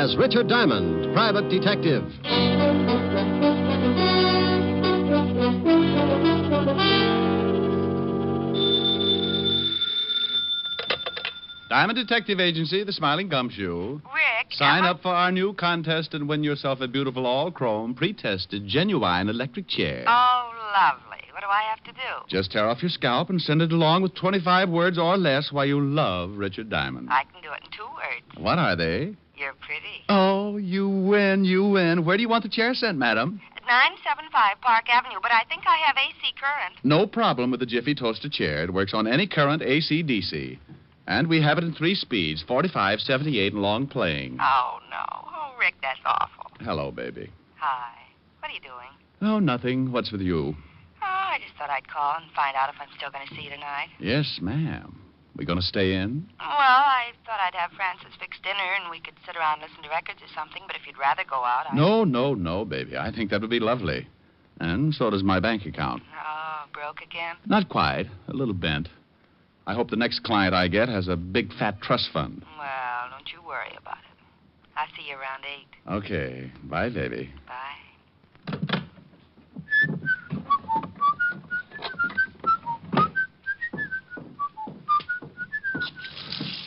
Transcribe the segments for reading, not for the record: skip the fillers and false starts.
as Richard Diamond, private detective. Diamond Detective Agency, the Smiling Gumshoe. Rick. Sign up for our new contest and win yourself a beautiful all-chrome, pre-tested, genuine electric chair. Oh, lovely. What do I have to do? Just tear off your scalp and send it along with 25 words or less why you love Richard Diamond. I can do it in 2 words. What are they? You're pretty. Oh, you win, you win. Where do you want the chair sent, madam? 975 Park Avenue, but I think I have AC current. No problem with the Jiffy Toaster chair. It works on any current AC, DC. And we have it in 3 speeds, 45, 78, and long playing. Oh, no. Oh, Rick, that's awful. Hello, baby. Hi. What are you doing? Oh, nothing. What's with you? Oh, I just thought I'd call and find out if I'm still going to see you tonight. Yes, ma'am. We going to stay in? Well, I thought I'd have Francis fix dinner and we could sit around and listen to records or something, but if you'd rather go out, No, baby. I think that would be lovely. And so does my bank account. Oh, broke again? Not quite. A little bent. I hope the next client I get has a big, fat trust fund. Well, don't you worry about it. I'll see you around 8. Okay. Bye, baby. Bye.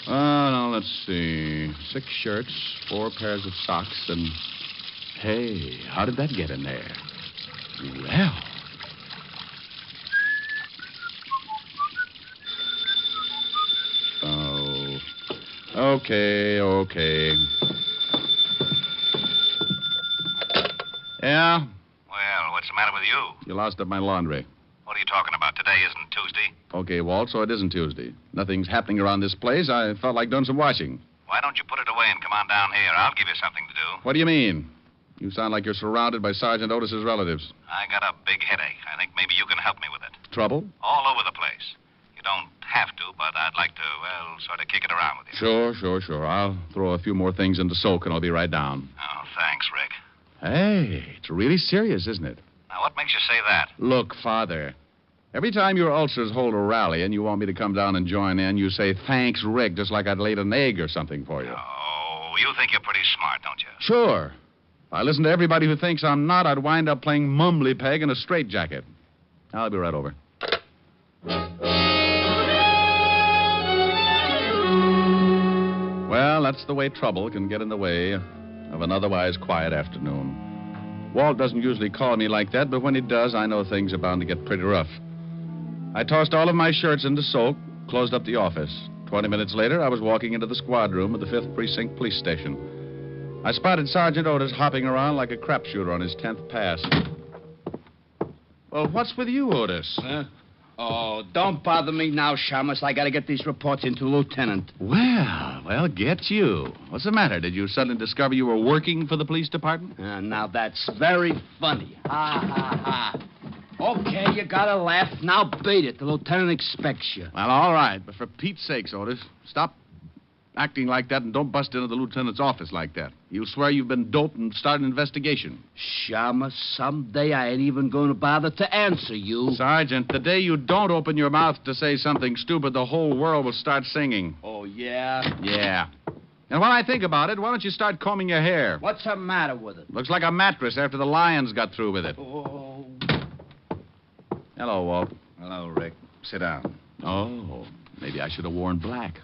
Now, let's see. 6 shirts, 4 pairs of socks, and... Hey, how did that get in there? Well... Okay. Yeah? Well, what's the matter with you? You lost up my laundry. What are you talking about? Today isn't Tuesday. Okay, Walt, so it isn't Tuesday. Nothing's happening around this place. I felt like doing some washing. Why don't you put it away and come on down here? I'll give you something to do. What do you mean? You sound like you're surrounded by Sergeant Otis's relatives. I got a big headache. I think maybe you can help me with it. Trouble? All over the place. You don't have to, but I'd like to, sort of kick it around with you. Sure. I'll throw a few more things into soak and I'll be right down. Oh, thanks, Rick. Hey, it's really serious, isn't it? Now, what makes you say that? Look, Father, every time your ulcers hold a rally and you want me to come down and join in, you say, thanks, Rick, just like I'd laid an egg or something for you. Oh, you think you're pretty smart, don't you? Sure. If I listen to everybody who thinks I'm not, I'd wind up playing mumbly peg in a straitjacket. I'll be right over. Well, that's the way trouble can get in the way of an otherwise quiet afternoon. Walt doesn't usually call me like that, but when he does, I know things are bound to get pretty rough. I tossed all of my shirts into soak, closed up the office. 20 minutes later, I was walking into the squad room of the 5th Precinct Police Station. I spotted Sergeant Otis hopping around like a crapshooter on his 10th pass. Well, what's with you, Otis? Oh, don't bother me now, Shamus. I gotta get these reports into Lieutenant. Well, get you. What's the matter? Did you suddenly discover you were working for the police department? Now that's very funny. Ha. Okay, you gotta laugh. Now beat it. The lieutenant expects you. Well, all right, but for Pete's sakes, Otis, stop acting like that and don't bust into the lieutenant's office like that. You'll swear you've been doped and start an investigation. Shamus, someday I ain't even going to bother to answer you. Sergeant, the day you don't open your mouth to say something stupid, the whole world will start singing. Oh, yeah? Yeah. And when I think about it, why don't you start combing your hair? What's the matter with it? Looks like a mattress after the lions got through with it. Oh. Hello, Walt. Hello, Rick. Sit down. Oh, maybe I should have worn black.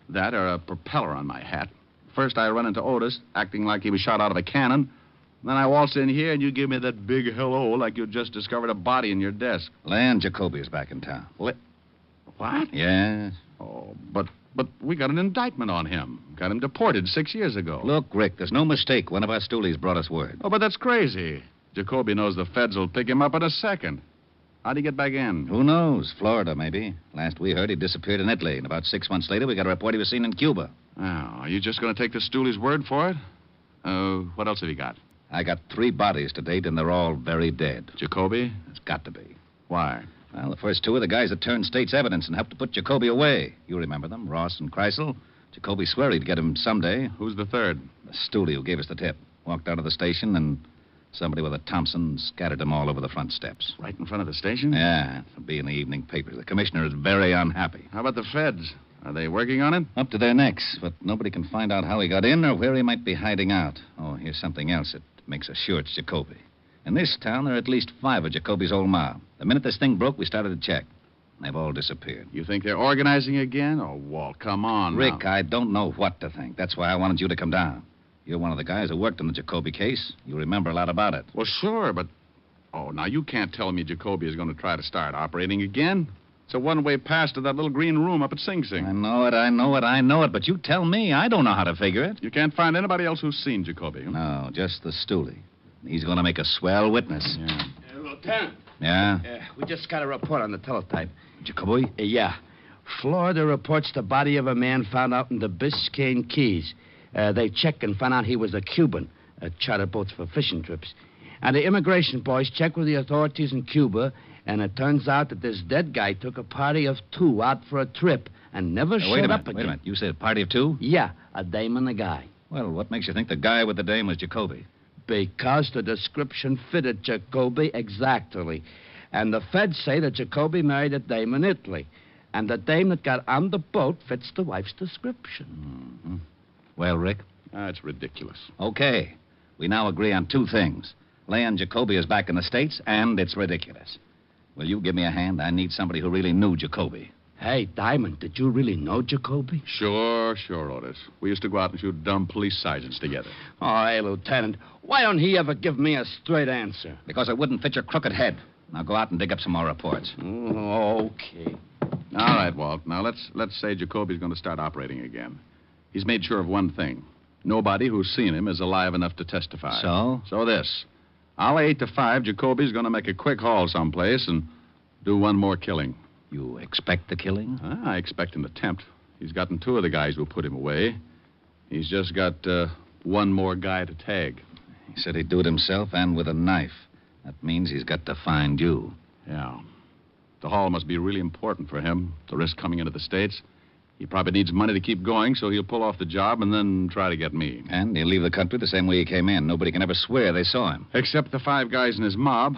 That or a propeller on my hat. First, I run into Otis, acting like he was shot out of a cannon. Then I waltz in here, and you give me that big hello like you just discovered a body in your desk. Lan Jacoby is back in town. What? Yes. Oh, but we got an indictment on him. Got him deported 6 years ago. Look, Rick, there's no mistake. One of our stoolies brought us word. Oh, but that's crazy. Jacoby knows the feds will pick him up in a second. How'd he get back in? Who knows? Florida, maybe. Last we heard, he disappeared in Italy. And about 6 months later, we got a report he was seen in Cuba. Oh, are you just going to take the stoolie's word for it? What else have you got? I got 3 bodies to date, and they're all very dead. Jacoby? It's got to be. Why? Well, the first 2 are the guys that turned state's evidence and helped to put Jacoby away. You remember them, Ross and Kreisel. Jacoby swore he'd get him someday. Who's the third? The stoolie who gave us the tip. Walked out of the station, and somebody with a Thompson scattered them all over the front steps. Right in front of the station? Yeah, it'll be in the evening papers. The commissioner is very unhappy. How about the feds? Are they working on it? Up to their necks, but nobody can find out how he got in or where he might be hiding out. Oh, here's something else that makes us sure it's Jacoby. In this town, there are at least 5 of Jacoby's old mob. The minute this thing broke, we started to check. They've all disappeared. You think they're organizing again? Oh, Walt, come on Rick, now. I don't know what to think. That's why I wanted you to come down. You're one of the guys who worked on the Jacoby case. You remember a lot about it. Well, sure, but... Oh, now you can't tell me Jacoby is going to try to start operating again. It's a one-way pass to that little green room up at Sing Sing. I know it, but you tell me. I don't know how to figure it. You can't find anybody else who's seen Jacoby. Huh? No, just the stoolie. He's going to make a swell witness. Yeah. Lieutenant. Yeah? We just got a report on the teletype. Jacoby? Yeah. Florida reports the body of a man found out in the Biscayne Keys. They checked and found out he was a Cuban, chartered boats for fishing trips. And the immigration boys checked with the authorities in Cuba, and it turns out that this dead guy took a party of 2 out for a trip and never showed up again. Wait a minute. You said a party of 2? Yeah, a dame and a guy. Well, what makes you think the guy with the dame was Jacoby? Because the description fitted Jacoby exactly. And the feds say that Jacoby married a dame in Italy. And the dame that got on the boat fits the wife's description. Mm-hmm. Well, Rick? That's ridiculous. Okay. We now agree on 2 things. Leon Jacoby is back in the States, and it's ridiculous. Will you give me a hand? I need somebody who really knew Jacoby. Hey, Diamond, did you really know Jacoby? Sure, Otis. We used to go out and shoot dumb police sergeants together. Oh, hey, Lieutenant, why don't he ever give me a straight answer? Because it wouldn't fit your crooked head. Now go out and dig up some more reports. Oh, okay. All right, Walt. Now, let's say Jacoby's going to start operating again. He's made sure of one thing. Nobody who's seen him is alive enough to testify. So? So this. I'll 8 to 5. Jacoby's going to make a quick haul someplace and do one more killing. You expect the killing? I expect an attempt. He's gotten 2 of the guys who put him away. He's just got one more guy to tag. He said he'd do it himself and with a knife. That means he's got to find you. Yeah. The haul must be really important for him, the risk coming into the States. He probably needs money to keep going, so he'll pull off the job and then try to get me. And he'll leave the country the same way he came in. Nobody can ever swear they saw him. Except the 5 guys in his mob.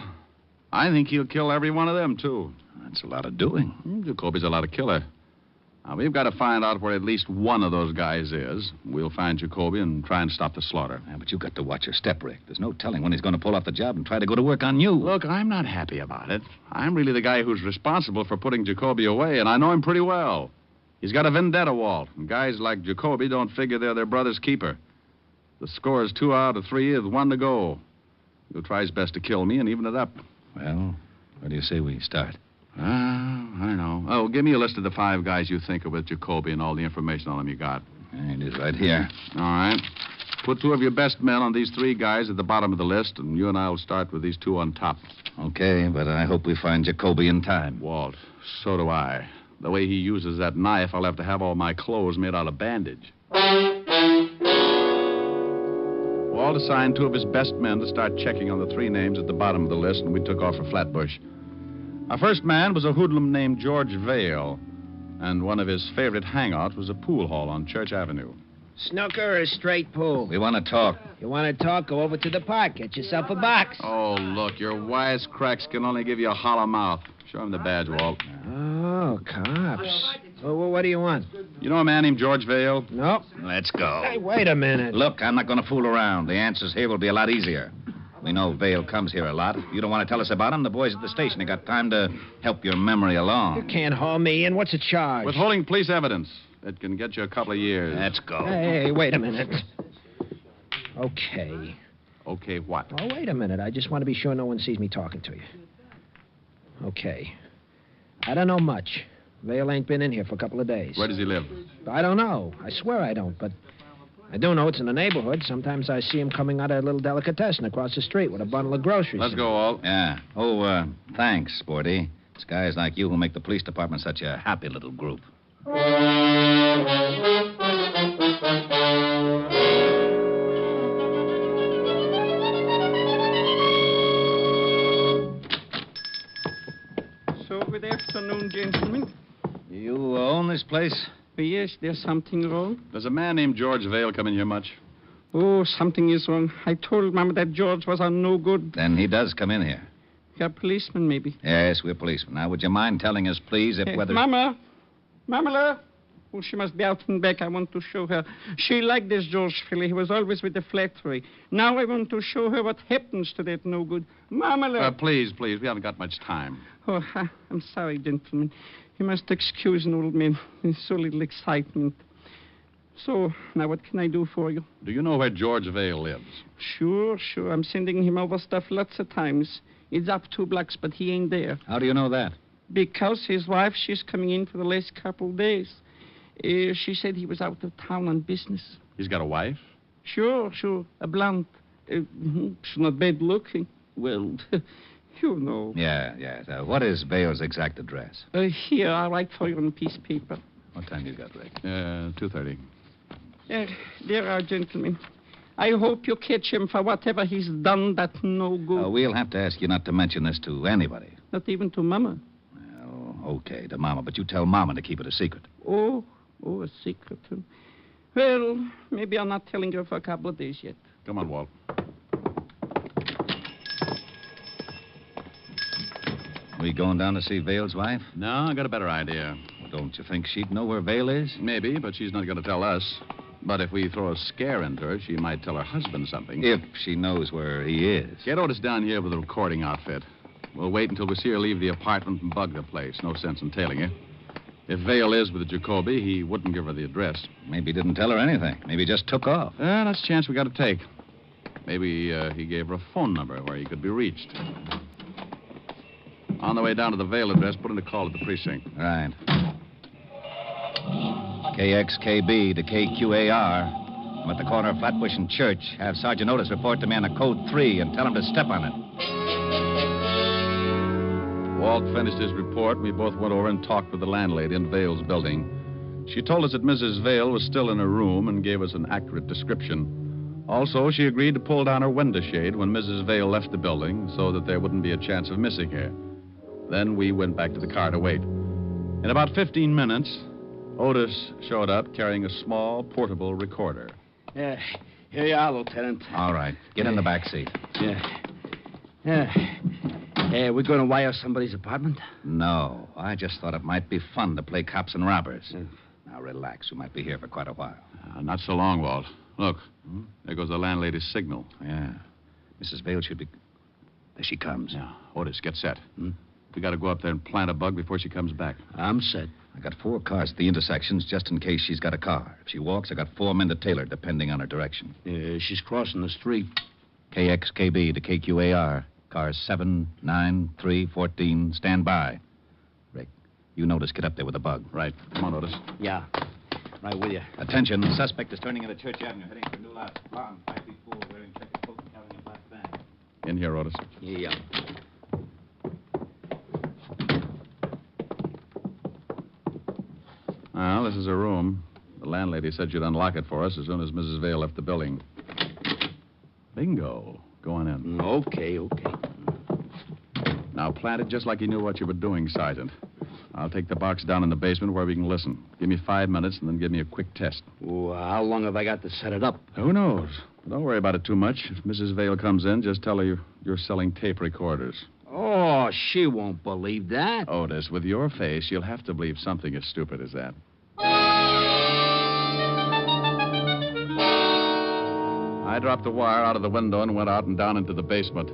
I think he'll kill every one of them, too. That's a lot of doing. Jacoby's a lot of killer. Now, we've got to find out where at least one of those guys is. We'll find Jacoby and try and stop the slaughter. Yeah, but you've got to watch your step, Rick. There's no telling when he's going to pull off the job and try to go to work on you. Look, I'm not happy about it. I'm really the guy who's responsible for putting Jacoby away, and I know him pretty well. He's got a vendetta, Walt, and guys like Jacoby don't figure they're their brother's keeper. The score is 2 out of 3 with 1 to go. He'll try his best to kill me and even it up. Well, where do you say we start? I know. Oh, give me a list of the 5 guys you think are with Jacoby and all the information on them you got. It is right here. All right. Put 2 of your best men on these 3 guys at the bottom of the list, and you and I will start with these 2 on top. Okay, but I hope we find Jacoby in time. Walt, so do I. The way he uses that knife, I'll have to have all my clothes made out of bandage. Walt assigned 2 of his best men to start checking on the 3 names at the bottom of the list, and we took off for Flatbush. Our first man was a hoodlum named George Vale, and one of his favorite hangouts was a pool hall on Church Avenue. Snooker or straight pool? We want to talk. You want to talk? Go over to the park. Get yourself a box. Oh, look, your wisecracks can only give you a hollow mouth. Show him the badge, Walt. Oh, cops. Well, what do you want? You know a man named George Vale? Nope. Let's go. Hey, wait a minute. Look, I'm not going to fool around. The answers here will be a lot easier. We know Vale comes here a lot. If you don't want to tell us about him, the boys at the station have got time to help your memory along. You can't haul me in. What's the charge? Withholding police evidence. It can get you a couple of years. Let's go. Hey, wait a minute. Okay. Okay, what? Oh, wait a minute. I just want to be sure no one sees me talking to you. Okay. I don't know much. Vale ain't been in here for a couple of days. Where does he live? I don't know. I swear I don't, but I do know it's in the neighborhood. Sometimes I see him coming out of a little delicatessen across the street with a bundle of groceries. Let's go, Walt. Yeah. Oh, thanks, Sporty. It's guys like you who make the police department such a happy little group. So, good afternoon, gentlemen. You own this place? Yes, there's something wrong. Does a man named George Vale come in here much? Oh, something is wrong. I told Mama that George was on no good. Then he does come in here. You're a policeman, maybe. Yes, we're policemen. Now, would you mind telling us, please, if whether... Mama! Mamala! Oh, she must be out and back. I want to show her. She liked this George Philly. He was always with the flattery. Now I want to show her what happens to that no good. Mama, Please. We haven't got much time. Oh, I'm sorry, gentlemen. You must excuse an old man. There's so little excitement. So, now what can I do for you? Do you know where George Vale lives? Sure. I'm sending him over stuff lots of times. It's up 2 blocks, but he ain't there. How do you know that? Because his wife, she's coming in for the last couple days. She said he was out of town on business. He's got a wife? Sure. A blonde. She's not bad looking. Well, you know. Yeah. What is Vale's exact address? Here, I'll write for you on a piece of paper. What time you got, Rick? 2:30. There are, gentlemen. I hope you catch him for whatever he's done that no good. We'll have to ask you not to mention this to anybody. Not even to Mama. Well, okay, to Mama, but you tell Mama to keep it a secret. Oh, a secret. Well, maybe I'm not telling her for a couple of days yet. Come on, Walt. We going down to see Vale's wife? No, I got a better idea. Don't you think she'd know where Vale is? Maybe, but she's not going to tell us. But if we throw a scare into her, she might tell her husband something. If she knows where he is. Get Otis down here with a recording outfit. We'll wait until we see her leave the apartment and bug the place. No sense in tailing her. If Vale is with Jacoby, he wouldn't give her the address. Maybe he didn't tell her anything. Maybe he just took off. That's a chance we got to take. Maybe he gave her a phone number where he could be reached. On the way down to the Vale address, put in a call at the precinct. Right. KXKB to KQAR. I'm at the corner of Flatbush and Church. Have Sergeant Otis report to me on a code 3 and tell him to step on it. Walt finished his report. We both went over and talked with the landlady in Vale's building. She told us that Mrs. Vale was still in her room and gave us an accurate description. Also, she agreed to pull down her window shade when Mrs. Vale left the building so that there wouldn't be a chance of missing her. Then we went back to the car to wait. In about 15 minutes, Otis showed up carrying a small, portable recorder. Here you are, Lieutenant. All right. Get in the back seat. We're going to wire somebody's apartment? No. I just thought it might be fun to play cops and robbers. Now, relax. We might be here for quite a while. Not so long, Walt. Look, there goes the landlady's signal. Yeah. Mrs. Vale should be... There she comes. Yeah. Otis, get set. We got to go up there and plant a bug before she comes back. I'm set. I got 4 cars at the intersections just in case she's got a car. If she walks, I got 4 men to tail her, depending on her direction. She's crossing the street. KXKB to KQAR. Cars 7, 9, 3, 14. Stand by. Rick, you notice. Get up there with a bug. Right. Come on, Otis. Yeah. Right with you. Attention. The suspect is turning into Church Avenue, heading for New Lot. Blonde, 5 feet 4, wearing checkered coat and carrying a black bag. In here, Otis. Yeah. Well, this is her room. The landlady said she'd unlock it for us as soon as Mrs. Vale left the building. Bingo. Go on in. Okay. Now, plant it just like you knew what you were doing, Sergeant. I'll take the box down in the basement where we can listen. Give me 5 minutes and then give me a quick test. Well, how long have I got to set it up? Who knows? Don't worry about it too much. If Mrs. Vale comes in, just tell her you're selling tape recorders. Oh, she won't believe that. Otis, with your face, you'll have to believe something as stupid as that. I dropped the wire out of the window and went out and down into the basement.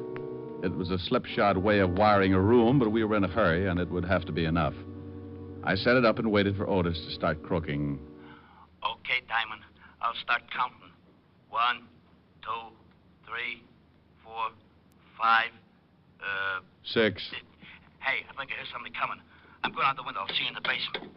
It was a slipshod way of wiring a room, but we were in a hurry, and it would have to be enough. I set it up and waited for Otis to start croaking. Okay, Diamond. I'll start counting. 1, 2, 3, 4, 5, 6. Hey, I think I hear somebody coming. I'm going out the window. I'll see you in the basement.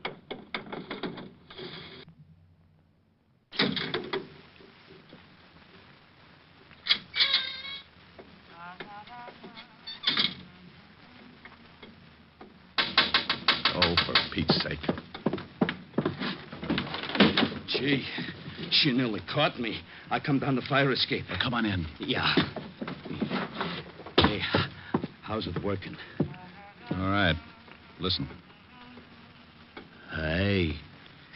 Oh, for Pete's sake. Gee, she nearly caught me. I come down the fire escape. Well, come on in. Yeah. Hey, how's it working? All right. Listen. Hey,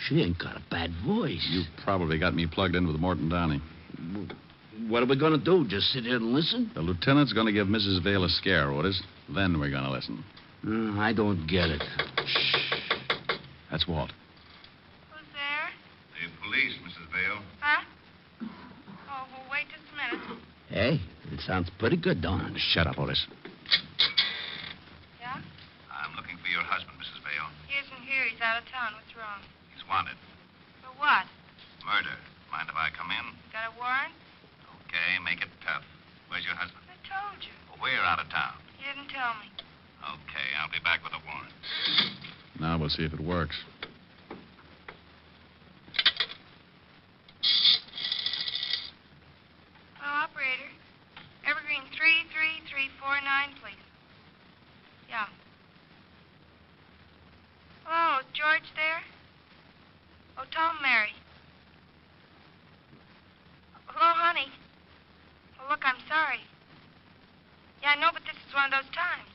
she ain't got a bad voice. You probably got me plugged in with Morton Downey. What are we going to do? Just sit here and listen? The lieutenant's going to give Mrs. Vale a scare, Otis. Then we're going to listen. I don't get it. Shh. That's Walt. Who's Hey, it sounds pretty good, don't it? Shut up, Otis. Yeah? I'm looking for your husband, Mrs. Vale. He isn't here. He's out of town. What's wrong? He's wanted. For what? Murder. Mind if I come in? Got a warrant? Okay, make it tough. Where's your husband? I told you. Well, we're out of town. You didn't tell me. Okay, I'll be back with a warrant. Now we'll see if it works. Oh, operator. Evergreen 33349, please. Yeah. Oh, is George there? Oh, tell him Mary. Hello, honey. Oh, look, I'm sorry. Yeah, I know, but this is one of those times.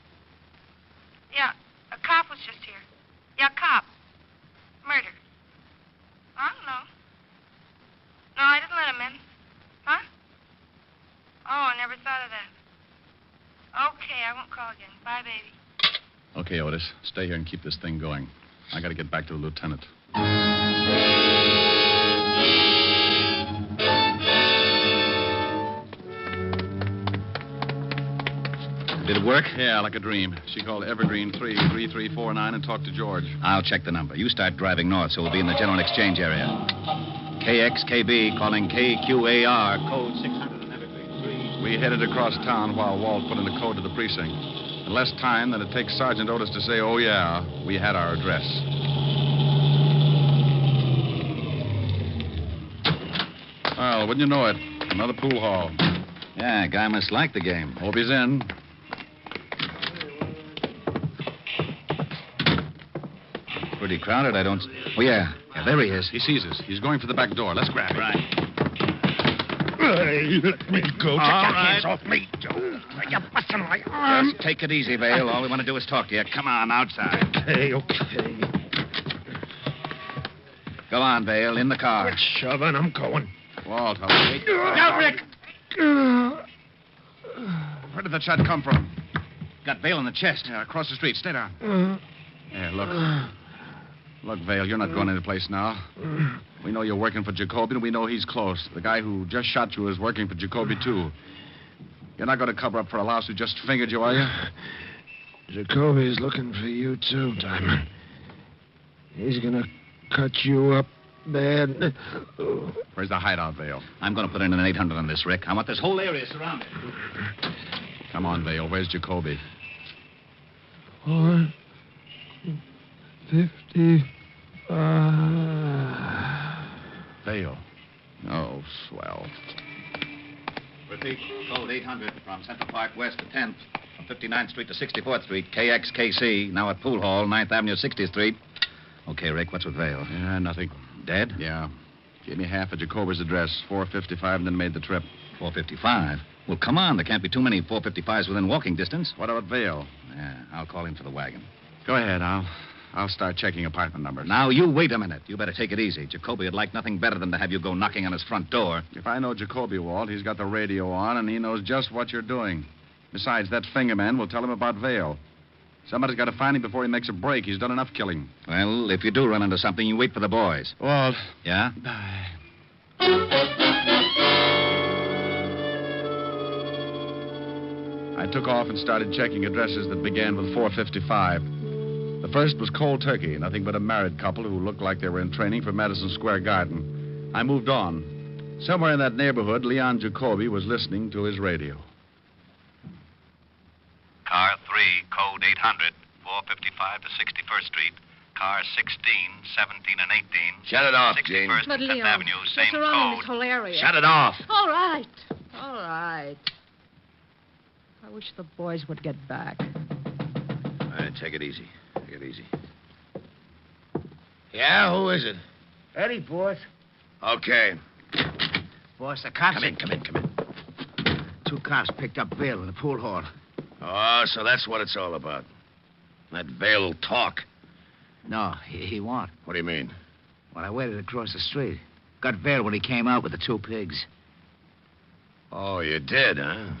Yeah, a cop was just here. Yeah, cop. Murder. I don't know. No, I didn't let him in. Huh? Oh, I never thought of that. Okay, I won't call again. Bye, baby. Okay, Otis. Stay here and keep this thing going. I got to get back to the lieutenant. Did it work? Yeah, like a dream. She called Evergreen 33349 and talked to George. I'll check the number. You start driving north, so we'll be in the general exchange area. KXKB calling KQAR, code 600 and Evergreen 3. We headed across town while Walt put in the code to the precinct. In less time than it takes Sergeant Otis to say, oh, yeah, we had our address. Well, wouldn't you know it? Another pool hall. Yeah, guy must like the game. Hope he's in. Pretty crowded, I don't... Oh, yeah. Yeah, there he is. He sees us. He's going for the back door. Let's grab him. Right. Hey, let me go. Take your hands off me. You're busting my arm. Just take it easy, Vale. All we want to do is talk to you. Come on, outside. Okay. Go on, Vale. In the car. Quit shoving. I'm going. Walt, how wait. Now, Rick. Where did that shot come from? Got Vale in the chest. Yeah, across the street. Stay down. Yeah, look. Look, Vale, you're not going anyplace now. We know you're working for Jacoby, and we know he's close. The guy who just shot you is working for Jacoby, too. You're not going to cover up for a louse who just fingered you, are you? Jacoby's looking for you, too, Diamond. He's gonna cut you up bad. Where's the hideout, Vale? I'm going to put in an 800 on this, Rick. I want this whole area surrounded. Come on, Vale. Where's Jacoby? 455. Vale. Oh, swell. Repeat, code 800 from Central Park West to 10th, from 59th Street to 64th Street, KXKC, now at Pool Hall, 9th Avenue, 60th Street. Okay, Rick, what's with Vale? Yeah, nothing. Dead? Yeah. Gave me half of Jacoby's address, 455, and then made the trip. 455? Well, come on, there can't be too many 455s within walking distance. What about Vale? Yeah, I'll call in for the wagon. Go ahead. I'll start checking apartment numbers. Now, you wait a minute. You better take it easy. Jacoby would like nothing better than to have you go knocking on his front door. If I know Jacoby, Walt, he's got the radio on, and he knows just what you're doing. Besides, that fingerman will tell him about Vale. Somebody's got to find him before he makes a break. He's done enough killing. Well, if you do run into something, you wait for the boys. Walt. Yeah? I took off and started checking addresses that began with 455. The first was Cold Turkey, nothing but a married couple who looked like they were in training for Madison Square Garden. I moved on. Somewhere in that neighborhood, Leon Jacoby was listening to his radio. Car 3, code 800, 455 to 61st Street. Car 16, 17, and 18. Shut it off, Jane. 61st But and 10th Leon, Avenue, same what's around in code. this whole area? Shut it off. All right. All right. I wish the boys would get back. All right, take it easy. Take it easy. Yeah, who is it? Eddie, boss. Okay. Boss, the cops... Come in. 2 cops picked up Vale in the pool hall. Oh, so that's what it's all about. That Vale will talk. No, he won't. What do you mean? Well, I waited across the street. Got Vale when he came out with the 2 pigs. Oh, you did, huh?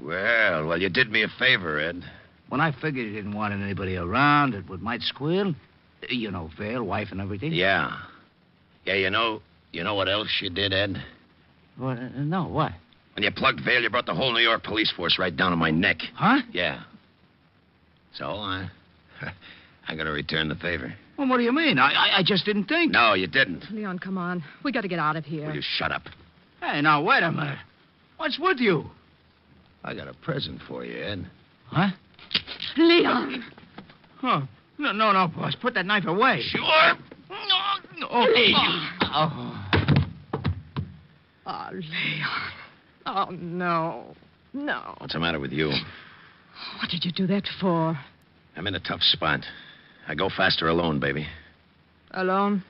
Well, you did me a favor, Ed. When I figured he didn't want anybody around that might squeal, you know, Vale, wife and everything. Yeah. Yeah, you know what else you did, Ed? Well, no, what? When you plugged Vale, you brought the whole New York police force right down on my neck. Huh? Yeah. So, I gotta return the favor. Well, what do you mean? I just didn't think. No, you didn't. Leon, come on. We got to get out of here. Will you shut up? Hey, now, wait a minute. What's with you? I got a present for you, Ed. Huh? Leon! Oh, no, boss. Put that knife away. Sure. Oh, Leon! Oh. Oh, Leon. Oh, no. No. What's the matter with you? What did you do that for? I'm in a tough spot. I go faster alone, baby. Alone?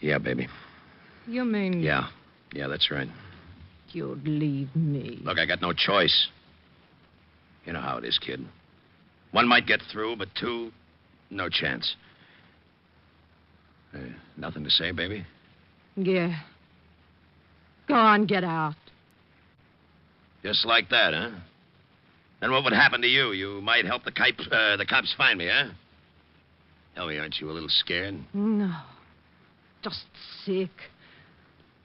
Yeah, baby. You mean... Yeah, that's right. You'd leave me. Look, I got no choice. You know how it is, kid. One might get through, but two, no chance. Nothing to say, baby? Yeah. Go on, get out. Just like that, huh? Then what would happen to you? You might help the cops find me, huh? Tell me, aren't you a little scared? No. Just sick.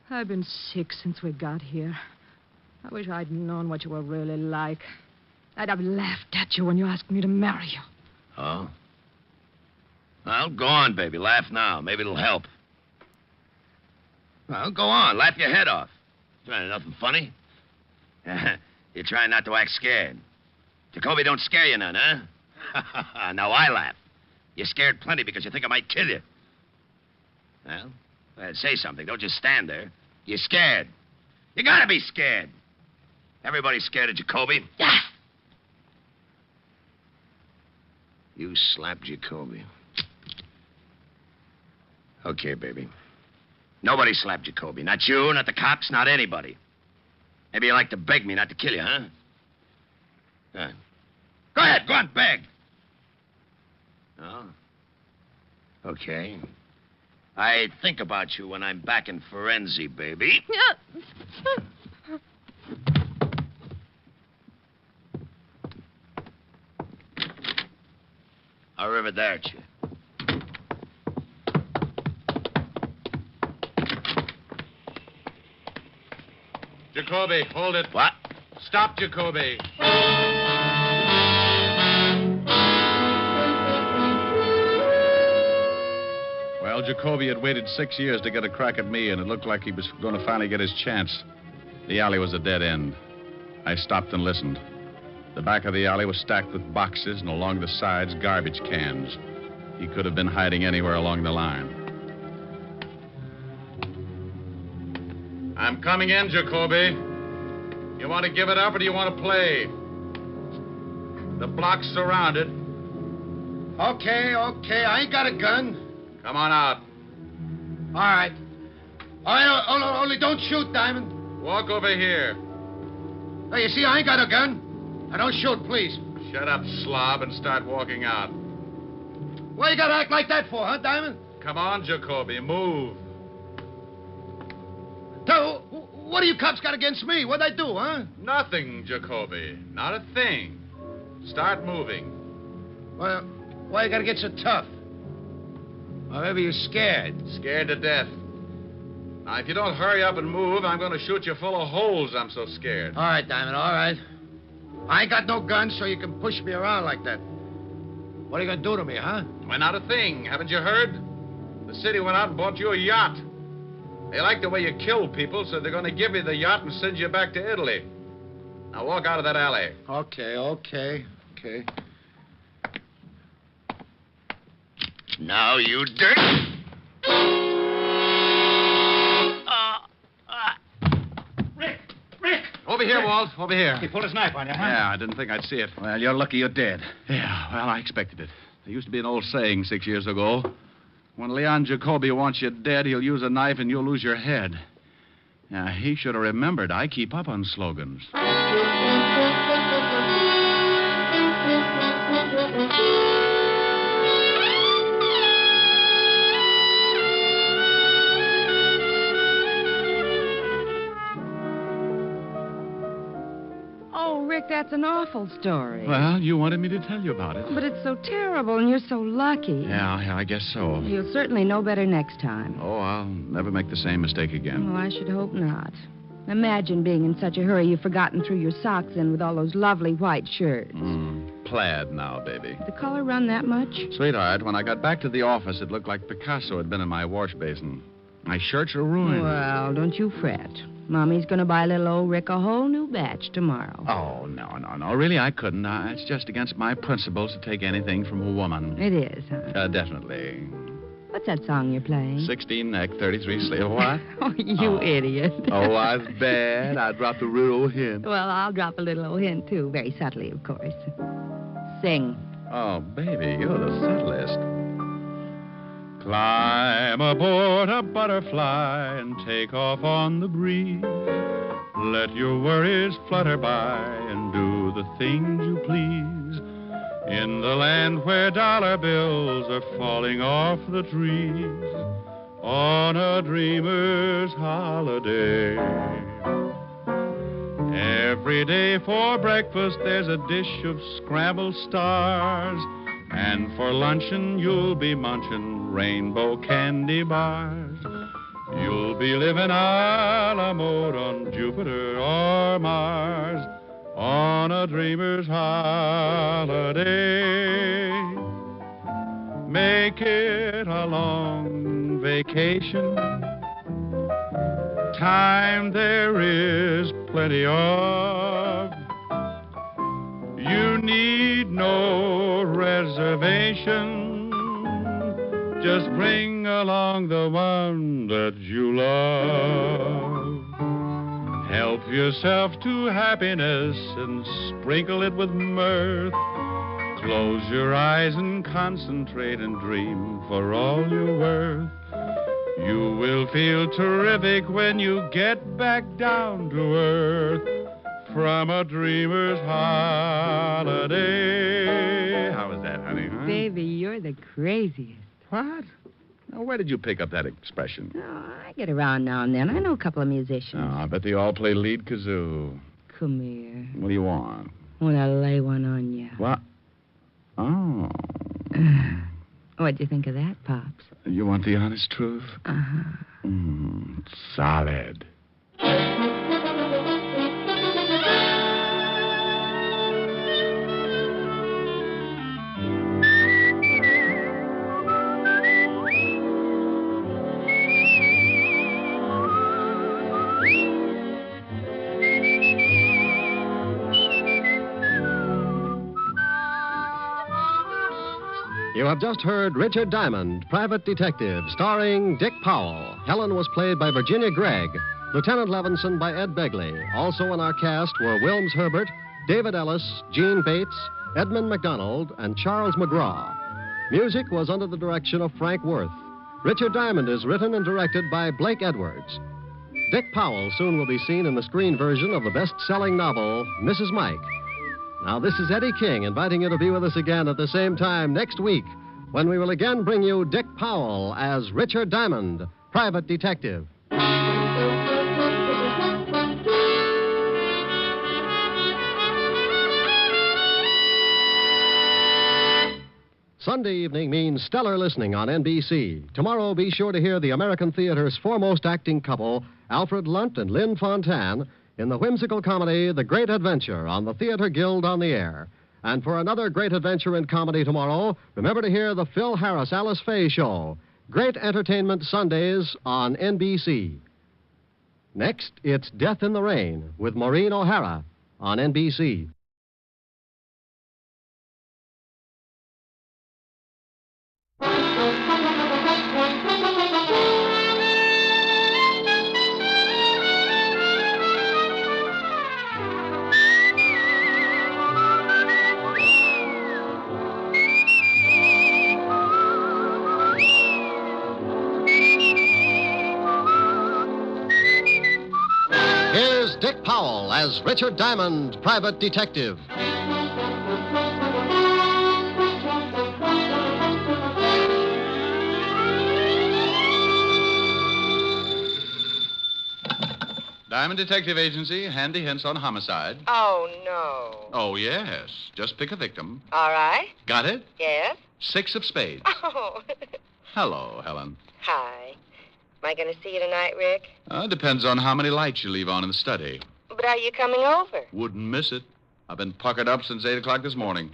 I've been sick since we got here. I wish I'd known what you were really like. I'd have laughed at you when you asked me to marry you. Oh? Well, go on, baby. Laugh now. Maybe it'll help. Well, go on. Laugh your head off. Nothing funny. You're trying not to act scared. Jacoby don't scare you none, huh? Now I laugh. You're scared plenty because you think I might kill you. Well, say something. Don't just stand there. You're scared. You gotta be scared. Everybody's scared of Jacoby. Ah! You slapped Jacoby. Okay, baby. Nobody slapped Jacoby. Not you, not the cops, not anybody. Maybe you like to beg me not to kill you, huh? Go ahead, go on, beg. Oh? Okay. I think about you when I'm back in Forenzi, baby. Arrivederci. Jacoby, hold it. What? Stop, Jacoby. Well, Jacoby had waited 6 years to get a crack at me, and it looked like he was going to finally get his chance. The alley was a dead end. I stopped and listened. The back of the alley was stacked with boxes, and along the sides, garbage cans. He could have been hiding anywhere along the line. I'm coming in, Jacoby. You want to give it up, or do you want to play? The block's surrounded. Okay. I ain't got a gun. Come on out. All right. Only don't shoot, Diamond. Walk over here. Hey, you see, I ain't got a gun. Don't shoot, please. Shut up, slob, and start walking out. What you gotta act like that for, huh, Diamond? Come on, Jacoby, move. So, what do you cops got against me? What'd I do, huh? Nothing, Jacoby. Not a thing. Start moving. Well, why you gotta get so tough? Or maybe you're scared. Scared to death. Now, if you don't hurry up and move, I'm going to shoot you full of holes. I'm so scared. All right, Diamond, all right. I ain't got no gun, so you can push me around like that. What are you gonna do to me, huh? Why, not a thing. Haven't you heard? The city went out and bought you a yacht. They like the way you kill people, so they're going to give you the yacht and send you back to Italy. Now, walk out of that alley. Okay. Now, you dirt. Rick! Over here, Walt. Over here. He pulled his knife on you, huh? Yeah, I didn't think I'd see it. Well, you're lucky you're dead. Yeah, well, I expected it. There used to be an old saying 6 years ago. When Leon Jacoby wants you dead, he'll use a knife and you'll lose your head. Now, he should have remembered. I keep up on slogans. Oh, Rick, that's an awful story. Well, you wanted me to tell you about it. But it's so terrible, and you're so lucky. Yeah, I guess so. You'll certainly know better next time. Oh, I'll never make the same mistake again. Well, I should hope not. Imagine being in such a hurry you've forgotten threw your socks in with all those lovely white shirts. Plaid now, baby. The color run that much? Sweetheart, when I got back to the office, it looked like Picasso had been in my wash basin. My shirts are ruined. Well, don't you fret. Mommy's going to buy little old Rick a whole new batch tomorrow. Oh, no. Really, I couldn't. It's just against my principles to take anything from a woman. It is, huh? Definitely. What's that song you're playing? 16 neck, 33 sleeve. What? Oh, you idiot. Oh, I was bad. I dropped a real old hint. Well, I'll drop a little old hint, too. Very subtly, of course. Sing. Oh, baby, you're the subtlest. Climb aboard a butterfly and take off on the breeze. Let your worries flutter by and do the things you please. In the land where dollar bills are falling off the trees, on a dreamer's holiday. Every day for breakfast there's a dish of scrambled stars, and for luncheon you'll be munching rainbow candy bars. You'll be living a la mode on Jupiter or Mars, on a dreamer's holiday. Make it a long vacation. Time there is plenty of. You need no reservation. Just bring along the one that you love. Help yourself to happiness and sprinkle it with mirth. Close your eyes and concentrate and dream for all you're worth. You will feel terrific when you get back down to earth from a dreamer's holiday. How was that, honey? Huh? Baby, you're the craziest. What? Now, where did you pick up that expression? Oh, I get around now and then. I know a couple of musicians. Oh, I bet they all play lead kazoo. Come here. What do you want? I want to lay one on you. What? Oh. What'd you think of that, Pops? You want the honest truth? Uh-huh. Solid. You have just heard Richard Diamond, Private Detective, starring Dick Powell. Helen was played by Virginia Gregg, Lieutenant Levinson by Ed Begley. Also in our cast were Wilms Herbert, David Ellis, Gene Bates, Edmund McDonald, and Charles McGraw. Music was under the direction of Frank Worth. Richard Diamond is written and directed by Blake Edwards. Dick Powell soon will be seen in the screen version of the best-selling novel, Mrs. Mike. Now, this is Eddie King inviting you to be with us again at the same time next week when we will again bring you Dick Powell as Richard Diamond, Private Detective. Sunday evening means stellar listening on NBC. Tomorrow, be sure to hear the American theater's foremost acting couple, Alfred Lunt and Lynn Fontanne, in the whimsical comedy The Great Adventure on the Theater Guild on the Air. And for another great adventure in comedy tomorrow, remember to hear the Phil Harris Alice Faye Show. Great entertainment Sundays on NBC. Next, it's Death in the Rain with Maureen O'Hara on NBC. Here's Dick Powell as Richard Diamond, Private Detective. Diamond Detective Agency, handy hints on homicide. Oh, no. Oh, yes. Just pick a victim. All right. Got it? Yes? 6 of spades. Oh. Hello, Helen. Hi. Am I going to see you tonight, Rick? Depends on how many lights you leave on in the study. But are you coming over? Wouldn't miss it. I've been puckered up since 8 o'clock this morning.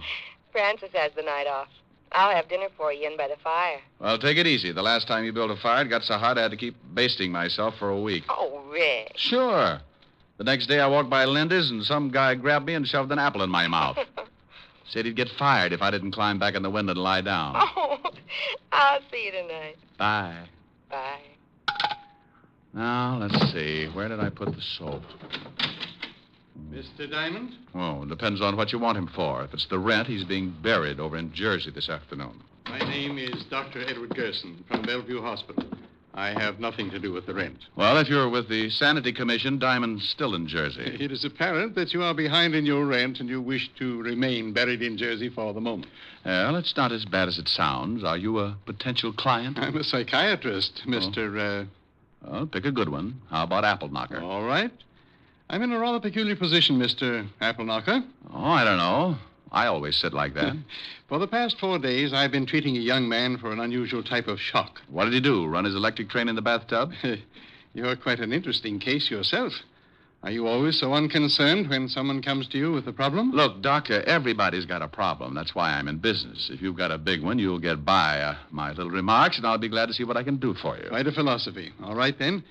Francis has the night off. I'll have dinner for you in by the fire. Well, take it easy. The last time you built a fire, it got so hot I had to keep basting myself for a week. Oh, Rick. Sure. The next day I walked by Linda's and some guy grabbed me and shoved an apple in my mouth. Said he'd get fired if I didn't climb back in the window and lie down. Oh, I'll see you tonight. Bye. Bye. Now, let's see. Where did I put the soap? Mr. Diamond? Oh, it depends on what you want him for. If it's the rent, he's being buried over in Jersey this afternoon. My name is Dr. Edward Gerson from Bellevue Hospital. I have nothing to do with the rent. Well, if you're with the Sanity Commission, Diamond's still in Jersey. It is apparent that you are behind in your rent and you wish to remain buried in Jersey for the moment. Well, it's not as bad as it sounds. Are you a potential client? I'm a psychiatrist, Mr. Well, pick a good one. How about Apple Knocker? All right. I'm in a rather peculiar position, Mr. Apple Knocker. Oh, I don't know. I always sit like that. For the past 4 days, I've been treating a young man for an unusual type of shock. What did he do? Run his electric train in the bathtub? You're quite an interesting case yourself. Are you always so unconcerned when someone comes to you with a problem? Look, Doctor, everybody's got a problem. That's why I'm in business. If you've got a big one, you'll get by my little remarks, and I'll be glad to see what I can do for you. Quite a philosophy. All right, then.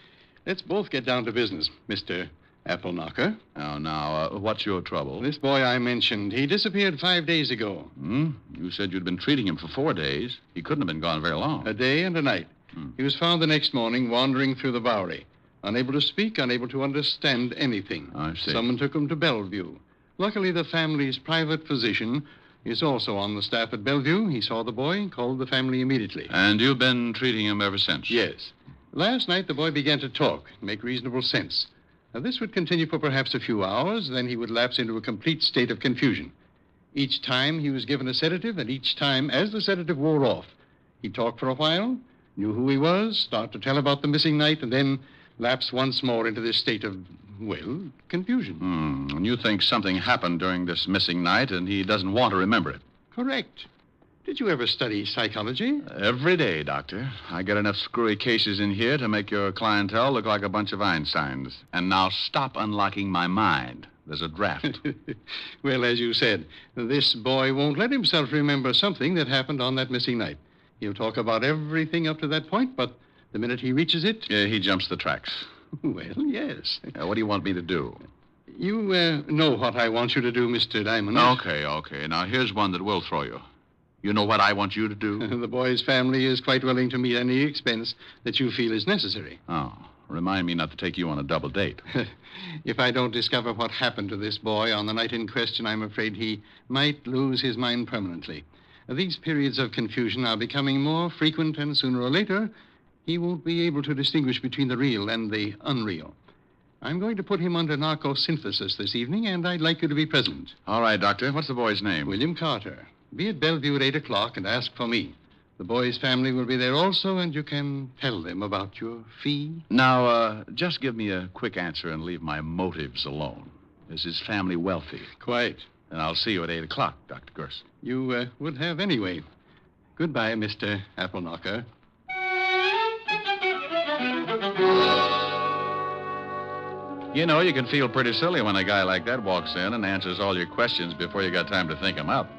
Let's both get down to business, Mr. Apple Knocker. Oh, now, what's your trouble? This boy I mentioned, he disappeared 5 days ago. You said you'd been treating him for 4 days. He couldn't have been gone very long. A day and a night. He was found the next morning wandering through the Bowery, unable to speak, unable to understand anything. I see. Someone took him to Bellevue. Luckily, the family's private physician is also on the staff at Bellevue. He saw the boy and called the family immediately. And you've been treating him ever since? Yes. Last night, the boy began to talk, make reasonable sense. Now, this would continue for perhaps a few hours, then he would lapse into a complete state of confusion. Each time he was given a sedative, and each time, as the sedative wore off, he talked for a while, knew who he was, started to tell about the missing night, and then lapse once more into this state of, well, confusion. And you think something happened during this missing night, and he doesn't want to remember it? Correct. Did you ever study psychology? Every day, Doctor. I get enough screwy cases in here to make your clientele look like a bunch of Einsteins. And now stop unlocking my mind. There's a draft. Well, as you said, this boy won't let himself remember something that happened on that missing night. He'll talk about everything up to that point, but the minute he reaches it... He jumps the tracks. Well, yes. What do you want me to do? You know what I want you to do, Mr. Diamond. Okay. Now, here's one that will throw you. You know what I want you to do? The boy's family is quite willing to meet any expense that you feel is necessary. Oh, remind me not to take you on a double date. If I don't discover what happened to this boy on the night in question, I'm afraid he might lose his mind permanently. These periods of confusion are becoming more frequent, and sooner or later, he won't be able to distinguish between the real and the unreal. I'm going to put him under narcosynthesis this evening, and I'd like you to be present. All right, Doctor. What's the boy's name? William Carter. Be at Bellevue at 8 o'clock and ask for me. The boy's family will be there also, and you can tell them about your fee. Now, just give me a quick answer and leave my motives alone. Is his family wealthy? Quite. Then I'll see you at 8 o'clock, Dr. Gerson. You would have anyway. Goodbye, Mr. Apple Knocker. You know, you can feel pretty silly when a guy like that walks in and answers all your questions before you got time to think them up.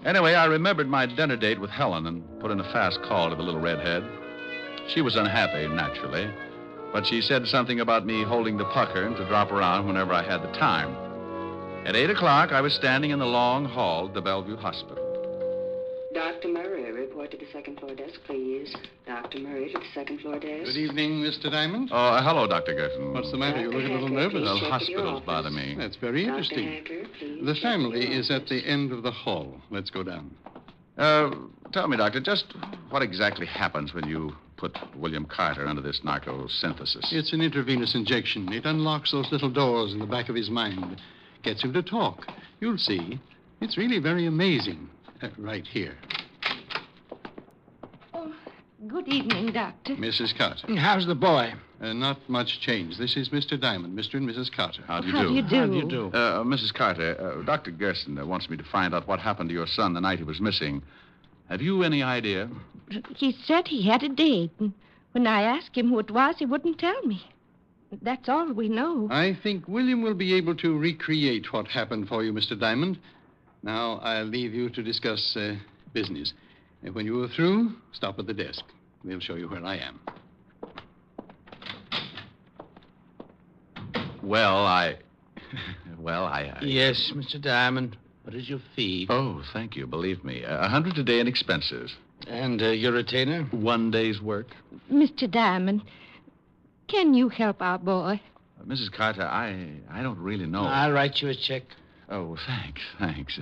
Anyway, I remembered my dinner date with Helen and put in a fast call to the little redhead. She was unhappy, naturally, but she said something about me holding the pucker and to drop around whenever I had the time. At 8 o'clock, I was standing in the long hall at the Bellevue Hospital. Dr. Murray, report to the second floor desk, please. Dr. Murray to the second floor desk. Good evening, Mr. Diamond. Oh, hello, Dr. Gerson. What's the matter? You look a little nervous. Well, hospitals bother me. That's very interesting. Hacker, please The check family your is at the office. end of the hall. Let's go down. Tell me, Doctor, just what exactly happens when you put William Carter under this narcosynthesis? It's an intravenous injection. It unlocks those little doors in the back of his mind. Gets him to talk. You'll see. It's really very amazing. Right here. Good evening, Doctor. Mrs. Carter. How's the boy? Not much change. This is Mr. Diamond, Mr. and Mrs. Carter. How do you How do? do you do? How do you do? Mrs. Carter, Dr. Gerson wants me to find out what happened to your son the night he was missing. Have you any idea? He said he had a date. When I asked him who it was, he wouldn't tell me. That's all we know. I think William will be able to recreate what happened for you, Mr. Diamond. Now, I'll leave you to discuss business. And when you are through, stop at the desk. They'll show you where I am. Yes, Mr. Diamond. What is your fee? Oh, thank you. Believe me. $100 a day in expenses. And your retainer? 1 day's work. Mr. Diamond, can you help our boy? Mrs. Carter, I don't really know. I'll write you a check. Oh, thanks.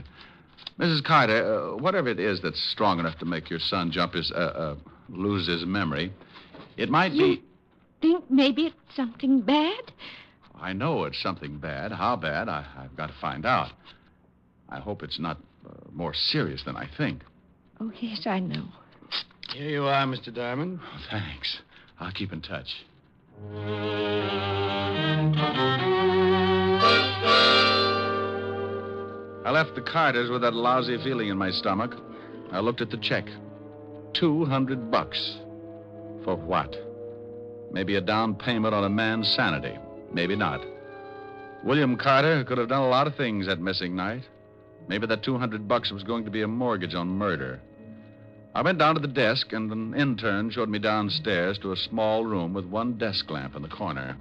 Mrs. Carter, whatever it is that's strong enough to make your son lose his memory, it might You be... think maybe it's something bad? I know it's something bad. How bad, I've got to find out. I hope it's not more serious than I think. Oh, yes, I know. Here you are, Mr. Diamond. Oh, thanks. I'll keep in touch. I left the Carters with that lousy feeling in my stomach. I looked at the check. $200. For what? Maybe a down payment on a man's sanity. Maybe not. William Carter could have done a lot of things that missing night. Maybe that $200 was going to be a mortgage on murder. I went down to the desk, and an intern showed me downstairs to a small room with one desk lamp in the corner.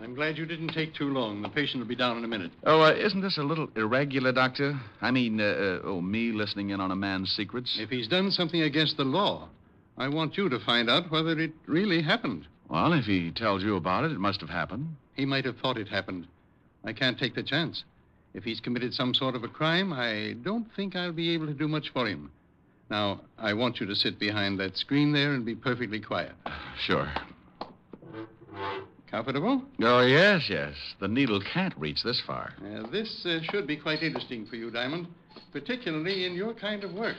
I'm glad you didn't take too long. The patient will be down in a minute. Oh, isn't this a little irregular, Doctor? I mean, me listening in on a man's secrets? If he's done something against the law, I want you to find out whether it really happened. Well, if he tells you about it, it must have happened. He might have thought it happened. I can't take the chance. If he's committed some sort of a crime, I don't think I'll be able to do much for him. Now, I want you to sit behind that screen there and be perfectly quiet. Sure. Comfortable? Oh, yes. The needle can't reach this far. This should be quite interesting for you, Diamond, particularly in your kind of work.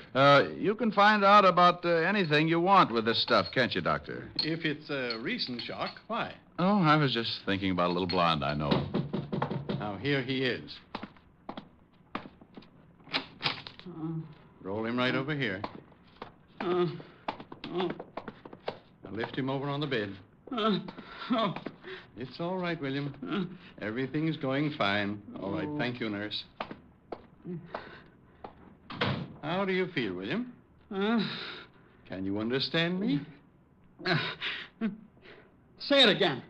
You can find out about anything you want with this stuff, can't you, Doctor? If it's a recent shock, why? Oh, I was just thinking about a little blonde I know. Now, here he is. Roll him right over here. Now lift him over on the bed. It's all right, William. Everything's going fine. All right, thank you, nurse. How do you feel, William? Can you understand me? Say it again.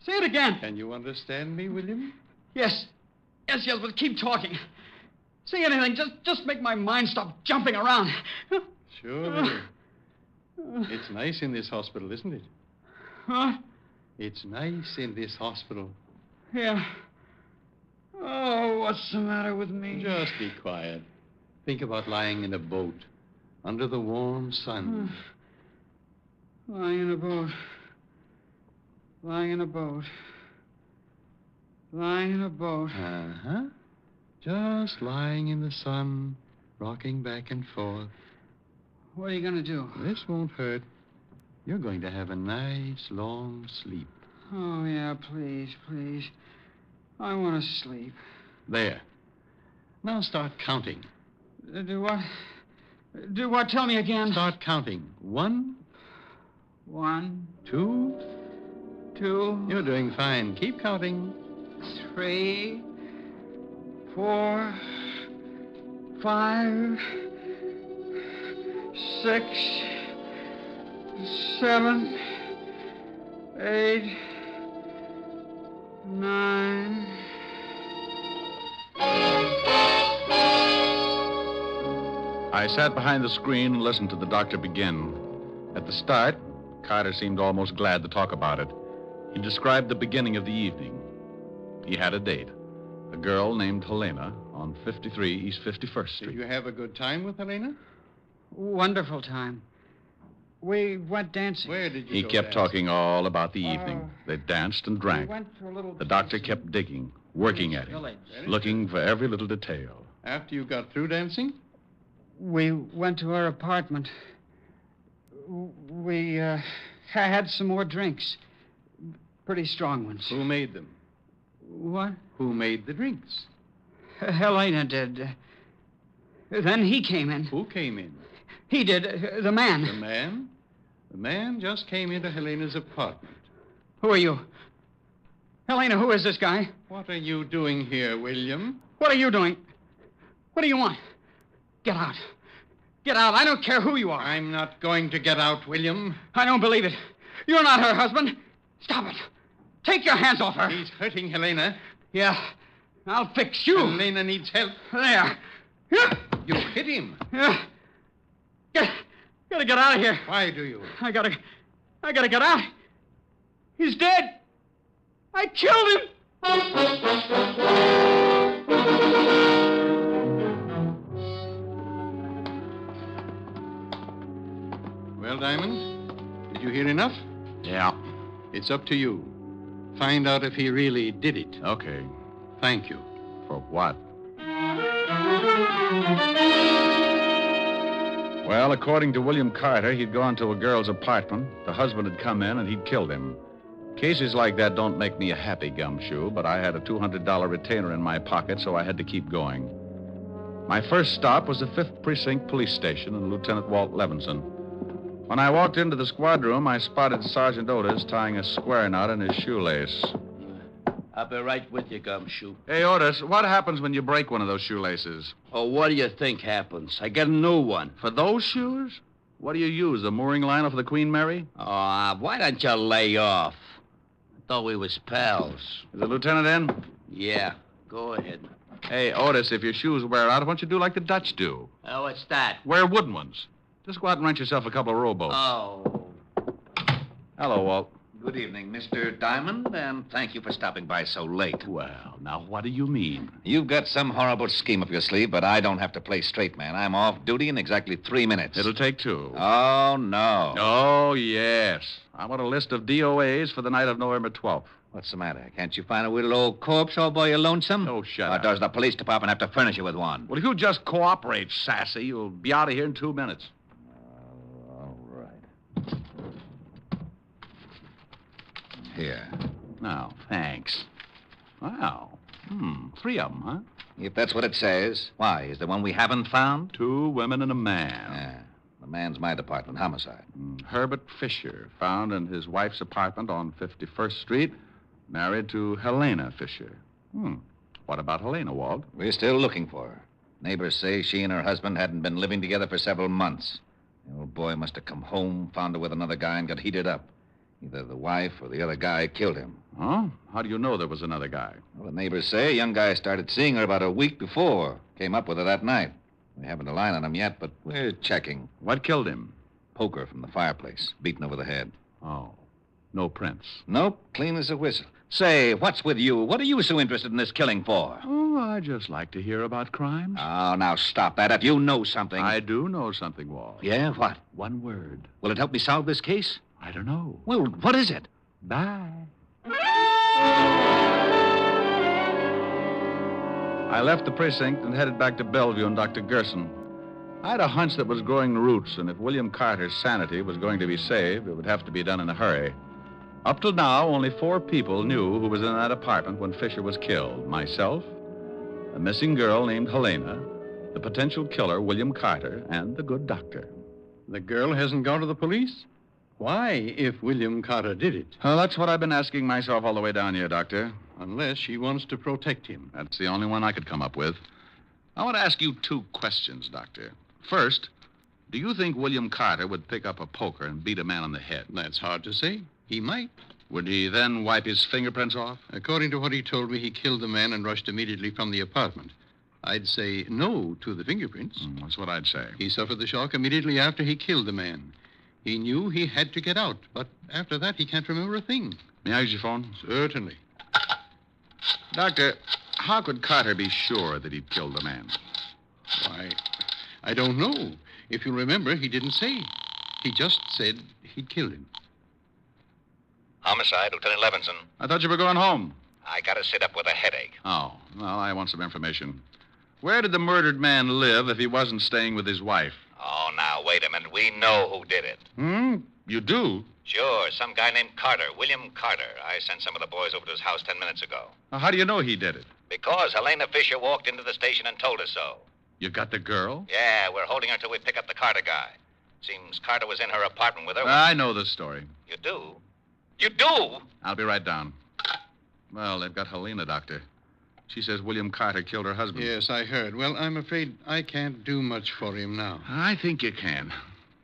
Say it again. Can you understand me, William? Yes, but keep talking. Say anything. Just make my mind stop jumping around. Sure. It's nice in this hospital, isn't it? Huh? It's nice in this hospital. Yeah. Oh, what's the matter with me? Just be quiet. Think about lying in a boat under the warm sun. Lying in a boat. Lying in a boat. Lying in a boat. Uh-huh. Just lying in the sun, rocking back and forth. What are you going to do? This won't hurt. You're going to have a nice, long sleep. Oh, yeah, please. I want to sleep. There. Now start counting. Do what? Do what? Tell me again. Start counting. 1. 1. 2. 2. You're doing fine. Keep counting. 3. 4. 5. 6. 7. 8. 9. I sat behind the screen and listened to the doctor begin. At the start, Carter seemed almost glad to talk about it. He described the beginning of the evening. He had a date, a girl named Helena on 53 East 51st Street. Did you have a good time with Helena? Wonderful time. We went dancing. Where did you He go kept dancing? talking all about the evening. They danced and drank. We went to a little The doctor place kept digging, working at him, village. looking for every little detail. After you got through dancing? We went to her apartment. We had some more drinks. Pretty strong ones. Who made them? What? Who made the drinks? Helena did. Then he came in. Who came in? He did. The man. The man? The man just came into Helena's apartment. Who are you? Helena, who is this guy? What are you doing here, William? What are you doing? What do you want? Get out. Get out. I don't care who you are. I'm not going to get out, William. I don't believe it. You're not her husband. Stop it. Take your hands off her. He's hurting Helena. Yeah. I'll fix you. Helena needs help. There. You hit him. Gotta get out of here. Why do you? I gotta get out. He's dead. I killed him. Well, Diamond, did you hear enough? Yeah. It's up to you. Find out if he really did it. Okay. Thank you. For what? Well, according to William Carter, he'd gone to a girl's apartment. The husband had come in and he'd killed him. Cases like that don't make me a happy gumshoe, but I had a $200 retainer in my pocket, so I had to keep going. My first stop was the 5th Precinct Police Station and Lieutenant Walt Levinson. When I walked into the squad room, I spotted Sergeant Otis tying a square knot in his shoelace. I'll be right with you, Gumshoe. Hey, Otis, what happens when you break one of those shoelaces? Oh, what do you think happens? I get a new one. For those shoes? What do you use, the mooring line off of the Queen Mary? Oh, why don't you lay off? I thought we was pals. Is the lieutenant in? Yeah, go ahead. Hey, Otis, if your shoes wear out, why don't you do like the Dutch do? Oh, what's that? Wear wooden ones. Just go out and rent yourself a couple of rowboats. Oh. Hello, Walt. Good evening, Mr. Diamond, and thank you for stopping by so late. Well, now, what do you mean? You've got some horrible scheme up your sleeve, but I don't have to play straight man. I'm off duty in exactly 3 minutes. It'll take 2. Oh, no. Oh, yes. I want a list of DOAs for the night of November 12th. What's the matter? Can't you find a little old corpse all by your lonesome? Oh, shut Or up. does the police department have to furnish you with one? Well, if you just cooperate, Sassy, you'll be out of here in 2 minutes. All right. Here. Now, thanks. Wow. 3 of them, huh? If that's what it says. Why? Is there one we haven't found? 2 women and a man. Yeah. The man's my department, homicide. Herbert Fisher, found in his wife's apartment on 51st Street, married to Helena Fisher. What about Helena, Walt? We're still looking for her. Neighbors say she and her husband hadn't been living together for several months. The old boy must have come home, found her with another guy, and got heated up. Either the wife or the other guy killed him. Huh? How do you know there was another guy? Well, the neighbors say a young guy started seeing her about a week before. Came up with her that night. We haven't a line on him yet, but we're checking. What killed him? Poker from the fireplace, beaten over the head. Oh. No prints. Nope, clean as a whistle. Say, what's with you? What are you so interested in this killing for? Oh, I just like to hear about crimes. Oh, now stop that. If you know something. I do know something, Walt. Yeah, what? One word. Will it help me solve this case? I don't know. Well, what is it? Bye. I left the precinct and headed back to Bellevue and Dr. Gerson. I had a hunch that was growing roots, and if William Carter's sanity was going to be saved, it would have to be done in a hurry. Up till now, only 4 people knew who was in that apartment when Fisher was killed. Myself, a missing girl named Helena, the potential killer, William Carter, and the good doctor. The girl hasn't gone to the police? Why, if William Carter did it? Well, that's what I've been asking myself all the way down here, Doctor. Unless she wants to protect him. That's the only one I could come up with. I want to ask you 2 questions, Doctor. First, do you think William Carter would pick up a poker and beat a man on the head? That's hard to say. He might. Would he then wipe his fingerprints off? According to what he told me, he killed the man and rushed immediately from the apartment. I'd say no to the fingerprints. That's what I'd say. He suffered the shock immediately after he killed the man. He knew he had to get out, but after that, he can't remember a thing. May I use your phone? Certainly. Doctor, how could Carter be sure that he'd killed the man? Why, I don't know. If you remember, he didn't say. He just said he'd killed him. Homicide, Lieutenant Levinson. I thought you were going home. I gotta sit up with a headache. Oh, well, I want some information. Where did the murdered man live if he wasn't staying with his wife? Oh, now, wait a minute. We know who did it. You do? Sure, some guy named Carter, William Carter. I sent some of the boys over to his house 10 minutes ago. Now, how do you know he did it? Because Helena Fisher walked into the station and told us so. You got the girl? Yeah, we're holding her till we pick up the Carter guy. Seems Carter was in her apartment with her. I know the story. You do? You do? I'll be right down. Well, they've got Helena, Doctor. She says William Carter killed her husband. Yes, I heard. Well, I'm afraid I can't do much for him now. I think you can.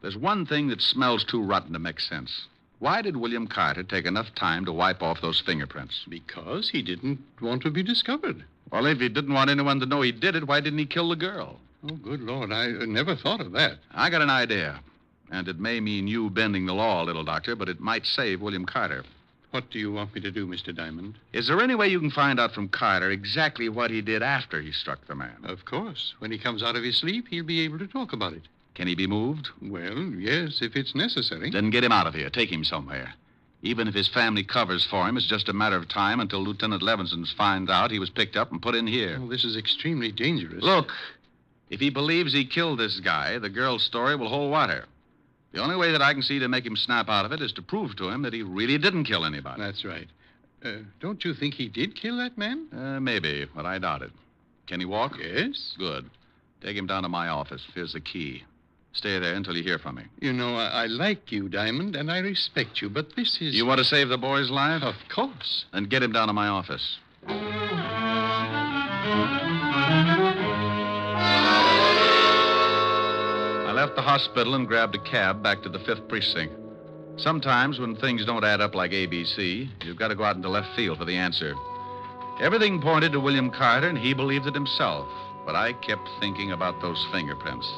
There's one thing that smells too rotten to make sense. Why did William Carter take enough time to wipe off those fingerprints? Because he didn't want to be discovered. Well, if he didn't want anyone to know he did it, why didn't he kill the girl? Oh, good Lord, I never thought of that. I got an idea. And it may mean you bending the law a little, Doctor, but it might save William Carter. What do you want me to do, Mr. Diamond? Is there any way you can find out from Carter exactly what he did after he struck the man? Of course. When he comes out of his sleep, he'll be able to talk about it. Can he be moved? Well, yes, if it's necessary. Then get him out of here. Take him somewhere. Even if his family covers for him, it's just a matter of time until Lieutenant Levinson finds out he was picked up and put in here. Oh, this is extremely dangerous. Look, if he believes he killed this guy, the girl's story will hold water. The only way that I can see to make him snap out of it is to prove to him that he really didn't kill anybody. That's right. Don't you think he did kill that man? Maybe, but I doubt it. Can he walk? Yes. Good. Take him down to my office. Here's the key. Stay there until you hear from me. You know, I like you, Diamond, and I respect you, but this is... You want to save the boy's life? Of course. Then get him down to my office. I left the hospital and grabbed a cab back to the 5th Precinct. Sometimes when things don't add up like ABC, you've got to go out into left field for the answer. Everything pointed to William Carter, and he believed it himself. But I kept thinking about those fingerprints.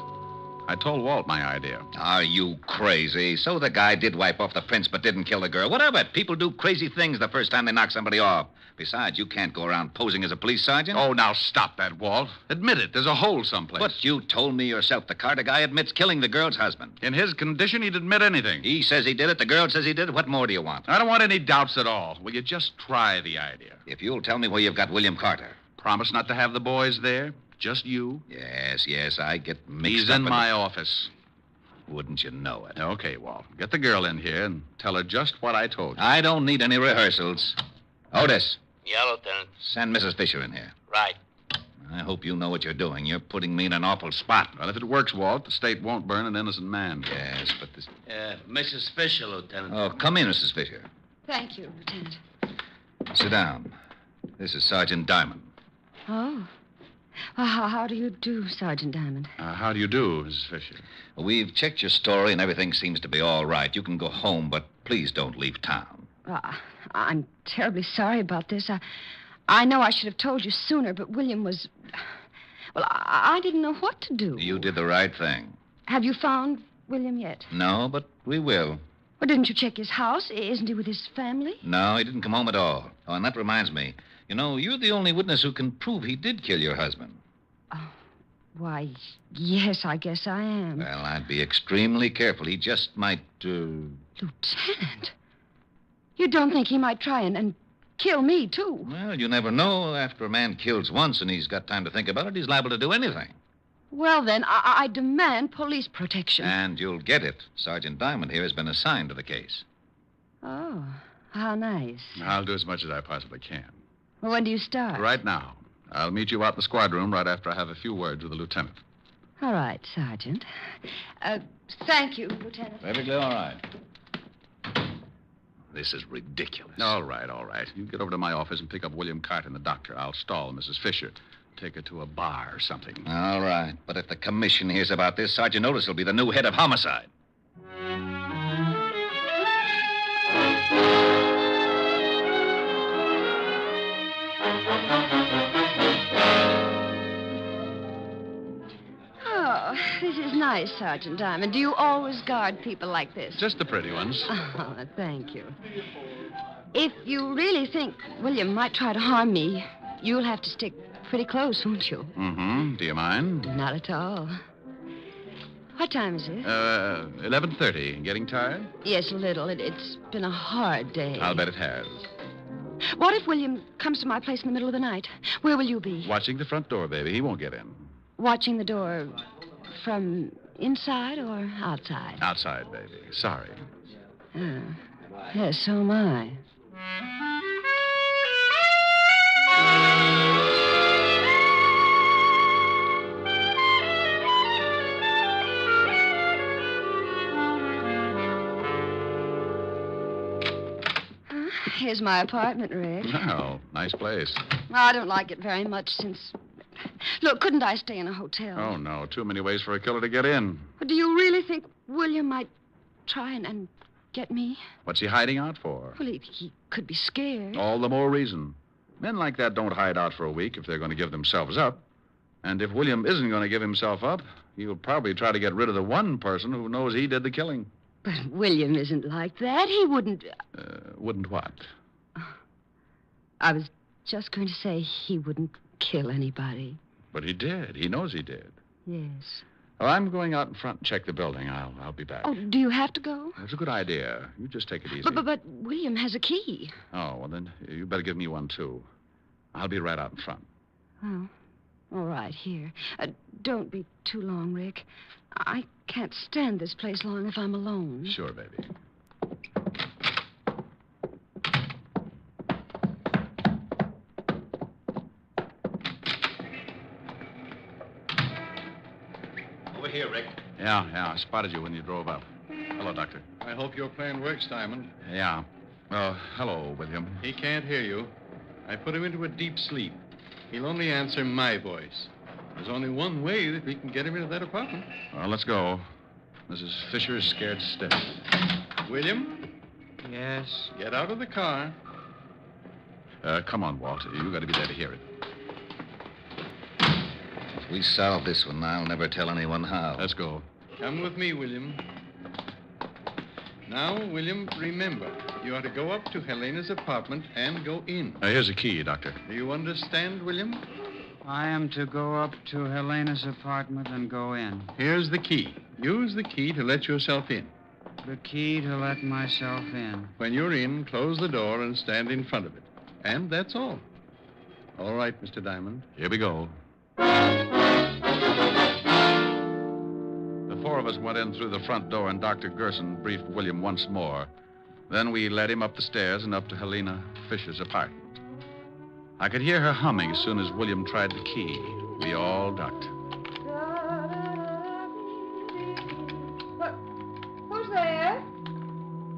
I told Walt my idea. Are you crazy? So the guy did wipe off the prints but didn't kill the girl. What of it? People do crazy things the first time they knock somebody off. Besides, you can't go around posing as a police sergeant. Oh, now stop that, Walt. Admit it. There's a hole someplace. But you told me yourself the Carter guy admits killing the girl's husband. In his condition, he'd admit anything. He says he did it. The girl says he did it. What more do you want? I don't want any doubts at all. Will you just try the idea? If you'll tell me where you've got William Carter. Promise not to have the boys there? Just you? Yes, I get mixed He's up. in my office. Wouldn't you know it? Okay, Walt. Get the girl in here and tell her just what I told you. I don't need any rehearsals. Otis. Yeah, Lieutenant. Send Mrs. Fisher in here. Right. I hope you know what you're doing. You're putting me in an awful spot. Well, if it works, Walt, the state won't burn an innocent man. Yes, but this... Mrs. Fisher, Lieutenant. Oh, come in, Mrs. Fisher. Thank you, Lieutenant. Sit down. This is Sergeant Diamond. Oh. Well, how do you do, Sergeant Diamond? How do you do, Mrs. Fisher? We've checked your story, and everything seems to be all right. You can go home, but please don't leave town. I'm terribly sorry about this. I know I should have told you sooner, but William was... Well, I didn't know what to do. You did the right thing. Have you found William yet? No, but we will. Well, didn't you check his house? Isn't he with his family? No, he didn't come home at all. Oh, and that reminds me. You know, you're the only witness who can prove he did kill your husband. Oh, why, yes, I guess I am. Well, I'd be extremely careful. He just might, Lieutenant, you don't think he might try and kill me, too? Well, you never know. After a man kills once and he's got time to think about it, he's liable to do anything. Well, then, I demand police protection. And you'll get it. Sergeant Diamond here has been assigned to the case. Oh, how nice. I'll do as much as I possibly can. Well, when do you start? Right now. I'll meet you out in the squad room right after I have a few words with the lieutenant. All right, Sergeant. Thank you, Lieutenant. Perfectly all right. This is ridiculous. All right. You get over to my office and pick up William Carter and the doctor. I'll stall Mrs. Fisher. Take her to a bar or something. All right. But if the commission hears about this, Sergeant Otis will be the new head of homicide. Oh, this is nice, Sergeant Diamond. Do you always guard people like this? Just the pretty ones. Oh, thank you. If you really think William might try to harm me, you'll have to stick pretty close, won't you? Mm-hmm. Do you mind? Not at all. What time is it? 11:30. Getting tired? Yes, a little. It's been a hard day. I'll bet it has. What if William comes to my place in the middle of the night? Where will you be? Watching the front door, baby. He won't get in. Watching the door from inside or outside? Outside, baby. Sorry. Oh. Yes, so am I. Here's my apartment, Rick. Well, nice place. I don't like it very much since... Look, couldn't I stay in a hotel? Oh, no. Too many ways for a killer to get in. Do you really think William might try and get me? What's he hiding out for? Well, he could be scared. All the more reason. Men like that don't hide out for a week if they're going to give themselves up. And if William isn't going to give himself up, he'll probably try to get rid of the one person who knows he did the killing. But William isn't like that. He wouldn't... Wouldn't what? I was just going to say he wouldn't kill anybody. But he did. He knows he did. Yes. Well, I'm going out in front and check the building. I'll be back. Oh, do you have to go? That's a good idea. You just take it easy. But William has a key. Oh, well, then you better give me one, too. I'll be right out in front. Oh, all right, here. Don't be too long, Rick. I can't stand this place long if I'm alone. Sure, baby. Over here, Rick. Yeah, I spotted you when you drove up. Hello, Doctor. I hope your plan works, Diamond. Yeah. Hello, William. He can't hear you. I put him into a deep sleep. He'll only answer my voice. There's only one way that we can get him into that apartment. Well, let's go. Mrs. Fisher is scared stiff. William, Yes. get out of the car. Come on, Walt. You got to be there to hear it. If we solve this one, I'll never tell anyone how. Let's go. Come with me, William. Now, William, remember, you are to go up to Helena's apartment and go in. Here's a key, Doctor. Do you understand, William? I am to go up to Helena's apartment and go in. Here's the key. Use the key to let yourself in. The key to let myself in. When you're in, close the door and stand in front of it. And that's all. All right, Mr. Diamond. Here we go. The four of us went in through the front door, and Dr. Gerson briefed William once more. Then we led him up the stairs and up to Helena Fisher's apartment. I could hear her humming as soon as William tried the key. We all ducked. Who's there?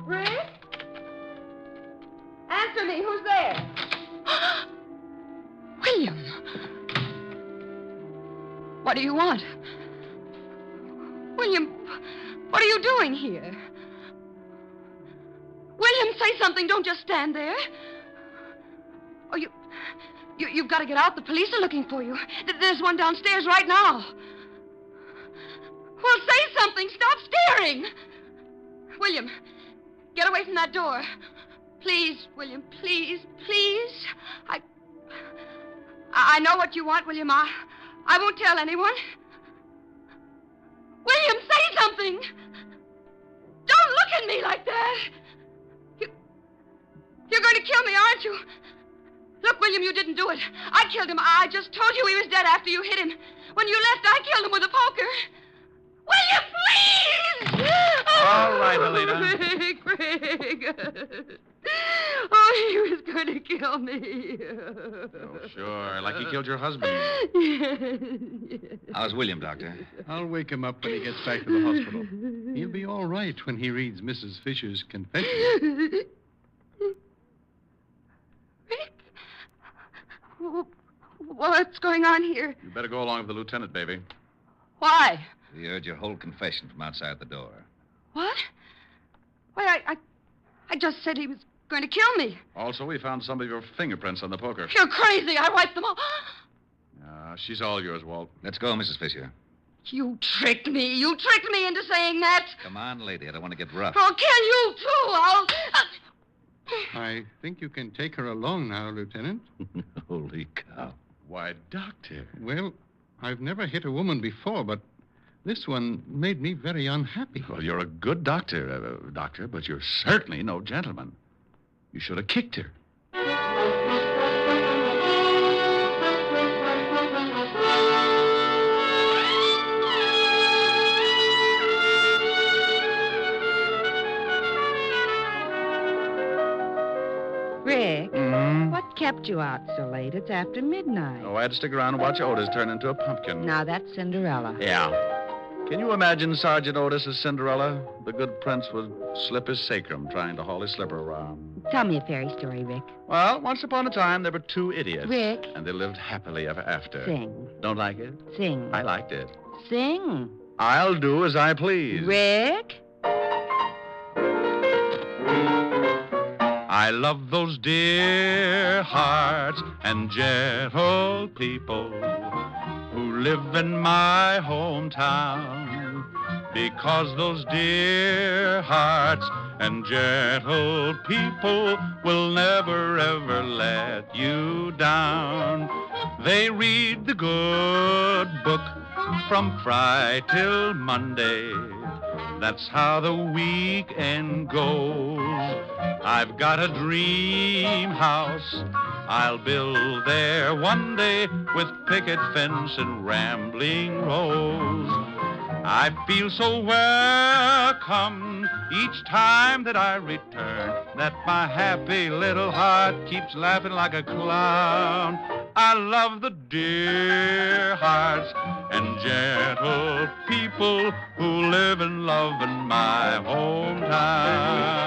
Rick? Answer me. Who's there? William. What do you want? William, what are you doing here? William, say something. Don't just stand there. Oh, you've got to get out. The police are looking for you. There's one downstairs right now. Well, say something. Stop staring. William, get away from that door. Please, William, please. I know what you want, William. I won't tell anyone. William, say something. Don't look at me like that. You're going to kill me, aren't you? Look, William, you didn't do it. I killed him. I just told you he was dead after you hit him. When you left, I killed him with a poker. William, please! All right, Helena. Craig. Oh, he was going to kill me. Oh, sure. Like he killed your husband. Yes. How's William, Doctor? I'll wake him up when he gets back to the hospital. He'll be all right when he reads Mrs. Fisher's confession. Rick? What's going on here? You better go along with the lieutenant, baby. Why? We heard your whole confession from outside the door. What? Why, I just said he was going to kill me. Also, we found some of your fingerprints on the poker. You're crazy. I wiped them all. She's all yours, Walt. Let's go, Mrs. Fisher. You tricked me. You tricked me into saying that. Come on, lady. I don't want to get rough. I'll kill you, too. I think you can take her along now, Lieutenant. Holy cow. Why, Doctor. Well, I've never hit a woman before, but this one made me very unhappy. Well, you're a good doctor, but you're certainly no gentleman. You should have kicked her. Rick, what kept you out so late? It's after midnight. Oh, I had to stick around and watch Otis turn into a pumpkin. Now, that's Cinderella. Yeah. Can you imagine Sergeant Otis as Cinderella? The good prince would slip his sacrum trying to haul his slipper around. Tell me a fairy story, Rick. Well, once upon a time, there were two idiots. Rick. And they lived happily ever after. Sing. Don't like it? Sing. I liked it. Sing. I'll do as I please. Rick. I love those dear hearts and gentle people who live in my hometown, because those dear hearts and gentle people will never, ever let you down. They read the good book from Friday till Monday. That's how the weekend goes. I've got a dream house I'll build there one day with picket fence and rambling rose. I feel so welcome each time that I return, that my happy little heart keeps laughing like a clown. I love the dear hearts and gentle people who live and love in my hometown.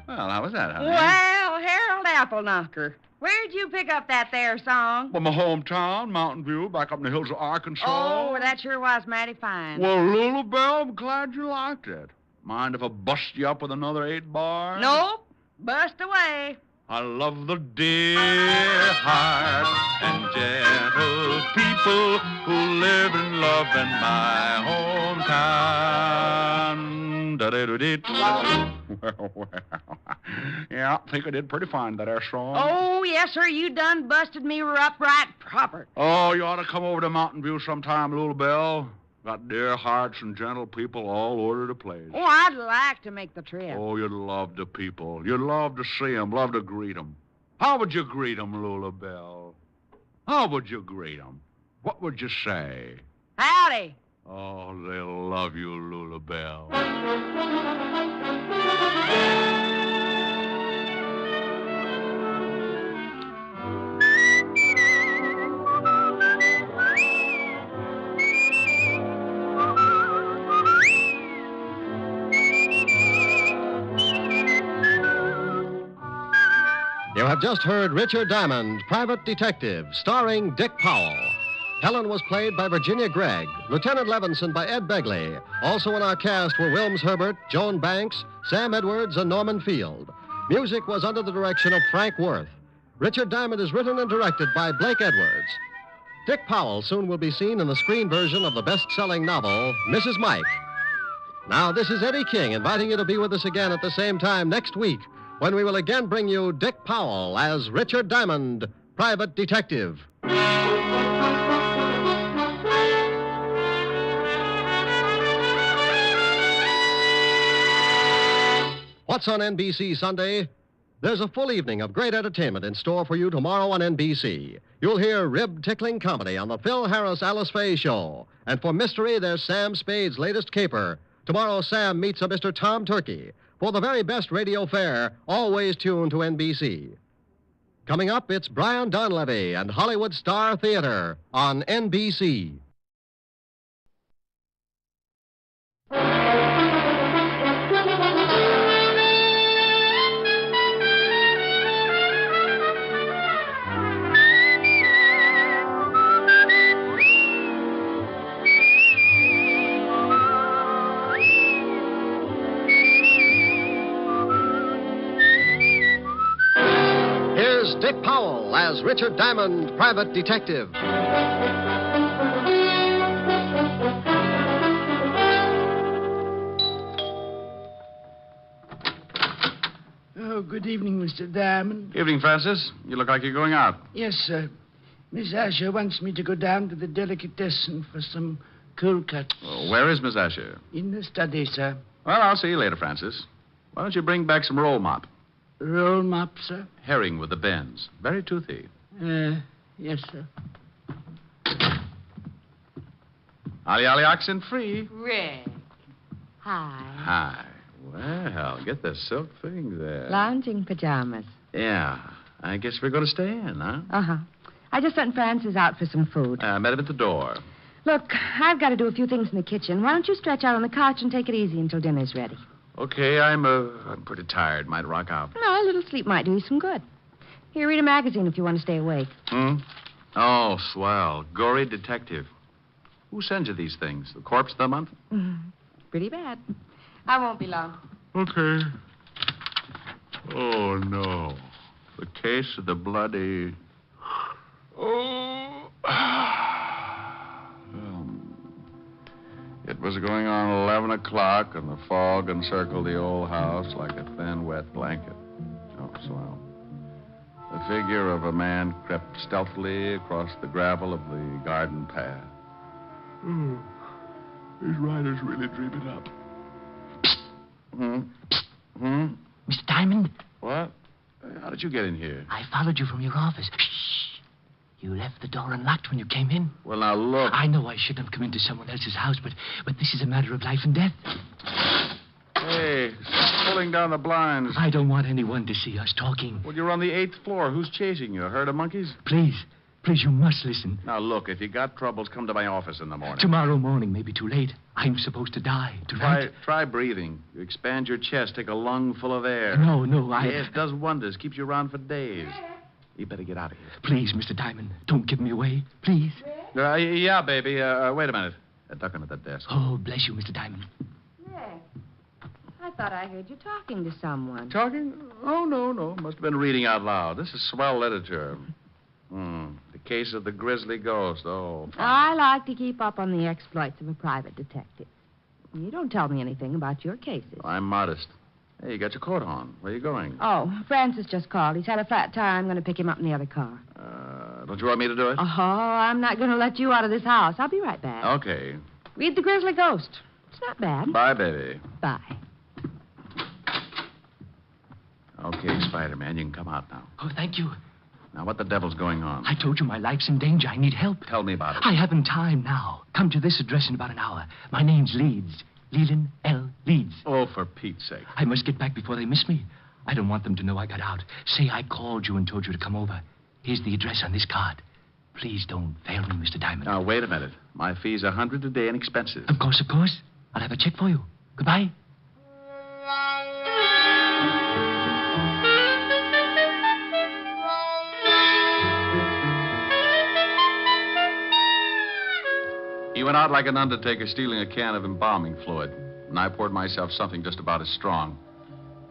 Well, how was that, honey? Well, Harold Appleknocker, where'd you pick up that there song? Well, my hometown, Mountain View, back up in the hills of Arkansas. Oh, that sure was mighty fine. Well, Lulu Bell, I'm glad you liked it. Mind if I bust you up with another 8 bar? Nope. Bust away. I love the dear heart and gentle people who live and love in my hometown. Da-da-da-dee. Well. Yeah, I think I did pretty fine that air song. Oh, yes, sir. You done busted me up right proper. Oh, you ought to come over to Mountain View sometime, Lulu Bell. Got dear hearts and gentle people all over the place. Oh, I'd like to make the trip. Oh, you'd love the people. You'd love to see them, love to greet them. How would you greet them, Lulu Bell? How would you greet them? What would you say? Howdy. Oh, they'll love you, Lulu Bell. You have just heard Richard Diamond, Private Detective, starring Dick Powell. Helen was played by Virginia Gregg, Lieutenant Levinson by Ed Begley. Also in our cast were Wilms Herbert, Joan Banks, Sam Edwards, and Norman Field. Music was under the direction of Frank Worth. Richard Diamond is written and directed by Blake Edwards. Dick Powell soon will be seen in the screen version of the best-selling novel, Mrs. Mike. Now, this is Eddie King inviting you to be with us again at the same time next week, when we will again bring you Dick Powell as Richard Diamond, Private Detective. What's on NBC Sunday? There's a full evening of great entertainment in store for you tomorrow on NBC. You'll hear rib-tickling comedy on the Phil Harris-Alice Faye Show. And for mystery, there's Sam Spade's latest caper. Tomorrow, Sam meets a Mr. Tom Turkey. For the very best radio fare, always tune to NBC. Coming up, it's Brian Donlevy and Hollywood Star Theater on NBC. Dick Powell as Richard Diamond, Private Detective. Oh, good evening, Mr. Diamond. Evening, Francis. You look like you're going out. Yes, sir. Miss Asher wants me to go down to the delicatessen for some cold cuts. Well, where is Miss Asher? In the study, sir. Well, I'll see you later, Francis. Why don't you bring back some roll mop? Roll mop, sir? Herring with the bends. Very toothy. Yes, sir. Ollie Ollie oxen free. Rick. Hi. Hi. Well, get the silk thing there. Lounging pajamas. Yeah. I guess we're going to stay in, huh? Uh-huh. I just sent Francis out for some food. I met him at the door. Look, I've got to do a few things in the kitchen. Why don't you stretch out on the couch and take it easy until dinner's ready? Okay, I'm pretty tired. Might rock out. No, a little sleep might do you some good. Here, read a magazine if you want to stay awake. Oh, swell. Gory detective. Who sends you these things? The Corpse of the Month? Pretty bad. I won't be long. Okay. Oh, no. The case of the bloody... Oh. It was going on 11 o'clock, and the fog encircled the old house like a thin, wet blanket. Oh, swell. The figure of a man crept stealthily across the gravel of the garden path. These riders really dream it up. Mr. Diamond? What? How did you get in here? I followed you from your office. Shh. You left the door unlocked when you came in. Well, now, look. I know I shouldn't have come into someone else's house, but this is a matter of life and death. Hey, stop pulling down the blinds. I don't want anyone to see us talking. Well, you're on the 8th floor. Who's chasing you? A herd of monkeys? Please, you must listen. Now, look, if you got troubles, come to my office in the morning. Tomorrow morning may be too late. I'm supposed to die tonight. Try breathing. You expand your chest, take a lung full of air. No, Yes, it does wonders. Keeps you around for days. You better get out of here. Please, Mr. Diamond, don't give me away. Please. Yeah, baby. Wait a minute. Duck under the desk. Oh, bless you, Mr. Diamond. Yes. I thought I heard you talking to someone. Talking? Oh, no. Must have been reading out loud. This is swell literature. The case of the grisly ghost. Oh. I like to keep up on the exploits of a private detective. You don't tell me anything about your cases. I'm modest. Hey, you got your coat on. Where are you going? Oh, Francis just called. He's had a flat tire. I'm going to pick him up in the other car. Don't you want me to do it? Oh, I'm not going to let you out of this house. I'll be right back. Okay. Read The Grizzly Ghost. It's not bad. Bye, baby. Bye. Okay, Spider-Man, you can come out now. Oh, thank you. Now, what the devil's going on? I told you my life's in danger. I need help. Tell me about it. I haven't time now. Come to this address in about an hour. My name's Leeds. Leland L. Leeds. Oh, for Pete's sake. I must get back before they miss me. I don't want them to know I got out. Say I called you and told you to come over. Here's the address on this card. Please don't fail me, Mr. Diamond. Now, wait a minute. My fee's $100 a day and expenses. Of course. I'll have a check for you. Goodbye. He went out like an undertaker stealing a can of embalming fluid, and I poured myself something just about as strong.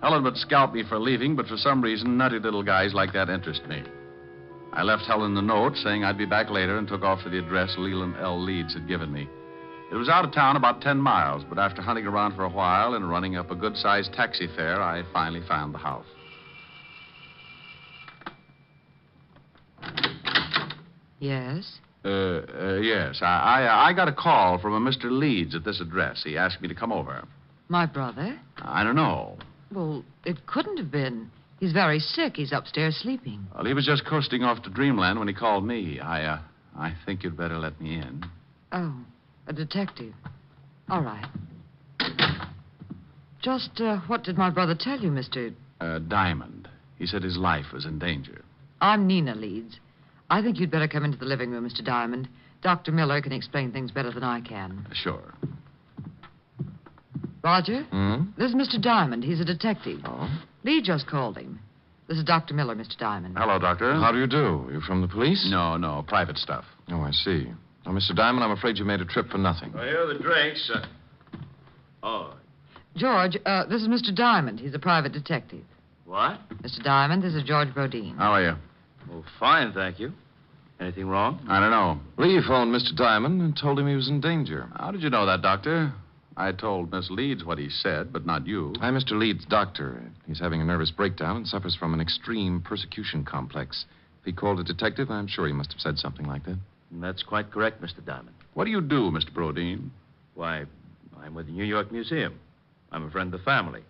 Helen would scalp me for leaving, but for some reason, nutty little guys like that interest me. I left Helen a note saying I'd be back later and took off for the address Leland L. Leeds had given me. It was out of town about 10 miles, but after hunting around for a while and running up a good-sized taxi fare, I finally found the house. Yes? Yes. I got a call from a Mr. Leeds at this address. He asked me to come over. My brother? I don't know. Well, it couldn't have been. He's very sick. He's upstairs sleeping. Well, he was just coasting off to Dreamland when he called me. I think you'd better let me in. Oh, a detective. All right. Just what did my brother tell you, Mr. Diamond. He said his life was in danger. I'm Nina Leeds. I think you'd better come into the living room, Mr. Diamond. Dr. Miller can explain things better than I can. Sure. Roger? This is Mr. Diamond. He's a detective. Oh? Lee just called him. This is Dr. Miller, Mr. Diamond. Hello, Doctor. How do you do? You from the police? No, private stuff. Oh, I see. Now, Mr. Diamond, I'm afraid you made a trip for nothing. Well, here are the drinks. George, this is Mr. Diamond. He's a private detective. What? Mr. Diamond, this is George Brodeen. How are you? Well, fine, thank you. Anything wrong? I don't know. Lee phoned Mr. Diamond and told him he was in danger. How did you know that, Doctor? I told Miss Leeds what he said, but not you. I'm Mr. Leeds' doctor. He's having a nervous breakdown and suffers from an extreme persecution complex. If he called a detective, I'm sure he must have said something like that. That's quite correct, Mr. Diamond. What do you do, Mr. Brodeen? Why, I'm with the New York Museum. I'm a friend of the family.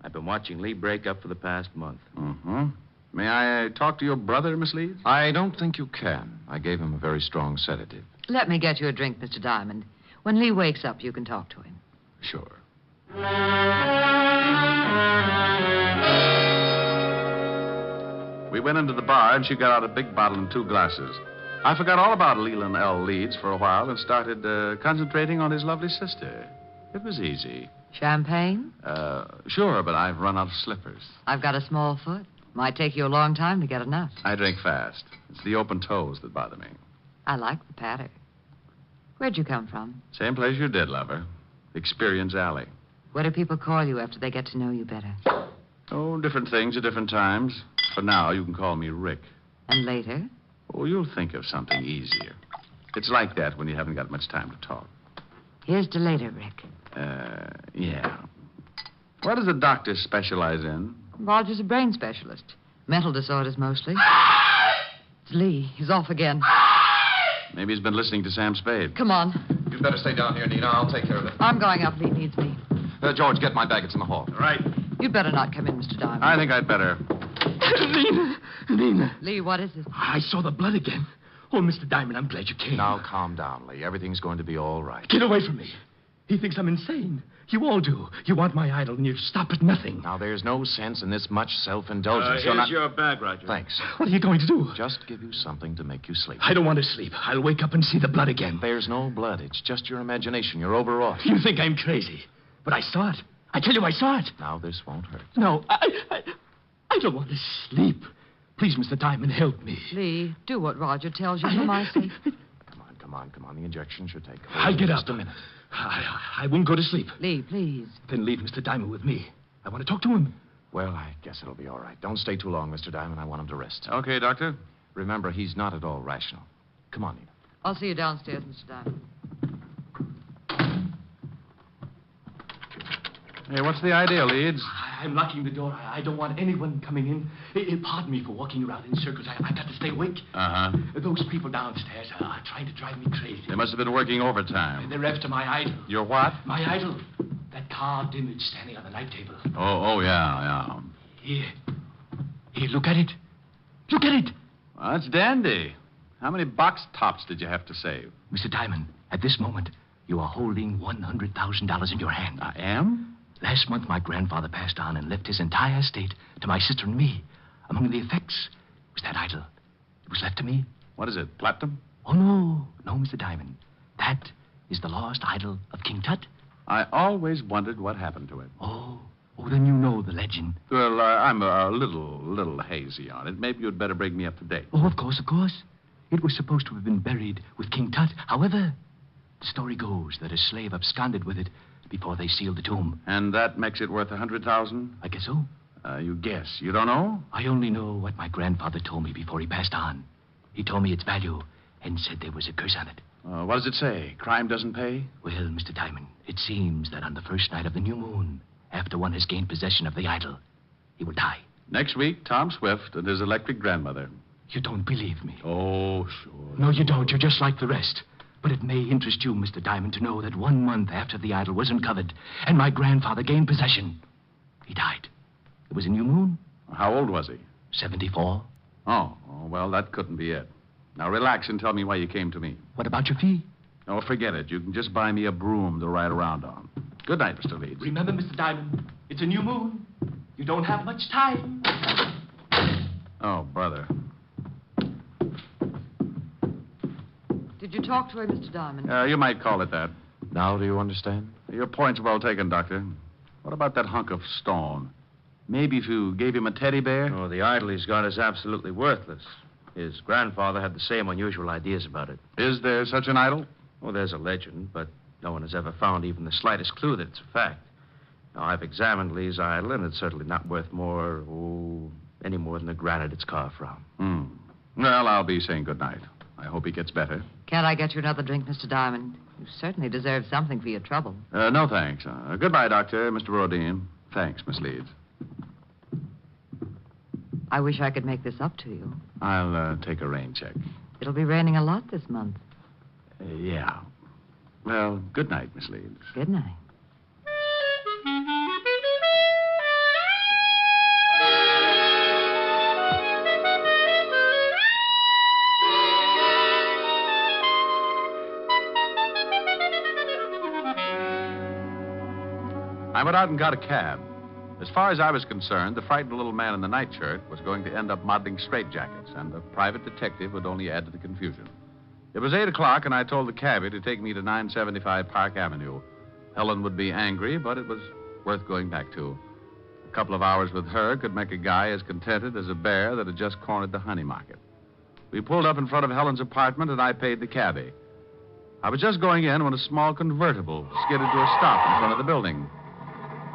I've been watching Lee break up for the past month. Mm-hmm. May I talk to your brother, Miss Leeds? I don't think you can. I gave him a very strong sedative. Let me get you a drink, Mr. Diamond. When Lee wakes up, you can talk to him. Sure. We went into the bar, and she got out a big bottle and 2 glasses. I forgot all about Leland L. Leeds for a while and started concentrating on his lovely sister. It was easy. Champagne? Sure, but I've run out of slippers. I've got a small foot. Might take you a long time to get enough. I drink fast. It's the open toes that bother me. I like the patter. Where'd you come from? Same place you did, lover. Experience Alley. What do people call you after they get to know you better? Oh, different things at different times. For now, you can call me Rick. And later? Oh, you'll think of something easier. It's like that when you haven't got much time to talk. Here's to later, Rick. Yeah. What does the doctor specialize in? Roger's a brain specialist. Mental disorders mostly. It's Lee. He's off again. Maybe he's been listening to Sam Spade. Come on. You'd better stay down here, Nina. I'll take care of it. I'm going up. Lee needs me. George, get my bag. It's in the hall. Right. You'd better not come in, Mr. Diamond. I think I'd better. Nina. Lee, what is it? I saw the blood again. Oh, Mr. Diamond, I'm glad you came. Now, calm down, Lee. Everything's going to be all right. Get away from me. He thinks I'm insane. You all do. You want my idol, and you stop at nothing. Now, there's no sense in this much self-indulgence. Here's your bag, Roger. Thanks. What are you going to do? Just give you something to make you sleep. I don't want to sleep. I'll wake up and see the blood again. There's no blood. It's just your imagination. You're overwrought. You think I'm crazy. But I saw it. I tell you, I saw it. Now, this won't hurt. No, I don't want to sleep. Please, Mr. Diamond, help me. Lee, do what Roger tells you for my sake. Come on. The injection should take I'll get up. Just a minute. I won't go to sleep. Lee, please. Then leave Mr. Diamond with me. I want to talk to him. Well, I guess it'll be all right. Don't stay too long, Mr. Diamond. I want him to rest. Okay, Doctor. Remember, he's not at all rational. Come on, Nina. I'll see you downstairs, Mr. Diamond. Hey, what's the idea, Leeds? I'm locking the door. I don't want anyone coming in. Pardon me for walking around in circles. I got to stay awake. Uh-huh. Those people downstairs are trying to drive me crazy. They must have been working overtime. They're after my idol. Your what? My idol. That carved image standing on the night table. Oh, yeah. Here, look at it. Look at it. Well, that's dandy. How many box tops did you have to save? Mr. Diamond, at this moment, you are holding $100,000 in your hand. I am? Last month, my grandfather passed on and left his entire estate to my sister and me. Among the effects was that idol. It was left to me. What is it, platinum? Oh, no, Mr. Diamond. That is the lost idol of King Tut. I always wondered what happened to it. Oh, then you know the legend. Well, I'm a little hazy on it. Maybe you'd better bring me up to date. Oh, of course. It was supposed to have been buried with King Tut. However, the story goes that a slave absconded with it before they sealed the tomb. And that makes it worth $100,000? I guess so. You guess. You don't know? I only know what my grandfather told me before he passed on. He told me its value and said there was a curse on it. What does it say? Crime doesn't pay? Well, Mr. Diamond, it seems that on the first night of the new moon, after one has gained possession of the idol, he will die. Next week, Tom Swift and his electric grandmother. You don't believe me? Oh, sure. No, you don't. You're just like the rest. But it may interest you, Mr. Diamond, to know that 1 month after the idol was uncovered and my grandfather gained possession, he died. It was a new moon. How old was he? 74. Oh, well, that couldn't be it. Now, relax and tell me why you came to me. What about your fee? Oh, forget it. You can just buy me a broom to ride around on. Good night, Mr. Leeds. Remember, Mr. Diamond, it's a new moon. You don't have much time. Oh, brother. Did you talk to her, Mr. Diamond? You might call it that. Now do you understand? Your point's well taken, Doctor. What about that hunk of stone? Maybe if you gave him a teddy bear? Oh, the idol he's got is absolutely worthless. His grandfather had the same unusual ideas about it. Is there such an idol? Oh, there's a legend, but no one has ever found even the slightest clue that it's a fact. Now, I've examined Lee's idol, and it's certainly not worth any more than the granite it's carved from. Well, I'll be saying good night. I hope he gets better. Can't I get you another drink, Mr. Diamond? You certainly deserve something for your trouble. No, thanks. Goodbye, Doctor, Mr. Rodin. Thanks, Miss Leeds. I wish I could make this up to you. I'll take a rain check. It'll be raining a lot this month. Yeah. Well, good night, Miss Leeds. Good night. I went out and got a cab. As far as I was concerned, the frightened little man in the nightshirt was going to end up modeling straitjackets, and the private detective would only add to the confusion. It was 8 o'clock, and I told the cabbie to take me to 975 Park Avenue. Helen would be angry, but it was worth going back to. A couple of hours with her could make a guy as contented as a bear that had just cornered the honey market. We pulled up in front of Helen's apartment, and I paid the cabbie. I was just going in when a small convertible skidded to a stop in front of the building.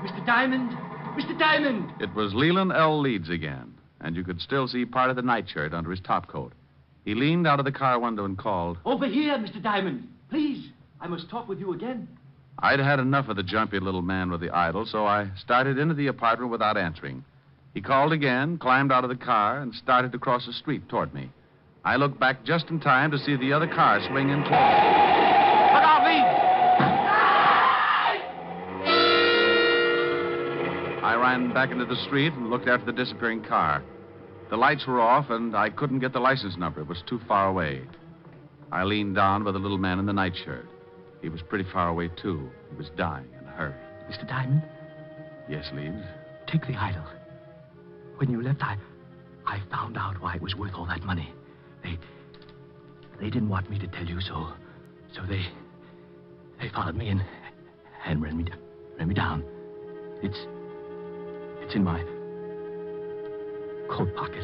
Mr. Diamond! Mr. Diamond! It was Leland L. Leeds again, and you could still see part of the nightshirt under his topcoat. He leaned out of the car window and called. Over here, Mr. Diamond. Please, I must talk with you again. I'd had enough of the jumpy little man with the idol, so I started into the apartment without answering. He called again, climbed out of the car, and started to cross the street toward me. I looked back just in time to see the other car swing in toward me. Look out, Leeds! I ran back into the street and looked after the disappearing car. The lights were off, and I couldn't get the license number. It was too far away. I leaned down by the little man in the nightshirt. He was pretty far away, too. He was dying in a hurry. Mr. Diamond? Yes, Leeds? Take the idol. When you left, I found out why it was worth all that money. They didn't want me to tell you, so they followed me and ran me down. It's in my coat pocket.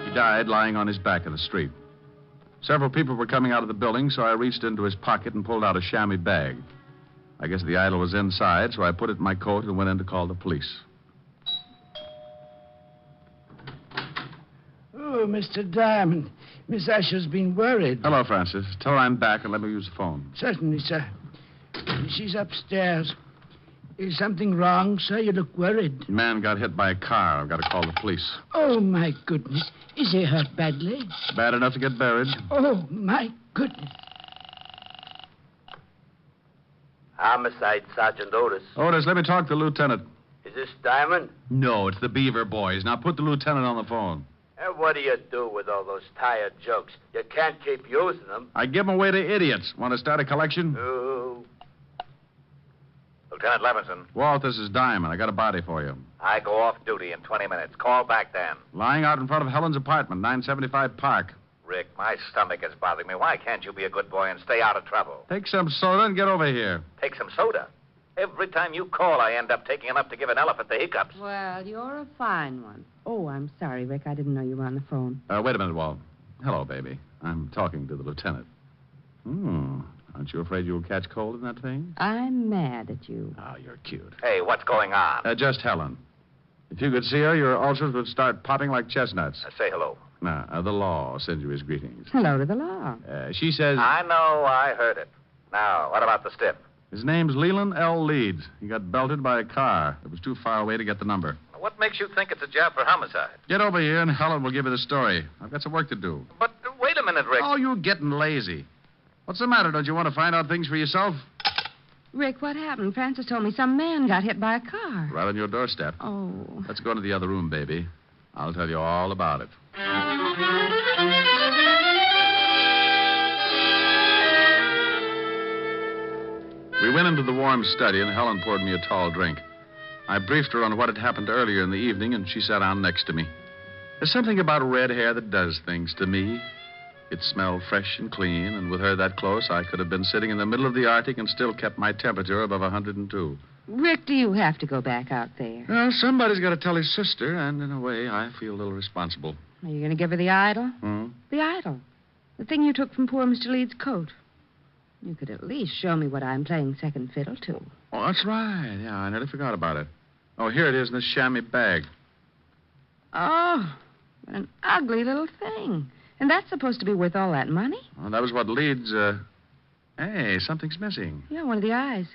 He died lying on his back in the street. Several people were coming out of the building, so I reached into his pocket and pulled out a chamois bag. I guess the idol was inside, so I put it in my coat and went in to call the police. Oh, Mr. Diamond. Miss Asher's been worried. Hello, Francis. Tell her I'm back and let me use the phone. Certainly, sir. She's upstairs. Is something wrong, sir? You look worried. The man got hit by a car. I've got to call the police. Oh, my goodness. Is he hurt badly? Bad enough to get buried. Oh, my goodness. Homicide, Sergeant Otis. Otis, let me talk to the lieutenant. Is this Diamond? No, it's the Beaver boys. Now put the lieutenant on the phone. And what do you do with all those tired jokes? You can't keep using them. I give them away to idiots. Want to start a collection? Oh. Lieutenant Levinson, Walt, this is Diamond. I got a body for you. I go off duty in 20 minutes. Call back then. Lying out in front of Helen's apartment, 975 Park. Rick, my stomach is bothering me. Why can't you be a good boy and stay out of trouble? Take some soda and get over here. Take some soda. Every time you call, I end up taking enough to give an elephant the hiccups. Well, you're a fine one. Oh, I'm sorry, Rick. I didn't know you were on the phone. Wait a minute, Walt. Hello, baby. I'm talking to the lieutenant. Aren't you afraid you'll catch cold in that thing? I'm mad at you. Oh, you're cute. Hey, what's going on? Just Helen. If you could see her, your ulcers would start popping like chestnuts. Say hello. The law sends you his greetings. Hello to the law. She says... I know. I heard it. Now, what about the stiff? His name's Leland L. Leeds. He got belted by a car. It was too far away to get the number. What makes you think it's a job for homicide? Get over here, and Helen will give you the story. I've got some work to do. But wait a minute, Rick. Oh, you're getting lazy. What's the matter? Don't you want to find out things for yourself? Rick, what happened? Francis told me some man got hit by a car. Right on your doorstep. Oh. Let's go into the other room, baby. I'll tell you all about it. We went into the warm study, and Helen poured me a tall drink. I briefed her on what had happened earlier in the evening, and she sat down next to me. There's something about red hair that does things to me. It smelled fresh and clean, and with her that close, I could have been sitting in the middle of the Arctic and still kept my temperature above 102. Rick, do you have to go back out there? Well, somebody's got to tell his sister, and in a way, I feel a little responsible. Are you going to give her the idol? Hmm? The idol. The thing you took from poor Mr. Leeds' coat. You could at least show me what I'm playing second fiddle to. Oh, that's right. Yeah, I nearly forgot about it. Oh, here it is in this chamois bag. Oh, what an ugly little thing. And that's supposed to be worth all that money? Well, that was what Leeds, Hey, something's missing. Yeah, one of the eyes.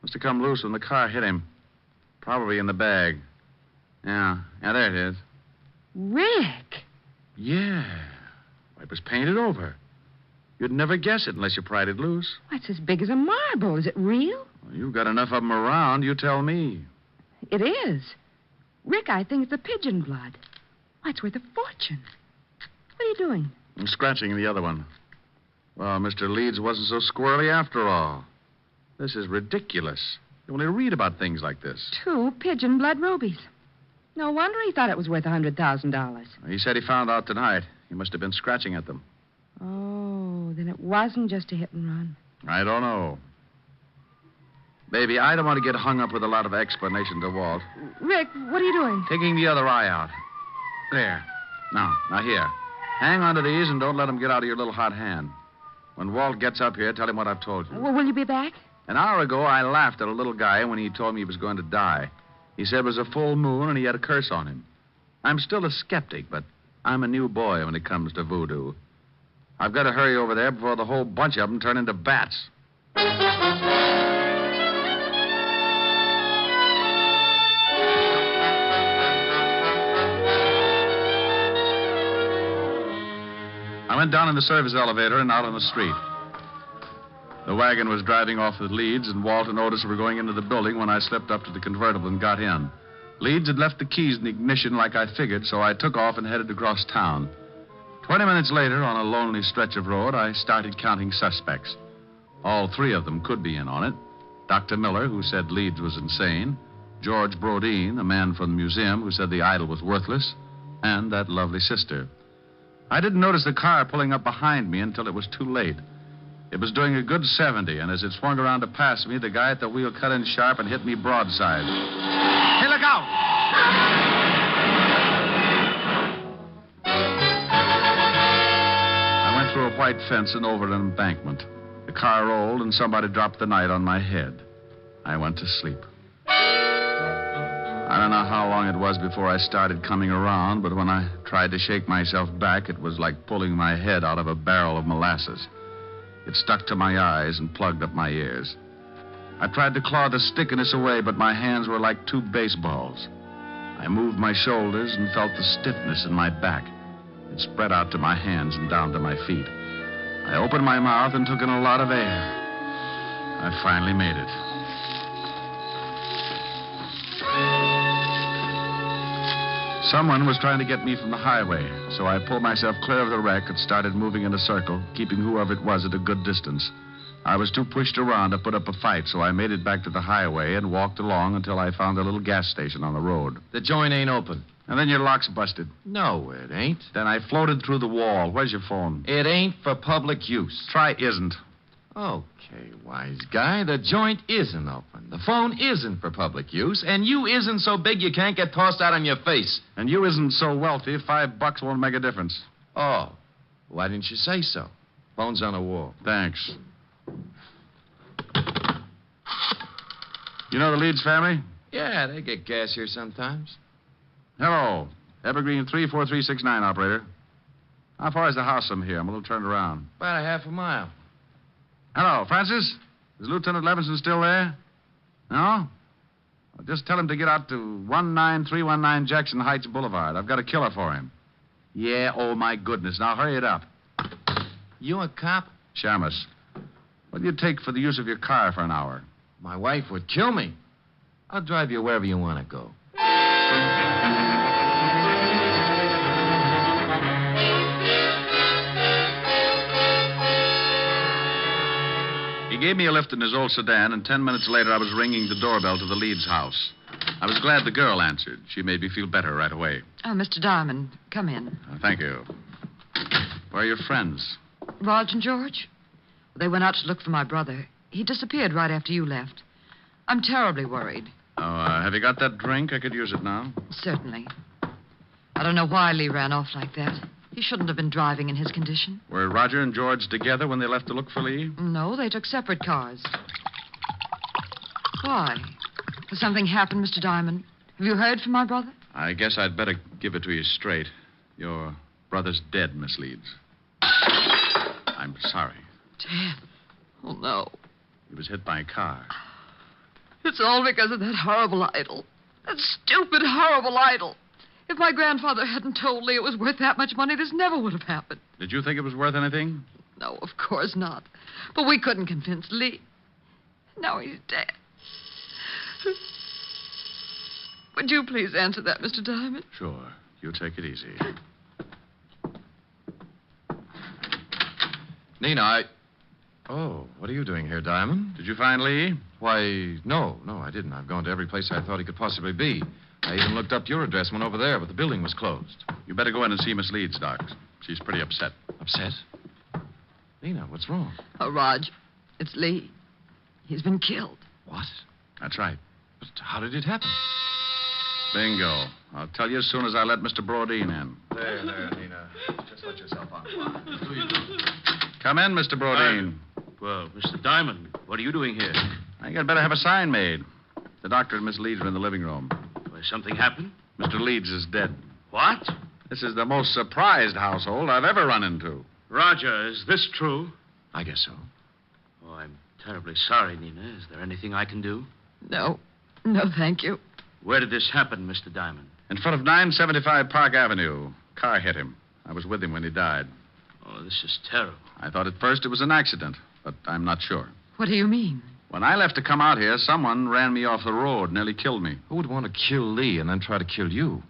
Must have come loose when the car hit him. Probably in the bag. Yeah, there it is. Rick! Yeah. It was painted over. You'd never guess it unless you pried it loose. It's as big as a marble. Is it real? Well, you've got enough of them around, you tell me. It is. Rick, I think it's the pigeon blood. Why, it's worth a fortune. What are you doing? I'm scratching the other one. Well, Mr. Leeds wasn't so squirrely after all. This is ridiculous. You only read about things like this. 2 pigeon blood rubies. No wonder he thought it was worth $100,000. He said he found out tonight. He must have been scratching at them. Oh, then it wasn't just a hit and run. I don't know. Baby, I don't want to get hung up with a lot of explanation to Walt. Rick, what are you doing? Taking the other eye out. There. Now here. Hang on to these and don't let them get out of your little hot hand. When Walt gets up here, tell him what I've told you. Well, will you be back? An hour ago, I laughed at a little guy when he told me he was going to die. He said it was a full moon and he had a curse on him. I'm still a skeptic, but I'm a new boy when it comes to voodoo. I've got to hurry over there before the whole bunch of them turn into bats. I went down in the service elevator and out on the street. The wagon was driving off with Leeds, and Walt and Otis were going into the building when I slipped up to the convertible and got in. Leeds had left the keys in the ignition like I figured, so I took off and headed across town. 20 minutes later, on a lonely stretch of road, I started counting suspects. All 3 of them could be in on it. Dr. Miller, who said Leeds was insane, George Brodeen, a man from the museum who said the idol was worthless, and that lovely sister. I didn't notice the car pulling up behind me until it was too late. It was doing a good 70, and as it swung around to pass me, the guy at the wheel cut in sharp and hit me broadside. Hey, look out! I went through a white fence and over an embankment. The car rolled, and somebody dropped the night on my head. I went to sleep. I don't know how long it was before I started coming around, but when I tried to shake myself back, it was like pulling my head out of a barrel of molasses. It stuck to my eyes and plugged up my ears. I tried to claw the stickiness away, but my hands were like 2 baseballs. I moved my shoulders and felt the stiffness in my back. It spread out to my hands and down to my feet. I opened my mouth and took in a lot of air. I finally made it. Someone was trying to get me from the highway, so I pulled myself clear of the wreck and started moving in a circle, keeping whoever it was at a good distance. I was too pushed around to put up a fight, so I made it back to the highway and walked along until I found a little gas station on the road. The joint ain't open. And then your lock's busted. No, it ain't. Then I floated through the wall. Where's your phone? It ain't for public use. Try isn't. Okay, wise guy. The joint isn't open. The phone isn't for public use, and you isn't so big you can't get tossed out on your face. And you isn't so wealthy, $5 won't make a difference. Oh, why didn't you say so? Phone's on the wall. Thanks. You know the Leeds family? Yeah, they get gas here sometimes. Hello. Evergreen 34369, operator. How far is the house from here? I'm a little turned around. About a half a mile. Hello, Francis? Is Lieutenant Levinson still there? No? Well, just tell him to get out to 19319 Jackson Heights Boulevard. I've got a killer for him. Yeah, oh, my goodness. Now, hurry it up. You a cop? Shamus. What do you take for the use of your car for an hour? My wife would kill me. I'll drive you wherever you want to go. He gave me a lift in his old sedan, and 10 minutes later I was ringing the doorbell to the Leeds house. I was glad the girl answered. She made me feel better right away. Oh, Mr. Diamond, come in. Thank you. Where are your friends? Raj and George? They went out to look for my brother. He disappeared right after you left. I'm terribly worried. Oh, have you got that drink? I could use it now. Certainly. I don't know why Lee ran off like that. He shouldn't have been driving in his condition. Were Roger and George together when they left to look for Lee? No, they took separate cars. Why? Has something happened, Mr. Diamond? Have you heard from my brother? I guess I'd better give it to you straight. Your brother's dead, Miss Leeds. I'm sorry. Dead? Oh, no. He was hit by a car. It's all because of that horrible idol. That stupid, horrible idol. If my grandfather hadn't told Lee it was worth that much money, this never would have happened. Did you think it was worth anything? No, of course not. But we couldn't convince Lee. Now he's dead. Would you please answer that, Mr. Diamond? Sure. You take it easy. Nina, Oh, what are you doing here, Diamond? Did you find Lee? Why, no, I didn't. I've gone to every place I thought he could possibly be. I even looked up your address and went over there, but the building was closed. You better go in and see Miss Leeds, Doc. She's pretty upset. Upset? Nina, what's wrong? Oh, Raj, it's Lee. He's been killed. What? That's right. But how did it happen? Bingo. I'll tell you as soon as I let Mr. Brodeen in. There, Nina. Just let yourself on. Come in, Mr. Brodeen. Well, Mr. Diamond, what are you doing here? I think I'd better have a sign made. The doctor and Miss Leeds are in the living room. Well, something happened? Mr. Leeds is dead. What? This is the most surprised household I've ever run into. Roger, is this true? I guess so. Oh, I'm terribly sorry, Nina. Is there anything I can do? No, thank you. Where did this happen, Mr. Diamond? In front of 975 Park Avenue. Car hit him. I was with him when he died. Oh, this is terrible. I thought at first it was an accident, but I'm not sure. What do you mean? When I left to come out here, someone ran me off the road, nearly killed me. Who would want to kill Lee and then try to kill you?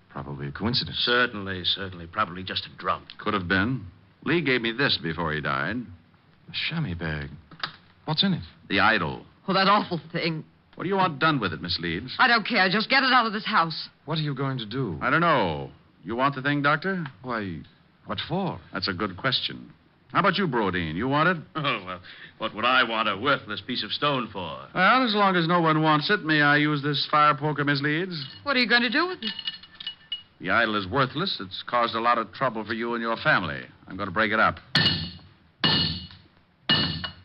Probably a coincidence. Certainly. Probably just a drunk. Could have been. Lee gave me this before he died. A chamois bag. What's in it? The idol. Oh, that awful thing. What do you want done with it, Miss Leeds? I don't care. Just get it out of this house. What are you going to do? I don't know. You want the thing, Doctor? Why, what for? That's a good question. How about you, Brodeen? You want it? Oh, well, what would I want a worthless piece of stone for? Well, as long as no one wants it, may I use this fire poker, Miss Leeds? What are you going to do with it? The idol is worthless. It's caused a lot of trouble for you and your family. I'm going to break it up.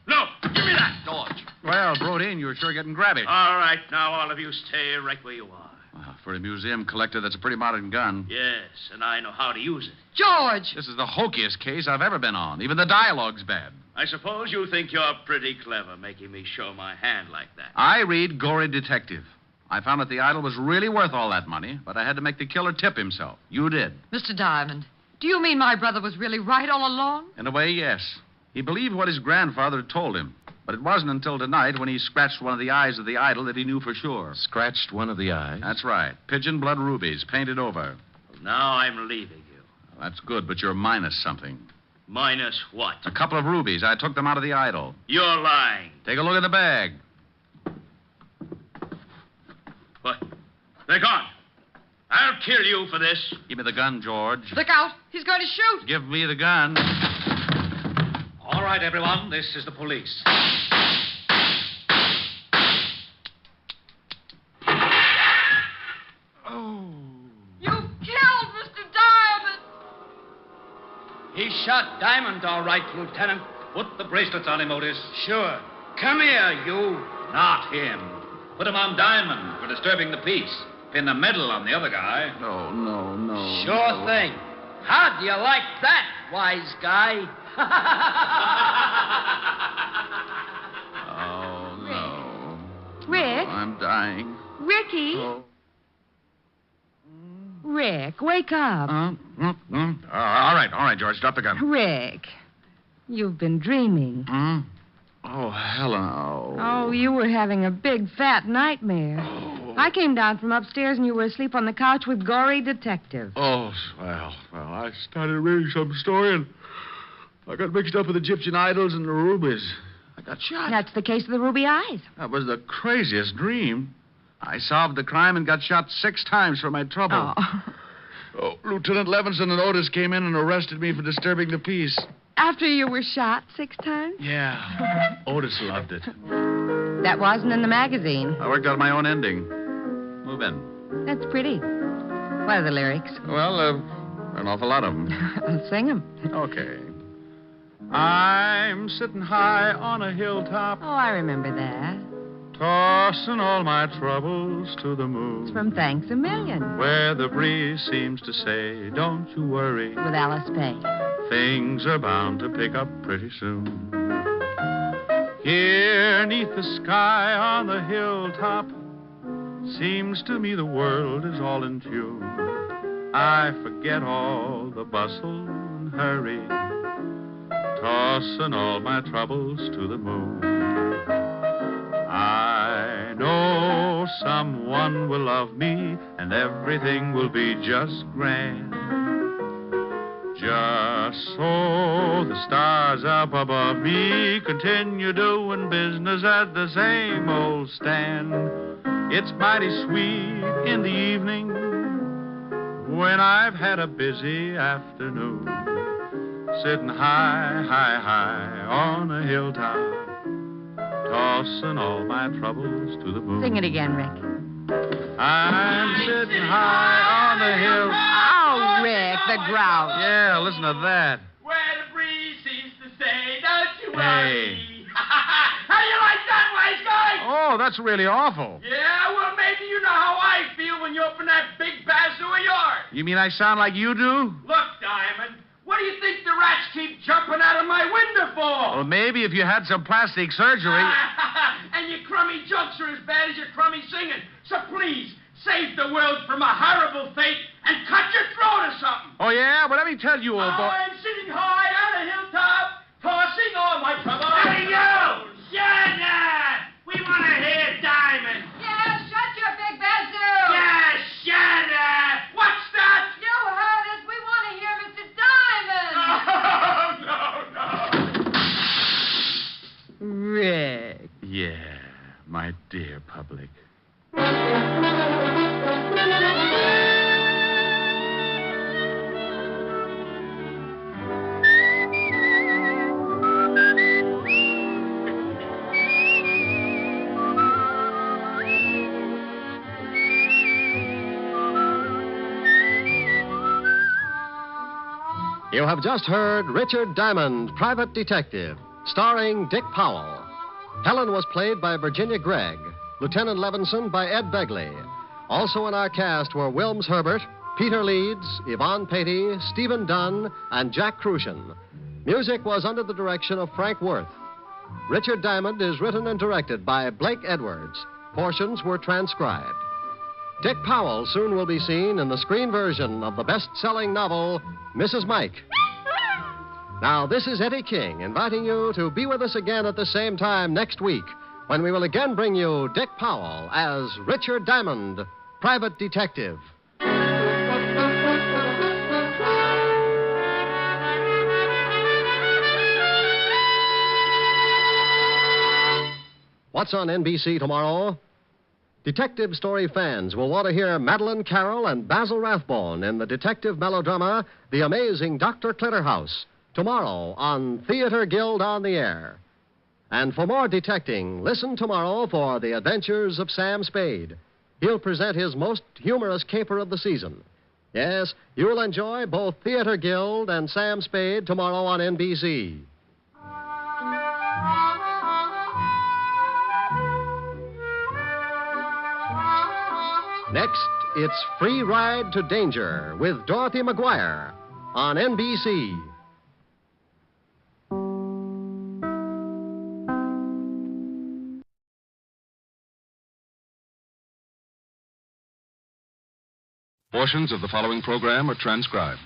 No! Give me that, George. Well, Brodeen, you're sure getting grabby. All right, now all of you stay right where you are. For a museum collector, that's a pretty modern gun. Yes, and I know how to use it. George! This is the hokiest case I've ever been on. Even the dialogue's bad. I suppose you think you're pretty clever making me show my hand like that. I read Gory Detective. I found that the idol was really worth all that money, but I had to make the killer tip himself. You did. Mr. Diamond, do you mean my brother was really right all along? In a way, yes. He believed what his grandfather had told him. But it wasn't until tonight when he scratched one of the eyes of the idol that he knew for sure. Scratched one of the eyes? That's right. Pigeon blood rubies, painted over. Well, now I'm leaving you. Well, that's good, but you're minus something. Minus what? A couple of rubies. I took them out of the idol. You're lying. Take a look at the bag. What? They're gone. I'll kill you for this. Give me the gun, George. Look out. He's going to shoot. Give me the gun. All right, everyone. This is the police. Oh. You killed Mr. Diamond. He shot Diamond, all right, Lieutenant. Put the bracelets on him, Otis. Sure. Come here, you. Not him. Put him on Diamond for disturbing the peace. Pin the medal on the other guy. No. Sure thing. How do you like that, wise guy? Oh, no. Rick? Oh, I'm dying. Ricky? Oh. Rick, wake up. All right, George. Drop the gun. Rick, you've been dreaming. Oh, Helen. Oh, you were having a big, fat nightmare. I came down from upstairs and you were asleep on the couch with Gory Detective. Oh, well, I started reading some story and I got mixed up with Egyptian idols and the rubies. I got shot. That's the case of the ruby eyes. That was the craziest dream. I solved the crime and got shot 6 times for my trouble. Oh, Lieutenant Levinson and Otis came in and arrested me for disturbing the peace. After you were shot 6 times? Yeah. Otis loved it. That wasn't in the magazine. I worked out my own ending. Move in. That's pretty. What are the lyrics? Well, an awful lot of them. I'll sing them. Okay. I'm sitting high on a hilltop, Oh, I remember that. tossing all my troubles to the moon. It's from Thanks a Million. Where the breeze seems to say, don't you worry. With Alice Faye. Things are bound to pick up pretty soon. Here, 'neath the sky on the hilltop, seems to me the world is all in tune. I forget all the bustle and hurry, tossing all my troubles to the moon. I know someone will love me, and everything will be just grand. Just so the stars up above me continue doing business at the same old stand. It's mighty sweet in the evening when I've had a busy afternoon, sitting high, high, high on a hilltop, tossing all my troubles to the moon. Sing it again, Rick. I'm sitting high on the hill. Oh, Rick, the grouse. Yeah, listen to that. Where the breeze seems to say, don't you Hey. worry. How you like that, wise guy? Oh, that's really awful. Yeah, well, maybe you know how I feel when you open that big bazoo of yours. You mean I sound like you do? Look, Diamond, what do you think the rats keep jumping out of my window for? Well, maybe if you had some plastic surgery. And your crummy jokes are as bad as your crummy singing. So please, save the world from a horrible fate and cut your throat or something. Oh, yeah? Well, let me tell you, old boy. I'm sitting high on a hilltop, tossing all my troubles. Hey, you! Shut up! We want to hear Diamond. Yeah, shut your big bazoo. Yeah, shut up! What's that? You heard us. We want to hear Mr. Diamond. No. Rick. Yeah, my dear public. You have just heard Richard Diamond, Private Detective, starring Dick Powell. Helen was played by Virginia Gregg, Lieutenant Levinson by Ed Begley. Also in our cast were Wilms Herbert, Peter Leeds, Yvonne Patey, Stephen Dunn, and Jack Crucian. Music was under the direction of Frank Worth. Richard Diamond is written and directed by Blake Edwards. Portions were transcribed. Dick Powell soon will be seen in the screen version of the best-selling novel, Mrs. Mike. Now, this is Eddie King inviting you to be with us again at the same time next week when we will again bring you Dick Powell as Richard Diamond, Private Detective. What's on NBC tomorrow? Detective story fans will want to hear Madeline Carroll and Basil Rathbone in the detective melodrama The Amazing Dr. Clitterhouse, tomorrow on Theater Guild on the Air. And for more detecting, listen tomorrow for The Adventures of Sam Spade. He'll present his most humorous caper of the season. Yes, you'll enjoy both Theater Guild and Sam Spade tomorrow on NBC. Next, it's Free Ride to Danger with Dorothy McGuire on NBC. Portions of the following program are transcribed.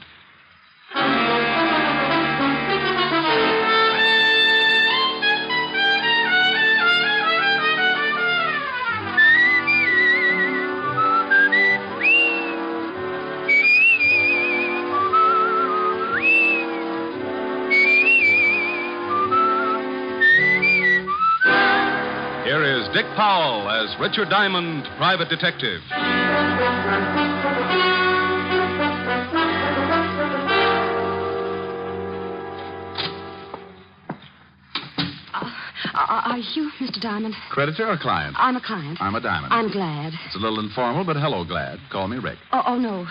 Here is Dick Powell as Richard Diamond, Private Detective. Are you Mr. Diamond? Creditor or client? I'm a client. I'm a diamond. I'm glad. It's a little informal, but hello, glad. Call me Rick. Oh, no.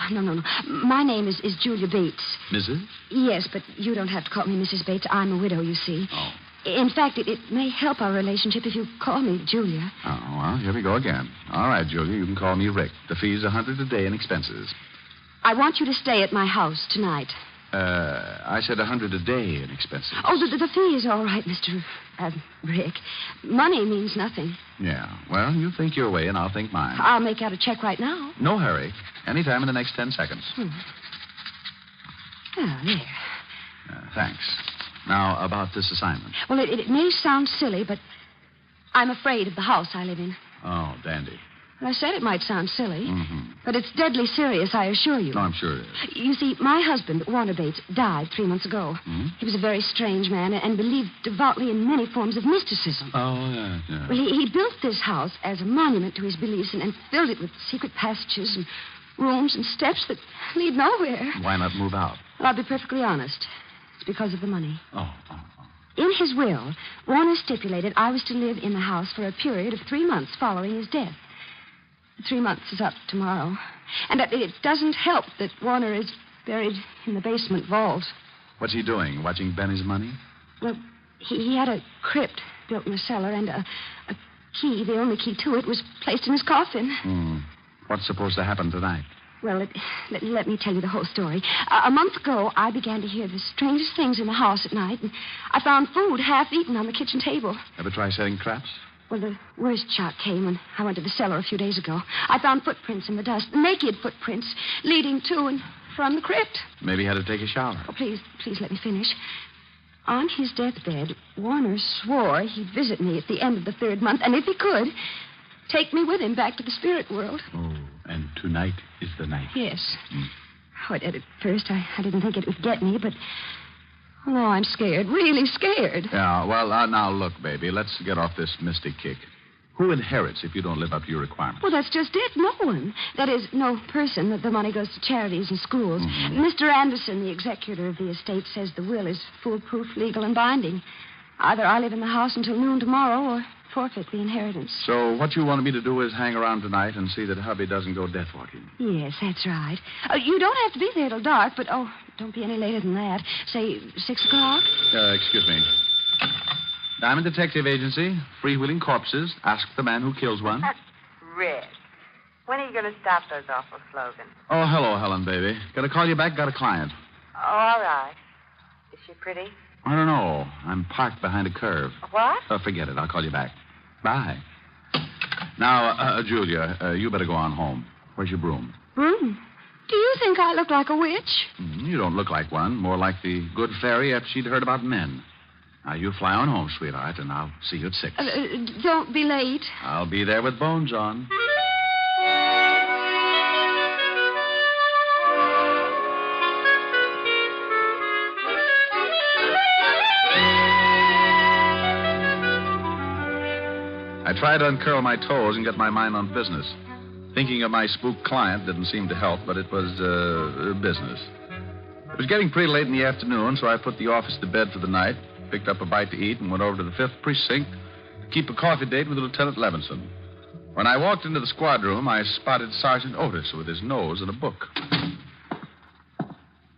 My name is Julia Bates. Mrs.? Yes, but you don't have to call me Mrs. Bates. I'm a widow, you see. Oh. In fact, it may help our relationship if you call me Julia. Oh, well, here we go again. All right, Julia, you can call me Rick. The fee's $100 a day in expenses. I want you to stay at my house tonight. I said $100 a day in expenses. Oh, the fee is all right, Mr. Rick. Money means nothing. Yeah, well, you think your way and I'll think mine. I'll make out a check right now. No hurry. Anytime in the next 10 seconds. Oh, there. Thanks. Now, about this assignment. Well, it may sound silly, but I'm afraid of the house I live in. Oh, dandy. I said it might sound silly, Mm-hmm. but it's deadly serious, I assure you. No, I'm sure it is. You see, my husband, Warner Bates, died 3 months ago. Hmm? He was a very strange man and believed devoutly in many forms of mysticism. Oh, yeah. Well, he built this house as a monument to his beliefs and filled it with secret passages and rooms and steps that lead nowhere. Why not move out? Well, I'll be perfectly honest. It's because of the money. Oh. In his will, Warner stipulated I was to live in the house for a period of 3 months following his death. 3 months is up tomorrow. And it doesn't help that Warner is buried in the basement vault. What's he doing? Watching Benny's money? Well, he had a crypt built in the cellar, and a key, the only key to it, was placed in his coffin. What's supposed to happen tonight? Well, let me tell you the whole story. A month ago, I began to hear the strangest things in the house at night, and I found food half eaten on the kitchen table. Ever try setting traps? Well, the worst shot came when I went to the cellar a few days ago. I found footprints in the dust, naked footprints, leading to and from the crypt. Maybe he had to take a shower. Oh, please let me finish. On his deathbed, Warner swore he'd visit me at the end of the 3rd month, and if he could, take me with him back to the spirit world. Oh, and tonight is the night. Yes. Oh, at first, I didn't think it would get me, but... Oh, I'm scared, really scared. Yeah, well, now look, baby, let's get off this mystic kick. Who inherits if you don't live up to your requirements? Well, that's just it. No one. That is, no person. The money goes to charities and schools. Mm-hmm. Mr. Anderson, the executor of the estate, says the will is foolproof, legal, and binding. Either I live in the house until noon tomorrow or forfeit the inheritance. So what you wanted me to do is hang around tonight and see that hubby doesn't go death walking. Yes, that's right. You don't have to be there till dark, but, don't be any later than that. Say 6 o'clock? Excuse me. Diamond Detective Agency, freewheeling corpses. Ask the man who kills one. Rick, when are you going to stop those awful slogans? Oh, hello, Helen, baby. Gotta call you back. Got a client. Oh, all right. Is she pretty? I don't know. I'm parked behind a curve. What? Forget it. I'll call you back. Bye. Now, Julia, you better go on home. Where's your broom? Broom? Do you think I look like a witch? You don't look like one. More like the good fairy after she'd heard about men. Now, you fly on home, sweetheart, and I'll see you at 6. Don't be late. I'll be there with bones on. I tried to uncurl my toes and get my mind on business. Thinking of my spooked client didn't seem to help, but it was business. It was getting pretty late in the afternoon, so I put the office to bed for the night, picked up a bite to eat, and went over to the 5th Precinct to keep a coffee date with Lieutenant Levinson. When I walked into the squad room, I spotted Sergeant Otis with his nose in a book.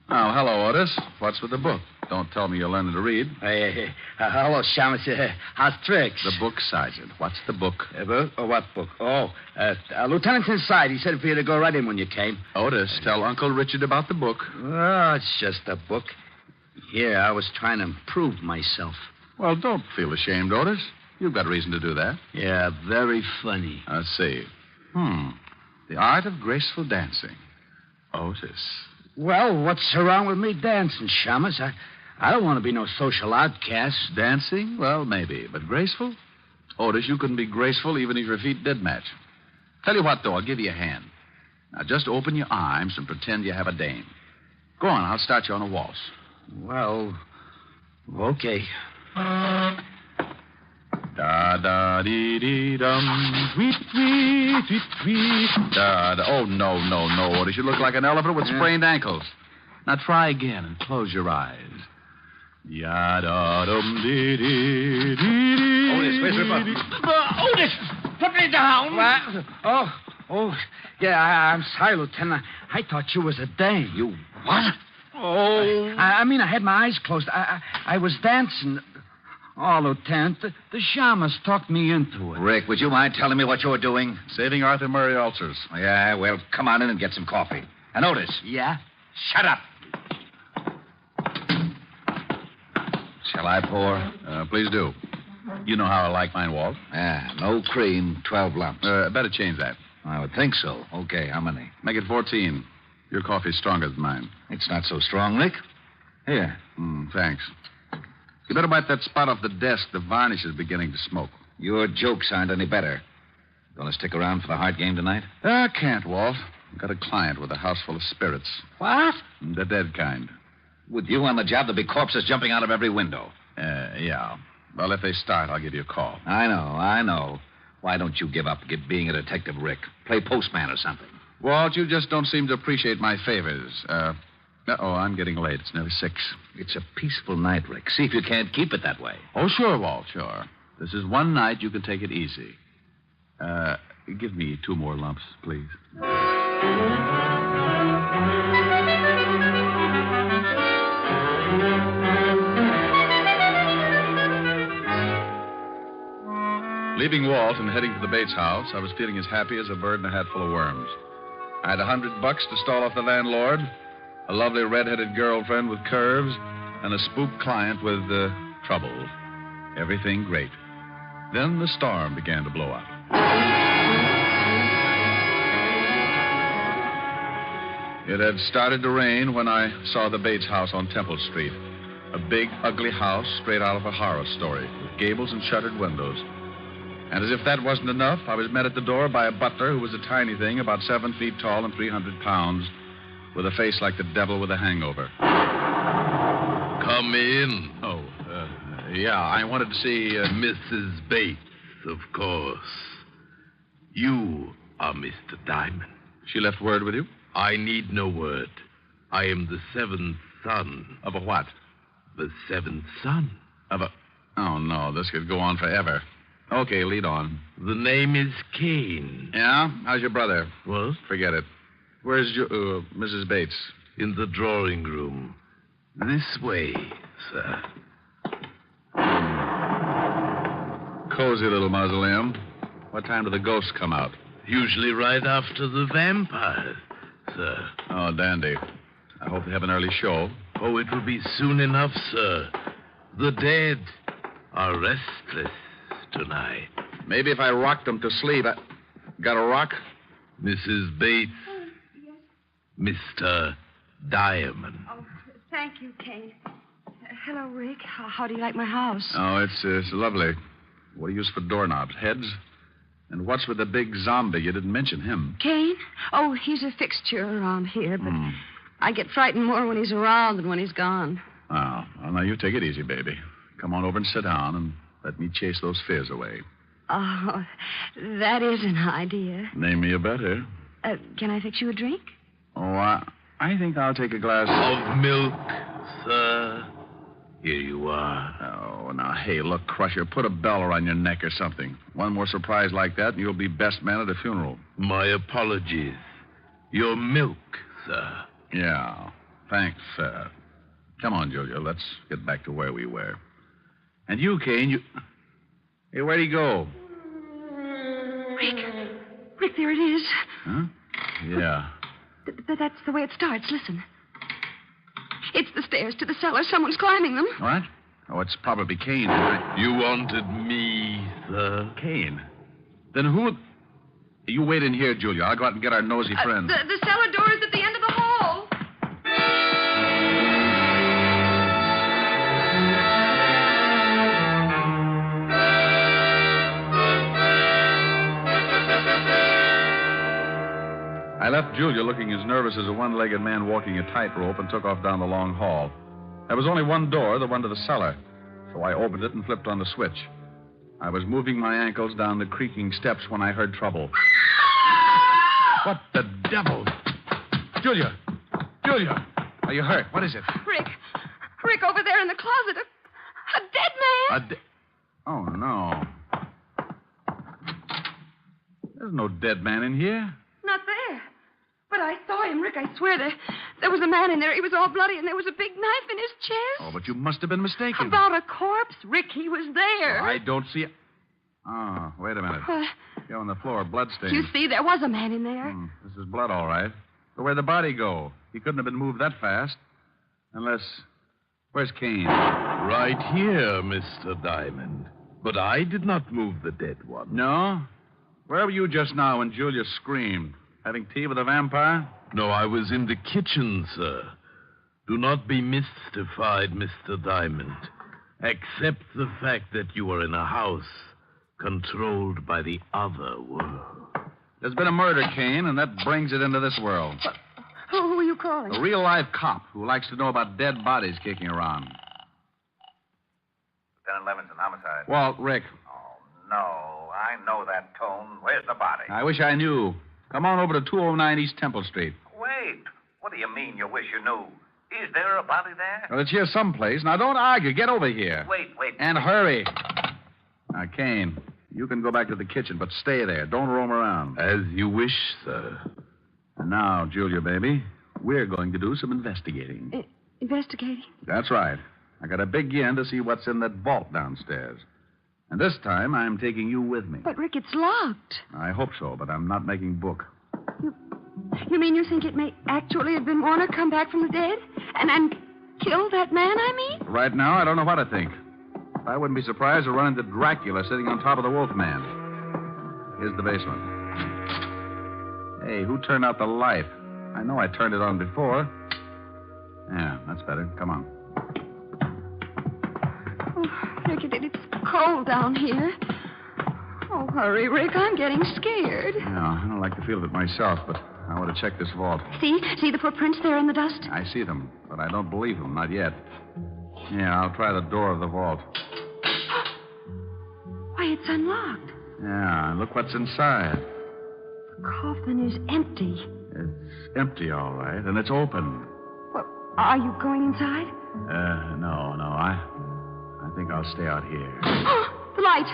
Oh, hello, Otis. What's with the book? Don't tell me you're learning to read. Hello, Shamus. How's tricks? The book, Sergeant. What's the book? What book? Lieutenant's inside. He said for you to go right in when you came. Otis, tell Uncle Richard about the book. Oh, it's just a book. Here, I was trying to improve myself. Well, don't feel ashamed, Otis. You've got reason to do that. Yeah, very funny. Let's see. The art of graceful dancing. Otis. Well, what's wrong with me dancing, Shamus? I don't want to be no social outcast. Dancing? Well, maybe. But graceful? Otis, you couldn't be graceful even if your feet did match. Tell you what, though, I'll give you a hand. Now, just open your arms and pretend you have a dame. Go on, I'll start you on a waltz. Well, okay. Da-da-dee-dee-dum, tweet, tweet, tweet, tweet. Da-da. Oh, no, Otis. You look like an elephant with sprained ankles. Now try again and close your eyes. Ya-da-dum-dee-dee-dee-dee. Otis, where's your button? Otis, put me down. What? Oh, yeah, I'm sorry, Lieutenant. I thought you was a dame. You what? Oh. I mean, I had my eyes closed. I was dancing. Oh, Lieutenant, the Shamus talked me into it. Rick, would you mind telling me what you were doing? Saving Arthur Murray ulcers. Yeah, well, come on in and get some coffee. And Otis. Yeah? Shut up. Shall I pour? Please do. You know how I like mine, Walt. Yeah, no cream, 12 lumps. Better change that. I would think so. Okay, how many? Make it 14. Your coffee's stronger than mine. It's not so strong, Rick. Here. Thanks. You better wipe that spot off the desk. The varnish is beginning to smoke. Your jokes aren't any better. Gonna stick around for the Hart game tonight? I can't, Walt. I've got a client with a house full of spirits. What? The dead kind. With you on the job, there'll be corpses jumping out of every window. Yeah. Well, if they start, I'll give you a call. I know. Why don't you give up being a detective, Rick? Play postman or something. Walt, you just don't seem to appreciate my favors. I'm getting late. It's nearly 6. It's a peaceful night, Rick. See if you can't keep it that way. Oh, sure, Walt, sure. This is one night you can take it easy. Give me 2 more lumps, please. Leaving Walt and heading to the Bates house, I was feeling as happy as a bird in a hat full of worms. I had $100 to stall off the landlord, a lovely red-headed girlfriend with curves, and a spook client with troubles. Everything great. Then the storm began to blow up. It had started to rain when I saw the Bates house on Temple Street. A big, ugly house straight out of a horror story, with gables and shuttered windows. And as if that wasn't enough, I was met at the door by a butler who was a tiny thing, about 7 feet tall and 300 pounds, with a face like the devil with a hangover. Come in. Oh, yeah, I wanted to see Mrs. Bates, of course. You are Mr. Diamond. She left word with you? I need no word. I am the 7th son. Of a what? The 7th son. Of a... Oh, no, this could go on forever. Okay, lead on. The name is Kane. Yeah? How's your brother? What? Forget it. Where's your, Mrs. Bates? In the drawing room. This way, sir. Cozy little mausoleum. What time do the ghosts come out? Usually right after the vampires, sir. Oh, dandy. I hope they have an early show. Oh, it will be soon enough, sir. The dead are restless tonight. Maybe if I rocked them to sleep. Got a rock? Mrs. Bates. Yes? Mr. Diamond. Oh, thank you, Kane. Hello, Rick. How do you like my house? Oh, it's lovely. What do you use for doorknobs? Heads? And what's with the big zombie? You didn't mention him. Kane? Oh, he's a fixture around here, but I get frightened more when he's around than when he's gone. Oh, well, now you take it easy, baby. Come on over and sit down and let me chase those fears away. Oh, that is an idea. Name me a better. Can I fix you a drink? Oh, I think I'll take a glass of milk, sir. Here you are. Oh, now, hey, look, Crusher, put a bell around your neck or something. One more surprise like that, and you'll be best man at a funeral. My apologies. Your milk, sir. Yeah, thanks, sir. Come on, Julia, let's get back to where we were. And you, Kane, you... Hey, where'd he go? Rick, there it is. Huh? Yeah. That's the way it starts. Listen. It's the stairs to the cellar. Someone's climbing them. What? Oh, it's probably Kane. You wanted me, sir. Kane? Then who... You wait in here, Julia. I'll go out and get our nosy friend. The cellar door is at the end of the hall. I left Julia looking as nervous as a one-legged man walking a tightrope and took off down the long hall. There was only one door, the one to the cellar, so I opened it and flipped on the switch. I was moving my ankles down the creaking steps when I heard trouble. What the devil? Julia! Julia! Are you hurt? What is it? Rick, over there in the closet. A dead man. Oh, no. There's no dead man in here. Not there. But I saw him, Rick. I swear there was a man in there. He was all bloody, and there was a big knife in his chest. Oh, but you must have been mistaken. About a corpse, Rick. He was there. I don't see it. Oh, wait a minute. Here on the floor, bloodstains. You see, there was a man in there. This is blood, all right. But where'd the body go? He couldn't have been moved that fast. Unless... Where's Kane? Right here, Mr. Diamond. But I did not move the dead one. No? Where were you just now when Julia screamed? Having tea with a vampire? No, I was in the kitchen, sir. Do not be mystified, Mr. Diamond. Accept the fact that you are in a house controlled by the other world. There's been a murder, Kane, and that brings it into this world. Who are you calling? A real-life cop who likes to know about dead bodies kicking around. Lieutenant Levinson, homicide. Walt, Rick. No, I know that tone. Where's the body? I wish I knew. Come on over to 209 East Temple Street. Wait. What do you mean you wish you knew? Is there a body there? Well, it's here someplace. Now, don't argue. Get over here. Wait. And hurry. Now, Kane, you can go back to the kitchen, but stay there. Don't roam around. As you wish, sir. And now, Julia, baby, we're going to do some investigating. Investigating? That's right. I got a big yen to see what's in that vault downstairs. And this time, I'm taking you with me. But, Rick, it's locked. I hope so, but I'm not making book. You mean you think it may actually have been Warner come back from the dead? And kill that man, I mean? Right now, I don't know what to think. I wouldn't be surprised to run into Dracula sitting on top of the Wolfman. Here's the basement. Hey, who turned out the light? I know I turned it on before. Yeah, that's better. Come on. Oh, Rick, it's cold down here. Oh, hurry, Rick. I'm getting scared. Yeah, I don't like the feel of it myself, but I want to check this vault. See the footprints there in the dust? I see them, but I don't believe them. Not yet. Yeah, I'll try the door of the vault. Why, it's unlocked. Yeah, look what's inside. The coffin is empty. It's empty, all right, and it's open. Well, are you going inside? No. I think I'll stay out here. The light!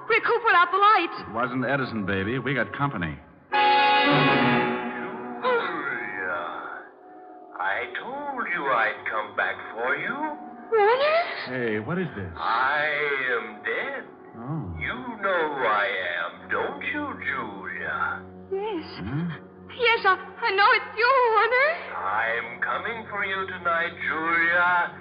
Rick, who put out the light? It wasn't Edison, baby. We got company. I told you I'd come back for you. Warner? Hey, what is this? I am dead. Oh. You know who I am, don't you, Julia? Yes. Huh? Yes, I know it's you, Warner. I'm coming for you tonight, Julia.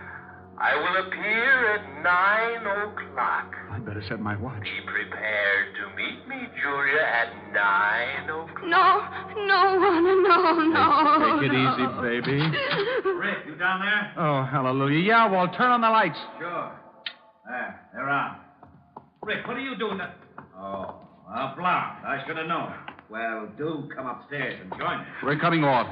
I will appear at 9 o'clock. I'd better set my watch. Be prepared to meet me, Julia, at 9 o'clock. No, Warner, no. Take it easy, baby. Rick, you down there? Oh, hallelujah. Yeah, Walt, turn on the lights. Sure. There, they're on. Rick, what are you doing? Oh, a blonde. I should have known. Well, do come upstairs and join me. We're coming off.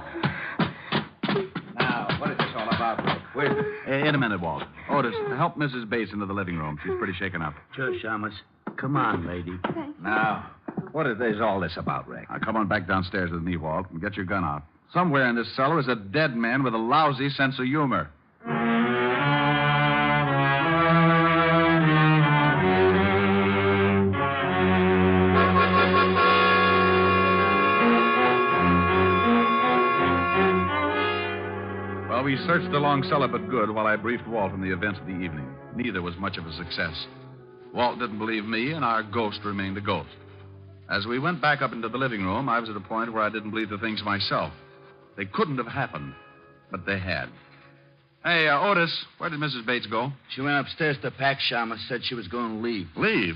Now, what is this all about, Rick? Wait. In a minute, Walt. Otis, help Mrs. Bates into the living room. She's pretty shaken up. Sure, Shamus. Come on, lady. Now, what is all this about, Rick? Now, come on back downstairs with me, Walt, and get your gun out. Somewhere in this cellar is a dead man with a lousy sense of humor. Well, we searched the long cellar but good while I briefed Walt on the events of the evening. Neither was much of a success. Walt didn't believe me, and our ghost remained a ghost. As we went back up into the living room, I was at a point where I didn't believe the things myself. They couldn't have happened, but they had. Hey, Otis, where did Mrs. Bates go? She went upstairs to pack, Shamus. Said she was going to leave. Leave?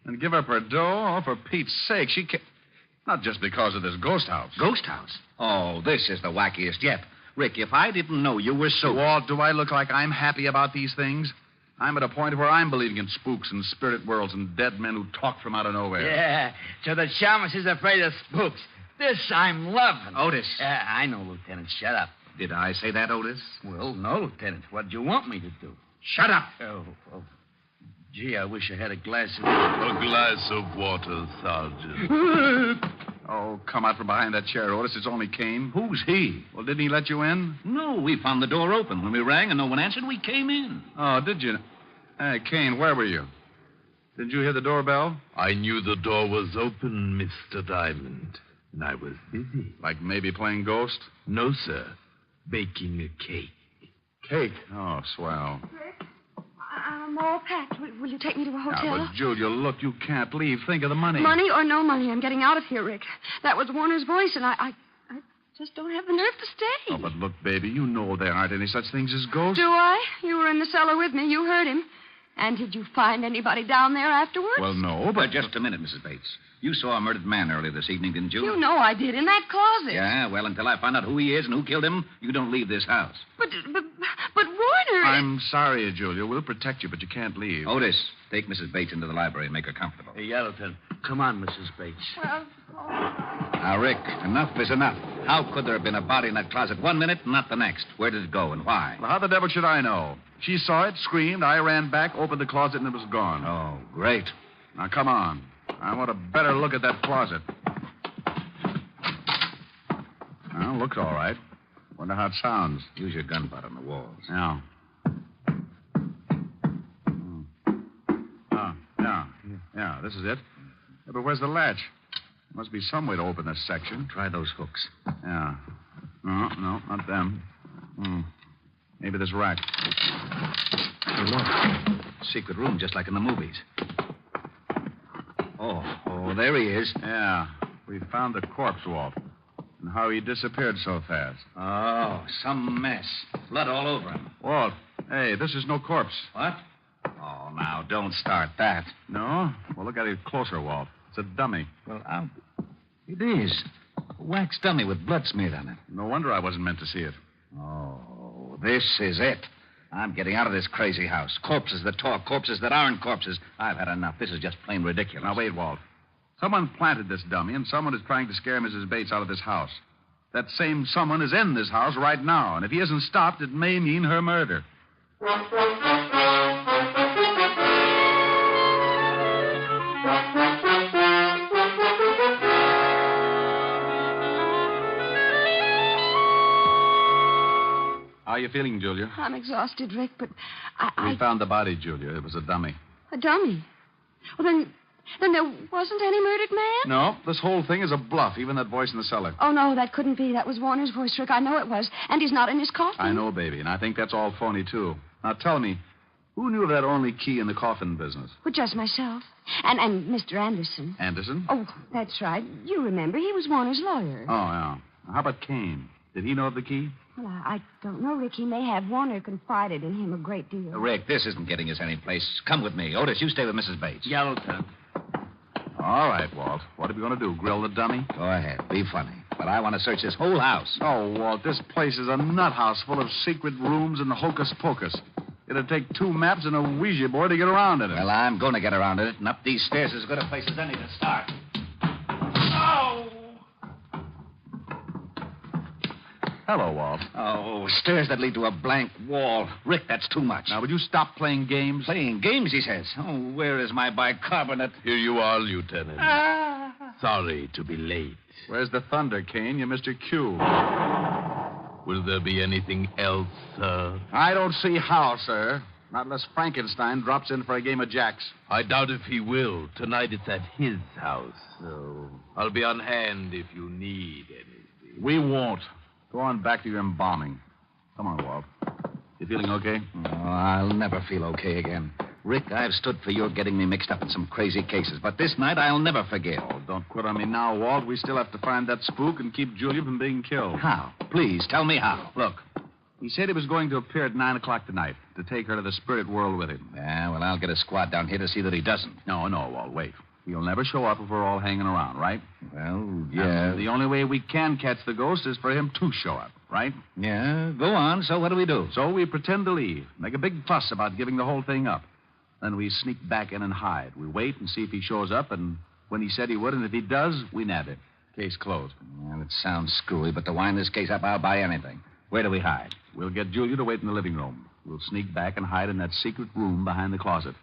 And give up her dough? Oh, for Pete's sake, she can't... Not just because of this ghost house. Ghost house? Oh, this is the wackiest yet. Rick, if I didn't know you were so... Walt, do I look like I'm happy about these things? I'm at a point where I'm believing in spooks and spirit worlds and dead men who talk from out of nowhere. Yeah, so the Shamus is afraid of spooks. This I'm loving. Otis. I know, Lieutenant. Shut up. Did I say that, Otis? Well, no, Lieutenant. What'd you want me to do? Shut up. Oh. Gee, I wish I had a glass of... A glass of water, Sergeant. Oh, come out from behind that chair, Otis. It's only Kane. Who's he? Well, didn't he let you in? No, we found the door open. When we rang and no one answered, we came in. Oh, did you? Hey, Kane, where were you? Did you hear the doorbell? I knew the door was open, Mr. Diamond, and I was busy. Like maybe playing ghost? No, sir. Baking a cake. Cake? Oh, swell. Rick, I'm all packed. Will you take me to a hotel? Now, but Julia, look, you can't leave. Think of the money. Money or no money, I'm getting out of here, Rick. That was Warner's voice, and I just don't have the nerve to stay. Oh, but look, baby, you know there aren't any such things as ghosts. Do I? You were in the cellar with me. You heard him. And did you find anybody down there afterwards? Well, no, but just a minute, Mrs. Bates. You saw a murdered man earlier this evening, didn't you? You know I did, in that closet. Yeah, well, until I find out who he is and who killed him, you don't leave this house. But Warner... I'm sorry, Julia. We'll protect you, but you can't leave. Otis, take Mrs. Bates into the library and make her comfortable. Hey, Yellowton, come on, Mrs. Bates. Well... Now, Rick, enough is enough. How could there have been a body in that closet one minute and not the next? Where did it go and why? Well, how the devil should I know? She saw it, screamed, I ran back, opened the closet, and it was gone. Oh, great. Now, come on. I want a better look at that closet. Well, looks all right. Wonder how it sounds. Use your gun butt on the walls. Yeah. Yeah, this is it. Yeah, but where's the latch? Must be some way to open this section. Try those hooks. Yeah. No, not them. Maybe this rack. Hey, look. Secret room, just like in the movies. Oh, there he is. Yeah. We found the corpse, Walt. And how he disappeared so fast. Oh, some mess. Blood all over him. Walt, hey, this is no corpse. What? Oh, now, don't start that. No? Well, look at it closer, Walt. It's a dummy. Well, it is. A wax dummy with blood smeared on it. No wonder I wasn't meant to see it. Oh, this is it. I'm getting out of this crazy house. Corpses that talk, corpses that aren't corpses. I've had enough. This is just plain ridiculous. Now, wait, Walt. Someone planted this dummy, and someone is trying to scare Mrs. Bates out of this house. That same someone is in this house right now, and if he isn't stopped, it may mean her murder. How are you feeling, Julia? I'm exhausted, Rick, but We found the body, Julia. It was a dummy. A dummy? Well, then there wasn't any murdered man? No, this whole thing is a bluff, even that voice in the cellar. Oh, no, that couldn't be. That was Warner's voice, Rick. I know it was. And he's not in his coffin. I know, baby, and I think that's all phony, too. Now, tell me, who knew of that only key in the coffin business? Well, just myself. And Mr. Anderson. Anderson? Oh, that's right. You remember, he was Warner's lawyer. Oh, yeah. How about Kane? Did he know of the key? Well, I don't know, Rick. He may have. Warner confided in him a great deal. Rick, this isn't getting us any place. Come with me. Otis, you stay with Mrs. Bates. Yellowton. All right, Walt. What are we going to do, grill the dummy? Go ahead. Be funny. But I want to search this whole house. Oh, Walt, this place is a nut house full of secret rooms and hocus pocus. It'd take 2 maps and a Ouija board to get around in it. Well, I'm going to get around it, and up these stairs is as good a place as any to start. Oh! Hello, Walt. Oh, stairs that lead to a blank wall. Rick, that's too much. Now, would you stop playing games? Playing games, he says. Oh, where is my bicarbonate? Here you are, Lieutenant. Sorry to be late. Where's the thunder, Kane? You're Mr. Q. Will there be anything else, sir? I don't see how, sir. Not unless Frankenstein drops in for a game of jacks. I doubt if he will. Tonight it's at his house, so I'll be on hand if you need anything. We won't. Go on back to your embalming. Come on, Walt. You feeling okay? Oh, I'll never feel okay again. Rick, I've stood for your getting me mixed up in some crazy cases, but this night I'll never forget. Oh, don't quit on me now, Walt. We still have to find that spook and keep Julia from being killed. How? Please, tell me how. Look, he said he was going to appear at 9 o'clock tonight to take her to the spirit world with him. Yeah, well, I'll get a squad down here to see that he doesn't. No, Walt, wait. He'll never show up if we're all hanging around, right? Well, yeah. The only way we can catch the ghost is for him to show up, right? Yeah, go on. So what do we do? So we pretend to leave, make a big fuss about giving the whole thing up. Then we sneak back in and hide. We wait and see if he shows up, and when he said he would, and if he does, we nab him. Case closed. Well, it sounds screwy, but to wind this case up, I'll buy anything. Where do we hide? We'll get Julia to wait in the living room. We'll sneak back and hide in that secret room behind the closet.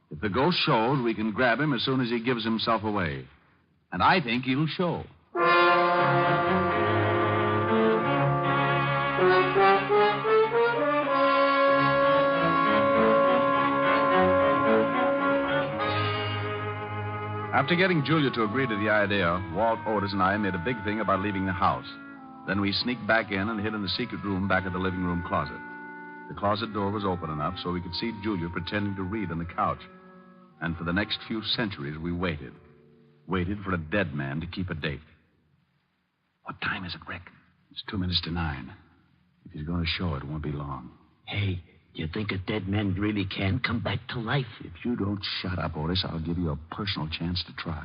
If the ghost shows, we can grab him as soon as he gives himself away. And I think he'll show. After getting Julia to agree to the idea, Walt, Otis, and I made a big thing about leaving the house. Then we sneaked back in and hid in the secret room back of the living room closet. The closet door was open enough so we could see Julia pretending to read on the couch. And for the next few centuries, we waited. Waited for a dead man to keep a date. What time is it, Rick? It's 9:02. If he's going to show, it won't be long. Hey, You think a dead man really can come back to life? If you don't shut up, Otis, I'll give you a personal chance to try.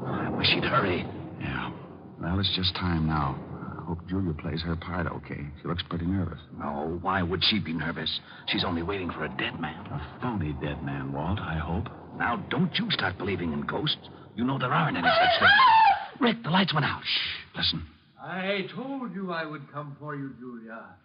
I wish he'd hurry. Yeah. Well, it's just time now. I hope Julia plays her part okay. She looks pretty nervous. No, why would she be nervous? She's only waiting for a dead man. A phony dead man, Walt, I hope. Now, don't you start believing in ghosts. You know there aren't any such things. Rick, the lights went out. Shh, listen. I told you I would come for you, Julia.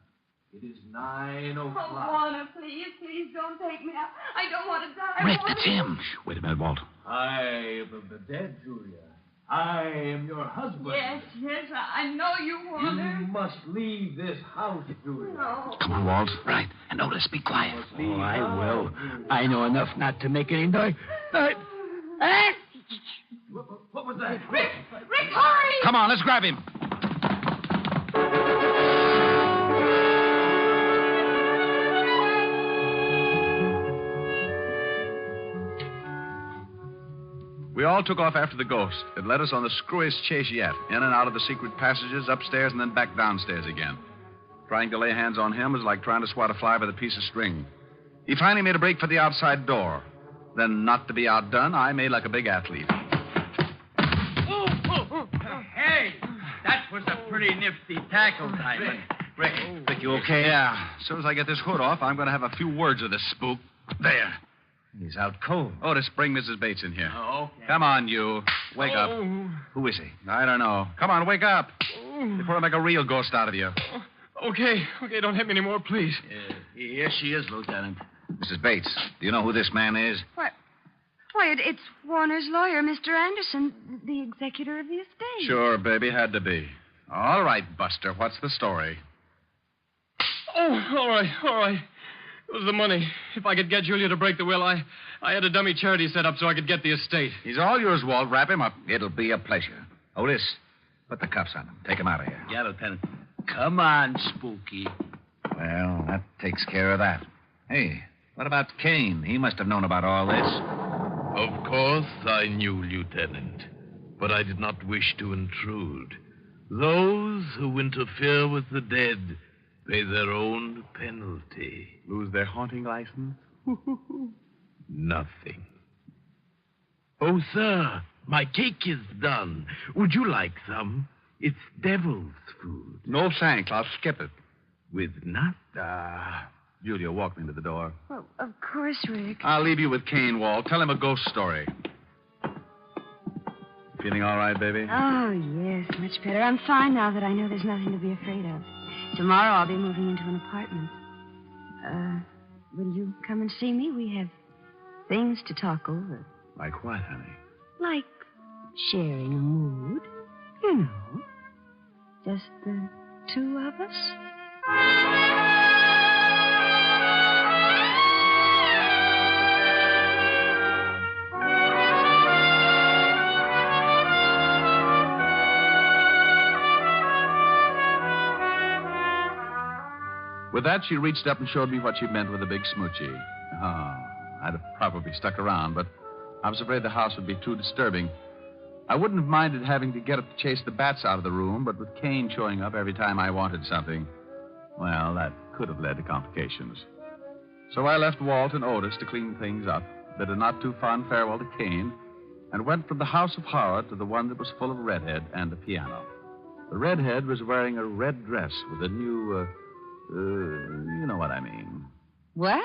It is 9 o'clock. Oh, Warner, please don't take me out. I don't want to die. Rick, that's him. Shh, wait a minute, Walt. I am of the dead, Julia. I am your husband. Yes, I know you, Warner. You must leave this house, Julia. No. Come on, Walt. Right. And Otis, be quiet. Oh, I will. I know enough not to make any noise. What was that? Rick, hurry! Come on, let's grab him. We all took off after the ghost. It led us on the screwiest chase yet, in and out of the secret passages, upstairs, and then back downstairs again. Trying to lay hands on him was like trying to swat a fly with a piece of string. He finally made a break for the outside door. Then, not to be outdone, I made like a big athlete. Hey, that was a pretty nifty tackle, Diamond. Rick, you okay? Yeah. As soon as I get this hood off, I'm going to have a few words with this spook. There. He's out cold. Otis, bring Mrs. Bates in here. Oh, okay. Come on, you. Wake up. Who is he? I don't know. Come on, wake up. Before I make a real ghost out of you. Okay, don't hit me anymore, please. Here she is, Lieutenant. Mrs. Bates, do you know who this man is? What? Why, it's Warner's lawyer, Mr. Anderson, the executor of the estate. Sure, baby, had to be. All right, Buster, what's the story? Oh, all right. It was the money. If I could get Julia to break the will, I had a dummy charity set up so I could get the estate. He's all yours, Walt. Wrap him up. It'll be a pleasure. Otis, put the cuffs on him. Take him out of here. Yeah, Lieutenant. Come on, Spooky. Well, that takes care of that. Hey, what about Kane? He must have known about all this. Of course I knew, Lieutenant, but I did not wish to intrude. Those who interfere with the dead pay their own penalty. Lose their haunting license? Nothing. Oh, sir, my cake is done. Would you like some? It's devil's food. No thanks. I'll skip it. With nuts? Julia, walk me to the door. Well, of course, Rick. I'll leave you with Kane, Walt. Tell him a ghost story. Feeling all right, baby? Oh, yes, much better. I'm fine now that I know there's nothing to be afraid of. Tomorrow I'll be moving into an apartment. Will you come and see me? We have things to talk over. Like what, honey? Like sharing a mood. You know. Just the two of us. With that, she reached up and showed me what she meant with a big smoochie. I'd have probably stuck around, but I was afraid the house would be too disturbing. I wouldn't have minded having to get up to chase the bats out of the room, but with Kane showing up every time I wanted something, well, that could have led to complications. So I left Walt and Otis to clean things up, bid a not too fond farewell to Kane, and went from the house of horror to the one that was full of redhead and a piano. The redhead was wearing a red dress with a new, you know what I mean. Well,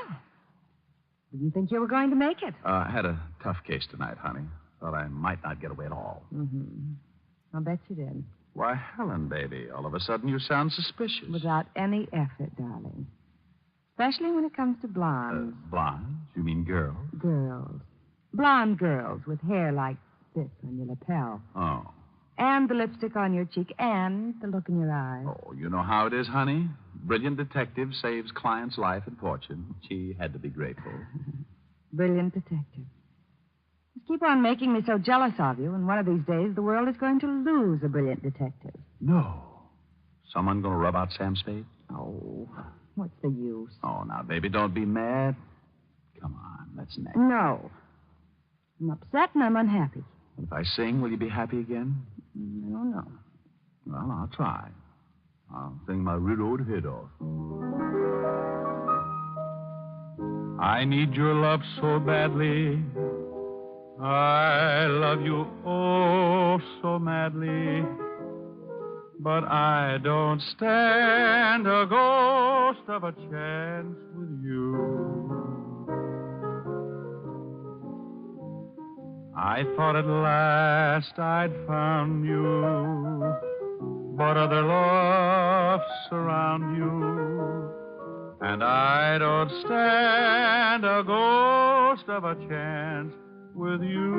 didn't think you were going to make it. I had a tough case tonight, honey. Thought I might not get away at all. Mm-hmm. I'll bet you did. Why, Helen, baby, all of a sudden you sound suspicious. Without any effort, darling. Especially when it comes to blondes. Blondes? You mean girls? Girls. Blonde girls with hair like this on your lapel. Oh. And the lipstick on your cheek and the look in your eyes. Oh, you know how it is, honey? Brilliant detective saves client's life and fortune. She had to be grateful. Brilliant detective. Just keep on making me so jealous of you, and one of these days the world is going to lose a brilliant detective. No. Someone going to rub out Sam Spade? Oh, what's the use? Oh, now, baby, don't be mad. Come on, let's next. No. I'm upset and I'm unhappy. If I sing, will you be happy again? I don't know. Well, I'll try. I'll sing my widowed head off. I need your love so badly. I love you oh so madly. But I don't stand a ghost of a chance with you. I thought at last I'd found you, but other loves surround you, and I don't stand a ghost of a chance with you.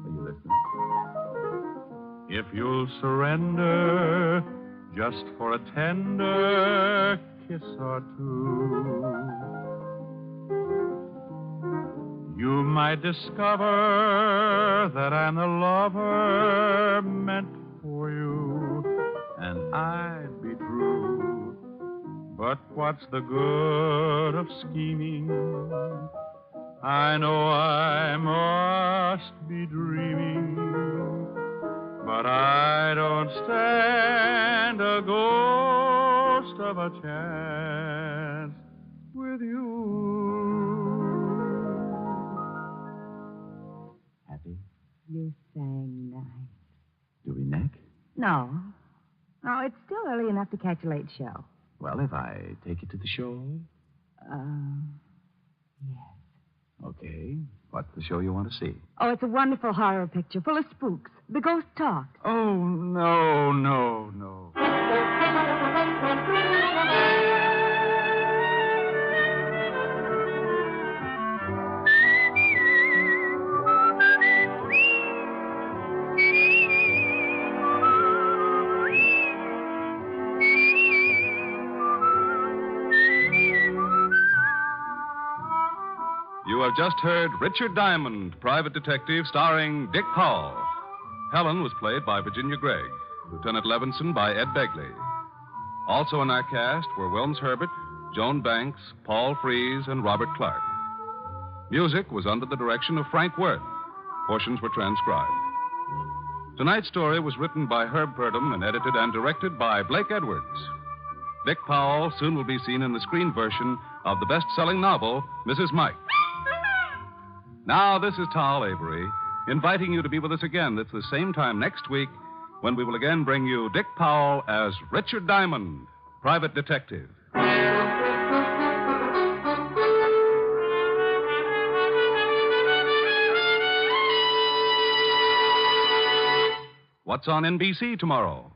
Are you listening? If you'll surrender just for a tender kiss or two, you might discover that I'm the lover meant for you, and I'd be true. But what's the good of scheming? I know I must be dreaming, but I don't stand a ghost of a chance with you. Happy? You sang nice. Do we neck? No. No, it's still early enough to catch a late show. Well, if I take you to the show. Yes. Okay. What's the show you want to see? Oh, it's a wonderful horror picture full of spooks. The ghost talk. Oh, no. You have just heard Richard Diamond, Private Detective, starring Dick Powell. Helen was played by Virginia Gregg, Lieutenant Levinson by Ed Begley. Also in our cast were Wilms Herbert, Joan Banks, Paul Frees, and Robert Clark. Music was under the direction of Frank Worth. Portions were transcribed. Tonight's story was written by Herb Purdom and edited and directed by Blake Edwards. Dick Powell soon will be seen in the screen version of the best-selling novel, Mrs. Mike. Now, this is Tal Avery, inviting you to be with us again at the same time next week when we will again bring you Dick Powell as Richard Diamond, Private Detective. What's on NBC tomorrow?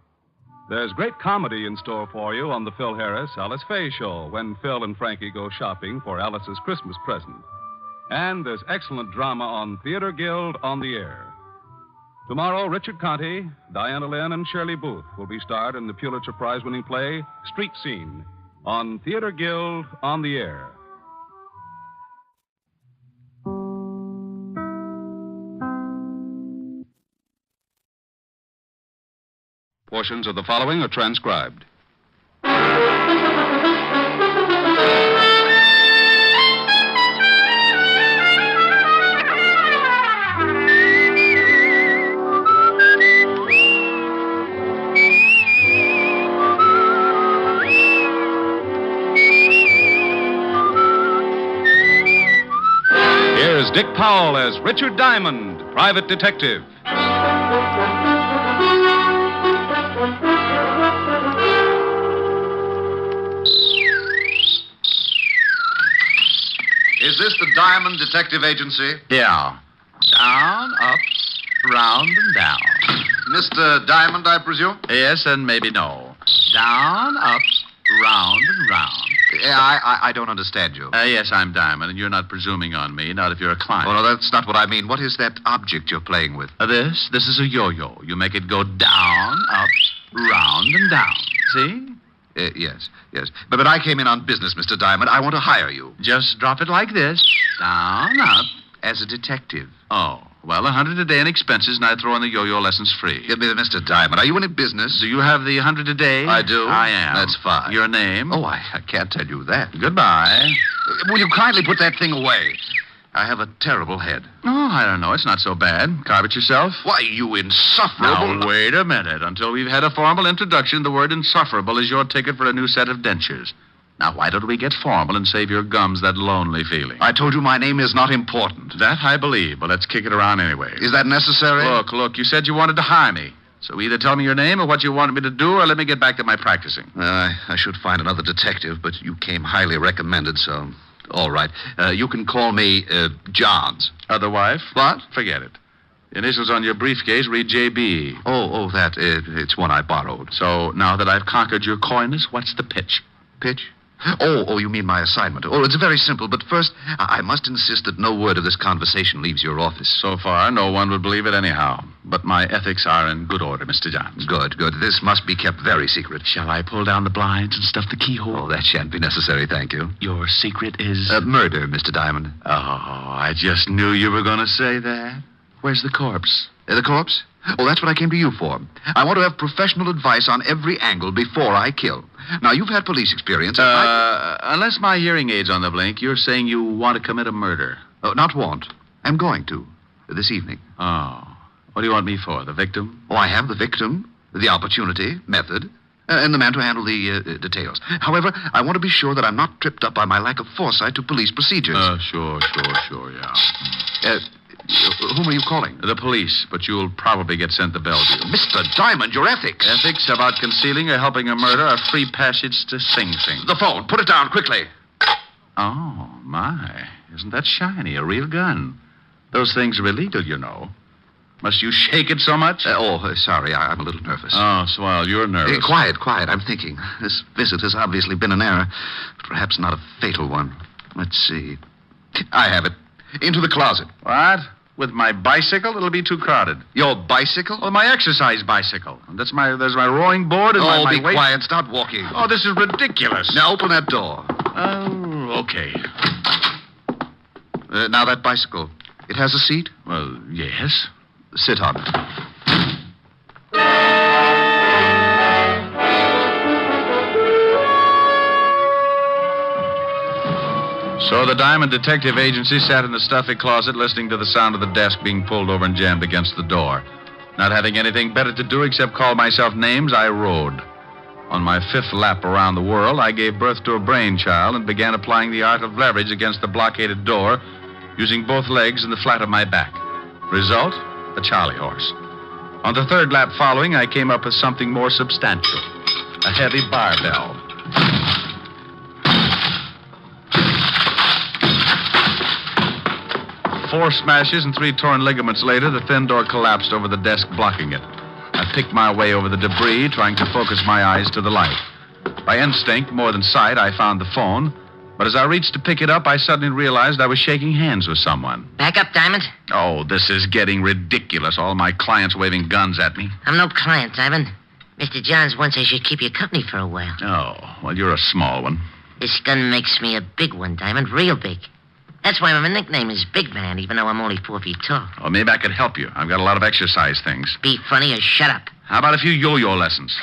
There's great comedy in store for you on the Phil Harris Alice Faye Show when Phil and Frankie go shopping for Alice's Christmas present. And there's excellent drama on Theater Guild on the Air. Tomorrow, Richard Conte, Diana Lynn, and Shirley Booth will be starred in the Pulitzer Prize-winning play Street Scene on Theater Guild on the Air. Portions of the following are transcribed. Here's Dick Powell as Richard Diamond, Private Detective. Is this the Diamond Detective Agency? Yeah. Down, up, round, and down. Mr. Diamond, I presume? Yes, and maybe no. Down, up, round, and round. I don't understand you. Yes, I'm Diamond, and you're not presuming on me, not if you're a client. Oh, no, that's not what I mean. What is that object you're playing with? This is a yo-yo. You make it go down, up, round, and down. See? Yes. But I came in on business, Mr. Diamond. I want to hire you. Just drop it like this. Down, up. As a detective. Oh, well, $100 a day in expenses, and I throw in the yo-yo lessons free. Mr. Diamond, are you in business? Do you have the $100 a day? I do. I am. That's fine. Your name? Oh, I can't tell you that. Goodbye. Will you kindly put that thing away? I have a terrible head. Oh, I don't know. It's not so bad. Carve it yourself. Why, you insufferable... Now, wait a minute. Until we've had a formal introduction, the word insufferable is your ticket for a new set of dentures. Now, why don't we get formal and save your gums that lonely feeling? I told you my name is not important. That I believe, but let's kick it around anyway. Is that necessary? Look, you said you wanted to hire me. So either tell me your name or what you wanted me to do, or let me get back to my practicing. I should find another detective, but you came highly recommended, so... All right. You can call me Johns. Otherwise? What? Forget it. The initials on your briefcase read J.B. Oh, it's one I borrowed. So now that I've conquered your coyness, what's the pitch? Pitch? Oh, you mean my assignment. Oh, it's very simple, but first, I must insist that no word of this conversation leaves your office. So far, no one would believe it anyhow. But my ethics are in good order, Mr. Johns. Good. This must be kept very secret. Shall I pull down the blinds and stuff the keyhole? Oh, that shan't be necessary, thank you. Your secret is... murder, Mr. Diamond. Oh, I just knew you were going to say that. Where's the corpse? The corpse? Oh, that's what I came to you for. I want to have professional advice on every angle before I kill. Now, you've had police experience. Unless my hearing aid's on the blink, you're saying you want to commit a murder. Not want. I'm going to. This evening. Oh. What do you want me for? The victim? Oh, I have the victim, the opportunity, method, and the man to handle the details. However, I want to be sure that I'm not tripped up by my lack of foresight to police procedures. Sure, yeah. Whom are you calling? The police, but you'll probably get sent to Bellevue. Mr. Diamond, your ethics. Ethics about concealing or helping a murder are free passage to Sing Sing. The phone. Put it down, quickly. Oh, my. Isn't that shiny? A real gun. Those things are illegal, you know. Must you shake it so much? Sorry. I'm a little nervous. Oh, swell, you're nervous. Quiet. I'm thinking. This visit has obviously been an error, but perhaps not a fatal one. Let's see. I have it. Into the closet. What? With my bicycle? It'll be too crowded. Your bicycle? Well, my exercise bicycle. There's my rowing board and my be quiet. Start walking. Oh, this is ridiculous. Now open that door. Oh, okay. Now that bicycle. It has a seat? Well, yes. Sit on it. So the Diamond Detective Agency sat in the stuffy closet listening to the sound of the desk being pulled over and jammed against the door. Not having anything better to do except call myself names, I rode. On my fifth lap around the world, I gave birth to a brainchild and began applying the art of leverage against the blockaded door, using both legs and the flat of my back. Result? A Charlie horse. On the third lap following, I came up with something more substantial. A heavy barbell. 4 smashes and 3 torn ligaments later, the thin door collapsed over the desk, blocking it. I picked my way over the debris, trying to focus my eyes to the light. By instinct, more than sight, I found the phone. But as I reached to pick it up, I suddenly realized I was shaking hands with someone. Back up, Diamond. Oh, this is getting ridiculous. All my clients waving guns at me. I'm no client, Diamond. Mr. Johns wants I should keep you company for a while. Oh, well, you're a small one. This gun makes me a big one, Diamond, real big. That's why my nickname is Big Man, even though I'm only 4 feet tall. Oh, maybe I could help you. I've got a lot of exercise things. Be funny or shut up. How about a few yo-yo lessons?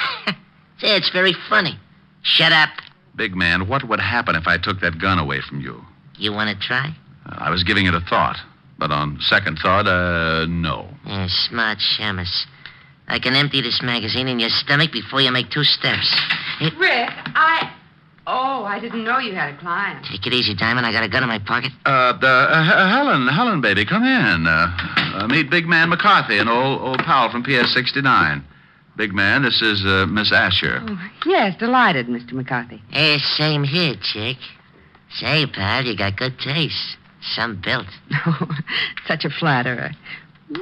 Say, it's very funny. Shut up. Big Man, what would happen if I took that gun away from you? You want to try? I was giving it a thought. But on second thought, no. Yeah, smart shamus. I can empty this magazine in your stomach before you make 2 steps. Rick, I didn't know you had a client. Take it easy, Diamond. I got a gun in my pocket. Helen, baby, come in. Meet Big Man McCarthy, an old pal from PS 69. Big Man, this is Miss Asher. Oh, yes, delighted, Mr. McCarthy. Hey, same here, chick. Say, pal, you got good taste. Some built. Oh, such a flatterer.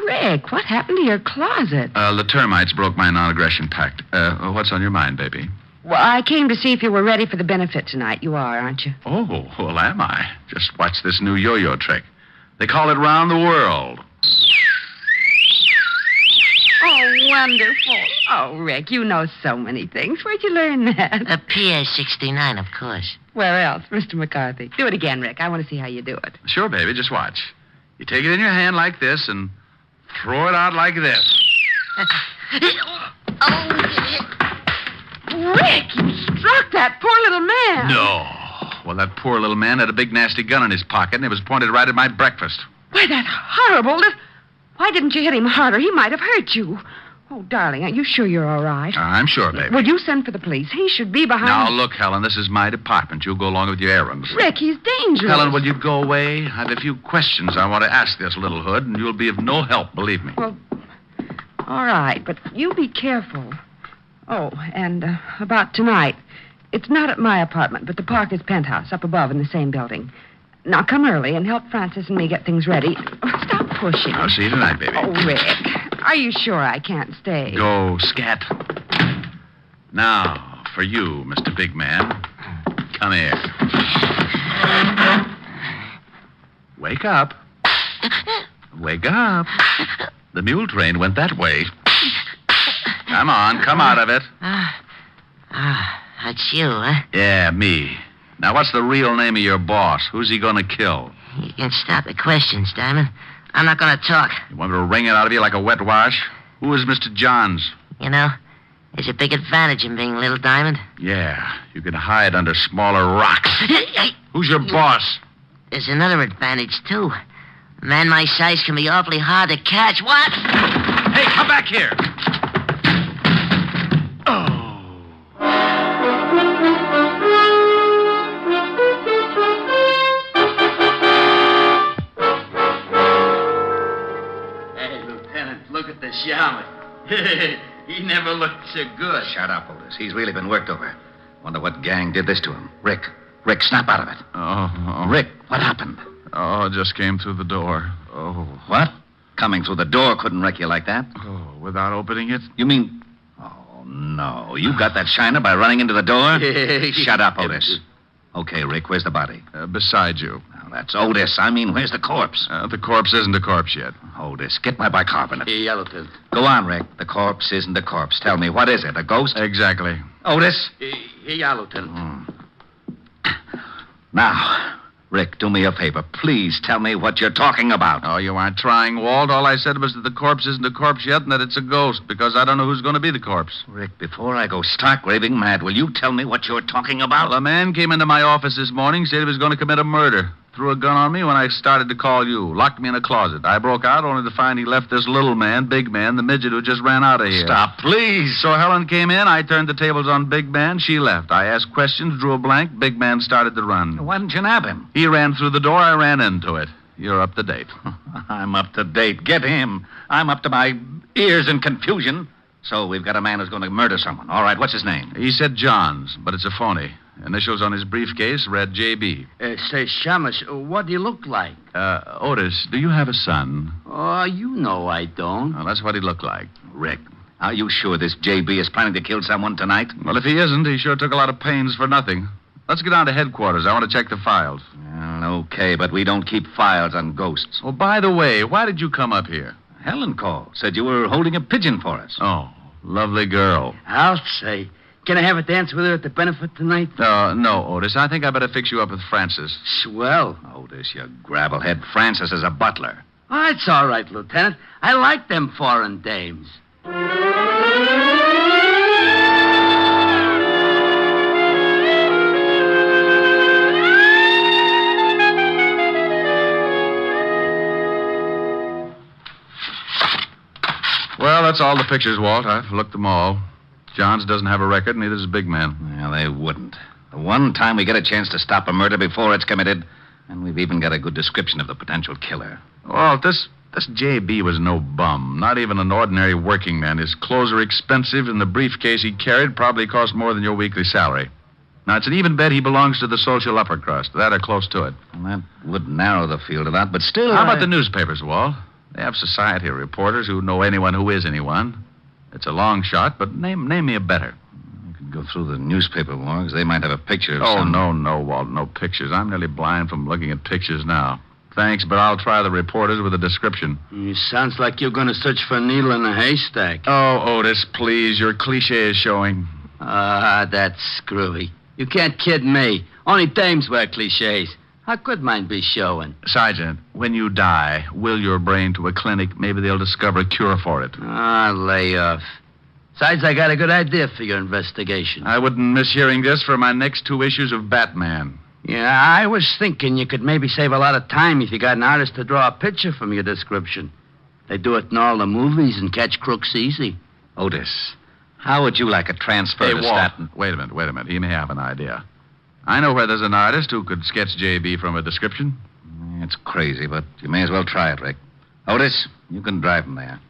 Rick, what happened to your closet? The termites broke my non-aggression pact. What's on your mind, baby? Well, I came to see if you were ready for the benefit tonight. You are, aren't you? Oh, well, am I? Just watch this new yo-yo trick. They call it round the world. Oh, wonderful. Oh, Rick, you know so many things. Where'd you learn that? A PS-69, of course. Where else, Mr. McCarthy? Do it again, Rick. I want to see how you do it. Sure, baby. Just watch. You take it in your hand like this and throw it out like this. Rick, you struck that poor little man. No. Well, that poor little man had a big, nasty gun in his pocket, and it was pointed right at my breakfast. Why, that's horrible. Why didn't you hit him harder? He might have hurt you. Oh, darling, are you sure you're all right? I'm sure, baby. Will you send for the police? He should be behind... Now, look, Helen, this is my department. You go along with your errands. Rick, he's dangerous. Helen, will you go away? I have a few questions I want to ask this little hood, and you'll be of no help, believe me. Well, all right, but you be careful. Oh, and about tonight. It's not at my apartment, but the Parker's penthouse up above in the same building. Now, come early and help Francis and me get things ready. Oh, stop pushing. I'll see you tonight, baby. Oh, Rick, are you sure I can't stay? Go, scat. Now, for you, Mr. Big Man. Come here. Wake up. Wake up. The mule train went that way. Come on, come out of it. That's you, huh? Yeah, me. Now, what's the real name of your boss? Who's he going to kill? You can stop the questions, Diamond. I'm not going to talk. You want me to wring it out of you like a wet wash? Who is Mr. Johns? You know, there's a big advantage in being Little Diamond. Yeah, you can hide under smaller rocks. Who's your boss? There's another advantage, too. A man my size can be awfully hard to catch. What? Hey, come back here. Shaman. He never looked so good. Shut up, Otis. He's really been worked over. Wonder what gang did this to him. Rick, snap out of it. Oh. Rick, what happened? Oh, it just came through the door. Oh. What? Coming through the door couldn't wreck you like that? Oh, without opening it? You mean... Oh, no. You got that shiner by running into the door? Shut up, Otis. Okay, Rick, where's the body? Beside you. Now, that's Otis. I mean, where's the corpse? The corpse isn't a corpse yet. Otis, get my bicarbonate. Yellowton. Go on, Rick. The corpse isn't a corpse. Tell me, what is it, a ghost? Exactly. Otis? Yellowton. Now, Rick, do me a favor. Please tell me what you're talking about. Oh, you aren't trying, Walt. All I said was that the corpse isn't a corpse yet and that it's a ghost, because I don't know who's going to be the corpse. Rick, before I go stark raving mad, will you tell me what you're talking about? Well, a man came into my office this morning, said he was going to commit a murder. Threw a gun on me when I started to call you. Locked me in a closet. I broke out only to find he left this little man, Big Man, the midget who just ran out of here. Stop, please. So Helen came in. I turned the tables on Big Man. She left. I asked questions, drew a blank. Big Man started to run. Why didn't you nab him? He ran through the door. I ran into it. You're up to date. I'm up to date. Get him. I'm up to my ears in confusion. So we've got a man who's going to murder someone. All right, what's his name? He said Johns, but it's a phony. Initials on his briefcase read J.B. Say, Shamash, what do you look like? Otis, do you have a son? Oh, you know I don't. Well, that's what he looked like. Rick, are you sure this J.B. is planning to kill someone tonight? Well, if he isn't, he sure took a lot of pains for nothing. Let's get down to headquarters. I want to check the files. Okay, but we don't keep files on ghosts. Oh, by the way, why did you come up here? Helen called. Said you were holding a pigeon for us. Oh, lovely girl. I'll say. Can I have a dance with her at the benefit tonight? No, Otis. I think I better fix you up with Francis. Swell. Otis, you gravelhead. Francis is a butler. Oh, it's all right, Lieutenant. I like them foreign dames. Well, that's all the pictures, Walt. I've looked them all. Johns doesn't have a record, neither does Big Man. Well, they wouldn't. The one time we get a chance to stop a murder before it's committed, and we've even got a good description of the potential killer. Well, this J.B. was no bum. Not even an ordinary working man. His clothes are expensive, and the briefcase he carried probably cost more than your weekly salary. Now, it's an even bet he belongs to the social upper crust. That or close to it. Well, that would narrow the field of that, but still... How about the newspapers, Walt? They have society reporters who know anyone who is anyone. It's a long shot, but name me a better. You could go through the newspaper logs. They might have a picture of some... no, Walt, no pictures. I'm nearly blind from looking at pictures now. Thanks, but I'll try the reporters with a description. It sounds like you're going to search for a needle in a haystack. Oh, Otis, please. Your cliche is showing. That's screwy. You can't kid me. Only dames wear cliches. How could mine be showing? Sergeant, when you die, will your brain to a clinic. Maybe they'll discover a cure for it. Lay off. Besides, I got a good idea for your investigation. I wouldn't miss hearing this for my next 2 issues of Batman. Yeah, I was thinking you could maybe save a lot of time if you got an artist to draw a picture from your description. They do it in all the movies and catch crooks easy. Otis, how would you like a transfer Hey, to Walt, Staten? wait a minute. He may have an idea. I know where there's an artist who could sketch J.B. from a description. It's crazy, but you may as well try it, Rick. Otis, you can drive him there.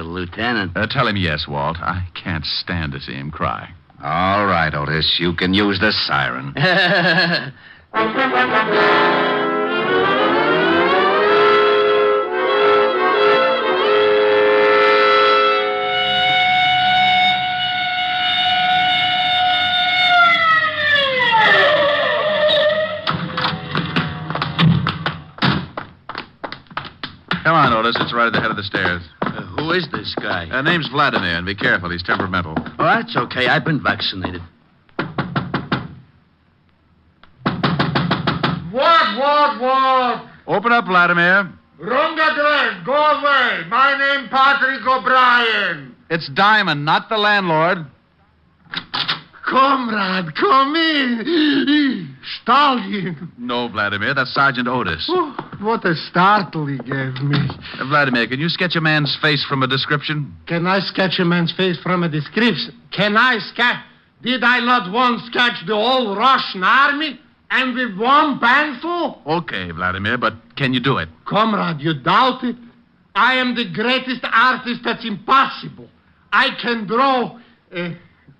Lieutenant. Tell him yes, Walt. I can't stand to see him cry. All right, Otis, you can use the siren. Come on, Otis. It's right at the head of the stairs. Who is this guy? Name's Vladimir, and be careful. He's temperamental. Oh, that's okay. I've been vaccinated. What? Open up, Vladimir. Wrong address. Go away. My name Patrick O'Brien. It's Diamond, not the landlord. Comrade, come in. Stallion. No, Vladimir. That's Sergeant Otis. Oh, what a startle he gave me. Vladimir, can you sketch a man's face from a description? Can I sketch a man's face from a description? Can I sketch? Did I not once sketch the whole Russian army? And with one pencil? Okay, Vladimir, but can you do it? Comrade, you doubt it? I am the greatest artist that's impossible. I can draw...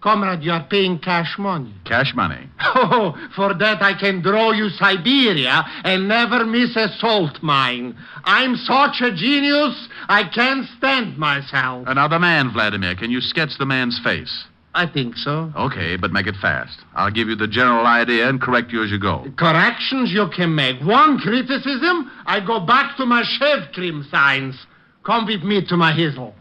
Comrade, you are paying cash money. Cash money. Oh, for that I can draw you Siberia and never miss a salt mine. I'm such a genius, I can't stand myself. Another man, Vladimir. Can you sketch the man's face? I think so. Okay, but make it fast. I'll give you the general idea and correct you as you go. Corrections you can make. One criticism, I go back to my shave cream signs. Come with me to my hizzle.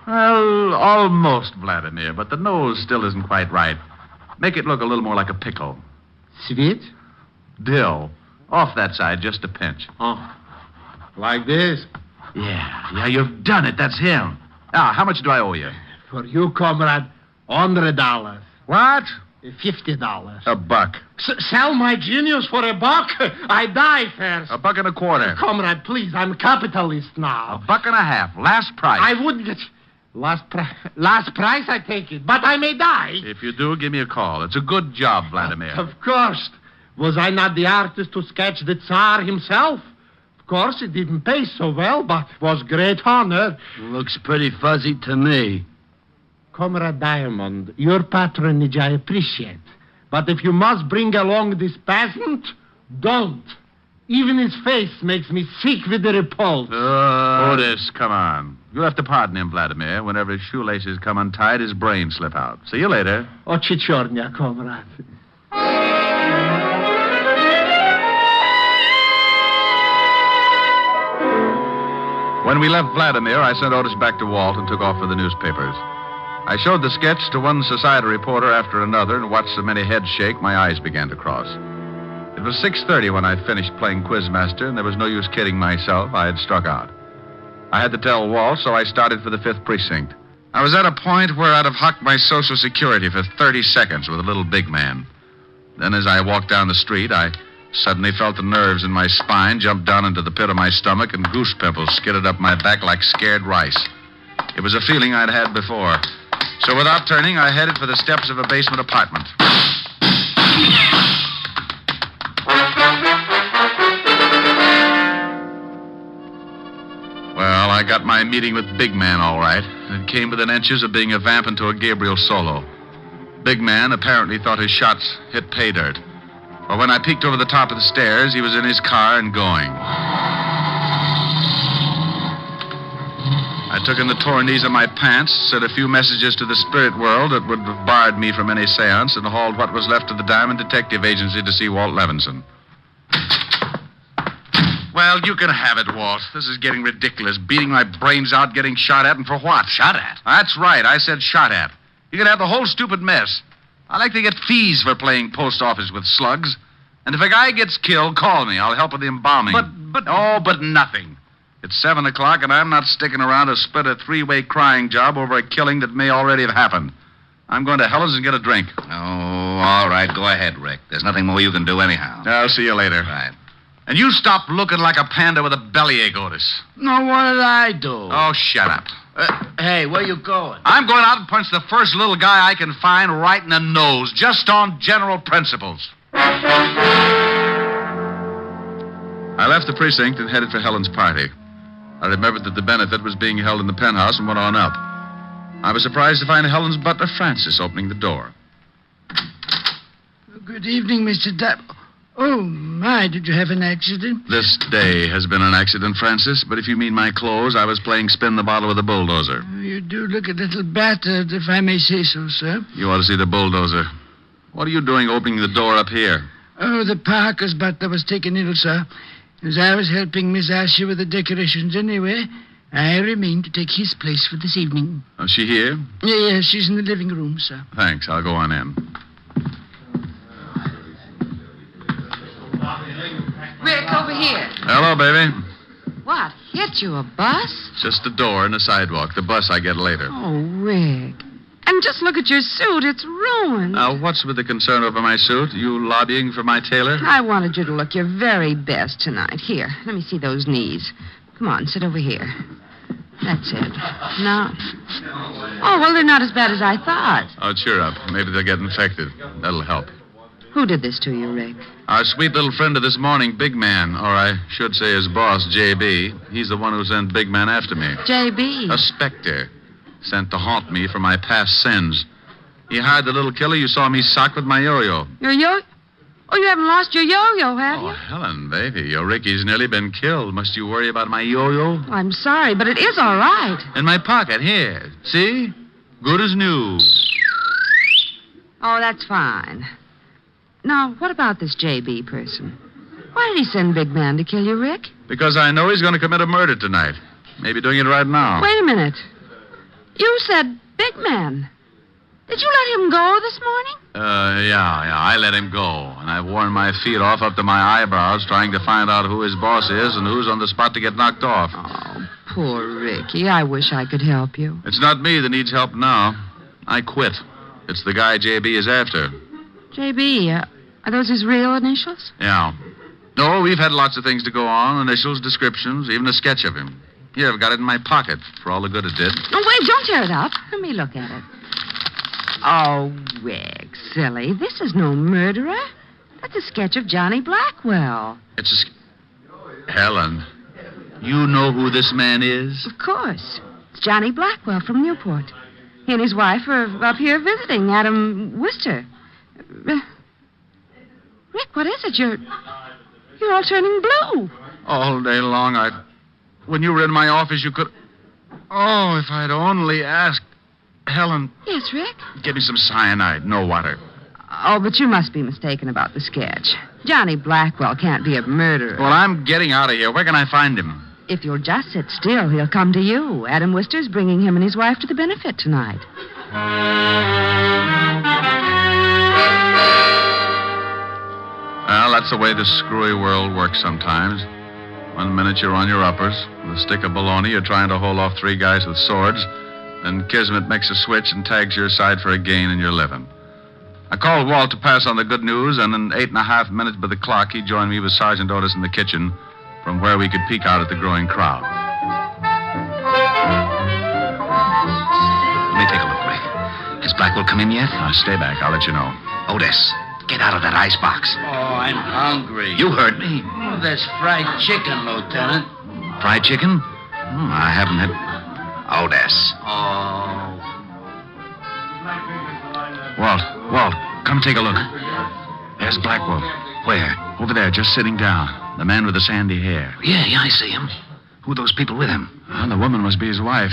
Well, almost, Vladimir, but the nose still isn't quite right. Make it look a little more like a pickle. Sweet? Dill. Off that side, just a pinch. Oh, like this? Yeah, you've done it. That's him. Now, how much do I owe you? For you, comrade, $100. What? $50. A buck. Sell my genius for $1? I die first. $1.25. Comrade, please, I'm a capitalist now. $1.50. Last price. I wouldn't get... Last price, I take it. But I may die. If you do, give me a call. It's a good job, Vladimir. Of course. Was I not the artist to sketch the Tsar himself? Of course, it didn't pay so well, but was great honor. Looks pretty fuzzy to me. Comrade Diamond, your patronage I appreciate. But if you must bring along this peasant, don't. Even his face makes me sick with the repulse. Otis, come on. You'll have to pardon him, Vladimir. Whenever his shoelaces come untied, his brains slip out. See you later. Ochichornia, comrade. When we left Vladimir, I sent Otis back to Walt and took off for the newspapers. I showed the sketch to one society reporter after another and watched so many heads shake, my eyes began to cross. It was 6:30 when I finished playing Quizmaster, and there was no use kidding myself. I had struck out. I had to tell Walt, so I started for the 5th Precinct. I was at a point where I'd have hucked my Social Security for 30 seconds with a little big man. Then as I walked down the street, I suddenly felt the nerves in my spine jump down into the pit of my stomach, and goose pimples skidded up my back like scared rice. It was a feeling I'd had before. So without turning, I headed for the steps of a basement apartment. Well, I got my meeting with Big Man all right. It came within inches of being a vamp into a Gabriel solo. Big Man apparently thought his shots hit pay dirt. But when I peeked over the top of the stairs, he was in his car and going. I took in the torn knees of my pants, sent a few messages to the spirit world that would have barred me from any seance, and hauled what was left of the Diamond Detective Agency to see Walt Levinson. Well, you can have it, Walt. This is getting ridiculous. Beating my brains out, getting shot at, and for what? Shot at? That's right. I said shot at. You can have the whole stupid mess. I like to get fees for playing post office with slugs. And if a guy gets killed, call me. I'll help with the embalming. But... Oh, but nothing. It's 7 o'clock, and I'm not sticking around to split a three-way crying job over a killing that may already have happened. I'm going to Helen's and get a drink. Oh, all right. Go ahead, Rick. There's nothing more you can do anyhow. I'll see you later. Right. And you stop looking like a panda with a bellyache, Otis. No, what did I do? Oh, shut up. Hey, where you going? I'm going out and punch the first little guy I can find right in the nose, just on general principles. I left the precinct and headed for Helen's party. I remembered that the benefit was being held in the penthouse and went on up. I was surprised to find Helen's butler, Francis, opening the door. Good evening, Mr. Oh, my, did you have an accident? This day has been an accident, Francis, but if you mean my clothes, I was playing spin the bottle with a bulldozer. You do look a little battered, if I may say so, sir. You ought to see the bulldozer. What are you doing opening the door up here? Oh, the Parker's butler was taken ill, sir. As I was helping Miss Asher with the decorations anyway, I remained to take his place for this evening. Is she here? Yes, she's in the living room, sir. Thanks. I'll go on in. Rick, over here. Hello, baby. What? Hit you a bus? Just the door and the sidewalk. The bus I get later. Oh, Rick. And just look at your suit. It's ruined. Now, what's with the concern over my suit? You lobbying for my tailor? I wanted you to look your very best tonight. Here, let me see those knees. Come on, sit over here. That's it. Now. Oh, well, they're not as bad as I thought. Oh, cheer up. Maybe they'll get infected. That'll help. Who did this to you, Rick? Our sweet little friend of this morning, Big Man, or I should say his boss, J.B. He's the one who sent Big Man after me. J.B.? A specter. Sent to haunt me for my past sins. He hired the little killer you saw me sock with my yo-yo. Your yo? Oh, you haven't lost your yo-yo, have you? Oh, Helen, baby, your Ricky's nearly been killed. Must you worry about my yo-yo? I'm sorry, but it is all right. In my pocket, here. See? Good as new. Oh, that's fine. Now, what about this J.B. person? Why did he send Big Man to kill you, Rick? Because I know he's going to commit a murder tonight. Maybe doing it right now. Wait a minute. You said Big Man. Did you let him go this morning? Yeah. I let him go. And I've worn my feet off up to my eyebrows trying to find out who his boss is and who's on the spot to get knocked off. Oh, poor Ricky. I wish I could help you. It's not me that needs help now. I quit. It's the guy J.B. is after. J.B., are those his real initials? Yeah. No, we've had lots of things to go on. Initials, descriptions, even a sketch of him. Here, I've got it in my pocket for all the good it did. Oh, wait, don't tear it up. Let me look at it. Oh, Rick, silly. This is no murderer. That's a sketch of Johnny Blackwell. It's Helen, you know who this man is? Of course. It's Johnny Blackwell from Newport. He and his wife are up here visiting Adam Worcester. Rick, what is it? You're all turning blue. All day long, when you were in my office, you could... Oh, if I'd only asked... Helen... Yes, Rick? Get me some cyanide, no water. Oh, but you must be mistaken about the sketch. Johnny Blackwell can't be a murderer. Well, I'm getting out of here. Where can I find him? If you'll just sit still, he'll come to you. Adam Worcester's bringing him and his wife to the benefit tonight. Well, that's the way this screwy world works sometimes. 1 minute you're on your uppers. With a stick of bologna, you're trying to hold off 3 guys with swords. Then Kismet makes a switch and tags your side for a gain and you're living. I called Walt to pass on the good news, and in 8.5 minutes by the clock, he joined me with Sergeant Otis in the kitchen, from where we could peek out at the growing crowd. Let me take a look, Rick. Has Blackwell come in yet? Stay back. I'll let you know. Otis, get out of that icebox. Oh, I'm hungry. You heard me. Oh, there's fried chicken, Lieutenant. Fried chicken? I haven't had... Otis. Oh. Walt, come take a look. There's Blackwell. Where? Over there, just sitting down. The man with the sandy hair. Yeah, I see him. Who are those people with him? Well, the woman must be his wife.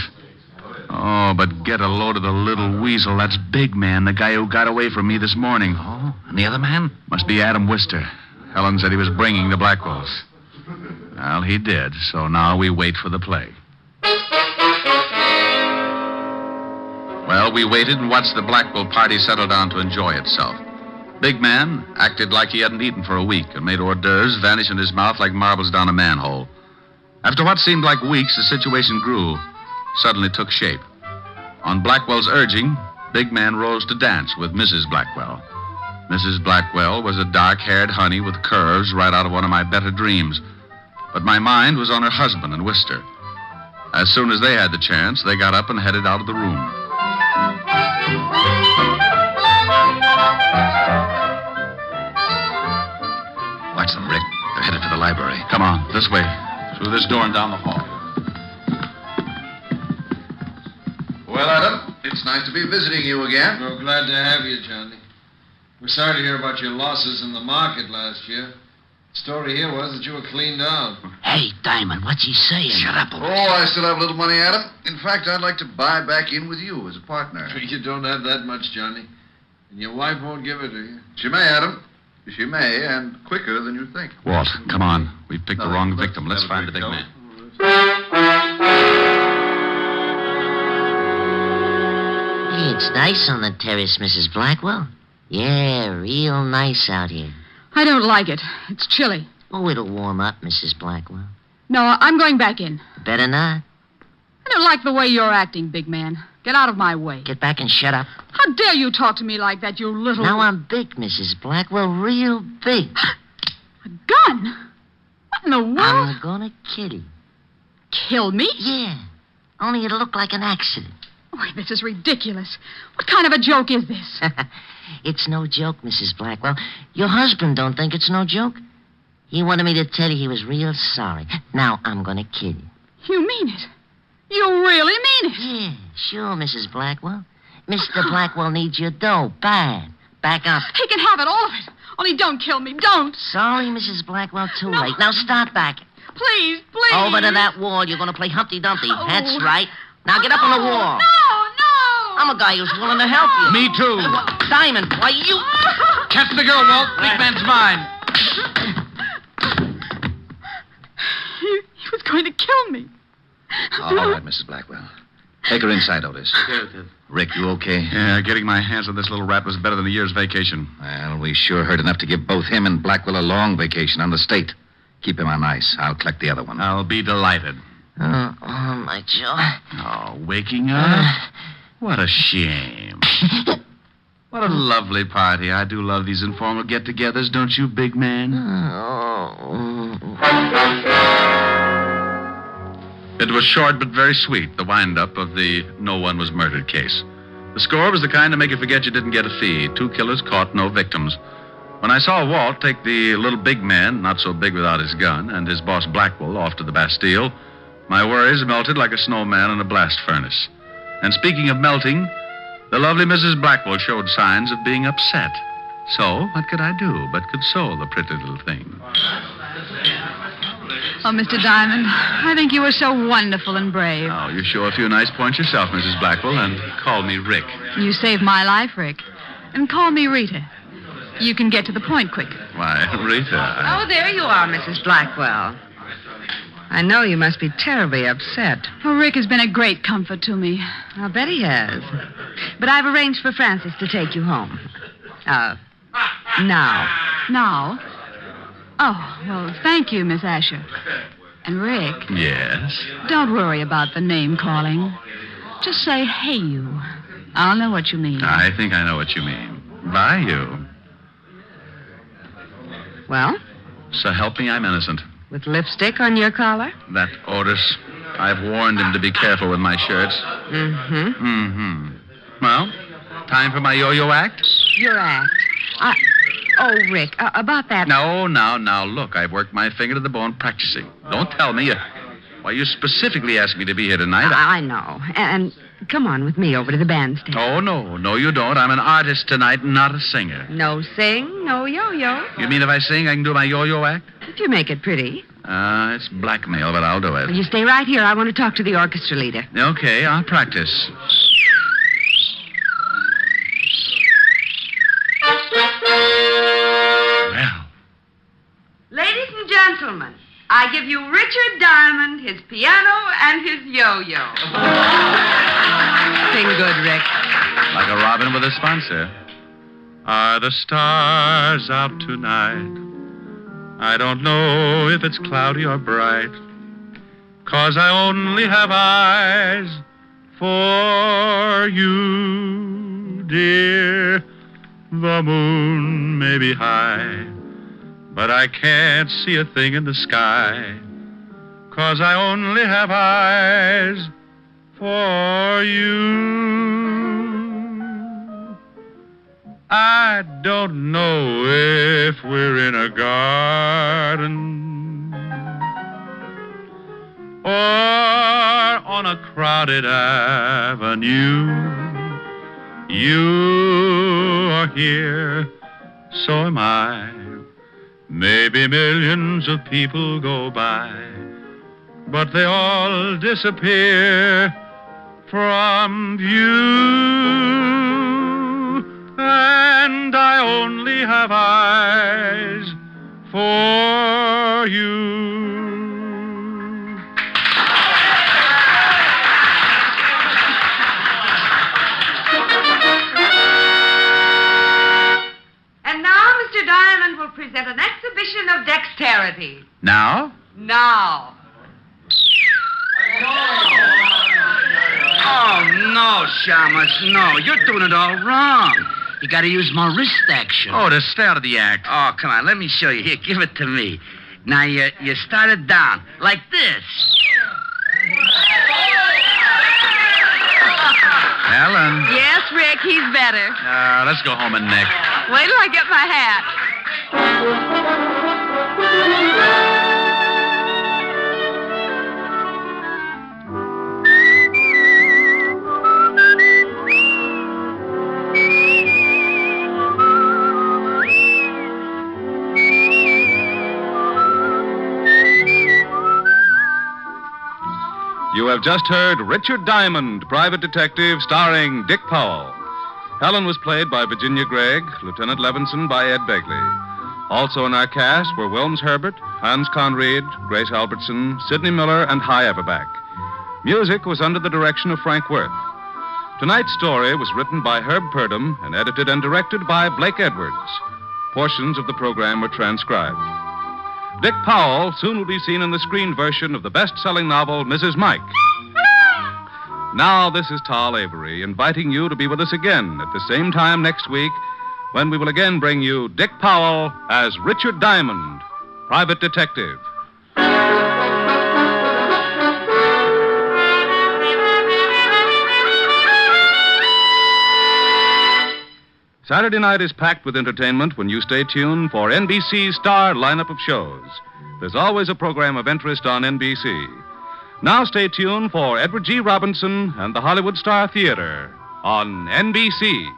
Oh, but get a load of the little weasel. That's Big Man, the guy who got away from me this morning. Oh, and the other man? Must be Adam Worcester. Helen said he was bringing the Blackwells. Well, he did, so now we wait for the play. Well, we waited and watched the Blackwell party settle down to enjoy itself. Big Man acted like he hadn't eaten for a week and made hors d'oeuvres vanish in his mouth like marbles down a manhole. After what seemed like weeks, the situation grew, suddenly took shape. On Blackwell's urging, Big Man rose to dance with Mrs. Blackwell. Mrs. Blackwell was a dark-haired honey with curves right out of one of my better dreams. But my mind was on her husband and Wister. As soon as they had the chance, they got up and headed out of the room. Watch them, Rick. They're headed for the library. Come on, this way. Through this door and down the hall. Well, Adam, it's nice to be visiting you again. Well, glad to have you, Johnny. We're sorry to hear about your losses in the market last year. The story here was that you were cleaned out. Hey, Diamond, what's he saying? Shut up. Oh, I still have a little money, Adam. In fact, I'd like to buy back in with you as a partner. You don't have that much, Johnny. And your wife won't give it to you. She may, Adam. She may, and quicker than you think. Walt, come on. We've picked the wrong victim. Let's find the big man. Hey, it's nice on the terrace, Mrs. Blackwell. Yeah, real nice out here. I don't like it. It's chilly. Oh, it'll warm up, Mrs. Blackwell. No, I'm going back in. Better not. I don't like the way you're acting, big man. Get out of my way. Get back and shut up. How dare you talk to me like that, you little... Now I'm big, Mrs. Blackwell, real big. A gun? What in the world? I'm gonna kill you. Kill me? Yeah. Only it'll look like an accident. Why, this is ridiculous. What kind of a joke is this? It's no joke, Mrs. Blackwell. Your husband don't think it's no joke. He wanted me to tell you he was real sorry. Now I'm gonna kill you. You mean it? You really mean it? Yeah, sure, Mrs. Blackwell. Mr. Blackwell needs your dough, bad. Back up. He can have it, all of it. Only don't kill me, don't. Sorry, Mrs. Blackwell, too late. Now start back. Please, please. Over to that wall. You're going to play Humpty Dumpty. Oh. That's right. Now get up on the wall. No. I'm a guy who's willing to help you. Me too. Diamond, why you... Catch the girl, Walt. Big man's mine. He was going to kill me. All right, Mrs. Blackwell. Take her inside, Otis. Rick, you okay? Yeah, getting my hands on this little rat was better than a year's vacation. Well, we sure heard enough to give both him and Blackwell a long vacation on the state. Keep him on ice. I'll collect the other one. I'll be delighted. Oh, my jaw. Oh, waking up? What a shame. What a lovely party. I do love these informal get-togethers, don't you, big man? It was short but very sweet, the wind-up of the no one was murdered case. The score was the kind to make you forget you didn't get a fee. 2 killers caught, no victims. When I saw Walt take the little big man, not so big without his gun, and his boss Blackwell off to the Bastille, my worries melted like a snowman in a blast furnace. And speaking of melting, the lovely Mrs. Blackwell showed signs of being upset. So, what could I do but console the pretty little thing? Oh, Mr. Diamond, I think you were so wonderful and brave. Oh, you show a few nice points yourself, Mrs. Blackwell, and call me Rick. You saved my life, Rick. And call me Rita. You can get to the point quick. Why, Rita. Oh, there you are, Mrs. Blackwell. I know you must be terribly upset. Oh, Rick has been a great comfort to me. I'll bet he has. But I've arranged for Francis to take you home. Now. Now? Oh, well, thank you, Miss Asher. And Rick. Yes? Don't worry about the name calling. Just say, hey, you. I'll know what you mean. I think I know what you mean. Bye, you. Well? So help me, I'm innocent. With lipstick on your collar? That Otis. I've warned him to be careful with my shirts. Mm-hmm. Mm-hmm. Well, time for my yo-yo act? Your act. Oh, Rick, about that... No, now, look, I've worked my finger to the bone practicing. Don't tell me. Why, you specifically asked me to be here tonight. I know. And come on with me over to the bandstand. Oh, no, you don't. I'm an artist tonight, not a singer. No sing, no yo-yo. You mean if I sing, I can do my yo-yo act? If you make it pretty. It's blackmail, but I'll do it. Well, you stay right here. I want to talk to the orchestra leader. Okay, I'll practice. Well. Ladies and gentlemen, I give you Richard Diamond, his piano, and his yo-yo. Sing good, Rick. Like a robin with a sponsor. Are the stars out tonight? I don't know if it's cloudy or bright. 'cause I only have eyes for you, dear. The moon may be high, but I can't see a thing in the sky, 'cause I only have eyes for you. I don't know if we're in a garden or on a crowded avenue. You are here, so am I. Maybe millions of people go by, but they all disappear from view. And I only have eyes for you. And now Mr. Diamond will present an exhibition of dexterity. Now? Now. Oh, no, Shamus, no. You're doing it all wrong. You got to use more wrist action. Oh, to stay out of the act. Oh, come on, let me show you. Here, give it to me. Now, you start it down, like this. Helen. Yes, Rick, he's better. Let's go home and neck. Wait till I get my hat. You have just heard Richard Diamond, Private Detective, starring Dick Powell. Helen was played by Virginia Gregg, Lieutenant Levinson by Ed Begley. Also in our cast were Wilms Herbert, Hans Conried, Grace Albertson, Sidney Miller, and Hy Everback. Music was under the direction of Frank Worth. Tonight's story was written by Herb Purdom and edited and directed by Blake Edwards. Portions of the program were transcribed. Dick Powell soon will be seen in the screen version of the best-selling novel, Mrs. Mike. Now, this is Tal Avery, inviting you to be with us again at the same time next week, when we will again bring you Dick Powell as Richard Diamond, Private Detective. Saturday night is packed with entertainment when you stay tuned for NBC's star lineup of shows. There's always a program of interest on NBC. Now stay tuned for Edward G. Robinson and the Hollywood Star Theater on NBC.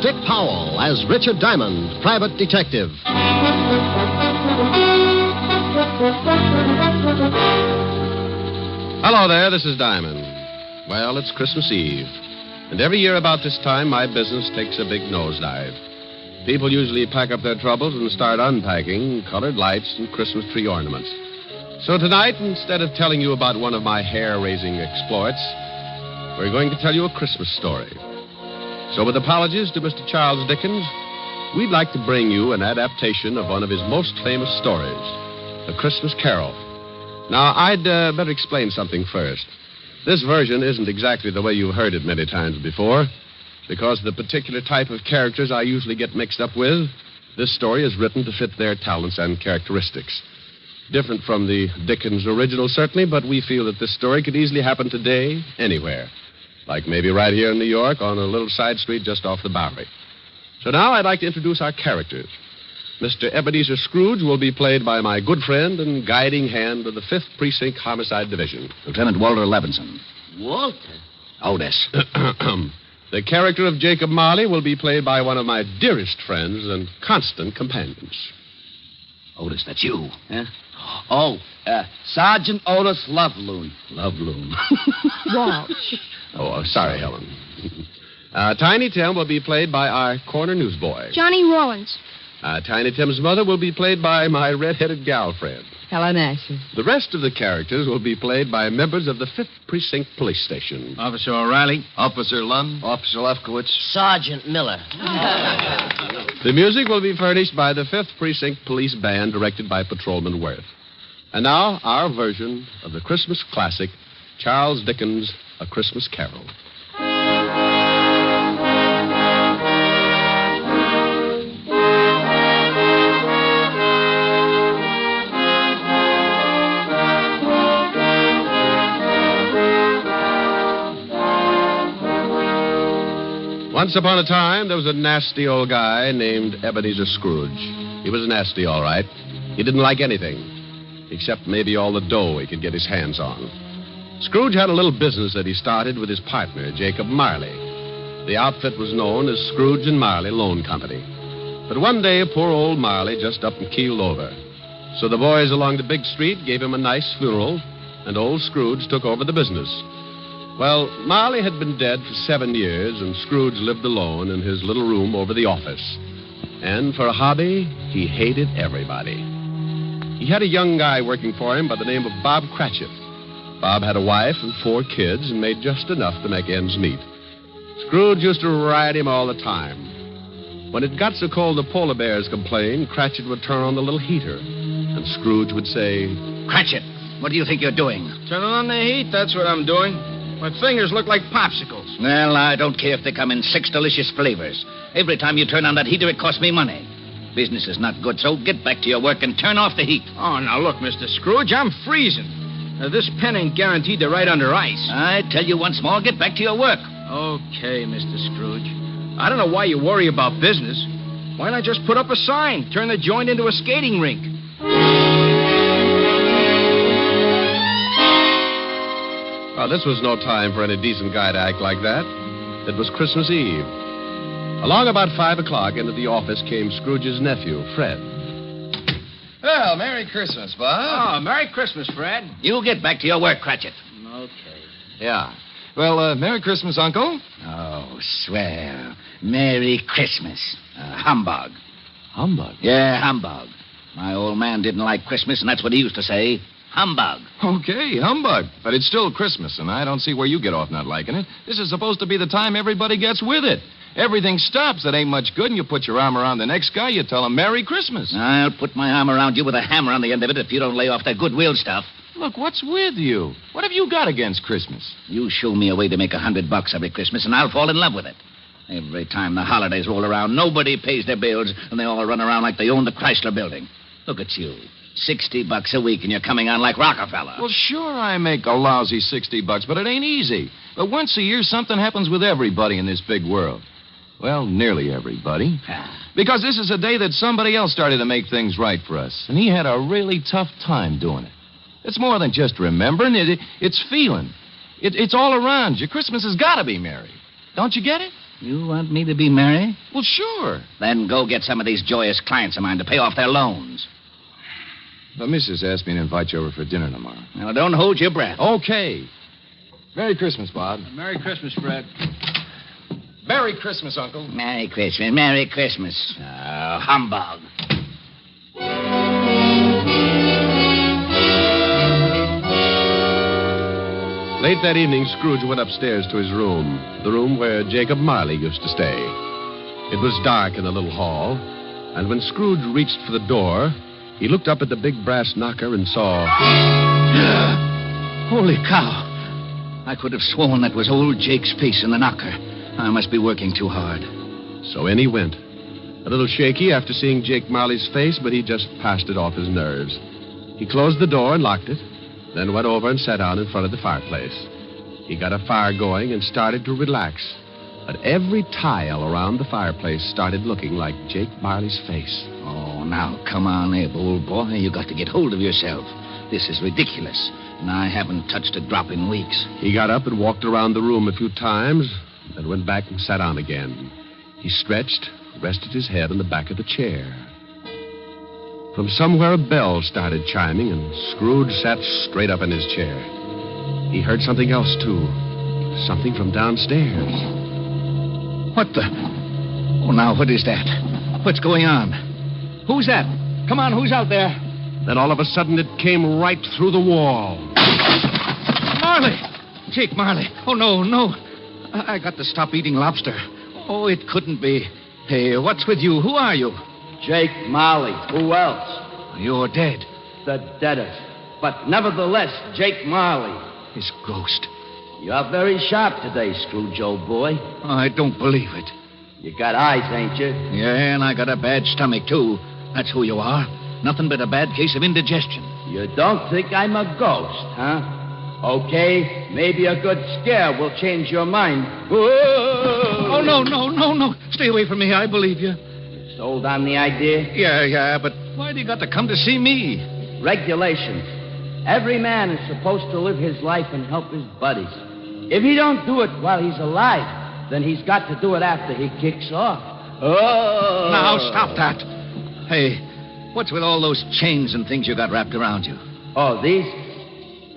Dick Powell as Richard Diamond, Private Detective. Hello there, this is Diamond. Well, it's Christmas Eve. And every year about this time, my business takes a big nosedive. People usually pack up their troubles and start unpacking colored lights and Christmas tree ornaments. So tonight, instead of telling you about one of my hair-raising exploits, we're going to tell you a Christmas story. So with apologies to Mr. Charles Dickens, we'd like to bring you an adaptation of one of his most famous stories, A Christmas Carol. Now, I'd better explain something first. This version isn't exactly the way you've heard it many times before. Because of the particular type of characters I usually get mixed up with, this story is written to fit their talents and characteristics. Different from the Dickens original, certainly, but we feel that this story could easily happen today, anywhere. Like maybe right here in New York on a little side street just off the Bowery. So now I'd like to introduce our characters. Mr. Ebenezer Scrooge will be played by my good friend and guiding hand of the 5th Precinct Homicide Division, Lieutenant Walter Levinson. Walter? Otis. The character of Jacob Marley will be played by one of my dearest friends and constant companions. Otis, that's you. Huh? Oh, Sergeant Otis Loveloon. Loveloon. Walsh. Oh, sorry, Helen. Tiny Tim will be played by our corner newsboy. Johnny Rawlins. Tiny Tim's mother will be played by my red-headed gal friend. Helen Asher. The rest of the characters will be played by members of the 5th Precinct Police Station. Officer O'Reilly. Officer Lund. Officer Lefkowitz. Sergeant Miller. The music will be furnished by the 5th Precinct Police Band, directed by Patrolman Worth. And now, our version of the Christmas classic, Charles Dickens' A Christmas Carol. Once upon a time, there was a nasty old guy named Ebenezer Scrooge. He was nasty, all right. He didn't like anything, except maybe all the dough he could get his hands on. Scrooge had a little business that he started with his partner, Jacob Marley. The outfit was known as Scrooge and Marley Loan Company. But one day, poor old Marley just up and keeled over. So the boys along the big street gave him a nice funeral, and old Scrooge took over the business. Well, Marley had been dead for 7 years, and Scrooge lived alone in his little room over the office. And for a hobby, he hated everybody. He had a young guy working for him by the name of Bob Cratchit. Bob had a wife and 4 kids and made just enough to make ends meet. Scrooge used to ride him all the time. When it got so cold the polar bears complained, Cratchit would turn on the little heater, and Scrooge would say, Cratchit, what do you think you're doing? Turning on the heat, that's what I'm doing. My fingers look like popsicles. Well, I don't care if they come in 6 delicious flavors. Every time you turn on that heater, it costs me money. Business is not good, so get back to your work and turn off the heat. Oh, now look, Mr. Scrooge, I'm freezing. This pen ain't guaranteed to ride under ice. I tell you once more, get back to your work. Okay, Mr. Scrooge. I don't know why you worry about business. Why not just put up a sign, turn the joint into a skating rink? Well, this was no time for any decent guy to act like that. It was Christmas Eve. Along about 5 o'clock, into the office came Scrooge's nephew, Fred. Well, Merry Christmas, Bob. Oh, Merry Christmas, Fred. You get back to your work, Cratchit. Okay. Yeah. Well, Merry Christmas, Uncle. Oh, swell. Merry Christmas. Humbug. Humbug? Yeah, humbug. My old man didn't like Christmas, and that's what he used to say. Humbug. Okay, humbug. But it's still Christmas, and I don't see where you get off not liking it. This is supposed to be the time everybody gets with it. Everything stops that ain't much good, and you put your arm around the next guy, you tell him Merry Christmas. I'll put my arm around you with a hammer on the end of it if you don't lay off that goodwill stuff. Look, what's with you? What have you got against Christmas? You show me a way to make $100 every Christmas, and I'll fall in love with it. Every time the holidays roll around, nobody pays their bills, and they all run around like they own the Chrysler Building. Look at you. $60 a week, and you're coming on like Rockefeller. Well, sure, I make a lousy $60, but it ain't easy. But once a year, something happens with everybody in this big world. Well, nearly everybody. Because this is a day that somebody else started to make things right for us, and he had a really tough time doing it. It's more than just remembering. It's feeling. It's all around you. Christmas has got to be merry. Don't you get it? You want me to be merry? Well, sure. Then go get some of these joyous clients of mine to pay off their loans. The missus asked me to invite you over for dinner tomorrow. Now, don't hold your breath. Okay. Merry Christmas, Bob. Merry Christmas, Fred. Merry Christmas, Uncle. Merry Christmas. Merry Christmas. Humbug. Late that evening, Scrooge went upstairs to his room, the room where Jacob Marley used to stay. It was dark in the little hall, and when Scrooge reached for the door, he looked up at the big brass knocker and saw... Holy cow. I could have sworn that was old Jake's face in the knocker. I must be working too hard. So in he went. A little shaky after seeing Jake Marley's face, but he just passed it off his nerves. He closed the door and locked it, then went over and sat down in front of the fireplace. He got a fire going and started to relax. But every tile around the fireplace started looking like Jake Marley's face. Oh, now, come on, Abe, old boy. You got to get hold of yourself. This is ridiculous, and I haven't touched a drop in weeks. He got up and walked around the room a few times, then went back and sat down again. He stretched, rested his head on the back of the chair. From somewhere, a bell started chiming, and Scrooge sat straight up in his chair. He heard something else, too. Something from downstairs. What the? Oh, now, what is that? What's going on? Who's that? Come on, who's out there? Then all of a sudden, it came right through the wall. Marley! Jake Marley. Oh, no. I got to stop eating lobster. Oh, it couldn't be. Hey, what's with you? Who are you? Jake Marley. Who else? You're dead. The deadest. But nevertheless, Jake Marley. His ghost. You're very sharp today, Scrooge, old boy. I don't believe it. You got eyes, ain't you? Yeah, and I got a bad stomach, too. That's who you are. Nothing but a bad case of indigestion. You don't think I'm a ghost, huh? Okay, maybe a good scare will change your mind. Whoa! Oh, no. Stay away from me. I believe you. Sold on the idea? Yeah, but why do you got to come to see me? Regulations. Every man is supposed to live his life and help his buddies. If he don't do it while he's alive, then he's got to do it after he kicks off. Oh! Now, stop that. Hey, what's with all those chains and things you got wrapped around you? Oh, these?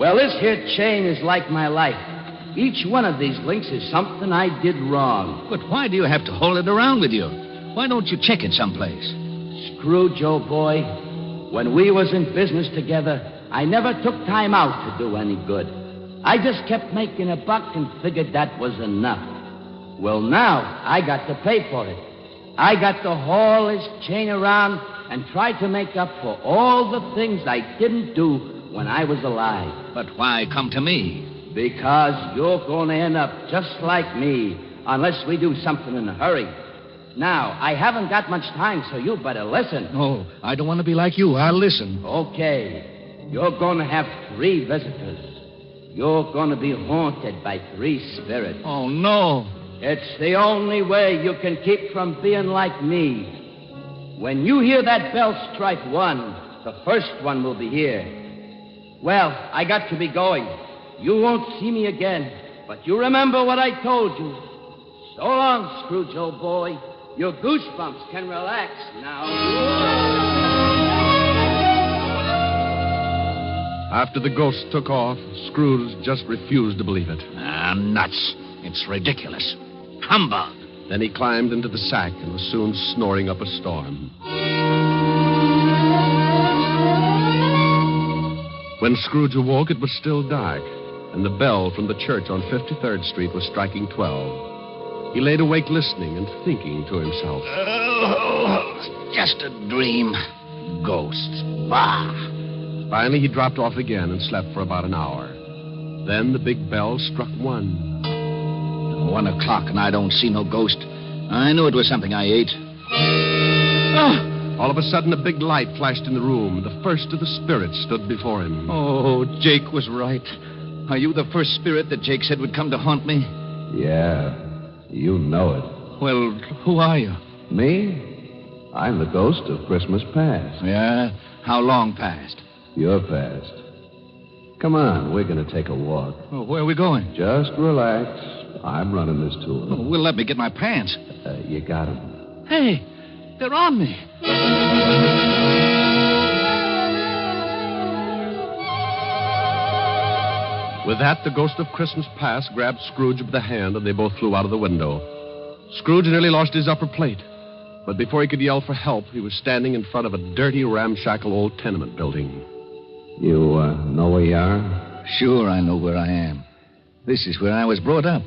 Well, this here chain is like my life. Each one of these links is something I did wrong. But why do you have to hold it around with you? Why don't you check it someplace? Scrooge, old boy, when we was in business together, I never took time out to do any good. I just kept making a buck and figured that was enough. Well, now I got to pay for it. I got to haul this chain around and try to make up for all the things I didn't do when I was alive. But why come to me? Because you're going to end up just like me unless we do something in a hurry. Now, I haven't got much time, so you better listen. Oh, I don't want to be like you. I'll listen. Okay. You're going to have 3 visitors. You're going to be haunted by 3 spirits. Oh, no. It's the only way you can keep from being like me. When you hear that bell strike 1, the first one will be here. Well, I got to be going. You won't see me again, but you remember what I told you. So long, Scrooge, old boy. Your goosebumps can relax now. After the ghost took off, Scrooge just refused to believe it. Nuts. It's ridiculous. Humbug. Then he climbed into the sack and was soon snoring up a storm. When Scrooge awoke, it was still dark, and the bell from the church on 53rd Street was striking 12. He laid awake listening and thinking to himself. Oh, just a dream. Ghosts. Bah. Finally, he dropped off again and slept for about an hour. Then the big bell struck 1. 1 o'clock, and I don't see no ghost. I knew it was something I ate. All of a sudden, a big light flashed in the room. The first of the spirits stood before him. Oh, Jake was right. Are you the first spirit that Jake said would come to haunt me? Yeah, you know it. Well, who are you? Me? I'm the ghost of Christmas past. Yeah? How long past? Your past. Come on, we're going to take a walk. Oh, where are we going? Just relax. I'm running this tour. Oh, well, let me get my pants. You got them. Hey, they're on me. With that, the ghost of Christmas past grabbed Scrooge by the hand, and they both flew out of the window. Scrooge nearly lost his upper plate. But before he could yell for help, he was standing in front of a dirty, ramshackle old tenement building. You know where you are? Sure, I know where I am. This is where I was brought up.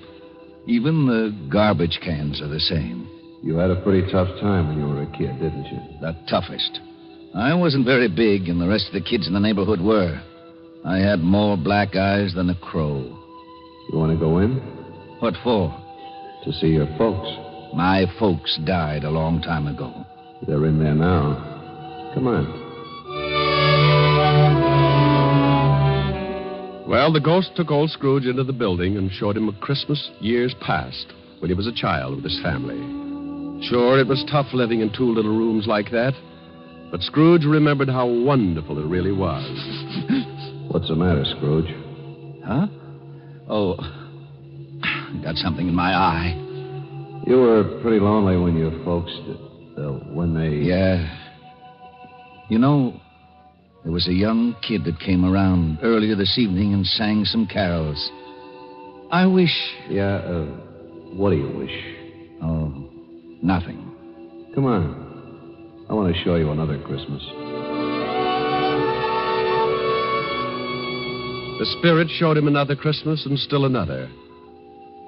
Even the garbage cans are the same. You had a pretty tough time when you were a kid, didn't you? The toughest. I wasn't very big, and the rest of the kids in the neighborhood were. I had more black eyes than a crow. You want to go in? What for? To see your folks. My folks died a long time ago. They're in there now. Come on. Well, the ghost took old Scrooge into the building and showed him a Christmas years past when he was a child with his family. Sure, it was tough living in 2 little rooms like that, but Scrooge remembered how wonderful it really was. What's the matter, Scrooge? Huh? Oh, got something in my eye. You were pretty lonely when your folks when they... Yeah. You know, there was a young kid that came around earlier this evening and sang some carols. I wish... Yeah, what do you wish? Oh, nothing. Come on. I want to show you another Christmas. The spirit showed him another Christmas and still another.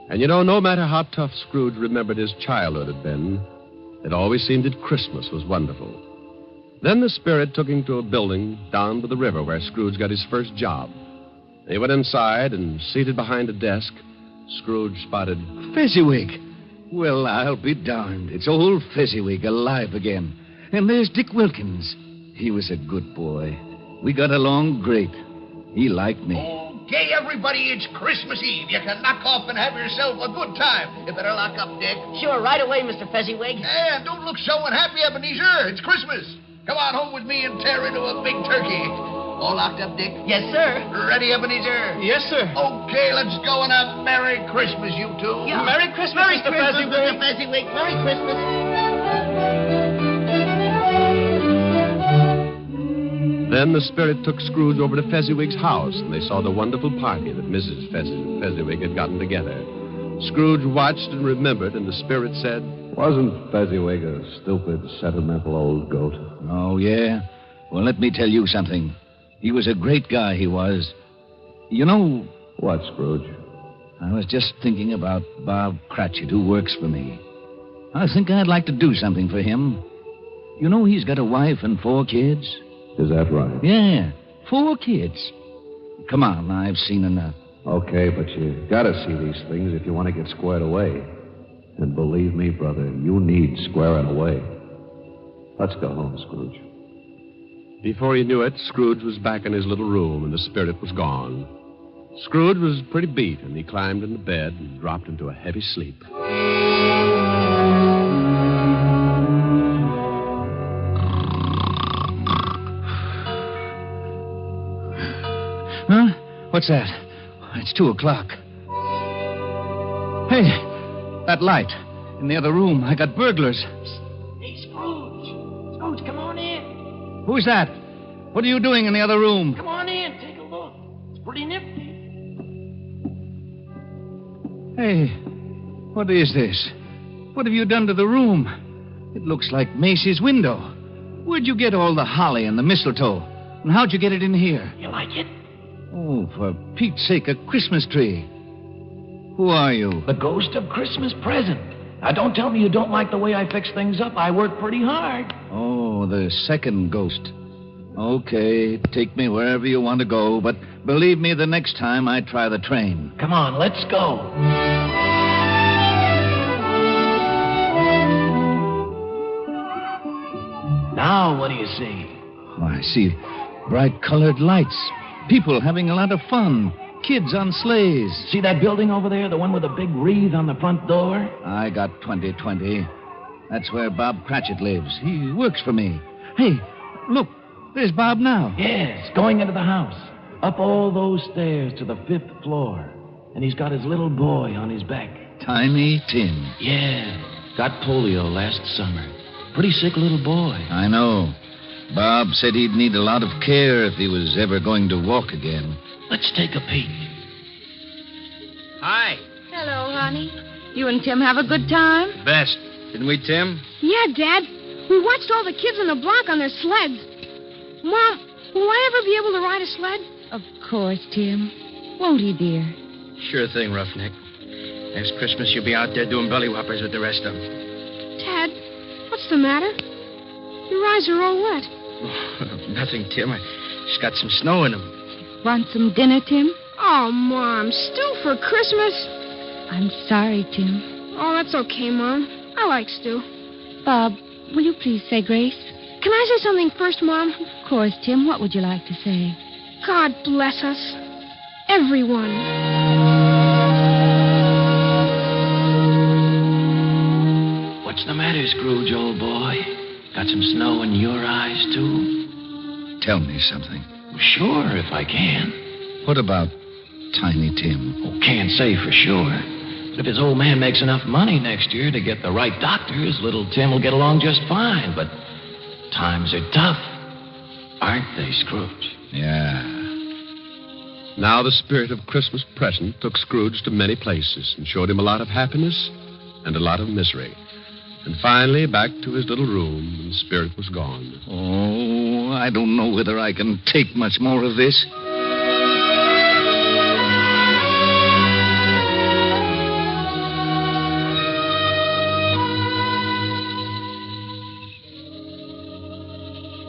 And you know, no matter how tough Scrooge remembered his childhood had been, it always seemed that Christmas was wonderful. Then the spirit took him to a building down by the river where Scrooge got his first job. He went inside, and seated behind a desk, Scrooge spotted... Fezziwig. Well, I'll be darned. It's old Fezziwig alive again. And there's Dick Wilkins. He was a good boy. We got along great. He liked me. Okay, everybody, it's Christmas Eve. You can knock off and have yourself a good time. You better lock up, Dick. Sure, right away, Mr. Fezziwig. And don't look so unhappy, Ebenezer. It's Christmas. Come on home with me and tear into a big turkey. All locked up, Dick? Yes, sir. Ready, Ebenezer? Yes, sir. Okay, let's go and have Merry Christmas, you two. Yeah. Merry Christmas, Mr. Fezziwig. Mr. Fezziwig. Merry Christmas. Then the spirit took Scrooge over to Fezziwig's house, and they saw the wonderful party that Mrs. Fezziwig had gotten together. Scrooge watched and remembered, and the spirit said... Wasn't Fezziwig a stupid, sentimental old goat? Oh, yeah? Well, let me tell you something. He was a great guy, he was. You know... What, Scrooge? I was just thinking about Bob Cratchit, who works for me. I think I'd like to do something for him. You know he's got a wife and 4 kids? Is that right? Yeah, 4 kids. Come on, I've seen enough. Okay, but you gotta see these things if you want to get squared away. And believe me, brother, you need squaring away. Let's go home, Scrooge. Before he knew it, Scrooge was back in his little room, and the spirit was gone. Scrooge was pretty beat, and he climbed into bed and dropped into a heavy sleep. Huh? What's that? It's 2:00. Hey, that light in the other room. I got burglars. Hey, Scrooge. Scrooge, come on in. Who's that? What are you doing in the other room? Come on in. Take a look. It's pretty nifty. Hey, what is this? What have you done to the room? It looks like Macy's window. Where'd you get all the holly and the mistletoe? And how'd you get it in here? You like it? Oh, for Pete's sake, a Christmas tree. Who are you? The ghost of Christmas present. Now, don't tell me you don't like the way I fix things up. I work pretty hard. Oh, the second ghost. Okay, take me wherever you want to go, but believe me, the next time I try the train. Come on, let's go. Now, what do you see? Oh, I see bright colored lights. People having a lot of fun. Kids on sleighs. See that building over there? The one with the big wreath on the front door? I got 2020. That's where Bob Cratchit lives. He works for me. Hey, look. There's Bob now. Yes, going into the house. Up all those stairs to the 5th floor. And he's got his little boy on his back. Tiny Tim. Yeah. Got polio last summer. Pretty sick little boy. I know. Bob said he'd need a lot of care if he was ever going to walk again. Let's take a peek. Hi. Hello, honey. You and Tim have a good time? Best. Didn't we, Tim? Yeah, Dad. We watched all the kids on the block on their sleds. Mom, will I ever be able to ride a sled? Of course, Tim. Won't he, dear? Sure thing, Roughneck. Next Christmas, you'll be out there doing belly whoppers with the rest of them. Dad, what's the matter? Your eyes are all wet. Oh, nothing, Tim. I just got some snow in them. Want some dinner, Tim? Oh, Mom, stew for Christmas? I'm sorry, Tim. Oh, that's okay, Mom. I like stew. Bob, will you please say grace? Can I say something first, Mom? Of course, Tim. What would you like to say? God bless us. Everyone. What's the matter, Scrooge, old boy? Got some snow in your eyes, too? Tell me something. Sure, if I can. What about Tiny Tim? Oh, can't say for sure. But if his old man makes enough money next year to get the right doctors, little Tim will get along just fine. But times are tough. Aren't they, Scrooge? Yeah. Now the spirit of Christmas present took Scrooge to many places and showed him a lot of happiness and a lot of misery. And finally, back to his little room, and the spirit was gone. Oh, I don't know whether I can take much more of this.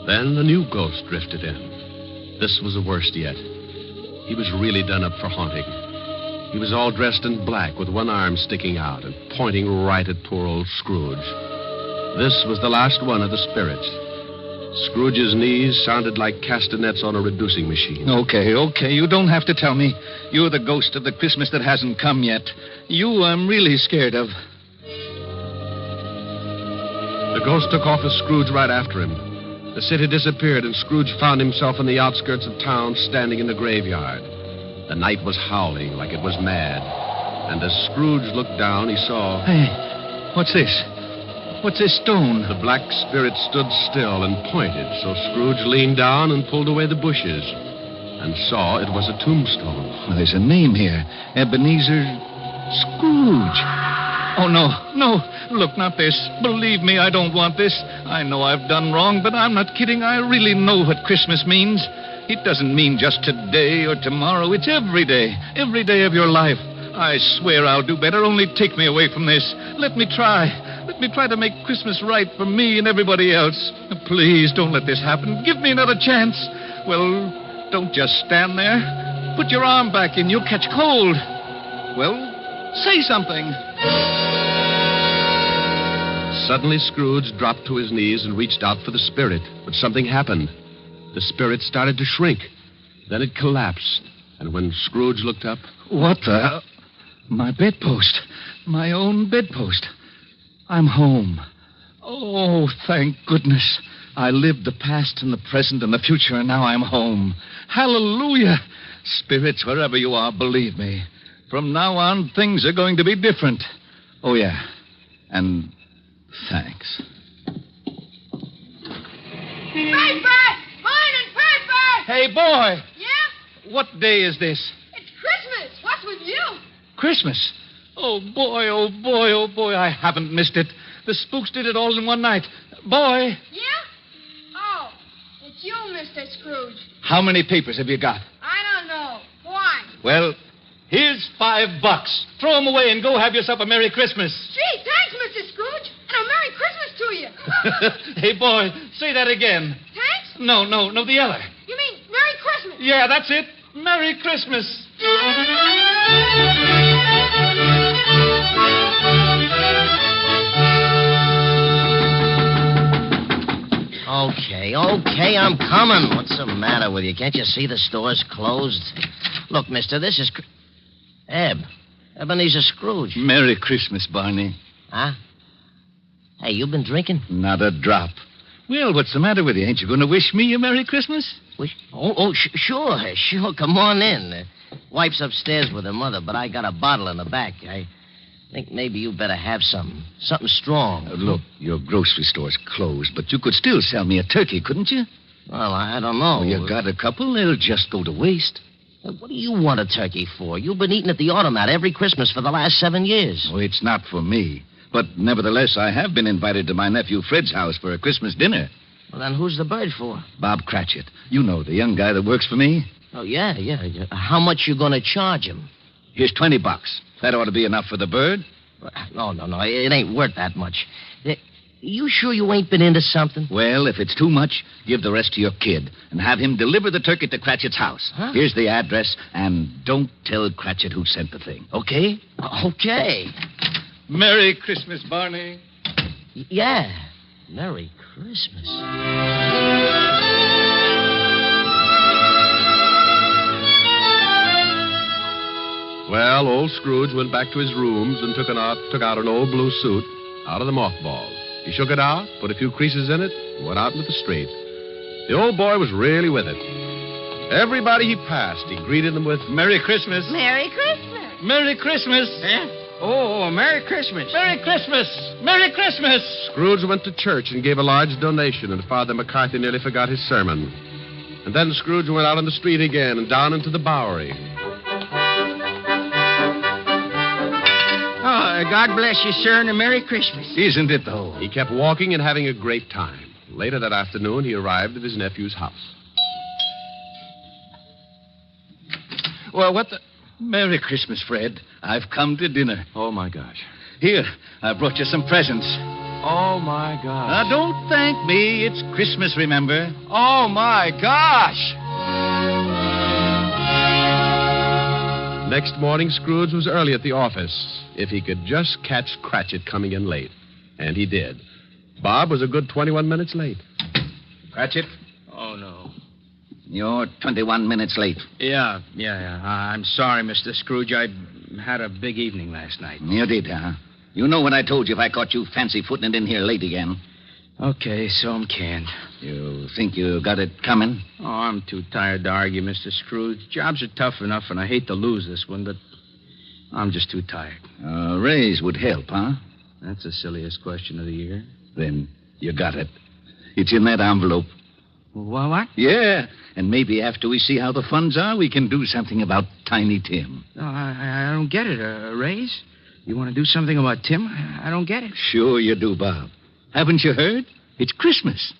Then the new ghost drifted in. This was the worst yet. He was really done up for haunting. He was all dressed in black with one arm sticking out and pointing right at poor old Scrooge. This was the last one of the spirits. Scrooge's knees sounded like castanets on a reducing machine. Okay. You don't have to tell me. You're the ghost of the Christmas that hasn't come yet. You I'm really scared of. The ghost took off with Scrooge right after him. The city disappeared, and Scrooge found himself on the outskirts of town, standing in the graveyard. The night was howling like it was mad. And as Scrooge looked down, he saw... Hey, what's this? What's this stone? The black spirit stood still and pointed, so Scrooge leaned down and pulled away the bushes and saw it was a tombstone. Well, there's a name here. Ebenezer Scrooge. Oh, no. Look, not this. Believe me, I don't want this. I know I've done wrong, but I'm not kidding. I really know what Christmas means. It doesn't mean just today or tomorrow. It's every day of your life. I swear I'll do better. Only take me away from this. Let me try. Let me try to make Christmas right for me and everybody else. Please, don't let this happen. Give me another chance. Well, don't just stand there. Put your arm back in. You'll catch cold. Well, say something. Suddenly, Scrooge dropped to his knees and reached out for the spirit. But something happened. The spirit started to shrink. Then it collapsed. And when Scrooge looked up... What the... My bedpost. My own bedpost. I'm home. Oh, thank goodness. I lived the past and the present and the future, and now I'm home. Hallelujah. Spirits, wherever you are, believe me. From now on, things are going to be different. Oh, yeah. And thanks. Paper! Morning, paper! Hey, boy. Yeah? What day is this? It's Christmas. What's with you? Christmas. Oh, boy, oh, boy, oh, boy. I haven't missed it. The spooks did it all in one night. Boy. Yeah? Oh, it's you, Mr. Scrooge. How many papers have you got? I don't know. Why? Well, here's $5. Throw them away and go have yourself a Merry Christmas. Gee, thanks, Mr. Scrooge. And a Merry Christmas to you. Hey, boy, say that again. Thanks? No, the other. You mean Merry Christmas? Yeah, that's it. Merry Christmas. Okay, I'm coming. What's the matter with you? Can't you see the store's closed? Look, mister, this is... Ebenezer Scrooge. Merry Christmas, Barney. Huh? Hey, you been drinking? Not a drop. Well, what's the matter with you? Ain't you going to wish me a Merry Christmas? Wish? Sure. Come on in. Wife's upstairs with her mother, but I got a bottle in the back. I think maybe you better have something strong. Look, your grocery store's closed, but you could still sell me a turkey, couldn't you? Well, I don't know. Well, you got a couple. They'll just go to waste. What do you want a turkey for? You've been eating at the automat every Christmas for the last 7 years. Oh, it's not for me. But nevertheless, I have been invited to my nephew Fred's house for a Christmas dinner. Well, then who's the bird for? Bob Cratchit. You know, the young guy that works for me. Oh, yeah. How much you going to charge him? Here's $20. That ought to be enough for the bird. No. It ain't worth that much. You sure you ain't been into something? Well, if it's too much, give the rest to your kid and have him deliver the turkey to Cratchit's house. Huh? Here's the address, and don't tell Cratchit who sent the thing, okay? Okay. Merry Christmas, Barney. Yeah. Merry Christmas. Well, old Scrooge went back to his rooms and took out an old blue suit out of the mothballs. He shook it out, put a few creases in it, and went out into the street. The old boy was really with it. Everybody he passed, he greeted them with, Merry Christmas. Merry Christmas. Merry Christmas. Oh, Merry Christmas. Merry Christmas. Merry Christmas. Scrooge went to church and gave a large donation, and Father McCarthy nearly forgot his sermon. And then Scrooge went out on the street again and down into the Bowery. Oh, God bless you, sir, and a Merry Christmas. Isn't it, though? He kept walking and having a great time. Later that afternoon, he arrived at his nephew's house. Well, what the... Merry Christmas, Fred. I've come to dinner. Oh, my gosh. Here, I brought you some presents. Oh, my gosh. Now, don't thank me. It's Christmas, remember? Oh, my gosh. Next morning, Scrooge was early at the office. If he could just catch Cratchit coming in late. And he did. Bob was a good 21 minutes late. Cratchit? Oh, no. You're 21 minutes late. Yeah. I'm sorry, Mr. Scrooge. I had a big evening last night. You did, huh? You know what I told you if I caught you fancy-footing it in here late again. Okay, so I'm canned. You think you got it coming? Oh, I'm too tired to argue, Mr. Scrooge. Jobs are tough enough, and I hate to lose this one, but I'm just too tired. A raise would help, huh? That's the silliest question of the year. Then you got it. It's in that envelope. What? Yeah, and maybe after we see how the funds are, we can do something about Tiny Tim. No, I don't get it. A raise? You want to do something about Tim? I don't get it. Sure you do, Bob. Haven't you heard? It's Christmas.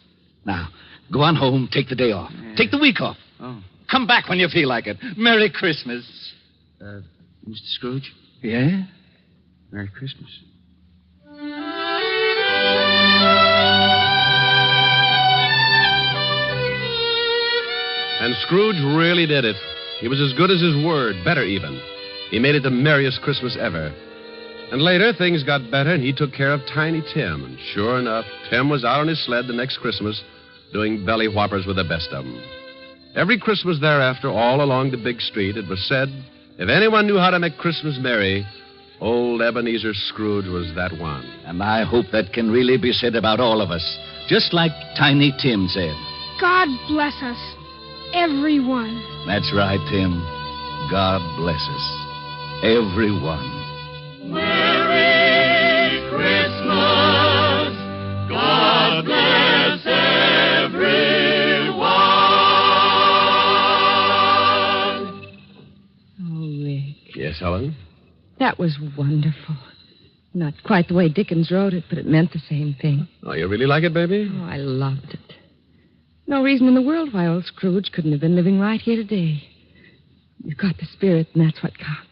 Now, go on home, take the day off. Yeah. Take the week off. Oh. Come back when you feel like it. Merry Christmas. Mr. Scrooge? Yeah? Merry Christmas. And Scrooge really did it. He was as good as his word, better even. He made it the merriest Christmas ever. And later, things got better, and he took care of Tiny Tim. And sure enough, Tim was out on his sled the next Christmas doing belly whoppers with the best of them. Every Christmas thereafter, all along the big street, it was said, if anyone knew how to make Christmas merry, old Ebenezer Scrooge was that one. And I hope that can really be said about all of us, just like Tiny Tim said. God bless us, everyone. That's right, Tim. God bless us. Everyone. Merry Christmas. God bless everyone. Oh, Rick. Yes, Helen? That was wonderful. Not quite the way Dickens wrote it, but it meant the same thing. Oh, you really like it, baby? Oh, I loved it. No reason in the world why old Scrooge couldn't have been living right here today. You've got the spirit, and that's what counts.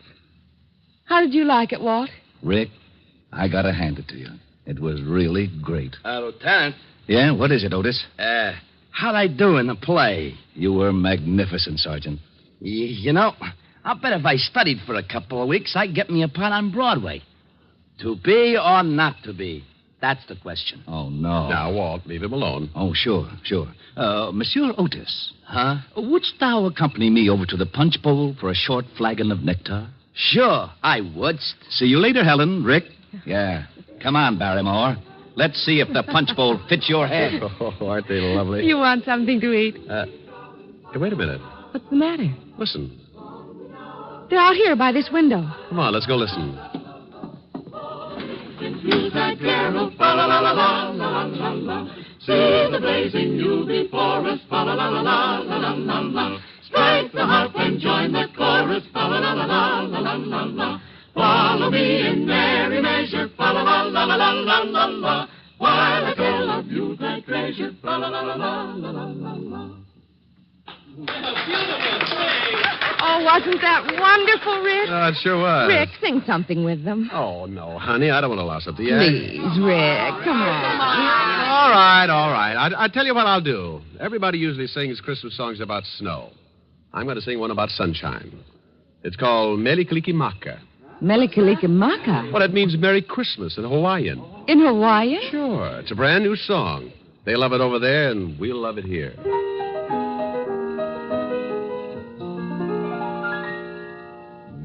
How did you like it, Walt? Rick, I gotta hand it to you. It was really great. Lieutenant. Yeah, what is it, Otis? How'd I do in the play? You were magnificent, Sergeant. You know, I'll bet if I studied for a couple of weeks, I'd get me a part on Broadway. To be or not to be? That's the question. Oh, no. Now, Walt, leave him alone. Oh, sure. Monsieur Otis. Huh? Wouldst thou accompany me over to the Punch Bowl for a short flagon of nectar? Sure, I would. See you later, Helen. Rick? Yeah. Come on, Barrymore. Let's see if the Punch Bowl fits your head. Oh, aren't they lovely? You want something to eat? Hey, wait a minute. What's the matter? Listen. They're out here by this window. Come on, let's go listen. Use that carol, fa la la la la la la la. See the blazing new before us, fa la la la la la la la. Strike the harp and join the chorus, fa la la la la la la la. Follow me in merry measure, fa la la la la la la la. While I tell of you thy treasure, fa la la la la la la la. Oh, wasn't that wonderful, Rick? It sure was. Rick, sing something with them. Oh, no, honey, I don't want to louse up the Please, Rick, come on. All right. I tell you what I'll do. Everybody usually sings Christmas songs about snow. I'm going to sing one about sunshine. It's called Melikalikimaka. Melikalikimaka? Well, it means Merry Christmas in Hawaiian. In Hawaiian? Sure. It's a brand new song. They love it over there, and we'll love it here.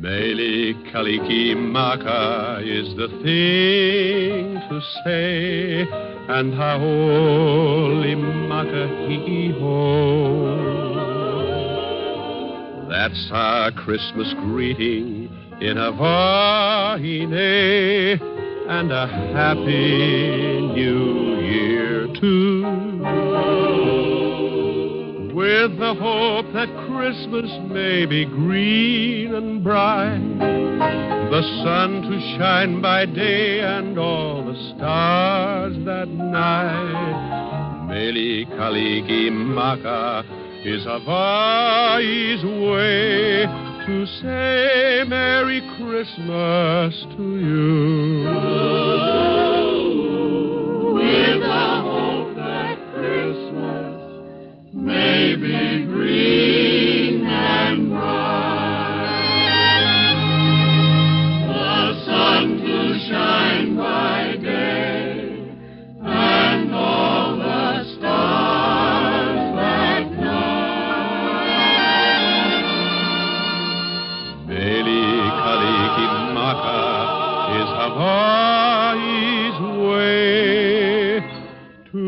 Melikalikimaka is the thing to say, and haolimaka hee-ho. That's our Christmas greeting in Hawaii, and a happy new year, too. with the hope that Christmas may be green and bright, the sun to shine by day and all the stars that night. Meli Kaliki Maka is Hawaii's way to say Merry Christmas to you. With the hope that Christmas may be green and bright, the sun to shine by day, and all the stars that night. Meli Kaliki Maka is Hawaii's way to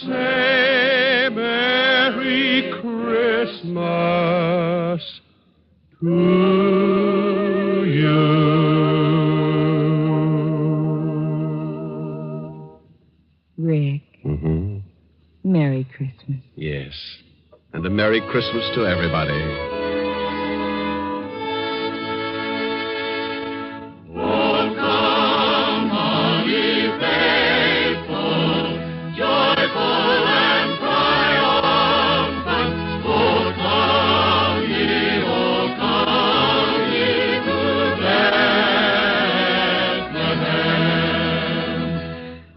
say Merry Christmas to you. Rick, Merry Christmas. Yes. And a Merry Christmas to everybody. Oh, come on, ye faithful, joyful and triumphant. Oh, come ye to Bethlehem.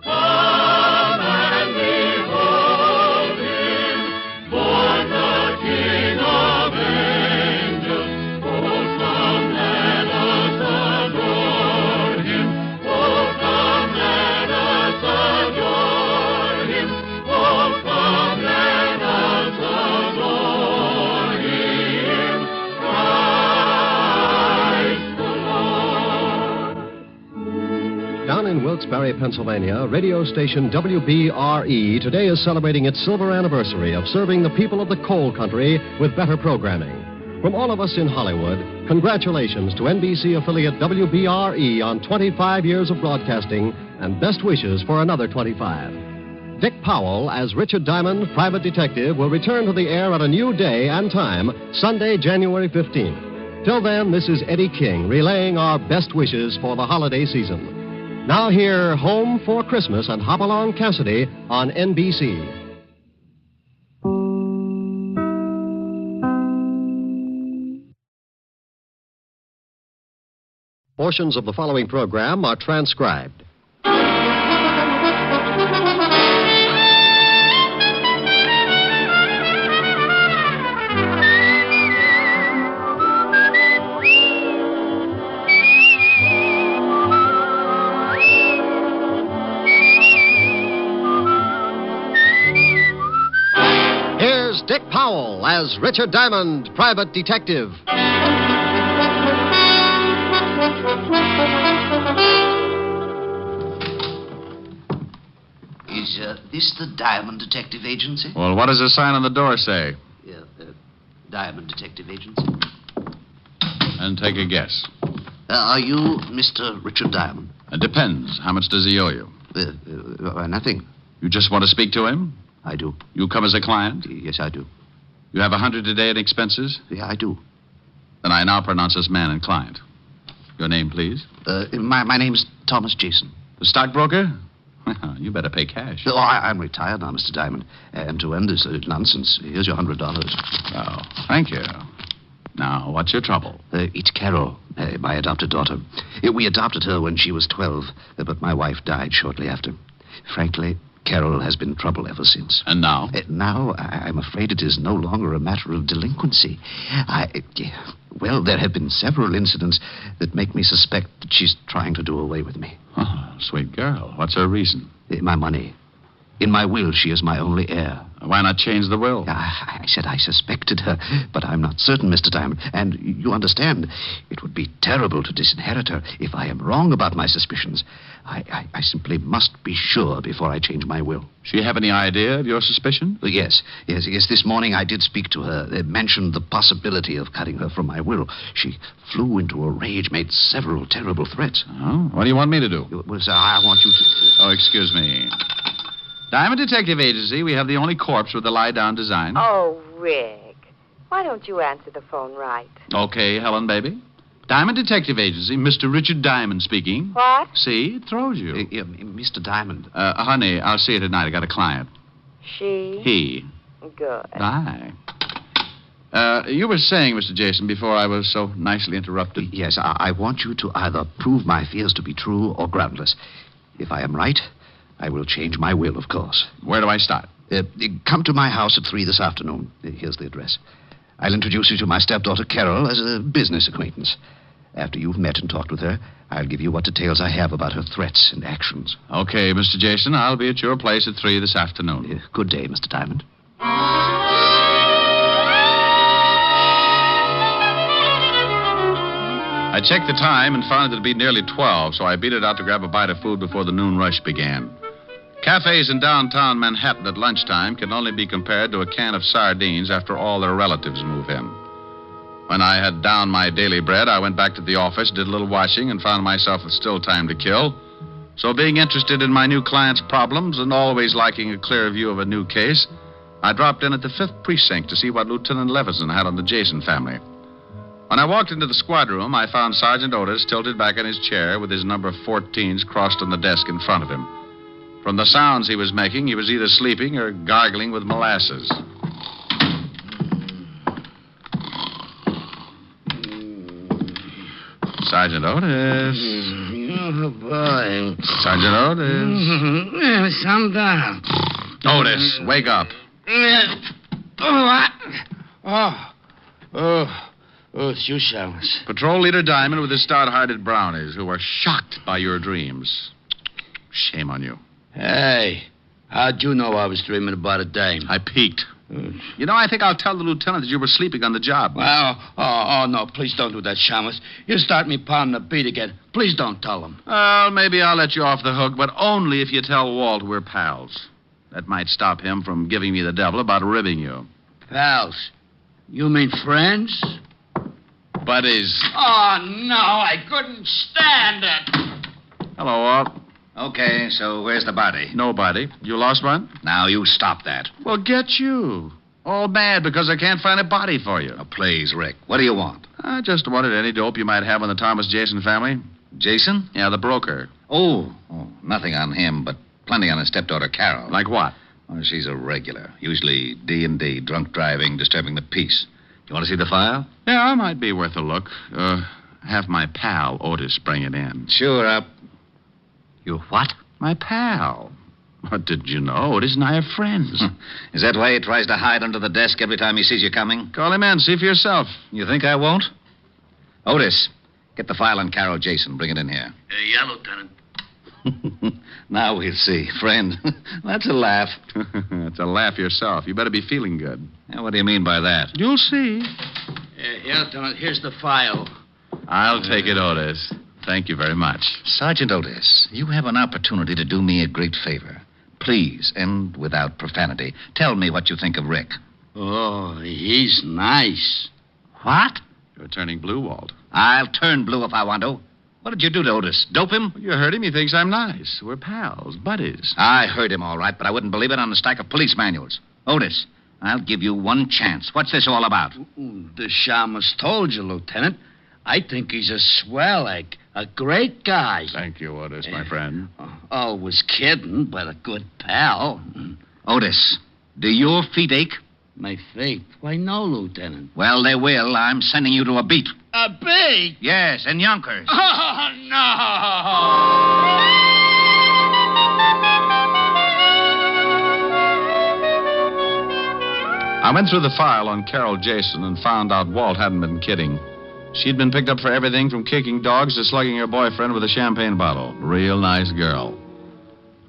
Come and behold him, born the King of angels. Oh, come, let us adore him. Oh, come, let us adore him. Oh, come, let us adore him. Christ the Lord. Down in Wilkes-Barre, Pennsylvania, radio station WBRE today is celebrating its silver anniversary of serving the people of the coal country with better programming. From all of us in Hollywood, congratulations to NBC affiliate WBRE on 25 years of broadcasting and best wishes for another 25. Dick Powell as Richard Diamond, private detective, will return to the air at a new day and time, Sunday, January 15th. Till then, this is Eddie King relaying our best wishes for the holiday season. Now hear Home for Christmas and Hopalong Cassidy on NBC. Portions of the following program are transcribed. Here's Dick Powell as Richard Diamond, private detective. Is this the Diamond Detective Agency? Well, what does the sign on the door say? Yeah, Diamond Detective Agency. And take a guess. Are you Mr. Richard Diamond? It depends. How much does he owe you? Nothing. You just want to speak to him? I do. You come as a client? Yes, I do. You have $100 a day in expenses? Yeah, I do. Then I now pronounce this man and client. Your name, please? My name's Thomas Jason. The stockbroker? You better pay cash. Oh, I'm retired now, Mr. Diamond. And to end this nonsense, here's your $100. Oh, thank you. Now, what's your trouble? It's Carol, my adopted daughter. We adopted her when she was 12, but my wife died shortly after. Frankly, Carol has been trouble ever since. And now? Now, I'm afraid it is no longer a matter of delinquency. Well, there have been several incidents that make me suspect that she's trying to do away with me. Oh, sweet girl. What's her reason? My money. In my will, she is my only heir. Why not change the will? I said I suspected her, but I'm not certain, Mr. Diamond. And you understand, it would be terrible to disinherit her. If I am wrong about my suspicions, I simply must be sure before I change my will. She have any idea of your suspicion? Yes. This morning I did speak to her. They mentioned the possibility of cutting her from my will. She flew into a rage, made several terrible threats. Oh? What do you want me to do? Well, sir, I want you to... Oh, excuse me. Diamond Detective Agency, we have the only corpse with the lie-down design. Oh, Rick, why don't you answer the phone right? Okay, Helen, baby. Diamond Detective Agency, Mr. Richard Diamond speaking. What? See, it throws you. Mr. Diamond. Honey, I'll see you tonight. I got a client. She? He. Good. Bye. You were saying, Mr. Jason, before I was so nicely interrupted. Yes, I want you to either prove my fears to be true or groundless. If I am right, I will change my will, of course. Where do I start? Come to my house at 3 this afternoon. Here's the address. I'll introduce you to my stepdaughter, Carol, as a business acquaintance. After you've met and talked with her, I'll give you what details I have about her threats and actions. Okay, Mr. Jason, I'll be at your place at 3 this afternoon. Good day, Mr. Diamond. I checked the time and found it to be nearly 12, so I beat it out to grab a bite of food before the noon rush began. Cafes in downtown Manhattan at lunchtime can only be compared to a can of sardines after all their relatives move in. When I had downed my daily bread, I went back to the office, did a little washing, and found myself with still time to kill. So being interested in my new client's problems and always liking a clear view of a new case, I dropped in at the 5th Precinct to see what Lieutenant Levinson had on the Jason family. When I walked into the squad room, I found Sergeant Otis tilted back in his chair with his number 14s crossed on the desk in front of him. From the sounds he was making, he was either sleeping or gargling with molasses. Sergeant Otis. Oh, boy. Sergeant Otis. Calm down. Otis, wake up. It's you, Chalmers. Patrol Leader Diamond with his stout-hearted brownies who were shocked by your dreams. Shame on you. Hey, how'd you know I was dreaming about a dame? I peeked. You know, I think I'll tell the lieutenant that you were sleeping on the job. Well, no, please don't do that, Chalmers. You'll start me pounding the beat again. Please don't tell him. Well, maybe I'll let you off the hook, but only if you tell Walt we're pals. That might stop him from giving me the devil about ribbing you. Pals? You mean friends? Buddies. Oh, no, I couldn't stand it. Hello, Walt. Okay, so where's the body? Nobody. You lost one? Now you stop that. Well, get you. All mad because I can't find a body for you. Oh, please, Rick. What do you want? I just wanted any dope you might have on the Thomas Jason family. Jason? Yeah, the broker. Oh, nothing on him, but plenty on his stepdaughter, Carol. Like what? Oh, she's a regular. Usually D&D, drunk driving, disturbing the peace. You want to see the file? Yeah, it might be worth a look. Have my pal, Otis, bring it in. Sure, You what? My pal. What did you know? Otis and I are friends. Is that why he tries to hide under the desk every time he sees you coming? Call him in. See for yourself. You think I won't? Otis, get the file on Carol Jason. Bring it in here. Yeah, Lieutenant. Now we'll see. Friend, that's a laugh. It's a laugh yourself. You better be feeling good. Yeah, what do you mean by that? You'll see. Yeah, Lieutenant, here's the file. I'll take it, Otis. Thank you very much. Sergeant Otis, you have an opportunity to do me a great favor. Please, and without profanity, tell me what you think of Rick. Oh, he's nice. What? You're turning blue, Walt. I'll turn blue if I want to. What did you do to Otis? Dope him? You heard him. He thinks I'm nice. We're pals, buddies. I heard him all right, but I wouldn't believe it on a stack of police manuals. Otis, I'll give you one chance. What's this all about? The shamus told you, Lieutenant. I think he's a swell egg. A great guy. Thank you, Otis, my friend. Always kidding, but a good pal. Otis, do your feet ache? My feet? Why, no, Lieutenant. Well, they will. I'm sending you to a beat. A beat? Yes, in Yonkers. Oh, no! I went through the file on Carol Jason and found out Walt hadn't been kidding. She'd been picked up for everything from kicking dogs to slugging her boyfriend with a champagne bottle. Real nice girl.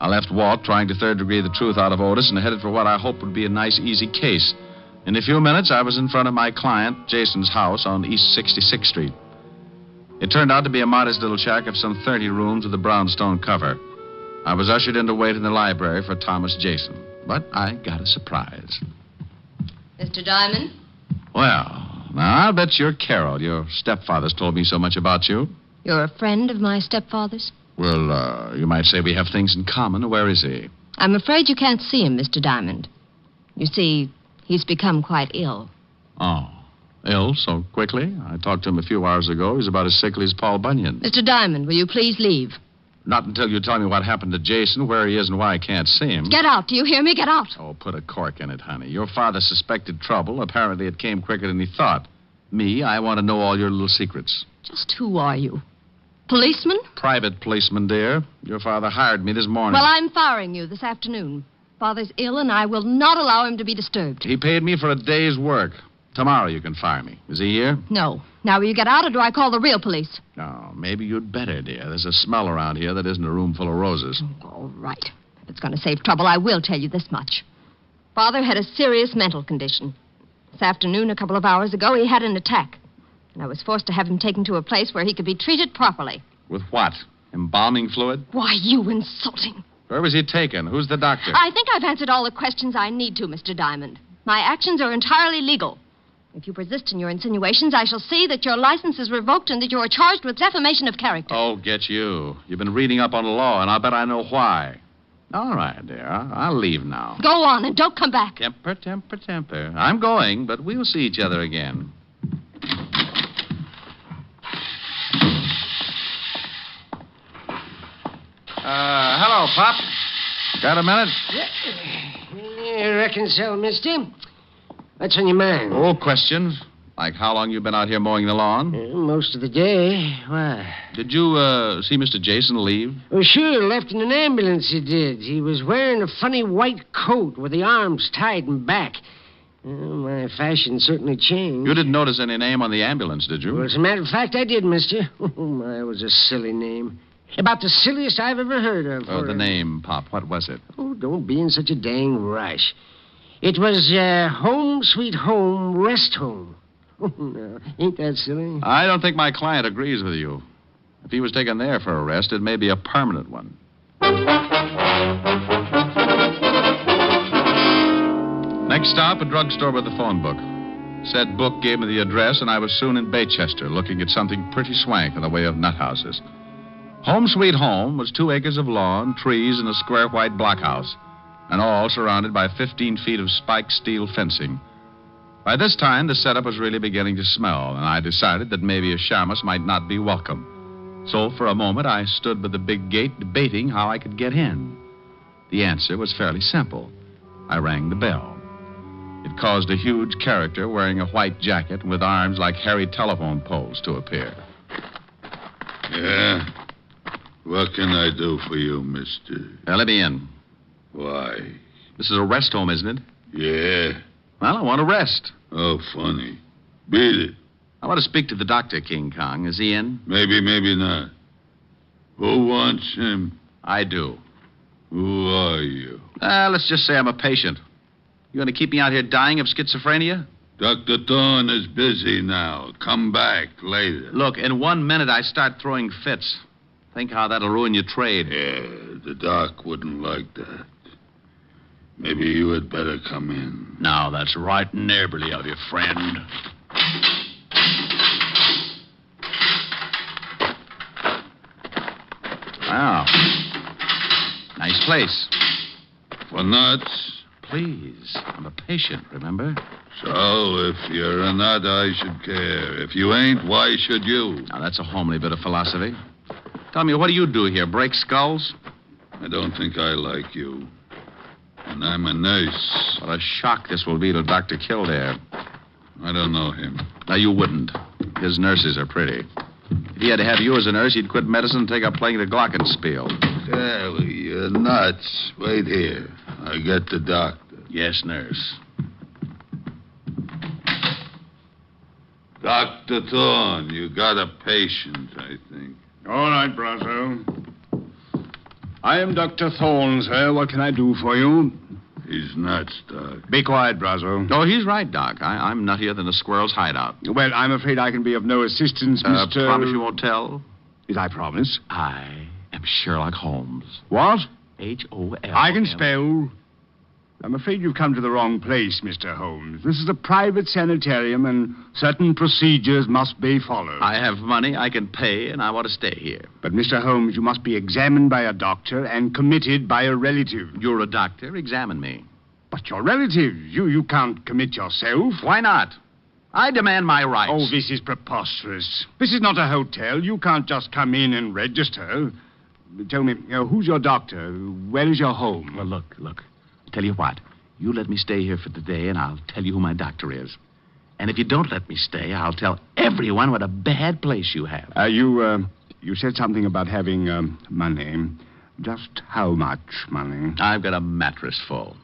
I left Walt trying to third-degree the truth out of Otis and headed for what I hoped would be a nice, easy case. In a few minutes, I was in front of my client, Jason's house on East 66th Street. It turned out to be a modest little shack of some 30 rooms with a brownstone cover. I was ushered in to wait in the library for Thomas Jason, but I got a surprise. Mr. Diamond? Well, now, I'll bet you're Carol. Your stepfather's told me so much about you. You're a friend of my stepfather's? Well, you might say we have things in common. Where is he? I'm afraid you can't see him, Mr. Diamond. You see, He's become quite ill. Oh. Ill so quickly? I talked to him a few hours ago. He's about as sickly as Paul Bunyan. Mr. Diamond, will you please leave? Not until you tell me what happened to Jason, where he is, and why I can't see him. Get out. Do you hear me? Get out. Oh, put a cork in it, honey. Your father suspected trouble. Apparently it came quicker than he thought. Me, I want to know all your little secrets. Just who are you? Policeman? Private policeman, dear. Your father hired me this morning. Well, I'm firing you this afternoon. Father's ill, and I will not allow him to be disturbed. He paid me for a day's work. Tomorrow you can fire me. Is he here? No. Now will you get out, or do I call the real police? No, maybe you'd better, dear. There's a smell around here that isn't a room full of roses. All right. If it's going to save trouble, I will tell you this much. Father had a serious mental condition. This afternoon, a couple of hours ago, he had an attack. And I was forced to have him taken to a place where he could be treated properly. With what? Embalming fluid? Why, you insulting. Where was he taken? Who's the doctor? I think I've answered all the questions I need to, Mr. Diamond. My actions are entirely legal. If you persist in your insinuations, I shall see that your license is revoked and that you are charged with defamation of character. Oh, get you. You've been reading up on the law, and I'll bet I know why. All right, dear. I'll leave now. Go on and don't come back. Temper, temper, temper. I'm going, but we'll see each other again. Hello, Pop. Got a minute? Yeah, I reckon so, mister. What's on your mind? Oh, questions. Like how long you been out here mowing the lawn? Most of the day. Why? Did you, see Mr. Jason leave? Oh, sure. Left in an ambulance, he did. He was wearing a funny white coat with the arms tied in back. My fashion certainly changed. You didn't notice any name on the ambulance, did you? Well, as a matter of fact, I did, mister. Oh, my, it was a silly name. About the silliest I've ever heard of. Oh, the name, Pop. What was it? Oh, don't be in such a dang rush. It was, Home Sweet Home Rest Home. Oh, no. Ain't that silly? I don't think my client agrees with you. If he was taken there for a rest, it may be a permanent one. Next stop, a drugstore with a phone book. Said book gave me the address, and I was soon in Baychester, looking at something pretty swank in the way of nut houses. Home Sweet Home was 2 acres of lawn, trees, and a square white blockhouse, and all surrounded by 15 feet of spiked steel fencing. By this time, the setup was really beginning to smell, and I decided that maybe a shamus might not be welcome. So for a moment, I stood by the big gate debating how I could get in. The answer was fairly simple. I rang the bell. It caused a huge character wearing a white jacket and with arms like hairy telephone poles to appear. Yeah? What can I do for you, mister? Now, let me in. Why? This is a rest home, isn't it? Yeah. Well, I want to rest. Oh, funny. Beat it. I want to speak to the doctor, King Kong. Is he in? Maybe, maybe not. Who wants him? I do. Who are you? Let's just say I'm a patient. You going to keep me out here dying of schizophrenia? Dr. Thorne is busy now. Come back later. Look, in 1 minute I start throwing fits. Think how that'll ruin your trade. Yeah, the doc wouldn't like that. Maybe you had better come in. Now, that's right neighborly of you, friend. Wow. Nice place. For nuts? Please. I'm a patient, remember? So, if you're a nut, I should care. If you ain't, why should you? Now, that's a homely bit of philosophy. Tell me, what do you do here? Break skulls? I don't think I like you. And I'm a nurse. What a shock this will be to Dr. Kildare. I don't know him. Now, you wouldn't. His nurses are pretty. If he had to have you as a nurse, he'd quit medicine and take up playing the glockenspiel. Sally, you're nuts. Wait here. I get the doctor. Yes, nurse. Dr. Thorne, you got a patient, I think. All right, Brazo. I am Dr. Thorne, sir. What can I do for you? He's nuts, Doc. Be quiet, Brazo. Oh, he's right, Doc. I'm nuttier than a squirrel's hideout. Well, I'm afraid I can be of no assistance, Mr. Promise you won't tell? Yes, I promise. I am Sherlock Holmes. What? H-O-L. I can spell. I'm afraid you've come to the wrong place, Mr. Holmes. This is a private sanitarium, and certain procedures must be followed. I have money, I can pay, and I want to stay here. But, Mr. Holmes, you must be examined by a doctor and committed by a relative. You're a doctor. Examine me. But your relatives, you can't commit yourself. Why not? I demand my rights. Oh, this is preposterous. This is not a hotel. You can't just come in and register. Tell me, who's your doctor? Where is your home? Well, look. Tell you what. You let me stay here for the day, and I'll tell you who my doctor is. And if you don't let me stay, I'll tell everyone what a bad place you have. You said something about having money. Just how much money? I've got a mattress full.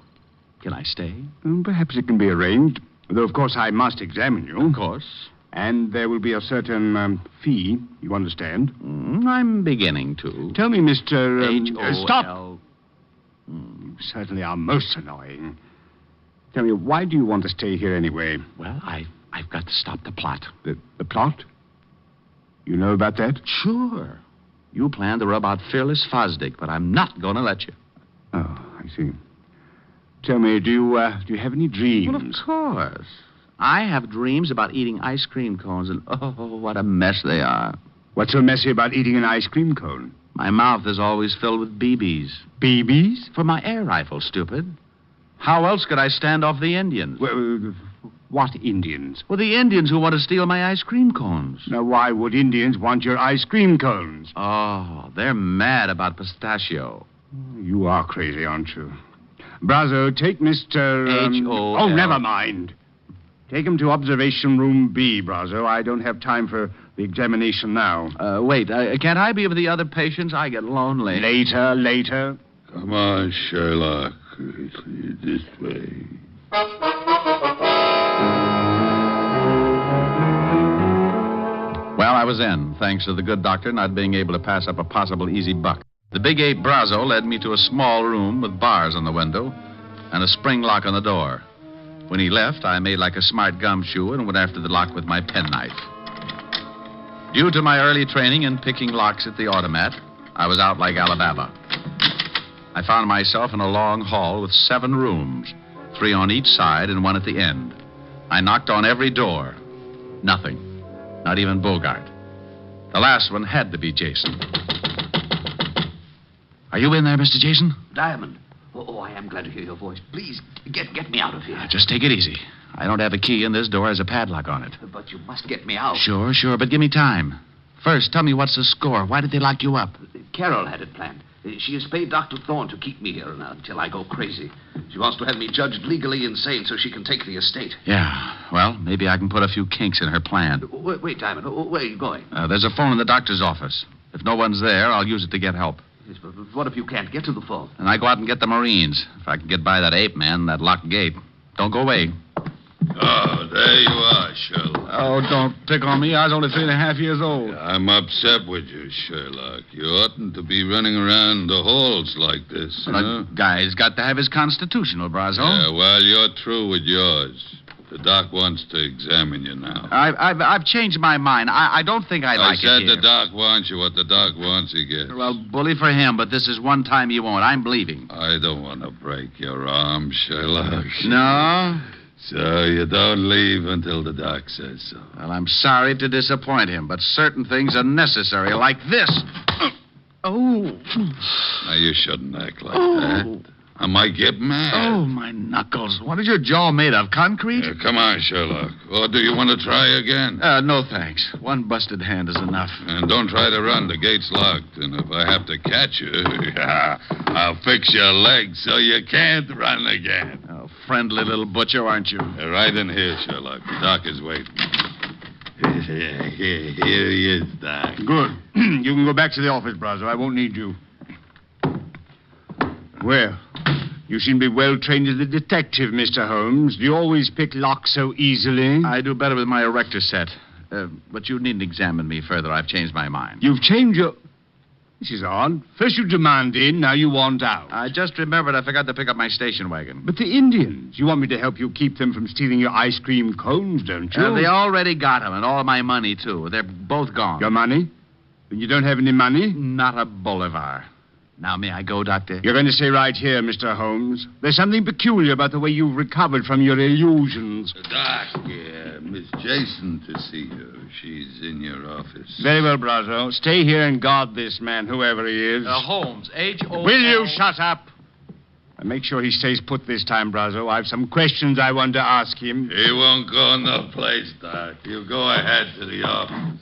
Can I stay? Perhaps it can be arranged. Though, of course, I must examine you. Of course. And there will be a certain fee, you understand? I'm beginning to. Tell me, Mr. H-O-L... Stop! You certainly are most annoying. Tell me, why do you want to stay here anyway? Well, I've got to stop the plot. The plot? You know about that? Sure. You plan to rub out Fearless Fosdick, but I'm not going to let you. Oh, I see. Tell me, do you have any dreams? Well, of course. I have dreams about eating ice cream cones, and oh, what a mess they are. What's so messy about eating an ice cream cone? My mouth is always filled with BBs. BBs? For my air rifle, stupid. How else could I stand off the Indians? Well, what Indians? Well, the Indians who want to steal my ice cream cones. Now, why would Indians want your ice cream cones? Oh, they're mad about pistachio. You are crazy, aren't you? Brazo, take Mr. H-O-L. Oh, never mind. Take him to observation room B, Brazo. I don't have time for the examination now. Wait, can't I be with the other patients? I get lonely. Later. Come on, Sherlock. This way. Well, I was in, thanks to the good doctor not being able to pass up a possible easy buck. The big ape Brazo led me to a small room with bars on the window and a spring lock on the door. When he left, I made like a smart gumshoe and went after the lock with my penknife. Due to my early training in picking locks at the automat, I was out like Alabama. I found myself in a long hall with 7 rooms, 3 on each side and 1 at the end. I knocked on every door. Nothing. Not even Bogart. The last one had to be Jason. Are you in there, Mr. Jason? Diamond. Oh, I am glad to hear your voice. Please, get me out of here. Just take it easy. I don't have a key, and this door has a padlock on it. But you must get me out. Sure, but give me time. First, tell me what's the score. Why did they lock you up? Carol had it planned. She has paid Dr. Thorne to keep me here until I go crazy. She wants to have me judged legally insane so she can take the estate. Yeah, well, maybe I can put a few kinks in her plan. Wait, Diamond. Where are you going? There's a phone in the doctor's office. If no one's there, I'll use it to get help. Yes, but what if you can't get to the phone? And I go out and get the Marines. If I can get by that ape man, that locked gate. Don't go away. Oh, there you are, Sherlock. Oh, don't pick on me. I was only 3.5 years old. I'm upset with you, Sherlock. You oughtn't to be running around the halls like this. A guy's got to have his constitutional, Brazo. Yeah, well, you're through with yours. The doc wants to examine you now. I've changed my mind. I don't think I like it here. I said the doc wants you. What the doc wants, he gets. Well, bully for him, but this is one time he won't. I'm leaving. I don't want to break your arm, Sherlock. No? So you don't leave until the doc says so. Well, I'm sorry to disappoint him, but certain things are necessary, like this. Oh. Now, you shouldn't act like that. I might get mad. Oh, my knuckles. What is your jaw made of? Concrete? Come on, Sherlock. Or do you want to try again? No, thanks. One busted hand is enough. And don't try to run. The gate's locked. And if I have to catch you, I'll fix your legs so you can't run again. Oh, friendly little butcher, aren't you? Right in here, Sherlock. The doc is waiting. Here he is, Doc. Good. You can go back to the office, Brazo. I won't need you. Well, you seem to be well trained as a detective, Mr. Holmes. Do you always pick locks so easily? I do better with my erector set. But you needn't examine me further. I've changed my mind. You've changed your... This is odd. First you demand in, now you want out. I just remembered I forgot to pick up my station wagon. But the Indians, you want me to help you keep them from stealing your ice cream cones, don't you? They already got them, and all my money, too. They're both gone. Your money? You don't have any money? Not a bolivar. Now, may I go, Doctor? You're going to stay right here, Mr. Holmes. There's something peculiar about the way you've recovered from your illusions. Doc, Miss Jason to see you. She's in your office. Very well, Brazo. Stay here and guard this man, whoever he is. Holmes, H-O... Will you shut up? Make sure he stays put this time, Brazo. I have some questions I want to ask him. He won't go no place, Doc. You go ahead to the office.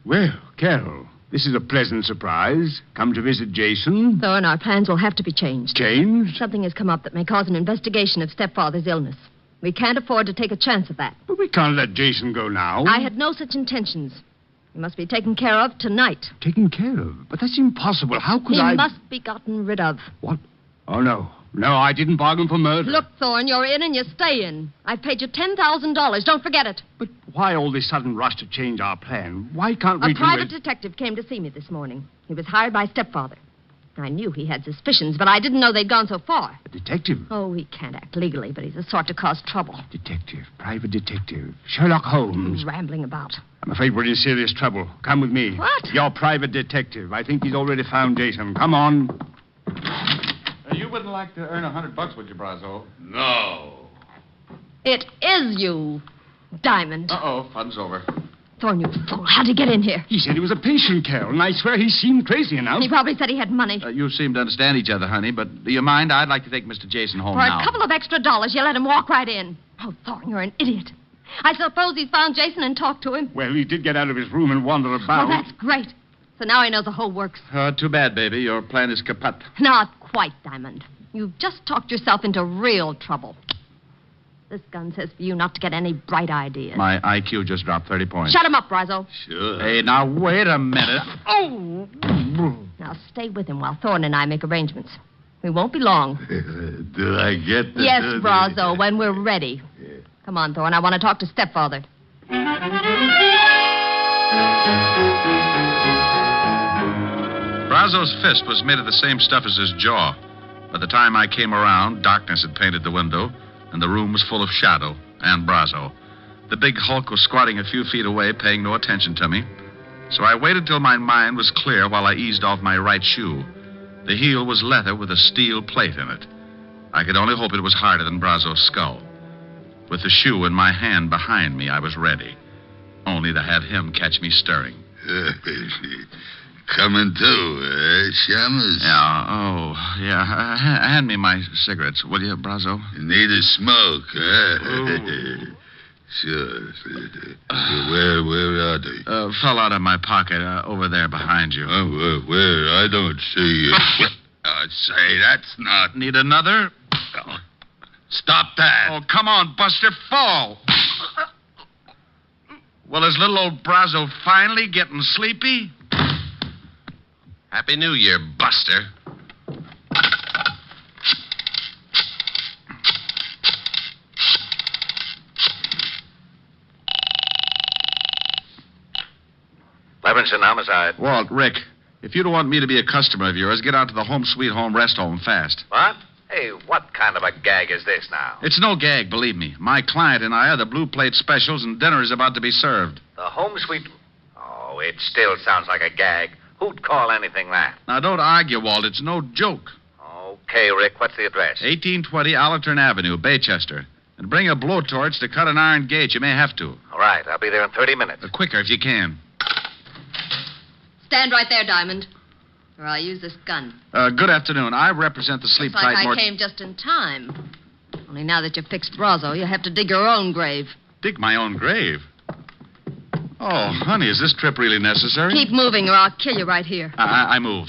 Well, Carol, this is a pleasant surprise. Come to visit Jason. Thorne, our plans will have to be changed. Changed? Something has come up that may cause an investigation of stepfather's illness. We can't afford to take a chance of that. But we can't let Jason go now. I had no such intentions. He must be taken care of tonight. Taken care of? But that's impossible. How could I... He must be gotten rid of. What? Oh, no. No, I didn't bargain for murder. Look, Thorne, you're in and you stay in. I've paid you $10,000. Don't forget it. But why all this sudden rush to change our plan? Why can't we A do private it? detective came to see me this morning. He was hired by stepfather. I knew he had suspicions, but I didn't know they'd gone so far. A detective? Oh, he can't act legally, but he's the sort to cause trouble. Detective. Private detective. Sherlock Holmes. He's rambling about. I'm afraid we're in serious trouble. Come with me. What? Your private detective. I think he's already found Jason. Come on. You wouldn't like to earn $100, would you, Brazo? No. It is you, Diamond. Uh-oh, fun's over. Thorne, you fool. How'd you get in here? He said he was a patient, Carol, and I swear he seemed crazy enough. He probably said he had money. You seem to understand each other, honey, but do you mind? I'd like to take Mr. Jason home For now. a couple of extra dollars, you let him walk right in. Oh, Thorne, you're an idiot. I suppose he's found Jason and talked to him. Well, he did get out of his room and wander about. Well, that's great. So now he knows the whole works. Too bad, baby. Your plan is kaput. Not quite, Diamond. You've just talked yourself into real trouble. This gun says for you not to get any bright ideas. My IQ just dropped 30 points. Shut him up, Brazo. Sure. Hey, now, wait a minute. Oh! Now stay with him while Thorne and I make arrangements. We won't be long. Do I get the... Yes, Brazo, when we're ready. Come on, Thorne. I want to talk to stepfather. Brazo's fist was made of the same stuff as his jaw. By the time I came around, darkness had painted the window, and the room was full of shadow and Brazo. The big hulk was squatting a few feet away, paying no attention to me. So I waited till my mind was clear while I eased off my right shoe. The heel was leather with a steel plate in it. I could only hope it was harder than Brazo's skull. With the shoe in my hand behind me, I was ready. Only to have him catch me stirring. Coming to, Shamus? Yeah, yeah. Hand me my cigarettes, will you, Brazo? You need a smoke, huh? Sure. Where are they? Fell out of my pocket, over there behind you. Oh, where? I don't see it. Say, that's not... Need another? Stop that. Oh, come on, Buster, fall. Well, is little old Brazo finally getting sleepy? Happy New Year, Buster. Levinson, homicide. Walt, Rick, if you don't want me to be a customer of yours, get out to the Home Sweet Home Rest Home fast. What? Hey, what kind of a gag is this now? It's no gag, believe me. My client and I are the blue plate specials, and dinner is about to be served. The home sweet... Oh, it still sounds like a gag. Who'd call anything that? Now, don't argue, Walt. It's no joke. Okay, Rick, what's the address? 1820 Allerton Avenue, Baychester. And bring a blowtorch to cut an iron gate. You may have to. All right, I'll be there in 30 minutes. Quicker if you can. Stand right there, Diamond, or I'll use this gun. Good afternoon. I represent the Sleep Looks like Tight I came just in time. Only now that you've fixed Brazo, you'll have to dig your own grave. Dig my own grave? Oh, honey, is this trip really necessary? Keep moving, or I'll kill you right here. I move.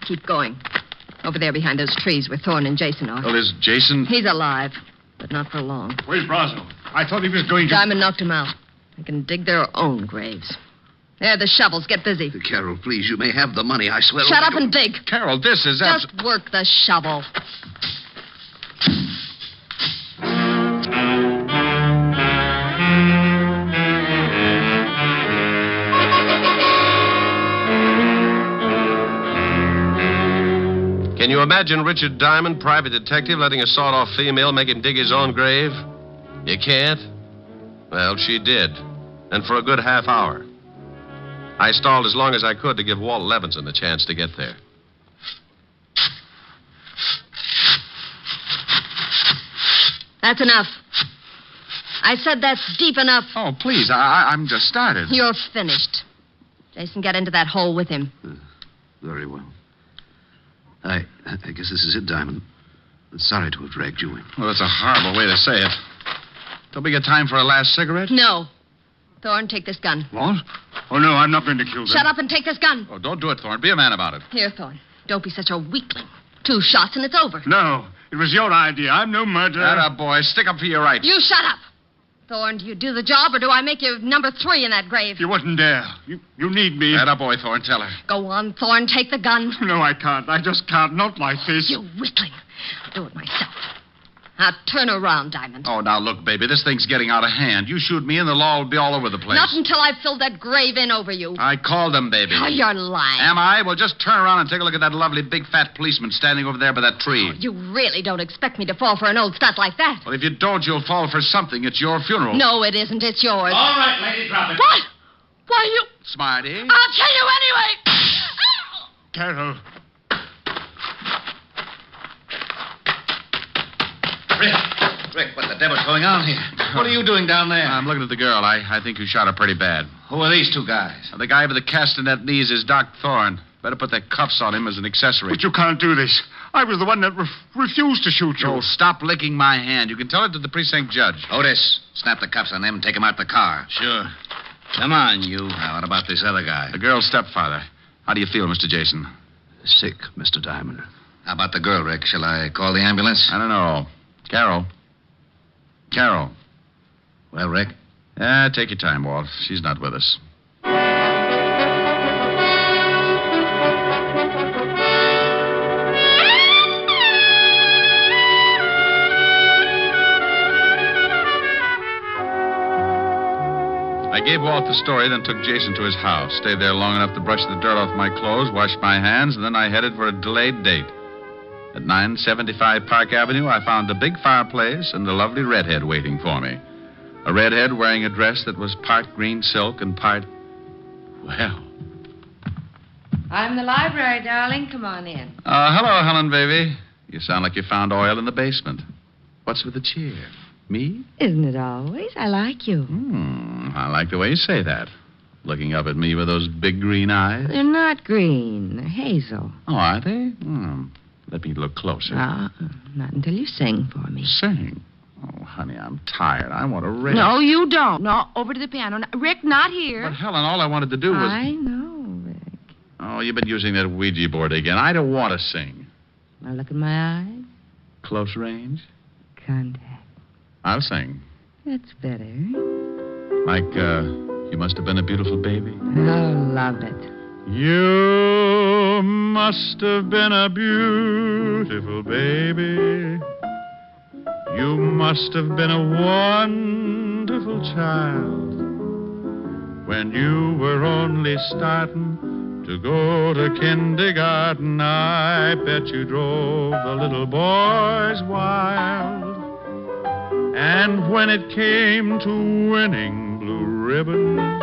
Keep going. Over there behind those trees where Thorne and Jason are. Well, is Jason... He's alive, but not for long. Where's Brazo? I thought he was going to... Diamond knocked him out. They can dig their own graves. There, the shovels. Get busy. Carol, please, you may have the money. I swear... Shut up and dig. Carol, this is... Just work the shovel. Can you imagine Richard Diamond, private detective, letting a sawed-off female make him dig his own grave? You can't? Well, she did. And for a good half hour. I stalled as long as I could to give Walt Levinson a chance to get there. That's enough. I said that's deep enough. Oh, please, I'm just started. You're finished. Jason, get into that hole with him. Very well. I guess this is it, Diamond. Sorry to have dragged you in. Well, that's a horrible way to say it. Don't we get time for a last cigarette? No. Thorne, take this gun. What? Oh, no, I'm not going to kill them. Shut up and take this gun. Oh, don't do it, Thorne. Be a man about it. Here, Thorne. Don't be such a weakling. 2 shots and it's over. No, it was your idea. I'm no murderer. Atta boy, stick up for your rights. You shut up. Thorne, do you do the job or do I make you number 3 in that grave? You wouldn't dare. You need me. Atta boy, Thorne, tell her. Go on, Thorne, take the gun. No, I can't. I just can't. Not like this. You weakling. I'll do it myself. Now, turn around, Diamond. Oh, now look, baby, this thing's getting out of hand. You shoot me and the law will be all over the place. Not until I've filled that grave in over you. I called them, baby. Oh, you're lying. Am I? Well, just turn around and take a look at that lovely big fat policeman standing over there by that tree. Oh, you really don't expect me to fall for an old stunt like that. Well, if you don't, you'll fall for something. It's your funeral. No, it isn't. It's yours. All right, lady, drop it. What? Why, you... Smarty. I'll kill you anyway. Carol. Rick, what the devil's going on here? What are you doing down there? I'm looking at the girl. I think you shot her pretty bad. Who are these 2 guys? The guy with the castanet knees is Doc Thorne. Better put the cuffs on him as an accessory. But you can't do this. I was the one that refused to shoot you. Oh, stop licking my hand. You can tell it to the precinct judge. Otis, snap the cuffs on them and take them out the car. Sure. Come on, you. Now, what about this other guy? The girl's stepfather. How do you feel, Mr. Jason? Sick, Mr. Diamond. How about the girl, Rick? Shall I call the ambulance? I don't know. Carol. Well, Rick? Take your time, Walt. She's not with us. I gave Walt the story, then took Jason to his house. Stayed there long enough to brush the dirt off my clothes, wash my hands, and then I headed for a delayed date. At 975 Park Avenue, I found a big fireplace and a lovely redhead waiting for me. A redhead wearing a dress that was part green silk and part... Well... I'm the library, darling. Come on in. Hello, Helen, baby. You sound like you found oil in the basement. What's with the cheer? Me? Isn't it always? I like you. I like the way you say that. Looking up at me with those big green eyes. They're not green. They're hazel. Oh, are they? Let me look closer. Not until you sing for me. Sing? Oh, honey, I'm tired. I want to rest. No, you don't. No, over to the piano. Rick, not here. But, Helen, all I wanted to do was... I know, Rick. Oh, you've been using that Ouija board again. I don't want to sing. Now look in my eyes. Close range? Contact. I'll sing. That's better. Like, you must have been a beautiful baby. Oh, love it. You must have been a beautiful baby. You must have been a wonderful child when you were only starting to go to kindergarten. I bet you drove the little boys wild. And when it came to winning blue ribbons,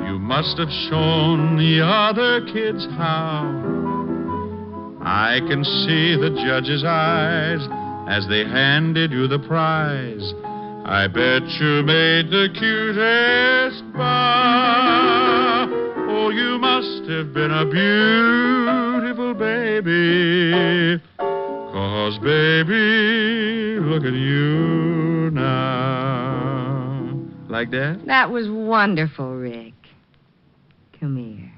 you must have shown the other kids how. I can see the judge's eyes as they handed you the prize. I bet you made the cutest bow. Oh, you must have been a beautiful baby. 'Cause, baby, look at you now. Like that? That was wonderful, Rick. Come here.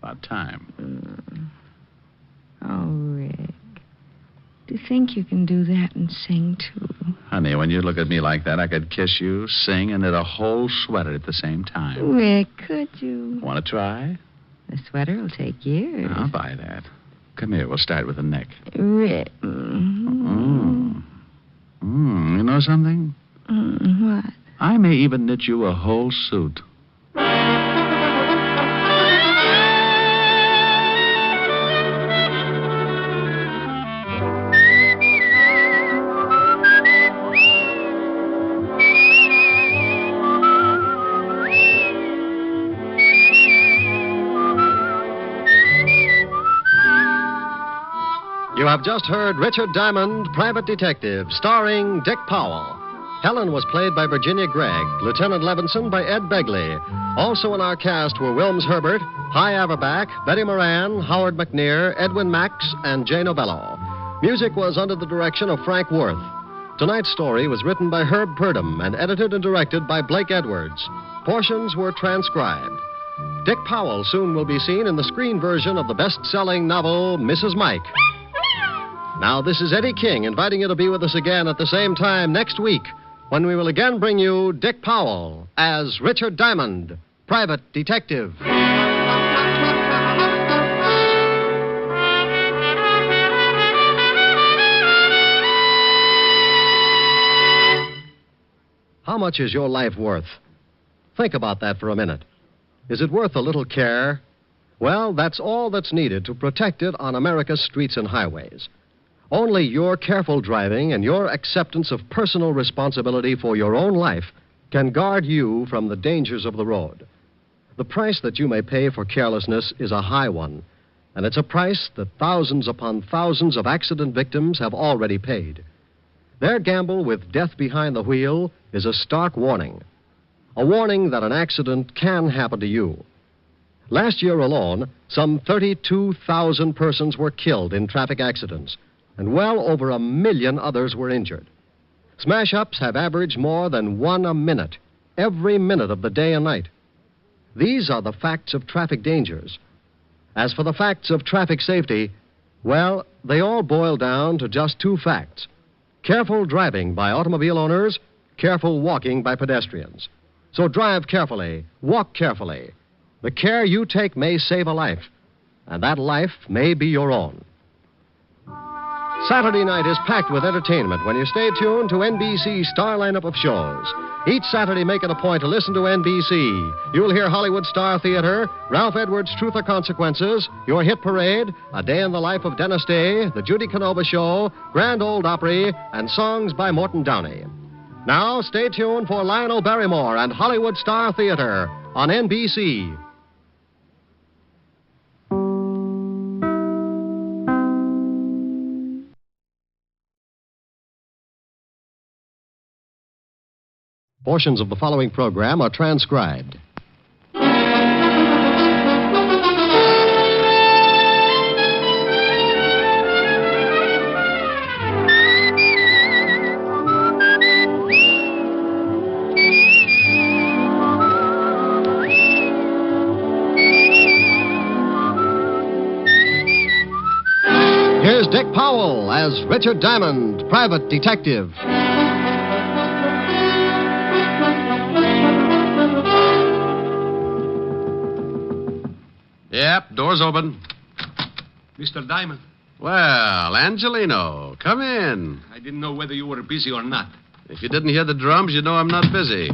About time. Oh, Rick. Do you think you can do that and sing, too? Honey, when you look at me like that, I could kiss you, sing, and knit a whole sweater at the same time. Rick, could you? Want to try? The sweater will take years. I'll buy that. Come here, we'll start with the neck. Rick. You know something? What? I may even knit you a whole suit. You have just heard Richard Diamond, Private Detective, starring Dick Powell. Helen was played by Virginia Gregg, Lieutenant Levinson by Ed Begley. Also in our cast were Wilms Herbert, Hy Averback, Betty Moran, Howard McNear, Edwin Max, and Jay Novello. Music was under the direction of Frank Worth. Tonight's story was written by Herb Purdom and edited and directed by Blake Edwards. Portions were transcribed. Dick Powell soon will be seen in the screen version of the best-selling novel, Mrs. Mike. Now, this is Eddie King inviting you to be with us again at the same time next week when we will again bring you Dick Powell as Richard Diamond, private detective. How much is your life worth? Think about that for a minute. Is it worth a little care? Well, that's all that's needed to protect it on America's streets and highways. Only your careful driving and your acceptance of personal responsibility for your own life can guard you from the dangers of the road. The price that you may pay for carelessness is a high one, and it's a price that thousands upon thousands of accident victims have already paid. Their gamble with death behind the wheel is a stark warning. A warning that an accident can happen to you. Last year alone, some 32,000 persons were killed in traffic accidents, and well over 1 million others were injured. Smash-ups have averaged more than 1 a minute, every minute of the day and night. These are the facts of traffic dangers. As for the facts of traffic safety, well, they all boil down to just 2 facts. Careful driving by automobile owners, careful walking by pedestrians. So drive carefully, walk carefully. The care you take may save a life, and that life may be your own. Saturday night is packed with entertainment when you stay tuned to NBC's star lineup of shows. Each Saturday, make it a point to listen to NBC. You'll hear Hollywood Star Theater, Ralph Edwards' Truth or Consequences, Your Hit Parade, A Day in the Life of Dennis Day, The Judy Canova Show, Grand Ole Opry, and songs by Morton Downey. Now, stay tuned for Lionel Barrymore and Hollywood Star Theater on NBC. Portions of the following program are transcribed. Here's Dick Powell as Richard Diamond, private detective. Yep, door's open. Mr. Diamond. Well, Angelino, come in. I didn't know whether you were busy or not. If you didn't hear the drums, you know I'm not busy.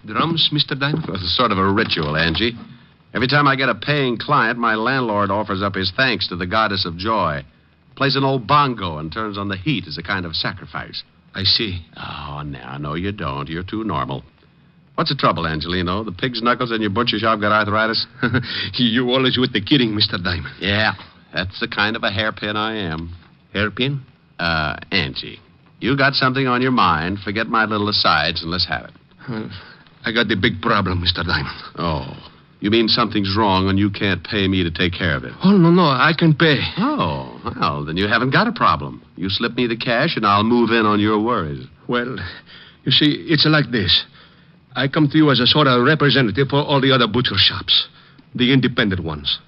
Drums, Mr. Diamond? Well, it's sort of a ritual, Angie. Every time I get a paying client, my landlord offers up his thanks to the goddess of joy. Plays an old bongo and turns on the heat as a kind of sacrifice. I see. Oh, no, you don't. You're too normal. What's the trouble, Angelino? The pig's knuckles in your butcher shop got arthritis? You always with the kidding, Mr. Diamond. Yeah, that's the kind of a hairpin I am. Hairpin? Angie, you got something on your mind. Forget my little asides and let's have it. I got the big problem, Mr. Diamond. Oh, you mean something's wrong and you can't pay me to take care of it? Oh, no, I can pay. Oh, well, then you haven't got a problem. You slip me the cash and I'll move in on your worries. Well, you see, it's like this. I come to you as a sort of representative for all the other butcher shops, the independent ones.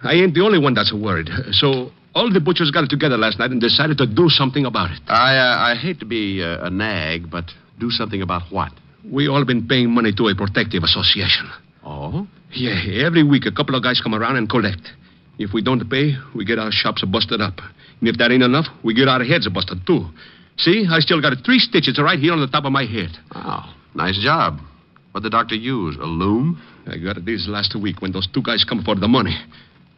I ain't the only one that's worried. So all the butchers got together last night and decided to do something about it. I hate to be a nag, but do something about what? We all been paying money to a protective association. Oh? Yeah, every week a couple of guys come around and collect. If we don't pay, we get our shops busted up. And if that ain't enough, we get our heads busted too. See, I still got 3 stitches right here on the top of my head. Wow. Nice job. What'd the doctor use? A loom? I got this last week when those 2 guys come for the money.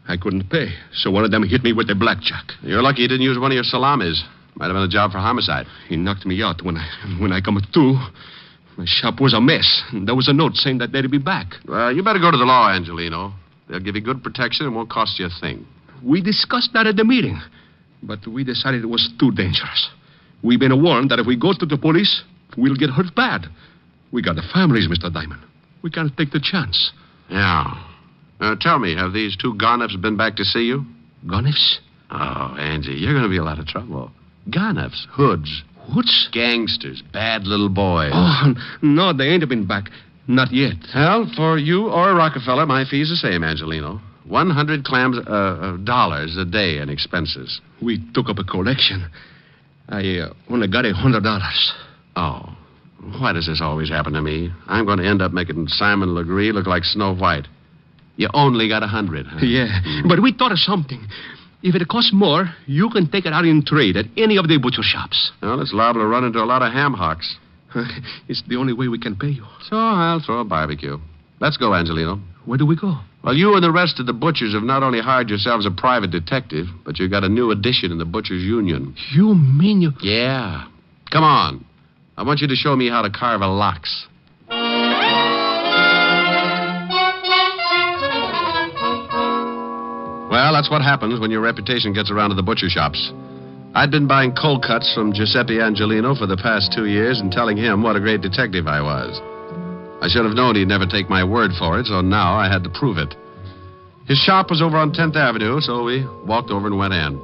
I couldn't pay, so one of them hit me with a blackjack. You're lucky you didn't use one of your salamis. Might have been a job for homicide. He knocked me out when I come to. My shop was a mess. There was a note saying that they'd be back. Well, you better go to the law, Angelino. They'll give you good protection and won't cost you a thing. We discussed that at the meeting, but we decided it was too dangerous. We've been warned that if we go to the police, we'll get hurt bad. We got the families, Mr. Diamond. We can't take the chance. Yeah. Tell me, have these two Garneffs been back to see you? Garneffs? Oh, Angie, you're going to be in a lot of trouble. Garneffs, hoods. Hoods? Gangsters, bad little boys. Oh, no, they ain't been back. Not yet. Well, for you or Rockefeller, my fee's the same, Angelino. $100 dollars a day in expenses. We took up a collection. I only got $100. Oh. Why does this always happen to me? I'm going to end up making Simon Legree look like Snow White. You only got 100, huh? Yeah, but we thought of something. If it costs more, you can take it out in trade at any of the butcher shops. Well, it's liable to run into a lot of ham hocks. It's the only way we can pay you. So I'll throw a barbecue. Let's go, Angelino. Where do we go? Well, you and the rest of the butchers have not only hired yourselves a private detective, but you've got a new addition in the Butchers' Union. You mean you... Yeah. Come on. I want you to show me how to carve a lox. Well, that's what happens when your reputation gets around to the butcher shops. I'd been buying cold cuts from Giuseppe Angelino for the past 2 years and telling him what a great detective I was. I should have known he'd never take my word for it, so now I had to prove it. His shop was over on 10th Avenue, so we walked over and went in.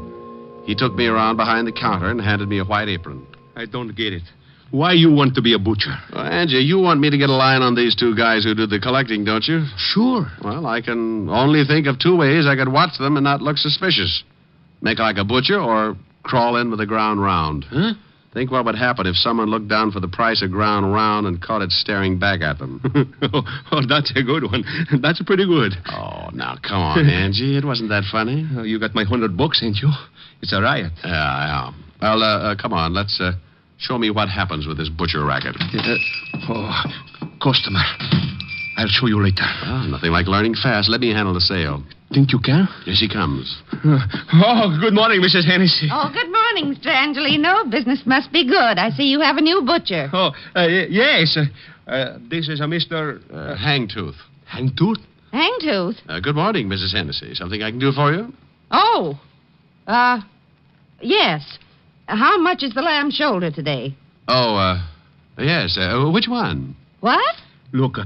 He took me around behind the counter and handed me a white apron. I don't get it. Why you want to be a butcher? Well, Angie, you want me to get a line on these two guys who do the collecting, don't you? Sure. Well, I can only think of 2 ways I could watch them and not look suspicious. Make like a butcher or crawl in with the ground round. Huh? Think what would happen if someone looked down for the price of ground round and caught it staring back at them. Oh, that's a good one. That's pretty good. Oh, now, come on, Angie. It wasn't that funny. You got my $100, ain't you? It's a riot. Yeah. Well, come on. Let's show me what happens with this butcher racket. Customer. I'll show you later. Oh, nothing like learning fast. Let me handle the sale. Think you can? Here she comes. Good morning, Mrs. Hennessy. Oh, good morning, Mr. Angelino. Business must be good. I see you have a new butcher. Yes. This is a Mr. Hangtooth. Hangtooth? Hangtooth? Good morning, Mrs. Hennessy. Something I can do for you? Oh. Yes. How much is the lamb shoulder today? Yes. Which one? What? Look,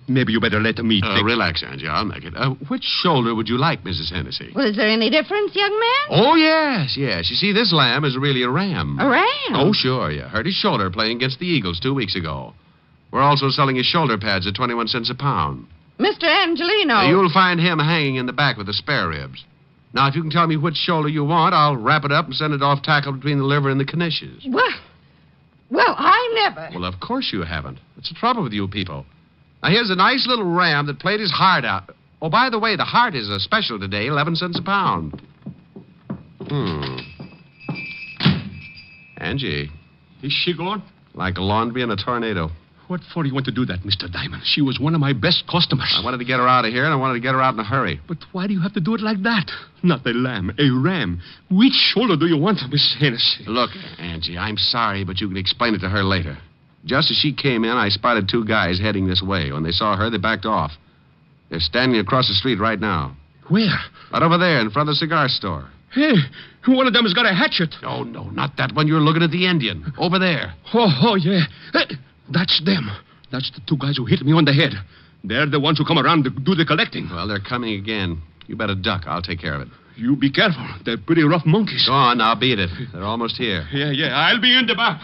maybe you better let me take... Relax, Angie. I'll make it. Which shoulder would you like, Mrs. Hennessy? Well, is there any difference, young man? Oh, yes. You see, this lamb is really a ram. A ram? Oh, sure. You hurt his shoulder playing against the Eagles 2 weeks ago. We're also selling his shoulder pads at 21 cents a pound. Mr. Angelino. You'll find him hanging in the back with the spare ribs. Now, if you can tell me which shoulder you want, I'll wrap it up and send it off tackled between the liver and the knishes. Well, I never. Well, of course you haven't. What's the trouble with you people? Now, here's a nice little ram that played his heart out. Oh, by the way, the heart is a special today, 11 cents a pound. Angie. Is she gone? Like laundry in a tornado. What for do you want to do that, Mr. Diamond? She was one of my best customers. I wanted to get her out of here, and I wanted to get her out in a hurry. But why do you have to do it like that? Not a lamb, a ram. Which shoulder do you want, Miss Hennessy? Look, Angie, I'm sorry, but you can explain it to her later. Just as she came in, I spotted 2 guys heading this way. When they saw her, they backed off. They're standing across the street right now. Where? Right over there, in front of the cigar store. Hey, one of them has got a hatchet. Oh, no, not that one. You're looking at the Indian. Over there. Oh, yeah. Hey, that's them. That's the 2 guys who hit me on the head. They're the ones who come around to do the collecting. Well, they're coming again. You better duck. I'll take care of it. You be careful. They're pretty rough monkeys. Go on, now, beat it. They're almost here. Yeah. I'll be in the back.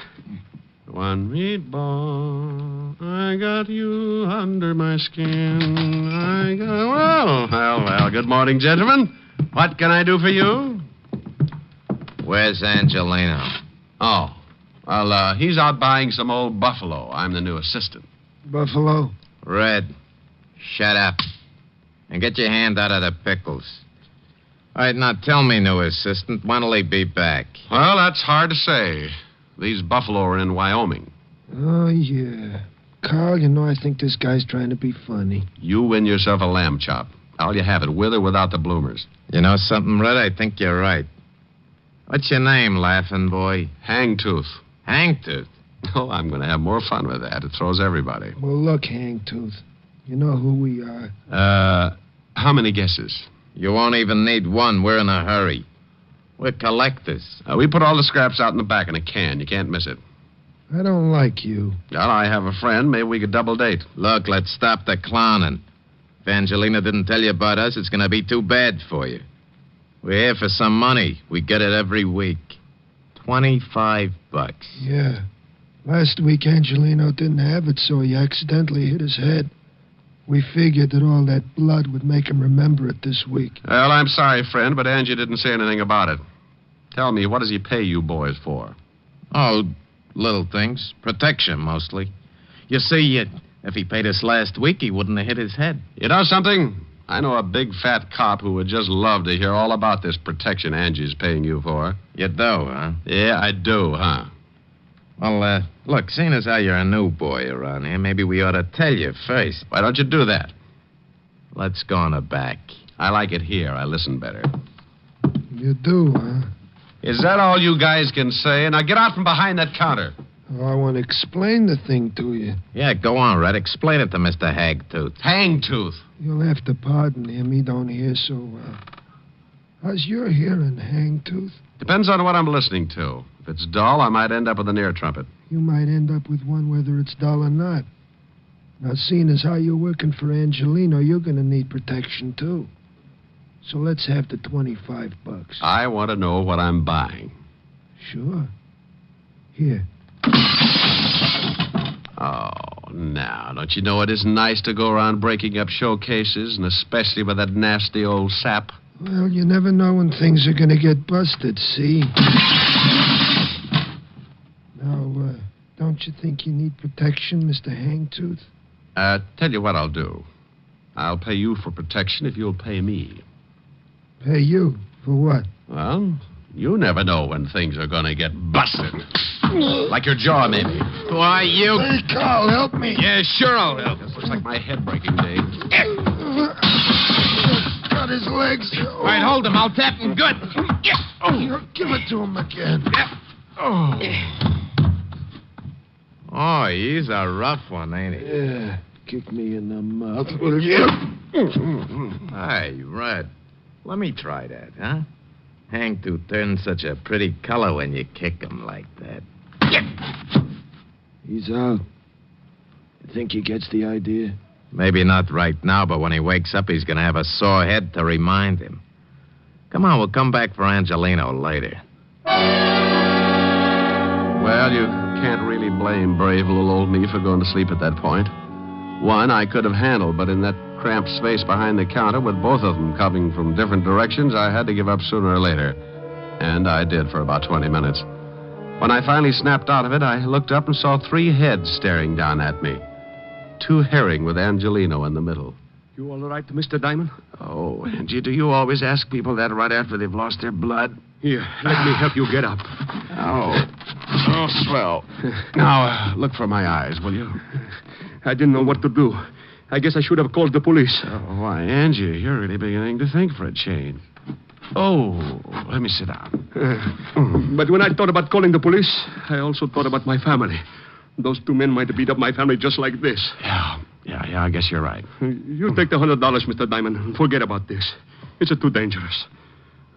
One meatball, I got you under my skin. Well, good morning, gentlemen. What can I do for you? Where's Angelino? Oh, well, he's out buying some old buffalo. I'm the new assistant. Buffalo? Red, shut up. And get your hand out of the pickles. All right, now tell me, new assistant, when'll he be back? Well, that's hard to say. These buffalo are in Wyoming. Oh, yeah. Carl, I think this guy's trying to be funny. You win yourself a lamb chop. I'll you have it, with or without the bloomers. You know something, Red? I think you're right. What's your name, laughing boy? Hangtooth. Hangtooth? Oh, I'm going to have more fun with that. It throws everybody. Well, look, Hangtooth. You know who we are. How many guesses? You won't even need one. We're in a hurry. We're collectors. We put all the scraps out in the back in a can. You can't miss it. I don't like you. Well, I have a friend. Maybe we could double date. Look, let's stop the clowning. If Angelina didn't tell you about us, it's going to be too bad for you. We're here for some money. We get it every week. $25. Yeah. Last week, Angelino didn't have it, so he accidentally hit his head. We figured that all that blood would make him remember it this week. Well, I'm sorry, friend, but Angie didn't say anything about it. Tell me, what does he pay you boys for? Oh, little things. Protection, mostly. You see, if he paid us last week, he wouldn't have hit his head. You know something? I know a big fat cop who would just love to hear all about this protection Angie's paying you for. You do, huh? Yeah, I do, huh? Well, look, seeing as how you're a new boy around here, maybe we ought to tell you first. Why don't you do that? Let's go on the back. I like it here. I listen better. You do, huh? Is that all you guys can say? Now get out from behind that counter. Oh, I want to explain the thing to you. Yeah, go on, Red. Explain it to Mr. Hagtooth. Hangtooth. You'll have to pardon him. He don't hear so well. How's your hearing, Hangtooth? Depends on what I'm listening to. If it's dull, I might end up with an ear trumpet. You might end up with one whether it's dull or not. Now, seeing as how you're working for Angelino, you're going to need protection, too. So let's have the $25. I want to know what I'm buying. Sure. Here. Oh, now, don't you know it isn't nice to go around breaking up showcases, and especially with that nasty old sap? Well, you never know when things are going to get busted, see? Now, don't you think you need protection, Mr. Hangtooth? Tell you what I'll do. I'll pay you for protection if you'll pay me. Pay you? For what? Well, you never know when things are going to get busted. Like your jaw, maybe. Why, you... Hey, Carl, help me. Yeah, sure I'll help. This looks like my head breaking day. Got his legs. All right, hold him. I'll tap him good. Give it to him again. Oh, he's a rough one, ain't he? Yeah. Kick me in the mouth, will you? Hey, Red. Let me try that, huh? Hangtooth turns such a pretty color when you kick him like that. He's out. You think he gets the idea? Maybe not right now, but when he wakes up, he's going to have a sore head to remind him. Come on, we'll come back for Angelino later. Well, you can't really blame brave little old me for going to sleep at that point. One I could have handled, but in that cramped space behind the counter with both of them coming from different directions, I had to give up sooner or later. And I did for about 20 minutes. When I finally snapped out of it, I looked up and saw 3 heads staring down at me. 2 herring with Angelino in the middle. You all right, Mr. Diamond? Oh, Angie, do you always ask people that right after they've lost their blood? Here, let me help you get up. Oh, swell. Now, look for my eyes, will you? I didn't know what to do. I guess I should have called the police. Oh, why, Angie, you're really beginning to think for a change. Oh, let me sit down. But when I thought about calling the police, I also thought about my family. Those 2 men might have beat up my family just like this. Yeah, I guess you're right. You take the $100, Mr. Diamond, and forget about this. It's too dangerous.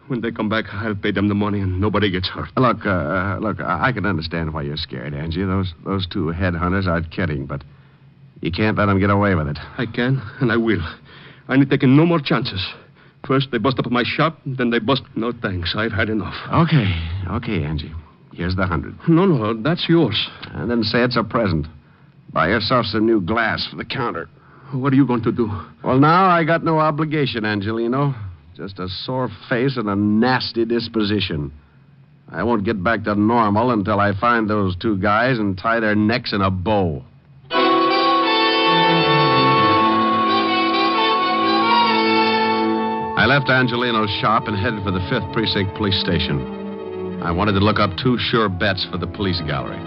When they come back, I'll pay them the money and nobody gets hurt. Look, I can understand why you're scared, Angie. Those 2 headhunters aren't kidding, but you can't let them get away with it. I can, and I will. I ain't taking no more chances. First, they bust up my shop, then they bust... No, thanks. I've had enough. Okay, Angie. Here's the 100. No, that's yours. And then say it's a present. Buy yourself some new glass for the counter. What are you going to do? Well, now I got no obligation, Angelino. Just a sore face and a nasty disposition. I won't get back to normal until I find those 2 guys and tie their necks in a bow. I left Angelino's shop and headed for the 5th Precinct Police Station. I wanted to look up 2 sure bets for the police gallery.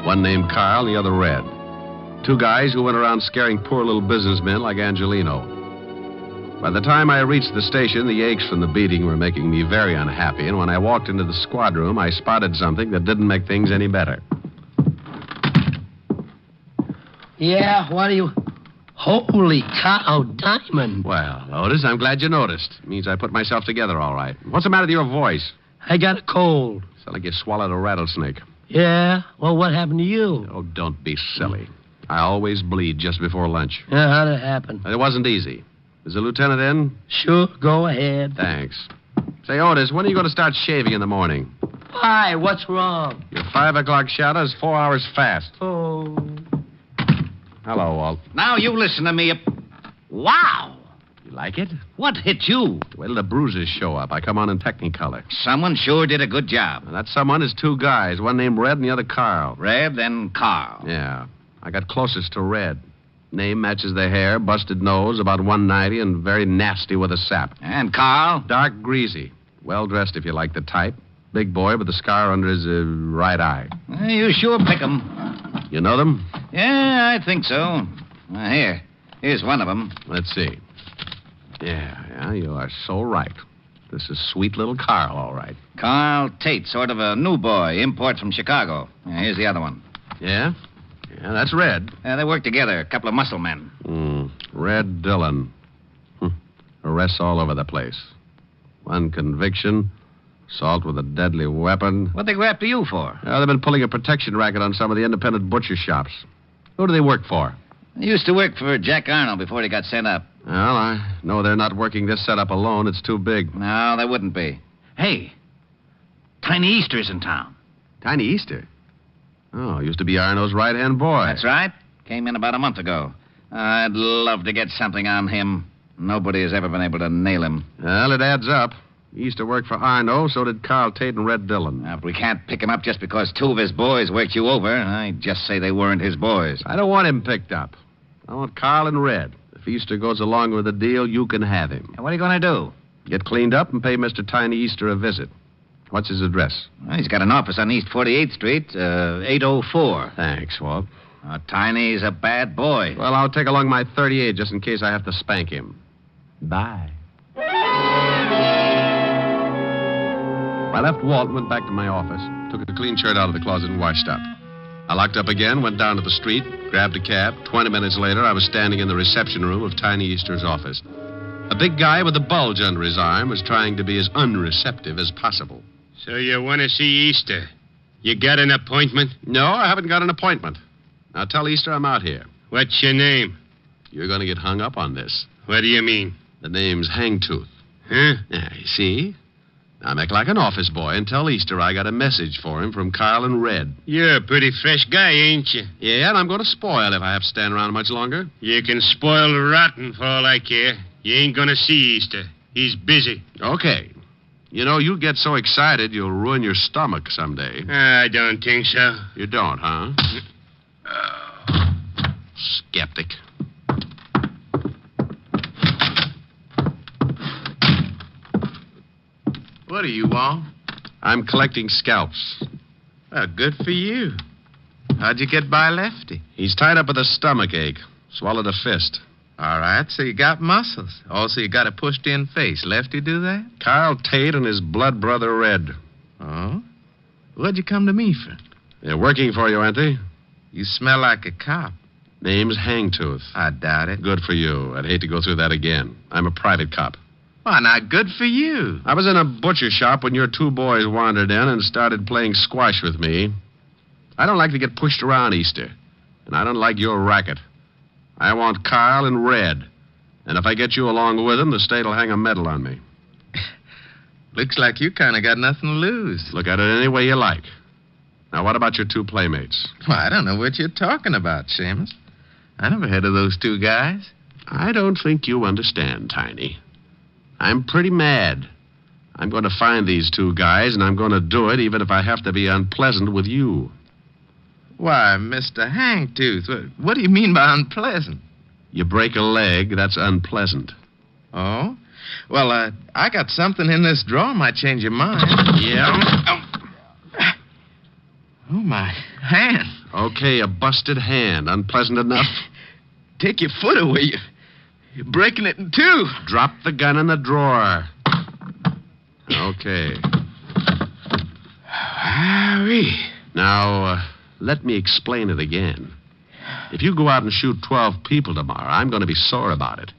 One named Carl, the other Red. 2 guys who went around scaring poor little businessmen like Angelino. By the time I reached the station, the aches from the beating were making me very unhappy, and when I walked into the squad room, I spotted something that didn't make things any better. Yeah, what do you... Holy cow, Diamond. Well, Otis, I'm glad you noticed. It means I put myself together all right. What's the matter with your voice? I got a cold. Sounds like you swallowed a rattlesnake. Yeah? Well, what happened to you? Oh, don't be silly. I always bleed just before lunch. Yeah, how'd it happen? It wasn't easy. Is the lieutenant in? Sure, go ahead. Thanks. Say, Otis, when are you going to start shaving in the morning? Why? What's wrong? Your 5 o'clock shadow is 4 hours fast. Oh. Hello, Walt. Now you listen to me. Wow! You like it? What hit you? Wait till the bruises show up. I come on in Technicolor. Someone sure did a good job. And that someone is 2 guys, one named Red and the other Carl. Red, then Carl. Yeah. I got closest to Red. Name matches the hair, busted nose, about 190, and very nasty with a sap. And Carl? Dark greasy. Well dressed if you like the type. Big boy with a scar under his right eye. You sure pick 'em. You know them? Yeah, I think so. Here's one of them. Let's see. Yeah, you are so right. This is sweet little Carl, all right. Carl Tate, sort of a new boy, import from Chicago. Here's the other one. Yeah? Yeah, that's Red. They work together, a couple of muscle men. Red Dillon. Arrests all over the place. One conviction, assault with a deadly weapon. What'd they go after you for? They've been pulling a protection racket on some of the independent butcher shops. Who do they work for? They used to work for Jack Arnold before he got sent up. Well, I know they're not working this setup alone. It's too big. No, they wouldn't be. Hey, Tiny Easter's in town. Tiny Easter? Oh, used to be Arnold's right-hand boy. That's right. Came in about a month ago. I'd love to get something on him. Nobody has ever been able to nail him. Well, it adds up. He used to work for Arno, so did Carl Tate and Red Dillon. Now, if we can't pick him up just because 2 of his boys worked you over, I'd just say they weren't his boys. I don't want him picked up. I want Carl and Red. If Easter goes along with the deal, you can have him. And what are you going to do? Get cleaned up and pay Mr. Tiny Easter a visit. What's his address? Well, he's got an office on East 48th Street, 804. Thanks, Walt. Tiny's a bad boy. Well, I'll take along my 38 just in case I have to spank him. Bye. I left Walt and went back to my office. Took a clean shirt out of the closet and washed up. I locked up again, went down to the street, grabbed a cab. 20 minutes later, I was standing in the reception room of Tiny Easter's office. A big guy with a bulge under his arm was trying to be as unreceptive as possible. So you want to see Easter? You got an appointment? No, I haven't got an appointment. Now tell Easter I'm out here. What's your name? You're going to get hung up on this. What do you mean? The name's Hangtooth. Huh? Yeah, you see? Now make like an office boy and tell Easter I got a message for him from Carl and Red. You're a pretty fresh guy, ain't you? Yeah, and I'm going to spoil if I have to stand around much longer. You can spoil rotten for all I care. You ain't going to see Easter. He's busy. Okay. You know, you get so excited you'll ruin your stomach someday. I don't think so. You don't, huh? Skeptic. What do you want? I'm collecting scalps. Well, good for you. How'd you get by Lefty? He's tied up with a stomach ache. Swallowed a fist. All right, so you got muscles. Also, you got a pushed-in face. Lefty do that? Carl Tate and his blood brother Red. Oh? What'd you come to me for? They're working for you, aren't they? You smell like a cop. Name's Hangtooth. I doubt it. Good for you. I'd hate to go through that again. I'm a private cop. Why, not good for you. I was in a butcher shop when your 2 boys wandered in and started playing squash with me. I don't like to get pushed around, Easter. And I don't like your racket. I want Carl and Red. And if I get you along with them, the state'll hang a medal on me. Looks like you kind of got nothing to lose. Look at it any way you like. Now, what about your 2 playmates? Well, I don't know what you're talking about, Seamus. I never heard of those 2 guys. I don't think you understand, Tiny. I'm pretty mad. I'm going to find these 2 guys, and I'm going to do it even if I have to be unpleasant with you. Why, Mr. Hangtooth, what do you mean by unpleasant? You break a leg, that's unpleasant. Oh? Well, I got something in this drawer might change your mind. Yeah? Oh, my hand. Okay, a busted hand. Unpleasant enough? Take your foot away. You're breaking it in 2. Drop the gun in the drawer. Okay. Now, let me explain it again. If you go out and shoot 12 people tomorrow, I'm going to be sore about it.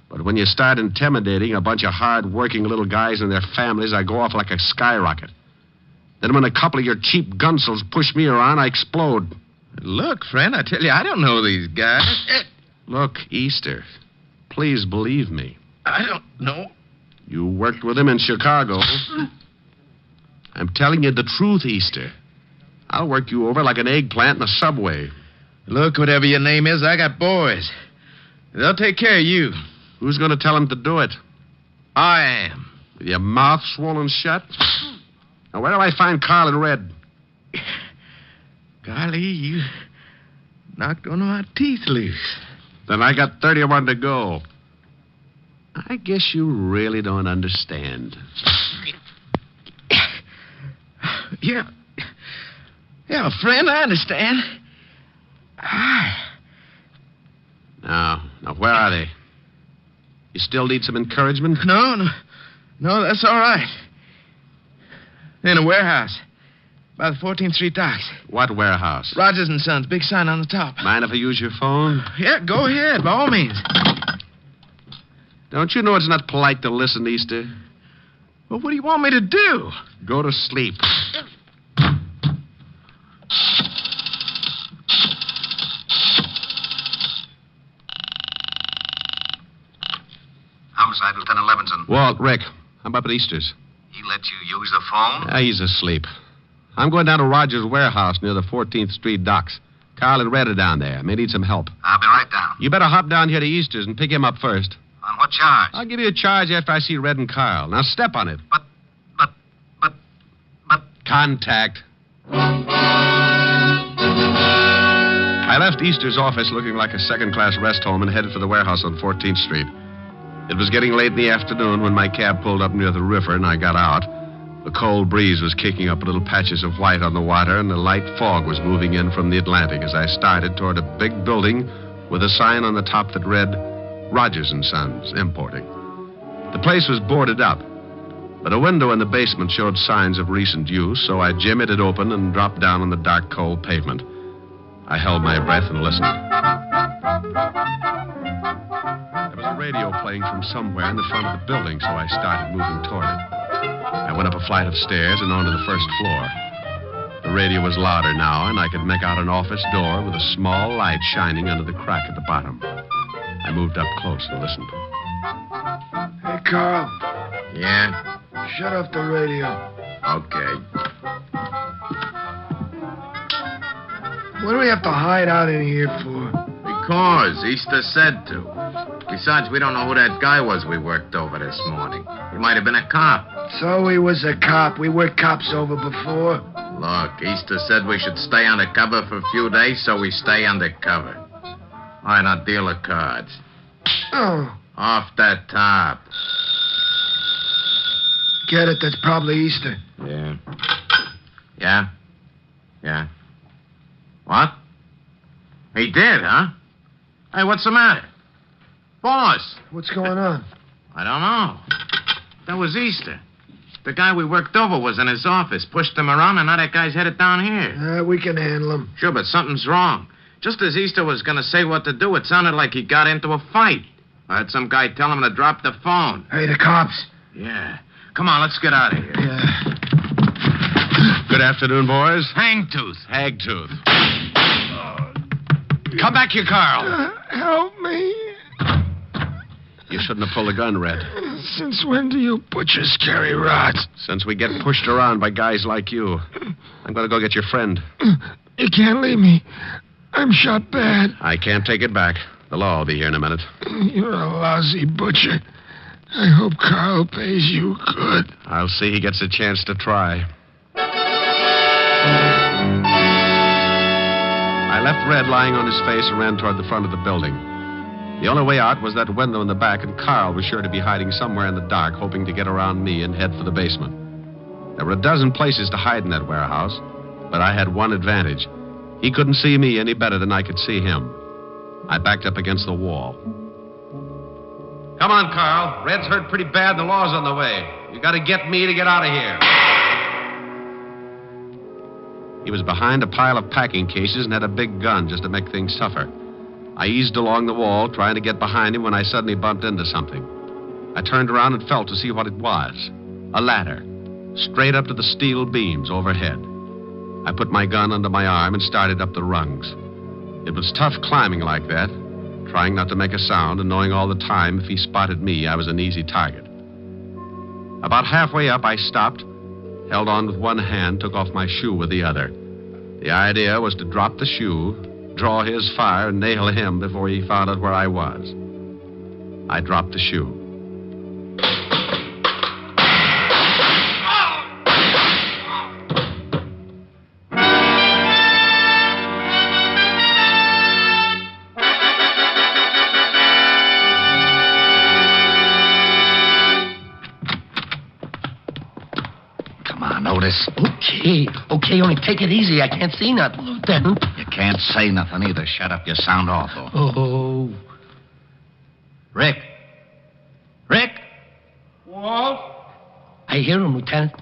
But when you start intimidating a bunch of hard-working little guys and their families, I go off like a skyrocket. Then when a couple of your cheap gunsels push me around, I explode. Look, friend, I tell you, I don't know these guys. Look, Easter, please believe me. I don't know. You worked with him in Chicago. I'm telling you the truth, Easter. I'll work you over like an eggplant in a subway. Look, whatever your name is, I got boys. They'll take care of you. Who's going to tell him to do it? I am. With your mouth swollen shut? Now, where do I find Carl and Red? Golly, you knocked one of my teeth loose. Then I got 31 to go. I guess you really don't understand. Yeah, friend, I understand. Now, where are they? You still need some encouragement? No, that's all right. In a warehouse by the 14th Street docks. What warehouse? Rogers and Sons, big sign on the top. Mind if I use your phone? Yeah, go ahead, by all means. Don't you know it's not polite to listen, Easter? Well, what do you want me to do? Go to sleep. Homicide, Lieutenant Levinson. Walt, Rick, I'm up at Easter's. He let you use the phone? He's asleep. I'm going down to Rogers' warehouse near the 14th Street docks. Carl and Red are down there. May need some help. I'll be right down. You better hop down here to Easter's and pick him up first. On what charge? I'll give you a charge after I see Red and Carl. Now step on it. But... Contact. I left Easter's office looking like a second-class rest home and headed for the warehouse on 14th Street. It was getting late in the afternoon when my cab pulled up near the river and I got out. The cold breeze was kicking up little patches of white on the water, and a light fog was moving in from the Atlantic as I started toward a big building with a sign on the top that read, Rogers and Sons, Importing. The place was boarded up, but a window in the basement showed signs of recent use, so I jimmied it open and dropped down on the dark, cold pavement. I held my breath and listened. There was a radio playing from somewhere in the front of the building, so I started moving toward it. I went up a flight of stairs and onto the first floor. The radio was louder now, and I could make out an office door with a small light shining under the crack at the bottom. I moved up close and listened. Hey, Carl. Yeah? Shut off the radio. Okay. What do we have to hide out in here for? Because Easter said to. Besides, we don't know who that guy was we worked over this morning. He might have been a cop. So he was a cop. We worked cops over before. Look, Easter said we should stay undercover for a few days, so we stay undercover. All right, now deal the cards. Oh. Off that top. Get it? That's probably Easter. Yeah. Yeah? Yeah. What? He did, huh? Hey, what's the matter? Boss! What's going on? I don't know. That was Easter. The guy we worked over was in his office, pushed him around, and now that guy's headed down here. We can handle him. Sure, but something's wrong. Just as Easter was going to say what to do, it sounded like he got into a fight. I heard some guy tell him to drop the phone. Hey, the cops. Yeah. Come on, let's get out of here. Yeah. Good afternoon, boys. Hangtooth. Hagtooth. Come back here, Carl. Help me. You shouldn't have pulled the gun, Red. Since when do you butchers carry rods? Since we get pushed around by guys like you. I'm going to go get your friend. You can't leave me. I'm shot bad. I can't take it back. The law will be here in a minute. You're a lousy butcher. I hope Carl pays you good. I'll see he gets a chance to try. I left Red lying on his face and ran toward the front of the building. The only way out was that window in the back, and Carl was sure to be hiding somewhere in the dark, hoping to get around me and head for the basement. There were a dozen places to hide in that warehouse, but I had one advantage. He couldn't see me any better than I could see him. I backed up against the wall. Come on, Carl. Red's hurt pretty bad and the law's on the way. You got to get me to get out of here. He was behind a pile of packing cases and had a big gun just to make things tougher. I eased along the wall, trying to get behind him when I suddenly bumped into something. I turned around and felt to see what it was. A ladder. straight up to the steel beams overhead. I put my gun under my arm and started up the rungs. It was tough climbing like that, trying not to make a sound and knowing all the time if he spotted me, I was an easy target. About halfway up, I stopped, held on with one hand, took off my shoe with the other. The idea was to drop the shoe, draw his fire, and nail him before he found out where I was. I dropped the shoe. Otis. Okay, only take it easy. I can't see nothing, Lieutenant. You can't say nothing either. Shut up. You sound awful. Oh. Rick. Walt? I hear him, Lieutenant.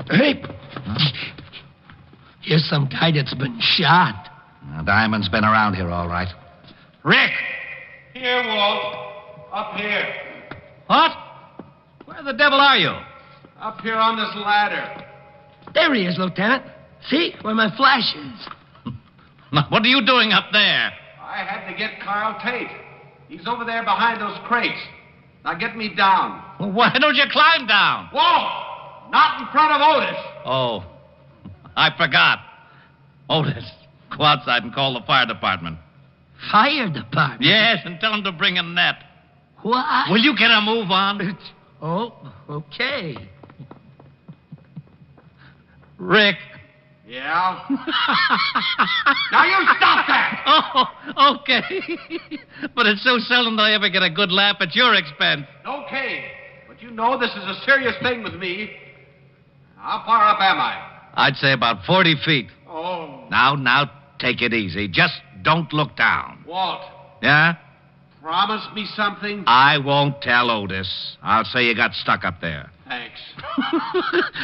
Hey. Here's some guy that's been shot. Now, Diamond's been around here, all right. Rick! Here, Walt. Up here. What? Where the devil are you? Up here on this ladder. There he is, Lieutenant. See? Where my flash is. Now, what are you doing up there? I had to get Carl Tate. He's over there behind those crates. Now get me down. Well, why don't you climb down? Whoa! Not in front of Otis. Oh, I forgot. Otis, go outside and call the fire department. Fire department? Yes, and tell them to bring a net. What? Will you get a move on? Oh, okay. Rick. Yeah? Now you stop that! Oh, okay. But it's so seldom that I ever get a good laugh at your expense. Okay, but you know this is a serious thing with me. How far up am I? I'd say about 40 feet. Oh. Now, take it easy. Just don't look down. Walt. Yeah? Promise me something? I won't tell Otis. I'll say you got stuck up there. Thanks.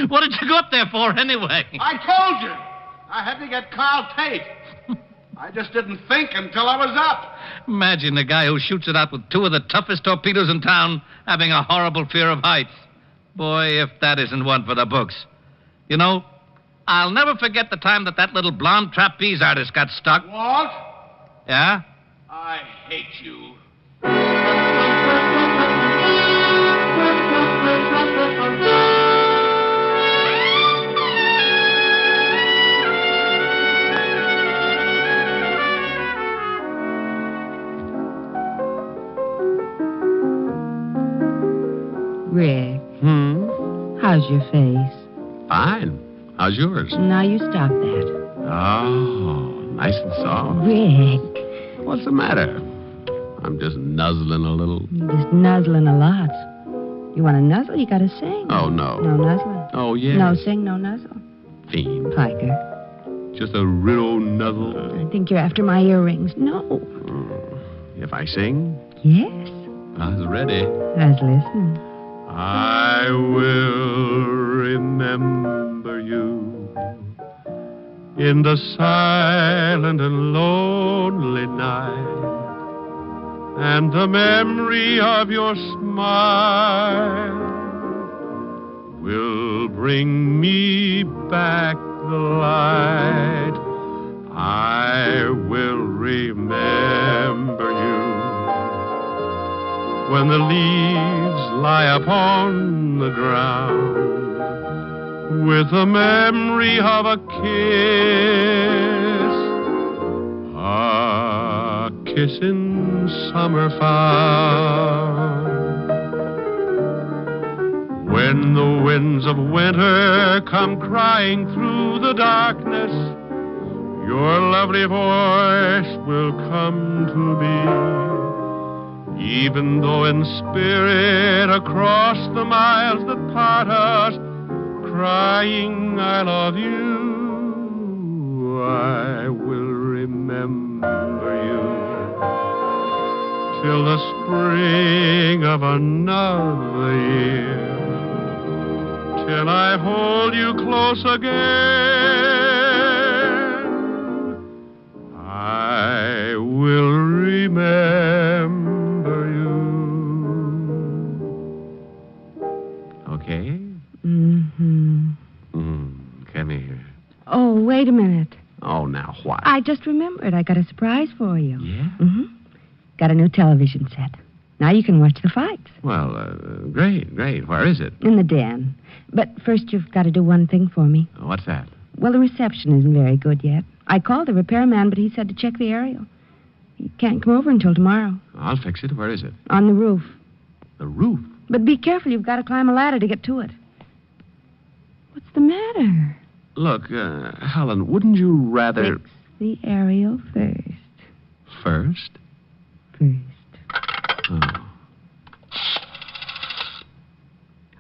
What did you go up there for, anyway? I told you. I had to get Carl Tate. I just didn't think until I was up. Imagine the guy who shoots it out with two of the toughest torpedoes in town having a horrible fear of heights. Boy, if that isn't one for the books. You know, I'll never forget the time that little blonde trapeze artist got stuck. Walt? Yeah? I hate you. Rick. How's your face? Fine. How's yours? Now you stop that. Oh, nice and soft. Rick. What's the matter? I'm just nuzzling a little. You're just nuzzling a lot. You want to nuzzle, you got to sing. Oh, no. No nuzzling. Oh, yeah. No sing, no nuzzle. Fiend. Piker. Just a real nuzzle. I think you're after my earrings. No. If I sing? Yes. I was ready. I was listening. I will remember you in the silent and lonely night, and the memory of your smile will bring me back the light. I will remember you when the leaves lie upon the ground, with the memory of a kiss in summer found. When the winds of winter come crying through the darkness, your lovely voice will come to me. Even though in spirit across the miles that part us, crying I love you, I will remember you till the spring of another year, till I hold you close again. I will remember. Okay? Mm-hmm. wait a minute. Oh, now what? I just remembered. I got a surprise for you. Yeah? Mm-hmm. Got a new television set. Now you can watch the fights. Well, great. Where is it? In the den. But first you've got to do one thing for me. What's that? Well, the reception isn't very good yet. I called the repairman, but he said to check the aerial. He can't come over until tomorrow. I'll fix it. Where is it? On the roof. The roof? But be careful. You've got to climb a ladder to get to it. What's the matter? Look, Helen, wouldn't you rather... Fix the aerial first. First? First. Oh.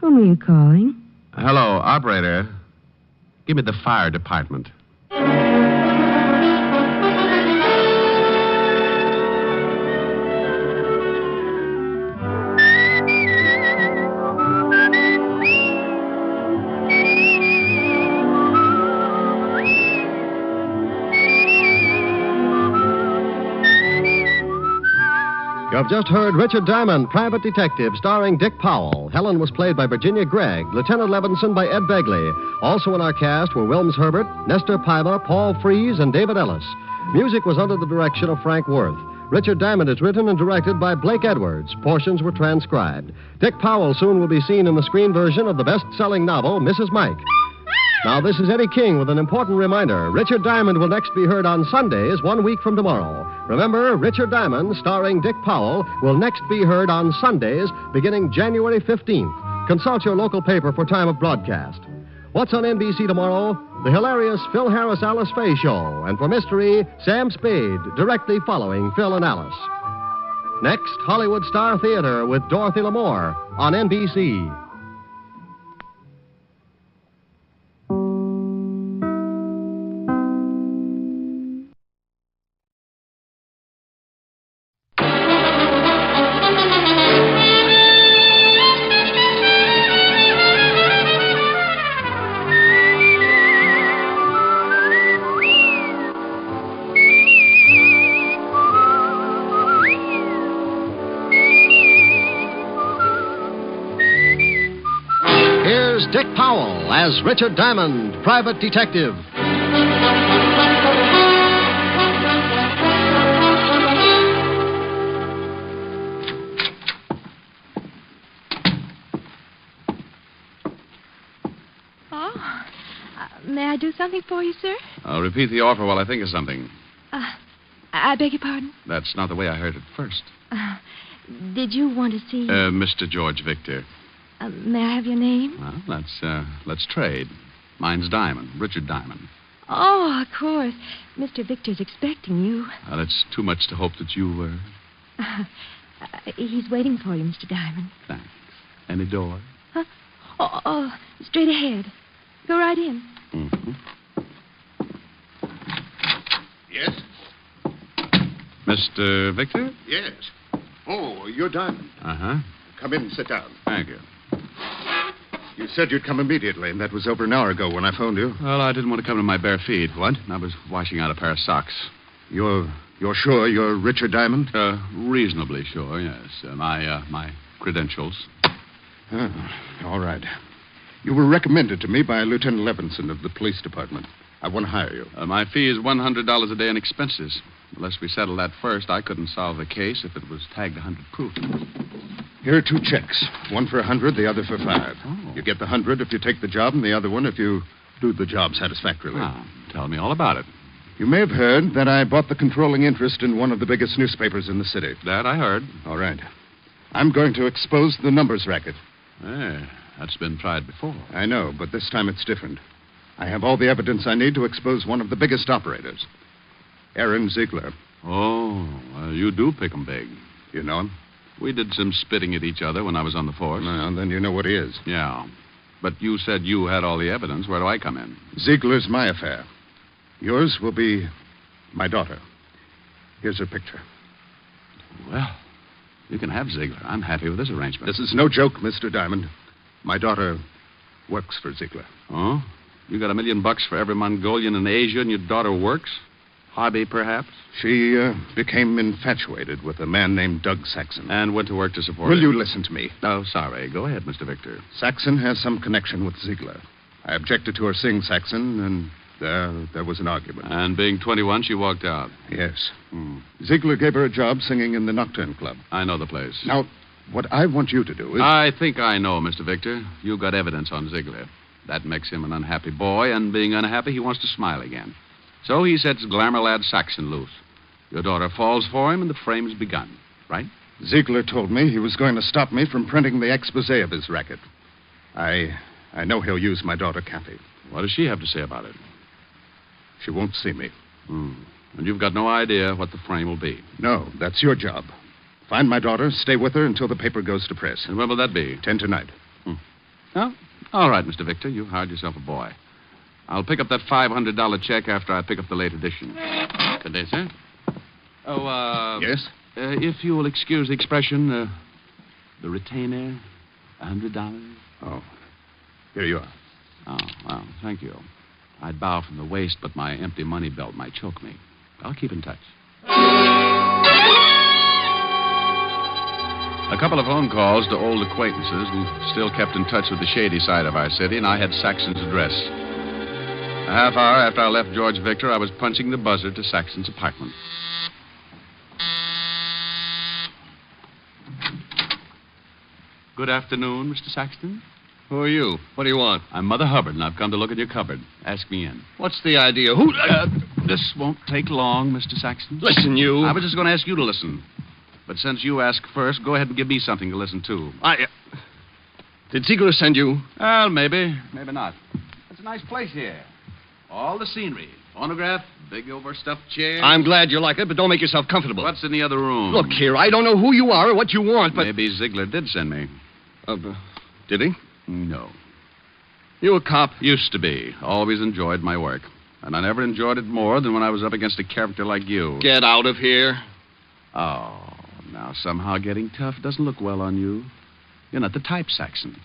Whom are you calling? Hello, operator. Give me the fire department. You have just heard Richard Diamond, Private Detective, starring Dick Powell. Helen was played by Virginia Gregg, Lieutenant Levinson by Ed Begley. Also in our cast were Wilms Herbert, Nestor Paiva, Paul Frees, and David Ellis. Music was under the direction of Frank Worth. Richard Diamond is written and directed by Blake Edwards. Portions were transcribed. Dick Powell soon will be seen in the screen version of the best-selling novel, Mrs. Mike. Now, this is Eddie King with an important reminder. Richard Diamond will next be heard on Sundays 1 week from tomorrow. Remember, Richard Diamond, starring Dick Powell, will next be heard on Sundays beginning January 15th. Consult your local paper for time of broadcast. What's on NBC tomorrow? The hilarious Phil Harris Alice Faye Show. And for mystery, Sam Spade, directly following Phil and Alice. Next, Hollywood Star Theater with Dorothy Lamour on NBC. Dick Powell as Richard Diamond, Private Detective. May I do something for you, sir? I'll repeat the offer while I think of something. I beg your pardon? That's not the way I heard it first. Did you want to see... Mr. George Victor. May I have your name? Well, let's trade. Mine's Diamond, Richard Diamond. Oh, of course. Mr. Victor's expecting you. Well, it's too much to hope that you were... He's waiting for you, Mr. Diamond. Thanks. Any door? Huh? Oh, straight ahead. Go right in. Mm-hmm. Yes? Mr. Victor? Yes. Oh, you're Diamond. Uh-huh. Come in and sit down. Thank you. You said you'd come immediately, and that was over an hour ago when I phoned you. Well, I didn't want to come to my bare feet. What? I was washing out a pair of socks. You're sure you're Richard Diamond? Reasonably sure, yes. My credentials. All right. You were recommended to me by Lieutenant Levinson of the police department. I want to hire you. My fee is $100 a day in expenses. Unless we settle that first, I couldn't solve the case if it was tagged 100 proof. Here are 2 checks. One for 100, the other for 5. Oh. You get the 100 if you take the job, and the other one if you do the job satisfactorily. Tell me all about it. You may have heard that I bought the controlling interest in one of the biggest newspapers in the city. That I heard. All right. I'm going to expose the numbers racket. That's been tried before. I know, but this time it's different. I have all the evidence I need to expose one of the biggest operators, Aaron Ziegler. Oh, well, you do pick 'em big. You know him? We did some spitting at each other when I was on the force. Well, then you know what he is. Yeah. But you said you had all the evidence. Where do I come in? Ziegler's my affair. Yours will be my daughter. Here's her picture. Well, you can have Ziegler. I'm happy with this arrangement. This is no joke, Mr. Diamond. My daughter works for Ziegler. Oh? You got $1 million for every Mongolian in Asia and your daughter works? Hobby, perhaps? She became infatuated with a man named Doug Saxon. And went to work to support Will him. you listen to me? Oh, sorry. Go ahead, Mr. Victor. Saxon has some connection with Ziegler. I objected to her seeing Saxon, and There was an argument. And being 21, she walked out. Yes. Ziegler gave her a job singing in the Nocturne Club. I know the place. Now, what I want you to do is... I think I know, Mr. Victor. You got evidence on Ziegler. That makes him an unhappy boy, and being unhappy, he wants to smile again. So he sets glamour lad Saxon loose. Your daughter falls for him, and the frame's begun, right? Ziegler told me he was going to stop me from printing the expose of his racket. I know he'll use my daughter, Kathy. What does she have to say about it? She won't see me. And you've got no idea what the frame will be? No, that's your job. Find my daughter, stay with her until the paper goes to press. And when will that be? 10 tonight. Oh, all right, Mr. Victor. You've hired yourself a boy. I'll pick up that $500 check after I pick up the late edition. Good day, sir. Oh, Yes? If you will excuse the expression, the retainer, $100. Oh, here you are. Oh, well, thank you. I'd bow from the waist, but my empty money belt might choke me. I'll keep in touch. A couple of phone calls to old acquaintances who still kept in touch with the shady side of our city, and I had Saxon's address. A half hour after I left George Victor, I was punching the buzzer to Saxon's apartment. Good afternoon, Mr. Saxton. Who are you? What do you want? I'm Mother Hubbard, and I've come to look in your cupboard. Ask me in. What's the idea? Who... This won't take long, Mr. Saxton. Listen, you... I was just going to ask you to listen. But since you asked first, go ahead and give me something to listen to. Did Ziegler send you? Well, maybe. Maybe not. It's a nice place here. All the scenery. Phonograph, big overstuffed chairs. I'm glad you like it, but don't make yourself comfortable. What's in the other room? Look here, I don't know who you are or what you want, but... Maybe Ziegler did send me. Did he? No. You a cop? Used to be. Always enjoyed my work. And I never enjoyed it more than when I was up against a character like you. Get out of here. Oh, now somehow getting tough doesn't look well on you. You're not the type, Saxon.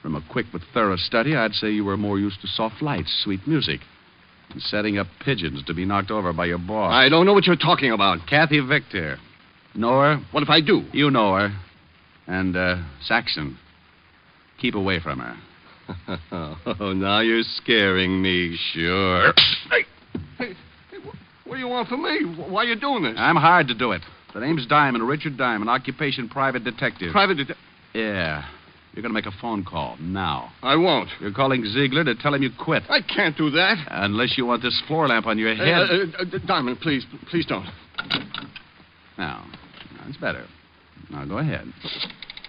From a quick but thorough study, I'd say you were more used to soft lights, sweet music, and setting up pigeons to be knocked over by your boss. I don't know what you're talking about. Kathy Victor. Know her? What if I do? You know her. And, Saxon, keep away from her. Oh, now you're scaring me. Sure. Hey, what do you want from me? Why are you doing this? I'm hired to do it. The name's Diamond, Richard Diamond, occupation private detective. Private detective? Yeah. You're going to make a phone call now. I won't. You're calling Ziegler to tell him you quit. I can't do that. Unless you want this floor lamp on your head. Diamond, please don't. Now, it's better. Now, go ahead.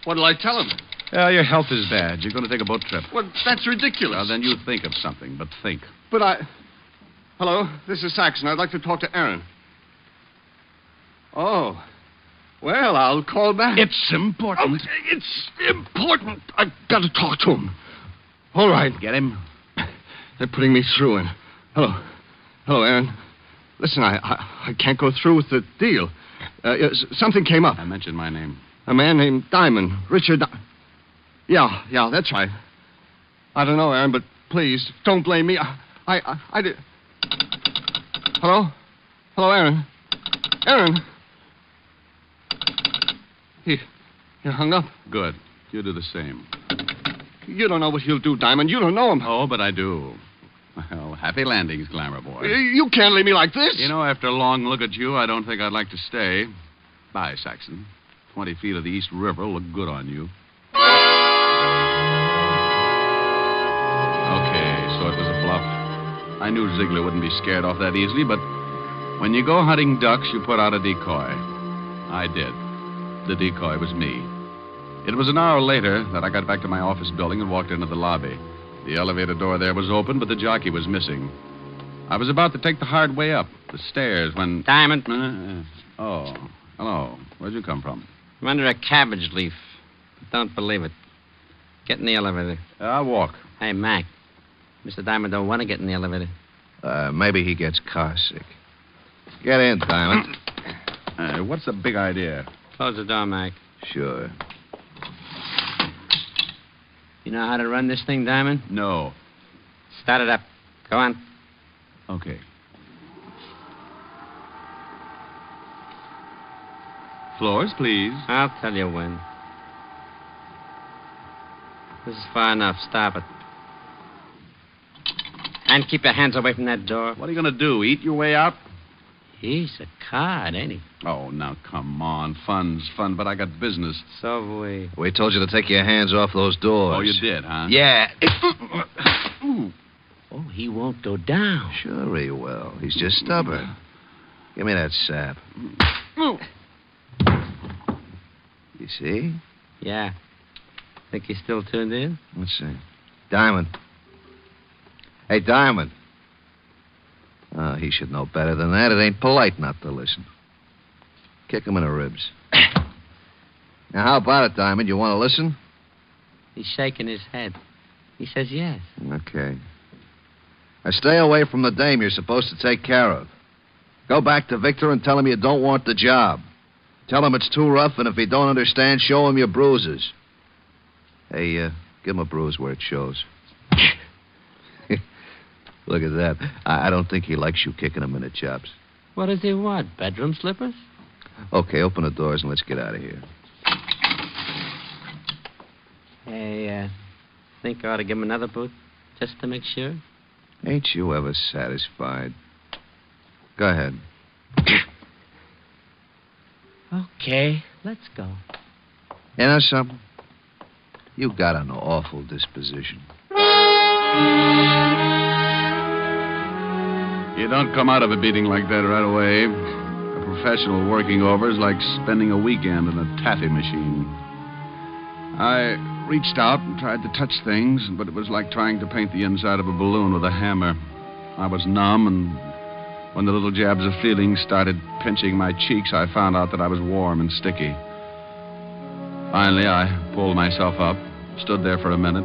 What'll I tell him? Your health is bad. You're going to take a boat trip. Well, that's ridiculous. Well, then you think of something, but think. But Hello, this is Saxon. I'd like to talk to Aaron. Oh. Well, I'll call back. It's important. Oh, it's important. I've got to talk to him. All right. Get him? They're putting me through in. Hello, Aaron. Listen, I can't go through with the deal. Something came up. I mentioned my name. A man named Diamond. Richard. Yeah, that's right. I don't know, Aaron, but please, don't blame me. I did. Hello, Aaron. Aaron. He hung up. Good. You do the same. You don't know what he'll do, Diamond. You don't know him. Oh, but I do. Well, happy landings, Glamour Boy. You can't leave me like this. You know, after a long look at you, I don't think I'd like to stay. Bye, Saxon. 20 feet of the East River will look good on you. Okay, so it was a bluff. I knew Ziegler wouldn't be scared off that easily, but when you go hunting ducks, you put out a decoy. I did. The decoy was me. It was an hour later that I got back to my office building and walked into the lobby. The elevator door there was open, but the jockey was missing. I was about to take the hard way up, the stairs, when... Diamond. Oh, hello. Where'd you come from? I'm under a cabbage leaf. Don't believe it. Get in the elevator. I'll walk. Hey, Mac. Mr. Diamond don't want to get in the elevator. Maybe he gets car sick. Get in, Diamond. What's the big idea? Close the door, Mac. Sure. You know how to run this thing, Diamond? No. Start it up. Go on. Okay. Floors, please. I'll tell you when. This is far enough. Stop it. And keep your hands away from that door. What are you going to do, eat your way out? He's a card, ain't he? Oh, now, come on. Fun's fun, but I got business. So We told you to take your hands off those doors. Oh, you did, huh? Yeah. Oh, he won't go down. Sure he will. He's just stubborn. Give me that sap. You see? Yeah. Think he's still tuned in? Let's see. Diamond. Hey, Diamond. Oh, he should know better than that. It ain't polite not to listen. Kick him in the ribs. Now, how about it, Diamond? You want to listen? He's shaking his head. He says yes. Okay. Now, stay away from the dame you're supposed to take care of. Go back to Victor and tell him you don't want the job. Tell him it's too rough, and if he don't understand, show him your bruises. Hey, give him a bruise where it shows. Look at that. I don't think he likes you kicking him in the chops. What does he want? Bedroom slippers? Okay, open the doors and let's get out of here. Hey, think I ought to give him another boot, just to make sure? Ain't you ever satisfied? Go ahead. Okay, let's go. You know something? You got an awful disposition. You don't come out of a beating like that right away. A professional working over is like spending a weekend in a taffy machine. I reached out and tried to touch things, but it was like trying to paint the inside of a balloon with a hammer. I was numb, and when the little jabs of feeling started pinching my cheeks, I found out that I was warm and sticky. Finally, I pulled myself up, stood there for a minute,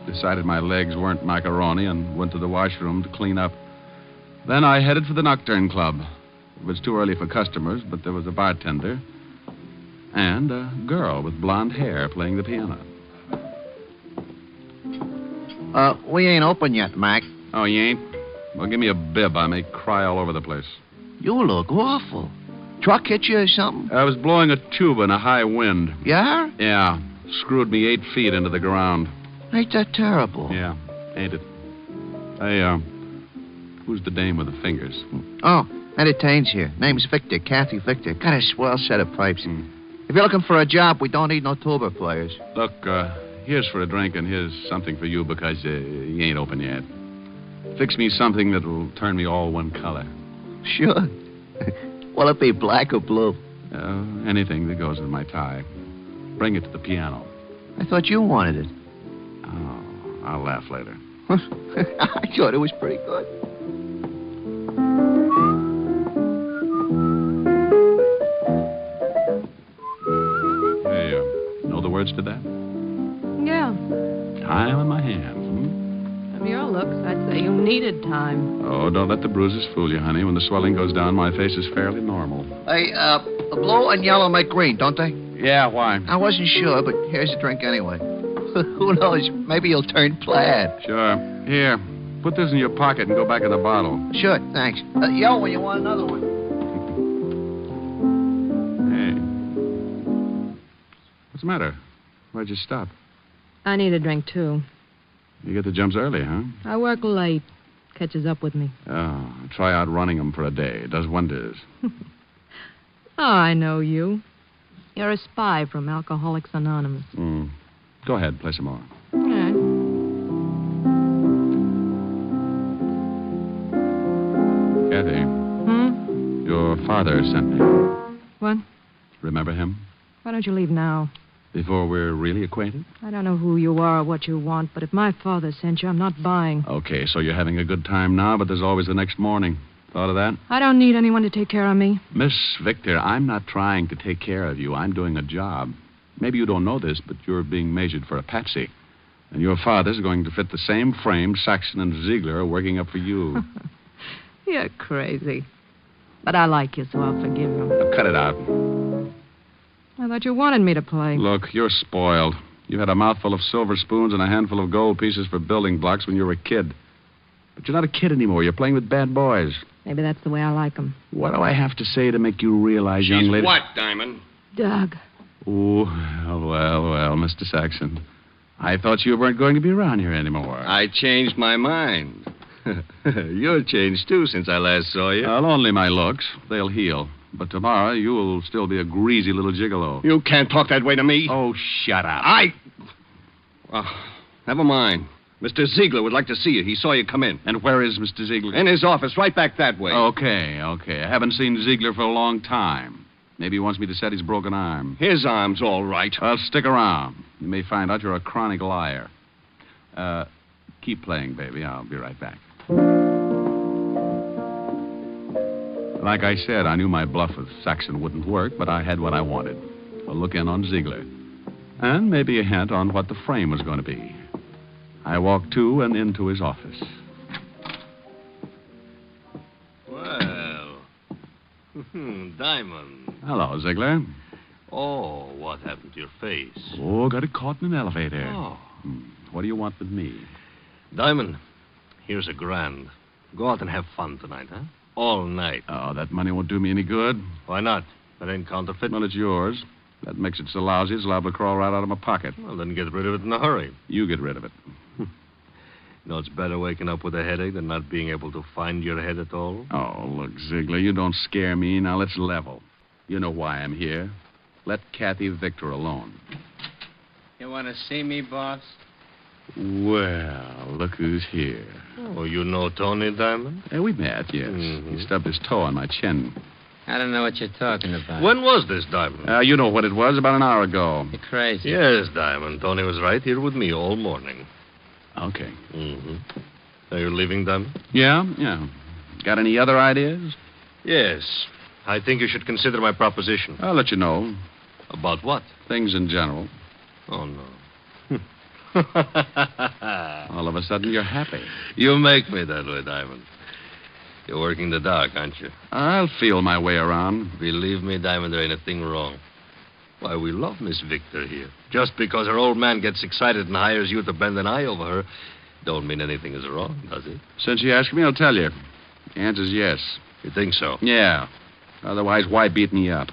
decided my legs weren't macaroni, and went to the washroom to clean up. Then I headed for the Nocturne Club. It was too early for customers, but there was a bartender and a girl with blonde hair playing the piano. We ain't open yet, Mac. Oh, you ain't? Well, give me a bib. I may cry all over the place. You look awful. Truck hit you or something? I was blowing a tube in a high wind. Yeah? Yeah. Screwed me 8 feet into the ground. Ain't that terrible? Yeah, ain't it? Hey, who's the dame with the fingers? Oh, entertains here. Name's Victor, Kathy Victor. Got a swell set of pipes. If you're looking for a job, we don't need no tuba players. Look, here's for a drink and here's something for you because you ain't open yet. Fix me something that'll turn me all one color. Sure. Will it be black or blue? Anything that goes with my tie. Bring it to the piano. I thought you wanted it. Oh, I'll laugh later. I thought it was pretty good. Hey, know the words to that? Yeah. Time in my hands. From your looks, I'd say you needed time. Oh, don't let the bruises fool you, honey. When the swelling goes down, my face is fairly normal. Hey, blue and yellow make green, don't they? Yeah, why? I wasn't sure, but here's a drink anyway. Who knows? Maybe you'll turn plaid. Sure. Here, put this in your pocket and go back in the bottle. Sure, thanks. Yell when you want another one. Hey. What's the matter? Why'd you stop? I need a drink, too. You get the jumps early, huh? I work late. Catches up with me. Oh, try out running them for a day. It does wonders. Oh, I know you. You're a spy from Alcoholics Anonymous. Go ahead, play some more. All right. Kathy. Your father sent me. What? Remember him? Why don't you leave now? Before we're really acquainted? I don't know who you are or what you want, but if my father sent you, I'm not buying. Okay, so you're having a good time now, but there's always the next morning. Thought of that? I don't need anyone to take care of me. Miss Victor, I'm not trying to take care of you. I'm doing a job. Maybe you don't know this, but you're being measured for a patsy. And your father's going to fit the same frame Saxon and Ziegler are working up for you. You're crazy. But I like you, so I'll forgive you. Now, cut it out. I thought you wanted me to play. Look, you're spoiled. You had a mouthful of silver spoons and a handful of gold pieces for building blocks when you were a kid. But you're not a kid anymore. You're playing with bad boys. Maybe that's the way I like them. What do I have to say to make you realize, young lady? What, Diamond? Doug. Oh, well, Mr. Saxon. I thought you weren't going to be around here anymore. I changed my mind. You're changed, too, since I last saw you. Well, only my looks. They'll heal. But tomorrow, you'll still be a greasy little gigolo. You can't talk that way to me. Oh, shut up. Never mind. Mr. Ziegler would like to see you. He saw you come in. And where is Mr. Ziegler? In his office, right back that way. Okay. I haven't seen Ziegler for a long time. Maybe he wants me to set his broken arm. His arm's all right. Well, stick around. You may find out you're a chronic liar. Keep playing, baby. I'll be right back. Like I said, I knew my bluff with Saxon wouldn't work, but I had what I wanted. A look in on Ziegler. And maybe a hint on what the frame was going to be. I walked to and into his office. Well, Diamond. Hello, Ziegler. Oh, what happened to your face? Oh, got it caught in an elevator. Oh. What do you want with me? Diamond, here's $1,000. Go out and have fun tonight, huh? All night. Oh, that money won't do me any good. Why not? That ain't counterfeit. Well, it's yours. That makes it so lousy it's liable to crawl right out of my pocket. Well, then get rid of it in a hurry. You get rid of it. You know, it's better waking up with a headache than not being able to find your head at all. Oh, look, Ziegler, you don't scare me. Now, let's level. You know why I'm here. Let Kathy Victor alone. You want to see me, boss? Well, look who's here. Oh, you know Tony Diamond? Hey, we met, yes. Mm-hmm. He stubbed his toe on my chin. I don't know what you're talking about. When was this, Diamond? You know what it was, about an hour ago. You're crazy. Yes, Diamond. Tony was right here with me all morning. Okay. Mm-hmm. Are you leaving, Diamond? Yeah. Got any other ideas? Yes. I think you should consider my proposition. I'll let you know. About what? Things in general. Oh, no. All of a sudden, you're happy. You make me that way, Diamond. You're working the dark, aren't you? I'll feel my way around. Believe me, Diamond, there ain't a thing wrong. Why, we love Miss Victor here. Just because her old man gets excited and hires you to bend an eye over her, don't mean anything is wrong, does it? Since you asked me, I'll tell you. The answer's yes. You think so? Yeah. Otherwise, why beat me up?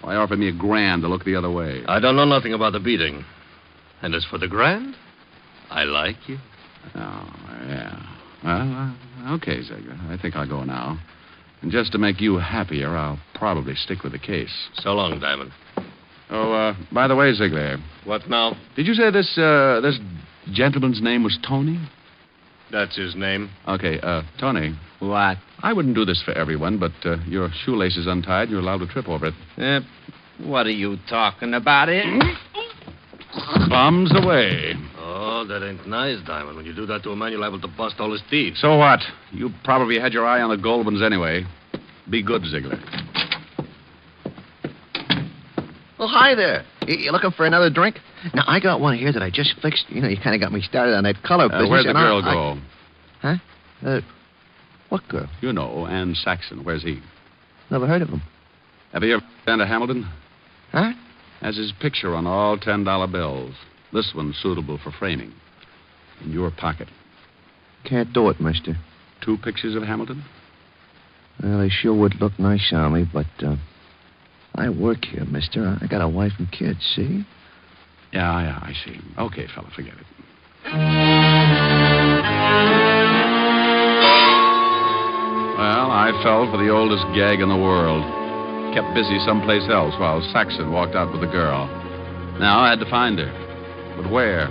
Why offer me $1,000 to look the other way? I don't know nothing about the beating. And as for the grand, I like you. Oh, yeah. Well, okay, Ziegler. I think I'll go now. And just to make you happier, I'll probably stick with the case. So long, Diamond. Oh, by the way, Ziegler. What now? Did you say this gentleman's name was Tony? That's his name. Okay, Tony. What? I wouldn't do this for everyone, but your shoelace is untied and you're allowed to trip over it. What are you talking about? Bombs away. Oh, that ain't nice, Diamond. When you do that to a man, you're liable to bust all his teeth. So what? You probably had your eye on the Goldmans anyway. Be good, Ziegler. Well, hi there. You looking for another drink? Now, I got one here that I just fixed. You know, you kind of got me started on that color business. Where'd the girl go? Huh? What girl? You know, Ann Saxon. Where's he? Never heard of him. Have you ever been to Hamilton? Huh? Has his picture on all $10 bills. This one's suitable for framing. In your pocket. Can't do it, mister. 2 pictures of Hamilton? Well, they sure would look nice on me, but I work here, mister. I got a wife and kids, see? Yeah, I see. Okay, fella, forget it. Well, I fell for the oldest gag in the world. Kept busy someplace else while Saxon walked out with the girl. Now I had to find her. But where?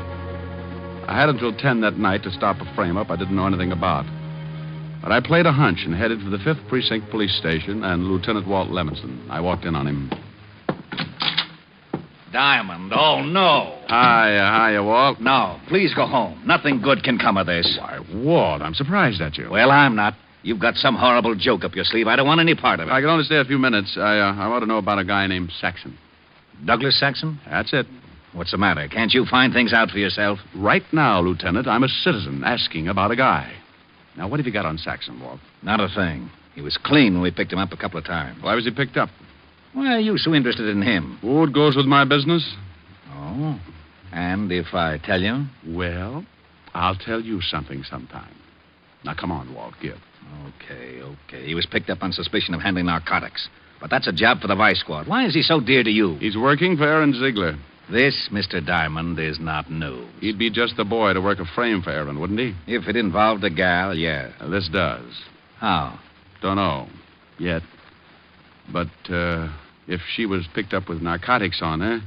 I had until 10 that night to stop a frame-up I didn't know anything about. But I played a hunch and headed for the 5th Precinct Police Station and Lieutenant Walt Levinson. I walked in on him. Diamond, oh, no. Hiya, Walt. No, please go home. Nothing good can come of this. Why, Walt, I'm surprised at you. Well, I'm not. You've got some horrible joke up your sleeve. I don't want any part of it. I can only stay a few minutes. I want to know about a guy named Saxon. Douglas Saxon? That's it. What's the matter? Can't you find things out for yourself? Right now, Lieutenant, I'm a citizen asking about a guy. Now, what have you got on Saxon, Walt? Not a thing. He was clean when we picked him up a couple of times. Why was he picked up? Well, you so interested in him. Oh, it goes with my business. Oh. And if I tell you? Well, I'll tell you something sometime. Now, come on, Walt, give. Okay. He was picked up on suspicion of handling narcotics. But that's a job for the Vice Squad. Why is he so dear to you? He's working for Aaron Ziegler. This, Mr. Diamond, is not news. He'd be just the boy to work a frame for Aaron, wouldn't he? If it involved a gal, yeah. This does. How? Don't know. Yet. But, if she was picked up with narcotics on her,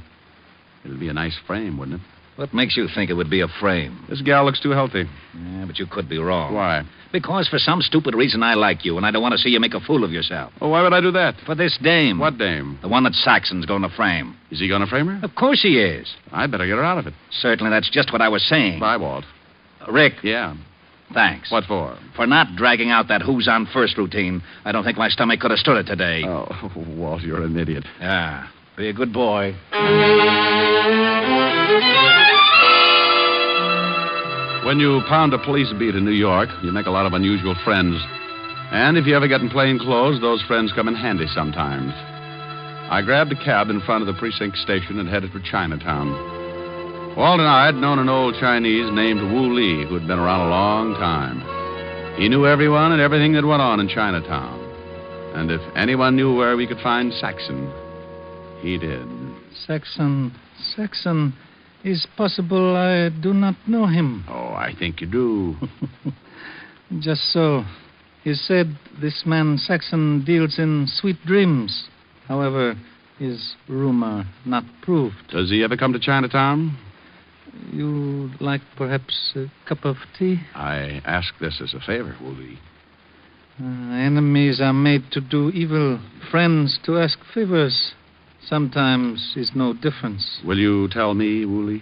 it'd be a nice frame, wouldn't it? What makes you think it would be a frame? This gal looks too healthy. Yeah, but you could be wrong. Why? Because for some stupid reason I like you, and I don't want to see you make a fool of yourself. Well, why would I do that? For this dame. What dame? The one that Saxon's going to frame. Is he going to frame her? Of course he is. I'd better get her out of it. Certainly, that's just what I was saying. Bye, Walt. Rick. Yeah. Thanks. What for? For not dragging out that who's on first routine. I don't think my stomach could have stood it today. Oh, Walt, you're an idiot. Yeah. Be a good boy. When you pound a police beat in New York, you make a lot of unusual friends. And if you ever get in plain clothes, those friends come in handy sometimes. I grabbed a cab in front of the precinct station and headed for Chinatown. Walt and I had known an old Chinese named Wu Li who had been around a long time. He knew everyone and everything that went on in Chinatown. And if anyone knew where we could find Saxon, he did. Saxon. Is possible I do not know him. Oh, I think you do. Just so. You said this man Saxon deals in sweet dreams. However, is rumor not proved. Does he ever come to Chinatown? You like perhaps a cup of tea? I ask this as a favor, Wu Li. Enemies are made to do evil. Friends to ask favors. Sometimes is no difference. Will you tell me, Wu Li?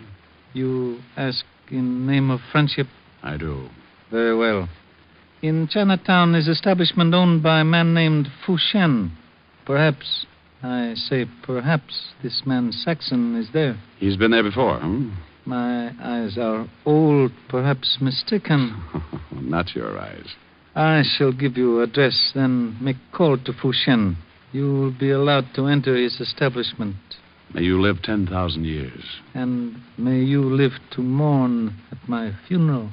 You ask in name of friendship? I do. Very well. In Chinatown is establishment owned by a man named Fu Shen. Perhaps, I say perhaps, this man Saxon is there. He's been there before, hmm? My eyes are old, perhaps mistaken. Not your eyes. I shall give you address, then make call to Fu Shen. You will be allowed to enter his establishment. May you live 10,000 years. And may you live to mourn at my funeral.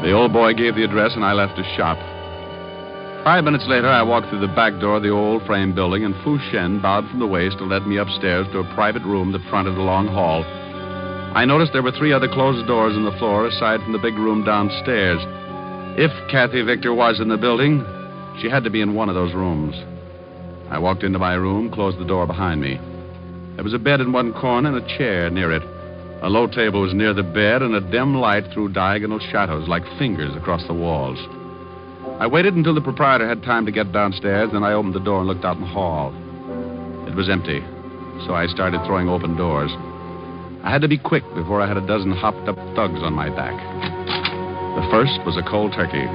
The old boy gave the address, and I left his shop. 5 minutes later, I walked through the back door of the old frame building, and Fu Shen bowed from the waist to let me upstairs to a private room that fronted a long hall. I noticed there were 3 other closed doors in the floor, aside from the big room downstairs. If Kathy Victor was in the building, she had to be in one of those rooms. I walked into my room, closed the door behind me. There was a bed in one corner and a chair near it. A low table was near the bed, and a dim light threw diagonal shadows like fingers across the walls. I waited until the proprietor had time to get downstairs, then I opened the door and looked out in the hall. It was empty, so I started throwing open doors. I had to be quick before I had a dozen hopped-up thugs on my back. The first was a cold turkey.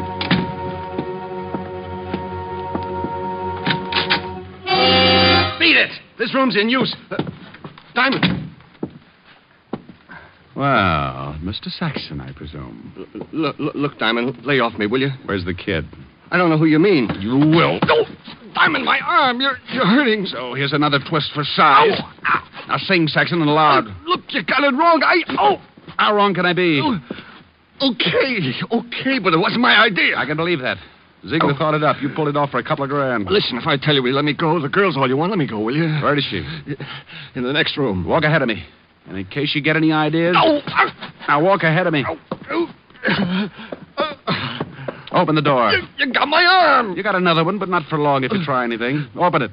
Beat it! This room's in use. Diamond. Well, Mr. Saxon, I presume. Look, Diamond, lay off me, will you? Where's the kid? I don't know who you mean. You will. No! Diamond, my arm! You're hurting. So here's another twist for size. Ow. Now sing, Saxon, and loud. Look, you got it wrong. How wrong can I be? Okay, but it wasn't my idea. I can believe that. Ziegler thought it up. You pulled it off for a couple of grand. Listen, if I tell you we let me go, the girl's all you want, let me go, will you? Where is she? In the next room. Walk ahead of me. And in case you get any ideas... Now walk ahead of me. Open the door. You got my arm. You got another one, but not for long if you try anything. Open it.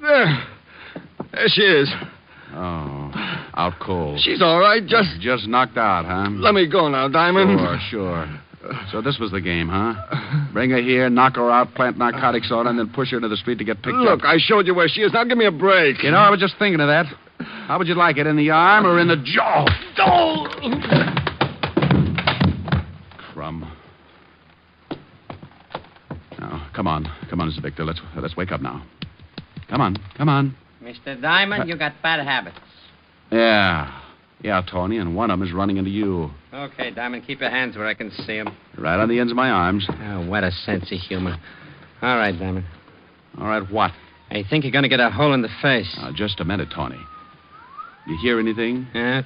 There she is. Oh, out cold. She's all right, just knocked out, huh? Let me go now, Diamond. Sure. So this was the game, huh? Bring her here, knock her out, plant narcotics on her, and then push her into the street to get picked up. Look, I showed you where she is. Now give me a break. You know, I was just thinking of that. How would you like it, in the arm or in the jaw? Oh! Crumb. Now, come on, Mr. Victor. Let's wake up now. Come on. Mr. Diamond, you got bad habits. Yeah, Tony, and one of them is running into you. Okay, Diamond, keep your hands where I can see them. Right on the ends of my arms. Oh, what a sense of humor. All right, Diamond. All right, what? I think you're going to get a hole in the face. Now, just a minute, Tony. You hear anything? Yeah?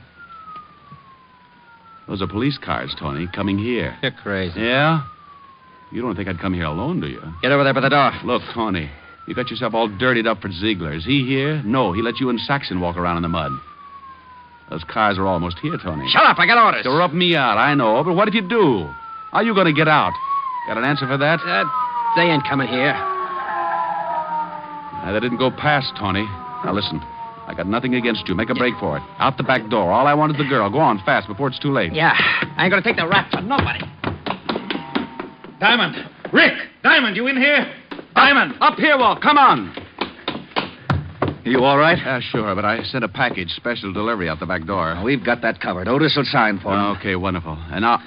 Those are police cars, Tony, coming here. You're crazy. Yeah? You don't think I'd come here alone, do you? Get over there by the door. Look, Tony, You got yourself all dirtied up for Ziegler. Is he here? No, he let you and Saxon walk around in the mud. Those cars are almost here, Tony. Shut up, I got orders. To rub me out, I know, but what if you do? How are you going to get out? Got an answer for that? They ain't coming here. They didn't go past, Tony. Now, listen. I got nothing against you. Make a break for it. Out the back door. All I want is the girl. Go on, fast, before it's too late. Yeah, I ain't gonna take the rap for nobody. Diamond! Rick! Diamond, you in here? Diamond! Up here, Walt. Come on. You all right? Sure, but I sent a package, special delivery, out the back door. We've got that covered. Otis will sign for him. Okay, wonderful. And now...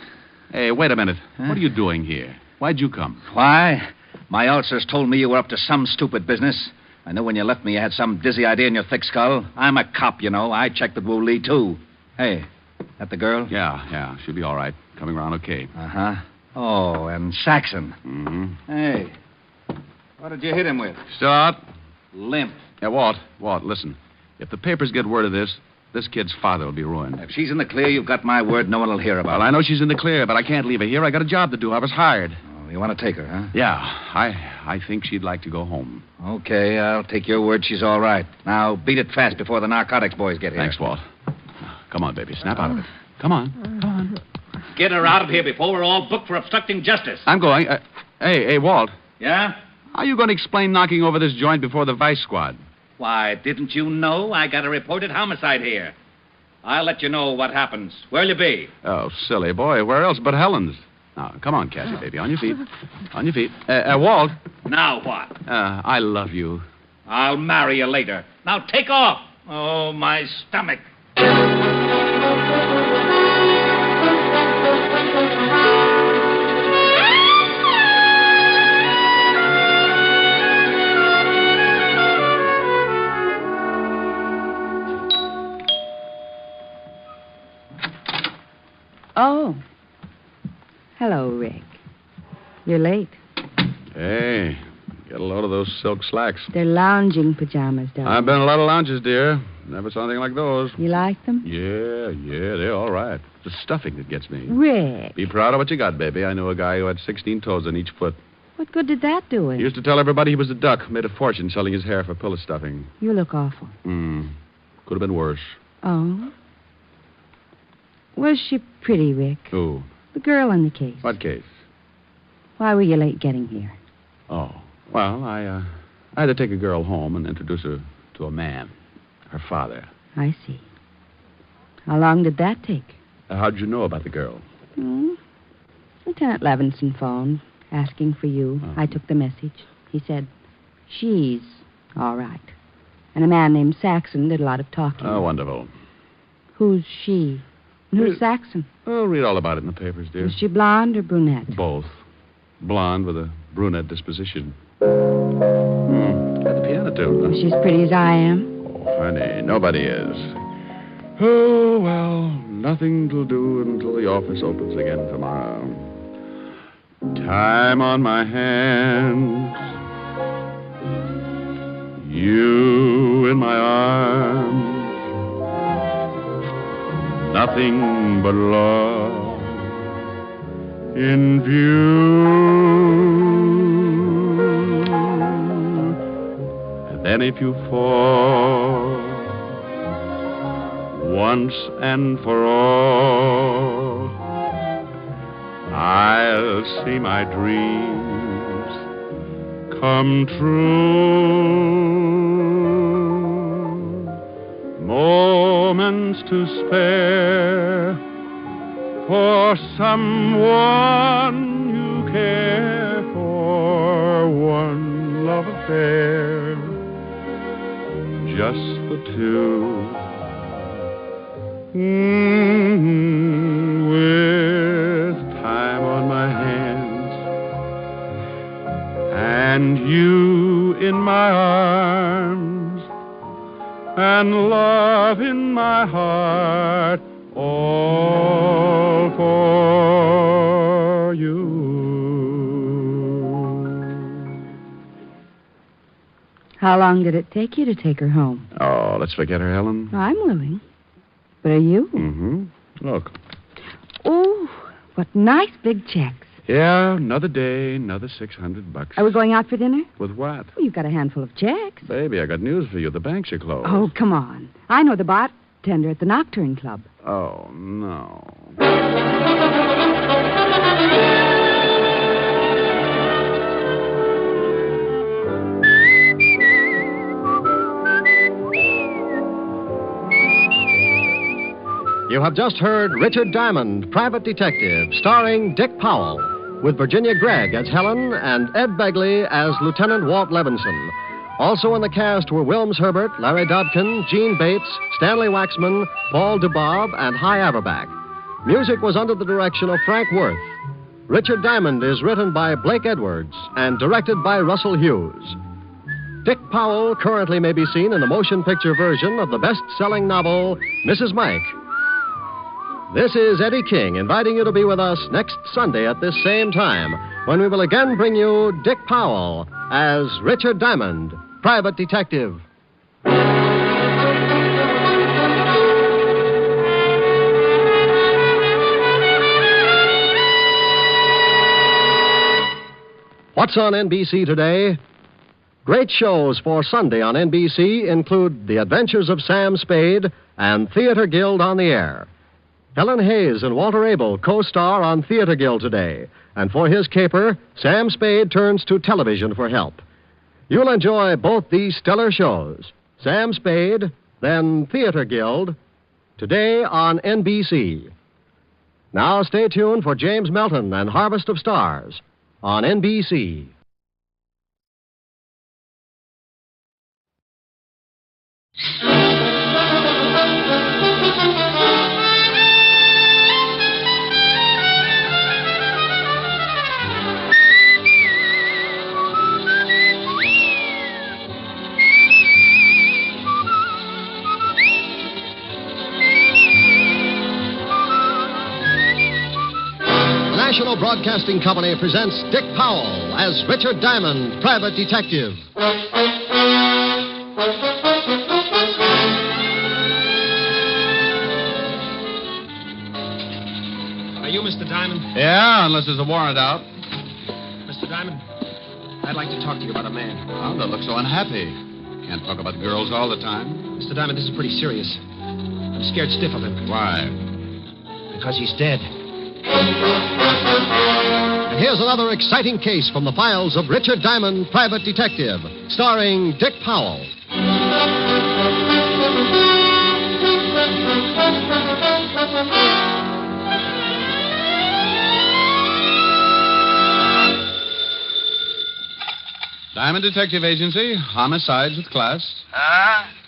Hey, wait a minute. What are you doing here? Why'd you come? Why? My ulcers told me you were up to some stupid business. I know when you left me you had some dizzy idea in your thick skull. I'm a cop, you know. I checked with Wu Lee, too. Hey, that the girl? Yeah. She'll be all right. Coming around okay. Uh-huh. Oh, and Saxon. Mm-hmm. Hey, what did you hit him with? Still out? Limp. Yeah, Walt, listen. If the papers get word of this kid's father will be ruined. If she's in the clear, you've got my word no one will hear about it. Well, I know she's in the clear, but I can't leave her here. I got a job to do. I was hired. Oh, you want to take her, huh? Yeah, I think she'd like to go home. Okay, I'll take your word she's all right. Now, beat it fast before the narcotics boys get here. Thanks, Walt. Come on, baby. Snap out of it. Come on. Get her out of here before we're all booked for obstructing justice. I'm going. Hey, Walt. Yeah? How are you going to explain knocking over this joint before the vice squad? Why, didn't you know I got a reported homicide here? I'll let you know what happens. Where'll you be? Oh, silly boy. Where else but Helen's? Now, come on, Cassie, baby. On your feet. On your feet. Walt. Now what? I love you. I'll marry you later. Now take off. Oh, my stomach. Oh. Hello, Rick. You're late. Hey, get a load of those silk slacks. They're lounging pajamas, darling. I've been in a lot of lounges, dear. Never saw anything like those. You like them? Yeah, they're all right. It's the stuffing that gets me. Rick. Be proud of what you got, baby. I knew a guy who had 16 toes on each foot. What good did that do him? He used to tell everybody he was a duck. Made a fortune selling his hair for pillow stuffing. You look awful. Could have been worse. Oh? Was she pretty, Rick? Who? The girl in the case. What case? Why were you late getting here? Oh, well, I had to take a girl home and introduce her to a man, her father. I see. How long did that take? How'd you know about the girl? Lieutenant Levinson phoned, asking for you. I took the message. He said, she's all right. And a man named Saxon did a lot of talking. Oh, wonderful. Who's she? And who's Saxon? Oh, read all about it in the papers, dear. Is she blonde or brunette? Both. Blonde with a brunette disposition. Got the piano too, huh? She's pretty as I am. Oh, honey, nobody is. Oh, well, nothing to do until the office opens again tomorrow. Time on my hands. You in my arms. Nothing but love in view. And then if you fall once and for all, I'll see my dreams come true. Moments to spare for someone you care for. One love affair, just the two. With time on my hands and you in my arms and love in my heart, all for you. How long did it take you to take her home? Oh, let's forget her, Helen. I'm willing. But are you? Mm-hmm. Look. Oh, what nice big checks. Yeah, another day, another $600. Are we going out for dinner? With what? Well, you've got a handful of checks. Baby, I got news for you. The banks are closed. Oh, come on. I know the bartender at the Nocturne Club. Oh, no. You have just heard Richard Diamond, Private Detective, starring Dick Powell, with Virginia Gregg as Helen and Ed Begley as Lieutenant Walt Levinson. Also in the cast were Wilms Herbert, Larry Dobkin, Gene Bates, Stanley Waxman, Paul DeBob, and Hy Averback. Music was under the direction of Frank Worth. Richard Diamond is written by Blake Edwards and directed by Russell Hughes. Dick Powell currently may be seen in the motion picture version of the best-selling novel, Mrs. Mike. This is Eddie King inviting you to be with us next Sunday at this same time when we will again bring you Dick Powell as Richard Diamond, Private Detective. What's on NBC today? Great shows for Sunday on NBC include The Adventures of Sam Spade and Theater Guild on the Air. Helen Hayes and Walter Abel co-star on Theater Guild today, and for his caper, Sam Spade turns to television for help. You'll enjoy both these stellar shows, Sam Spade, then Theater Guild, today on NBC. Now stay tuned for James Melton and Harvest of Stars on NBC. National Broadcasting Company presents Dick Powell as Richard Diamond, Private Detective. Are you Mr. Diamond? Yeah, unless there's a warrant out. Mr. Diamond, I'd like to talk to you about a man. Oh, don't look so unhappy. Can't talk about girls all the time. Mr. Diamond, this is pretty serious. I'm scared stiff of him. Why? Because he's dead. And here's another exciting case from the files of Richard Diamond, Private Detective, starring Dick Powell. Diamond Detective Agency, homicides with class.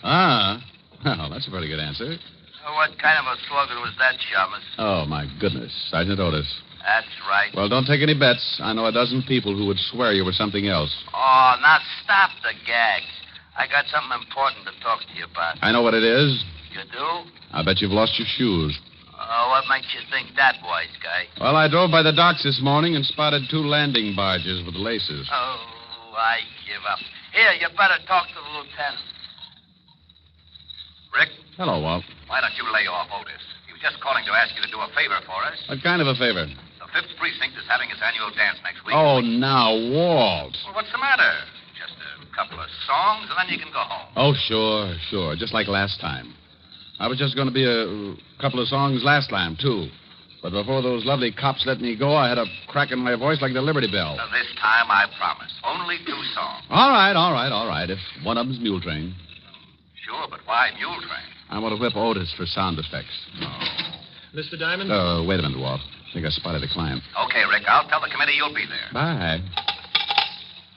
Well, that's a pretty good answer. What kind of a slogan was that, Shamus? Oh, my goodness. Sergeant Otis. That's right. Well, don't take any bets. I know a dozen people who would swear you were something else. Oh, now stop the gags. I got something important to talk to you about. I know what it is. You do? I bet you've lost your shoes. What makes you think that, wise guy? Well, I drove by the docks this morning and spotted 2 landing barges with laces. Oh, I give up. Here, you better talk to the lieutenant. Rick? Hello, Walt. Why don't you lay off Otis? He was just calling to ask you to do a favor for us. What kind of a favor? The 5th Precinct is having its annual dance next week. Oh, now, Walt. Well, what's the matter? Just a couple of songs, and then you can go home. Oh, sure. Just like last time. I was just going to be a couple of songs last time, too. But before those lovely cops let me go, I had a crack in my voice like the Liberty Bell. Now, this time, I promise. Only 2 songs. All right. If one of them's Mule Train. Sure, but why Mule Train? I want to whip Otis for sound effects. Mr. Diamond? Wait a minute, Walt. I think I spotted a client. Okay, Rick. I'll tell the committee you'll be there. Bye.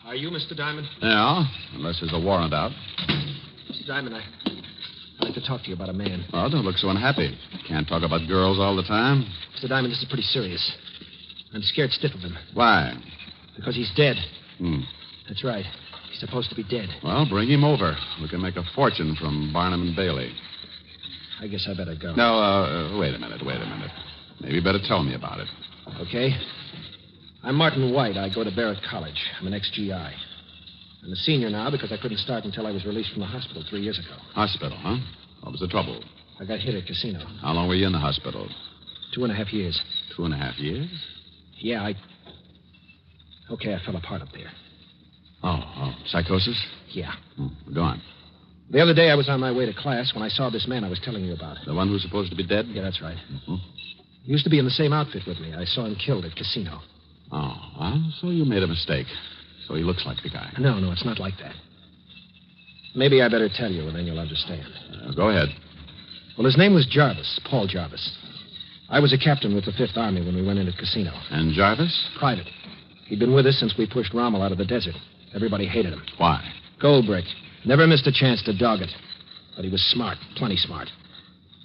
Are you Mr. Diamond? Yeah, unless there's a warrant out. Mr. Diamond, I'd like to talk to you about a man. Oh, don't look so unhappy. Can't talk about girls all the time. Mr. Diamond, this is pretty serious. I'm scared stiff of him. Why? Because he's dead. Hmm. That's right. He's supposed to be dead. Well, bring him over. We can make a fortune from Barnum and Bailey. I guess I better go. No, wait a minute. Maybe you better tell me about it. Okay. I'm Martin White. I go to Barrett College. I'm an ex-GI. I'm a senior now because I couldn't start until I was released from the hospital 3 years ago. Hospital, huh? What was the trouble? I got hit at a casino. How long were you in the hospital? 2.5 years. 2.5 years? Yeah, Okay, I fell apart up there. Oh, psychosis? Yeah. Go on. The other day I was on my way to class when I saw this man I was telling you about. The one who's supposed to be dead? Yeah, that's right. He used to be in the same outfit with me. I saw him killed at casino. Oh, well, so you made a mistake. So he looks like the guy. No, it's not like that. Maybe I better tell you, and then you'll understand. Go ahead. Well, his name was Jarvis, Paul Jarvis. I was a captain with the Fifth Army when we went into casino. And Jarvis? Private. He'd been with us since we pushed Rommel out of the desert. Everybody hated him. Why? Goldbrick. Never missed a chance to dog it. But he was smart, plenty smart.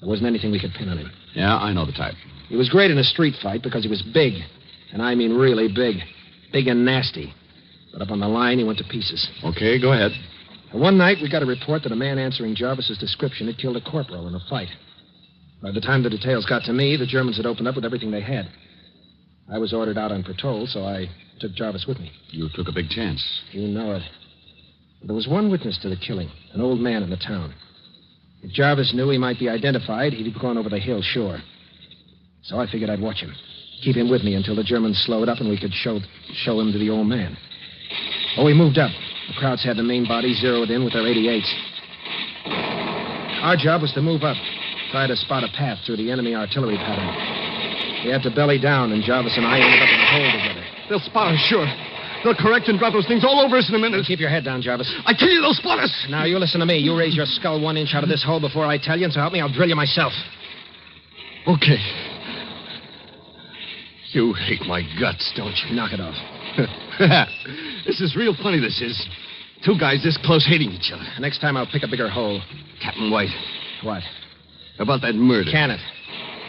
There wasn't anything we could pin on him. Yeah, I know the type. He was great in a street fight because he was big. And I mean really big. Big and nasty. But up on the line, he went to pieces. Okay, go ahead. And one night, we got a report that a man answering Jarvis's description had killed a corporal in a fight. By the time the details got to me, the Germans had opened up with everything they had. I was ordered out on patrol, so I took Jarvis with me. You took a big chance. You know it. There was one witness to the killing, an old man in the town. If Jarvis knew he might be identified, he'd have gone over the hill, sure. So I figured I'd watch him. Keep him with me until the Germans slowed up and we could show him to the old man. Oh, we moved up. The Krauts had the main body zeroed in with their 88s. Our job was to move up, try to spot a path through the enemy artillery pattern. We had to belly down, and Jarvis and I ended up in a hole together. They'll spot us, sure. They'll correct and drop those things all over us in a minute. Keep your head down, Jarvis. I tell you, they'll spot us. Now, you listen to me. You raise your skull 1 inch out of this hole before I tell you, and so help me, I'll drill you myself. Okay. You hate my guts, don't you? Knock it off. This is real funny, this is. 2 guys this close hating each other. Next time I'll pick a bigger hole. Captain White. What? About that murder. Can it?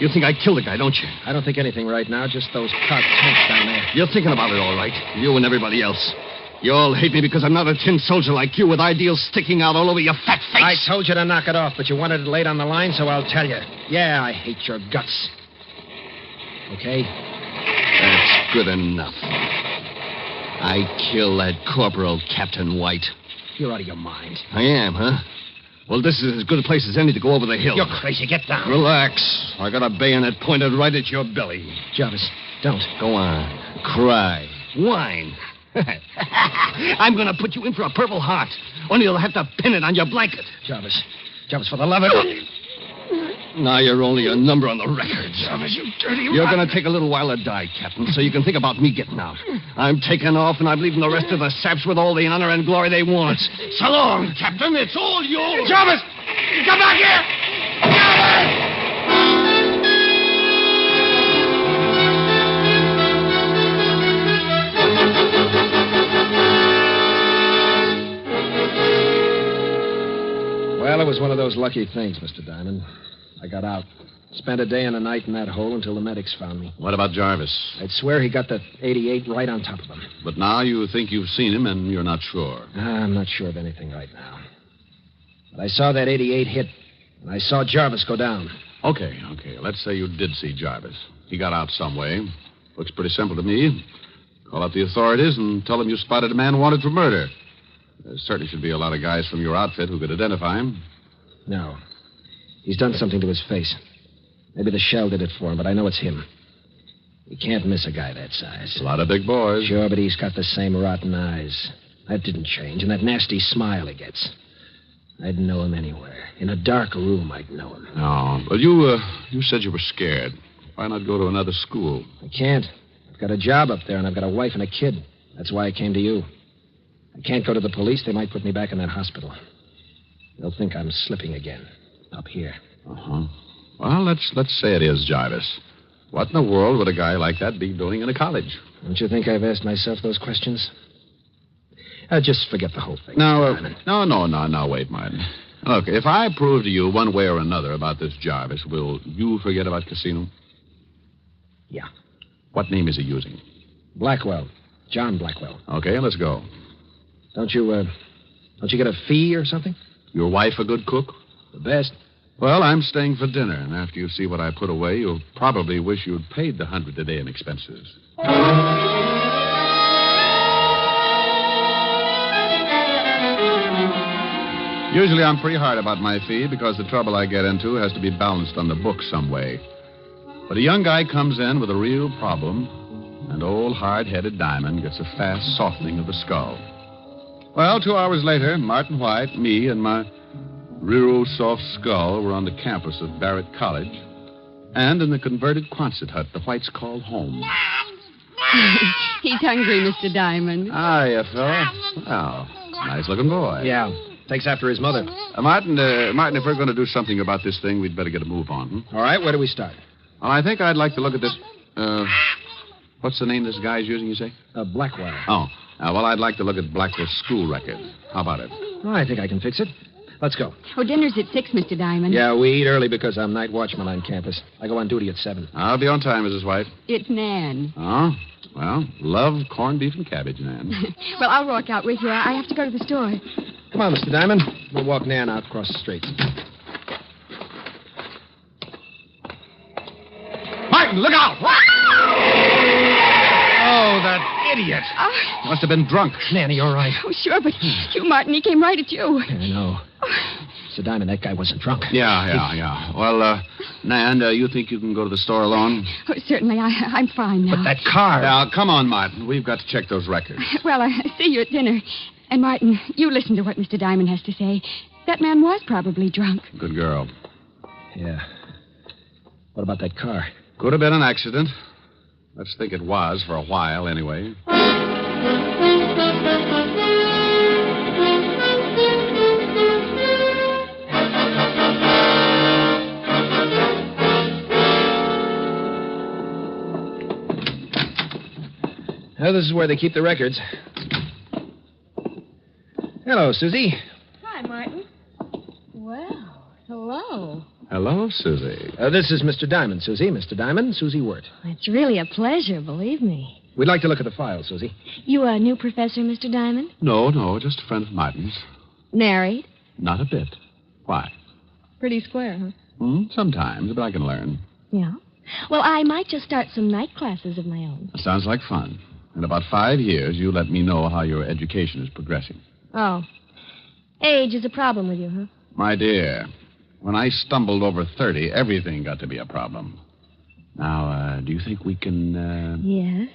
You think I killed the guy, don't you? I don't think anything right now, just those Kraut tanks down there. You're thinking about it all right. You and everybody else. You all hate me because I'm not a tin soldier like you with ideals sticking out all over your fat face. I told you to knock it off, but you wanted it laid on the line, so I'll tell you. Yeah, I hate your guts. Okay? That's good enough. I killed that corporal, Captain White. You're out of your mind. I am, huh? Well, this is as good a place as any to go over the hill. You're crazy. Get down. Relax. I got a bayonet pointed right at your belly. Jarvis, don't. Go on. Cry. Whine. I'm going to put you in for a Purple Heart. Only you'll have to pin it on your blanket. Jarvis, for the love of it. Now you're only a number on the record. Jarvis, you dirty You're going to take a little while to die, Captain, so you can think about me getting out. I'm taking off, and I'm leaving the rest of the saps with all the honor and glory they want. So long, Captain. It's all yours. Jarvis! Come back here! Jarvis! Well, it was one of those lucky things, Mr. Diamond. I got out. Spent a day and a night in that hole until the medics found me. What about Jarvis? I'd swear he got the 88 right on top of him. But now you think you've seen him and you're not sure. I'm not sure of anything right now. But I saw that 88 hit, and I saw Jarvis go down. Okay. Let's say you did see Jarvis. He got out some way. Looks pretty simple to me. Call up the authorities and tell them you spotted a man wanted for murder. There certainly should be a lot of guys from your outfit who could identify him. No. He's done something to his face. Maybe the shell did it for him, but I know it's him. You can't miss a guy that size. A lot of big boys. Sure, but he's got the same rotten eyes. That didn't change, and that nasty smile he gets. I'd know him anywhere. In a dark room, I'd know him. No. Well, you said you were scared. Why not go to another school? I can't. I've got a job up there, and I've got a wife and a kid. That's why I came to you. I can't go to the police. They might put me back in that hospital. They'll think I'm slipping again. Up here. Uh-huh. Well, let's say it is Jarvis. What in the world would a guy like that be doing in a college? Don't you think I've asked myself those questions? Just forget the whole thing. No, wait, Martin. Look, if I prove to you one way or another about this Jarvis, will you forget about Casino? Yeah. What name is he using? Blackwell. John Blackwell. Okay, let's go. Don't you get a fee or something? Your wife a good cook? The best. Well, I'm staying for dinner, and after you see what I put away, you'll probably wish you'd paid the $100 a day in expenses. Usually I'm pretty hard about my fee because the trouble I get into has to be balanced on the books some way. But a young guy comes in with a real problem, and old hard-headed Diamond gets a fast softening of the skull. Well, 2 hours later, Martin White, me, and my Riro soft skull were on the campus of Barrett College and in the converted Quonset hut the Whites called home. He's hungry, Mr. Diamond. Hiya, fella. Well, nice-looking boy. Yeah, takes after his mother. Martin, if we're going to do something about this thing, we'd better get a move on. All right, where do we start? Well, I think I'd like to look at this, what's the name this guy's using, you say? Blackwell. Oh, well, I'd like to look at Blackwell's school record. How about it? Oh, I think I can fix it. Let's go. Oh, dinner's at 6, Mr. Diamond. Yeah, we eat early because I'm night watchman on campus. I go on duty at 7. I'll be on time, Mrs. White. It's Nan. Oh? Well, love corned beef and cabbage, Nan. Well, I'll walk out with you. I have to go to the store. Come on, Mr. Diamond. We'll walk Nan out across the street. Martin, look out! Oh, that idiot. Must have been drunk. Nanny, all right? Oh, sure, but you, Martin, he came right at you. I know. Mr. Diamond, that guy wasn't drunk. Yeah. Well, Nan, you think you can go to the store alone? Oh, certainly. I'm fine now. But that car... Now, come on, Martin. We've got to check those records. Well, I see you at dinner. And, Martin, you listen to what Mr. Diamond has to say. That man was probably drunk. Good girl. Yeah. What about that car? Could have been an accident. Let's think it was for a while, anyway. Well, this is where they keep the records. Hello, Susie. Hi, Martin. Well, hello. Hello, Susie. This is Mr. Diamond, Susie. Mr. Diamond, Susie Wirt. It's really a pleasure, believe me. We'd like to look at the file, Susie. You a new professor, Mr. Diamond? No, just a friend of Martin's. Married? Not a bit. Why? Pretty square, huh? Sometimes, but I can learn. Yeah. Well, I might just start some night classes of my own. Sounds like fun. In about 5 years, you let me know how your education is progressing. Oh. Age is a problem with you, huh? My dear, when I stumbled over 30, everything got to be a problem. Now, do you think we can, Yes?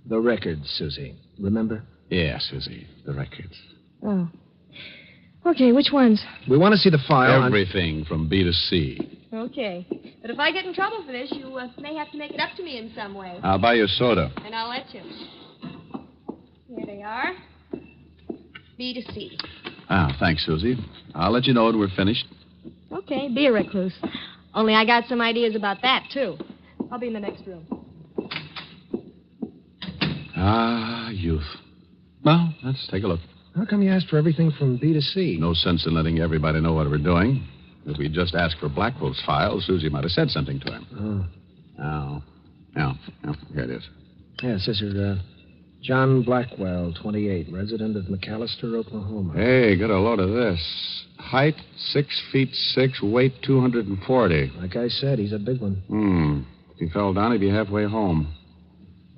The records, Susie. Remember? Yeah, Susie, the records. Oh. Okay, which ones? We want to see the file. Everything from B to C. Okay. But if I get in trouble for this, you may have to make it up to me in some way. I'll buy you a soda. And I'll let you. Here they are. B to C. Thanks, Susie. I'll let you know when we're finished. Okay, be a recluse. Only I got some ideas about that, too. I'll be in the next room. Youth. Well, let's take a look. How come you asked for everything from B to C? No sense in letting everybody know what we're doing. If we just asked for Blackwell's file, Susie might have said something to him. Oh. Here it is. Yeah, it says here, John Blackwell, 28, resident of McAllister, Oklahoma. Hey, get a load of this. Height, 6'6", weight 240. Like I said, he's a big one. If he fell down, he'd be halfway home.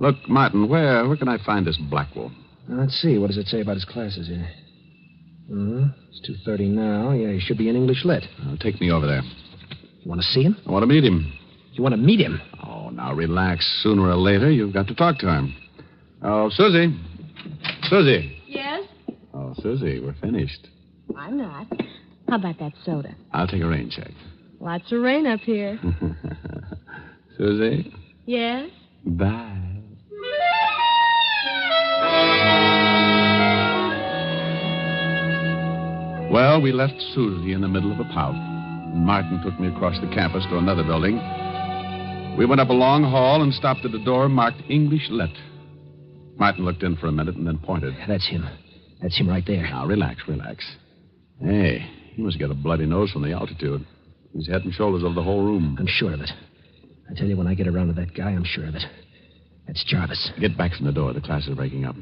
Look, Martin, where can I find this Blackwell? Let's see. What does it say about his classes here? It's 2:30 now. Yeah, he should be in English Lit. Take me over there. You want to see him? I want to meet him. You want to meet him? Oh, now relax. Sooner or later, you've got to talk to him. Oh, Susie. Susie. Yes? Oh, Susie, we're finished. I'm not. How about that soda? I'll take a rain check. Lots of rain up here. Susie? Yes? Bye. Well, we left Susie in the middle of a pout. Martin took me across the campus to another building. We went up a long hall and stopped at a door marked English Lit. Martin looked in for a minute and then pointed. That's him. That's him right there. Now, relax. Hey, he must get a bloody nose from the altitude. He's head and shoulders over the whole room. I'm sure of it. I tell you, when I get around to that guy, I'm sure of it. That's Jarvis. Get back from the door. The class is breaking up.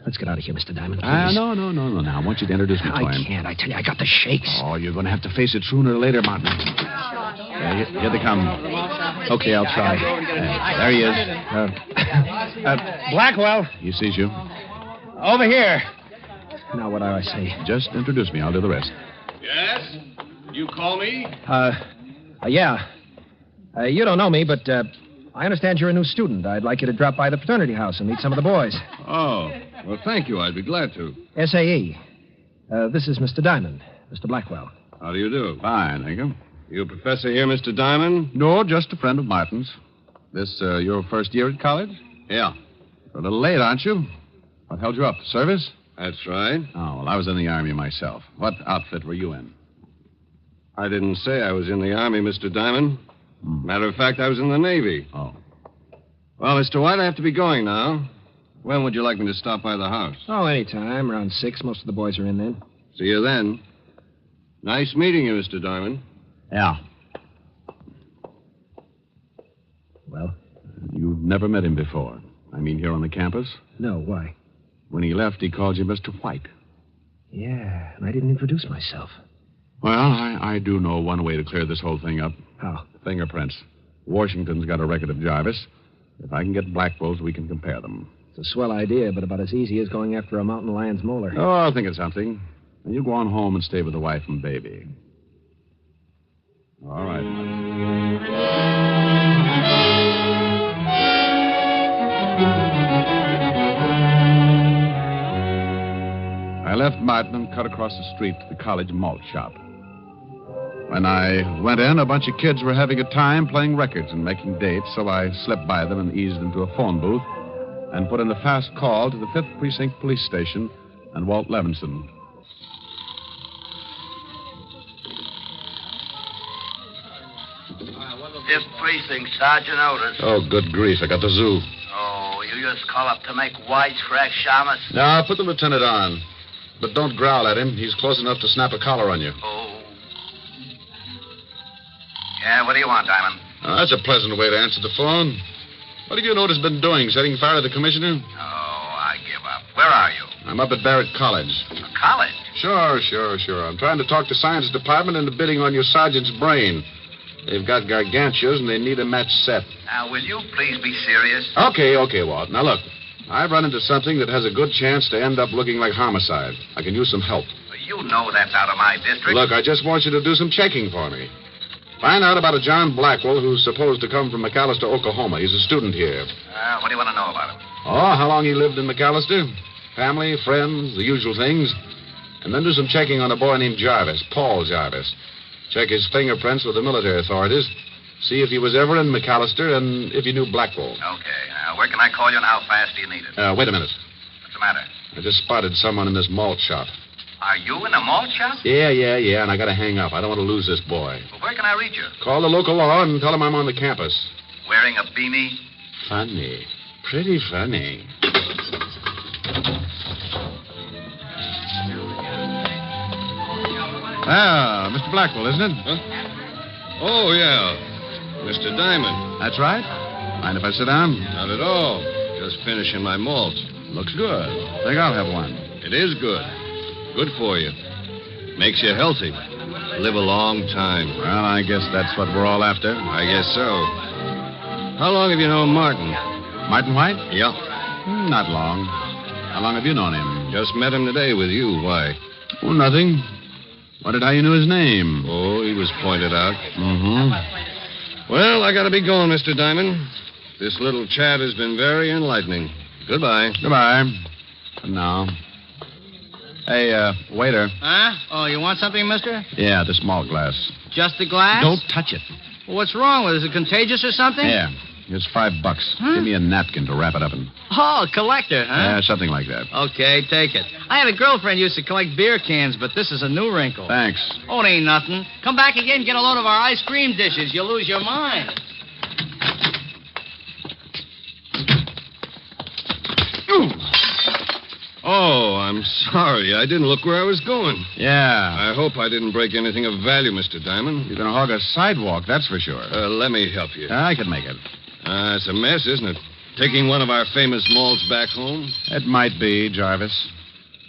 Let's get out of here, Mr. Diamond, please. No. Now, I want you to introduce me to him. I can't. I tell you, I got the shakes. Oh, you're going to have to face it sooner or later, Martin. Here they come. Okay, I'll try. There he is. Blackwell. He sees you. Over here. Now, what do I say? Just introduce me. I'll do the rest. Yes? You call me? Yeah. You don't know me, but I understand you're a new student. I'd like you to drop by the fraternity house and meet some of the boys. Oh, well, thank you. I'd be glad to. SAE. This is Mr. Diamond, Mr. Blackwell. How do you do? Fine, thank you. You a professor here, Mr. Diamond? No, just a friend of Martin's. This your first year at college? Yeah. You're a little late, aren't you? What held you up? Service? That's right. Oh, well, I was in the Army myself. What outfit were you in? I didn't say I was in the Army, Mr. Diamond. Matter of fact, I was in the Navy. Oh. Well, Mr. White, I have to be going now. When would you like me to stop by the house? Oh, anytime. Around 6. Most of the boys are in then. See you then. Nice meeting you, Mr. Diamond. Yeah. Well? You've never met him before. I mean, here on the campus? No, why? When he left, he called you Mr. White. Yeah, and I didn't introduce myself. Well, I do know one way to clear this whole thing up. How? Fingerprints. Washington's got a record of Jarvis. If I can get Blackwell's, we can compare them. It's a swell idea, but about as easy as going after a mountain lion's molar. Oh, I'll think of something. And you go on home and stay with the wife and baby. All right. I left Martin and cut across the street to the college malt shop. When I went in, a bunch of kids were having a time playing records and making dates, so I slipped by them and eased into a phone booth and put in a fast call to the 5th Precinct Police Station and Walt Levinson. Fifth Precinct, Sergeant Otis. Oh, good grief. I got the zoo. Oh, you just call up to make wisecrack, Shamus? Now, put the lieutenant on. But don't growl at him. He's close enough to snap a collar on you. Oh. Yeah, what do you want, Diamond? Oh, that's a pleasant way to answer the phone. What have you noticed been doing? Setting fire to the commissioner? Oh, I give up. Where are you? I'm up at Barrett College. College? Sure. I'm trying to talk the science department into bidding on your sergeant's brain. They've got gargantuas and they need a match set. Now, will you please be serious? Okay, Walt. Now, look. I've run into something that has a good chance to end up looking like homicide. I can use some help. You know that's out of my district. Look, I just want you to do some checking for me. Find out about a John Blackwell who's supposed to come from McAllister, Oklahoma. He's a student here. What do you want to know about him? Oh, how long he lived in McAllister? Family, friends, the usual things. And then do some checking on a boy named Jarvis, Paul Jarvis. Check his fingerprints with the military authorities. See if he was ever in McAllister and if he knew Blackwell. Okay. Where can I call you and how fast do you need it? Wait a minute. What's the matter? I just spotted someone in this malt shop. Are you in a malt shop? Yeah, and I gotta hang up. I don't want to lose this boy. Well, where can I reach you? Call the local law and tell him I'm on the campus. Wearing a beanie? Funny. Pretty funny. Ah, Mr. Blackwell, isn't it? Huh? Oh, yeah. Mr. Diamond. That's right. Mind if I sit down? Not at all. Just finishing my malt. Looks good. Think I'll have one. It is good. Good for you. Makes you healthy. Live a long time. Well, I guess that's what we're all after. I guess so. How long have you known Martin? Martin White? Yeah. Not long. How long have you known him? Just met him today with you. Why? Oh, nothing. Wondered how you knew his name. Oh, he was pointed out. Mm-hmm. Well, I gotta be going, Mr. Diamond. This little chat has been very enlightening. Goodbye. Goodbye. For now. Hey, waiter. Huh? Oh, you want something, mister? Yeah, the small glass. Just the glass? Don't touch it. Well, what's wrong with it? Is it contagious or something? Yeah. Here's $5. Huh? Give me a napkin to wrap it up in. Oh, collector, huh? Yeah, something like that. Okay, take it. I had a girlfriend who used to collect beer cans, but this is a new wrinkle. Thanks. Oh, it ain't nothing. Come back again, get a load of our ice cream dishes. You'll lose your mind. Oh, I'm sorry. I didn't look where I was going. Yeah. I hope I didn't break anything of value, Mr. Diamond. You're going to hog a sidewalk, that's for sure. Let me help you. I can make it. It's a mess, isn't it? Taking one of our famous malts back home? It might be, Jarvis.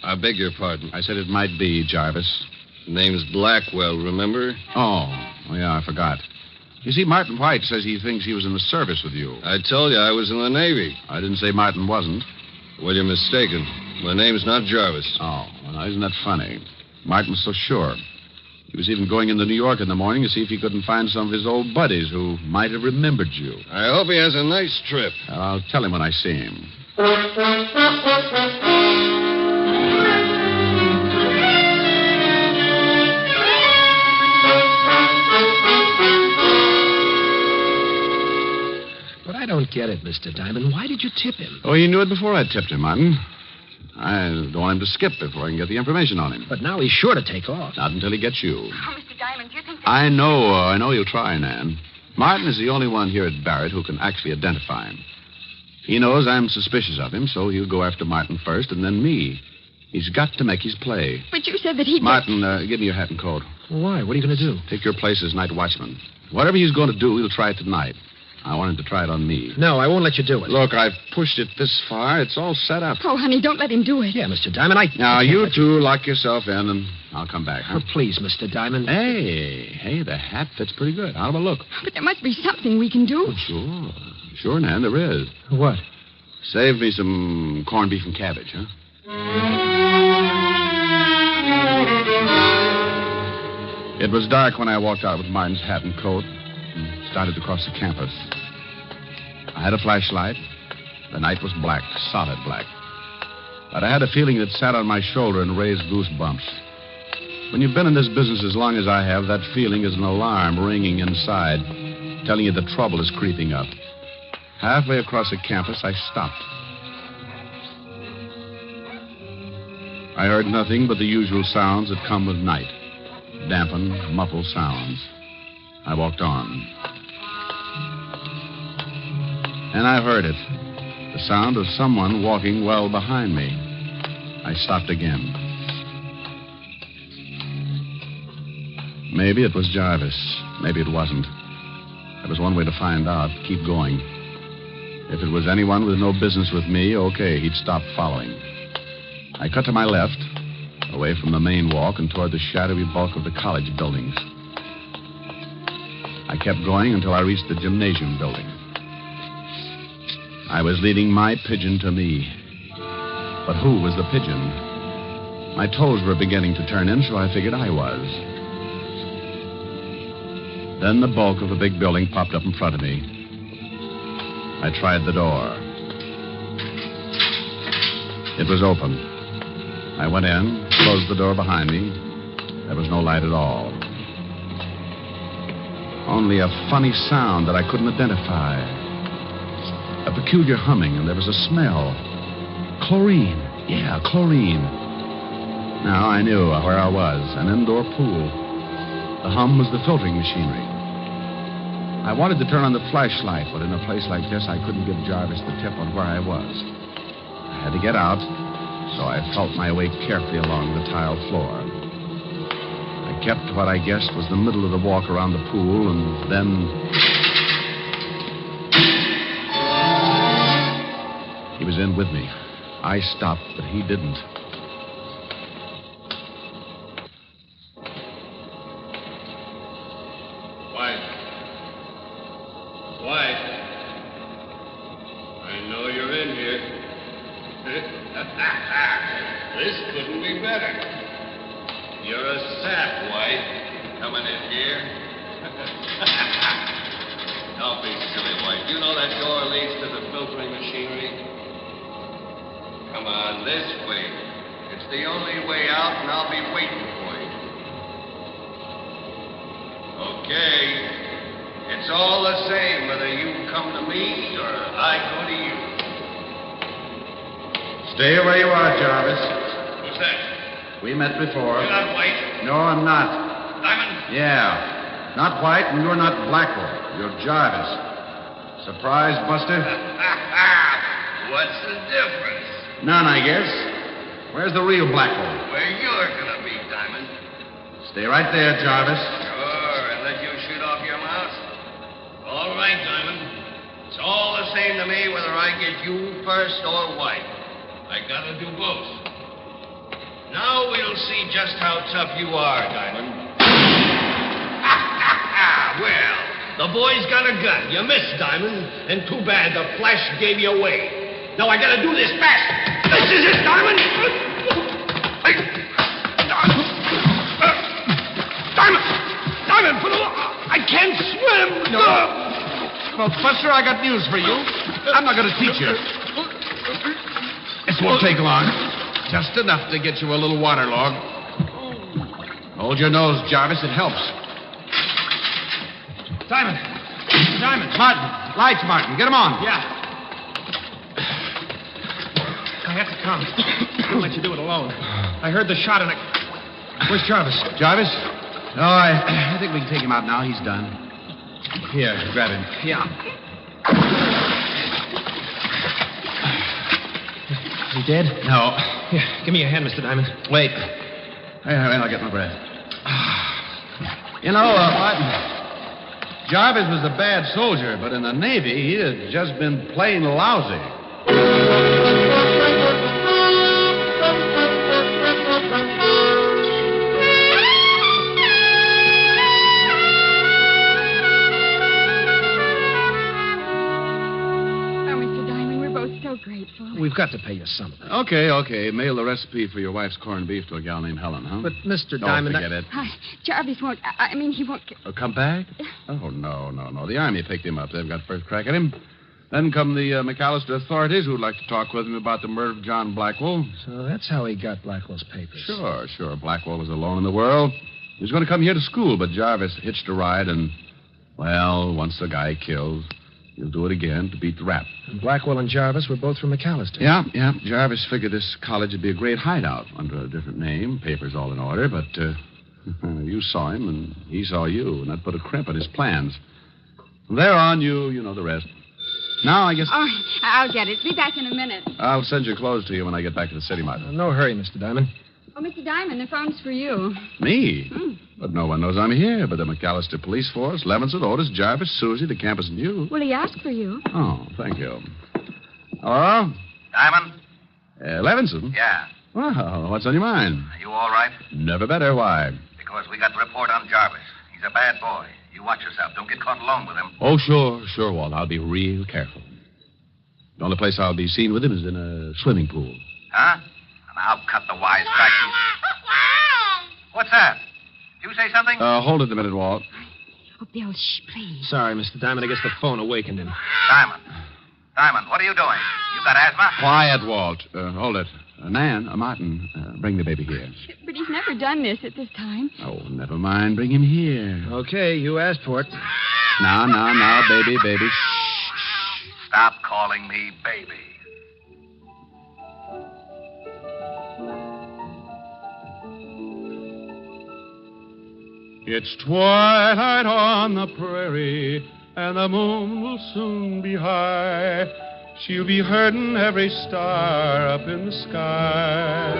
I beg your pardon. I said it might be, Jarvis. Name's Blackwell, remember? Oh, yeah, I forgot. You see, Martin White says he thinks he was in the service with you. I told you I was in the Navy. I didn't say Martin wasn't. Well, you're mistaken. My name's not Jarvis. Oh, well, now, isn't that funny? Martin's so sure. He was even going into New York in the morning to see if he couldn't find some of his old buddies who might have remembered you. I hope he has a nice trip. I'll tell him when I see him. But I don't get it, Mr. Diamond. Why did you tip him? Oh, he knew it before I tipped him, Martin. I don't want him to skip before I can get the information on him. But now he's sure to take off. Not until he gets you. Oh, Mr. Diamond, do you think that... I know you'll try, Nan. Martin is the only one here at Barrett who can actually identify him. He knows I'm suspicious of him, so he'll go after Martin first and then me. He's got to make his play. But you said that he... Martin, give me your hat and coat. Why? What are you going to do? Take your place as night watchman. Whatever he's going to do, he'll try it tonight. I want him to try it on me. No, I won't let you do it. Look, I've pushed it this far. It's all set up. Oh, honey, don't let him do it. Yeah, Mr. Diamond, Now, you two lock yourself in, and I'll come back, huh? Oh, please, Mr. Diamond. Hey, the hat fits pretty good. How about a look? But there must be something we can do. Oh, sure, Nan, there is. What? Save me some corned beef and cabbage, huh? It was dark when I walked out with Martin's hat and coat and started to cross the campus. I had a flashlight. The night was black, solid black. But I had a feeling that sat on my shoulder and raised goosebumps. When you've been in this business as long as I have, that feeling is an alarm ringing inside, telling you that trouble is creeping up. Halfway across the campus, I stopped. I heard nothing but the usual sounds that come with night. Dampened, muffled sounds. I walked on. And I heard it. The sound of someone walking well behind me. I stopped again. Maybe it was Jarvis. Maybe it wasn't. There was one way to find out. Keep going. If it was anyone with no business with me, okay, he'd stop following. I cut to my left, away from the main walk and toward the shadowy bulk of the college buildings. I kept going until I reached the gymnasium building. I was leading my pigeon to me. But who was the pigeon? My toes were beginning to turn in, so I figured I was. Then the bulk of a big building popped up in front of me. I tried the door. It was open. I went in, closed the door behind me. There was no light at all. Only a funny sound that I couldn't identify. A peculiar humming, and there was a smell. Chlorine. Yeah, chlorine. Now I knew where I was, an indoor pool. The hum was the filtering machinery. I wanted to turn on the flashlight, but in a place like this, I couldn't give Jarvis the tip on where I was. I had to get out, so I felt my way carefully along the tile floor. I kept what I guessed was the middle of the walk around the pool, and then... He was in with me. I stopped, but he didn't. White. I know you're in here. This couldn't be better. You're a sap, White. Coming in here. Don't be silly, White. You know that door leads to the filtering machinery? Come on, this way. It's the only way out, and I'll be waiting for you. Okay. It's all the same whether you come to me or I go to you. Stay where you are, Jarvis. Who's that? We met before. You're not White. No, I'm not. Diamond? Yeah. Not White, and you're not Blackwell. You're Jarvis. Surprise, Buster? What's the difference? None, I guess. Where's the real Blackwell? Where you're gonna be, Diamond. Stay right there, Jarvis. Sure, and let you shoot off your mouth? All right, Diamond. It's all the same to me whether I get you first or White. I gotta do both. Now we'll see just how tough you are, Diamond. Well, the boy's got a gun. You missed, Diamond. And too bad the flash gave you away. Now I gotta do this fast. This is it, Diamond. Diamond! Buster, I got news for you. I'm not going to teach you. This won't take long. Just enough to get you a little waterlogged. Hold your nose, Jarvis. It helps. Simon. Martin. Lights, Martin. Get them on. Yeah. I have to come. I couldn't let you do it alone. I heard the shot and Where's Jarvis? Jarvis? Oh, I think we can take him out now. He's done. Here, grab him. Yeah. Is he dead? No. Here, give me a hand, Mr. Diamond. Wait. I'll get my breath. You know, Martin, Jarvis was a bad soldier, but in the Navy, he had just been plain lousy. Grateful. We've got to pay you something. Okay. Mail the recipe for your wife's corned beef to a gal named Helen, huh? But, Mr. Diamond... Forget it. Jarvis won't... I mean, he won't... Come back? Oh, no. The Army picked him up. They've got first crack at him. Then come the McAllister authorities who'd like to talk with him about the murder of John Blackwell. So that's how he got Blackwell's papers. Sure. Blackwell was alone in the world. He was going to come here to school, but Jarvis hitched a ride and, well, once the guy kills... He'll do it again to beat the rap. And Blackwell and Jarvis were both from McAllister. Yeah. Jarvis figured this college would be a great hideout under a different name, papers all in order, but you saw him and he saw you, and that put a crimp in his plans. From there on, you know the rest. Now, I guess... Oh, I'll get it. Be back in a minute. I'll send your clothes to you when I get back to the city, Martin. No hurry, Mr. Diamond. Oh, Mr. Diamond, the phone's for you. Me? But no one knows I'm here but the McAllister police force, Levinson, Otis, Jarvis, Susie, the campus, and you. Well, he asked for you. Oh, thank you. Hello? Diamond? Levinson? Yeah. Well, what's on your mind? Are you all right? Never better. Why? Because we got the report on Jarvis. He's a bad boy. You watch yourself. Don't get caught alone with him. Oh, sure, Walt. I'll be real careful. The only place I'll be seen with him is in a swimming pool. Huh? And I'll cut the wisecracking. What's that? Did you say something? Hold it a minute, Walt. Oh, Bill, shh, please. Sorry, Mr. Diamond. I guess the phone awakened him. Diamond, what are you doing? You got asthma? Quiet, Walt. Hold it. Martin, bring the baby here. But he's never done this at this time. Oh, never mind. Bring him here. Okay, you asked for it. Now, baby. Stop calling me baby. It's twilight on the prairie, and the moon will soon be high. She'll be herding every star up in the sky.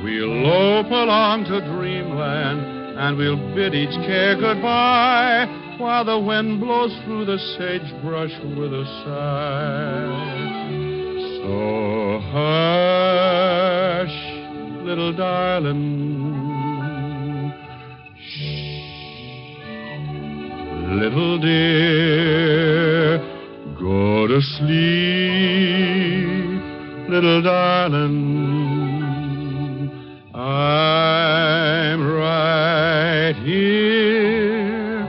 We'll lope along to dreamland, and we'll bid each care goodbye, while the wind blows through the sagebrush with a sigh. So hush, little darling. Little dear, go to sleep, little darling. I'm right here.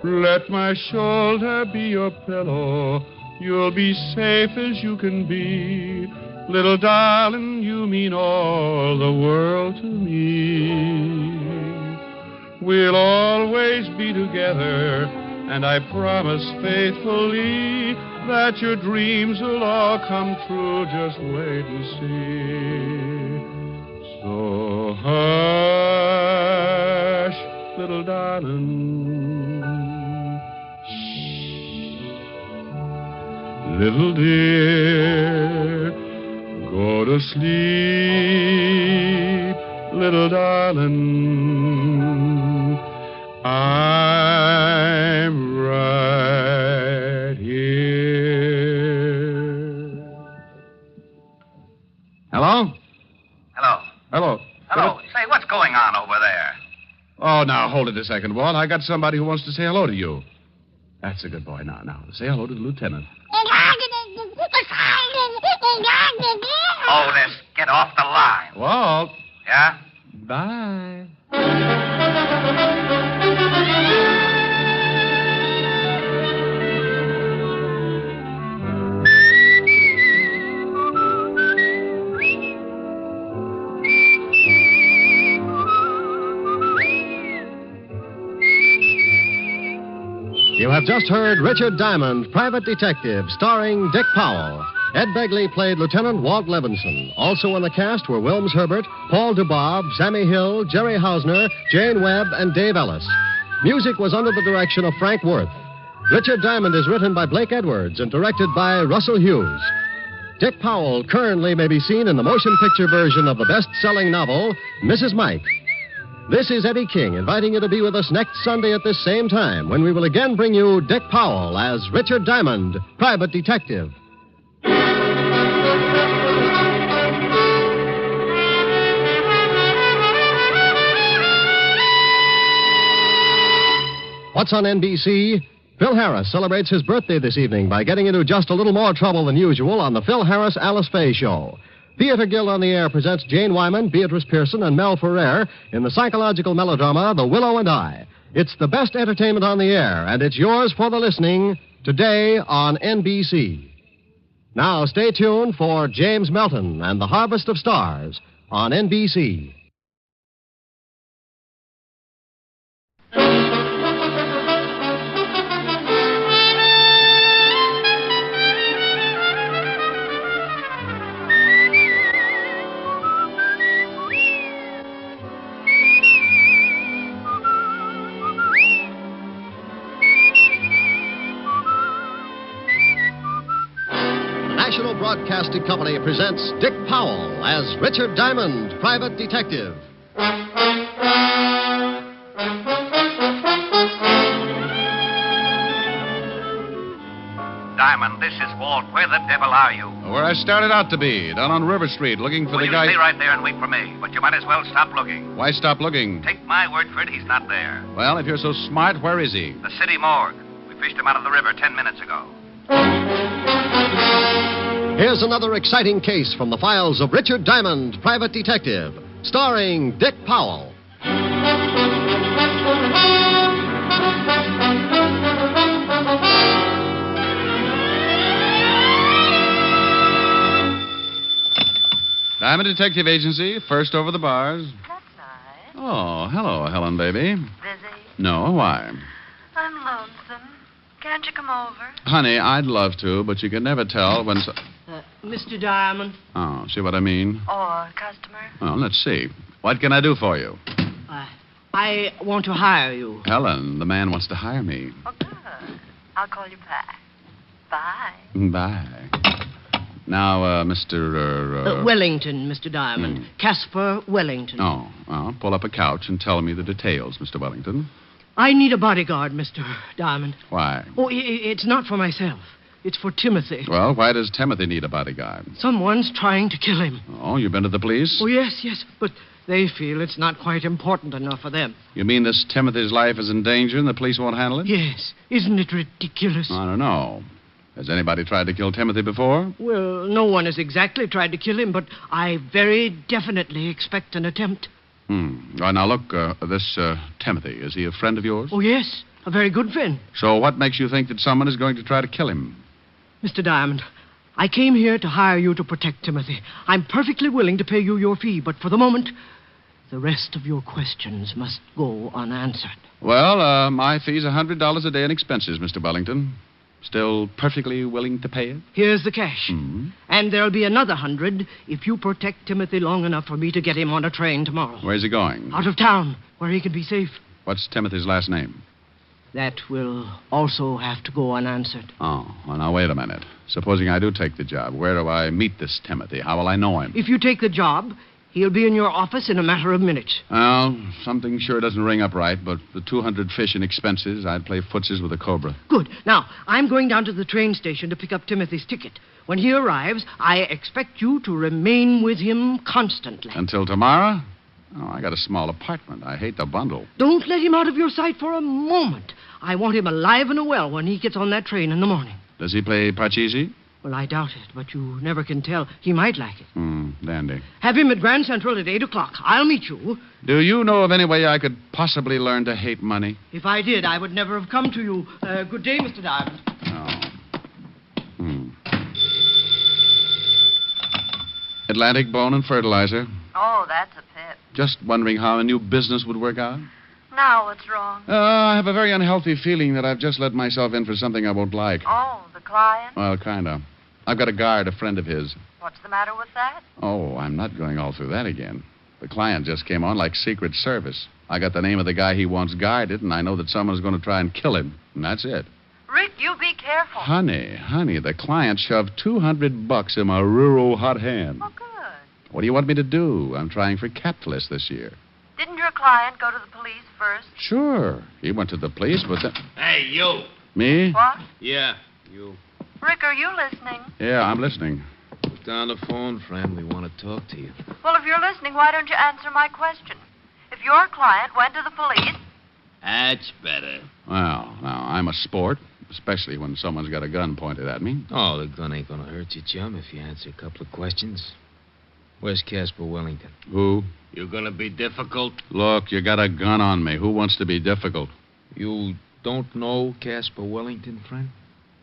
Let my shoulder be your pillow. You'll be safe as you can be. Little darling, you mean all the world to me. We'll always be together, and I promise faithfully that your dreams will all come true. Just wait and see. So hush, little darling. Shh. Little dear, go to sleep, little darling. I'm right here. Hello? Hello. Say, what's going on over there? Oh, now, hold it a second, Walt. I got somebody who wants to say hello to you. That's a good boy. Now, say hello to the lieutenant. Otis, get off the line. Walt. Yeah? You have just heard Richard Diamond, Private Detective, starring Dick Powell. Ed Begley played Lieutenant Walt Levinson. Also in the cast were Wilms Herbert, Paul DuBois, Sammy Hill, Jerry Hausner, Jane Webb, and Dave Ellis. Music was under the direction of Frank Worth. Richard Diamond is written by Blake Edwards and directed by Russell Hughes. Dick Powell currently may be seen in the motion picture version of the best-selling novel, Mrs. Mike. This is Eddie King inviting you to be with us next Sunday at this same time when we will again bring you Dick Powell as Richard Diamond, Private Detective. What's on NBC? Phil Harris celebrates his birthday this evening by getting into just a little more trouble than usual on the Phil Harris Alice Faye Show. Theater Guild on the Air presents Jane Wyman, Beatrice Pearson, and Mel Ferrer in the psychological melodrama The Willow and I. It's the best entertainment on the air, and it's yours for the listening today on NBC. Now stay tuned for James Melton and the Harvest of Stars on NBC. National Broadcasting Company presents Dick Powell as Richard Diamond, Private Detective. Diamond, this is Walt. Where the devil are you? Where I started out to be, down on River Street, looking for Well, the you guy. stay right there and wait for me. But you might as well stop looking. Why stop looking? Take my word for it, he's not there. Well, if you're so smart, where is he? The city morgue. We fished him out of the river 10 minutes ago. Here's another exciting case from the files of Richard Diamond, Private Detective, starring Dick Powell. Diamond Detective Agency, first over the bars. That's nice. Oh, hello, Helen, baby. Busy? No, why? I'm lonesome. Can't you come over? Honey, I'd love to, but you can never tell when... Mr. Diamond. Oh, see what I mean? Or customer? Well, let's see. What can I do for you? I want to hire you. Helen, the man wants to hire me. Oh, good. I'll call you back. Bye. Bye. Now, Mr. Wellington, Mr. Diamond. Caspar Wellington. Oh, well, pull up a couch and tell me the details, Mr. Wellington. I need a bodyguard, Mr. Diamond. Why? Oh, it's not for myself. It's for Timothy. Well, why does Timothy need a bodyguard? Someone's trying to kill him. Oh, you've been to the police? Oh, yes, but they feel it's not quite important enough for them. You mean this Timothy's life is in danger and the police won't handle it? Yes. Isn't it ridiculous? I don't know. Has anybody tried to kill Timothy before? Well, no one has exactly tried to kill him, but I very definitely expect an attempt. Right, now, look, this Timothy, is he a friend of yours? Oh, yes, a very good friend. So what makes you think that someone is going to try to kill him? Mr. Diamond, I came here to hire you to protect Timothy. I'm perfectly willing to pay you your fee, but for the moment, the rest of your questions must go unanswered. Well, my fee's $100 a day in expenses, Mr. Wellington. Still perfectly willing to pay it? Here's the cash. And there'll be another 100 if you protect Timothy long enough for me to get him on a train tomorrow. Where's he going? Out of town, where he can be safe. What's Timothy's last name? That will also have to go unanswered. Oh, well, now, wait a minute. Supposing I do take the job, where do I meet this Timothy? How will I know him? If you take the job, he'll be in your office in a matter of minutes. Well, something sure doesn't ring up right, but the 200 fish in expenses, I'd play footsies with a cobra. Good. Now, I'm going down to the train station to pick up Timothy's ticket. When he arrives, I expect you to remain with him constantly. Until tomorrow? Oh, I got a small apartment. I hate to bundle. Don't let him out of your sight for a moment. I want him alive and well when he gets on that train in the morning. Does he play Parcheesi? Well, I doubt it, but you never can tell. He might like it. Dandy. Have him at Grand Central at 8 o'clock. I'll meet you. Do you know of any way I could possibly learn to hate money? If I did, I would never have come to you. Good day, Mr. Diamond. Atlantic Bone and Fertilizer. Oh, that's a pip. Just wondering how a new business would work out. Now what's wrong? I have a very unhealthy feeling that I've just let myself in for something I won't like. Oh, the client? Well, kind of. I've got a guard, a friend of his. What's the matter with that? Oh, I'm not going all through that again. The client just came on like Secret Service. I got the name of the guy he wants guarded, and I know that someone's going to try and kill him. And that's it. Rick, you be careful. Honey, the client shoved $200 in my rural hot hand. Oh, good. What do you want me to do? I'm trying for capitalist this year. Didn't your client go to the police first? Sure. He went to the police, but then... Hey, you. Me? What? Yeah, you. Rick, are you listening? Yeah, I'm listening. Put down the phone, friend. We want to talk to you. Well, if you're listening, why don't you answer my question? If your client went to the police... That's better. Well, now, I'm a sport, especially when someone's got a gun pointed at me. Oh, the gun ain't gonna hurt you, chum, if you answer a couple of questions. Where's Casper Wellington? Who? You gonna be difficult? Look, you got a gun on me. Who wants to be difficult? You don't know Casper Wellington, friend?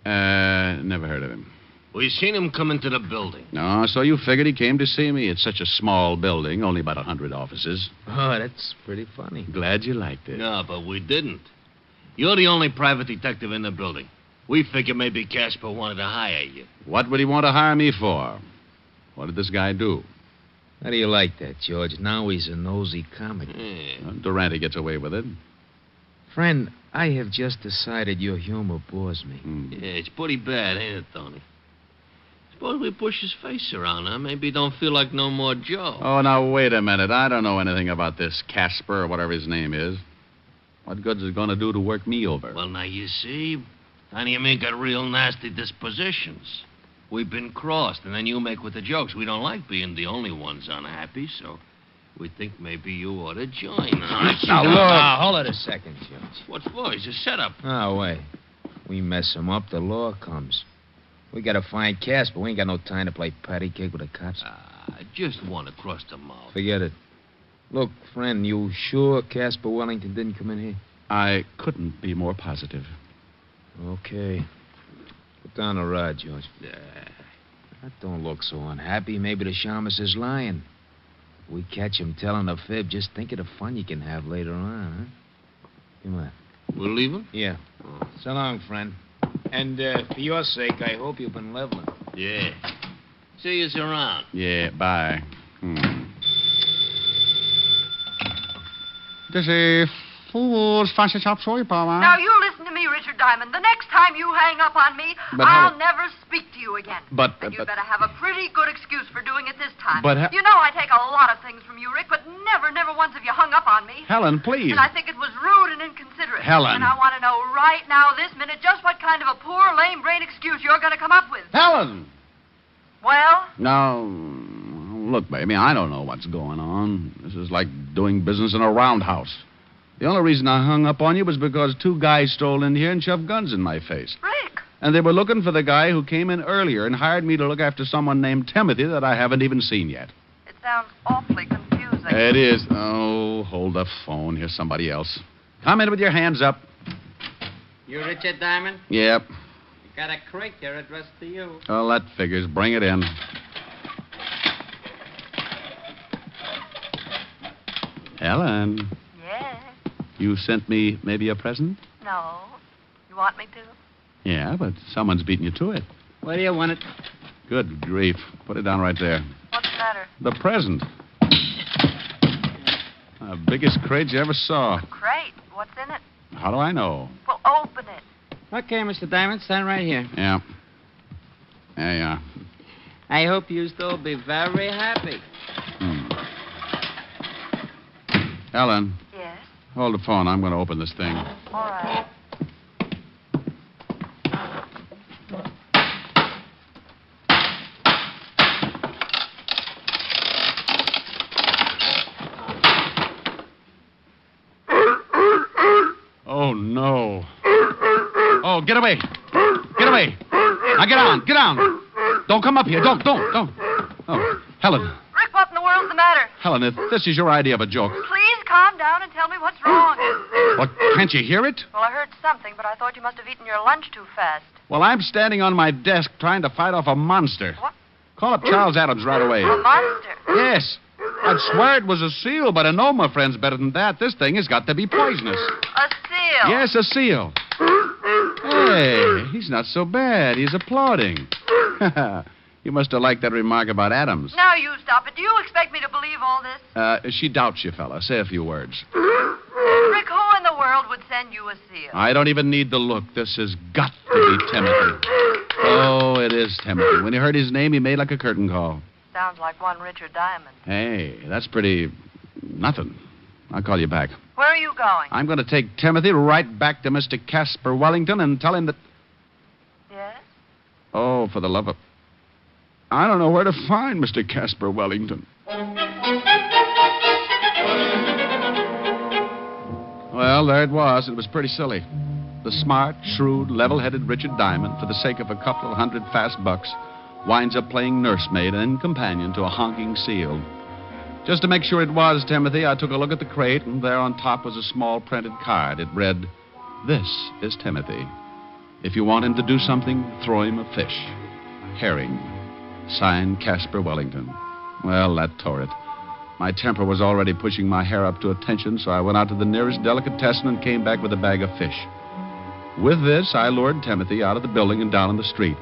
Never heard of him. We seen him come into the building. No, so you figured he came to see me. It's such a small building, only about 100 offices. Oh, that's pretty funny. Glad you liked it. No, but we didn't. You're the only private detective in the building. We figured maybe Casper wanted to hire you. What would he want to hire me for? What did this guy do? How do you like that, George? Now he's a nosy comic. Yeah. Durante gets away with it. Friend, I have just decided your humor bores me. Yeah, it's pretty bad, ain't it, Tony? Suppose we push his face around, huh? Maybe he don't feel like no more Joe. Oh, now, wait a minute. I don't know anything about this Casper or whatever his name is. What good's it going to do to work me over? Well, now, you see, Tony and me got real nasty dispositions. We've been crossed, and then you make with the jokes. We don't like being the only ones unhappy, so we think maybe you ought to join us. Now, look. Now, hold it a second, George. What for? It's a setup. Oh, wait. We mess him up, the law comes. We gotta find Casper. We ain't got no time to play patty cake with the cops. Just one across the mouth. Forget it. Look, friend, you sure Casper Wellington didn't come in here? I couldn't be more positive. Okay. Put down the rod, George. That don't look so unhappy. Maybe the shamus is lying. If we catch him telling a fib, just think of the fun you can have later on, huh? Come on. We'll leave him? Yeah. So long, friend. And for your sake, I hope you've been leveling. Yeah. See you around. Yeah, bye. This is fool's fancy chop soy power. Now, you listen to me, Richard Diamond. The next time you hang up on me, But I'll how- never speak to you again. And you better have a pretty good excuse for doing it this time. But you know I take a lot of things from you, Rick, but never once have you hung up on me. Helen, please. And I think it was rude and inconsiderate. Helen. And I want to know right now, this minute, just what kind of a poor, lame brain excuse you're going to come up with. Helen! Well? Now, look, baby, I don't know what's going on. This is like doing business in a roundhouse. The only reason I hung up on you was because two guys strolled in here and shoved guns in my face. Rick! And they were looking for the guy who came in earlier and hired me to look after someone named Timothy that I haven't even seen yet. It sounds awfully confusing. It is. Oh, hold the phone. Here's somebody else. Come in with your hands up. You Richard Diamond? Yep. You got a crate there addressed to you. Well, that figures. Bring it in. Helen. Yes? You sent me maybe a present? No. You want me to? Yeah, but someone's beating you to it. Where do you want it? Good grief. Put it down right there. What's the matter? The present. The biggest crate you ever saw. Crate. What's in it? How do I know? Well, open it. Okay, Mr. Diamond, stand right here. Yeah. There you are. I hope you still be very happy. Helen. Yes? Hold the phone. I'm going to open this thing. All right. Oh, no. Oh, get away. Get away. Now, get on. Get on. Don't come up here. Don't. Oh, Helen. Rick, what in the world's the matter? Helen, if this is your idea of a joke, Please calm down and tell me what's wrong. what, can't you hear it? Well, I heard something, but I thought you must have eaten your lunch too fast. Well, I'm standing on my desk trying to fight off a monster. What? Call up Charles Adams right away. A monster? Yes. I'd swear it was a seal, but I know my friend's better than that. This thing has got to be poisonous. A seal. Yes, a seal. Hey, he's not so bad. He's applauding. You must have liked that remark about Adams. Now you stop it. Do you expect me to believe all this? She doubts you, fella. Say a few words. Rick, who in the world would send you a seal? I don't even need to look. This has got to be Timothy. Oh, it is Timothy. When he heard his name, he made like a curtain call. Sounds like one Richard Diamond. Hey, that's pretty... nothing. I'll call you back. Where are you going? I'm going to take Timothy right back to Mr. Casper Wellington and tell him that... Yes? Oh, for the love of... I don't know where to find Mr. Casper Wellington. Well, there it was. It was pretty silly. The smart, shrewd, level-headed Richard Diamond, for the sake of a couple of hundred fast bucks, winds up playing nursemaid and companion to a honking seal. Just to make sure it was Timothy, I took a look at the crate, and there on top was a small printed card. It read, "This is Timothy. If you want him to do something, throw him a fish. Herring. Signed, Casper Wellington." Well, that tore it. My temper was already pushing my hair up to attention, so I went out to the nearest delicatessen and came back with a bag of fish. With this, I lured Timothy out of the building and down on the street.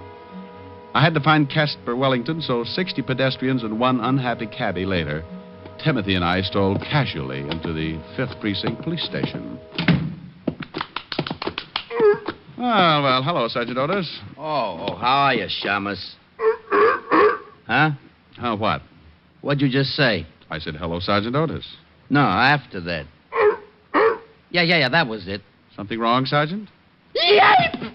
I had to find Casper Wellington, so 60 pedestrians and one unhappy cabbie later, Timothy and I strolled casually into the 5th Precinct Police Station. Well, hello, Sergeant Otis. Oh, how are you, Shamus? Huh? What? What'd you just say? I said, hello, Sergeant Otis. No, after that. Yeah, that was it. Something wrong, Sergeant? Yipe!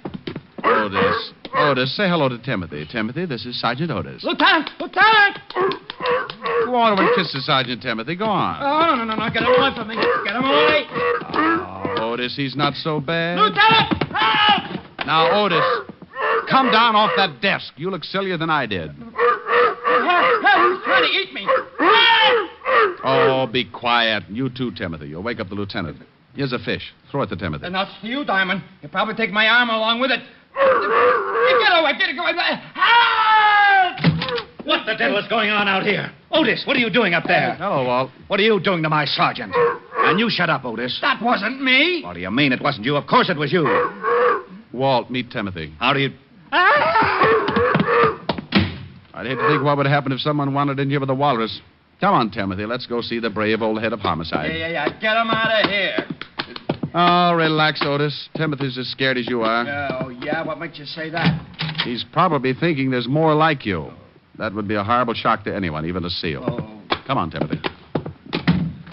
Otis, say hello to Timothy. Timothy, this is Sergeant Otis. Lieutenant! Go on over and kiss the Sergeant, Timothy. Go on. Oh, no. Get him away from me. Get him away. Oh, Otis, he's not so bad. Lieutenant! Help! Now, Otis, come down off that desk. You look sillier than I did. He's trying to eat me. Oh, be quiet. You too, Timothy. You'll wake up the lieutenant. Here's a fish. Throw it to Timothy. Not for you, Diamond. You'll probably take my arm along with it. Get away. Help! What the devil is going on out here? Otis, what are you doing up there? Hello, Walt. What are you doing to my sergeant? And you shut up, Otis. That wasn't me. What do you mean it wasn't you? Of course it was you. Walt, meet Timothy. How do you... I'd hate to think what would happen if someone wandered in here with a walrus. Come on, Timothy. Let's go see the brave old head of homicide. Yeah. Get him out of here. Oh, relax, Otis. Timothy's as scared as you are. Oh, yeah? What makes you say that? He's probably thinking there's more like you. That would be a horrible shock to anyone, even a seal. Oh. Come on, Timothy.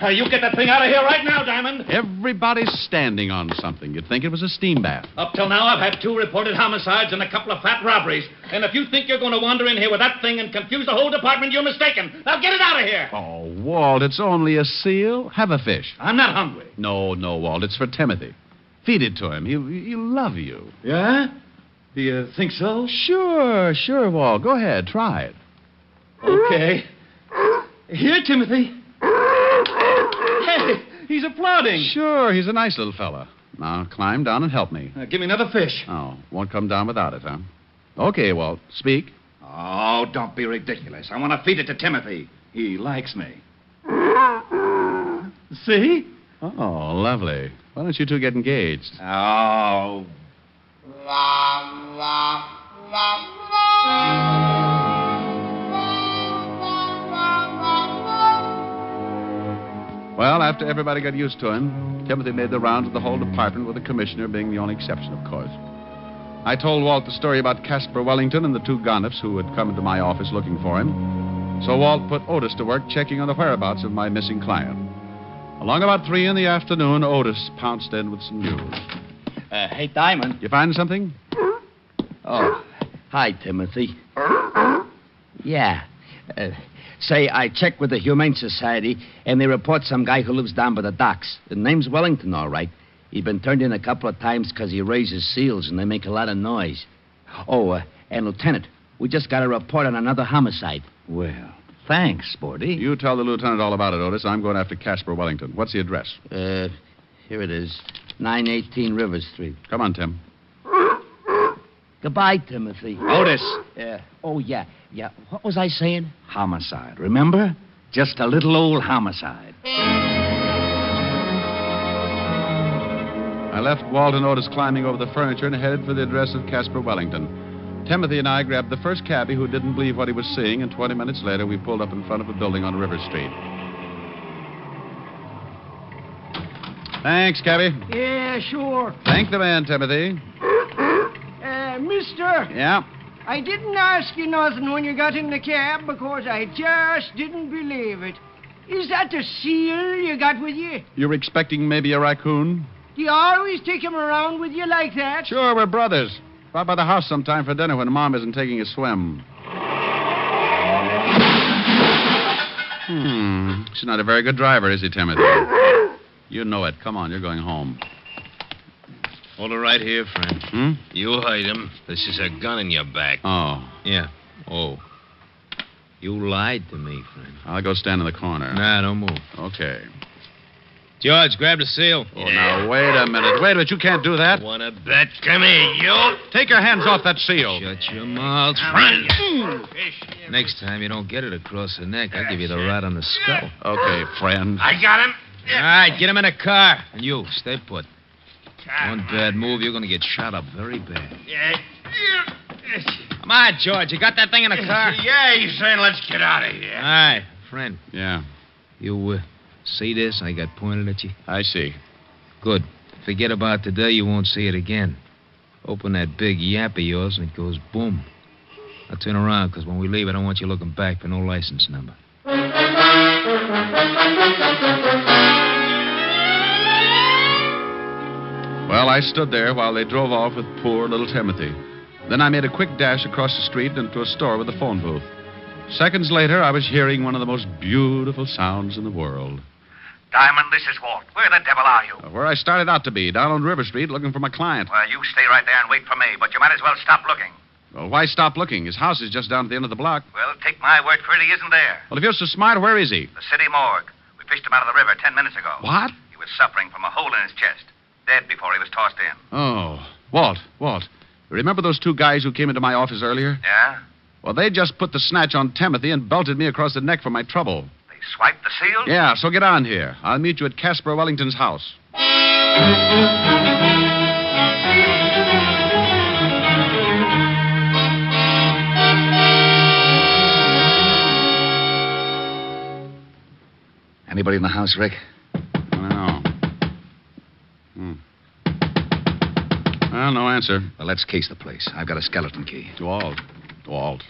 You get that thing out of here right now, Diamond. Everybody's standing on something. You'd think it was a steam bath. Up till now, I've had 2 reported homicides and a couple of fat robberies. And if you think you're going to wander in here with that thing and confuse the whole department, you're mistaken. Now get it out of here. Oh, Walt, it's only a seal. Have a fish. I'm not hungry. No, Walt. It's for Timothy. Feed it to him. He'll love you. Yeah? Do you think so? Sure, Walt. Go ahead. Try it. Okay. Here, Timothy. Hey, he's applauding. Sure, he's a nice little fella. Now, climb down and help me. Give me another fish. Oh, won't come down without it, huh? Okay, Walt, speak. Oh, don't be ridiculous. I want to feed it to Timothy. He likes me. See? Oh, lovely. Why don't you two get engaged? Oh. Well, after everybody got used to him, Timothy made the rounds of the whole department, with the commissioner being the only exception, of course. I told Walt the story about Casper Wellington and the 2 gonnips who had come into my office looking for him. So Walt put Otis to work checking on the whereabouts of my missing client. Along about 3 in the afternoon, Otis pounced in with some news. Hey, Diamond. You find something? Oh, hi, Timothy. Yeah. Say, I checked with the Humane Society, and they report some guy who lives down by the docks. The name's Wellington, all right. He's been turned in a couple of times because he raises seals, and they make a lot of noise. Oh, and Lieutenant, we just got a report on another homicide. Well, thanks, Sporty. You tell the lieutenant all about it, Otis. I'm going after Casper Wellington. What's the address? Here it is. 918 River Street. Come on, Tim. Goodbye, Timothy. Otis. Oh, yeah. What was I saying? Homicide, remember? Just a little old homicide. I left Walt and Otis climbing over the furniture and headed for the address of Casper Wellington. Timothy and I grabbed the first cabbie who didn't believe what he was seeing, and 20 minutes later we pulled up in front of a building on River Street. Thanks, cabbie. Yeah, sure. Thank the man, Timothy. Mister. Yeah? I didn't ask you nothing when you got in the cab because I just didn't believe it. Is that the seal you got with you? You were expecting maybe a raccoon? Do you always take him around with you like that? Sure, we're brothers. Drop by the house sometime for dinner when Mom isn't taking a swim. She's not a very good driver, is he, Timothy? You know it. Come on, you're going home. Hold it right here, friend. You hide him. This is a gun in your back. Oh. Yeah. Oh. You lied to me, friend. I'll go stand in the corner. Nah, don't move. Okay. George, grab the seal. Oh, now, wait a minute. Wait a minute. You can't do that. Wanna bet? Come here, you. Take your hands off that seal. Shut your mouth, friend. Next time you don't get it across the neck, I'll give you the rat on the skull. Okay, friend. I got him. All right, get him in a car. And you, stay put. One bad move, you're going to get shot up very bad. Come on, George. You got that thing in the car? Yeah, he's saying let's get out of here. All right, friend. Yeah. You see this I got pointed at you? I see. Good. Forget about today. You won't see it again. Open that big yap of yours and it goes boom. Now turn around, because when we leave, I don't want you looking back for no license number. Well, I stood there while they drove off with poor little Timothy. Then I made a quick dash across the street into a store with a phone booth. Seconds later, I was hearing one of the most beautiful sounds in the world. Diamond, this is Walt. Where the devil are you? Where I started out to be, down on River Street, looking for my client. Well, you stay right there and wait for me, but you might as well stop looking. Well, why stop looking? His house is just down at the end of the block. Well, take my word for it, he isn't there. Well, if you're so smart, where is he? The city morgue. We fished him out of the river 10 minutes ago. What? He was suffering from a hole in his chest. Dead before he was tossed in. Oh, Walt. Remember those two guys who came into my office earlier? Yeah? Well, they just put the snatch on Timothy and belted me across the neck for my trouble. They swiped the seal? Yeah, so get on here. I'll meet you at Casper Wellington's house. Anybody in the house, Rick? I don't know. Well, no answer. Well, let's case the place. I've got a skeleton key. Walt.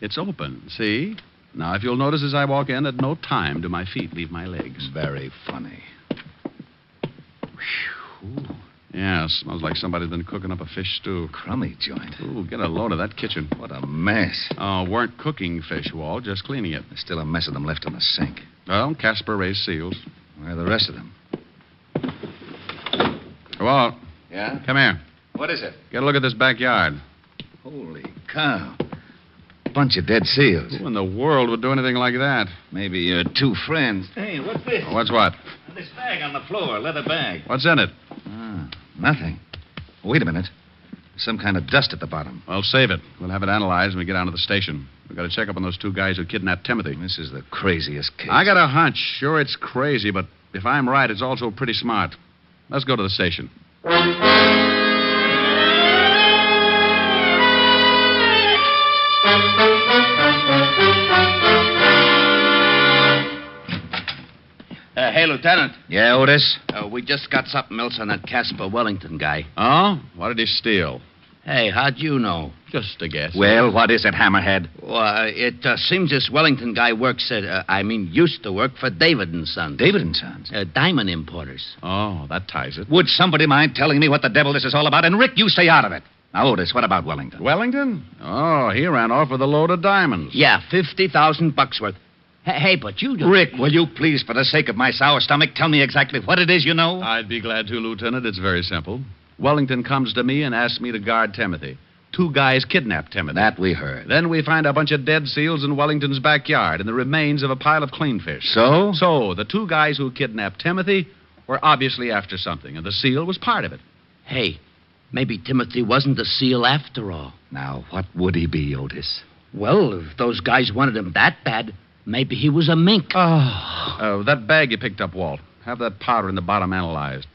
It's open, see? Now, if you'll notice as I walk in, at no time do my feet leave my legs. Very funny. Whew. Yeah, smells like somebody's been cooking up a fish stew. Crummy joint. Ooh, get a load of that kitchen. What a mess. Oh, weren't cooking fish, Walt, just cleaning it. There's still a mess of them left in the sink. Well, Casper raised seals. Where are the rest of them? Walt. Yeah? Come here. What is it? Get a look at this backyard. Holy cow. Bunch of dead seals. Who in the world would do anything like that? Maybe your two friends. Hey, what's this? What's what? This bag on the floor, leather bag. What's in it? Nothing. Wait a minute. There's some kind of dust at the bottom. Well, save it. We'll have it analyzed when we get down to the station. We've got to check up on those two guys who kidnapped Timothy. This is the craziest case. I got a hunch. Sure, it's crazy, but if I'm right, it's also pretty smart. Let's go to the station. Hey, Lieutenant. Yeah, Otis? We just got something else on that Casper Wellington guy. Oh? What did he steal? Hey, how'd you know? Just a guess. Well, what is it, Hammerhead? Well, it seems this Wellington guy works used to work for David & Sons. David & Sons? Diamond importers. Oh, that ties it. Would somebody mind telling me what the devil this is all about? And, Rick, you stay out of it. Now, Otis, what about Wellington? Wellington? Oh, he ran off with a load of diamonds. Yeah, $50,000 worth. Hey, but you don't... Rick, will you please, for the sake of my sour stomach, tell me exactly what it is you know? I'd be glad to, Lieutenant. It's very simple. Wellington comes to me and asks me to guard Timothy. Two guys kidnapped Timothy. That we heard. Then we find a bunch of dead seals in Wellington's backyard and the remains of a pile of clean fish. So? So, the two guys who kidnapped Timothy were obviously after something, and the seal was part of it. Hey, maybe Timothy wasn't a seal after all. Now, what would he be, Otis? Well, if those guys wanted him that bad, Maybe he was a mink. That bag you picked up, Walt. Have that powder in the bottom analyzed.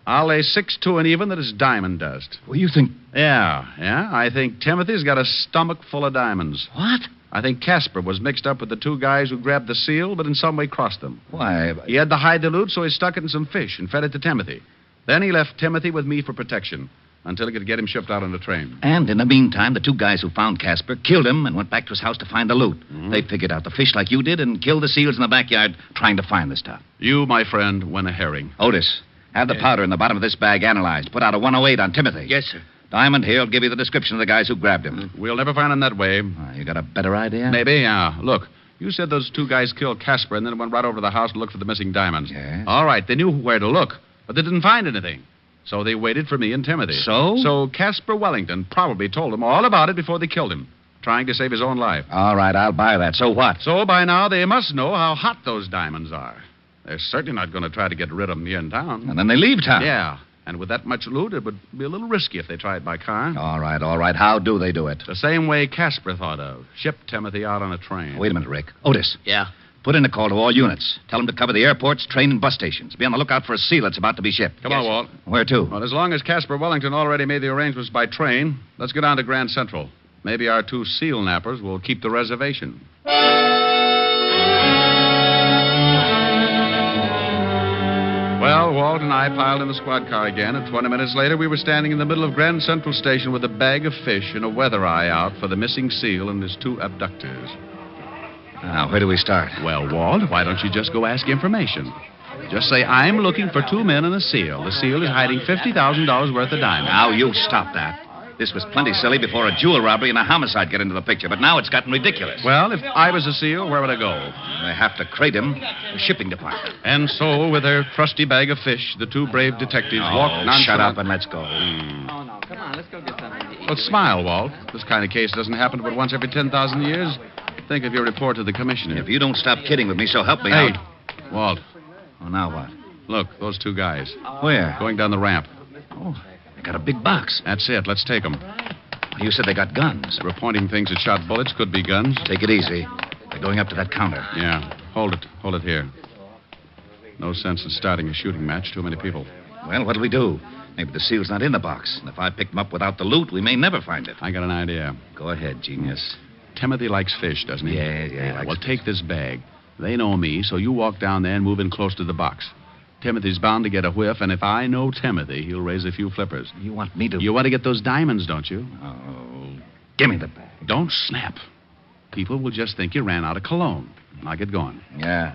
I'll lay 6-2 and even that it's diamond dust. Well, you think... Yeah. I think Timothy's got a stomach full of diamonds. What? I think Casper was mixed up with the two guys who grabbed the seal, but in some way crossed them. Why? He had to hide the loot, so he stuck it in some fish and fed it to Timothy. Then he left Timothy with me for protection until he could get him shipped out on the train. And in the meantime, the two guys who found Casper killed him and went back to his house to find the loot. Mm-hmm. They figured out the fish like you did and killed the seals in the backyard trying to find the stuff. You, my friend, went a herring. Otis, have the powder in the bottom of this bag analyzed. Put out a 108 on Timothy. Yes, sir. Diamond here will give you the description of the guys who grabbed him. We'll never find him that way. You got a better idea? Maybe, yeah. Look, you said those two guys killed Casper and then went right over to the house to look for the missing diamonds. Yes. All right, they knew where to look, but they didn't find anything. So they waited for me and Timothy. So? So Casper Wellington probably told them all about it before they killed him, trying to save his own life. All right, I'll buy that. So what? So by now they must know how hot those diamonds are. They're certainly not going to try to get rid of them here in town. And then they leave town. Yeah. And with that much loot, it would be a little risky if they tried by car. All right. How do they do it? The same way Casper thought of. Ship Timothy out on a train. Wait a minute, Rick. Otis. Yeah? Put in a call to all units. Tell them to cover the airports, train, and bus stations. Be on the lookout for a seal that's about to be shipped. Come on, Walt. Where to? Well, as long as Casper Wellington already made the arrangements by train, let's go down to Grand Central. Maybe our two seal nappers will keep the reservation. Well, Walt and I piled in the squad car again, and 20 minutes later we were standing in the middle of Grand Central Station with a bag of fish and a weather eye out for the missing seal and his two abductors. Now, where do we start? Well, Walt, why don't you just go ask information? Just say, I'm looking for two men and a seal. The seal is hiding $50,000 worth of diamonds. Now, you stop that. This was plenty silly before a jewel robbery and a homicide get into the picture, but now it's gotten ridiculous. Well, if I was a seal, where would I go? They have to crate him. The shipping department. And so, with their trusty bag of fish, the two brave detectives walked nonchalant. Shut up and let's go. Oh, no. Come on, let's go get something. Well, smile, Walt. This kind of case doesn't happen but once every 10,000 years. Think of your report to the commissioner. If you don't stop kidding with me, so help me Hey, out. Walt. Oh, now what? Look, those two guys. Where? Going down the ramp. Oh, they got a big box. That's it. Let's take them. You said they got guns. They were pointing things that shot bullets. Could be guns. Take it easy. They're going up to that counter. Yeah. Hold it. Hold it here. No sense in starting a shooting match. Too many people. Well, what'll we do? Maybe the seal's not in the box. And if I pick them up without the loot, we may never find it. I got an idea. Go ahead, genius. Timothy likes fish, doesn't he? Yeah. Well, take this bag. They know me, so you walk down there and move in close to the box. Timothy's bound to get a whiff, and if I know Timothy, he'll raise a few flippers. You want me to... You want to get those diamonds, don't you? Oh, give me the bag. Don't snap. People will just think you ran out of cologne. Now get going. Yeah.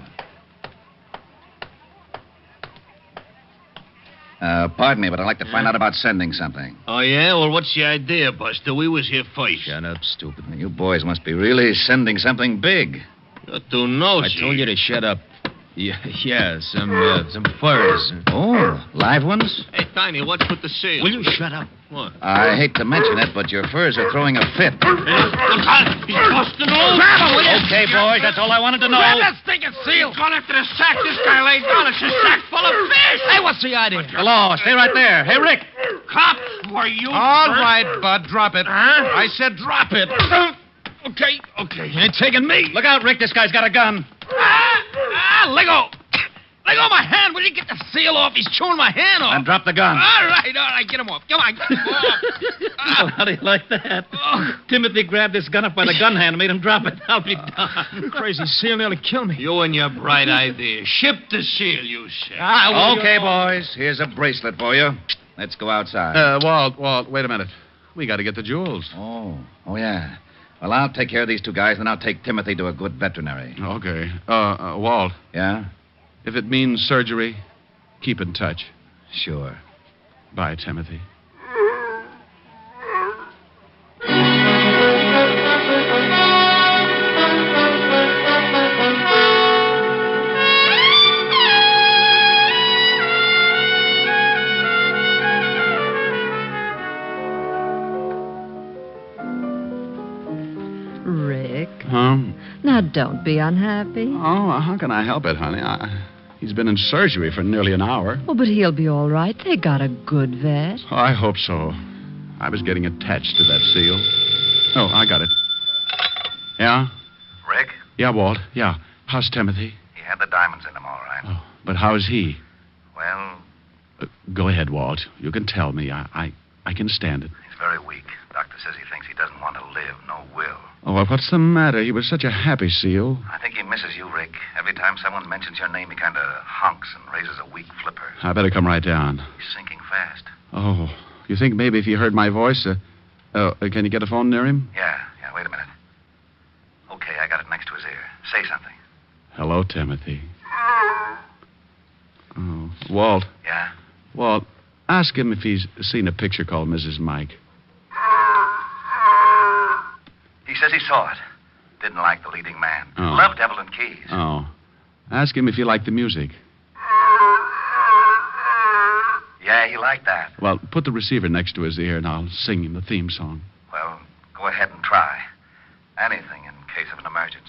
Pardon me, but I'd like to find out about sending something. Oh, yeah? Well, what's the idea, Buster? We was here first. Shut up, stupid. You boys must be really sending something big. You're too nosy. I told you to shut up. Yeah, some furs. Oh, live ones? Hey, Tiny, what's with the seal? Will you shut up? What? I hate to mention it, but your furs are throwing a fit. He's busting old. Okay, boys, that's all I wanted to know. Grab that stinking seal. He's going after the sack this guy laid down. It's a sack full of fish. Hey, what's the idea? The law, stay right there. Hey, Rick. Cop, were you... All right, Bud, drop it. Huh? I said drop it. Okay. You ain't taking me. Look out, Rick. This guy's got a gun. Let go. Let go of my hand. Will you get the seal off? He's chewing my hand off. And drop the gun. All right. Get him off. Come on, get him off. Well, how do you like that? Timothy grabbed this gun up by the gun hand and made him drop it. I'll be darned. Crazy seal nearly killed me. You and your bright idea. Ship the seal, you said. Okay, boys. Here's a bracelet for you. Let's go outside. Walt, wait a minute. We got to get the jewels. Oh, yeah. Well, I'll take care of these two guys, and I'll take Timothy to a good veterinary. Okay. Walt. Yeah? If it means surgery, keep in touch. Sure. Bye, Timothy. Rick. Huh? Now, don't be unhappy. Oh, how can I help it, honey? He's been in surgery for nearly an hour. Oh, but he'll be all right. They got a good vet. Oh, I hope so. I was getting attached to that seal. Oh, I got it. Yeah? Rick? Yeah, Walt. Yeah. How's Timothy? He had the diamonds in him, all right. Oh, but how is he? Well, Go ahead, Walt. You can tell me. I can stand it. he's very weak. Doctor says he thinks he doesn't want to live, no will. Oh, well, what's the matter? He was such a happy seal. I think he misses you, Rick. Every time someone mentions your name, he kind of honks and raises a weak flipper. I better come right down. He's sinking fast. Oh, you think maybe if he heard my voice, can you get a phone near him? Yeah, wait a minute. Okay, I got it next to his ear. Say something. Hello, Timothy. Oh, Walt. Yeah? Walt, ask him if he's seen a picture called Mrs. Mike. He says he saw it. Didn't like the leading man. Oh. Loved Evelyn Keyes. Oh. Ask him if he liked the music. Yeah, he liked that. Well, put the receiver next to his ear and I'll sing him the theme song. Well, go ahead and try. Anything in case of an emergency.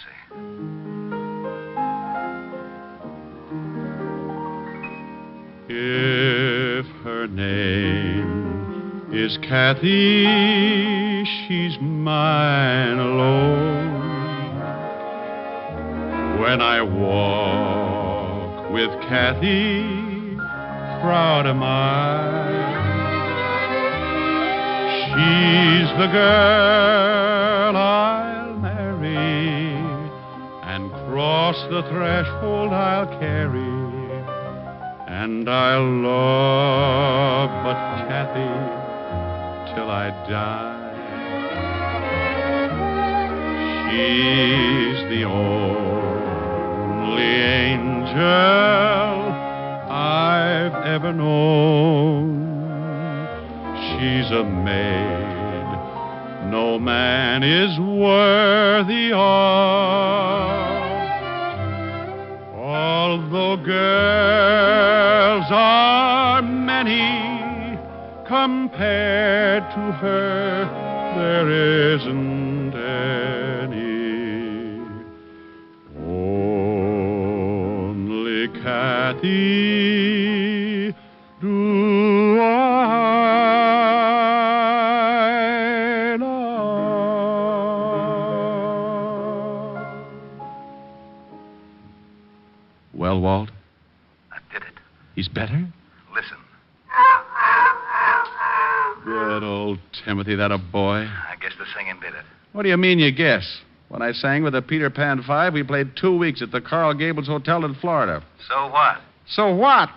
If her name is Kathy, she's mine alone. When I walk with Kathy, proud am I. She's the girl I'll marry, and cross the threshold I'll carry. And I'll love but Kathy till I die. She's the only angel I've ever known. She's a maid no man is worthy of. Although girls are many, compared to her, there isn't any. Only Kathy do I love. Well, Walt? That did it. He's better? Listen. Good old Timothy, that a boy. I guess the singing did it. What do you mean you guess? When I sang with the Peter Pan Five, we played 2 weeks at the Coral Gables Hotel in Florida. So what? So what?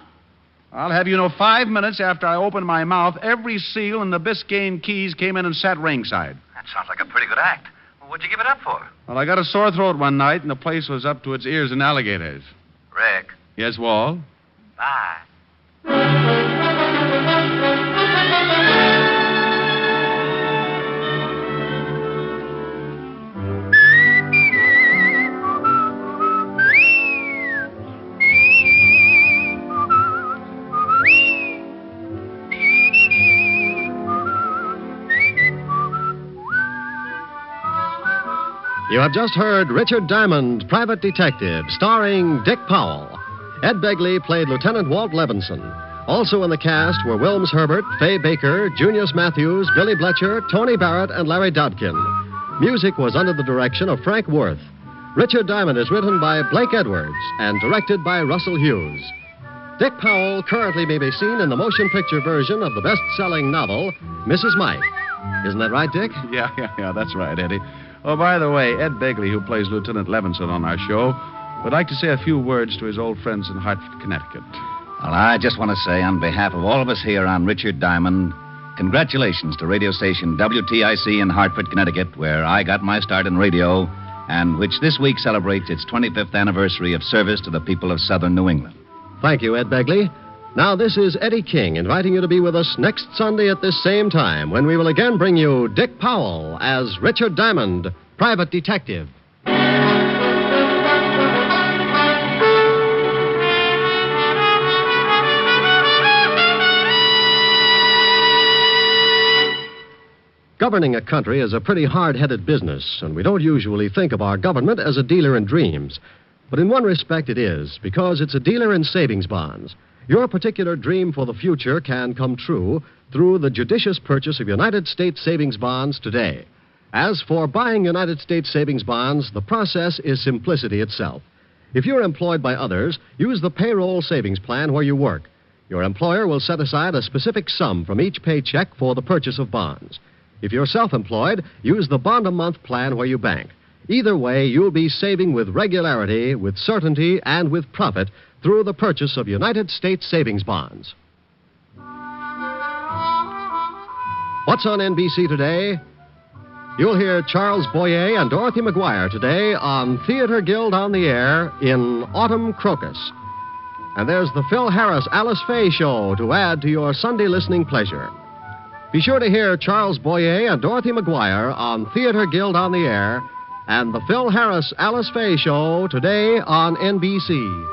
I'll have you know 5 minutes after I opened my mouth, every seal in the Biscayne Keys came in and sat ringside. That sounds like a pretty good act. Well, what'd you give it up for? Well, I got a sore throat one night, and the place was up to its ears in alligators. Rick. Yes, Walt? Bye. You have just heard Richard Diamond, Private Detective, starring Dick Powell. Ed Begley played Lieutenant Walt Levinson. Also in the cast were Wilms Herbert, Fay Baker, Junius Matthews, Billy Bletcher, Tony Barrett, and Larry Dodkin. Music was under the direction of Frank Worth. Richard Diamond is written by Blake Edwards and directed by Russell Hughes. Dick Powell currently may be seen in the motion picture version of the best-selling novel, Mrs. Mike. Isn't that right, Dick? Yeah, that's right, Eddie. Oh, by the way, Ed Begley, who plays Lieutenant Levinson on our show, would like to say a few words to his old friends in Hartford, Connecticut. Well, I just want to say, on behalf of all of us here on Richard Diamond, congratulations to radio station WTIC in Hartford, Connecticut, where I got my start in radio, and which this week celebrates its 25th anniversary of service to the people of southern New England. Thank you, Ed Begley. Now, this is Eddie King inviting you to be with us next Sunday at this same time when we will again bring you Dick Powell as Richard Diamond, Private Detective. Governing a country is a pretty hard-headed business, and we don't usually think of our government as a dealer in dreams. But in one respect it is, because it's a dealer in savings bonds. Your particular dream for the future can come true through the judicious purchase of United States savings bonds today. As for buying United States savings bonds, the process is simplicity itself. If you're employed by others, use the payroll savings plan where you work. Your employer will set aside a specific sum from each paycheck for the purchase of bonds. If you're self-employed, use the bond-a-month plan where you bank. Either way, you'll be saving with regularity, with certainty, and with profit through the purchase of United States savings bonds. What's on NBC today? You'll hear Charles Boyer and Dorothy McGuire today on Theater Guild on the Air in Autumn Crocus. And there's the Phil Harris Alice Faye Show to add to your Sunday listening pleasure. Be sure to hear Charles Boyer and Dorothy McGuire on Theater Guild on the Air and the Phil Harris Alice Faye Show today on NBC.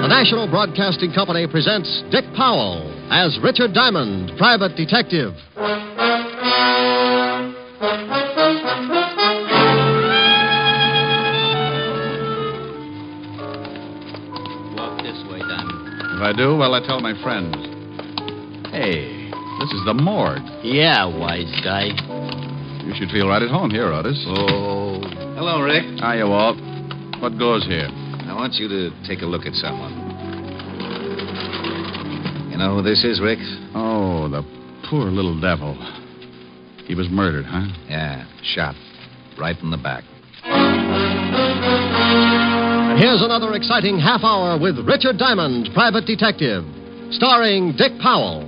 The National Broadcasting Company presents Dick Powell as Richard Diamond, private detective. Walk this way, Diamond. If I do, well, I tell my friends. Hey, this is the morgue. Yeah, wise guy. You should feel right at home here, Otis. Oh. Hello, Rick. Hiya, Walt. What goes here? I want you to take a look at someone. You know who this is, Rick? Oh, the poor little devil. He was murdered, huh? Yeah, shot. Right in the back. Here's another exciting half hour with Richard Diamond, private detective, starring Dick Powell.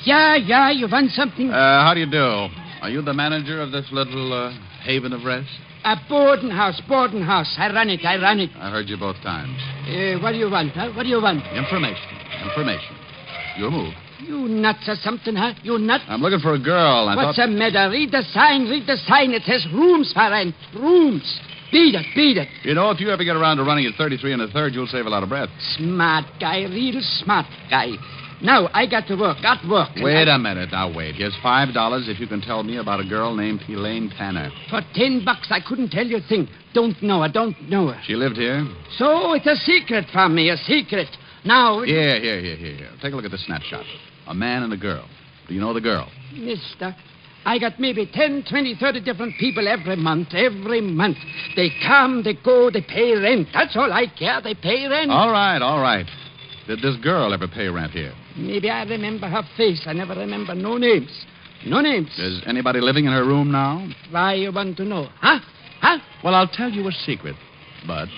Yeah, you want something? How do you do? Are you the manager of this little haven of rest? A boarding house. I run it. I heard you both times. What do you want, huh? What do you want? Information. Your move. You nuts or something, huh? You nuts? I'm looking for a girl. What's the matter? Read the sign. It says rooms for rent. Rooms. Beat it. You know, if you ever get around to running at 33 1/3, you'll save a lot of breath. Smart guy, real smart guy. Now, I got to work. Wait a minute. Now, wait. Here's $5 if you can tell me about a girl named Elaine Tanner. For $10, I couldn't tell you a thing. Don't know her. She lived here? So it's a secret from me, a secret. Now... Here. Take a look at the snapshot. A man and a girl. Do you know the girl? Mister, I got maybe 10, 20, 30 different people every month. They come, they go, they pay rent. That's all I care. They pay rent. All right. Did this girl ever pay rent here? Maybe I remember her face. I never remember no names. Is anybody living in her room now? Why you want to know? Huh? Well, I'll tell you a secret, Bud.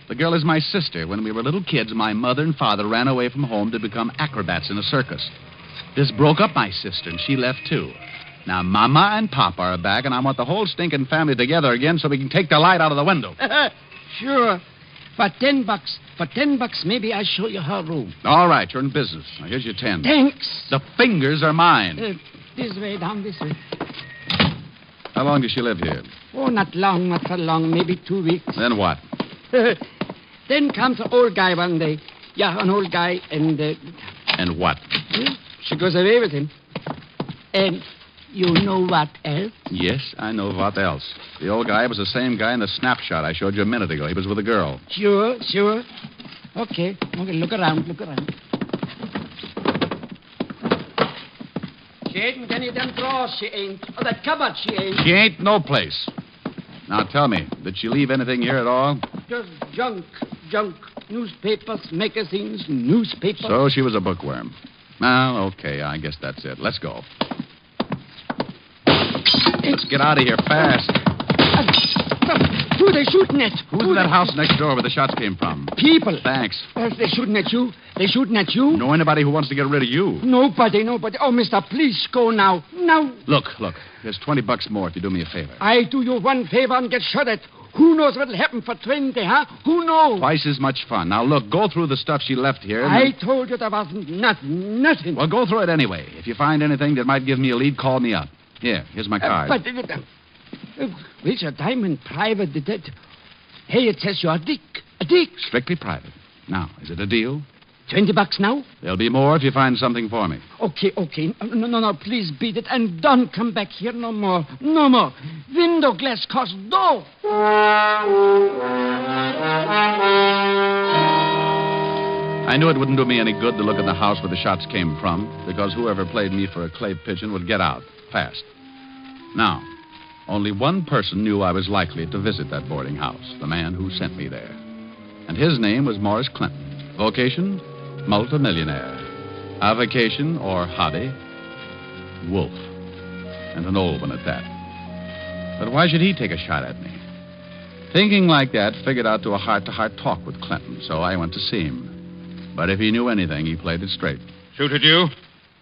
The girl is my sister. When we were little kids, my mother and father ran away from home to become acrobats in a circus. This broke up my sister, and she left, too. Now, Mama and Papa are back, and I want the whole stinking family together again so we can take the light out of the window. Sure. For $10, maybe I'll show you her room. All right, you're in business. Now, here's your 10. Thanks. The fingers are mine. This way, down this way. How long does she live here? Oh, not so long, maybe 2 weeks. Then what? Then comes an old guy one day. Yeah, an old guy, and... And what? She goes away with him. And you know what else? Yes, I know what else. The old guy was the same guy in the snapshot I showed you a minute ago. He was with a girl. Sure. Okay, look around. She ain't any of them drawers, she ain't. Or that cupboard, she ain't. She ain't no place. Now, tell me, did she leave anything here at all? Just junk. Newspapers, magazines, newspapers. So she was a bookworm. Well, okay, I guess that's it. Let's go. Let's get out of here fast. Who are they shooting at? Who's in that house next door where the shots came from? People. Thanks. They're shooting at you. Know anybody who wants to get rid of you? Nobody. Oh, mister, please go now. Look. Here's $20 more if you do me a favor. I do you one favor and get shot at. Who knows what'll happen for 20, huh? Who knows? Twice as much fun. Now, look, go through the stuff she left here. I told you there wasn't nothing. Well, go through it anyway. If you find anything that might give me a lead, call me up. Here's my card. Richard Diamond, private detective. Hey, it says you're Dick. A Dick. Strictly private. Now, is it a deal? $20 now? There'll be more if you find something for me. Okay. No, please beat it and don't come back here no more. No more. Window glass costs dough. I knew it wouldn't do me any good to look at the house where the shots came from, because whoever played me for a clay pigeon would get out fast. Now, only one person knew I was likely to visit that boarding house, the man who sent me there. And his name was Morris Clinton. Vocation? Multimillionaire. Avocation, or hobby? Wolf. And an old one at that. But why should he take a shot at me? Thinking like that, figured out to a heart-to-heart talk with Clinton, so I went to see him. But if he knew anything, he played it straight. Suited you?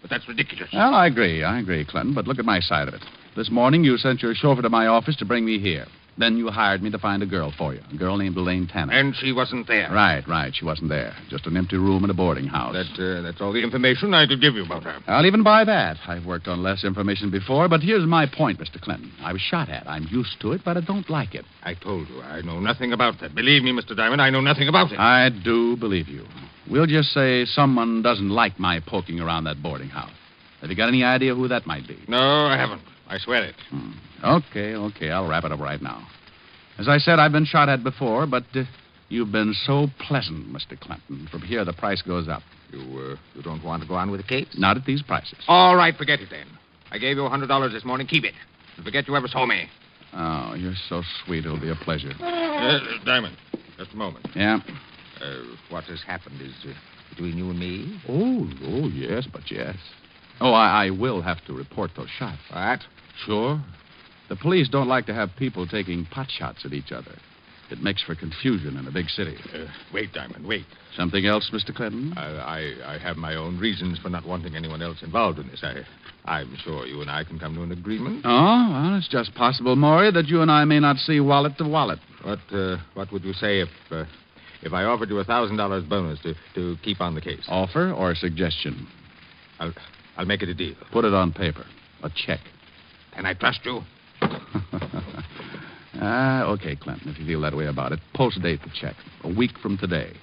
But that's ridiculous. Well, I agree, Clinton, but look at my side of it. This morning, you sent your chauffeur to my office to bring me here. Then you hired me to find a girl for you, a girl named Elaine Tanner. And she wasn't there. Right. She wasn't there. Just an empty room in a boarding house. That's all the information I could give you about her. I'll even buy that. I've worked on less information before, but here's my point, Mr. Clinton. I was shot at. I'm used to it, but I don't like it. I told you, I know nothing about that. Believe me, Mr. Diamond, I know nothing about it. I do believe you. We'll just say someone doesn't like my poking around that boarding house. Have you got any idea who that might be? No, I haven't. I swear it. Okay. I'll wrap it up right now. As I said, I've been shot at before, but you've been so pleasant, Mr. Clinton. From here, the price goes up. You don't want to go on with the case? Not at these prices. All right, forget it then. I gave you $100 this morning. Keep it. And forget you ever saw me. Oh, you're so sweet. It'll be a pleasure. Diamond, just a moment. Yeah? What has happened is between you and me. Oh, yes. Oh, I will have to report those shots. What? Sure. The police don't like to have people taking pot shots at each other. It makes for confusion in a big city. Wait, Diamond, wait. Something else, Mr. Clinton? I have my own reasons for not wanting anyone else involved in this. I'm sure you and I can come to an agreement. Oh, well, it's just possible, Maury, that you and I may not see wallet to wallet. What would you say if I offered you a $1,000 bonus to keep on the case? Offer or suggestion? I'll make it a deal. Put it on paper. A check. Can I trust you? Okay, Clinton, if you feel that way about it. Post date the check. A week from today.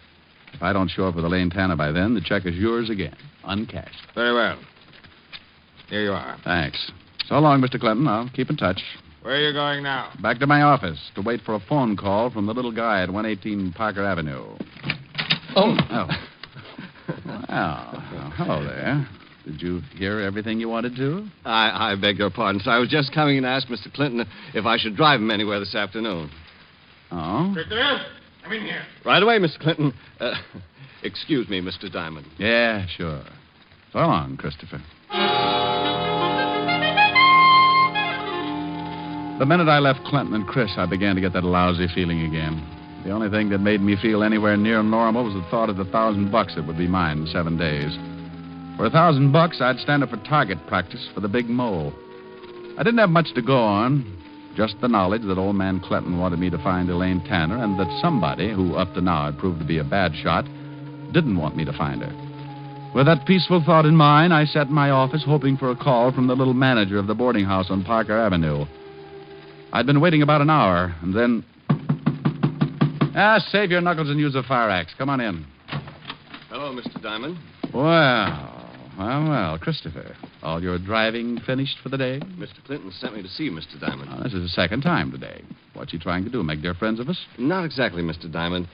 If I don't show up with Elaine Tanner by then, the check is yours again. Uncashed. Very well. Here you are. Thanks. So long, Mr. Clinton. I'll keep in touch. Where are you going now? Back to my office to wait for a phone call from the little guy at 118 Parker Avenue. Oh. Well, hello there. Did you hear everything you wanted to? I beg your pardon, sir. I was just coming in to ask Mr. Clinton if I should drive him anywhere this afternoon. Oh? Christopher, come in here. Right away, Mr. Clinton. Excuse me, Mr. Diamond. Yeah, sure. So long, Christopher. The minute I left Clinton and Chris, I began to get that lousy feeling again. The only thing that made me feel anywhere near normal was the thought of the $1,000 that would be mine in 7 days. For $1,000, I'd stand up for target practice for the big mole. I didn't have much to go on, just the knowledge that old man Clinton wanted me to find Elaine Tanner and that somebody, who up to now had proved to be a bad shot, didn't want me to find her. With that peaceful thought in mind, I sat in my office hoping for a call from the little manager of the boarding house on Parker Avenue. I'd been waiting about an hour, and then... save your knuckles and use a fire axe. Come on in. Hello, Mr. Diamond. Well, Christopher. All your driving finished for the day? Mr. Clinton sent me to see you, Mr. Diamond. This is the second time today. What's he trying to do, make dear friends of us? Not exactly, Mr. Diamond.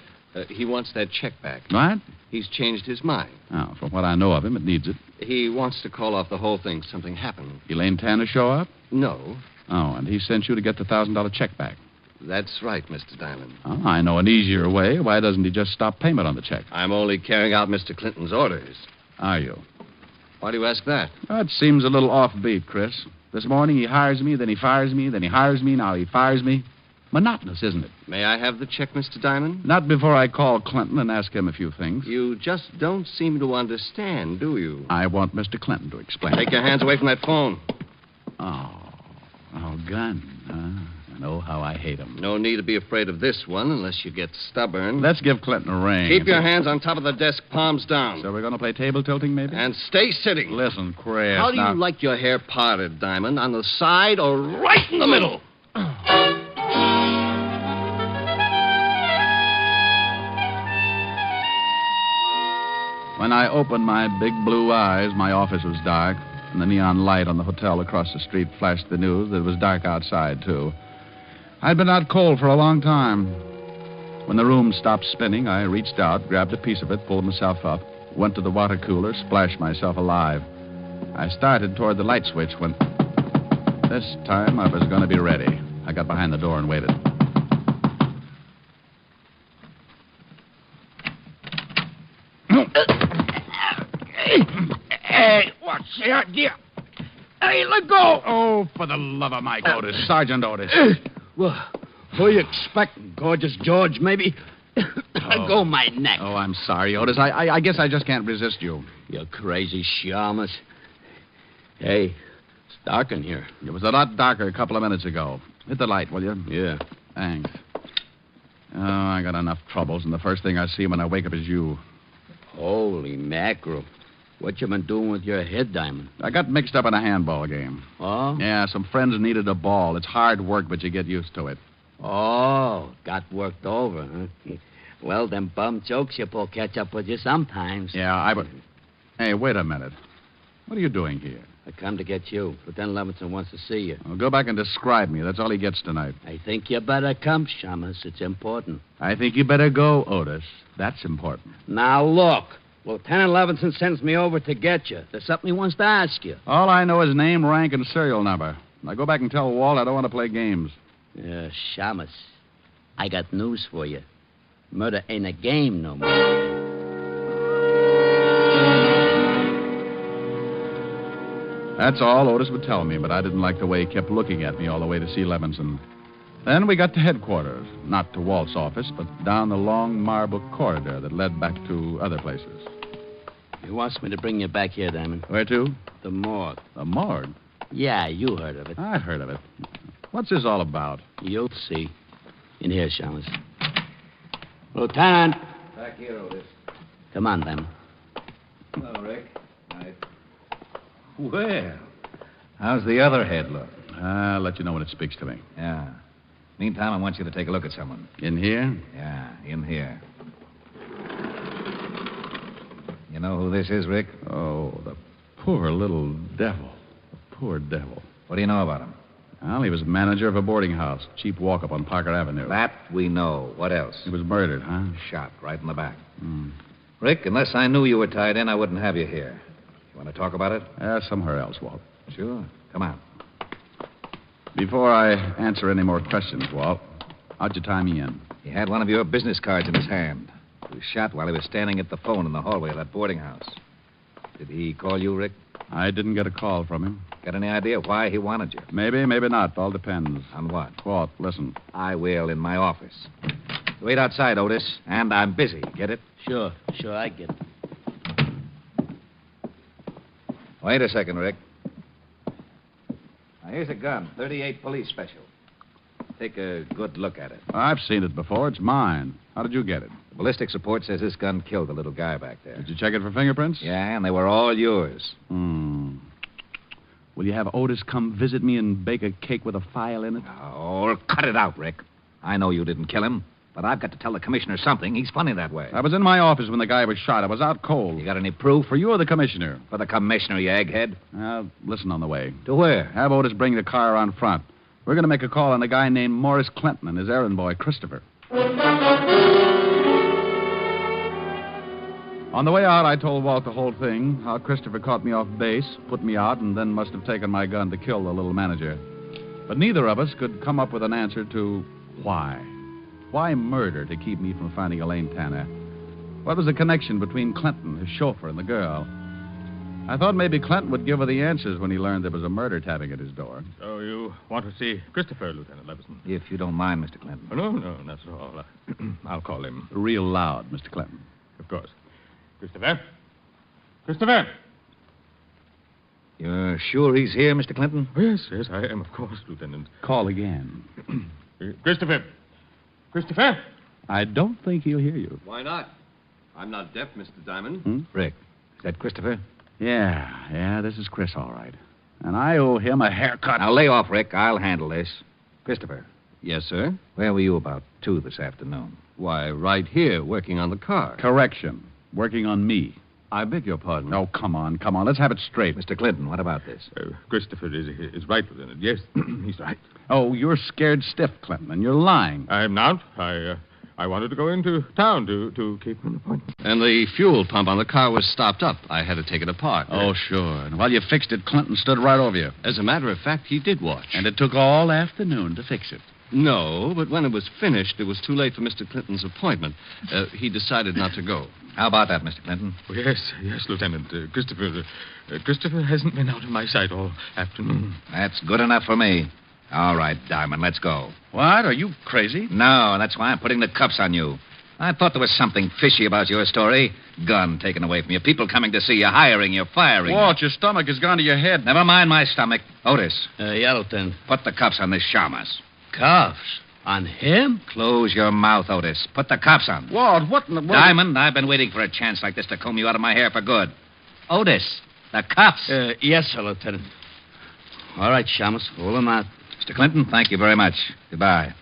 He wants that check back. What? He's changed his mind. Oh, from what I know of him, it needs it. He wants to call off the whole thing. Something happened. Elaine Tanner show up? No. Oh, and he sent you to get the $1,000 check back. That's right, Mr. Diamond. Oh, I know an easier way. Why doesn't he just stop payment on the check? I'm only carrying out Mr. Clinton's orders. Are you? Why do you ask that? It seems a little offbeat, Chris. This morning he hires me, then he fires me, then he hires me, now he fires me. Monotonous, isn't it? May I have the check, Mr. Diamond? Not before I call Clinton and ask him a few things. You just don't seem to understand, do you? I want Mr. Clinton to explain. Take your hands away from that phone. Oh, gun. know how I hate him. No need to be afraid of this one unless you get stubborn. Let's give Clinton a ring. Keep your hands on top of the desk, palms down. So we're going to play table tilting, maybe? And stay sitting. Listen, Chris. How do you like your hair parted, Diamond? On the side or right in the middle? When I opened my big blue eyes, my office was dark, and the neon light on the hotel across the street flashed the news that it was dark outside, too. I'd been out cold for a long time. When the room stopped spinning, I reached out, grabbed a piece of it, pulled myself up, went to the water cooler, splashed myself alive. I started toward the light switch when... This time I was going to be ready. I got behind the door and waited. Hey, what's the idea? Hey, let go! Oh, for the love of Mike Otis. Sergeant Otis. Well, who you expect? Gorgeous George, maybe? Go my neck. Oh, I'm sorry, Otis. I guess I just can't resist you. You crazy shamus. Hey, it's dark in here. It was a lot darker a couple of minutes ago. Hit the light, will you? Yeah. Thanks. Oh, I got enough troubles, and the first thing I see when I wake up is you. Holy mackerel. What you been doing with your head, Diamond? I got mixed up in a handball game. Oh? Yeah, some friends needed a ball. It's hard work, but you get used to it. Oh, got worked over, huh? Well, them bum jokes you pull catch up with you sometimes. Yeah, Hey, wait a minute. What are you doing here? I come to get you. Lieutenant Levinson wants to see you. Well, go back and describe me. That's all he gets tonight. I think you better come, Shamus. It's important. I think you better go, Otis. That's important. Now, look. Lieutenant Levinson sends me over to get you. There's something he wants to ask you. All I know is name, rank, and serial number. Now go back and tell Walt I don't want to play games. Shamus, I got news for you. Murder ain't a game no more. That's all Otis would tell me, but I didn't like the way he kept looking at me all the way to see Levinson. Then we got to headquarters, not to Walt's office, but down the long marble corridor that led back to other places. He wants me to bring you back here, Diamond. Where to? The morgue. The morgue? Yeah, you heard of it. I've heard of it. What's this all about? You'll see. In here, Shamus. Lieutenant. Back here, Otis. Come on, Diamond. Hello, Rick. Well, how's the other head look? I'll let you know when it speaks to me. Yeah. Meantime, I want you to take a look at someone. In here? Yeah, in here. You know who this is, Rick? Oh, the poor little devil. The poor devil. What do you know about him? Well, he was manager of a boarding house, cheap walk-up on Parker Avenue. That we know. What else? He was murdered, huh? Shot right in the back. Rick, unless I knew you were tied in, I wouldn't have you here. You want to talk about it? Somewhere else, Walt. Sure. Come on. Before I answer any more questions, Walt, how'd you tie me in? He had one of your business cards in his hand. He was shot while he was standing at the phone in the hallway of that boarding house. Did he call you, Rick? I didn't get a call from him. Got any idea why he wanted you? Maybe, maybe not. All depends. On what? Walt, listen. I will in my office. Wait outside, Otis, and I'm busy. Get it? Sure, I get it. Wait a second, Rick. Now, here's a gun, 38 police special. Take a good look at it. I've seen it before. It's mine. How did you get it? The ballistics report says this gun killed the little guy back there. Did you check it for fingerprints? Yeah, and they were all yours. Will you have Otis come visit me and bake a cake with a file in it? Oh, cut it out, Rick. I know you didn't kill him, but I've got to tell the commissioner something. He's funny that way. I was in my office when the guy was shot. I was out cold. You got any proof? For you or the commissioner? For the commissioner, you egghead. Listen on the way. To where? Have Otis bring the car around front. We're going to make a call on a guy named Morris Clinton and his errand boy, Christopher. On the way out, I told Walt the whole thing, how Christopher caught me off base, put me out, and then must have taken my gun to kill the little manager. But neither of us could come up with an answer to why. Why murder to keep me from finding Elaine Tanner? What was the connection between Clinton, his chauffeur, and the girl? I thought maybe Clinton would give her the answers when he learned there was a murder tapping at his door. So you want to see Christopher, Lieutenant Levinson? If you don't mind, Mr. Clinton. Oh, no, not at all. I'll call him. Real loud, Mr. Clinton. Of course. Christopher? Christopher! You're You're sure he's here, Mr. Clinton? Yes, I am, of course, Lieutenant. Call again. Christopher! Christopher! I don't think he'll hear you. Why not? I'm not deaf, Mr. Diamond. Rick, is that Christopher? Yeah, this is Chris, all right. And I owe him a haircut. Now, lay off, Rick. I'll handle this. Christopher. Yes, sir? Where were you about 2 this afternoon? Why, right here, working on the car. Correction. Working on me. I beg your pardon. Oh, come on. Let's have it straight. Mr. Clinton, what about this? Christopher is right, Lieutenant. Yes, he's right. Oh, you're scared stiff, Clinton, and you're lying. I'm not. I wanted to go into town to keep an appointment. And the fuel pump on the car was stopped up. I had to take it apart. Oh, sure. And while you fixed it, Clinton stood right over you. As a matter of fact, he did watch. And it took all afternoon to fix it. No, but when it was finished, it was too late for Mr. Clinton's appointment. He decided not to go. How about that, Mr. Clinton? Oh, yes, Lieutenant. Christopher hasn't been out of my sight all afternoon. That's good enough for me. All right, Diamond, let's go. What? Are you crazy? No, that's why I'm putting the cuffs on you. I thought there was something fishy about your story. Gun taken away from you, people coming to see you, hiring you, firing. Walt, your stomach has gone to your head. Never mind my stomach. Otis. Yeah, Lieutenant. Put the cuffs on this shamus. Cuffs? On him? Close your mouth, Otis. Put the cuffs on. Walt, what in the world? Diamond, I've been waiting for a chance like this to comb you out of my hair for good. Otis, the cuffs. Yes, sir, Lieutenant. All right, Shamus, hold him out. Mr. Clinton, thank you very much. Goodbye.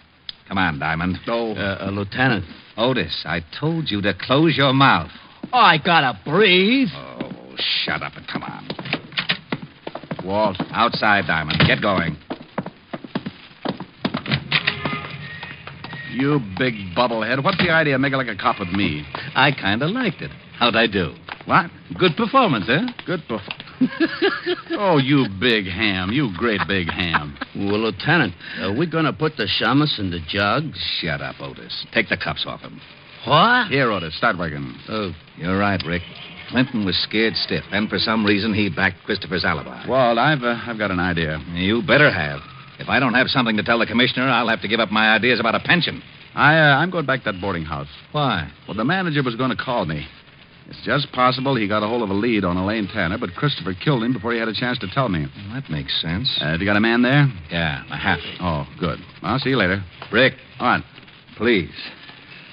Come on, Diamond. Oh. Lieutenant. Otis, I told you to close your mouth. Oh, I gotta breathe. Oh, shut up and come on. Walt. Outside, Diamond. Get going. You big bubblehead. What's the idea of making like a cop with me? I kind of liked it. How'd I do? What? Good performance, eh? Good performance. Oh, you big ham. You great big ham. Well, Lieutenant, are we going to put the shamus in the jug? Shut up, Otis. Take the cuffs off him. What? Here, Otis. Start working. Oh, you're right, Rick. Clinton was scared stiff, and for some reason he backed Christopher's alibi. Walt, I've got an idea. You better have. If I don't have something to tell the commissioner, I'll have to give up my ideas about a pension. I'm going back to that boarding house. Why? Well, the manager was going to call me. It's just possible he got a hold of a lead on Elaine Tanner, but Christopher killed him before he had a chance to tell me. Well, that makes sense. Have you got a man there? Yeah, a happy. Oh, good. I'll see you later. Rick. On. Please.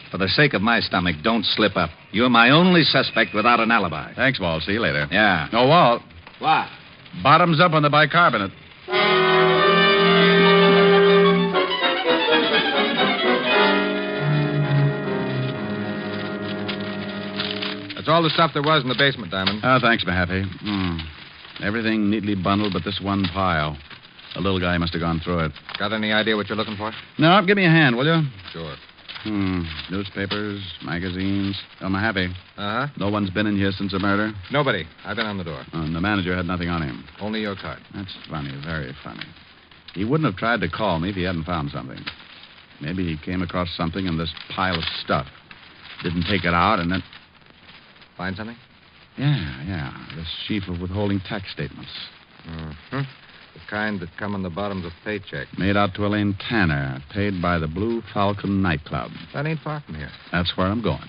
For the sake of my stomach, don't slip up. You're my only suspect without an alibi. Thanks, Walt. See you later. Yeah. Oh, Walt. What? Bottoms up on the bicarbonate. That's all the stuff there was in the basement, Diamond. Oh, thanks, my happy. Everything neatly bundled but this one pile. The little guy must have gone through it. Got any idea what you're looking for? No, give me a hand, will you? Sure. Newspapers, magazines. Oh, my happy. Uh-huh. No one's been in here since the murder? Nobody. I've been on the door. And the manager had nothing on him. Only your card. That's funny, very funny. He wouldn't have tried to call me if he hadn't found something. Maybe he came across something in this pile of stuff. Didn't take it out and then... Find something? Yeah. This sheaf of withholding tax statements. Mm-hmm. The kind that come on the bottoms of paychecks. Made out to Elaine Tanner, paid by the Blue Falcon nightclub. That ain't far from here. That's where I'm going.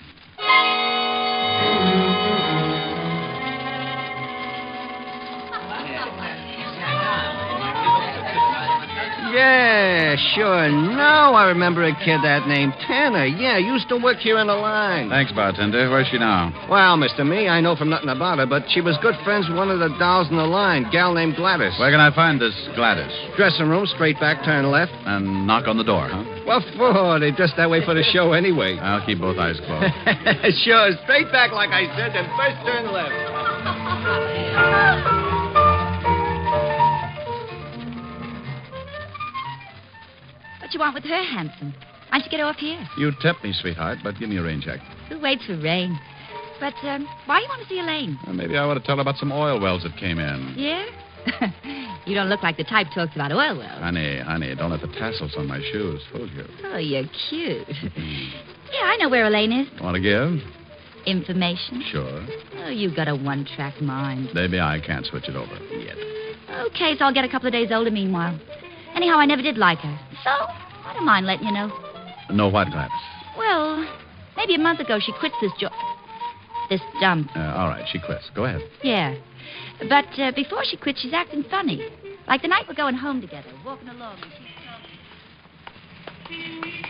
Yeah, sure. Now I remember a kid that named Tanner. Yeah, used to work here in the line. Thanks, bartender. Where's she now? Well, Mr. Me, I know from nothing about her, but she was good friends with one of the dolls in the line, gal named Gladys. Where can I find this Gladys? Dressing room, straight back, turn left. And knock on the door, huh? What for? They dressed that way for the show anyway. I'll keep both eyes closed. Sure, straight back like I said, then first turn left. What you want with her, handsome? Why don't you get off here? You tip me, sweetheart, but give me a rain check. Who waits for rain? But, why you want to see Elaine? Well, maybe I ought to tell her about some oil wells that came in. Yeah? You don't look like the type talks about oil wells. Honey, don't let the tassels on my shoes fool you. Oh, you're cute. Yeah, I know where Elaine is. Want to give? Information? Sure. Oh, you've got a one-track mind. Baby, I can't switch it over yet. Okay, so I'll get a couple of days older meanwhile. Anyhow, I never did like her. So, I don't mind letting you know. No what, Gladys? Well, maybe a month ago she quit this job. this dump. All right, she quits. Go ahead. Yeah. But before she quits, she's acting funny. Like the night we're going home together, walking along, and she's talking.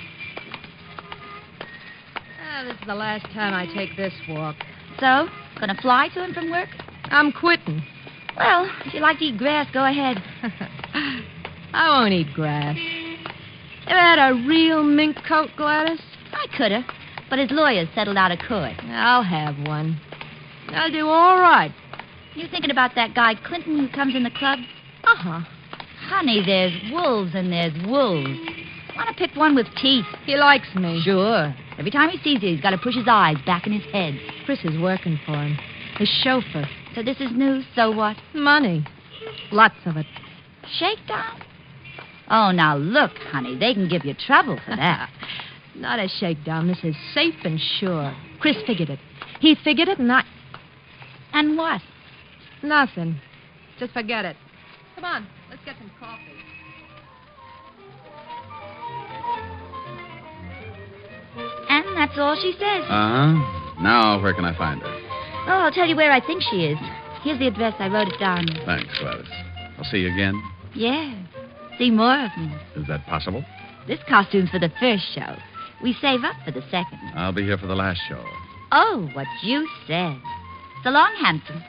This is the last time I take this walk. So, gonna fly to him from work? I'm quitting. Well, if you like to eat grass, go ahead. I won't eat grass. Ever had a real mink coat, Gladys? I coulda, but his lawyer settled out of court. I'll have one. I'll do all right. You thinking about that guy Clinton who comes in the club? Uh-huh. Honey, there's wolves and there's wolves. Want to pick one with teeth. He likes me. Sure. Every time he sees you, he's got to push his eyes back in his head. Chris is working for him. His chauffeur. So this is news, so what? Money. Lots of it. Shakedown? Oh, now look, honey, they can give you trouble for that. Not a shakedown. This is safe and sure. Chris figured it. He figured it, and I... And what? Nothing. Just forget it. Come on, let's get some coffee. And that's all she says. Uh-huh. Now, where can I find her? Oh, I'll tell you where I think she is. Here's the address. I wrote it down. Thanks, Gladys. I'll see you again. Yeah. See more of me. Is that possible? This costume's for the first show. We save up for the second. I'll be here for the last show. Oh, what you said. So long, handsome.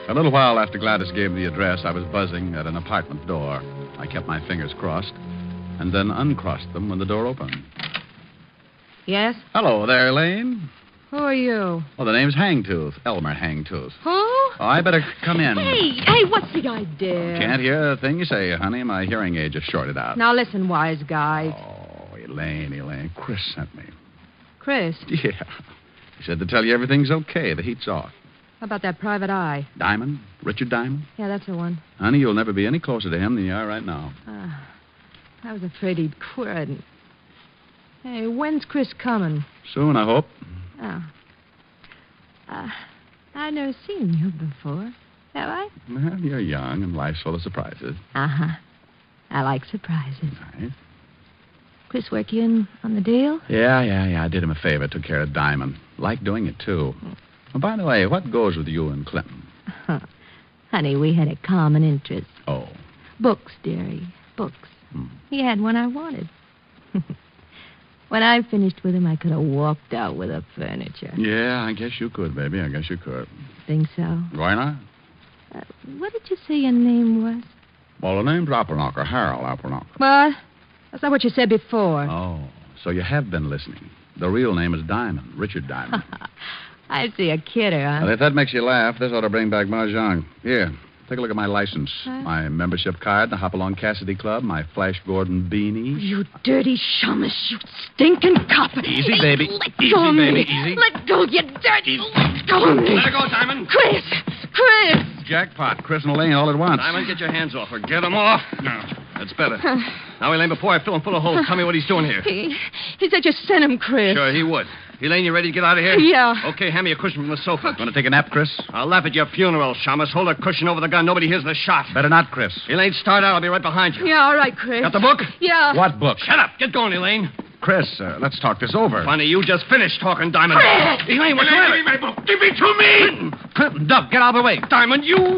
A little while after Gladys gave me the address, I was buzzing at an apartment door. I kept my fingers crossed and then uncrossed them when the door opened. Yes? Hello there, Elaine. Who are you? Well, the name's Hangtooth. Elmer Hangtooth. Who? Oh, I better come in. Hey, what's the idea? Can't hear a thing you say, honey. My hearing aid just shorted out. Now listen, wise guy. Oh, Elaine. Chris sent me. Chris? Yeah. He said to tell you everything's okay. The heat's off. How about that private eye? Diamond? Richard Diamond? Yeah, that's the one. Honey, you'll never be any closer to him than you are right now. I was afraid he'd quit. Hey, when's Chris coming? Soon, I hope. Oh. I've never seen you before. Have I? Well, you're young and life's full of surprises. Uh-huh. I like surprises. Nice. Chris work you in on the deal? Yeah. I did him a favor. Took care of Diamond. Like doing it, too. Oh, by the way, what goes with you and Clinton? Honey, we had a common interest. Oh. Books, dearie. Books. He had one I wanted. When I finished with him, I could have walked out with the furniture. Yeah, I guess you could, baby. I guess you could. Think so? Why not? What did you say your name was? Well, the name's Appelknocker, Harold Appelknocker. What? That's not what you said before. Oh, so you have been listening. The real name is Diamond, Richard Diamond. I see a kidder, huh? Well, if that makes you laugh, this ought to bring back mahjong. Here, take a look at my license. Huh? My membership card, the Hopalong Cassidy Club, my Flash Gordon beanie. You dirty shamus, you stinking cop. Easy, baby. Let Easy, go of me. baby, easy. Let go, you dirty. Let go of me. Let her go, Diamond. Chris! Jackpot, Chris and Elaine all at once. Diamond, get your hands off her. Get them off. No, that's better. Now, Elaine, before I fill him full of holes, tell me what he's doing here. He said just send him, Chris. Sure, he would. Elaine, you ready to get out of here? Yeah. Okay, hand me a cushion from the sofa. Want to take a nap, Chris? I'll laugh at your funeral, Shamus. Hold a cushion over the gun. Nobody hears the shot. Better not, Chris. Elaine, start out. I'll be right behind you. Yeah, all right, Chris. Got the book? Yeah. What book? Shut up. Get going, Elaine. Chris, let's talk this over. Funny, you just finished talking, Diamond. Chris! Elaine, what's the matter? Give me my book. Give it to me. Clinton, Dove, get out of the way. Diamond, you...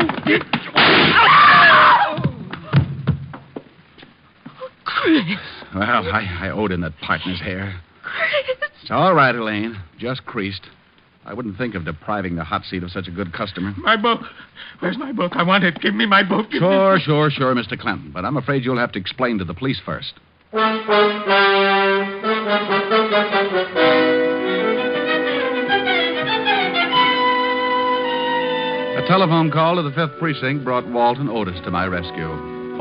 Chris. Well, I owed him that partner's hair. Chris. It's all right, Elaine. Just creased. I wouldn't think of depriving the hot seat of such a good customer. My book. Where's my book? I want it. Give me my book. Sure, Mr. Clinton. But I'm afraid you'll have to explain to the police first. A telephone call to the 5th Precinct brought Walt and Otis to my rescue.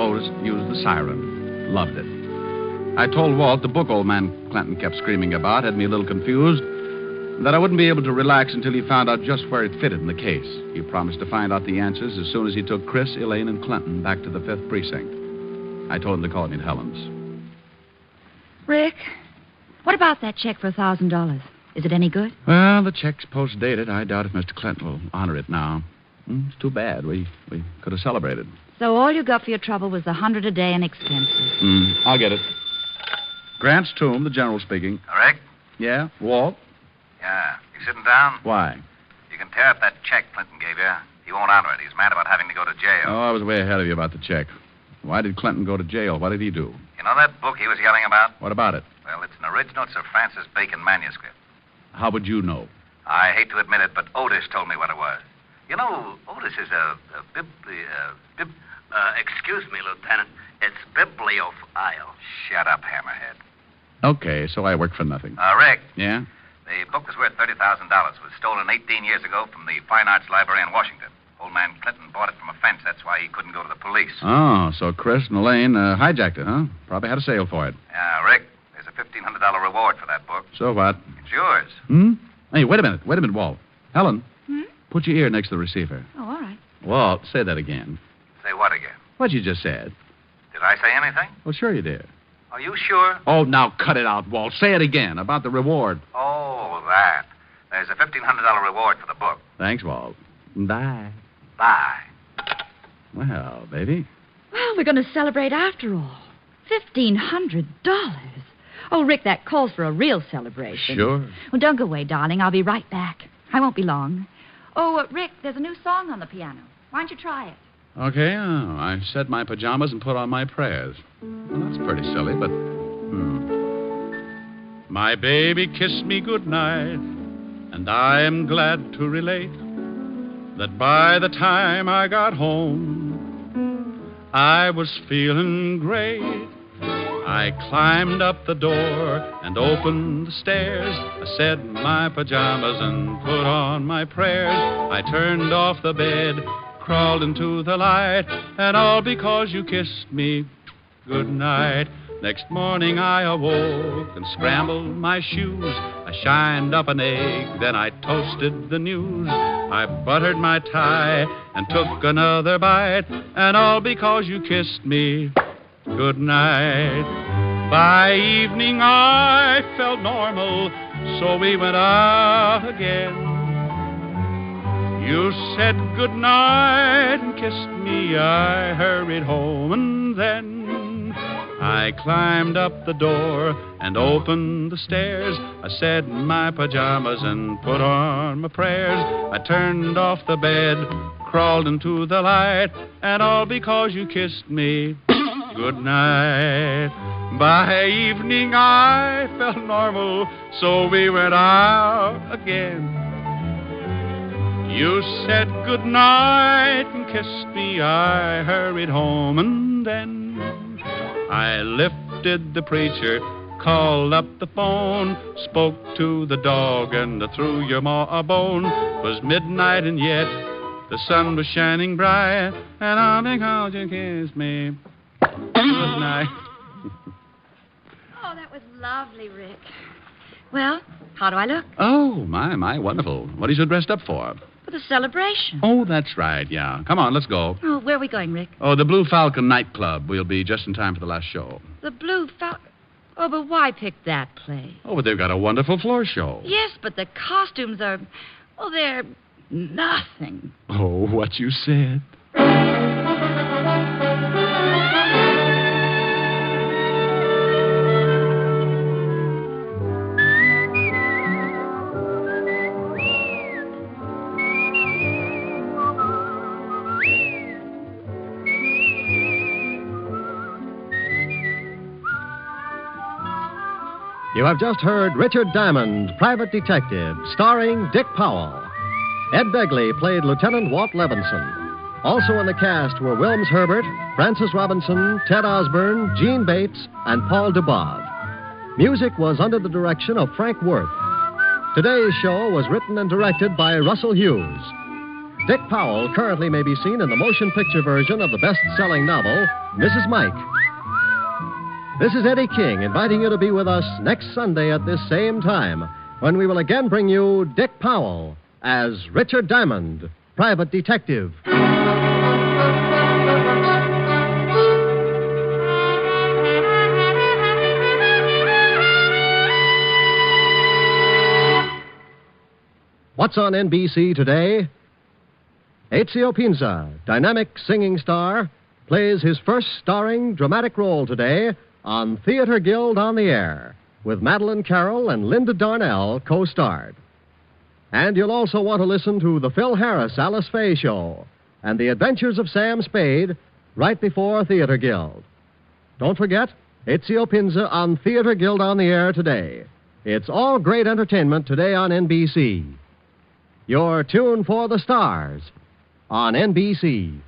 Otis used the siren. Loved it. I told Walt the book old man Clinton kept screaming about had me a little confused, and that I wouldn't be able to relax until he found out just where it fitted in the case. He promised to find out the answers as soon as he took Chris, Elaine, and Clinton back to the 5th Precinct. I told him to call me at Helen's. Rick, what about that check for $1,000? Is it any good? Well, the check's post-dated. I doubt if Mr. Clinton will honor it now. It's too bad. We could have celebrated. So all you got for your trouble was $100 a day in expenses. I'll get it. Grant's Tomb, the general speaking. Rick? Yeah? Walt? Yeah. You sitting down? Why? You can tear up that check Clinton gave you. He won't honor it. He's mad about having to go to jail. Oh, I was way ahead of you about the check. Why did Clinton go to jail? What did he do? You know that book he was yelling about? What about it? Well, it's an original Sir Francis Bacon manuscript. How would you know? I hate to admit it, but Otis told me what it was. You know, Otis is excuse me, Lieutenant. It's bibliophile. Shut up, Hammerhead. Okay, so I work for nothing. Rick. Yeah? The book was worth $30,000. It was stolen 18 years ago from the Fine Arts Library in Washington. Old man Clinton bought it from a fence. That's why he couldn't go to the police. Oh, so Chris and Elaine hijacked it, huh? Probably had a sale for it. Yeah, Rick, there's a $1,500 reward for that book. So what? It's yours. Hey, wait a minute, Walt. Helen, put your ear next to the receiver. Oh, all right. Walt, say that again. Say what again? What you just said. Did I say anything? Well, sure you did. Are you sure? Oh, now cut it out, Walt. Say it again about the reward. Oh, that. There's a $1,500 reward for the book. Thanks, Walt. Bye. Bye. Well, baby. Well, we're going to celebrate after all. $1,500. Oh, Rick, that calls for a real celebration. Sure. Well, don't go away, darling. I'll be right back. I won't be long. Oh, Rick, there's a new song on the piano. Why don't you try it? Okay, I set my pajamas and put on my prayers. Well, that's pretty silly, but... My baby kissed me goodnight, and I am glad to relate that by the time I got home, I was feeling great. I climbed up the door and opened the stairs. I said my pajamas and put on my prayers. I turned off the bed, crawled into the light, and all because you kissed me good night. Next morning I awoke and scrambled my shoes. I shined up an egg, then I toasted the news. I buttered my tie and took another bite, and all because you kissed me good night. By evening I felt normal, so we went out again. You said good night and kissed me. I hurried home, and then I climbed up the door and opened the stairs. I said my pajamas and put on my prayers. I turned off the bed, crawled into the light, and all because you kissed me good night. By evening I felt normal, so we went out again. You said good night and kissed me. I hurried home, and then I lifted the preacher, called up the phone, spoke to the dog, and threw your ma a bone. 'Twas midnight, and yet the sun was shining bright, and all because you kissed me good night. Oh, that was lovely, Rick. Well, how do I look? Oh, my, wonderful. What are you so dressed up for? For the celebration. Oh, that's right, yeah. Come on, let's go. Oh, where are we going, Rick? Oh, the Blue Falcon nightclub. We'll be just in time for the last show. The Blue Falcon. Oh, but why pick that place? Oh, but they've got a wonderful floor show. Yes, but the costumes are... well, they're nothing. Oh, what you said. You have just heard Richard Diamond, Private Detective, starring Dick Powell. Ed Begley played Lieutenant Walt Levinson. Also in the cast were Wilms Herbert, Francis Robinson, Ted Osborne, Gene Bates, and Paul Dubov. Music was under the direction of Frank Worth. Today's show was written and directed by Russell Hughes. Dick Powell currently may be seen in the motion picture version of the best-selling novel, Mrs. Mike. This is Eddie King inviting you to be with us next Sunday at this same time when we will again bring you Dick Powell as Richard Diamond, Private Detective. What's on NBC today? Ezio Pinza, dynamic singing star, plays his first starring dramatic role today on Theater Guild on the Air, with Madeline Carroll and Linda Darnell co-starred. And you'll also want to listen to the Phil Harris Alice Faye Show and the Adventures of Sam Spade right before Theater Guild. Don't forget, Ezio Pinza on Theater Guild on the Air today. It's all great entertainment today on NBC. Your tune for the stars on NBC.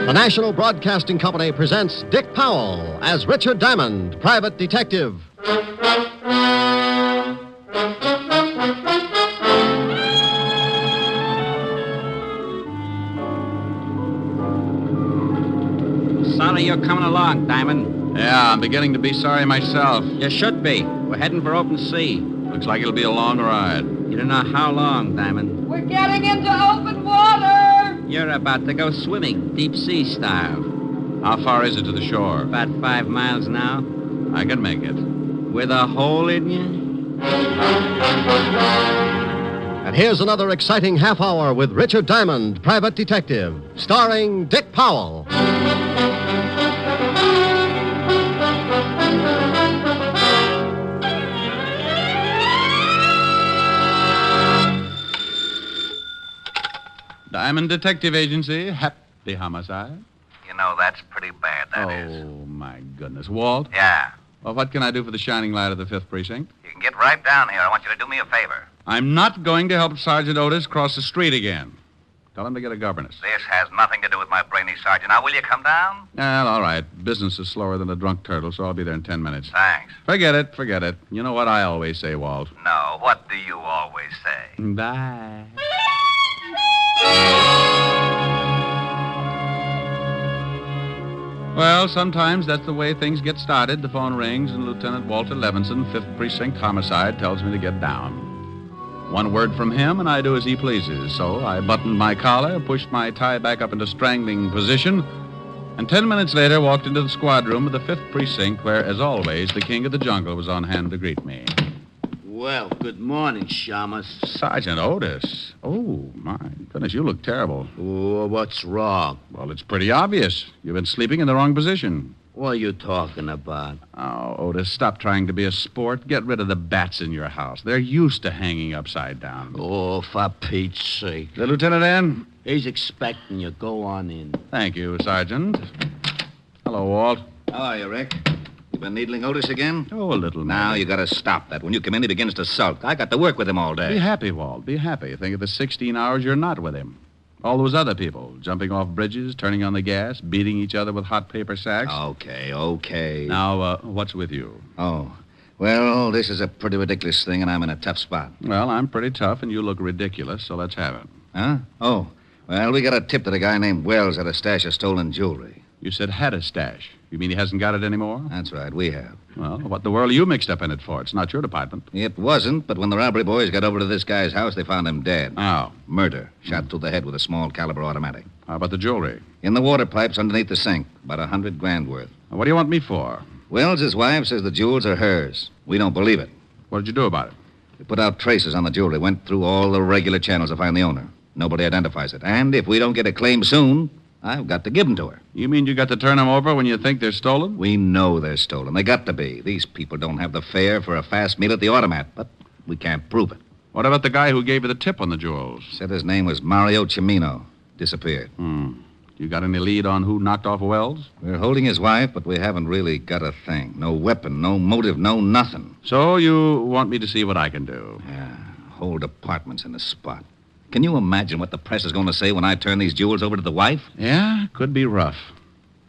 The National Broadcasting Company presents Dick Powell as Richard Diamond, private detective. Sorry you're coming along, Diamond. Yeah, I'm beginning to be sorry myself. You should be. We're heading for open sea. Looks like it'll be a long ride. You don't know how long, Diamond. We're getting into open water. You're about to go swimming, deep sea style. How far is it to the shore? About 5 miles now. I can make it. With a hole in you? And here's another exciting half hour with Richard Diamond, private detective, starring Dick Powell. Diamond Detective Agency, happy homicide. You know, that's pretty bad, that is. Oh, my goodness. Walt? Yeah. Well, what can I do for the shining light of the 5th Precinct? You can get right down here. I want you to do me a favor. I'm not going to help Sergeant Otis cross the street again. Tell him to get a governess. This has nothing to do with my brainy sergeant. Now, will you come down? Well, all right. Business is slower than a drunk turtle, so I'll be there in 10 minutes. Thanks. Forget it. You know what I always say, Walt. No, what do you always say? Bye. Well, sometimes that's the way things get started. The phone rings, and Lieutenant Walter Levinson, 5th Precinct Homicide, tells me to get down. One word from him, and I do as he pleases. So I buttoned my collar, pushed my tie back up into strangling position, and 10 minutes later walked into the squad room of the 5th Precinct, where, as always, the king of the jungle was on hand to greet me. Well, good morning, Shamus. Sergeant Otis. Oh, my goodness, you look terrible. Oh, what's wrong? Well, it's pretty obvious. You've been sleeping in the wrong position. What are you talking about? Oh, Otis, stop trying to be a sport. Get rid of the bats in your house. They're used to hanging upside down. Oh, for Pete's sake. The lieutenant in? He's expecting you. Go on in. Thank you, Sergeant. Hello, Walt. How are you, Rick? You been needling Otis again? Oh, a little. Now maybe. you got to stop that. When you come in, he begins to sulk. I got to work with him all day. Be happy, Walt. Be happy. Think of the 16 hours you're not with him. All those other people, jumping off bridges, turning on the gas, beating each other with hot paper sacks. Okay. Now, what's with you? Oh, well, this is a pretty ridiculous thing, and I'm in a tough spot. Well, I'm pretty tough, and you look ridiculous, so let's have it. Huh? Oh, well, we got a tip that a guy named Wells had a stash of stolen jewelry. You said had a stash. You mean he hasn't got it anymore? That's right, we have. Well, what the world are you mixed up in it for? It's not your department. It wasn't, but when the robbery boys got over to this guy's house, they found him dead. Oh. Murder. Shot through the head with a small caliber automatic. How about the jewelry? In the water pipes underneath the sink. About $100,000 worth. What do you want me for? Wells' wife says the jewels are hers. We don't believe it. What did you do about it? We put out traces on the jewelry, went through all the regular channels to find the owner. Nobody identifies it. And if we don't get a claim soon, I've got to give them to her. You mean you got to turn them over when you think they're stolen? We know they're stolen. They got to be. These people don't have the fare for a fast meal at the automat, but we can't prove it. What about the guy who gave you the tip on the jewels? Said his name was Mario Cimino. Disappeared. You got any lead on who knocked off Wells? We're holding his wife, but we haven't really got a thing. No weapon, no motive, no nothing. So you want me to see what I can do? Yeah, whole department's in the spot. Can you imagine what the press is going to say when I turn these jewels over to the wife? Yeah, could be rough.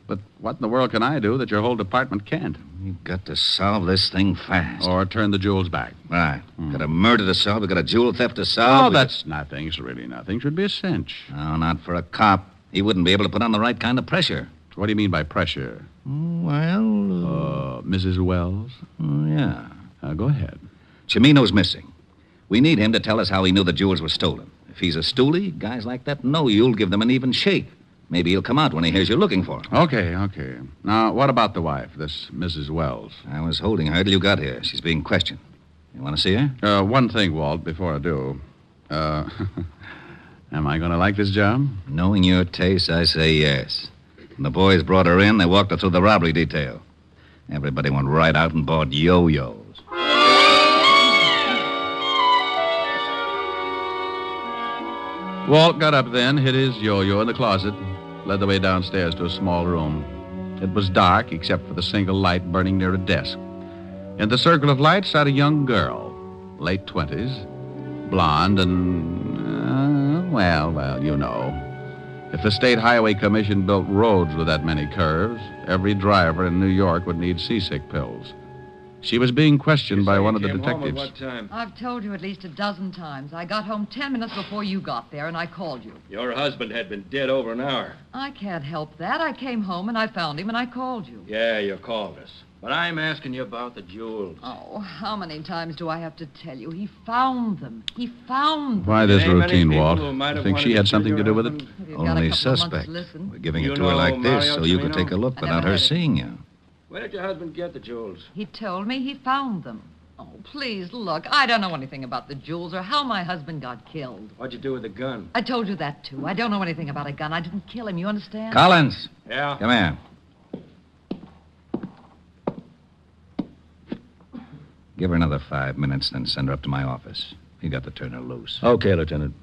But what in the world can I do that your whole department can't? We've got to solve this thing fast. Or turn the jewels back. Right. Got a murder to solve. We got a jewel theft to solve. Oh, that's nothing. It's really nothing. Should be a cinch. No, not for a cop. He wouldn't be able to put on the right kind of pressure. What do you mean by pressure? Well... Mrs. Wells? Yeah. Go ahead. Cimino's missing. We need him to tell us how he knew the jewels were stolen. If he's a stoolie, guys like that know you'll give them an even shake. Maybe he'll come out when he hears you're looking for him. Okay. Now, what about the wife, this Mrs. Wells? I was holding her till you got here. She's being questioned. You want to see her? One thing, Walt, before I do. Am I going to like this job? Knowing your taste, I say yes. When the boys brought her in, they walked her through the robbery detail. Everybody went right out and bought yo-yos. Walt got up then, hid his yo-yo in the closet, led the way downstairs to a small room. It was dark, except for the single light burning near a desk. In the circle of light sat a young girl, late 20s, blonde and, well, you know. If the State Highway Commission built roads with that many curves, every driver in New York would need seasick pills. She was being questioned by one of the detectives. What time? I've told you at least a dozen times. I got home 10 minutes before you got there, and I called you. Your husband had been dead over an hour. I can't help that. I came home, and I found him, and I called you. Yeah, you called us. But I'm asking you about the jewels. Oh, how many times do I have to tell you? He found them. He found them. Why this routine, Walt? You think she had something to do with it? Only suspect. We're giving it to her like this so you could take a look without her seeing you. Where did your husband get the jewels? He told me he found them. Oh, please, look. I don't know anything about the jewels or how my husband got killed. What'd you do with the gun? I told you that, too. I don't know anything about a gun. I didn't kill him. You understand? Collins. Yeah? Come here. Give her another 5 minutes, then send her up to my office. You got to turn her loose. Okay, Lieutenant.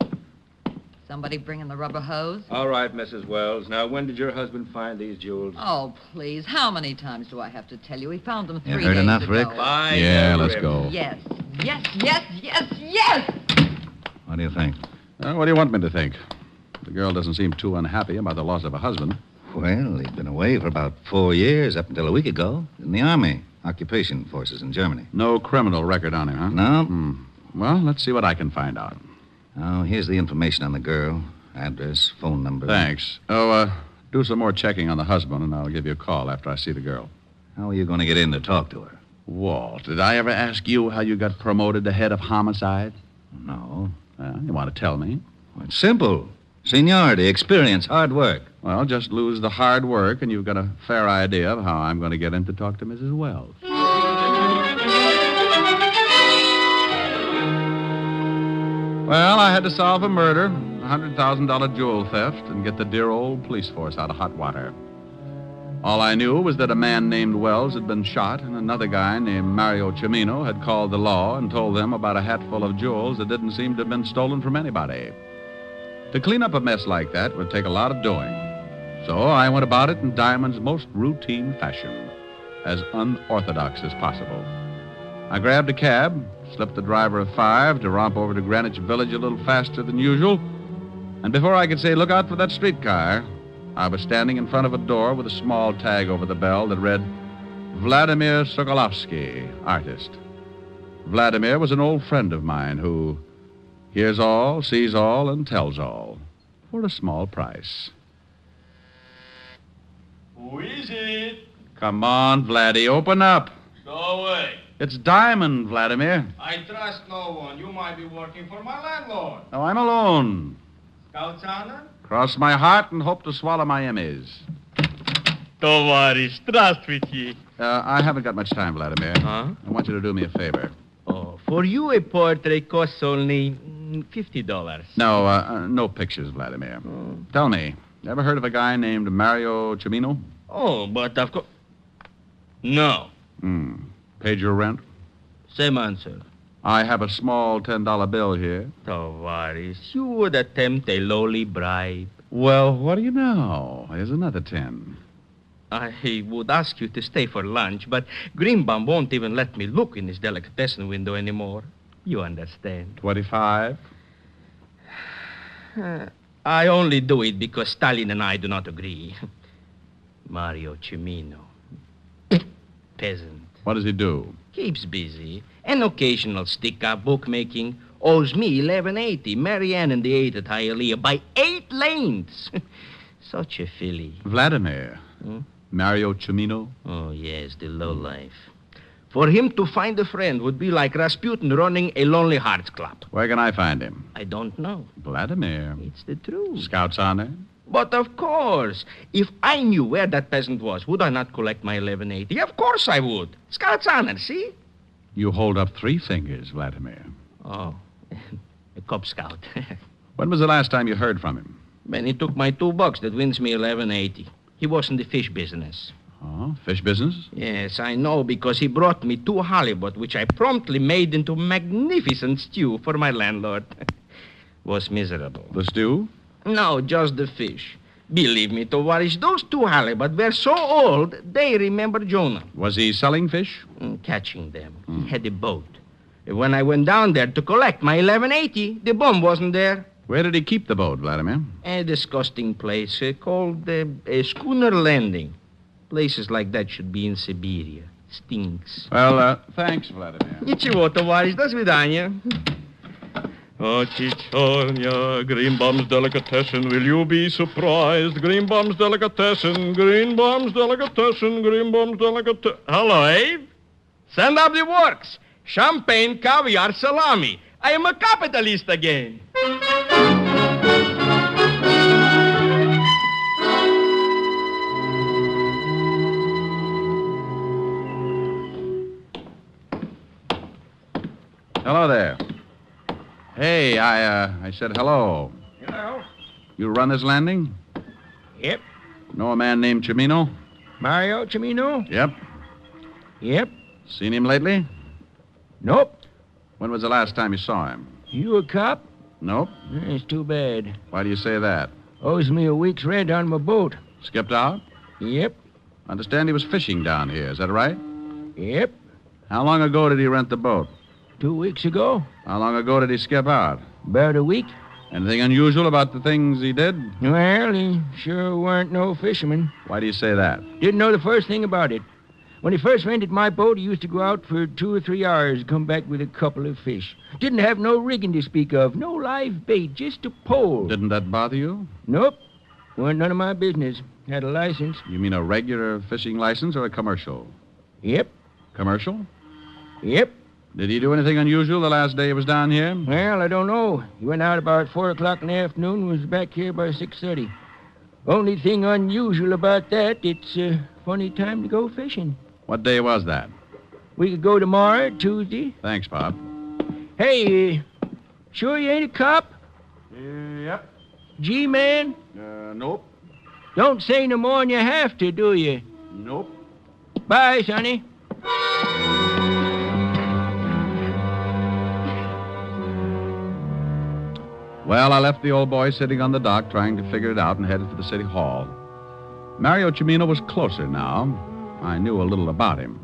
Somebody bringing the rubber hose? All right, Mrs. Wells. Now, when did your husband find these jewels? Oh, please. How many times do I have to tell you? He found them 3 You days heard enough, ago. Rick? Yeah, let's go. Yes. Yes. What do you think? What do you want me to think? The girl doesn't seem too unhappy about the loss of her husband. Well, he'd been away for about 4 years, up until a week ago, in the Army. Occupation forces in Germany. No criminal record on him, huh? No. Well, let's see what I can find out. Oh, here's the information on the girl. Address, phone number. Thanks. Do some more checking on the husband, and I'll give you a call after I see the girl. How are you going to get in to talk to her? Walt, did I ever ask you how you got promoted to head of homicide? No. You want to tell me? Well, it's simple. Seniority, experience, hard work. Well, just lose the hard work, and you've got a fair idea of how I'm going to get in to talk to Mrs. Wells. Well, I had to solve a murder, a $100,000 jewel theft, and get the dear old police force out of hot water. All I knew was that a man named Wells had been shot, and another guy named Mario Cimino had called the law and told them about a hatful of jewels that didn't seem to have been stolen from anybody. To clean up a mess like that would take a lot of doing. So I went about it in Diamond's most routine fashion, as unorthodox as possible. I grabbed a cab, slipped the driver a 5 to romp over to Greenwich Village a little faster than usual, and before I could say, "Look out for that streetcar," I was standing in front of a door with a small tag over the bell that read, "Vladimir Sokolovsky, artist." Vladimir was an old friend of mine who hears all, sees all, and tells all for a small price. Who is it? Come on, Vladdy, open up. Go away. It's Diamond, Vladimir. I trust no one. You might be working for my landlord. Oh, I'm alone. Scout's honor? Cross my heart and hope to swallow my Emmys. Товарищ, здравствуйте. I haven't got much time, Vladimir. Huh? I want you to do me a favor. Oh, for you a portrait costs only $50. No, no pictures, Vladimir. Tell me, ever heard of a guy named Mario Cimino? Oh, but of course... No. Paid your rent? Same answer. I have a small $10 bill here. Tavares, you would attempt a lowly bribe. Well, what do you know? Here's another 10. I would ask you to stay for lunch, but Greenbaum won't even let me look in his delicatessen window anymore. You understand. 25? I only do it because Stalin and I do not agree. Mario Cimino. Peasant. What does he do? Keeps busy. An occasional stick-up bookmaking. Owes me $11.80. Marianne and the 8 at Hialeah by 8 lanes. Such a filly. Vladimir. Mario Cimino? Oh, yes, the lowlife. For him to find a friend would be like Rasputin running a Lonely Hearts Club. Where can I find him? I don't know. Vladimir. It's the truth. Scouts on there? But of course, if I knew where that peasant was, would I not collect my $11.80? Of course I would. Scout's honor, see? You hold up 3 fingers, Vladimir. Oh, a Cub Scout. When was the last time you heard from him? When he took my $2 that wins me $11.80. He was in the fish business. Oh, fish business? Yes, I know, because he brought me 2 halibut, which I promptly made into magnificent stew for my landlord. Was miserable. The stew? No, just the fish. Believe me, Tovarish, those 2 halibut were so old, they remember Jonah. Was he selling fish? Catching them. He had a boat. When I went down there to collect my $11.80, the bum wasn't there. Where did he keep the boat, Vladimir? A disgusting place called a schooner landing. Places like that should be in Siberia. Stinks. Well, thanks, Vladimir. Ничего, товарищ, до свидания. Oh, Chichornia, Greenbaum's Delicatessen, will you be surprised? Greenbaum's Delicatessen, Greenbaum's Delicatessen, Greenbaum's Delicatessen. Hello, Abe. Send up the works. Champagne, caviar, salami. I am a capitalist again. Hello there. Hey, I said hello. Hello? You run this landing? Yep. Know a man named Cimino? Mario Cimino? Yep. Yep. Seen him lately? Nope. When was the last time you saw him? You a cop? Nope. It's too bad. Why do you say that? Owes me a week's rent on my boat. Skipped out? Yep. Understand he was fishing down here, is that right? Yep. How long ago did he rent the boat? 2 weeks ago. How long ago did he skip out? About a week. Anything unusual about the things he did? Well, he sure weren't no fisherman. Why do you say that? Didn't know the first thing about it. When he first rented my boat, he used to go out for 2 or 3 hours and come back with a couple of fish. Didn't have no rigging to speak of, no live bait, just a pole. Didn't that bother you? Nope. Weren't none of my business. Had a license. You mean a regular fishing license or a commercial? Yep. Commercial? Yep. Did he do anything unusual the last day he was down here? Well, I don't know. He went out about 4 o'clock in the afternoon and was back here by 6:30. Only thing unusual about that, it's a funny time to go fishing. What day was that? We could go tomorrow, Tuesday. Thanks, Pop. Hey, sure you ain't a cop? Yep. G-man? Nope. Don't say no more than you have to, do you? Nope. Bye, Sonny. Well, I left the old boy sitting on the dock trying to figure it out and headed for the city hall. Mario Cimino was closer now. I knew a little about him.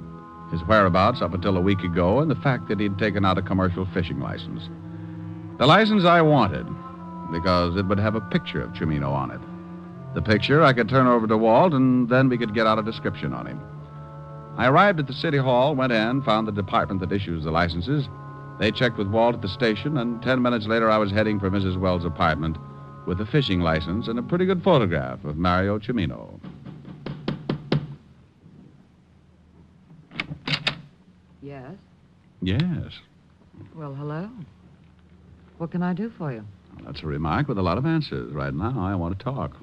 His whereabouts up until a week ago and the fact that he'd taken out a commercial fishing license. The license I wanted because it would have a picture of Cimino on it. The picture I could turn over to Walt and then we could get out a description on him. I arrived at the city hall, went in, found the department that issues the licenses. They checked with Walt at the station, and 10 minutes later I was heading for Mrs. Wells' apartment with a fishing license and a pretty good photograph of Mario Cimino. Yes? Yes. Well, hello. What can I do for you? That's a remark with a lot of answers. Right now, I want to talk.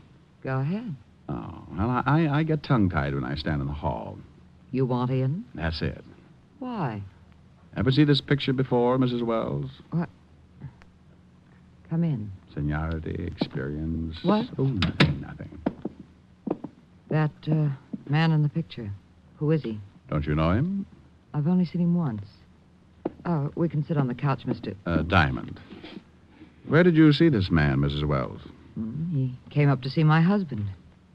Go ahead. Oh, well, I get tongue-tied when I stand in the hall. You want in? That's it. Why? Ever see this picture before, Mrs. Wells? What? Come in. Seniority, experience. What? Oh, nothing. That man in the picture. Who is he? Don't you know him? I've only seen him once. Oh, we can sit on the couch, Mr. Diamond. Where did you see this man, Mrs. Wells? He came up to see my husband.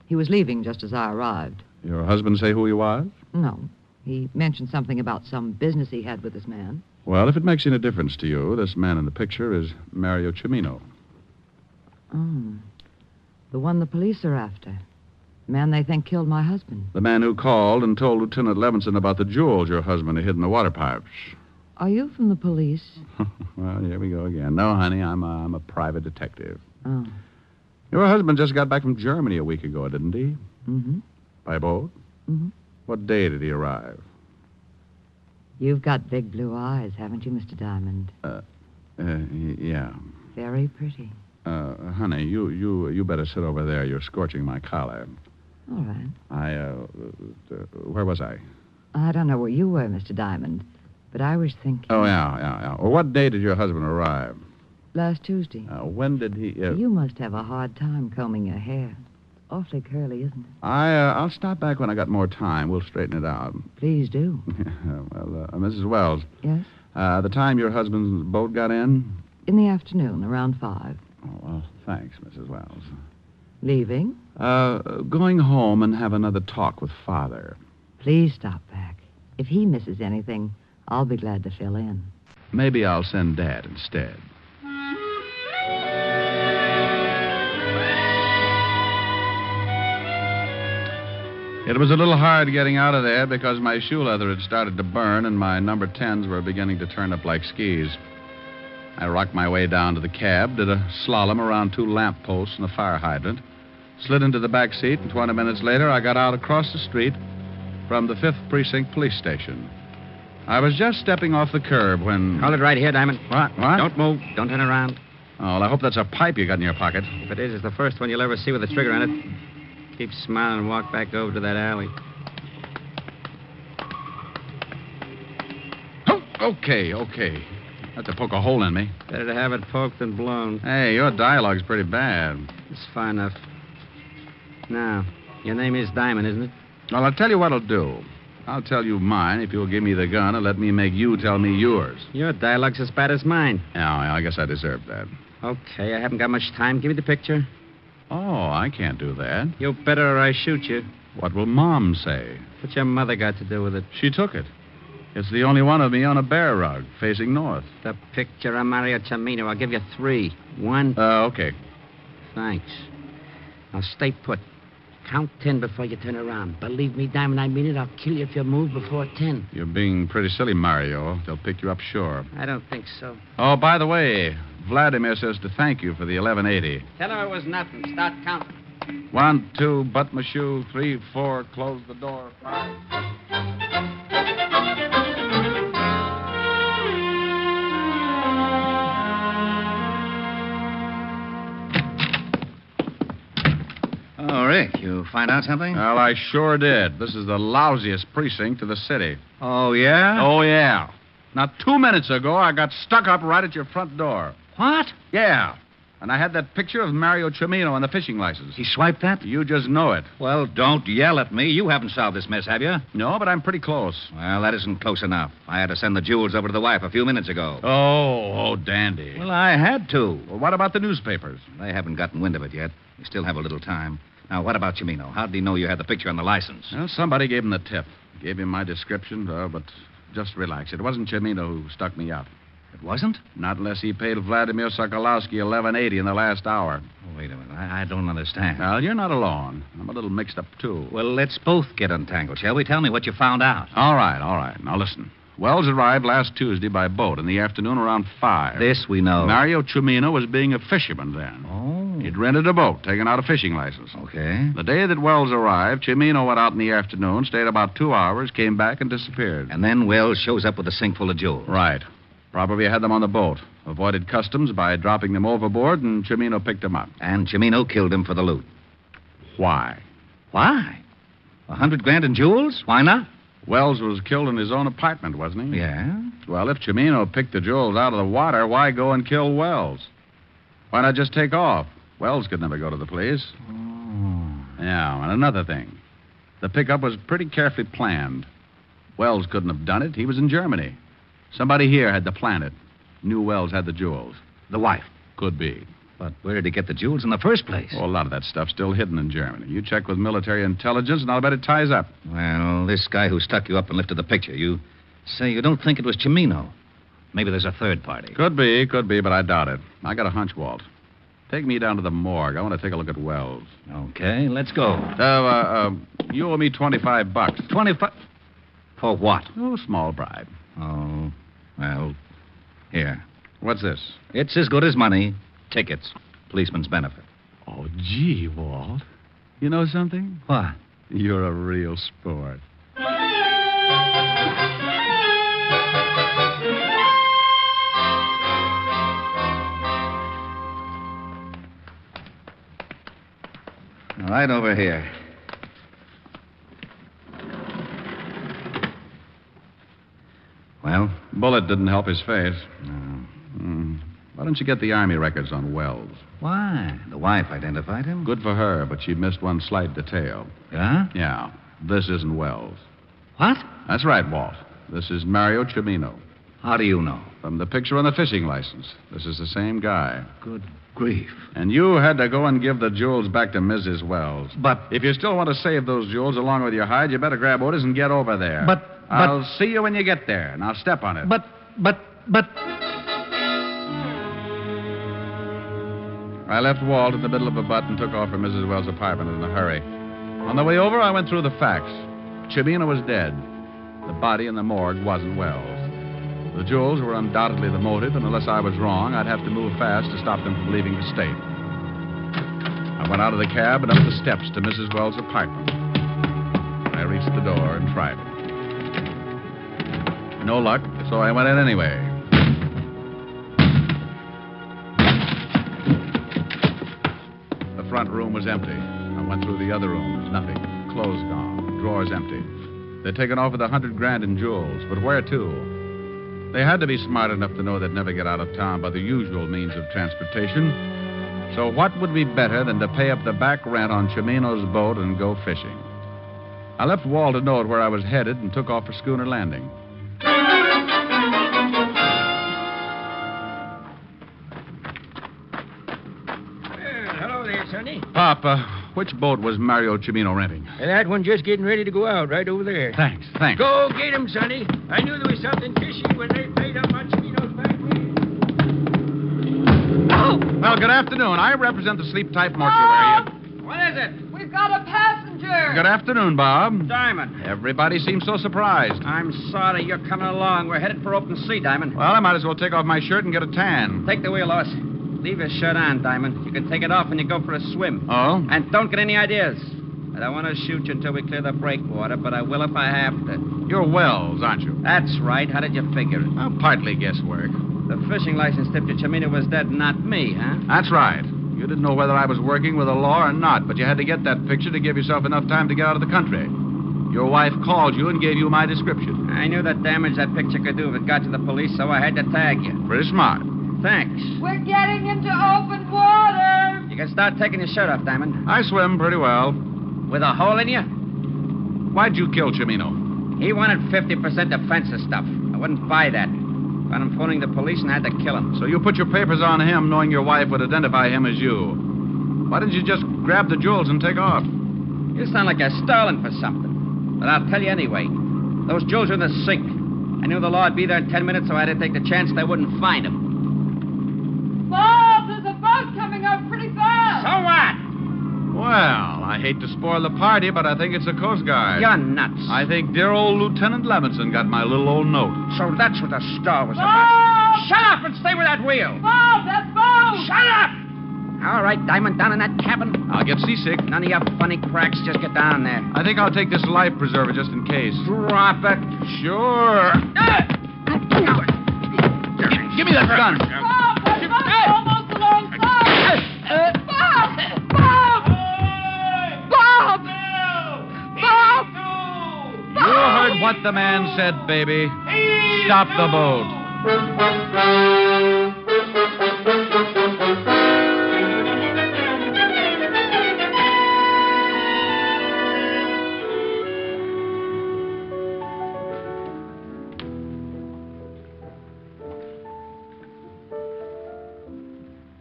He was leaving just as I arrived. Your husband say who he was? No. He mentioned something about some business he had with this man. Well, if it makes any difference to you, this man in the picture is Mario Cimino. Oh. The one the police are after. The man they think killed my husband. The man who called and told Lieutenant Levinson about the jewels your husband had hid in the water pipes. Are you from the police? Well, here we go again. No, honey, I'm a private detective. Oh. Your husband just got back from Germany a week ago, didn't he? Mm-hmm. By boat? Mm-hmm. What day did he arrive? You've got big blue eyes, haven't you, Mr. Diamond? Yeah. Very pretty. Honey, you better sit over there. You're scorching my collar. All right. Where was I? I don't know where you were, Mr. Diamond, but I was thinking... Oh, yeah. Well, what day did your husband arrive? Last Tuesday. When did he... You must have a hard time combing your hair. Awfully curly, isn't it? I'll stop back when I got more time. We'll straighten it out. Please do. Well, Mrs. Wells. Yes? The time your husband's boat got in? In the afternoon, around 5. Oh, well, thanks, Mrs. Wells. Leaving? Going home and have another talk with Father. Please stop back. If he misses anything, I'll be glad to fill in. Maybe I'll send Dad instead. It was a little hard getting out of there because my shoe leather had started to burn and my number 10s were beginning to turn up like skis. I rocked my way down to the cab, did a slalom around 2 lamp posts and a fire hydrant, slid into the back seat, and 20 minutes later I got out across the street from the 5th Precinct Police Station. I was just stepping off the curb when... Hold it right here, Diamond. What? Don't move. Don't turn around. Oh, well, I hope that's a pipe you got in your pocket. If it is, it's the first one you'll ever see with a trigger on it. Keep smiling and walk back over to that alley. Oh, okay. Had to poke a hole in me. Better to have it poked than blown. Hey, your dialogue's pretty bad. It's far enough. Now, your name is Diamond, isn't it? Well, I'll tell you what I'll do. I'll tell you mine if you'll give me the gun and let me make you tell me yours. Your dialogue's as bad as mine. Yeah, I guess I deserve that. Okay, I haven't got much time. Give me the picture. Oh, I can't do that. You better or I shoot you. What will Mom say? What's your mother got to do with it? She took it. It's the only one of me on a bear rug, facing north. The picture of Mario Cimino. I'll give you 3. 1. Okay. Thanks. Now stay put. Count 10 before you turn around. Believe me, Diamond, I mean it. I'll kill you if you move before 10. You're being pretty silly, Mario. They'll pick you up sure. I don't think so. Oh, by the way, Vladimir says to thank you for the 1180. Tell him it was nothing. Start counting. 1, 2, butt my shoe. 3, 4, close the door. 5. Oh, Rick, you find out something? Well, I sure did. This is the lousiest precinct of the city. Oh, yeah? Oh, yeah. Now, 2 minutes ago, I got stuck up right at your front door. What? Yeah. And I had that picture of Mario Cimino on the fishing license. He swiped that? You just know it. Well, don't yell at me. You haven't solved this mess, have you? No, but I'm pretty close. Well, that isn't close enough. I had to send the jewels over to the wife a few minutes ago. Oh, dandy. Well, I had to. Well, what about the newspapers? They haven't gotten wind of it yet. We still have a little time. Now, what about Cimino? How did he know you had the picture on the license? Well, somebody gave him the tip. Gave him my description, but just relax. It wasn't Cimino who stuck me up. It wasn't? Not unless he paid Vladimir Sokolowski 1180 in the last hour. Oh, wait a minute. I don't understand. Well, you're not alone. I'm a little mixed up, too. Well, let's both get untangled, shall we? Tell me what you found out. All right. Now, listen. Wells arrived last Tuesday by boat in the afternoon around 5. This we know. Mario Cimino was being a fisherman then. Oh. He'd rented a boat, taken out a fishing license. Okay. The day that Wells arrived, Cimino went out in the afternoon, stayed about 2 hours, came back, and disappeared. And then Wells shows up with a sink full of jewels. Right. Probably had them on the boat. Avoided customs by dropping them overboard, and Cimino picked them up. And Cimino killed him for the loot. Why? Why? $100,000 in jewels? Why not? Wells was killed in his own apartment, wasn't he? Yeah. Well, if Cimino picked the jewels out of the water, why go and kill Wells? Why not just take off? Wells could never go to the police. Oh. Yeah, and another thing. The pickup was pretty carefully planned. Wells couldn't have done it. He was in Germany. Somebody here had to plan it. Knew Wells had the jewels. The wife? Could be. But where did he get the jewels in the first place? Oh, a lot of that stuff's still hidden in Germany. You check with military intelligence, and I'll bet it ties up. Well, this guy who stuck you up and lifted the picture, you say you don't think it was Cimino. Maybe there's a third party. Could be, but I doubt it. I got a hunch, Walt. Take me down to the morgue. I want to take a look at Wells. Okay, let's go. You owe me $25. 25? For what? Oh, small bribe. Oh, well, here. What's this? It's as good as money. Tickets. Policeman's benefit. Oh, gee, Walt. You know something? What? You're a real sport. Right over here. Well? Bullet didn't help his face. No. Why don't you get the Army records on Wells? Why? The wife identified him? Good for her, but she missed one slight detail. Yeah? Yeah. This isn't Wells. What? That's right, Walt. This is Mario Cimino. How do you know? From the picture on the fishing license. This is the same guy. Good grief. And you had to go and give the jewels back to Mrs. Wells. But... If you still want to save those jewels along with your hide, you better grab orders and get over there. But... I'll see you when you get there. Now step on it. But... I left Walt in the middle of a butt and took off for Mrs. Wells' apartment in a hurry. On the way over, I went through the facts. Cimino was dead. The body in the morgue wasn't Wells. The jewels were undoubtedly the motive, and unless I was wrong, I'd have to move fast to stop them from leaving the state. I went out of the cab and up the steps to Mrs. Wells' apartment. I reached the door and tried it. No luck, so I went in anyway. The front room was empty. I went through the other rooms. Nothing. Clothes gone. Drawers empty. They'd taken off with $100,000 in jewels, but where to? They had to be smart enough to know they'd never get out of town by the usual means of transportation. So what would be better than to pay up the back rent on Cimino's boat and go fishing? I left Walt a note where I was headed and took off for Schooner Landing. Hello there, Sonny. Pop, which boat was Mario Cimino renting? That one just getting ready to go out, right over there. Thanks. Go get him, Sonny. I knew there was something fishy when they paid up on Cimino's back rent. Oh! Well, good afternoon. I represent the Sleep Type Mortuary. What is it? We've got a passenger. Good afternoon, Bob. Diamond. Everybody seems so surprised. I'm sorry you're coming along. We're headed for open sea, Diamond. Well, I might as well take off my shirt and get a tan. Take the wheel, Lois. Leave your shirt on, Diamond. You can take it off when you go for a swim. Oh? And don't get any ideas. I don't want to shoot you until we clear the breakwater, but I will if I have to. You're Wells, aren't you? That's right. How did you figure it? Oh, partly guesswork. The fishing license tipped you Cimino was dead, not me, huh? That's right. You didn't know whether I was working with the law or not, but you had to get that picture to give yourself enough time to get out of the country. Your wife called you and gave you my description. I knew the damage that picture could do if it got to the police, so I had to tag you. Pretty smart. Thanks. We're getting into open water. You can start taking your shirt off, Diamond. I swim pretty well. With a hole in you? Why'd you kill Cimino? He wanted 50% defensive stuff. I wouldn't buy that. Found him phoning the police and I had to kill him. So you put your papers on him knowing your wife would identify him as you. Why didn't you just grab the jewels and take off? You sound like you're stalling for something. But I'll tell you anyway. Those jewels are in the sink. I knew the law would be there in 10 minutes, so I had to take the chance they wouldn't find them. Bob, there's a boat coming up pretty fast. So what? Well, I hate to spoil the party, but I think it's the Coast Guard. You're nuts. I think dear old Lieutenant Levinson got my little old note. So that's what the star was Bob! about. Shut up and stay with that wheel. Bob, that boat. Shut up! All right, Diamond, down in that cabin. I'll get seasick. None of your funny cracks. Just get down there. I think I'll take this life preserver just in case. Drop it. Sure. Give me that gun. Bob, that boat's almost alongside. Bob! Bob! Bob! Bob! You heard what the man said, baby. Stop the boat.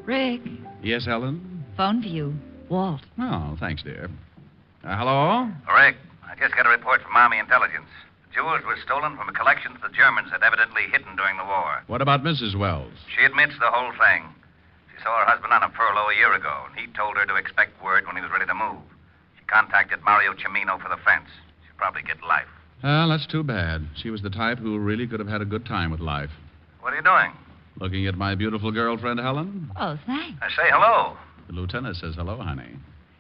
Rick, Yes, Ellen? phone for you. Walt. Oh, thanks, dear. Hello? Rick, I just got a report from Army Intelligence. The jewels were stolen from a collection the Germans had evidently hidden during the war. What about Mrs. Wells? She admits the whole thing. She She saw her husband on a furlough a year ago, and he told her to expect word when he was ready to move. She contacted Mario Cimino for the fence. She'll probably get life. Well, that's too bad. She was the type who really could have had a good time with life. What are you doing? Looking at my beautiful girlfriend, Helen? Oh, thanks. I say hello. The lieutenant says hello, honey.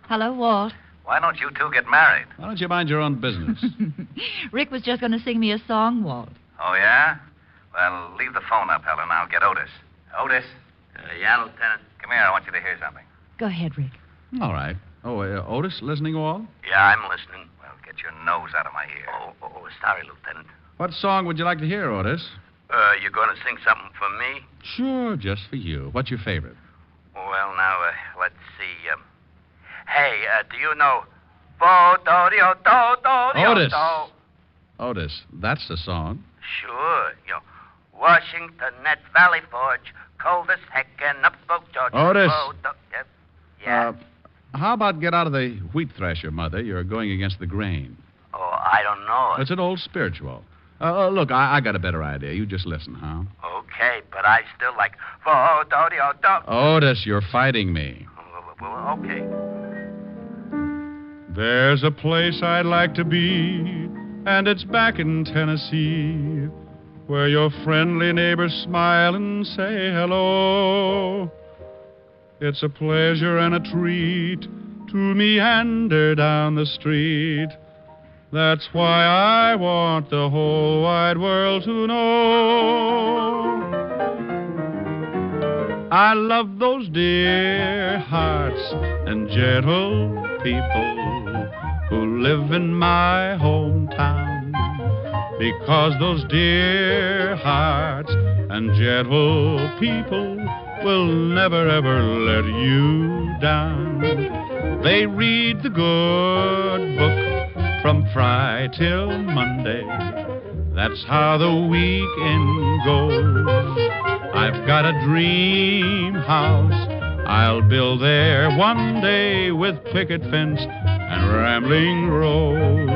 Hello, Walt. Why don't you two get married? Why don't you mind your own business? Rick was just going to sing me a song, Walt. Oh, yeah? Well, leave the phone up, Helen. I'll get Otis. Otis? Yeah, Lieutenant. Come here. I want you to hear something. Go ahead, Rick. All right. Oh, Otis, listening all? Yeah, I'm listening. Well, get your nose out of my ear. Sorry, Lieutenant. What song would you like to hear, Otis? You going to sing something for me? Sure, just for you. What's your favorite? Well, now, let's see. Hey, do you know... Otis. Otis, that's the song. Sure. Washington at Valley Forge, coldest heck in upvote Georgia. Otis. Yeah? How about get out of the wheat thresher, Mother? You're going against the grain. Oh, I don't know. It's an old spiritual. Look, I got a better idea. You just listen, huh? Okay, but I still like... Otis, you're fighting me. Well, okay. There's a place I'd like to be, and it's back in Tennessee, where your friendly neighbors smile and say hello. It's a pleasure and a treat to meander down the street. That's why I want the whole wide world to know. I love those dear hearts and gentle people who live in my hometown, because those dear hearts and gentle people will never ever let you down. They read the good book from Friday till Monday. That's how the weekend goes. I've got a dream house I'll build there one day, with picket fence and rambling rose.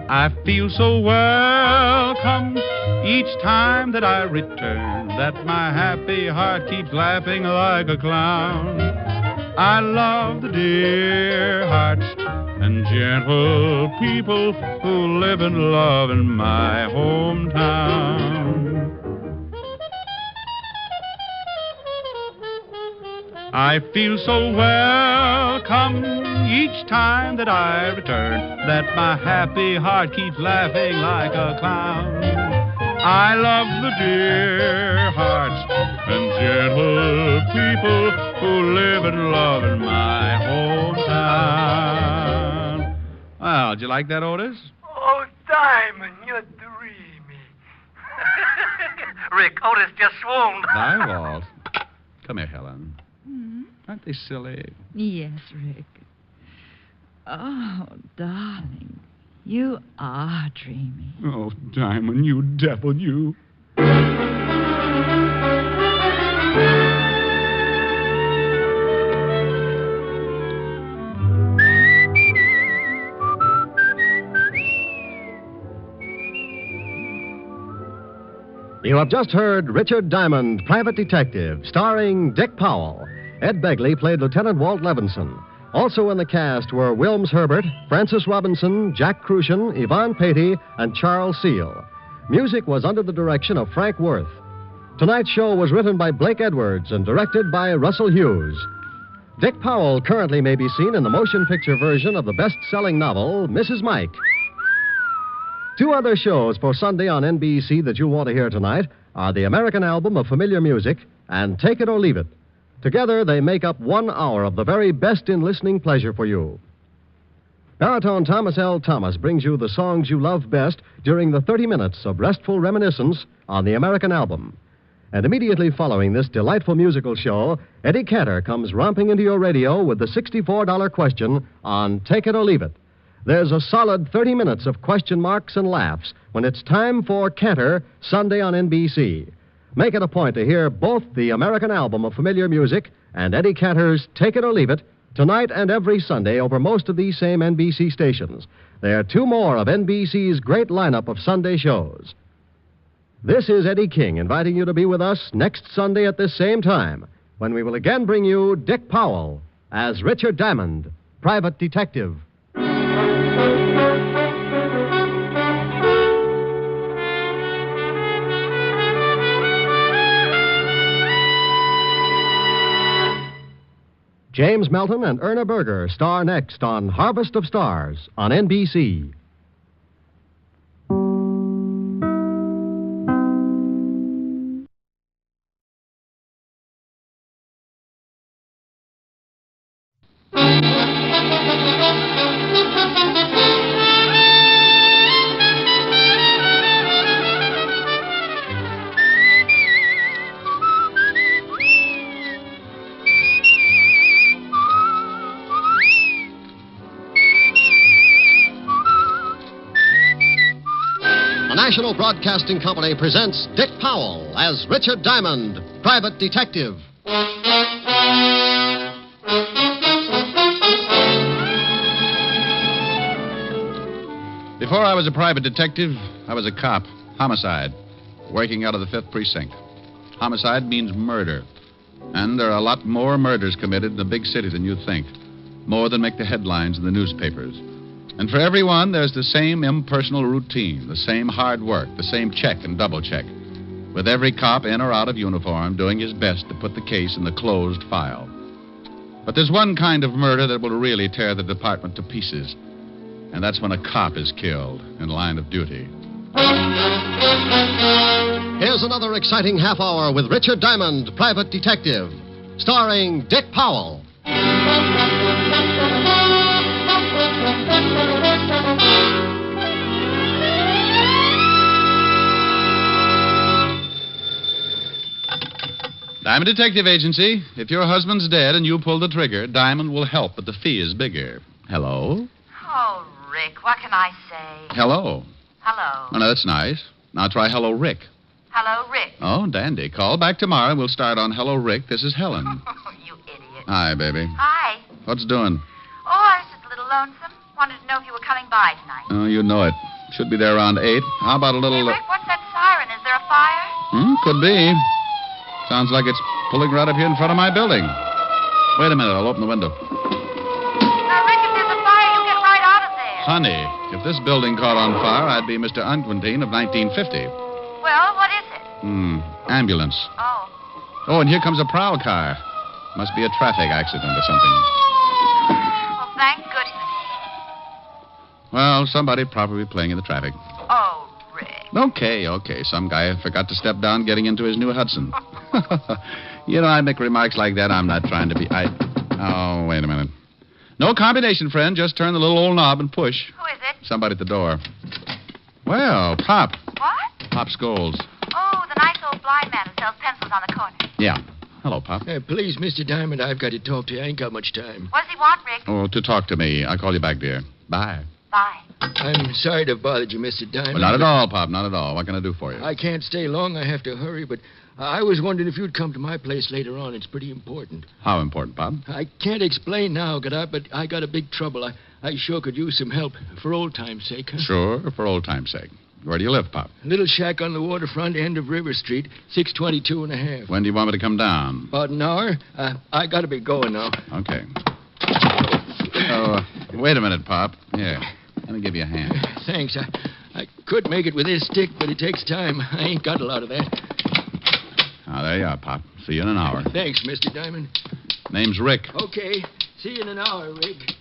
I feel so welcome each time that I return, that my happy heart keeps laughing like a clown. I love the dear hearts and gentle people who live and love in my hometown. I feel so welcome each time that I return, that my happy heart keeps laughing like a clown. I love the dear hearts and gentle people who live and love in my hometown. Well, did you like that, Otis? Oh, Diamond, you're dreamy. Rick, Otis just swooned. Hi, Walt. Come here, Helen. Aren't they silly? Yes, Rick. Oh, darling, you are dreamy. Oh, Diamond, you devil, you. You have just heard Richard Diamond, Private Detective, starring Dick Powell. Ed Begley played Lieutenant Walt Levinson. Also in the cast were Wilms Herbert, Francis Robinson, Jack Crucian, Yvonne Patey, and Charles Seal. Music was under the direction of Frank Worth. Tonight's show was written by Blake Edwards and directed by Russell Hughes. Dick Powell currently may be seen in the motion picture version of the best-selling novel, Mrs. Mike. Two other shows for Sunday on NBC that you'll want to hear tonight are the American Album of Familiar Music and Take It or Leave It. Together, they make up 1 hour of the very best in listening pleasure for you. Baritone Thomas L. Thomas brings you the songs you love best during the 30 minutes of restful reminiscence on the American Album. And immediately following this delightful musical show, Eddie Cantor comes romping into your radio with the $64 question on Take It or Leave It. There's a solid 30 minutes of question marks and laughs when it's time for Cantor, Sunday on NBC. Make it a point to hear both the American Album of Familiar Music and Eddie Cantor's Take It or Leave It tonight and every Sunday over most of these same NBC stations. There are 2 more of NBC's great lineup of Sunday shows. This is Eddie King inviting you to be with us next Sunday at this same time. when we will again bring you Dick Powell as Richard Diamond, private detective. James Melton and Erna Berger star next on Harvest of Stars on NBC. National Broadcasting Company presents Dick Powell as Richard Diamond, private detective. Before I was a private detective, I was a cop. Homicide. Working out of the 5th Precinct. Homicide means murder. And there are a lot more murders committed in a big city than you think. More than make the headlines in the newspapers. And for everyone, there's the same impersonal routine, the same hard work, the same check and double check, with every cop in or out of uniform doing his best to put the case in the closed file. But there's one kind of murder that will really tear the department to pieces, and that's when a cop is killed in line of duty. Here's another exciting half hour with Richard Diamond, private detective, starring Dick Powell. Diamond Detective Agency. If your husband's dead and you pull the trigger, Diamond will help, but the fee is bigger. Hello? Oh, Rick, what can I say? Hello. Hello. Oh, no, that's nice. Now try Hello, Rick. Hello, Rick. Oh, dandy. Call back tomorrow and we'll start on Hello, Rick. This is Helen. You idiot. Hi, baby. Hi. What's doing? Oh, I was just a little lonesome. Wanted to know if you were coming by tonight. Oh, you know it. Should be there around 8. How about a little... Hey, Rick, what's that siren? Is there a fire? Could be. Sounds like it's pulling right up here in front of my building. Wait a minute. I'll open the window. Now, Rick, if there's a fire, you get right out of there. Honey, if this building caught on fire, I'd be Mr. Unquintine of 1950. Well, what is it? Ambulance. Oh. Oh, and here comes a prowl car. Must be a traffic accident or something. Well, thank goodness. Well, somebody probably playing in the traffic. Oh, Rick. Okay. Some guy forgot to step down getting into his new Hudson. You know, I make remarks like that. I'm not trying to be... Oh, wait a minute. No combination, friend. Just turn the little old knob and push. Who is it? Somebody at the door. Well, Pop. What? Pop Scholes. Oh, the nice old blind man who sells pencils on the corner. Yeah. Hello, Pop. Please, Mr. Diamond, I've got to talk to you. I ain't got much time. What does he want, Rick? Oh, to talk to me. I'll call you back, dear. Bye. Bye. I'm sorry to have bothered you, Mr. Diamond. Well, not at all, Pop. Not at all. What can I do for you? I can't stay long. I have to hurry, but I was wondering if you'd come to my place later on. It's pretty important. How important, Pop? I can't explain now, but I got a big trouble. I sure could use some help for old time's sake. Huh? Sure, for old time's sake. Where do you live, Pop? A little shack on the waterfront end of River Street, 622 and a half. When do you want me to come down? About an hour. I got to be going now. Okay. Oh, wait a minute, Pop. Here, let me give you a hand. Thanks. I could make it with this stick, but it takes time. I ain't got a lot of that. Oh, there you are, Pop. See you in an hour. Thanks, Mr. Diamond. Name's Rick. Okay. See you in an hour, Rick.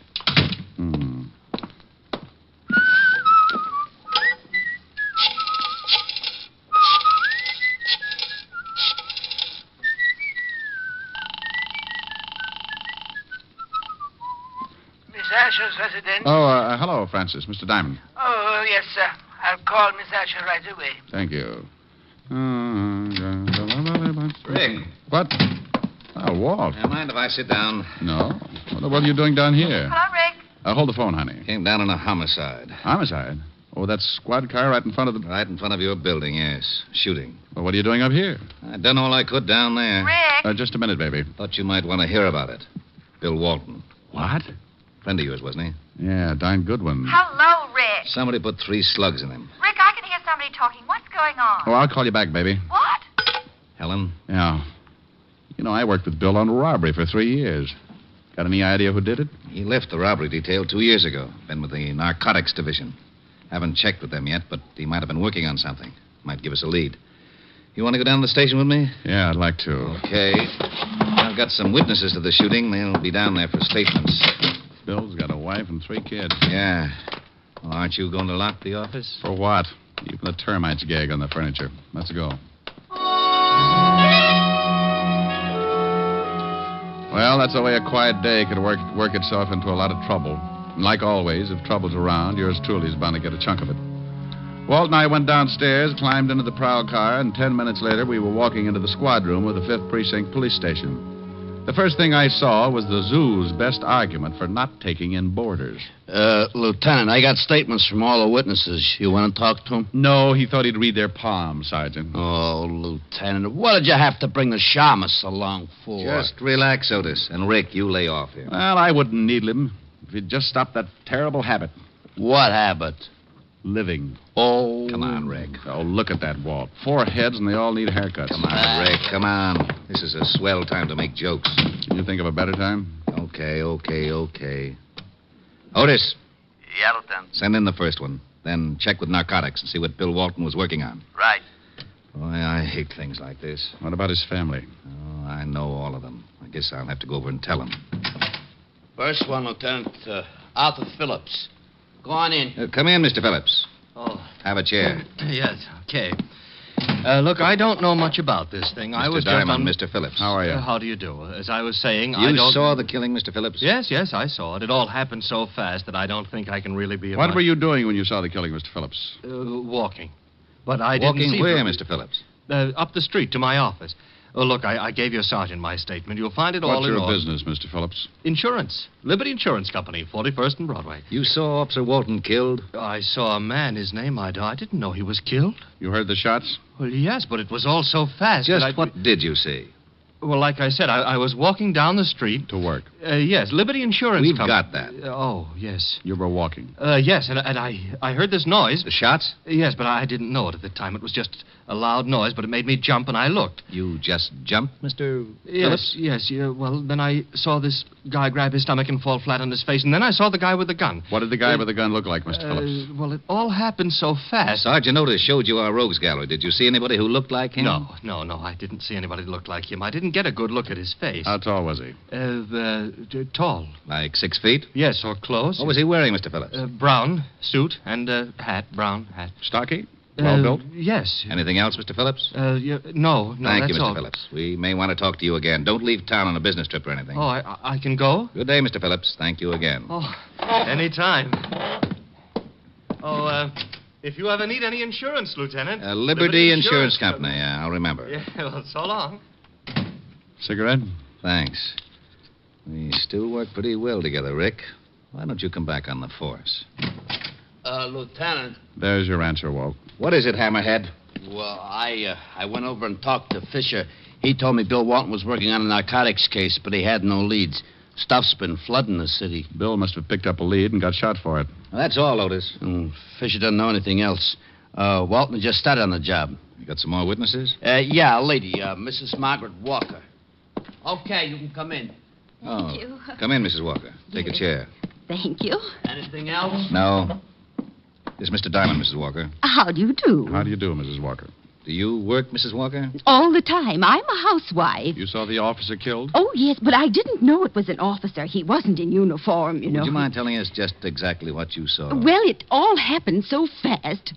Asher's residence? Oh, hello, Francis. Mr. Diamond. Oh, yes, sir. I'll call Miss Asher right away. Thank you. Rick. What? Oh, Walt. Mind if I sit down? No. What are you doing down here? Hello, Rick. Hold the phone, honey. Came down on a homicide. Homicide? Oh, that squad car right in front of the... Right in front of your building, yes. Shooting. Well, what are you doing up here? I done all I could down there. Rick. Just a minute, baby. Thought you might want to hear about it. Bill Walton. What? Friend of yours, wasn't he? Yeah, darn good one. Hello, Rick. Somebody put 3 slugs in him. Rick, I can hear somebody talking. What's going on? Oh, I'll call you back, baby. What? Helen? Yeah. You know, I worked with Bill on a robbery for 3 years. Got any idea who did it? He left the robbery detail 2 years ago. Been with the narcotics division. Haven't checked with them yet, but he might have been working on something. Might give us a lead. You want to go down to the station with me? Yeah, I'd like to. Okay. I've got some witnesses to the shooting. They'll be down there for statements. Bill's got a wife and 3 kids. Yeah. Well, aren't you going to lock the office? For what? Even the termites gag on the furniture. Let's go. Well, that's the way a quiet day could work itself into a lot of trouble. And like always, if trouble's around, yours truly is bound to get a chunk of it. Walt and I went downstairs, climbed into the prowl car, and 10 minutes later we were walking into the squad room of the 5th Precinct Police Station. The first thing I saw was the zoo's best argument for not taking in boarders. Lieutenant, I got statements from all the witnesses. You want to talk to them? No, he thought he'd read their palms, Sergeant. Oh, Lieutenant, what did you have to bring the shamus along for? Just relax, Otis. And Rick, you lay off here. Well, I wouldn't needle him if he'd just stopped that terrible habit. What habit? Living. Oh. Come on, Rick. Oh, look at that, Walt. 4 heads and they all need haircuts. Come on, Rick, come on. This is a swell time to make jokes. Can you think of a better time? Okay. Otis. Yeah, Lieutenant. Send in the first one. Then check with narcotics and see what Bill Walton was working on. Right. Boy, I hate things like this. What about his family? Oh, I know all of them. I guess I'll have to go over and tell them. First one, Lieutenant, Arthur Phillips. Go on in. Come in, Mr. Phillips. Oh. Have a chair. Yes, okay. Look, I don't know much about this thing. I was Diamond, just Mr. Phillips. How are you? How do you do? As I was saying, You I don't... saw the killing, Mr. Phillips? Yes, I saw it. It all happened so fast that I don't think I can really be... What were you doing when you saw the killing, Mr. Phillips? Walking. But I didn't see... Walking where, Mr. Phillips? Up the street to my office. Oh, look, I gave your sergeant my statement. You'll find it all in order. What's your business, Mr. Phillips? Insurance. Liberty Insurance Company, 41st and Broadway. You saw Officer Walton killed? I saw a man. His name I didn't know he was killed. You heard the shots? Well, yes, but it was all so fast. Just what did you see? Well, like I said, I was walking down the street. To work? Yes, Liberty Insurance We've Company. got that. Oh, yes. You were walking? Yes, and I heard this noise. The shots? Yes, but I didn't know it at the time. It was just a loud noise, but it made me jump, and I looked. You just jumped, Mr. Phillips? Yes. Well, then I saw this guy grab his stomach and fall flat on his face, and then I saw the guy with the gun. What did the guy with the gun look like, Mr. Phillips? Well, it all happened so fast. Sergeant Otis showed you our rogues gallery. Did you see anybody who looked like him? No, I didn't see anybody who looked like him. I didn't get a good look at his face. How tall was he? Tall. Like 6 feet? Yes, or close. What was he wearing, Mr. Phillips? Brown suit and hat, brown hat. Stocky? Well built? Yes. Anything else, Mr. Phillips? No, Thank you, that's Mr. all. Phillips. We may want to talk to you again. Don't leave town on a business trip or anything. Oh, I can go? Good day, Mr. Phillips. Thank you again. Oh, anytime. Oh, if you ever need any insurance, Lieutenant. Liberty Insurance Company. Yeah, I'll remember. Yeah, well, so long. Cigarette? Thanks. We still work pretty well together, Rick. Why don't you come back on the force? Lieutenant. There's your answer, Walt. What is it, Hammerhead? Well, I went over and talked to Fisher. He told me Bill Walton was working on a narcotics case, but he had no leads. Stuff's been flooding the city. Bill must have picked up a lead and got shot for it. Well, that's all, Otis. Fisher doesn't know anything else. Walton just started on the job. You got some more witnesses? Yeah, a lady, Mrs. Margaret Walker. Okay, you can come in. Thank you. Come in, Mrs. Walker. Take a chair. Thank you. Anything else? No. This is Mr. Diamond, Mrs. Walker. How do you do? How do you do, Mrs. Walker? Do you work, Mrs. Walker? All the time. I'm a housewife. You saw the officer killed? Oh, yes, but I didn't know it was an officer. He wasn't in uniform, you know. Would you mind telling us just exactly what you saw? Well, it all happened so fast.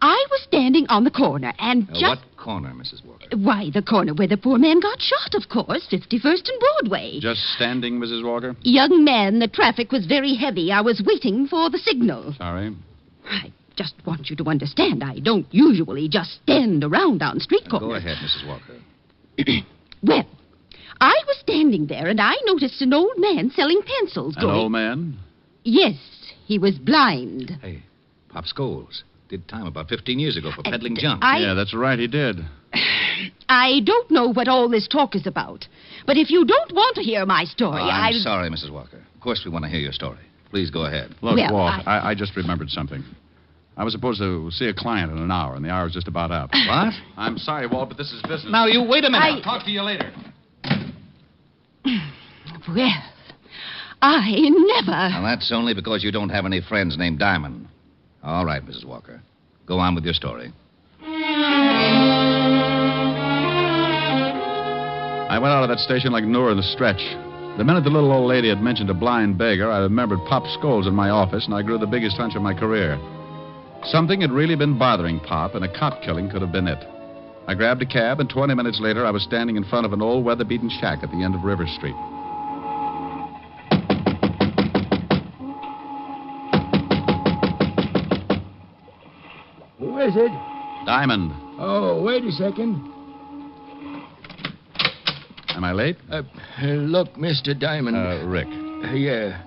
I was standing on the corner and just... What corner, Mrs. Walker? Why, the corner where the poor man got shot, of course. 51st and Broadway. Just standing, Mrs. Walker? Young man, the traffic was very heavy. I was waiting for the signal. Sorry? I just want you to understand, I don't usually just stand around on street corners. Go ahead, Mrs. Walker. Well, I was standing there, and I noticed an old man selling pencils. An old man? Yes, he was blind. Hey, Pop Scholes did time about 15 years ago for peddling junk. Yeah, that's right, he did. I don't know what all this talk is about, but if you don't want to hear my story, I'm sorry, Mrs. Walker. Of course we want to hear your story. Please go ahead. Look, Walt, I just remembered something. I was supposed to see a client in an hour, and the hour's just about up. What? I'm sorry, Walt, but this is business. Now, you wait a minute. I'll talk to you later. Well, I never... Now, that's only because you don't have any friends named Diamond. All right, Mrs. Walker. Go on with your story. I went out of that station like Noor in the stretch. The minute the little old lady had mentioned a blind beggar, I remembered Pop Scholes in my office, and I grew the biggest hunch of my career. Something had really been bothering Pop, and a cop killing could have been it. I grabbed a cab, and 20 minutes later, I was standing in front of an old weather-beaten shack at the end of River Street. Who is it? Diamond. Oh, wait a second. Am I late? Look, Mr. Diamond. Rick. Yeah.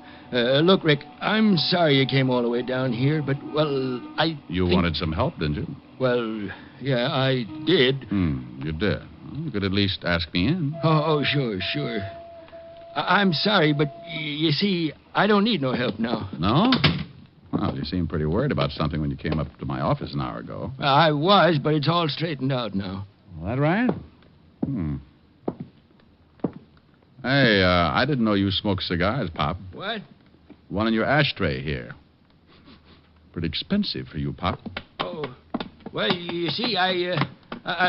Look, Rick, I'm sorry you came all the way down here, but, well, You wanted some help, didn't you? Well, yeah, I did. You did. Well, you could at least ask me in. Oh, sure. I'm sorry, but you see, I don't need no help now. No? Well, you seemed pretty worried about something when you came up to my office an hour ago. I was, but it's all straightened out now. Well, that right? Hey, I didn't know you smoked cigars, Pop. What? One in your ashtray here. Pretty expensive for you, Pop. Oh, well, you see, I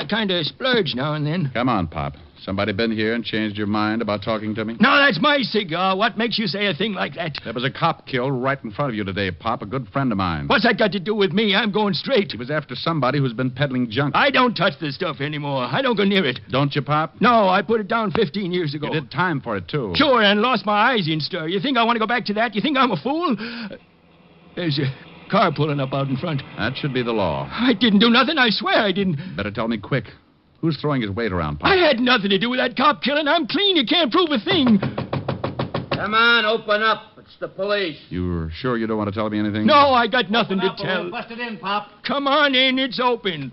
kind of splurge now and then. Come on, Pop. Somebody been here and changed your mind about talking to me? No, that's my cigar. What makes you say a thing like that? There was a cop killed right in front of you today, Pop, a good friend of mine. What's that got to do with me? I'm going straight. He was after somebody who's been peddling junk. I don't touch the stuff anymore. I don't go near it. Don't you, Pop? No, I put it down 15 years ago. You did time for it, too. Sure, and lost my eyes in stir. You think I want to go back to that? You think I'm a fool? There's a car pulling up out in front. That should be the law. I didn't do nothing. I swear I didn't. Better tell me quick. Who's throwing his weight around, Pop? I had nothing to do with that cop killing. I'm clean. You can't prove a thing. Come on, open up. It's the police. You're sure you don't want to tell me anything? No, I got nothing to tell. Bust it in, Pop. Come on in. It's open.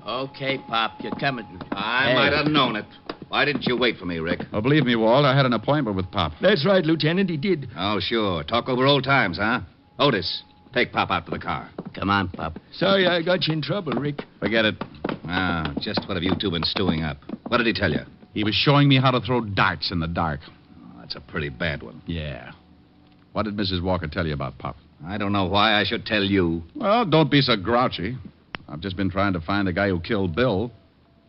Okay, Pop. You're coming. I might have known it. Why didn't you wait for me, Rick? Oh, believe me, Walt, I had an appointment with Pop. That's right, Lieutenant. He did. Oh, sure. Talk over old times, huh? Otis, take Pop out to the car. Come on, Pop. Sorry I got you in trouble, Rick. Forget it. Ah, just what have you two been stewing up? What did he tell you? He was showing me how to throw darts in the dark. Oh, that's a pretty bad one. Yeah. What did Mrs. Walker tell you about Pop? I don't know why I should tell you. Well, don't be so grouchy. I've just been trying to find the guy who killed Bill.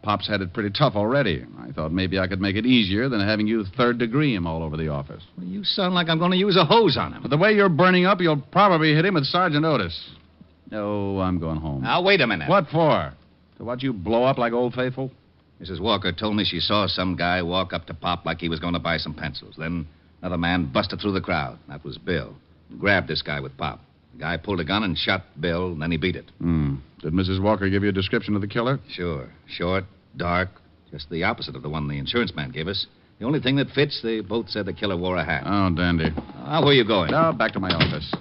Pop's had it pretty tough already. I thought maybe I could make it easier than having you third-degree him all over the office. Well, you sound like I'm going to use a hose on him. But the way you're burning up, you'll probably hit him with Sergeant Otis. No, I'm going home. Now, wait a minute. What for? To watch you blow up like Old Faithful? Mrs. Walker told me she saw some guy walk up to Pop like he was going to buy some pencils. Then another man busted through the crowd. That was Bill. He grabbed this guy with Pop. The guy pulled a gun and shot Bill, and then he beat it. Did Mrs. Walker give you a description of the killer? Sure. Short, dark, just the opposite of the one the insurance man gave us. The only thing that fits, they both said the killer wore a hat. Oh, dandy. Where are you going? Now, back to my office.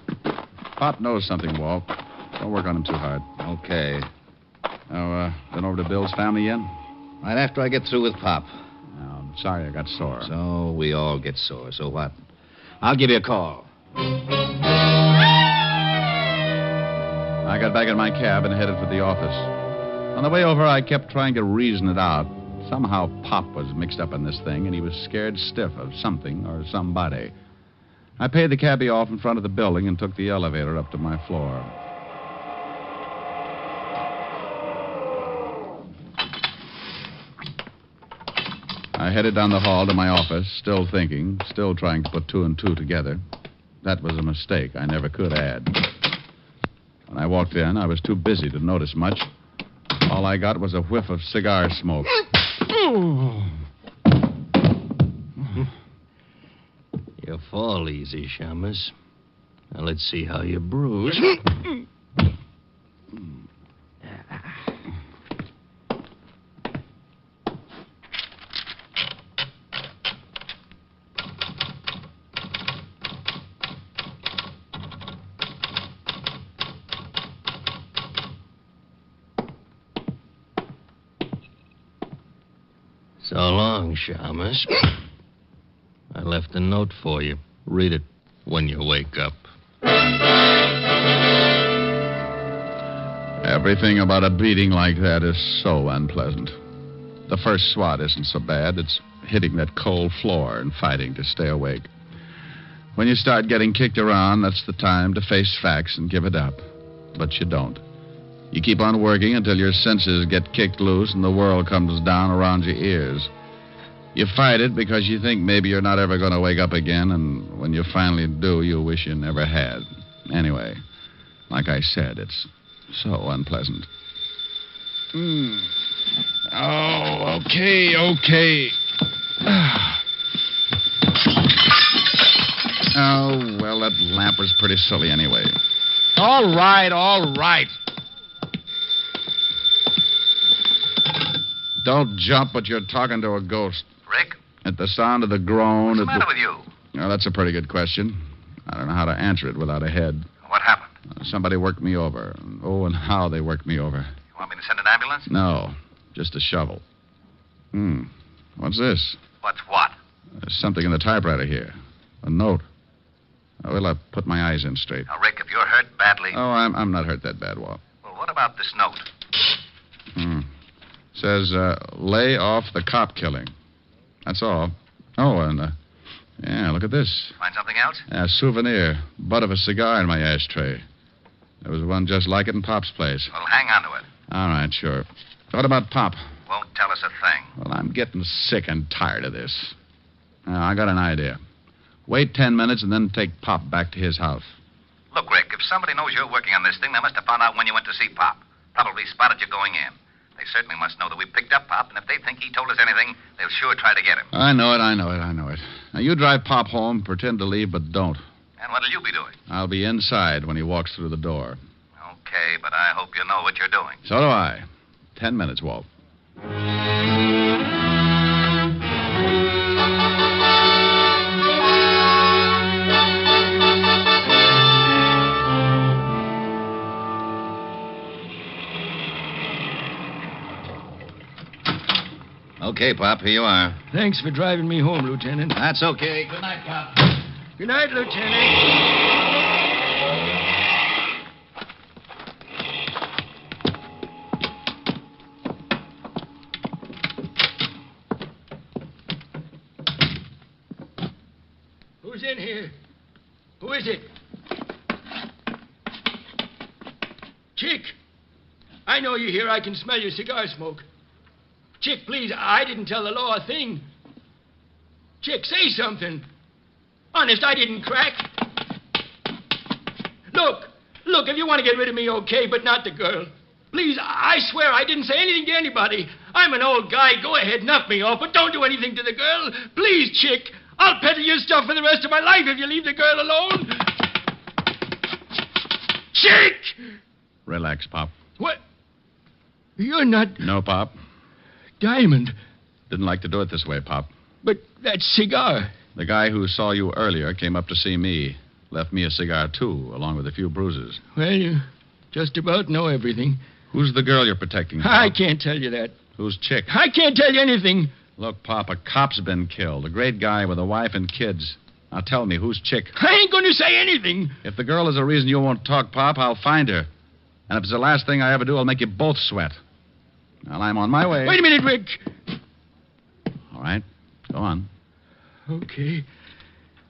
Pop knows something, Walt. Don't work on him too hard. Okay. Now, been over to Bill's family yet? Right after I get through with Pop. Oh, I'm sorry I got sore. So we all get sore. So what? I'll give you a call. I got back in my cab and headed for the office. On the way over, I kept trying to reason it out. Somehow Pop was mixed up in this thing, and he was scared stiff of something or somebody. I paid the cabbie off in front of the building and took the elevator up to my floor. I headed down the hall to my office, still thinking, still trying to put two and two together. That was a mistake. I never could add. When I walked in, I was too busy to notice much. All I got was a whiff of cigar smoke. You fall easy, Shamus. Now let's see how you bruise. So long, Shamus. I left a note for you. Read it when you wake up. Everything about a beating like that is so unpleasant. The first swat isn't so bad. It's hitting that cold floor and fighting to stay awake. When you start getting kicked around, that's the time to face facts and give it up. But you don't. You keep on working until your senses get kicked loose and the world comes down around your ears. You fight it because you think maybe you're not ever going to wake up again, and when you finally do, you wish you never had. Anyway, like I said, it's so unpleasant. Oh, okay. Oh, well, that lamp was pretty silly anyway. All right. Don't jump, but you're talking to a ghost. Rick? At the sound of the groan... What's the matter with you? Well, that's a pretty good question. I don't know how to answer it without a head. What happened? Somebody worked me over. Oh, and how they worked me over. You want me to send an ambulance? No, just a shovel. What's this? What's what? There's something in the typewriter here. A note. Well, I'll put my eyes in straight. Now, Rick, if you're hurt badly... Oh, I'm not hurt that bad, Walt. Well, what about this note? Says, lay off the cop killing. That's all. Oh, and, yeah, look at this. Find something else? A souvenir. Butt of a cigar in my ashtray. There was one just like it in Pop's place. Well, hang on to it. All right, sure. What about Pop? Won't tell us a thing. Well, I'm getting sick and tired of this. Now, I got an idea. Wait 10 minutes and then take Pop back to his house. Look, Rick, if somebody knows you're working on this thing, they must have found out when you went to see Pop. Probably spotted you going in. They certainly must know that we picked up Pop, and if they think he told us anything, they'll sure try to get him. I know it. Now, you drive Pop home, pretend to leave, but don't. And what'll you be doing? I'll be inside when he walks through the door. Okay, but I hope you know what you're doing. So do I. 10 minutes, Walt. Okay, Pop, here you are. Thanks for driving me home, Lieutenant. That's okay. Good night, Pop. Good night, Lieutenant. Who's in here? Who is it? Chick! I know you're here. I can smell your cigar smoke. Chick, please, I didn't tell the law a thing. Chick, say something. Honest, I didn't crack. Look, if you want to get rid of me, okay, but not the girl. Please, I swear I didn't say anything to anybody. I'm an old guy. Go ahead, knock me off, but don't do anything to the girl. Please, Chick. I'll peddle your stuff for the rest of my life if you leave the girl alone. Chick! Relax, Pop. What? You're not... No, Pop. Diamond. Didn't like to do it this way, Pop. But that cigar... The guy who saw you earlier came up to see me. Left me a cigar, too, along with a few bruises. Well, you just about know everything. Who's the girl you're protecting, Pop? I can't tell you that. Who's Chick? I can't tell you anything. Look, Pop, a cop's been killed. A great guy with a wife and kids. Now tell me, who's Chick? I ain't going to say anything. If the girl is a reason you won't talk, Pop, I'll find her. And if it's the last thing I ever do, I'll make you both sweat. Well, I'm on my way. Wait a minute, Rick. All right. Go on. Okay.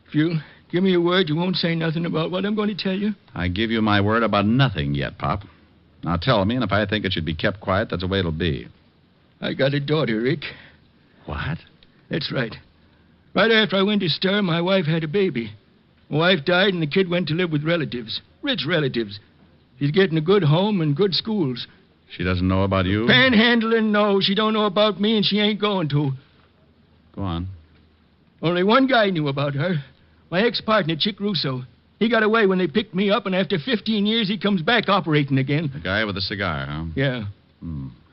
If you'll give me your word, you won't say nothing about what I'm going to tell you. I give you my word about nothing yet, Pop. Now tell me, and if I think it should be kept quiet, that's the way it'll be. I got a daughter, Rick. What? That's right. Right after I went to stir, my wife had a baby. My wife died, and the kid went to live with relatives. Rich relatives. She's getting a good home and good schools. She doesn't know about you? Panhandling, no. She don't know about me, and she ain't going to. Go on. Only one guy knew about her. My ex-partner, Chick Russo. He got away when they picked me up, and after 15 years, he comes back operating again. The guy with the cigar, huh? Yeah.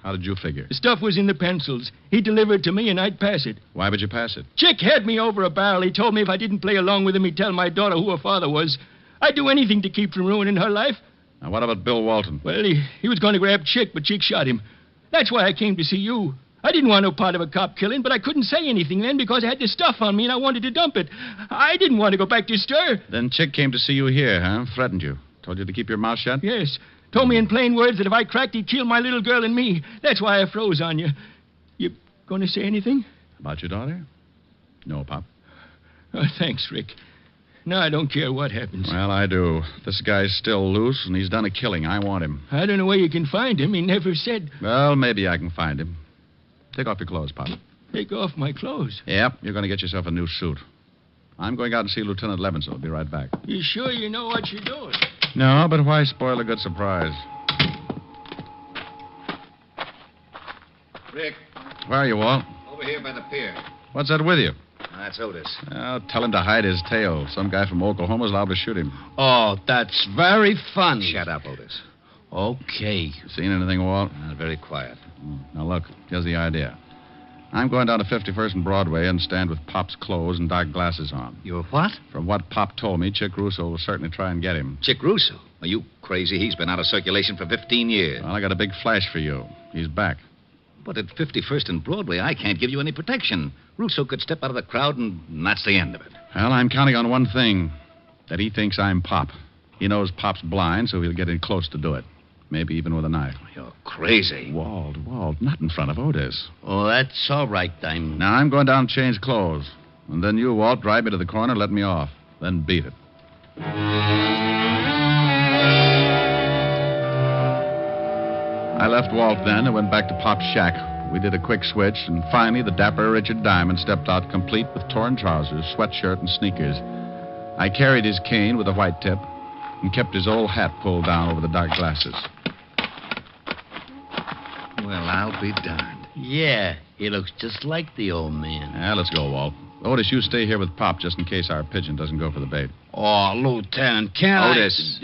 How did you figure? The stuff was in the pencils. He delivered to me, and I'd pass it. Why would you pass it? Chick had me over a barrel. He told me if I didn't play along with him, he'd tell my daughter who her father was. I'd do anything to keep from ruining her life. Now, what about Bill Walton? Well, he was going to grab Chick, but Chick shot him. That's why I came to see you. I didn't want no part of a cop killing, but I couldn't say anything then because I had the stuff on me and I wanted to dump it. I didn't want to go back to stir. Then Chick came to see you here, huh? Threatened you. Told you to keep your mouth shut? Yes. Told me in plain words that if I cracked, he'd kill my little girl and me. That's why I froze on you. You going to say anything? About your daughter? No, Pop. Oh, thanks, Rick. No, I don't care what happens. Well, I do. This guy's still loose, and he's done a killing. I want him. I don't know where you can find him. He never said. Well, maybe I can find him. Take off your clothes, Pop. Take off my clothes. Yep, you're going to get yourself a new suit. I'm going out and see Lieutenant Levinson. I'll be right back. You sure you know what you're doing? No, but why spoil a good surprise? Rick, Where are you, Walt? over here by the pier. What's that with you? That's Otis. Well, tell him to hide his tail. Some guy from Oklahoma's liable to shoot him. Oh, that's very funny. Shut up, Otis. Okay. Seen anything, Walt? Very quiet. Now, look, here's the idea. I'm going down to 51st and Broadway and stand with Pop's clothes and dark glasses on. You're what? From what Pop told me, Chick Russo will certainly try and get him. Chick Russo? Are you crazy? He's been out of circulation for 15 years. Well, I got a big flash for you. He's back. But at 51st and Broadway, I can't give you any protection. Russo could step out of the crowd, and that's the end of it. Well, I'm counting on one thing. That he thinks I'm Pop. He knows Pop's blind, so he'll get in close to do it. Maybe even with a knife. You're crazy. Walt, not in front of Otis. Oh, that's all right, Diamond. Now, I'm going down and change clothes. And then you, Walt, drive me to the corner and let me off. Then beat it. I left Walt then and went back to Pop's shack. We did a quick switch, and finally the dapper Richard Diamond stepped out complete with torn trousers, sweatshirt, and sneakers. I carried his cane with a white tip and kept his old hat pulled down over the dark glasses. Well, I'll be darned. Yeah, he looks just like the old man. Yeah, let's go, Walt. Otis, you stay here with Pop just in case our pigeon doesn't go for the bait. Oh, Lieutenant, can Otis.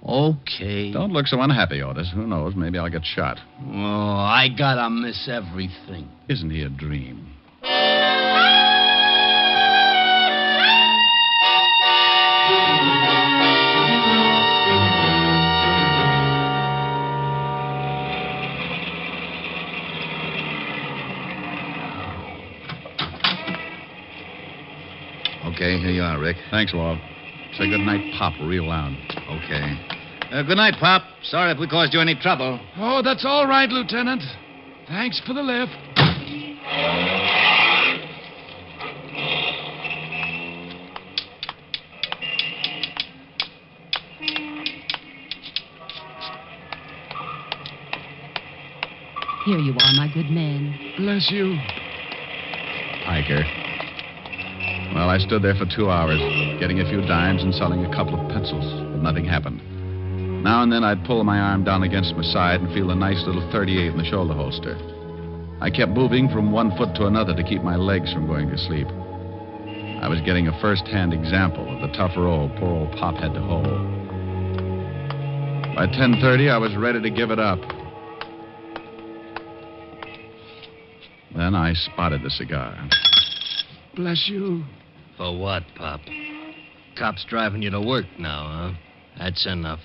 Okay. Don't look so unhappy, Otis. Who knows? Maybe I'll get shot. Oh, I gotta miss everything. Isn't he a dream? Okay, here you are, Rick. Thanks, Walt. Say good night, Pop, real loud. Okay. Good night, Pop. Sorry if we caused you any trouble. Oh, that's all right, Lieutenant. Thanks for the lift. Here you are, my good man. Bless you. Piker. Well, I stood there for 2 hours, getting a few dimes and selling a couple of pencils, but nothing happened. Now and then I'd pull my arm down against my side and feel a nice little 38 in the shoulder holster. I kept moving from one foot to another to keep my legs from going to sleep. I was getting a first-hand example of the tough role poor old Pop had to hold. By 10:30, I was ready to give it up. Then I spotted the cigar. Bless you. For what, Pop? Cops driving you to work now, huh? That's enough.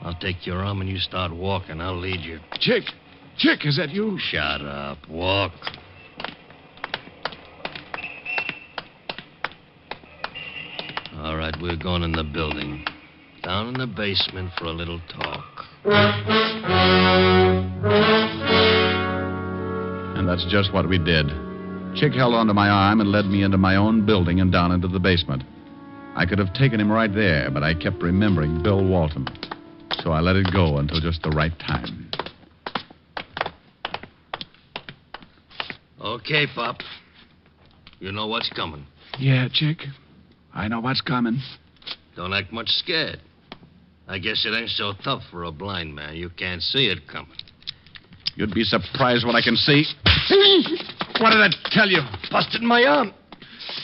I'll take your arm and you start walking. I'll lead you. Chick, is that you? Shut up. Walk. All right, we're going in the building. Down in the basement for a little talk. And that's just what we did. Chick held onto my arm and led me into my own building and down into the basement. I could have taken him right there, but I kept remembering Bill Walton. So I let it go until just the right time. Okay, Pop. You know what's coming. Yeah, Chick. I know what's coming. Don't act much scared. I guess it ain't so tough for a blind man. You can't see it coming. You'd be surprised what I can see. What did I tell you? Busted my arm.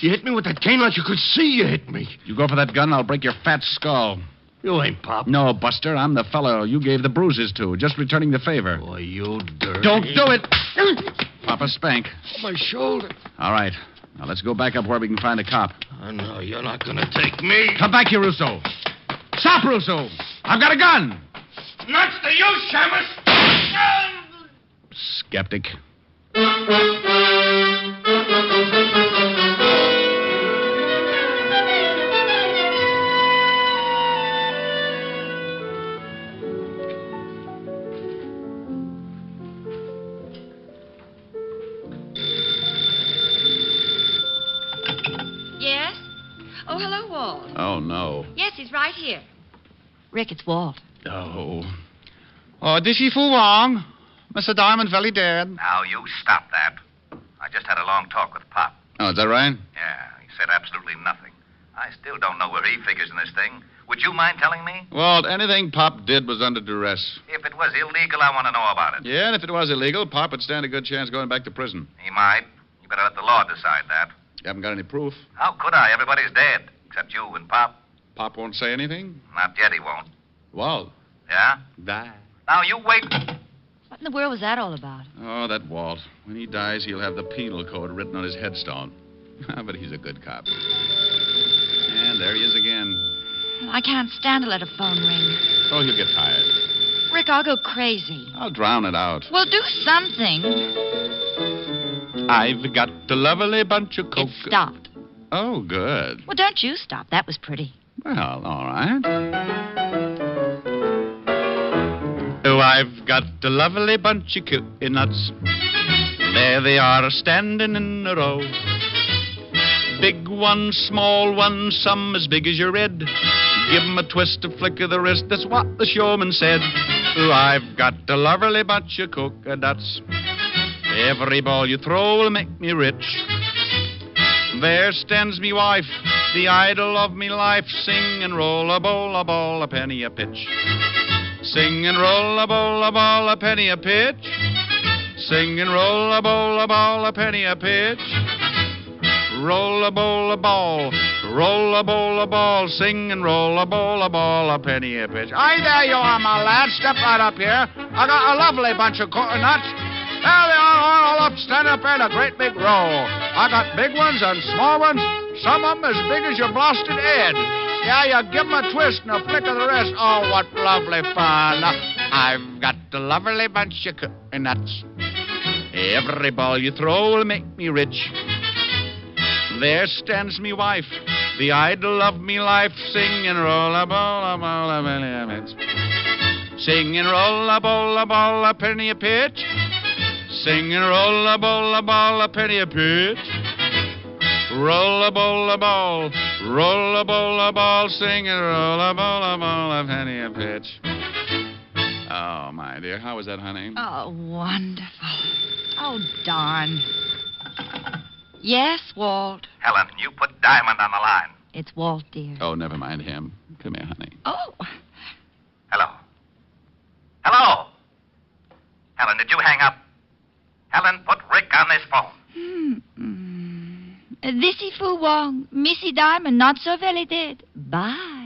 You hit me with that cane like you could see you hit me. You go for that gun, I'll break your fat skull. You ain't Pop. No, Buster, I'm the fellow you gave the bruises to, just returning the favor. Boy, you dirty... Don't do it! Papa spank. My shoulder. All right. Now let's go back up where we can find a cop. Oh, no, you're not going to take me. Come back here, Russo. Stop, Russo. I've got a gun. Nuts to you, Shamus. Skeptic. Oh, hello, Walt. Oh, no. Yes, he's right here. Rick, it's Walt. Oh. Oh, this is Fu Wong. Mr. Diamond very dead. Now, you stop that. I just had a long talk with Pop. Oh, is that right? Yeah, he said absolutely nothing. I still don't know where he figures in this thing. Would you mind telling me? Walt, anything Pop did was under duress. If it was illegal, I want to know about it. Yeah, and if it was illegal, Pop would stand a good chance going back to prison. He might. You better let the law decide that. You haven't got any proof? How could I? Everybody's dead, except you and Pop. Pop won't say anything? Not yet, he won't. Walt. Yeah? Die. Now, you wait. What in the world was that all about? Oh, that Walt. When he dies, he'll have the penal code written on his headstone. But he's a good cop. And there he is again. I can't stand to let a phone ring. Oh, he'll get tired. Rick, I'll go crazy. I'll drown it out. Well, do something. I've got a lovely bunch of coke. It stopped. Oh, good. Well, don't you stop. That was pretty. Well, all right. Oh, I've got a lovely bunch of cutie nuts. There they are standing in a row. Big ones, small ones, some as big as your head. Give 'em a twist, a flick of the wrist, that's what the showman said. Oh, I've got a lovely bunch of coconuts. Every ball you throw will make me rich. There stands me wife, the idol of me life. Sing and roll a bowl, a ball, a penny a pitch. Sing and roll a bowl, a ball, a penny a pitch. Sing and roll a bowl, a ball, a penny a pitch. Roll a bowl, a ball, roll a bowl, a ball. Sing and roll a bowl, a ball, a penny a pitch. Aye, there you are, my lad. Step right up here. I got a lovely bunch of coconuts. There they are, all up, stand up in a great big row. I got big ones and small ones, some of them as big as your blasted head. Yeah, you give 'em a twist and a flick of the wrist. Oh, what lovely fun. I've got a lovely bunch of coconuts. Every ball you throw will make me rich. There stands me wife, the idol of me life. Sing and roll a ball, a ball, a penny a pitch. Sing and roll a ball, a penny a pitch. Sing and roll a ball, a penny a pitch. Roll a ball, a ball, roll a ball, sing and roll a ball, a penny a pitch. Oh, my dear, how was that, honey? Oh, wonderful. Oh, darn. Yes, Walt. Helen, you put Diamond on the line. It's Walt, dear. Oh, never mind him. Come here, honey. Oh. Hello. Hello. Helen, did you hang up? Helen, put Rick on this phone. This is Fu Wong. Missy Diamond, not so very dead. Bye.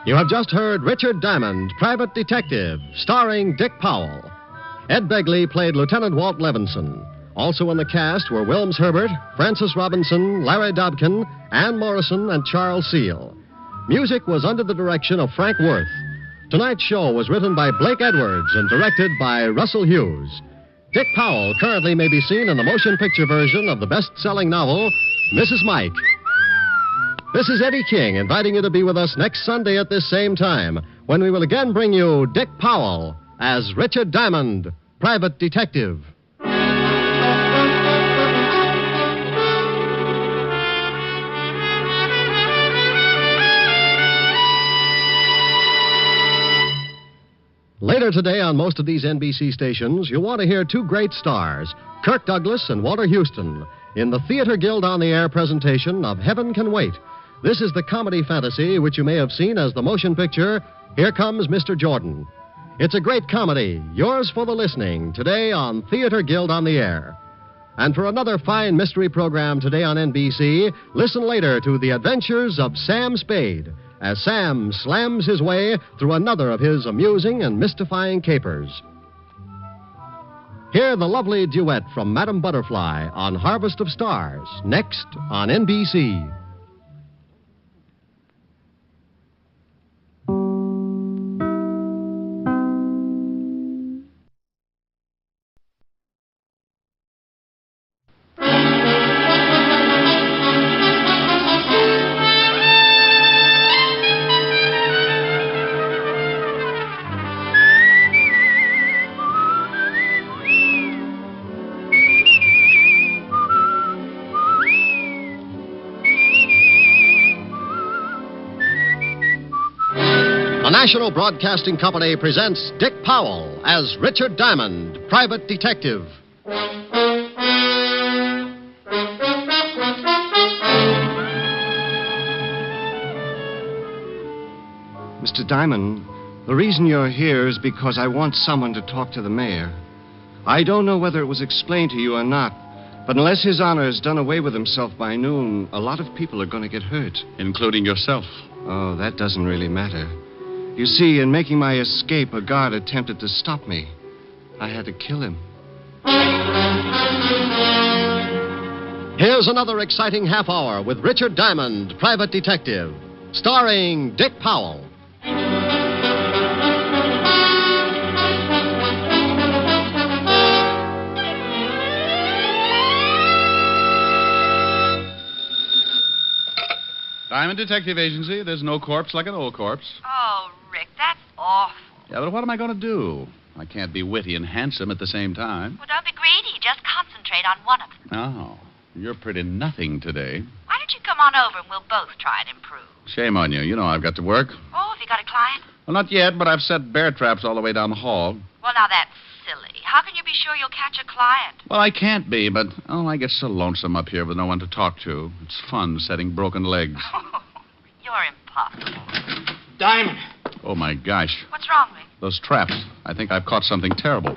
You have just heard Richard Diamond, Private Detective, starring Dick Powell. Ed Begley played Lieutenant Walt Levinson. Also in the cast were Wilms Herbert, Francis Robinson, Larry Dobkin, Ann Morrison, and Charles Seal. Music was under the direction of Frank Worth. Tonight's show was written by Blake Edwards and directed by Russell Hughes. Dick Powell currently may be seen in the motion picture version of the best-selling novel, Mrs. Mike. This is Eddie King inviting you to be with us next Sunday at this same time when we will again bring you Dick Powell as Richard Diamond, Private Detective. Later today on most of these NBC stations, you'll want to hear two great stars, Kirk Douglas and Walter Houston, in the Theater Guild on the Air presentation of Heaven Can Wait. This is the comedy fantasy which you may have seen as the motion picture, Here Comes Mr. Jordan. It's a great comedy, yours for the listening, today on Theater Guild on the Air. And for another fine mystery program today on NBC, listen later to The Adventures of Sam Spade, as Sam slams his way through another of his amusing and mystifying capers. Hear the lovely duet from Madame Butterfly on Harvest of Stars, next on NBC. The National Broadcasting Company presents Dick Powell as Richard Diamond, private detective. Mr. Diamond, the reason you're here is because I want someone to talk to the mayor. I don't know whether it was explained to you or not, but unless His Honor has done away with himself by noon, a lot of people are going to get hurt. Including yourself. Oh, that doesn't really matter. You see, in making my escape, a guard attempted to stop me. I had to kill him. Here's another exciting half hour with Richard Diamond, private detective, starring Dick Powell. Diamond Detective Agency. There's no corpse like an old corpse. Oh, Rick, that's awful. Yeah, but what am I going to do? I can't be witty and handsome at the same time. Well, don't be greedy. Just concentrate on one of them. Oh, you're pretty nothing today. Why don't you come on over and we'll both try and improve? Shame on you. You know I've got to work. Oh, have you got a client? Well, not yet, but I've set bear traps all the way down the hall. Well, now that's silly. How can you be sure you'll catch a client? Well, I can't be, but, I get so lonesome up here with no one to talk to. It's fun setting broken legs. You're impossible. Diamond. Oh, my gosh. What's wrong, Rick? Those traps. I think I've caught something terrible.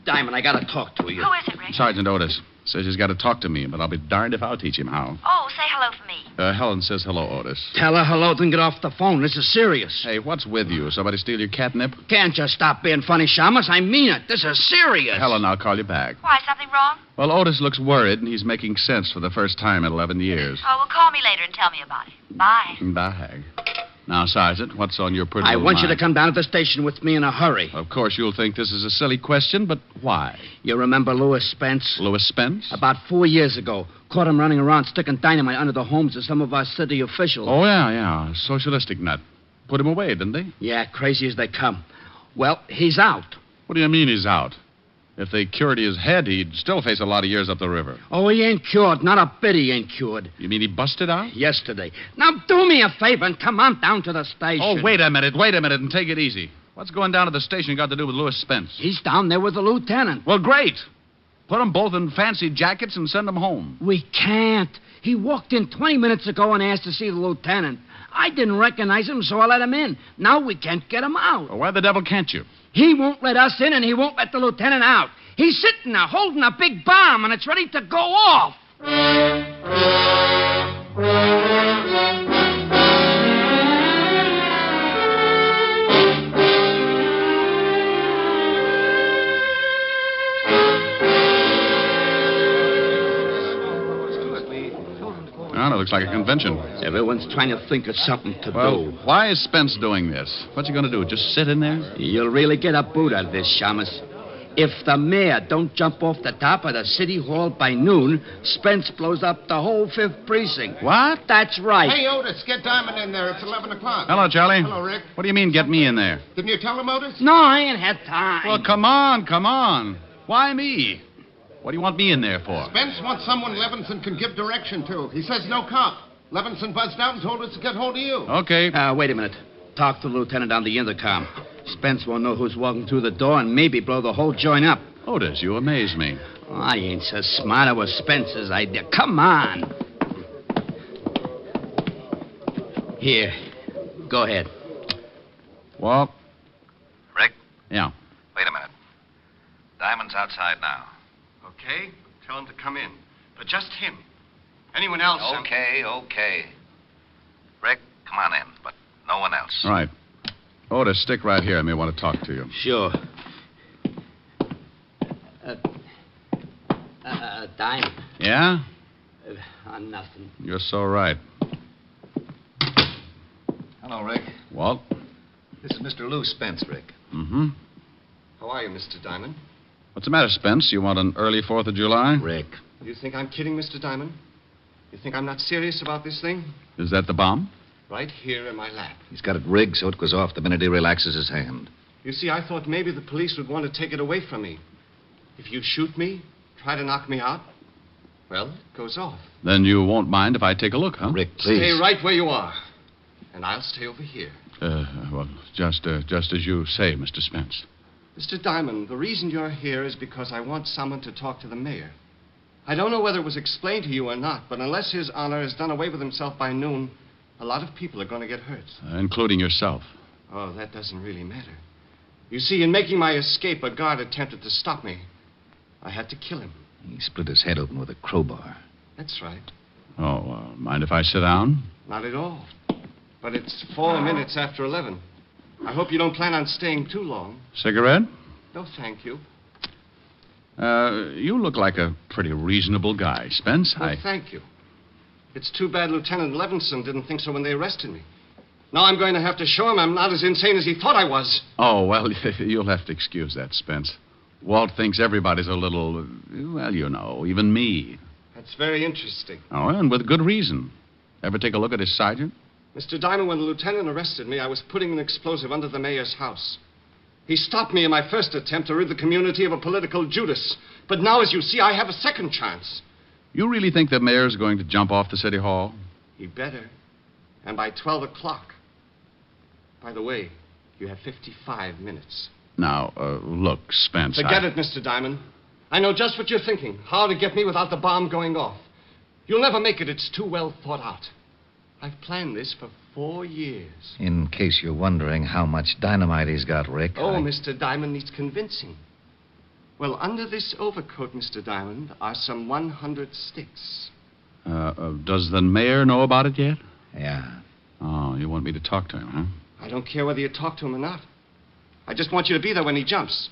Diamond, I gotta talk to you. Who is it, Rick? Sergeant Otis says he's got to talk to me, but I'll be darned if I'll teach him how. Oh, say hello for me. Helen says hello, Otis. Tell her hello, then get off the phone. This is serious. Hey, what's with you? Somebody steal your catnip? Can't just stop being funny, Shamus. I mean it. This is serious. Helen, I'll call you back. Why, something wrong? Well, Otis looks worried, and he's making sense for the first time in 11 years. Oh, well, call me later and tell me about it. Bye. Bye. Now, Sergeant, what's on your pretty I little want you mind? to come down to the station with me in a hurry. Of course, you'll think this is a silly question, but why? You remember Louis Spence? Louis Spence? About 4 years ago. Caught him running around sticking dynamite under the homes of some of our city officials. Oh, yeah. Socialistic nut. Put him away, didn't they? Yeah, crazy as they come. Well, he's out. What do you mean he's out? If they cured his head, he'd still face a lot of years up the river. Oh, he ain't cured. Not a bit he ain't cured. You mean he busted out? Yesterday. Now, do me a favor and come on down to the station. Oh, wait a minute, and take it easy. What's going down to the station got to do with Louis Spence? He's down there with the lieutenant. Well, great. Put them both in fancy jackets and send them home. We can't. He walked in 20 minutes ago and asked to see the lieutenant. I didn't recognize him, so I let him in. Now we can't get him out. Well, why the devil can't you? He won't let us in, and he won't let the lieutenant out. He's sitting there holding a big bomb, and it's ready to go off. Well, it looks like a convention. Everyone's trying to think of something to Well, do. why is Spence doing this? What's he going to do? Just sit in there? You'll really get a boot out of this, Shamus. If the mayor don't jump off the top of the city hall by noon, Spence blows up the whole 5th precinct. What? That's right. Hey, Otis, get Diamond in there. It's 11 o'clock. Hello, Charlie. Hello, Rick. What do you mean, get me in there? Didn't you tell him, Otis? No, I ain't had time. Well, come on. Why me? What do you want me in there for? Spence wants someone Levinson can give direction to. He says no cop. Levinson buzzed out and told us to get hold of you. Okay. Wait a minute. Talk to the lieutenant on the intercom. Spence won't know who's walking through the door and maybe blow the whole joint up. Otis, you amaze me. Oh, I ain't so smart. It was Spence's idea. Come on. Here. Go ahead. Walt? Rick? Yeah. Wait a minute. Diamond's outside now. Okay. Tell him to come in. But just him. Anyone else? Okay. Rick, come on in, but no one else. All right. Otis, stick right here. I may want to talk to you. Sure. Diamond. Yeah? Nothing. You're so right. Hello, Rick. Walt? This is Mr. Lou Spence, Rick. Mm-hmm. How are you, Mr. Diamond? What's the matter, Spence? You want an early 4th of July? Rick. You think I'm kidding, Mr. Diamond? You think I'm not serious about this thing? Is that the bomb? Right here in my lap. He's got it rigged so it goes off the minute he relaxes his hand. You see, I thought maybe the police would want to take it away from me. If you shoot me, try to knock me out, well, it goes off. Then you won't mind if I take a look, huh? Rick, please. Stay right where you are. And I'll stay over here. Well, just as you say, Mr. Spence. Mr. Diamond, the reason you're here is because I want someone to talk to the mayor. I don't know whether it was explained to you or not, but unless His Honor has done away with himself by noon, a lot of people are going to get hurt. Including yourself. Oh, that doesn't really matter. You see, in making my escape, a guard attempted to stop me. I had to kill him. He split his head open with a crowbar. That's right. Oh, mind if I sit down? Not at all. But it's 4 minutes after 11. I hope you don't plan on staying too long. Cigarette? No, thank you. You look like a pretty reasonable guy, Spence. Well, thank you. It's too bad Lieutenant Levinson didn't think so when they arrested me. Now I'm going to have to show him I'm not as insane as he thought I was. Oh, well, you'll have to excuse that, Spence. Walt thinks everybody's a little, well, you know, even me. That's very interesting. Oh, and with good reason. Ever take a look at his sergeant? Mr. Diamond, when the lieutenant arrested me, I was putting an explosive under the mayor's house. He stopped me in my first attempt to rid the community of a political Judas. But now, as you see, I have a second chance. You really think the mayor's going to jump off the city hall? He better. And by 12 o'clock. By the way, you have 55 minutes. Now, look, Spence. Forget it, Mr. Diamond. I know just what you're thinking. How to get me without the bomb going off. You'll never make it. It's too well thought out. I've planned this for 4 years. In case you're wondering how much dynamite he's got, Rick. Mr. Diamond needs convincing. Well, under this overcoat, Mr. Diamond, are some 100 sticks. Does the mayor know about it yet? Yeah. Oh, you want me to talk to him, huh? I don't care whether you talk to him or not. I just want you to be there when he jumps.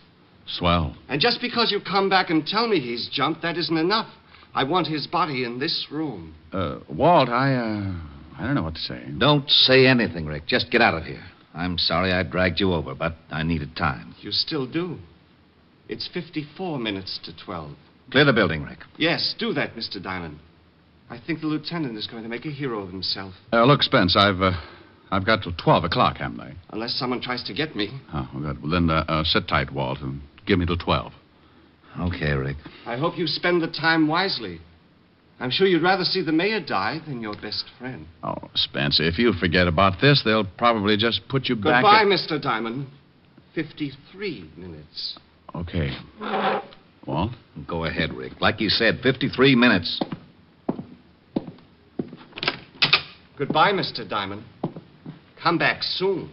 Swell. And just because you come back and tell me he's jumped, that isn't enough. I want his body in this room. Walt, I don't know what to say. Don't say anything, Rick. Just get out of here. I'm sorry I dragged you over, but I needed time. You still do. It's 54 minutes to 12. Clear the building, Rick. Yes, do that, Mr. Diamond. I think the lieutenant is going to make a hero of himself. Look, Spence, I've got till 12 o'clock, haven't I? Unless someone tries to get me. Oh, good. Well, then sit tight, Walt, and give me till 12. Okay, Rick. I hope you spend the time wisely. I'm sure you'd rather see the mayor die than your best friend. Oh, Spence, if you forget about this, they'll probably just put you back. Goodbye, Mr. Diamond. 53 minutes. Okay. Walt? Go ahead, Rick. Like you said, 53 minutes. Goodbye, Mr. Diamond. Come back soon.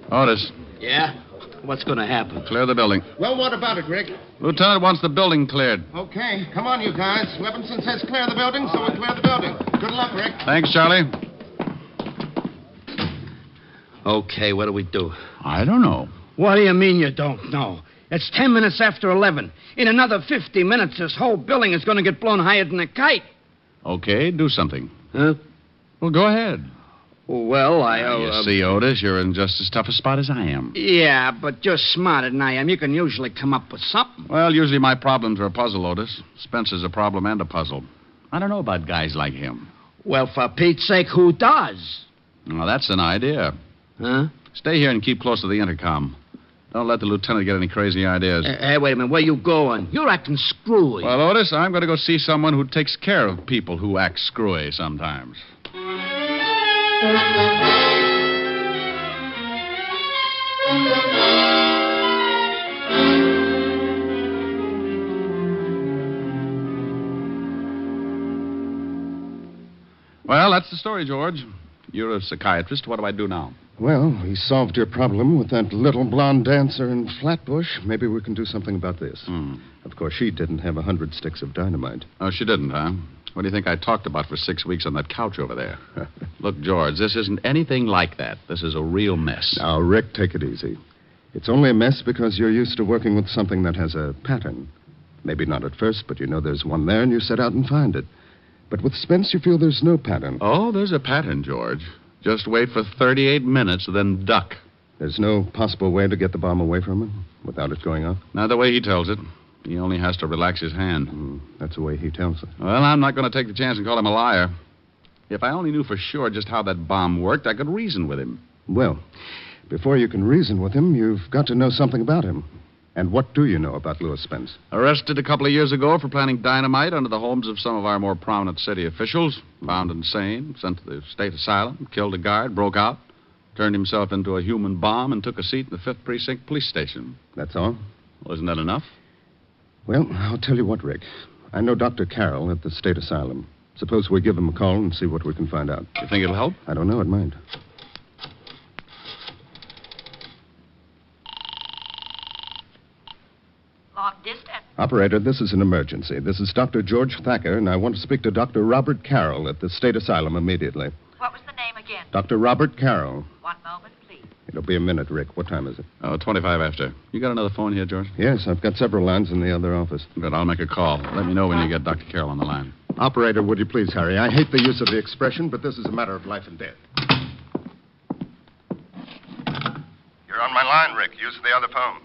Otis. Yeah? What's going to happen? Clear the building. Well, what about it, Rick? Lieutenant wants the building cleared. Okay, come on, you guys. Levinson says clear the building, so we clear the building. Good luck, Rick. Thanks, Charlie. Okay, what do we do? I don't know. What do you mean you don't know? It's 10 minutes after 11. In another 50 minutes, this whole building is going to get blown higher than a kite. Okay, do something. Huh? Well, go ahead. Well, You see, Otis, you're in just as tough a spot as I am. Yeah, but you're smarter than I am. You can usually come up with something. Well, usually my problems are a puzzle, Otis. Spencer's a problem and a puzzle. I don't know about guys like him. Well, for Pete's sake, who does? Well, that's an idea. Huh? Stay here and keep close to the intercom. Don't let the lieutenant get any crazy ideas. Hey, wait a minute. Where you going? You're acting screwy. Well, Otis, I'm going to go see someone who takes care of people who act screwy sometimes. Well, that's the story, George. You're a psychiatrist. What do I do now? Well, we solved your problem with that little blonde dancer in Flatbush. Maybe we can do something about this. Of course, she didn't have 100 sticks of dynamite. Oh, she didn't, huh? What do you think I talked about for 6 weeks on that couch over there? Look, George, this isn't anything like that. This is a real mess. Now, Rick, take it easy. It's only a mess because you're used to working with something that has a pattern. Maybe not at first, but you know there's one there and you set out and find it. But with Spence, you feel there's no pattern. Oh, there's a pattern, George. Just wait for 38 minutes, then duck. There's no possible way to get the bomb away from him without it going off? Not the way he tells it. He only has to relax his hand. That's the way he tells it. Well, I'm not going to take the chance and call him a liar. If I only knew for sure just how that bomb worked, I could reason with him. Well, before you can reason with him, you've got to know something about him. And what do you know about Louis Spence? Arrested a couple of years ago for planting dynamite under the homes of some of our more prominent city officials. Found insane, sent to the state asylum, killed a guard, broke out, turned himself into a human bomb, and took a seat in the 5th Precinct police station. That's all? Well, isn't that enough? Well, I'll tell you what, Rick. I know Dr. Carroll at the state asylum. Suppose we give him a call and see what we can find out. You think it'll help? I don't know. It might. Long distance. Operator, this is an emergency. This is Dr. George Thacker, and I want to speak to Dr. Robert Carroll at the state asylum immediately. What was the name again? Dr. Robert Carroll. One moment, please. It'll be a minute, Rick. What time is it? 25 after. You got another phone here, George? Yes, I've got several lines in the other office. Good, I'll make a call. Let me know when you get Dr. Carroll on the line. Operator, would you please hurry? I hate the use of the expression, but this is a matter of life and death. You're on my line, Rick. Use the other phone.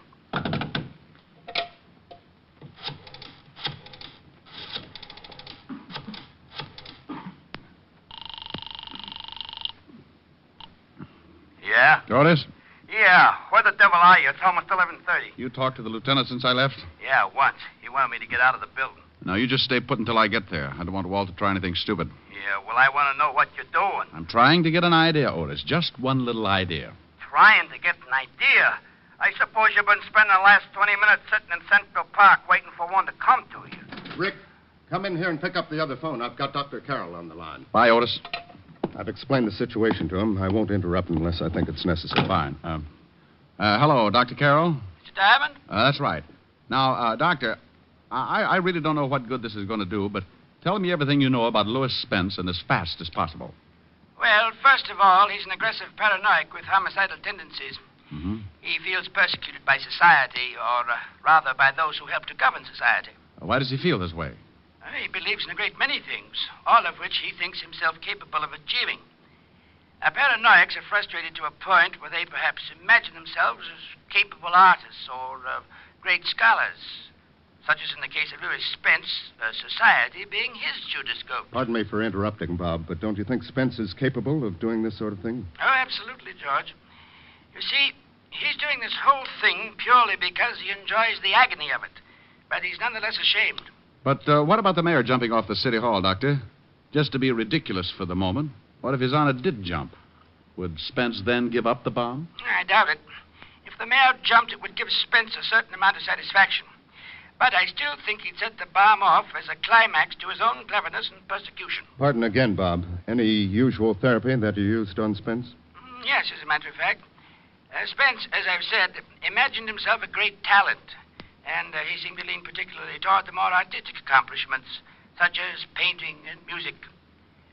Yeah? Otis? Yeah. Where the devil are you? It's almost 11:30. You talked to the lieutenant since I left? Yeah, once. He wanted me to get out of the building. Now, you just stay put until I get there. I don't want Walt to try anything stupid. Yeah, well, I want to know what you're doing. I'm trying to get an idea, Otis. Just one little idea. Trying to get an idea. I suppose you've been spending the last 20 minutes sitting in Central Park waiting for one to come to you. Rick, come in here and pick up the other phone. I've got Dr. Carroll on the line. Bye, Otis. I've explained the situation to him. I won't interrupt unless I think it's necessary. Fine. Hello, Dr. Carroll? Mr. Diamond? That's right. Now, Doctor, I really don't know what good this is going to do, but tell me everything you know about Louis Spence and as fast as possible. Well, first of all, he's an aggressive paranoic with homicidal tendencies. Mm-hmm. He feels persecuted by society, or rather by those who help to govern society. Why does he feel this way? He believes in a great many things, all of which he thinks himself capable of achieving. Paranoics are frustrated to a point where they perhaps imagine themselves as capable artists or great scholars, such as in the case of Louis Spence, society being his Judas-scope. Pardon me for interrupting, Bob, but don't you think Spence is capable of doing this sort of thing? Oh, absolutely, George. You see, he's doing this whole thing purely because he enjoys the agony of it, but he's nonetheless ashamed. But what about the mayor jumping off the city hall, Doctor? Just to be ridiculous for the moment. What if His Honor did jump? Would Spence then give up the bomb? I doubt it. If the mayor jumped, it would give Spence a certain amount of satisfaction. But I still think he'd set the bomb off as a climax to his own cleverness and persecution. Pardon again, Bob. Any usual therapy that you used on Spence? Yes, as a matter of fact. Spence, as I've said, imagined himself a great talent. And he seemed to lean particularly toward the more artistic accomplishments, such as painting and music.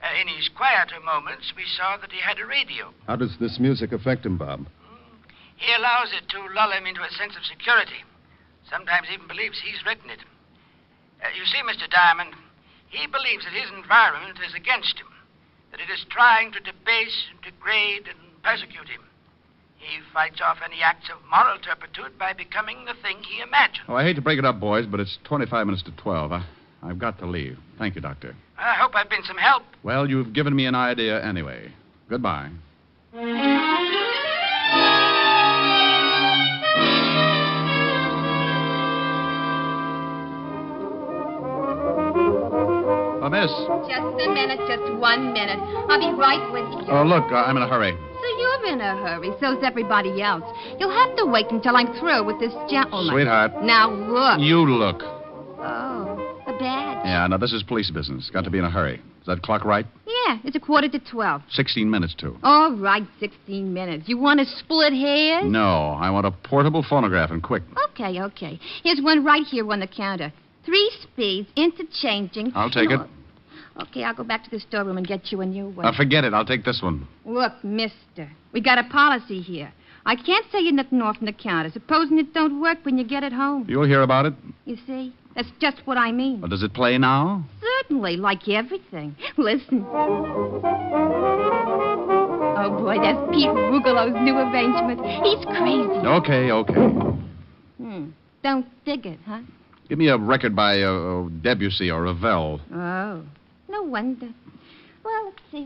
In his quieter moments, we saw that he had a radio. How does this music affect him, Bob? He allows it to lull him into a sense of security. Sometimes even believes he's written it. You see, Mr. Diamond, he believes that his environment is against him, that it is trying to debase, degrade, and persecute him. He fights off any acts of moral turpitude by becoming the thing he imagined. Oh, I hate to break it up, boys, but it's 25 minutes to 12. I've got to leave. Thank you, Doctor. I hope I've been some help. Well, you've given me an idea anyway. Goodbye. Miss. Just a minute, just 1 minute. I'll be right with you. Oh, look, I'm in a hurry. So you're in a hurry. So's everybody else. You'll have to wait until I'm through with this gentleman. Sweetheart. Now look. You look. Oh, a badge. Yeah, no, this is police business. Got to be in a hurry. Is that clock right? Yeah, it's 11:45. 16 minutes to. All right, 16 minutes. You want to split hairs? No, I want a portable phonograph and quick. Okay. Here's one right here on the counter. 3 speeds, interchanging. I'll take it. Okay, I'll go back to the storeroom and get you a new one. Forget it. I'll take this one. Look, mister, we got a policy here. I can't say you nothing off from the counter, supposing it don't work when you get it home. You'll hear about it? You see? That's just what I mean. Well, does it play now? Certainly, like everything. Listen. Oh, boy, that's Pete Rugelow's new arrangement. He's crazy. Okay. Don't dig it, huh? Give me a record by Debussy or Ravel. Oh, no wonder. Well, let's see.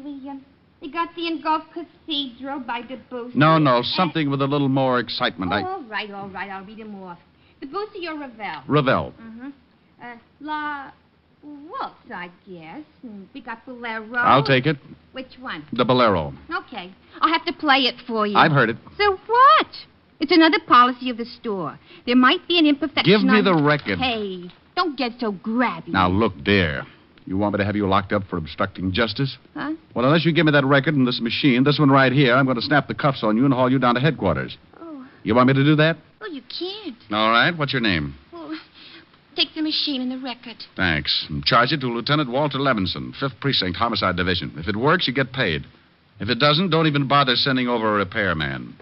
We got the Engulfed Cathedral by Debussy. No, something with a little more excitement. All right. I'll read him off. The Boosie or Ravel? Ravel. Mm-hmm. La Waltz, I guess. And we got Bolero. I'll take it. Which one? The Bolero. Okay. I'll have to play it for you. I've heard it. So what? It's another policy of the store. There might be an imperfection. Give me on... the record. Hey, don't get so grabby. Now, look, dear. You want me to have you locked up for obstructing justice? Huh? Well, unless you give me that record and this machine, this one right here, I'm going to snap the cuffs on you and haul you down to headquarters. Oh. You want me to do that? Well, you can't. All right. What's your name? Well, take the machine and the record. Thanks. And charge it to Lieutenant Walter Levinson, 5th Precinct, Homicide Division. If it works, you get paid. If it doesn't, don't even bother sending over a repairman.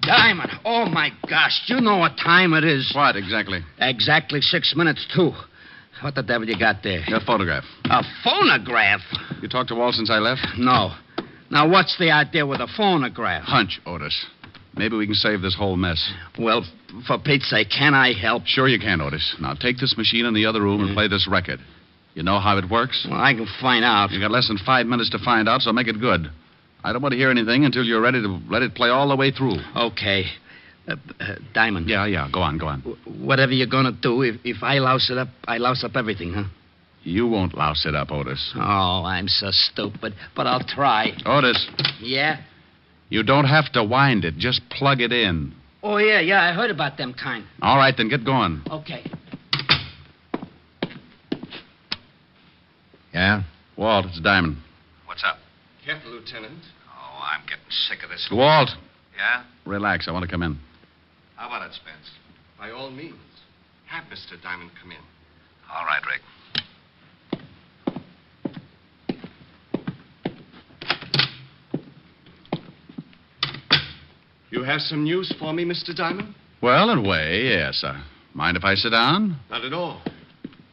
Diamond, oh my gosh, you know what time it is. What, exactly? Exactly 6 minutes, too. What the devil you got there? A photograph. A phonograph? You talked to Walt since I left? No. Now, what's the idea with a phonograph? Hunch, Otis. Maybe we can save this whole mess. Well, for Pete's sake, can I help? Sure you can, Otis. Now, take this machine in the other room and play this record. You know how it works? Well, I can find out. You got less than 5 minutes to find out, so make it good. I don't want to hear anything until you're ready to let it play all the way through. Okay. Diamond. Yeah. Go on. Whatever you're going to do, if I louse it up, I louse up everything, huh? You won't louse it up, Otis. Oh, I'm so stupid. But I'll try. Otis. Yeah? You don't have to wind it. Just plug it in. Oh, yeah. I heard about them kind. All right, then get going. Okay. Yeah? Walt, it's Diamond. What's up? Careful, Lieutenant. Oh, I'm getting sick of this. Walt. Yeah? Relax. I want to come in. How about it, Spence? By all means. Have Mr. Diamond come in. All right, Rick. You have some news for me, Mr. Diamond? Well, in a way, yes. Mind if I sit down? Not at all.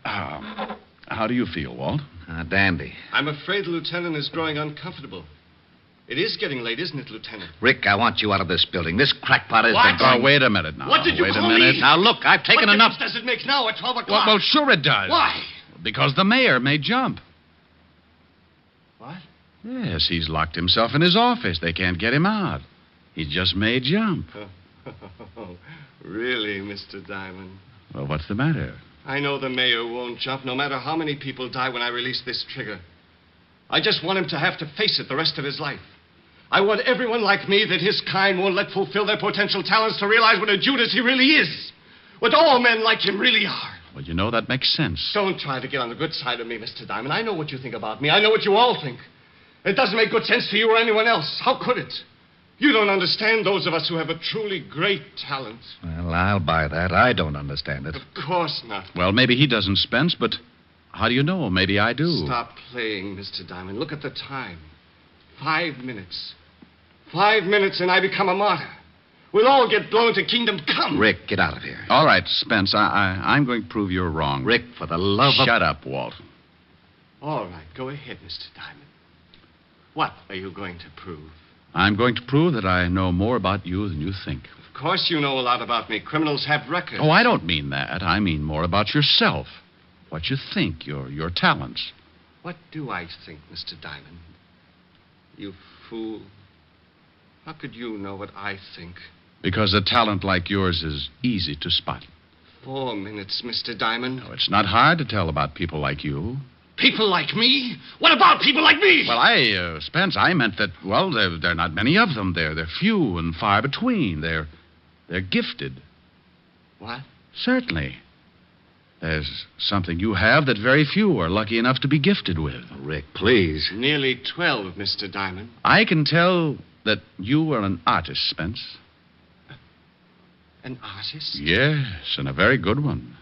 How do you feel, Walt? Dandy. I'm afraid the lieutenant is growing uncomfortable. It is getting late, isn't it, Lieutenant? Rick, I want you out of this building. This crackpot has been Oh, wait a minute now. What did you Wait call a minute. me? Now, look, I've taken what enough. What does it make now at 12 o'clock? Well, sure it does. Why? Because the mayor may jump. What? Yes, he's locked himself in his office. They can't get him out. He just may jump. Really, Mr. Diamond? Well, what's the matter? I know the mayor won't jump, no matter how many people die when I release this trigger. I just want him to have to face it the rest of his life. I want everyone like me that his kind won't let fulfill their potential talents to realize what a Judas he really is. What all men like him really are. Well, you know, that makes sense. Don't try to get on the good side of me, Mr. Diamond. I know what you think about me. I know what you all think. It doesn't make good sense to you or anyone else. How could it? You don't understand those of us who have a truly great talent. Well, I'll buy that. I don't understand it. Of course not. Well, maybe he doesn't, Spence, but how do you know? Maybe I do. Stop playing, Mr. Diamond. Look at the time. 5 minutes. 5 minutes and I become a martyr. We'll all get blown to kingdom come. Rick, get out of here. All right, Spence, I'm going to prove you're wrong. Rick, for the love of... Shut up, Walt. All right, go ahead, Mr. Diamond. What are you going to prove? I'm going to prove that I know more about you than you think. Of course you know a lot about me. Criminals have records. Oh, I don't mean that. I mean more about yourself. What you think, your talents. What do I think, Mr. Diamond? You fool. How could you know what I think? Because a talent like yours is easy to spot. 4 minutes, Mr. Diamond. No, it's not hard to tell about people like you. People like me? What about people like me? Well, Spence, I meant that, well, there are not many of them. They're few and far between. They're gifted. What? Certainly. There's something you have that very few are lucky enough to be gifted with. Rick, please. Nearly 12, Mr. Diamond. I can tell that you are an artist, Spence. An artist? Yes, and a very good one.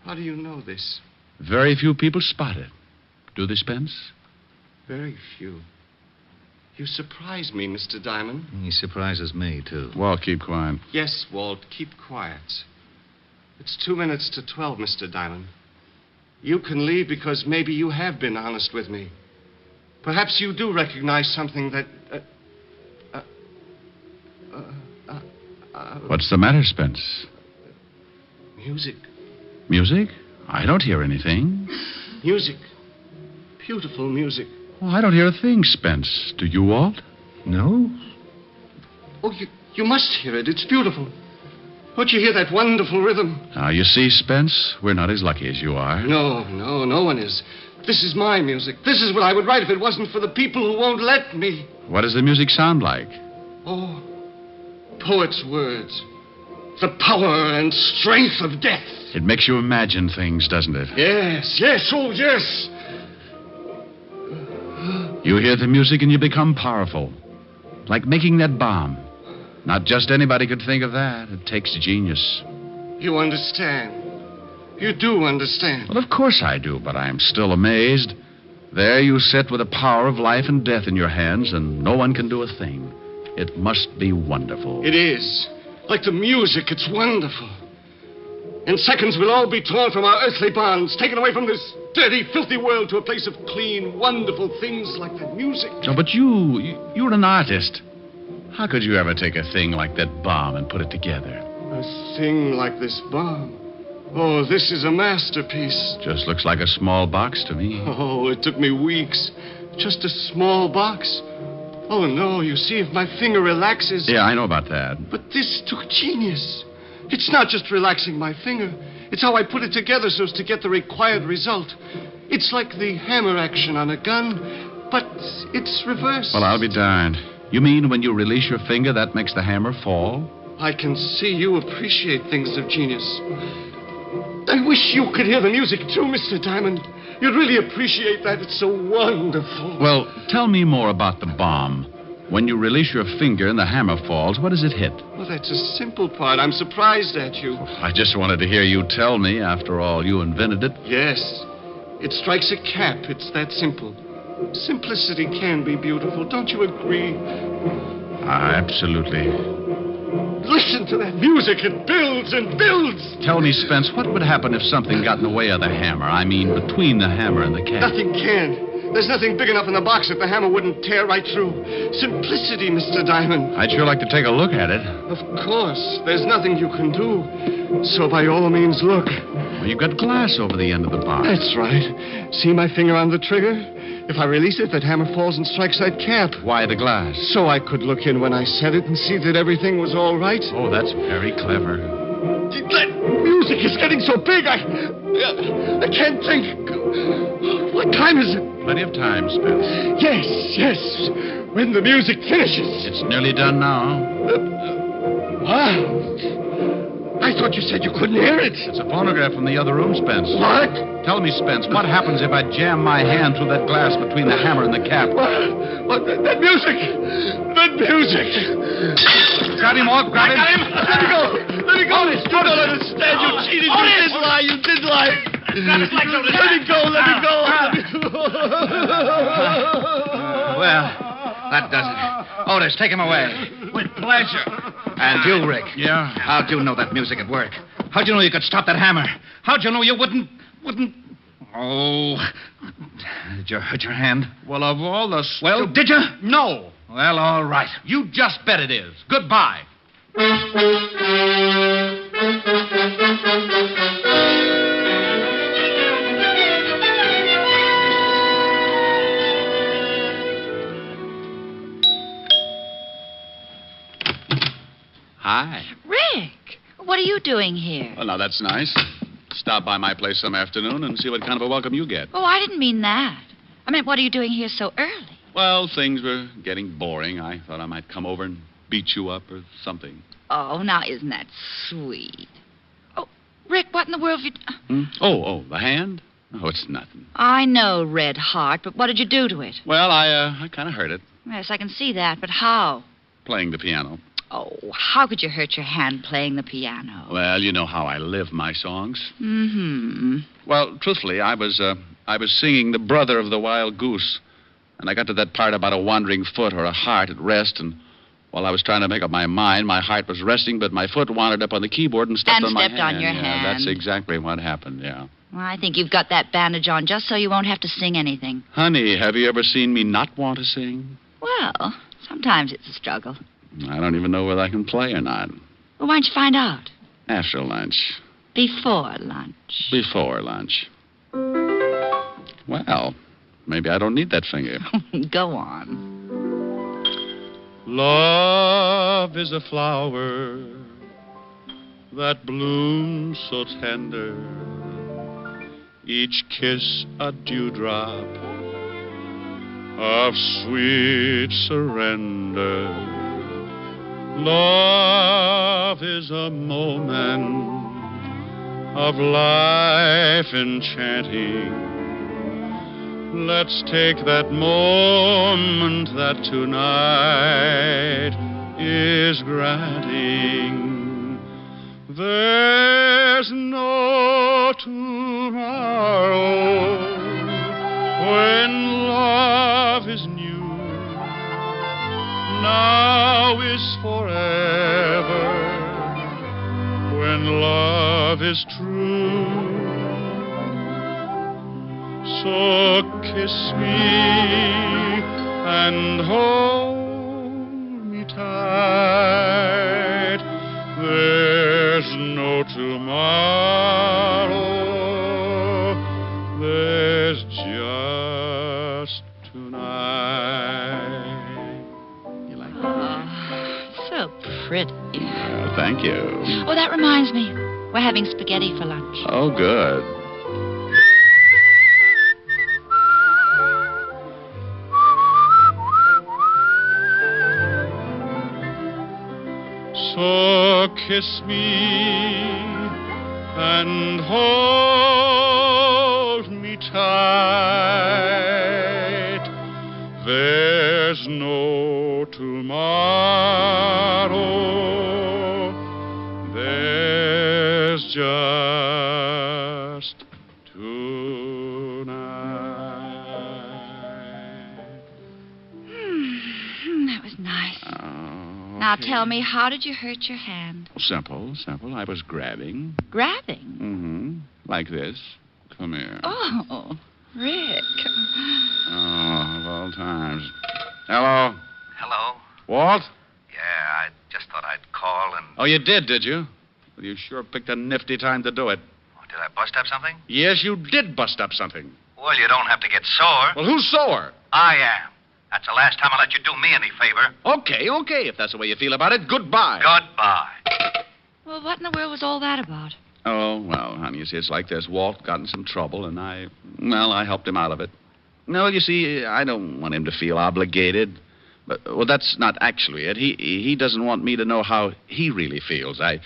How do you know this? Very few people spot it. Do they, Spence? Very few. You surprise me, Mr. Diamond. He surprises me, too. Walt, keep quiet. Yes, Walt, keep quiet. It's 2 minutes to 12, Mr. Diamond. You can leave because maybe you have been honest with me. Perhaps you do recognize something that... What's the matter, Spence? Music. Music? I don't hear anything. Music. Beautiful music. Well, I don't hear a thing, Spence. Do you, Walt? No? Oh, you must hear it. It's beautiful. Don't you hear that wonderful rhythm? Now, you see, Spence, we're not as lucky as you are. No one is. This is my music. This is what I would write if it wasn't for the people who won't let me. What does the music sound like? Oh, poet's words. The power and strength of death. It makes you imagine things, doesn't it? Yes, oh, yes. You hear the music and you become powerful. Like making that bomb. Not just anybody could think of that. It takes genius. You understand. You do understand. Well, of course I do, but I am still amazed. There you sit with the power of life and death in your hands, and no one can do a thing. It must be wonderful. It is. Like the music, it's wonderful. In seconds, we'll all be torn from our earthly bonds, taken away from this dirty, filthy world to a place of clean, wonderful things like that music. No, but you're an artist. How could you ever take a thing like that bomb and put it together? A thing like this bomb? Oh, this is a masterpiece. Just looks like a small box to me. Oh, it took me weeks. Just a small box. Oh, no, you see, if my finger relaxes... Yeah, I know about that. But this took genius. It's not just relaxing my finger. It's how I put it together so as to get the required result. It's like the hammer action on a gun, but it's reversed. Well, I'll be darned. You mean when you release your finger, that makes the hammer fall? I can see you appreciate things of genius. I wish you could hear the music, too, Mr. Diamond. You'd really appreciate that. It's so wonderful. Well, tell me more about the bomb. When you release your finger and the hammer falls, what does it hit? Well, that's a simple part. I'm surprised at you. I just wanted to hear you tell me. After all, you invented it. Yes. It strikes a cap. It's that simple. Simplicity can be beautiful. Don't you agree? Absolutely. Listen to that music. It builds and builds. Tell me, Spence, what would happen if something got in the way of the hammer? I mean, between the hammer and the cap. Nothing can. There's nothing big enough in the box that the hammer wouldn't tear right through. Simplicity, Mr. Diamond. I'd sure like to take a look at it. Of course. There's nothing you can do. So by all means, look. Well, you've got glass over the end of the box. That's right. See my finger on the trigger? If I release it, that hammer falls and strikes that cap. Why the glass? So I could look in when I set it and see that everything was all right. Oh, that's very clever. That music is getting so big, I can't think. What time is it? Plenty of time, Spence. Yes. When the music finishes. It's nearly done now. What? I thought you said you couldn't hear it. It's a phonograph from the other room, Spence. What? Tell me, Spence, what happens if I jam my hand through that glass between the hammer and the cap? What? That music! That music! Grab him, Walt, grab him. Let me go! Let me go! You don't understand. You cheated. You did lie. Let me go. Well, that does it. Otis, take him away. With pleasure. And you, Rick. Yeah? How'd you know that music would work? How'd you know you could stop that hammer? How'd you know you wouldn't... Oh. Did you hurt your hand? Well, of all the... Well, did you? No. Well, all right. You just bet it is. Goodbye. Hi. Rick, what are you doing here? Well, now, that's nice. Stop by my place some afternoon and see what kind of a welcome you get. Oh, I didn't mean that. I meant, what are you doing here so early? Well, things were getting boring. I thought I might come over and beat you up or something. Oh, now, isn't that sweet? Oh, Rick, what in the world have you... Oh, the hand? Oh, it's nothing. I know, Red Heart, but what did you do to it? Well, I kind of hurt it. Yes, I can see that, but how? Playing the piano. Oh, how could you hurt your hand playing the piano? Well, you know how I live my songs. Mm-hmm. Well, truthfully, I was singing The Brother of the Wild Goose, and I got to that part about a wandering foot or a heart at rest, and while I was trying to make up my mind, my heart was resting, but my foot wandered up on the keyboard and stepped on my hand. on your hand. That's exactly what happened, yeah. Well, I think you've got that bandage on just so you won't have to sing anything. Honey, have you ever seen me not want to sing? Well, sometimes it's a struggle. I don't even know whether I can play or not. Well, why don't you find out? After lunch. Before lunch. Before lunch. Well, maybe I don't need that finger. Go on. Love is a flower that blooms so tender, each kiss a dewdrop of sweet surrender. Love is a moment of life enchanting. Let's take that moment that tonight is granting. There's no tomorrow when love is new. Now is forever when love is true. So kiss me and hold me tight. There's no tomorrow. There's just tonight. You like that? So pretty. Well, thank you. Oh, that reminds me. We're having spaghetti for lunch. Oh, good. So kiss me and hold me tight. There's no tomorrow. There's just tonight. That was nice. Now tell me, how did you hurt your hand? Simple. I was grabbing. Grabbing? Mm-hmm. Like this. Come here. Oh, Rick. Oh, of all times. Hello? Hello? Walt? Yeah, I just thought I'd call and... Oh, you did you? Well, you sure picked a nifty time to do it. Oh, did I bust up something? Yes, you did bust up something. Well, you don't have to get sore. Well, who's sore? I am. That's the last time I'll let you do me any favor. Okay. If that's the way you feel about it, goodbye. Goodbye. Well, what in the world was all that about? Oh, well, honey, you see, it's like this. Walt got in some trouble, and I helped him out of it. No, you see, I don't want him to feel obligated. But, well, that's not actually it. He doesn't want me to know how he really feels. What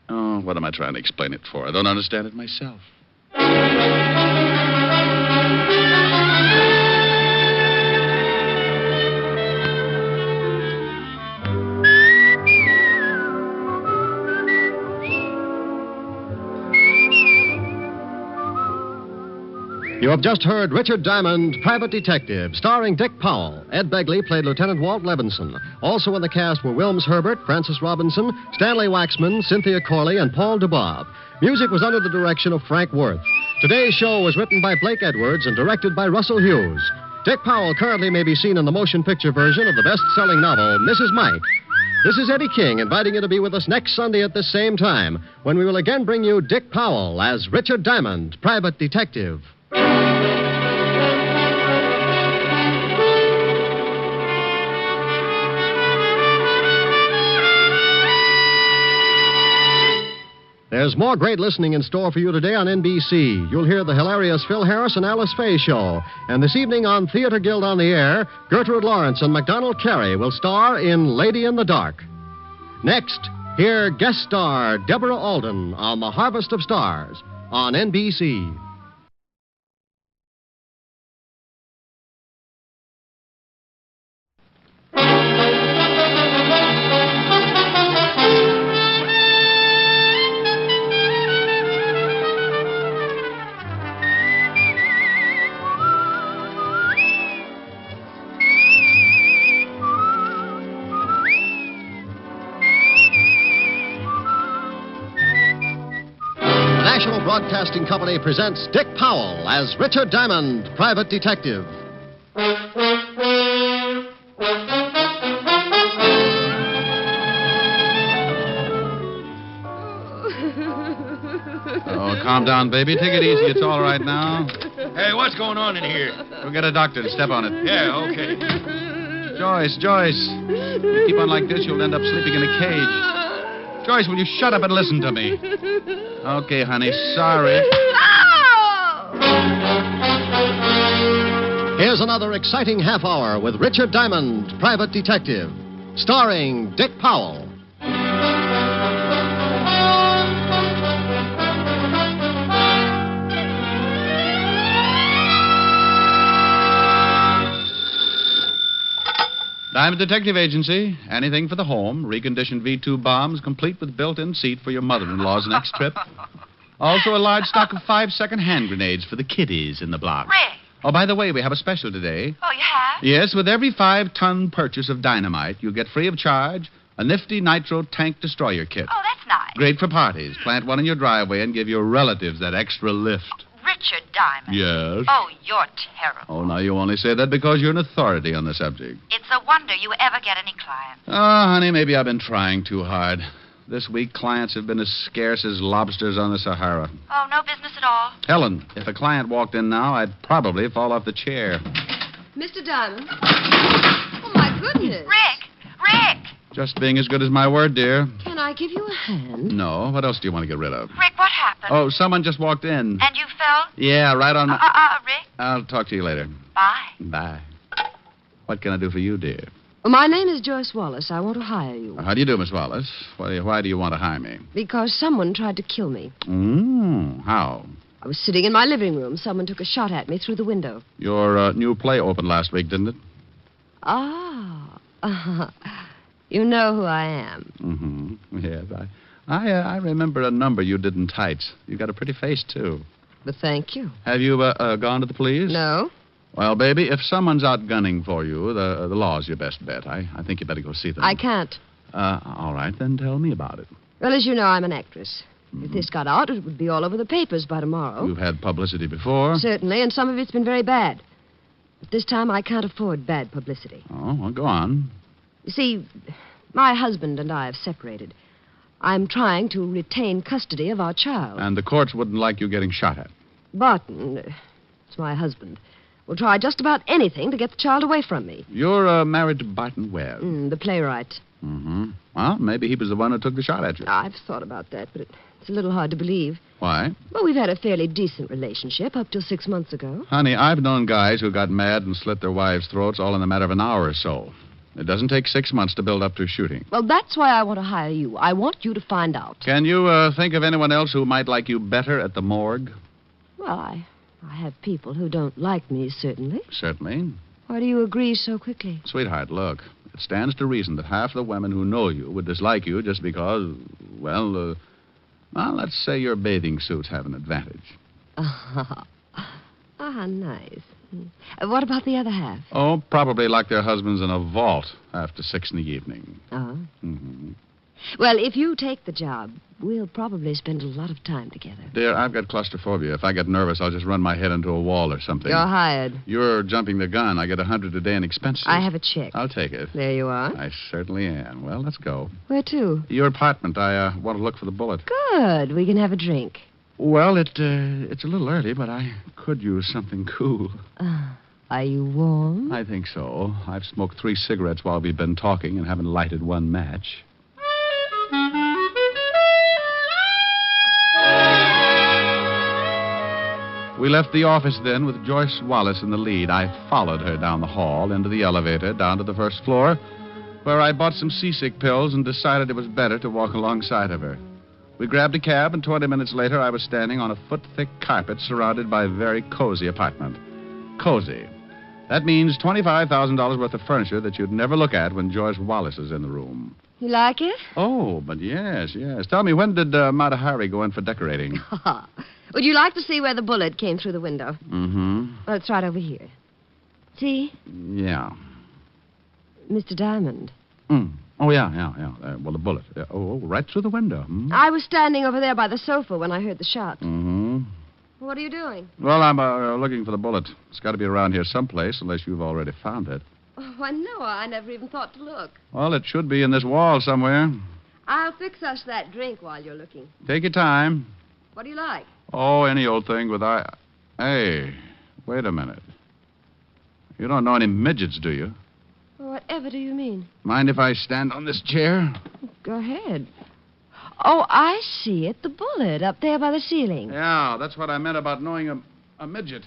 am I trying to explain it for? I don't understand it myself. You have just heard Richard Diamond, Private Detective, starring Dick Powell. Ed Begley played Lieutenant Walt Levinson. Also in the cast were Wilms Herbert, Francis Robinson, Stanley Waxman, Cynthia Corley, and Paul DeBob. Music was under the direction of Frank Worth. Today's show was written by Blake Edwards and directed by Russell Hughes. Dick Powell currently may be seen in the motion picture version of the best-selling novel, Mrs. Mike. This is Eddie King inviting you to be with us next Sunday at this same time, when we will again bring you Dick Powell as Richard Diamond, Private Detective. There's more great listening in store for you today on NBC. You'll hear the hilarious Phil Harris and Alice Faye show. And this evening on Theater Guild on the Air, Gertrude Lawrence and MacDonald Carey will star in Lady in the Dark. Next, hear guest star Deborah Alden on The Harvest of Stars on NBC. National Broadcasting Company presents Dick Powell as Richard Diamond, Private Detective. Oh, calm down, baby. Take it easy. It's all right now. Hey, what's going on in here? Go get a doctor and step on it. Yeah, okay. Joyce. You keep on like this, you'll end up sleeping in a cage. Joyce, will you shut up and listen to me? Okay, honey. Sorry. Here's another exciting half hour with Richard Diamond, Private Detective, starring Dick Powell. Diamond Detective Agency. Anything for the home. Reconditioned V2 bombs, complete with built-in seat for your mother-in-law's next trip. Also a large stock of 5-second hand grenades for the kiddies in the block. Rick. Oh, by the way, we have a special today. Oh, you have? Yes, with every 5-ton purchase of dynamite, you get free of charge a nifty nitro tank destroyer kit. Oh, that's nice. Great for parties. Plant one in your driveway and give your relatives that extra lift. Richard Diamond. Yes? Oh, you're terrible. Oh, now you only say that because you're an authority on the subject. It's a wonder you ever get any clients. Oh, honey, maybe I've been trying too hard. This week, clients have been as scarce as lobsters on the Sahara. Oh, no business at all? Helen, if a client walked in now, I'd probably fall off the chair. Mr. Diamond? Oh, my goodness. Rick! Just being as good as my word, dear. Can I give you a hand? No. What else do you want to get rid of? Rick, what happened? Oh, someone just walked in. And you fell? Yeah, right on my... Rick? I'll talk to you later. Bye. Bye. What can I do for you, dear? Well, my name is Joyce Wallace. I want to hire you. How do you do, Miss Wallace? Why do you want to hire me? Because someone tried to kill me. How? I was sitting in my living room. Someone took a shot at me through the window. Your new play opened last week, didn't it? You know who I am. Yes, I remember a number you did in tights. You got a pretty face, too. But thank you. Have you gone to the police? No. Well, baby, if someone's out gunning for you, the law's your best bet. I think you better go see them. I can't. All right, then tell me about it. Well, as you know, I'm an actress. If this got out, it would be all over the papers by tomorrow. You've had publicity before? Certainly, and some of it's been very bad. But this time, I can't afford bad publicity. Oh, well, go on. You see, my husband and I have separated. I'm trying to retain custody of our child. And the courts wouldn't like you getting shot at. Barton, it's my husband, will try just about anything to get the child away from me. You're married to Barton Webb. The playwright. Well, maybe he was the one who took the shot at you. I've thought about that, but it's a little hard to believe. Why? Well, we've had a fairly decent relationship up till 6 months ago. Honey, I've known guys who got mad and slit their wives' throats all in a matter of an hour or so. It doesn't take 6 months to build up to shooting. Well, that's why I want to hire you. I want you to find out. Can you think of anyone else who might like you better at the morgue? Well, I have people who don't like me, certainly. Certainly. Why do you agree so quickly? Sweetheart, look. It stands to reason that half the women who know you would dislike you just because, well, let's say your bathing suits have an advantage. Nice. What about the other half? Oh, probably like their husbands in a vault after 6 in the evening. Oh? Well, if you take the job, we'll probably spend a lot of time together. Dear, I've got claustrophobia. If I get nervous, I'll just run my head into a wall or something. You're hired. You're jumping the gun. I get $100 a day in expenses. I have a check. I'll take it. There you are. I certainly am. Well, let's go. Where to? Your apartment. I want to look for the bullet. Good. We can have a drink. Well, it's a little early, but I could use something cool. Are you warm? I think so. I've smoked 3 cigarettes while we've been talking and haven't lighted one match. We left the office then with Joyce Wallace in the lead. I followed her down the hall, into the elevator, down to the first floor, where I bought some seasick pills and decided it was better to walk alongside of her. We grabbed a cab, and 20 minutes later, I was standing on a foot-thick carpet surrounded by a very cozy apartment. Cozy. That means $25,000 worth of furniture that you'd never look at when Joyce Wallace is in the room. You like it? Oh, but yes. Tell me, when did Mata Hari go in for decorating? Would you like to see where the bullet came through the window? Well, it's right over here. See? Yeah. Mr. Diamond. Oh, yeah. Well, the bullet. Right through the window. I was standing over there by the sofa when I heard the shot. What are you doing? Well, I'm looking for the bullet. It's got to be around here someplace, unless you've already found it. Oh, no, I never even thought to look. Well, it should be in this wall somewhere. I'll fix us that drink while you're looking. Take your time. What do you like? Oh, any old thing with Hey, wait a minute. You don't know any midgets, do you? Whatever do you mean? Mind if I stand on this chair? Go ahead. Oh, I see it. The bullet up there by the ceiling. Yeah, that's what I meant about knowing a midget.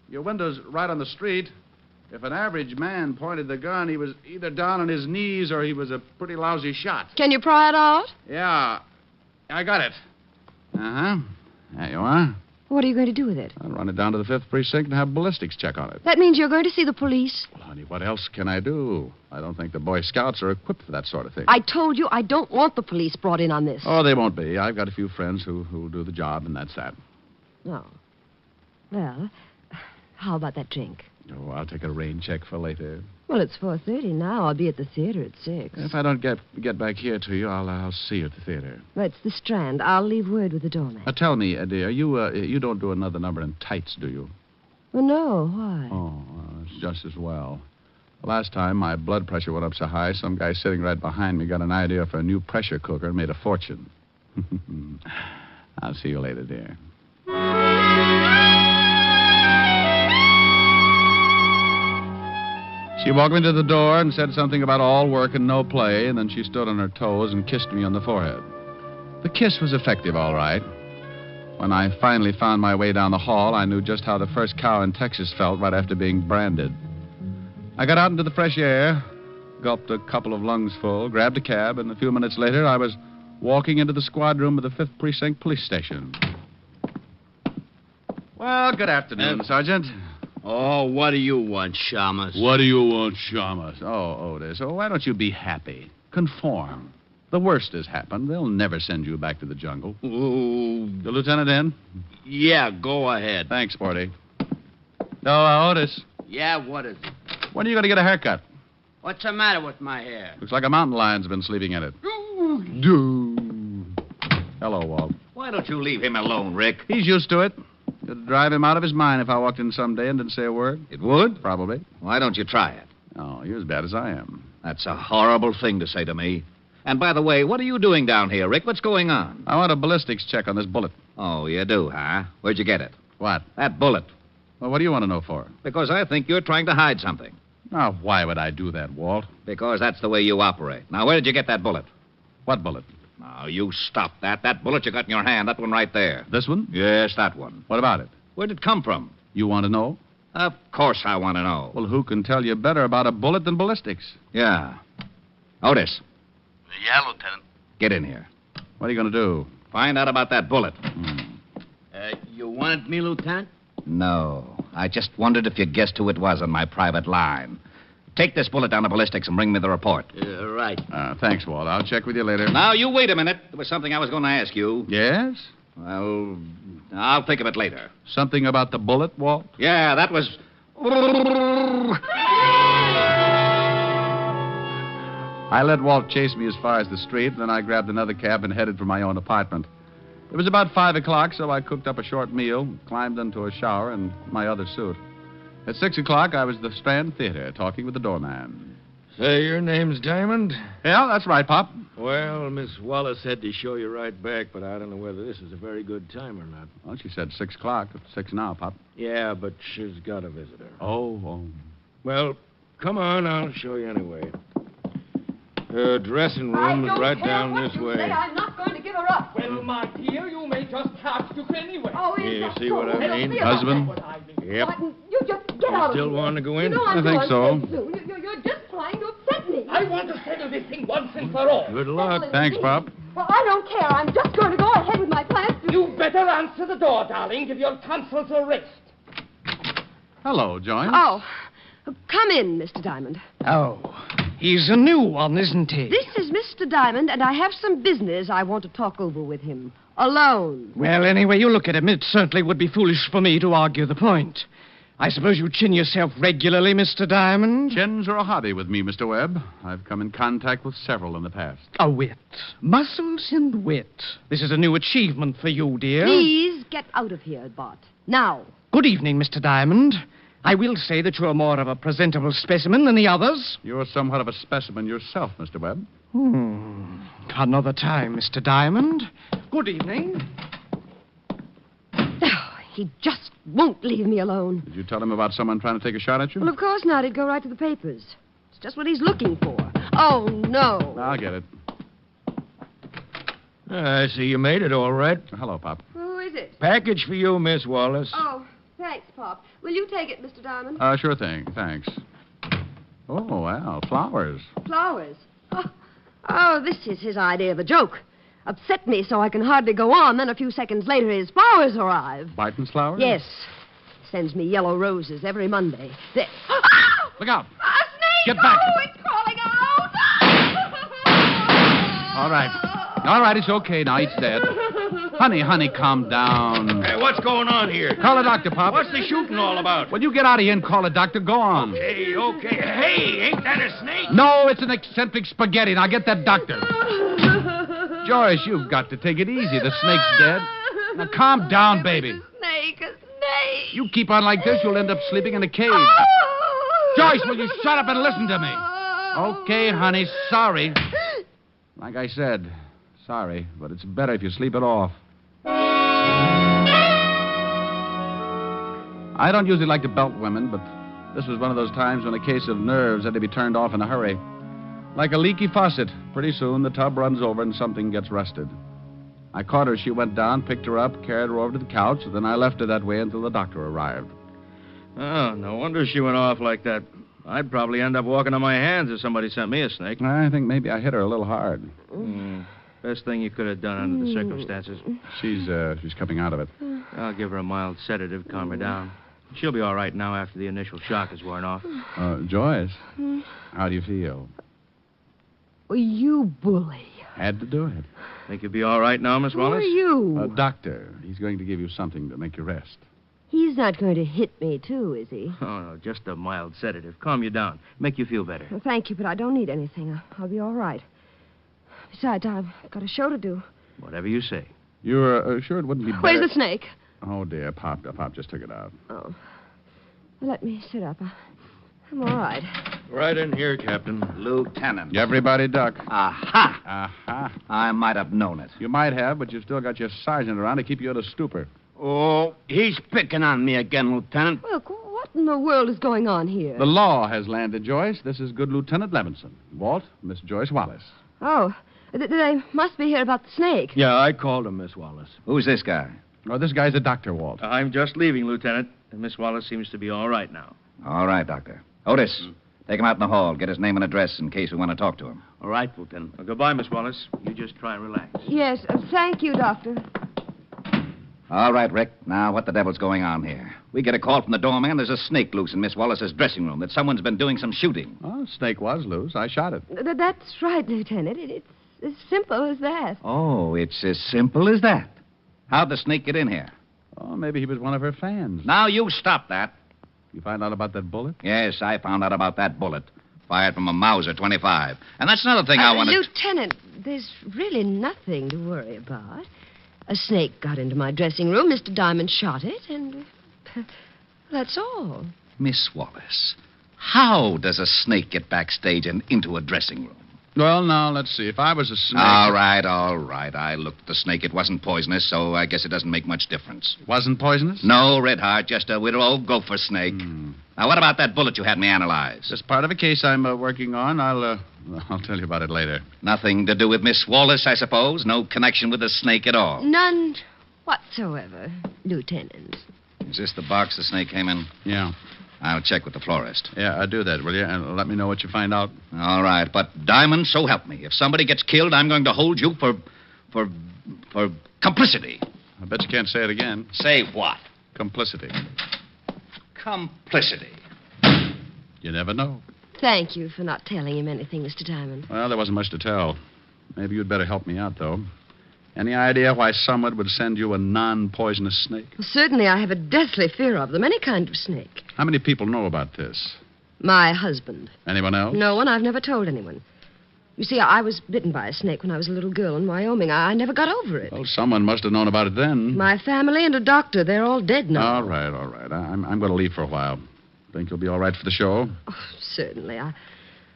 Your window's right on the street. If an average man pointed the gun, he was either down on his knees or he was a pretty lousy shot. Can you pry it out? Yeah, I got it. Uh-huh. There you are. What are you going to do with it? I'll run it down to the 5th Precinct and have ballistics check on it. That means you're going to see the police. Well, honey, what else can I do? I don't think the Boy Scouts are equipped for that sort of thing. I told you I don't want the police brought in on this. Oh, they won't be. I've got a few friends who'll do the job, and that's that. Oh. Well, how about that drink? Oh, I'll take a rain check for later. Well, it's 4:30 now. I'll be at the theater at 6. If I don't get back here to you, I'll see you at the theater. That's the Strand. I'll leave word with the doorman. Tell me, dear, you don't do another number in tights, do you? Well, no. Why? Oh, well, it's just as well. The last time my blood pressure went up so high, some guy sitting right behind me got an idea for a new pressure cooker and made a fortune. I'll see you later, dear. She walked me to the door and said something about all work and no play, and then she stood on her toes and kissed me on the forehead. The kiss was effective, all right. When I finally found my way down the hall, I knew just how the first cow in Texas felt right after being branded. I got out into the fresh air, gulped a couple of lungs full, grabbed a cab, and a few minutes later I was walking into the squad room of the 5th Precinct Police Station. Well, good afternoon, Sergeant. Oh, what do you want, Shamus? What do you want, Shamus? Oh, Otis. Oh, why don't you be happy? Conform. The worst has happened. They'll never send you back to the jungle. Ooh. The lieutenant in? Yeah, go ahead. Thanks, Sporty. Oh, Otis. Yeah, what is it? When are you going to get a haircut? What's the matter with my hair? Looks like a mountain lion's been sleeping in it. Hello, Walt. Why don't you leave him alone, Rick? He's used to it. It'd drive him out of his mind if I walked in someday and didn't say a word. It would? Probably. Why don't you try it? Oh, you're as bad as I am. That's a horrible thing to say to me. And by the way, what are you doing down here, Rick? What's going on? I want a ballistics check on this bullet. Oh, you do, huh? Where'd you get it? What? That bullet. Well, what do you want to know for? Because I think you're trying to hide something. Now, why would I do that, Walt? Because that's the way you operate. Now, where did you get that bullet? What bullet? Now, you stop that. That bullet you got in your hand, that one right there. This one? Yes, that one. What about it? Where'd it come from? You want to know? Of course I want to know. Well, who can tell you better about a bullet than ballistics? Yeah. Otis. Yeah, Lieutenant. Get in here. What are you going to do? Find out about that bullet. You wanted me, Lieutenant? No. I just wondered if you guessed who it was on my private line. Take this bullet down to ballistics and bring me the report. Right. Thanks, Walt. I'll check with you later. Now, you wait a minute. There was something I was going to ask you. Yes? Well, I'll think of it later. Something about the bullet, Walt? Yeah, that was... I let Walt chase me as far as the street, and then I grabbed another cab and headed for my own apartment. It was about 5 o'clock, so I cooked up a short meal, climbed into a shower, and my other suit. At 6 o'clock, I was at the Strand Theater, talking with the doorman. Say, your name's Diamond? Yeah, that's right, Pop. Well, Miss Wallace said to show you right back, but I don't know whether this is a very good time or not. Well, she said 6 o'clock. It's 6 now, Pop. Yeah, but she's got a visitor. Oh. Well, come on, I'll show you anyway. Her dressing room is right down this way. I'm not going to give her up. Well, my dear, you may just catch to anyway. Oh, you see what I mean? Husband? Yep. Martin, you just get out of here. Still want to go in? You know I think so. You're just trying to upset me. I want to settle this thing once and for all. Good luck. Thanks, Pop. Well, I don't care. I'm just going to go ahead with my plans. You better answer the door, darling. Give your tonsils a rest. Hello, Joyce. Oh, come in, Mr. Diamond. Oh, he's a new one, isn't he? This is Mr. Diamond, and I have some business I want to talk over with him. Alone. Well, anyway, you look at him. It certainly would be foolish for me to argue the point. I suppose you chin yourself regularly, Mr. Diamond? Chins are a hobby with me, Mr. Webb. I've come in contact with several in the past. A wit. Muscles and wit. This is a new achievement for you, dear. Please get out of here, Bart. Now. Good evening, Mr. Diamond. I will say that you're more of a presentable specimen than the others. You're somewhat of a specimen yourself, Mr. Webb. Another time, Mr. Diamond. Good evening. Oh, he just won't leave me alone. Did you tell him about someone trying to take a shot at you? Well, of course not. He'd go right to the papers. It's just what he's looking for. Oh, no. I'll get it. I see you made it all right. Hello, Pop. Who is it? Package for you, Miss Wallace. Oh, thanks, Pop. Will you take it, Mr. Diamond? Sure thing. Thanks. Oh, well, flowers. Flowers. Oh, this is his idea of a joke. Upset me so I can hardly go on. Then a few seconds later, his flowers arrive. Barton's flowers? Yes. Sends me yellow roses every Monday. Look out. A snake! Get back. Oh, it's crawling out! All right. All right, it's okay now. He's dead. Honey, calm down. Hey, what's going on here? Call a doctor, Pop. What's the shooting all about? Well, you get out of here and call a doctor. Go on. Okay. Hey, ain't that a snake? No, it's an eccentric spaghetti. Now get that doctor. Joyce, you've got to take it easy. The snake's dead. Now calm down, baby. A snake. You keep on like this, you'll end up sleeping in a cage. Joyce, will you shut up and listen to me? Okay, honey, sorry. Like I said, sorry, but it's better if you sleep it off. I don't usually like to belt women, but this was one of those times when a case of nerves had to be turned off in a hurry. Like a leaky faucet. Pretty soon the tub runs over and something gets rusted. I caught her as she went down, picked her up, carried her over to the couch, and then I left her that way until the doctor arrived. Oh, no wonder she went off like that. I'd probably end up walking on my hands if somebody sent me a snake. I think maybe I hit her a little hard. Best thing you could have done under the circumstances. She's coming out of it. I'll give her a mild sedative, calm her down. She'll be all right now after the initial shock is worn off. Joyce, how do you feel? Oh, you bully. Had to do it. Think you'll be all right now, Miss Wallace? Who are you? A doctor. He's going to give you something to make you rest. He's not going to hit me, too, is he? Oh, no, just a mild sedative. Calm you down. Make you feel better. Well, thank you, but I don't need anything. I'll be all right. Besides, I've got a show to do. Whatever you say. You're sure it wouldn't be better? Where's the snake? Oh, dear. Pop just took it out. Oh. Well, let me sit up. I'm all right. Right in here, Captain. Lieutenant. Everybody duck. Aha. Aha. I might have known it. You might have, but you've still got your sergeant around to keep you at a stupor. Oh, he's picking on me again, Lieutenant. Look, what in the world is going on here? The law has landed, Joyce. This is good Lieutenant Levinson. Walt, Miss Joyce Wallace. Oh, they must be here about the snake. Yeah, I called him, Miss Wallace. Who's this guy? Oh, this guy's a doctor, Walt. I'm just leaving, Lieutenant, and Miss Wallace seems to be all right now. All right, Doctor. Otis, take him out in the hall. Get his name and address in case we want to talk to him. All right, Lieutenant. Well, goodbye, Miss Wallace. You just try and relax. Yes, thank you, Doctor. All right, Rick. Now, what the devil's going on here? We get a call from the doorman. There's a snake loose in Miss Wallace's dressing room, that someone's been doing some shooting. Oh, snake was loose. I shot it. That's right, Lieutenant. It's as simple as that. Oh, it's as simple as that. How'd the snake get in here? Oh, maybe he was one of her fans. Now, you stop that. You find out about that bullet? Yes, I found out about that bullet. Fired from a Mauser 25. And that's another thing I wanted... Lieutenant, there's really nothing to worry about. A snake got into my dressing room. Mr. Diamond shot it, and that's all. Miss Wallace, how does a snake get backstage and into a dressing room? Well, now, let's see. If I was a snake... All right. I looked at the snake. It wasn't poisonous, so I guess it doesn't make much difference. Wasn't poisonous? No, Red Heart, just a little old gopher snake. Now, what about that bullet you had me analyze? That's part of a case I'm working on. I'll tell you about it later. Nothing to do with Miss Wallace, I suppose? No connection with the snake at all? None whatsoever, Lieutenant. Is this the box the snake came in? Yeah. I'll check with the florist. Yeah, I'll do that, will you? And let me know what you find out. All right, but Diamond, so help me. If somebody gets killed, I'm going to hold you for complicity. I bet you can't say it again. Say what? Complicity. Complicity. You never know. Thank you for not telling him anything, Mr. Diamond. Well, there wasn't much to tell. Maybe you'd better help me out, though. Any idea why someone would send you a non-poisonous snake? Well, certainly I have a deathly fear of them, any kind of snake. How many people know about this? My husband. Anyone else? No one. I've never told anyone. You see, I was bitten by a snake when I was a little girl in Wyoming. I never got over it. Well, someone must have known about it then. My family and a doctor. They're all dead now. All right. I'm going to leave for a while. Think you'll be all right for the show? Oh, certainly. I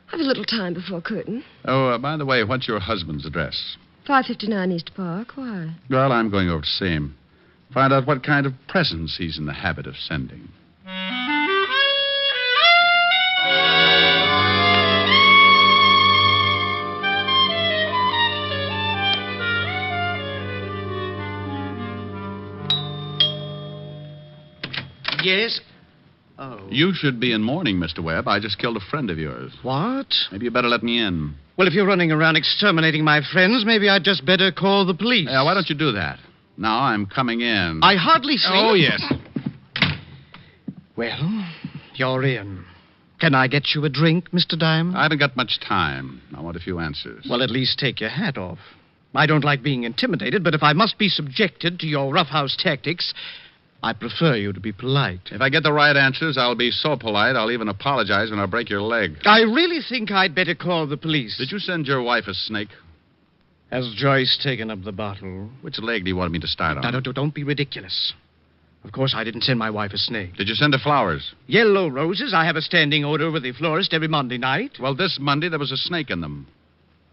have a little time before curtain. Oh, by the way, what's your husband's address? 559 East Park. Why? Well, I'm going over to see him. Find out what kind of presents he's in the habit of sending. Yes? Oh. You should be in mourning, Mr. Webb. I just killed a friend of yours. What? Maybe you better let me in. Well, if you're running around exterminating my friends, maybe I'd just better call the police. Yeah, why don't you do that? Now I'm coming in. I hardly see... Oh, yes. Well, you're in. Can I get you a drink, Mr. Diamond? I haven't got much time. I want a few answers. Well, at least take your hat off. I don't like being intimidated, but if I must be subjected to your roughhouse tactics, I prefer you to be polite. If I get the right answers, I'll be so polite I'll even apologize when I break your leg. I really think I'd better call the police. Did you send your wife a snake? Has Joyce taken up the bottle? Which leg do you want me to start on? No, don't be ridiculous. Of course, I didn't send my wife a snake. Did you send her flowers? Yellow roses. I have a standing order with the florist every Monday night. Well, this Monday there was a snake in them.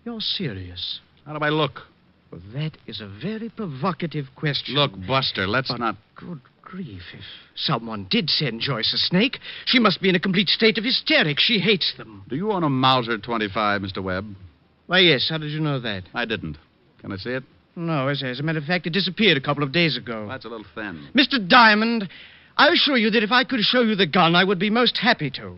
You're serious? How do I look? Well, that is a very provocative question. Look, Buster, let's not... Good grief. If someone did send Joyce a snake, she must be in a complete state of hysterics. She hates them. Do you own a Mauser 25, Mr. Webb? Why, yes. How did you know that? I didn't. Can I see it? No, as a matter of fact, it disappeared a couple of days ago. That's a little thin. Mr. Diamond, I assure you that if I could show you the gun, I would be most happy to.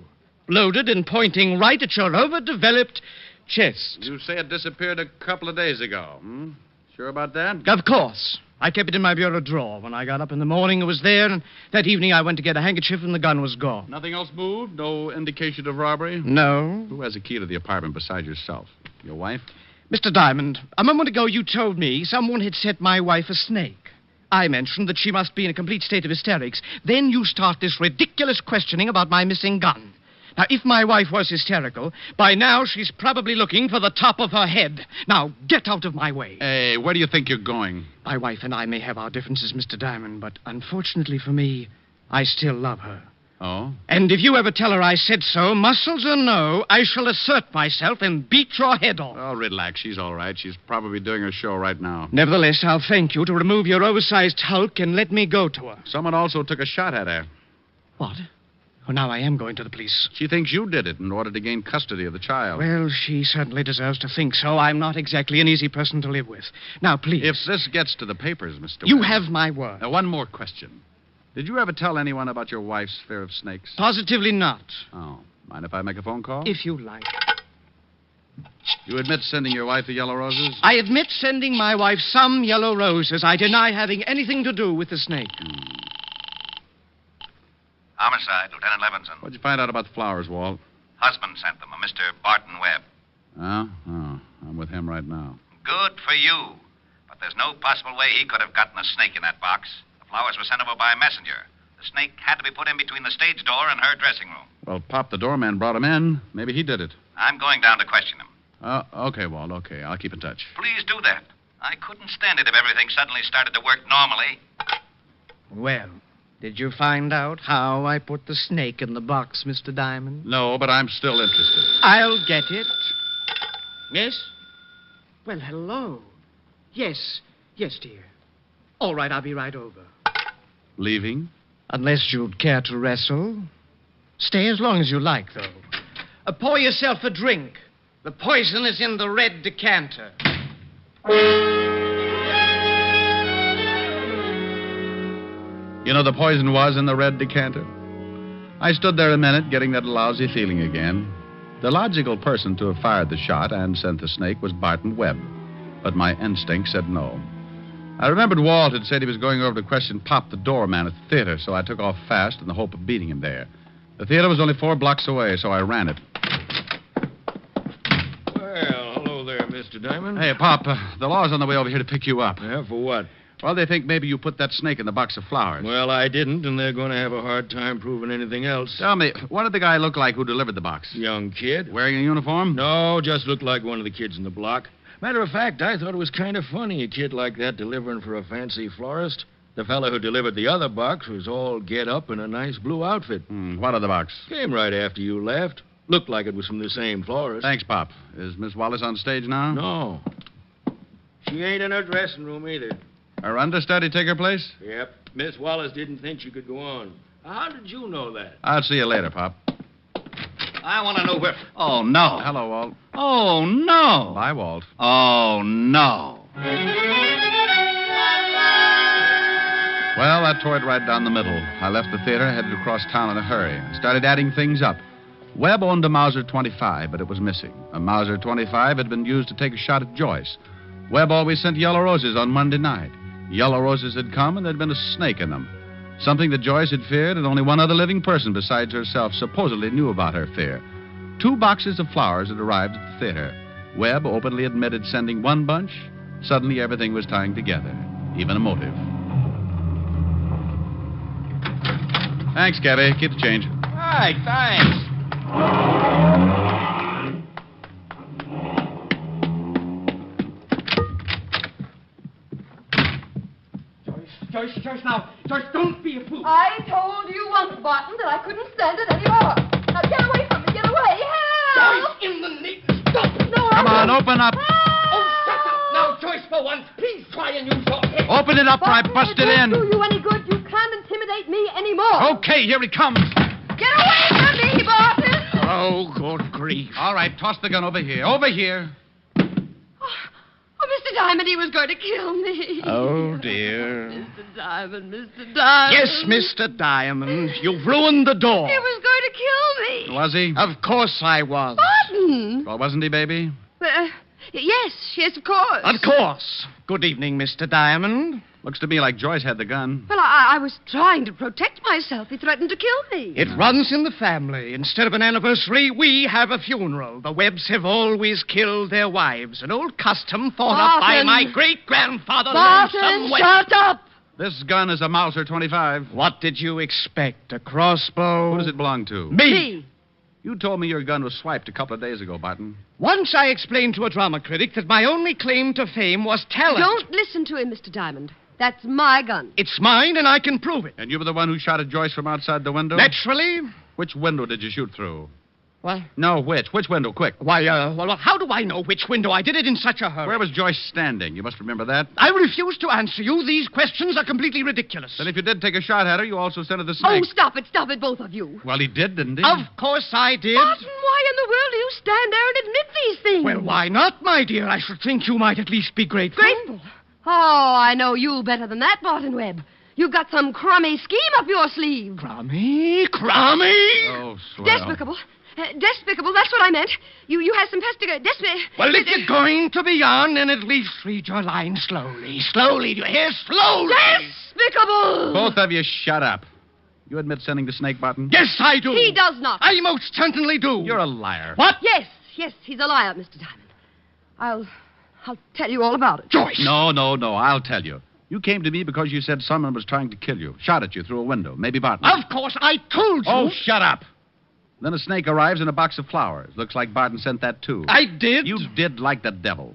Loaded and pointing right at your overdeveloped chest. You say it disappeared a couple of days ago, hmm? Sure about that? Of course. I kept it in my bureau drawer. When I got up in the morning, it was there, and that evening I went to get a handkerchief, and the gun was gone. Nothing else moved? No indication of robbery? No. Who has a key to the apartment besides yourself? Your wife? Mr. Diamond, a moment ago you told me someone had sent my wife a snake. I mentioned that she must be in a complete state of hysterics. Then you start this ridiculous questioning about my missing gun. Now, if my wife was hysterical, by now she's probably looking for the top of her head. Now, get out of my way. Hey, where do you think you're going? My wife and I may have our differences, Mr. Diamond, but unfortunately for me, I still love her. Oh? And if you ever tell her I said so, muscles or no, I shall assert myself and beat your head off. Oh, relax. She's all right. She's probably doing her show right now. Nevertheless, I'll thank you to remove your oversized hulk and let me go to her. Someone also took a shot at her. What? Well, now I am going to the police. She thinks you did it in order to gain custody of the child. Well, she certainly deserves to think so. I'm not exactly an easy person to live with. Now, please. If this gets to the papers, Mr. You Webb. have my word. Now, one more question. Did you ever tell anyone about your wife's fear of snakes? Positively not. Oh. Mind if I make a phone call? If you like. You admit sending your wife the yellow roses? I admit sending my wife some yellow roses. I deny having anything to do with the snake. Homicide, Lieutenant Levinson. What'd you find out about the flowers, Walt? Husband sent them, a Mr. Barton Webb. Oh, I'm with him right now. Good for you. But there's no possible way he could have gotten a snake in that box. The flowers were sent over by a messenger. The snake had to be put in between the stage door and her dressing room. Well, Pop, the doorman, brought him in. Maybe he did it. I'm going down to question him. Okay, Walt, okay. I'll keep in touch. Please do that. I couldn't stand it if everything suddenly started to work normally. Well, did you find out how I put the snake in the box, Mr. Diamond? No, but I'm still interested. I'll get it. Yes? Well, hello. Yes, dear. All right, I'll be right over. Leaving? Unless you'd care to wrestle. Stay as long as you like, though. Pour yourself a drink. The poison is in the red decanter. You know, the poison was in the red decanter. I stood there a minute, getting that lousy feeling again. The logical person to have fired the shot and sent the snake was Barton Webb. But my instinct said no. I remembered Walt had said he was going over to question Pop, the doorman at the theater, so I took off fast in the hope of beating him there. The theater was only 4 blocks away, so I ran it. Well, hello there, Mr. Diamond. Hey, Pop, the law's on the way over here to pick you up. Yeah, for what? Well, they think maybe you put that snake in the box of flowers. Well, I didn't, and they're going to have a hard time proving anything else. Tell me, what did the guy look like who delivered the box? Young kid. Wearing a uniform? No, just looked like one of the kids in the block. Matter of fact, I thought it was kind of funny, a kid like that delivering for a fancy florist. The fellow who delivered the other box was all get up in a nice blue outfit. What other box? Came right after you left. Looked like it was from the same florist. Thanks, Pop. Is Miss Wallace on stage now? No. She ain't in her dressing room either. Her understudy take her place? Yep. Miss Wallace didn't think she could go on. How did you know that? I'll see you later, Pop. I want to know where... Oh, no. Hello, Walt. Oh, no. Bye, Walt. Oh, no. Well, that tore it right down the middle. I left the theater, headed across town in a hurry. Started adding things up. Webb owned a Mauser 25, but it was missing. A Mauser 25 had been used to take a shot at Joyce. Webb always sent yellow roses on Monday night. Yellow roses had come, and there'd been a snake in them. Something that Joyce had feared, and only one other living person besides herself supposedly knew about her fear. 2 boxes of flowers had arrived at the theater. Webb openly admitted sending one bunch. Suddenly, everything was tying together, even a motive. Thanks, Gabby. Keep the change. All right, thanks. Joyce, now. Joyce, don't be a fool. I told you once, Barton, that I couldn't stand it anymore. Now get away from me. Get away. Help! Joyce, in the name... Stop! No, Come on, open up. Oh, shut up. Now, Joyce, for once, please try and use your head. Open it up or I bust it in. It won't do you any good. You can't intimidate me anymore. Okay, here he comes. Get away from me, Barton. Oh, good grief. All right, toss the gun over here. Over here. Oh, Mr. Diamond, he was going to kill me. Oh, dear. Mr. Diamond, Mr. Diamond. Yes, Mr. Diamond. You've ruined the door. He was going to kill me. Was he? Of course I was. Barton. Well, wasn't he, baby? Yes, of course. Of course. Good evening, Mr. Diamond. Looks to me like Joyce had the gun. Well, I was trying to protect myself. He threatened to kill me. It runs in the family. Instead of an anniversary, we have a funeral. The Webbs have always killed their wives. An old custom thought up by my great-grandfather. Barton, shut up! This gun is a Mauser 25. What did you expect? A crossbow? Who does it belong to? Me. You told me your gun was swiped a couple of days ago, Barton. Once I explained to a drama critic that my only claim to fame was talent. Don't listen to him, Mr. Diamond. That's my gun. It's mine, and I can prove it. And you were the one who shot at Joyce from outside the window? Naturally. Which window did you shoot through? What? No, which? Which window? Quick. Why, well, how do I know which window? I did it in such a hurry. Where was Joyce standing? You must remember that. I refuse to answer you. These questions are completely ridiculous. Then if you did take a shot at her, you also sent her the snake. Oh, stop it, both of you. Well, he did, didn't he? Of course I did. Barton, why in the world do you stand there and admit these things? Well, why not, my dear? I should think you might at least be grateful. Grateful? Oh, I know you better than that, Barton Webb. You've got some crummy scheme up your sleeve. Crummy? Oh, swell. Despicable. Despicable, that's what I meant. You had some Well, if you're going to be on, then at least read your line slowly. Slowly, do you hear? Slowly. Despicable! Both of you shut up. You admit sending the snake, Barton? Yes, I do. He does not. I most certainly do. You're a liar. What? Yes, he's a liar, Mr. Diamond. I'll tell you all about it. Joyce! No, I'll tell you. You came to me because you said someone was trying to kill you. Shot at you through a window. Maybe Barton. Of course, I told you. Oh, shut up. Then a snake arrives in a box of flowers. Looks like Barton sent that, too. I did? You did like the devil.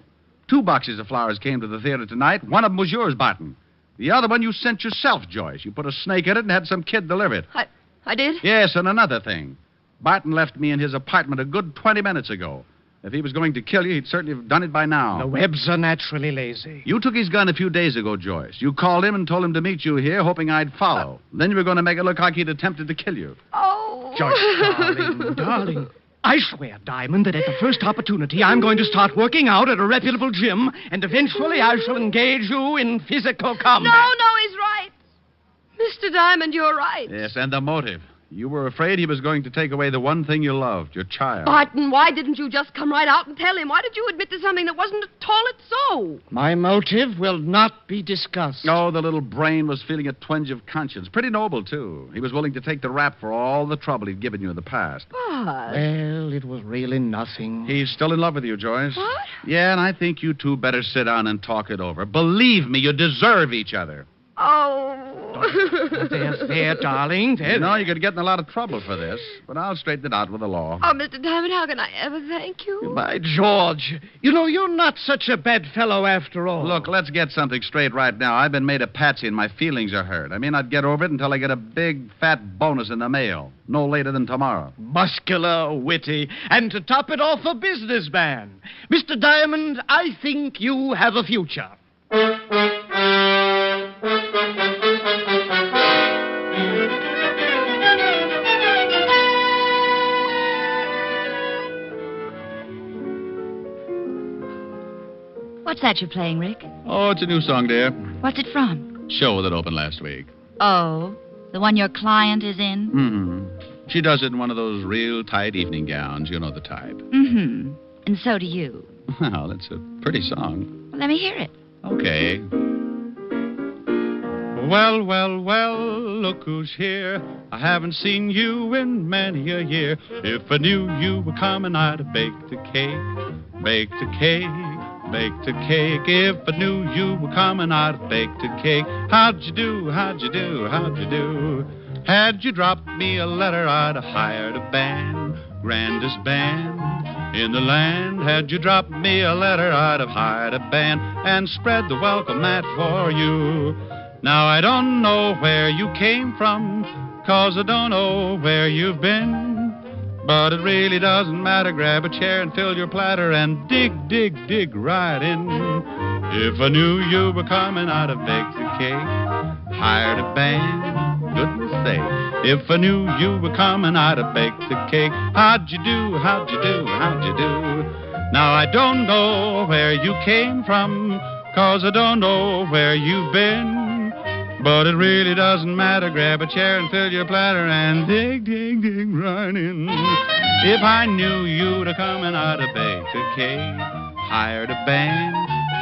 2 boxes of flowers came to the theater tonight. One of them was yours, Barton. The other one you sent yourself, Joyce. You put a snake in it and had some kid deliver it. I did? Yes, and another thing. Barton left me in his apartment a good 20 minutes ago. If he was going to kill you, he'd certainly have done it by now. The Webbs are naturally lazy. You took his gun a few days ago, Joyce. You called him and told him to meet you here, hoping I'd follow. Then you were going to make it look like he'd attempted to kill you. Oh. Joyce, darling. I swear, Diamond, that at the first opportunity, I'm going to start working out at a reputable gym, and eventually I shall engage you in physical combat. No, he's right. Mr. Diamond, you're right. Yes, and the motive. You were afraid he was going to take away the one thing you loved, your child. Barton, why didn't you just come right out and tell him? Why did you admit to something that wasn't at all so? My motive will not be discussed. Oh, the little brain was feeling a twinge of conscience. Pretty noble, too. He was willing to take the rap for all the trouble he'd given you in the past. But... Well, it was really nothing. He's still in love with you, Joyce. What? Yeah, and I think you two better sit down and talk it over. Believe me, you deserve each other. Oh. There, darling. There. You know, you could get in a lot of trouble for this, but I'll straighten it out with the law. Oh, Mr. Diamond, how can I ever thank you? By George. You know, you're not such a bad fellow after all. Look, let's get something straight right now. I've been made a patsy and my feelings are hurt. I may not get over it until I get a big, fat bonus in the mail. No later than tomorrow. Muscular, witty, and to top it off, a businessman. Mr. Diamond, I think you have a future. What's that you're playing, Rick? Oh, it's a new song, dear. What's it from? Show that opened last week. Oh, the one your client is in? Mm-hmm. She does it in one of those real tight evening gowns. You know the type. Mm-hmm. And so do you. Well, that's a pretty song. Well, let me hear it. Okay. Well, well, well, look who's here. I haven't seen you in many a year. If I knew you were coming, I'd have baked a cake, baked a cake, baked a cake. If I knew you were coming, I'd have baked a cake. How'd you do, how'd you do, how'd you do? Had you dropped me a letter, I'd have hired a band, grandest band in the land. Had you dropped me a letter, I'd have hired a band and spread the welcome mat for you. Now I don't know where you came from, 'cause I don't know where you've been. But it really doesn't matter. Grab a chair and fill your platter and dig, dig, dig right in. If I knew you were coming, I'd have baked a cake, hired a band, goodness sake. If I knew you were coming, I'd have baked a cake. How'd you do, how'd you do, how'd you do? Now I don't know where you came from, 'cause I don't know where you've been. But it really doesn't matter. Grab a chair and fill your platter and dig, dig, dig right in. If I knew you'd have come and I'd have baked a cake, hired a band,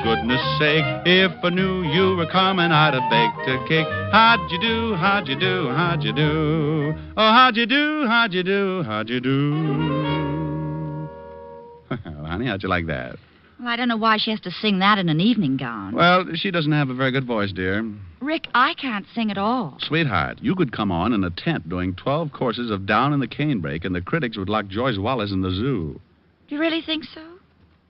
goodness sake. If I knew you were coming, I'd have baked a cake. How'd you do, how'd you do, how'd you do? Oh, how'd you do, how'd you do, how'd you do? Well, honey, how'd you like that? Well, I don't know why she has to sing that in an evening gown. Well, she doesn't have a very good voice, dear. Rick, I can't sing at all. Sweetheart, you could come on in a tent doing 12 courses of Down in the Canebrake, and the critics would lock Joyce Wallace in the zoo. Do you really think so?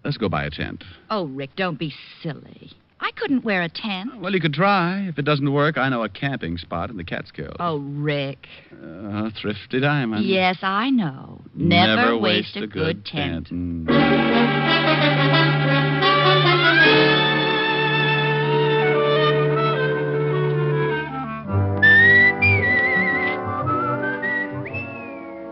Let's go buy a tent. Oh, Rick, don't be silly. I couldn't wear a tent. Well, you could try. If it doesn't work, I know a camping spot in the Catskills. Oh, Rick. Thrifty Diamond. Yes, I know. Never waste a good tent.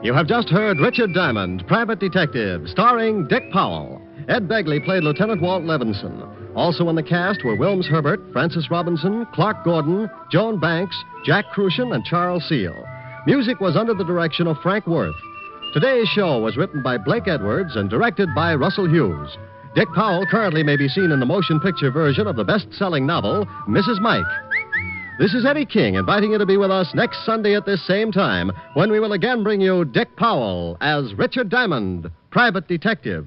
You have just heard Richard Diamond, Private Detective, starring Dick Powell. Ed Begley played Lieutenant Walt Levinson. Also in the cast were Wilms Herbert, Francis Robinson, Clark Gordon, Joan Banks, Jack Crucian, and Charles Seal. Music was under the direction of Frank Worth. Today's show was written by Blake Edwards and directed by Russell Hughes. Dick Powell currently may be seen in the motion picture version of the best-selling novel, Mrs. Mike. This is Eddie King inviting you to be with us next Sunday at this same time when we will again bring you Dick Powell as Richard Diamond, Private Detective.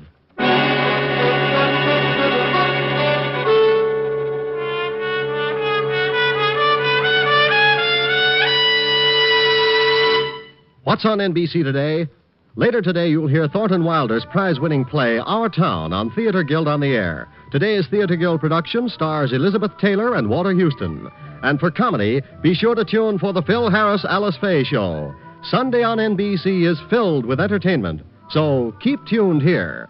What's on NBC today? Later today, you'll hear Thornton Wilder's prize-winning play, Our Town, on Theater Guild on the Air. Today's Theater Guild production stars Elizabeth Taylor and Walter Houston. And for comedy, be sure to tune for the Phil Harris Alice Faye Show. Sunday on NBC is filled with entertainment, so keep tuned here.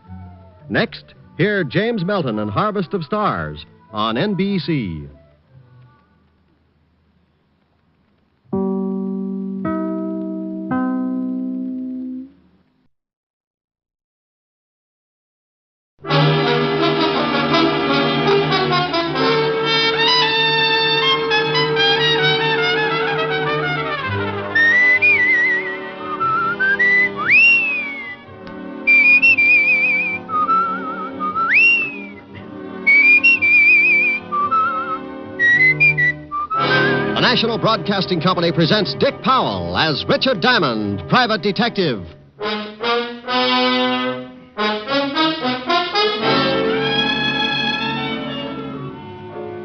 Next, hear James Melton and Harvest of Stars on NBC. National Broadcasting Company presents Dick Powell as Richard Diamond, Private Detective.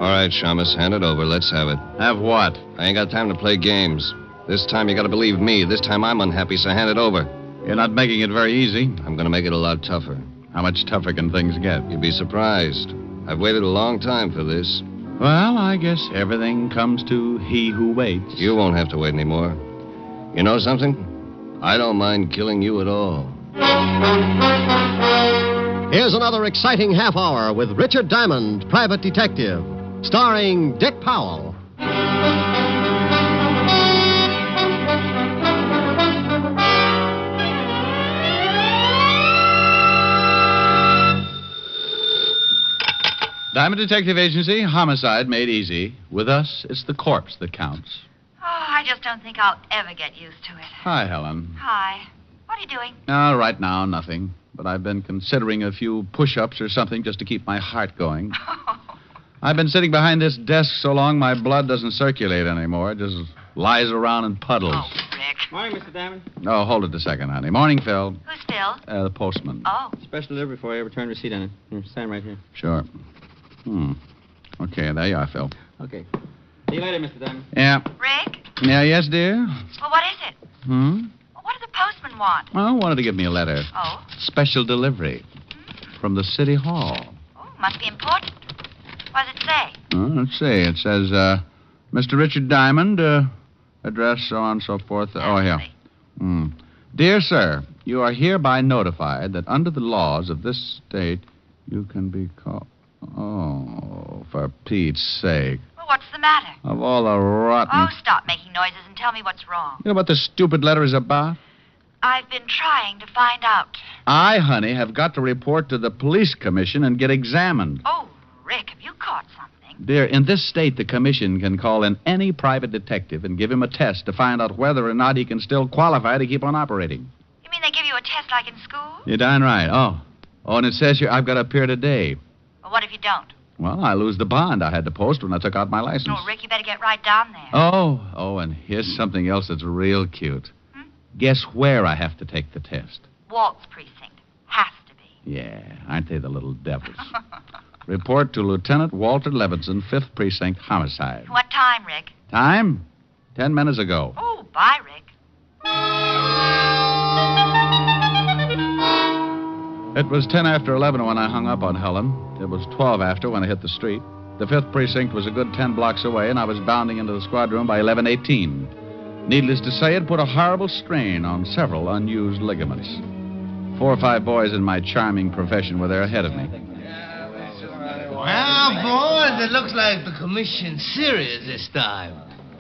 All right, Shamus, hand it over. Let's have it. Have what? I ain't got time to play games. This time you gotta believe me. This time I'm unhappy, so hand it over. You're not making it very easy. I'm gonna make it a lot tougher. How much tougher can things get? You'd be surprised. I've waited a long time for this. Well, I guess everything comes to he who waits. You won't have to wait anymore. You know something? I don't mind killing you at all. Here's another exciting half hour with Richard Diamond, Private Detective, starring Dick Powell. Diamond Detective Agency, homicide made easy. With us, it's the corpse that counts. Oh, I just don't think I'll ever get used to it. Hi, Helen. Hi. What are you doing? Right now, nothing. But I've been considering a few push-ups or something just to keep my heart going. I've been sitting behind this desk so long my blood doesn't circulate anymore. It just lies around in puddles. Oh, Rick. Morning, Mr. Diamond. Oh, hold it a second, honey. Morning, Phil. Who's Phil? The postman. Oh. Special delivery for you. Return receipt on it. Here, sign right here. Sure. Okay, there you are, Phil. Okay. See you later, Mr. Diamond. Yeah. Rick? Yeah, yes, dear? Well, what is it? What did the postman want? Well, wanted to give me a letter. Oh? Special delivery. From the City Hall. Oh, must be important. What does it say? Let's see. It says, Mr. Richard Diamond, address, so on and so forth. Oh, here. Dear sir, you are hereby notified that under the laws of this state, you can be called... Oh, for Pete's sake. Well, what's the matter? Of all the rotten... Oh, stop making noises and tell me what's wrong. You know what this stupid letter is about? I've been trying to find out. I, honey, have got to report to the police commission and get examined. Oh, Rick, have you caught something? Dear, in this state, the commission can call in any private detective and give him a test to find out whether or not he can still qualify to keep on operating. You mean they give you a test like in school? You're darn right. Oh, and it says here I've got to appear today. Well, what if you don't? Well, I lose the bond I had to post when I took out my license. Oh, Rick, you better get right down there. Oh, and here's something else that's real cute. Guess where I have to take the test? Waltz precinct. Has to be. Yeah, aren't they the little devils? Report to Lieutenant Walter Levinson, 5th Precinct, homicide. What time, Rick? Time? 10 minutes ago. Oh, bye, Rick. It was 10 after 11 when I hung up on Helen. It was 12 after when I hit the street. The 5th Precinct was a good 10 blocks away, and I was bounding into the squad room by 11:18. Needless to say, it put a horrible strain on several unused ligaments. 4 or 5 boys in my charming profession were there ahead of me. Well, boys, it looks like the commission's serious this time.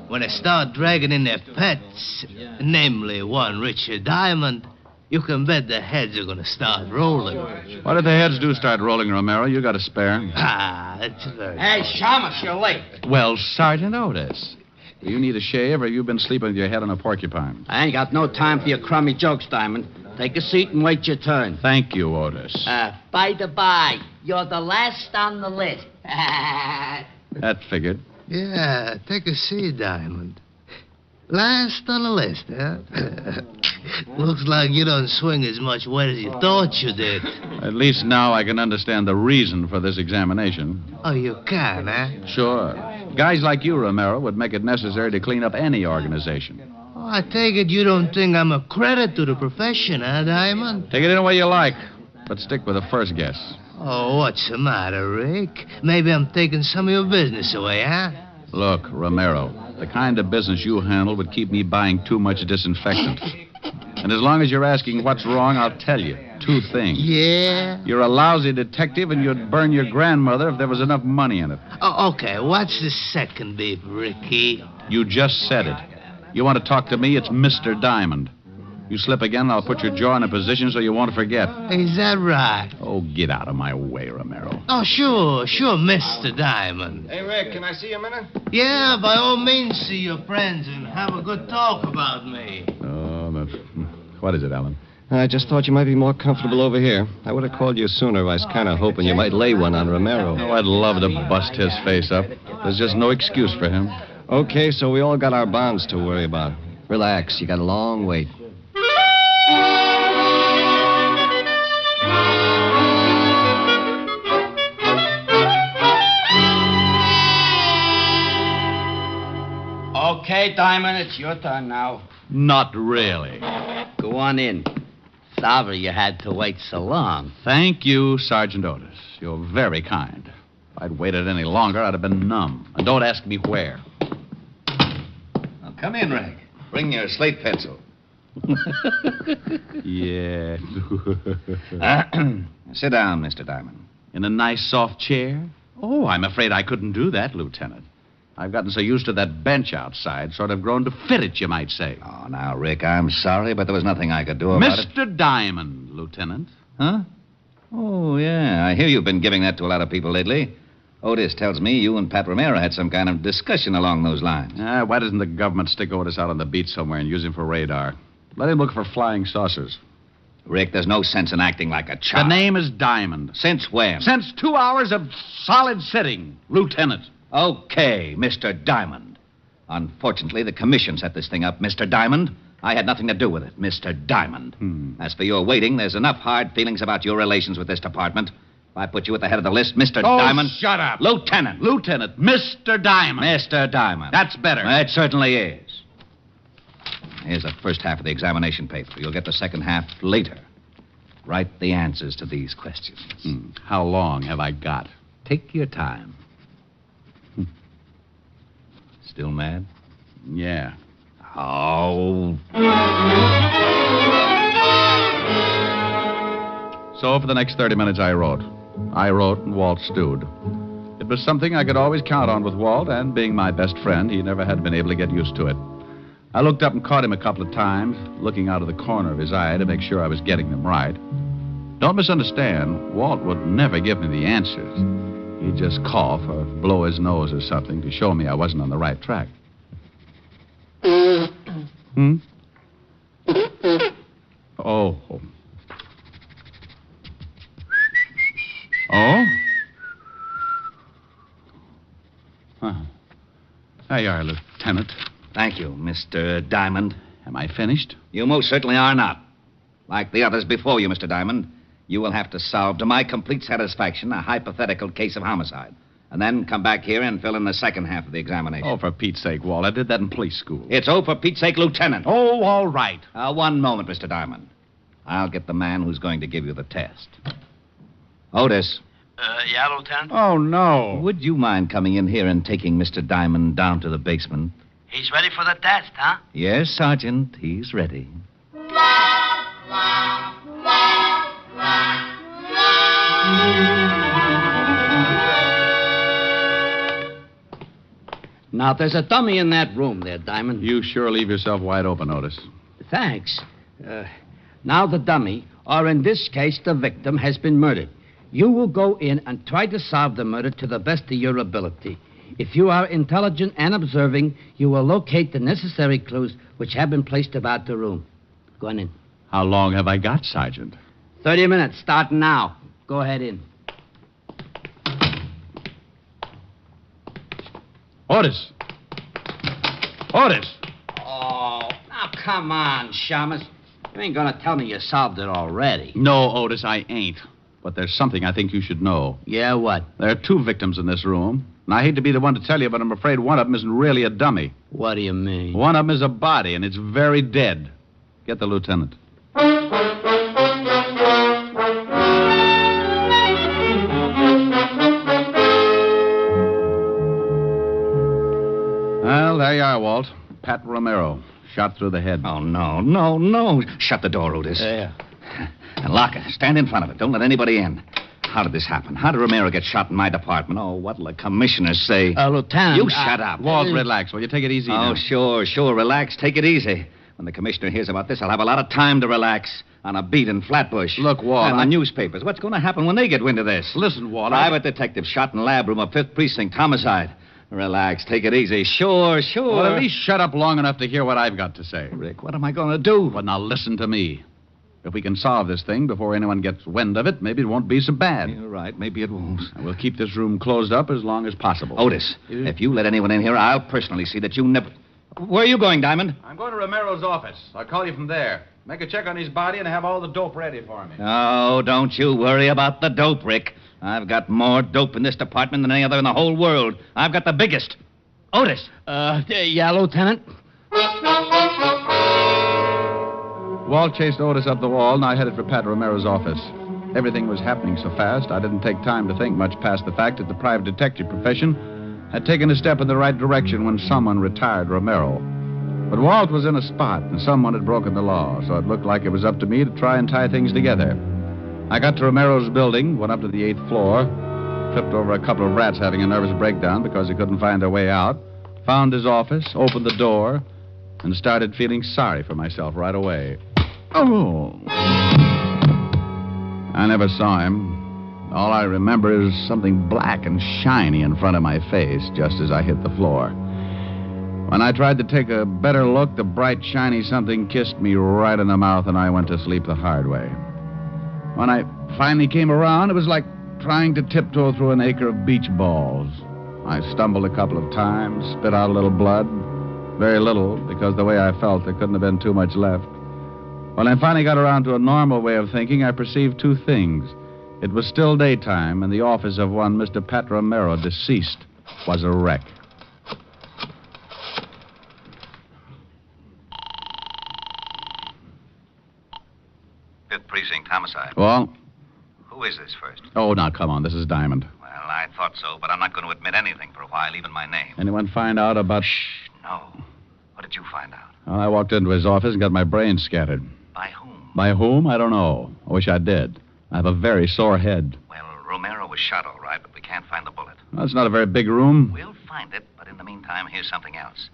When they start dragging in their pets, namely one Richard Diamond, you can bet the heads are going to start rolling. What if the heads do start rolling, Romero? You got a spare? That's very... Hey, Shamus, you're late. Well, Sergeant Otis, do you need a shave, or you've been sleeping with your head on a porcupine? I ain't got no time for your crummy jokes, Diamond. Take a seat and wait your turn. Thank you, Otis. By the by, you're the last on the list. That figured. Yeah, take a seat, Diamond. Last on the list, huh? Looks like you don't swing as much weight as you thought you did. At least now I can understand the reason for this examination. Oh, you can, huh? Sure. Guys like you, Romero, would make it necessary to clean up any organization. Oh, I take it you don't think I'm a credit to the profession, huh, Diamond? Take it any way you like, but stick with the first guess. Oh, what's the matter, Rick? Maybe I'm taking some of your business away, huh? Look, Romero, the kind of business you handle would keep me buying too much disinfectant. And as long as you're asking what's wrong, I'll tell you 2 things. Yeah? You're a lousy detective, and you'd burn your grandmother if there was enough money in it. Oh, okay, what's the second beef, Ricky? You just said it. You want to talk to me, it's Mr. Diamond. You slip again, and I'll put your jaw in a position so you won't forget. Is that right? Oh, get out of my way, Romero. Oh, sure, Mr. Diamond. Hey, Rick, can I see you a minute? Yeah, by all means, see your friends and have a good talk about me. Oh, that's... What is it, Alan? I just thought you might be more comfortable over here. I would have called you sooner. I was kind of hoping you might lay one on Romero. Oh, I'd love to bust his face up. There's just no excuse for him. Okay, so we all got our bonds to worry about. Relax, you got a long wait. Okay, Diamond, it's your turn now. Not really. Go on in. Sorry you had to wait so long. Thank you, Sergeant Otis. You're very kind. If I'd waited any longer, I'd have been numb. And don't ask me where. Now, come in, Reg. Bring your slate pencil. Yeah. Sit down, Mr. Diamond. In a nice, soft chair? Oh, I'm afraid I couldn't do that, Lieutenant. I've gotten so used to that bench outside, sort of grown to fit it, you might say. Oh, now, Rick, I'm sorry, but there was nothing I could do about it. Mr. Diamond, Lieutenant. Huh? Oh, yeah. I hear you've been giving that to a lot of people lately. Otis tells me you and Pat Romero had some kind of discussion along those lines. Why doesn't the government stick Otis out on the beach somewhere and use him for radar? Let him look for flying saucers. Rick, there's no sense in acting like a child. The name is Diamond. Since when? Since 2 hours of solid sitting, Lieutenant. Okay, Mr. Diamond. Unfortunately, the commission set this thing up, Mr. Diamond. I had nothing to do with it, Mr. Diamond. As for your waiting, there's enough hard feelings about your relations with this department. If I put you at the head of the list, Mr. Diamond... shut up. Lieutenant. Lieutenant. Mr. Diamond. Mr. Diamond. That's better. It certainly is. Here's the first half of the examination paper. You'll get the second half later. Write the answers to these questions. How long have I got? Take your time. Still mad? Yeah. Oh. So for the next 30 minutes, I wrote. I wrote, and Walt stewed. It was something I could always count on with Walt, and being my best friend, he never had been able to get used to it. I looked up and caught him a couple of times, looking out of the corner of his eye to make sure I was getting them right. Don't misunderstand, Walt would never give me the answers. He'd just cough or blow his nose or something to show me I wasn't on the right track. Oh. Oh? Huh. There you are, Lieutenant. Thank you, Mr. Diamond. Am I finished? You most certainly are not. Like the others before you, Mr. Diamond, you will have to solve, to my complete satisfaction, a hypothetical case of homicide. And then come back here and fill in the second half of the examination. Oh, for Pete's sake, Walt. I did that in police school. It's oh, for Pete's sake, Lieutenant. Oh, all right. One moment, Mr. Diamond. I'll get the man who's going to give you the test. Otis. Yeah, Lieutenant? Oh, no. Would you mind coming in here and taking Mr. Diamond down to the basement? He's ready for the test, huh? Yes, Sergeant. He's ready. Now, there's a dummy in that room there, Diamond. You sure leave yourself wide open, Otis. Thanks. Now the dummy, or in this case, the victim, has been murdered. You will go in and try to solve the murder to the best of your ability. If you are intelligent and observing, you will locate the necessary clues which have been placed about the room. Go on in. How long have I got, Sergeant? 30 minutes, starting now. Go ahead in. Otis! Otis! Oh, now come on, Shamus. You ain't gonna tell me you solved it already. No, Otis, I ain't. But there's something I think you should know. Yeah, what? There are 2 victims in this room. And I hate to be the one to tell you, but I'm afraid one of them isn't really a dummy. What do you mean? One of them is a body, and it's very dead. Get the lieutenant. Well, there you are, Walt. Pat Romero, shot through the head. Oh, no. Shut the door, Otis. Yeah. And lock it. Stand in front of it. Don't let anybody in. How did this happen? How did Romero get shot in my department? Oh, what'll the commissioners say? Lieutenant... You shut up. Walt, relax. Will you take it easy now? Oh, sure. Relax. Take it easy. When the commissioner hears about this, I'll have a lot of time to relax on a beat in Flatbush. Look, Walt... And the newspapers. What's going to happen when they get wind of this? Listen, Walt... Private detective shot in lab room of 5th Precinct. Homicide. Relax. Take it easy. Sure. Well, at least shut up long enough to hear what I've got to say. Rick, what am I going to do? Well, now listen to me. If we can solve this thing before anyone gets wind of it, maybe it won't be so bad. You're right. Maybe it won't. And we'll keep this room closed up as long as possible. Otis, if you let anyone in here, I'll personally see that you never... Where are you going, Diamond? I'm going to Romero's office. I'll call you from there. Make a check on his body and have all the dope ready for me. Oh, don't you worry about the dope, Rick. I've got more dope in this department than any other in the whole world. I've got the biggest. Otis. Yeah, Lieutenant? Walt chased Otis up the wall, and I headed for Pat Romero's office. Everything was happening so fast, I didn't take time to think much past the fact that the private detective profession had taken a step in the right direction when someone retired Romero. But Walt was in a spot, and someone had broken the law, so it looked like it was up to me to try and tie things together. I got to Romero's building, went up to the 8th floor, tripped over a couple of rats having a nervous breakdown because they couldn't find their way out, found his office, opened the door, and started feeling sorry for myself right away. Oh. I never saw him. All I remember is something black and shiny in front of my face just as I hit the floor. When I tried to take a better look, the bright, shiny something kissed me right in the mouth, and I went to sleep the hard way. When I finally came around, it was like trying to tiptoe through an acre of beach balls. I stumbled a couple of times, spit out a little blood. Very little, because the way I felt, there couldn't have been too much left. When I finally got around to a normal way of thinking, I perceived two things. It was still daytime, and the office of one Mr. Pat Romero, deceased, was a wreck. Fifth Precinct homicide. Well? Who is this first? Oh, now, come on. This is Diamond. Well, I thought so, but I'm not going to admit anything for a while, even my name. Anyone find out about... No. What did you find out? Well, I walked into his office and got my brains scattered. By whom? By whom? I don't know. I wish I did. I have a very sore head. Well, Romero was shot all right, but we can't find the bullet. Well, it's not a very big room. We'll find it, but in the meantime, here's something else.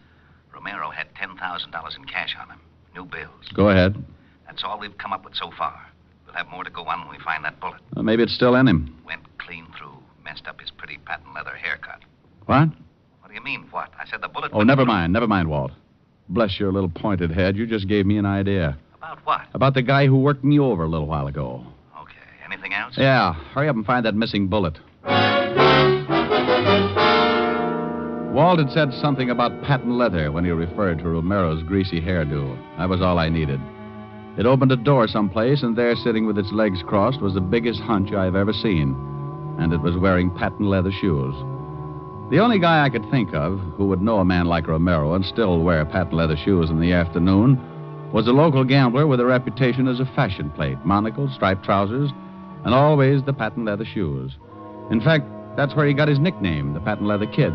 Romero had $10,000 in cash on him. New bills. Go ahead. That's all we've come up with so far. We'll have more to go on when we find that bullet. Well, maybe it's still in him. Went clean through. Messed up his pretty patent leather haircut. What? What do you mean, what? I said the bullet... Oh, never mind. Never mind, Walt. Bless your little pointed head. You just gave me an idea. About what? About the guy who worked me over a little while ago. Okay. Anything else? Yeah. Hurry up and find that missing bullet. Walt had said something about patent leather when he referred to Romero's greasy hairdo. That was all I needed. It opened a door someplace, and there, sitting with its legs crossed, was the biggest hunch I've ever seen. And it was wearing patent leather shoes. The only guy I could think of who would know a man like Romero and still wear patent leather shoes in the afternoon was a local gambler with a reputation as a fashion plate, monocle, striped trousers, and always the patent leather shoes. In fact, that's where he got his nickname, the Patent Leather Kid.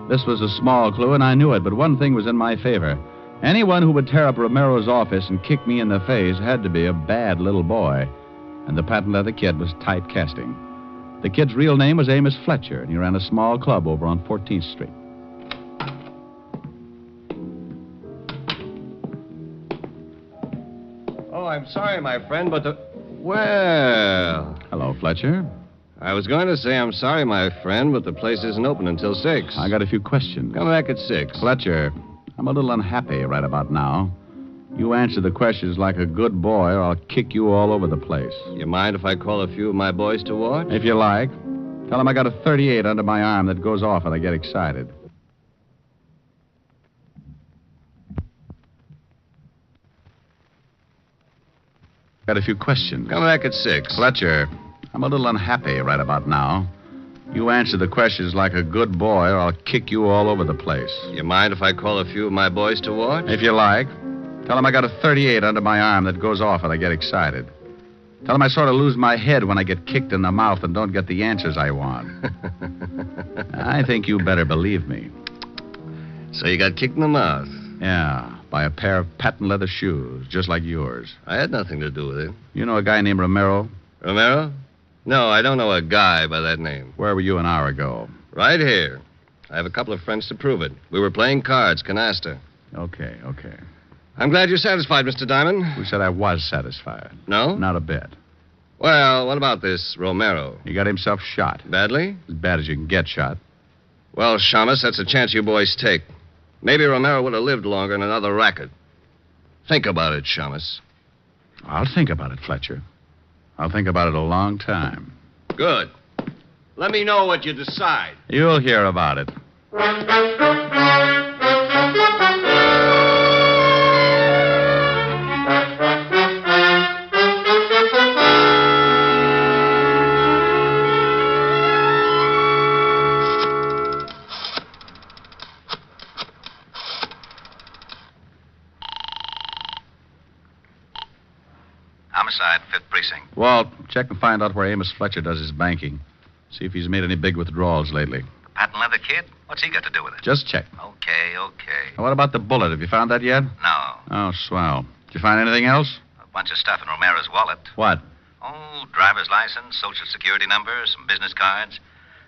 This was a small clue, and I knew it, but one thing was in my favor. Anyone who would tear up Romero's office and kick me in the face had to be a bad little boy, and the Patent Leather Kid was typecasting. The kid's real name was Amos Fletcher, and he ran a small club over on 14th Street. Oh, I'm sorry, my friend, but the... Well... Hello, Fletcher. I was going to say I'm sorry, my friend, but the place isn't open until 6. I got a few questions. Come back at 6. Fletcher, I'm a little unhappy right about now. You answer the questions like a good boy, or I'll kick you all over the place. You mind if I call a few of my boys to watch? If you like. Tell them I got a .38 under my arm that goes off when I get excited. Got a few questions. Come back at 6. Fletcher, I'm a little unhappy right about now. You answer the questions like a good boy, or I'll kick you all over the place. You mind if I call a few of my boys to watch? If you like. Tell them I got a .38 under my arm that goes off when I get excited. Tell them I sort of lose my head when I get kicked in the mouth and don't get the answers I want. I think you better believe me. So you got kicked in the mouth? Yeah, by a pair of patent leather shoes, just like yours. I had nothing to do with it. You know a guy named Romero? Romero? No, I don't know a guy by that name. Where were you an hour ago? Right here. I have a couple of friends to prove it. We were playing cards, canasta. Okay. I'm glad you're satisfied, Mr. Diamond. Who said I was satisfied? No? Not a bit. Well, what about this Romero? He got himself shot. Badly? As bad as you can get shot. Well, Shamus, that's a chance you boys take. Maybe Romero would have lived longer in another racket. Think about it, Shamus. I'll think about it, Fletcher. I'll think about it a long time. Good. Let me know what you decide. You'll hear about it. homicide, 5th Precinct. Walt, check and find out where Amos Fletcher does his banking. See if he's made any big withdrawals lately. Patent leather kid? What's he got to do with it? Just check. Okay. Now, what about the bullet? Have you found that yet? No. Oh, swell. Did you find anything else? A bunch of stuff in Romero's wallet. What? Oh, driver's license, social security number, some business cards.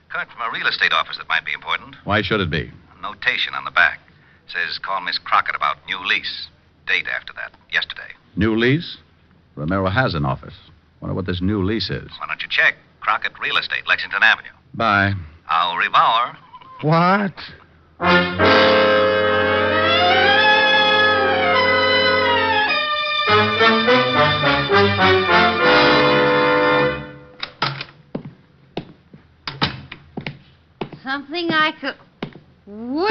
Card from a real estate office that might be important. Why should it be? A notation on the back. Says, call Miss Crockett about new lease. Date after that. Yesterday. New lease? Romero has an office. Wonder what this new lease is. Why don't you check? Crockett Real Estate, Lexington Avenue. Bye. Au revoir. What? Something I could... Well.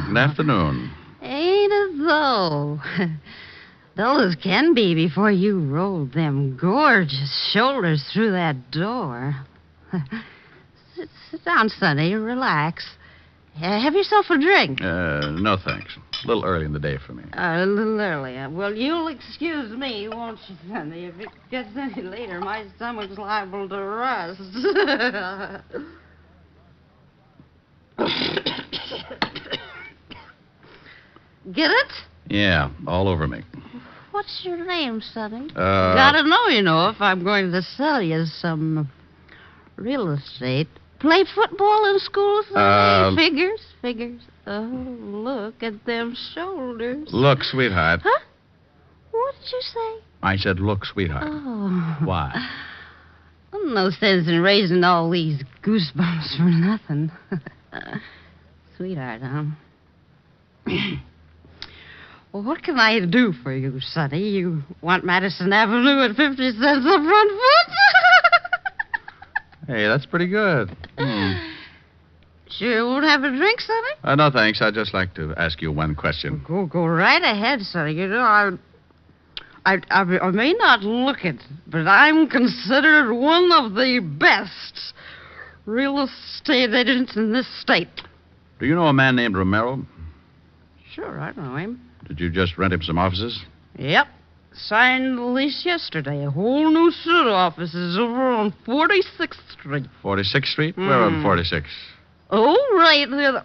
Good afternoon. Ain't it though? Dull as can be before you rolled them gorgeous shoulders through that door. Sit down, Sonny. Relax. Have yourself a drink. No thanks. A little early in the day for me. A little early. Well, you'll excuse me, won't you, Sonny? If it gets any later, my stomach's liable to rust. Get it? Yeah, all over me. What's your name, Sonny? Gotta know, if I'm going to sell you some real estate. Play football in school, Sonny? Figures. Oh, look at them shoulders. Look, sweetheart. Huh? What did you say? I said, look, sweetheart. Oh. Why? No sense in raising all these goosebumps for nothing. Sweetheart, huh? Well, what can I do for you, Sonny? You want Madison Avenue at 50 cents a front foot? Hey, that's pretty good. Sure you won't have a drink, Sonny? No, thanks. I'd just like to ask you one question. Go right ahead, Sonny. You know, I may not look it, but I'm considered one of the best real estate agents in this state. Do you know a man named Romero? Sure, I know him. Did you just rent him some offices? Yep. Signed the lease yesterday. A whole new suit of offices over on 46th Street. 46th Street? Where on 46? Oh, right there.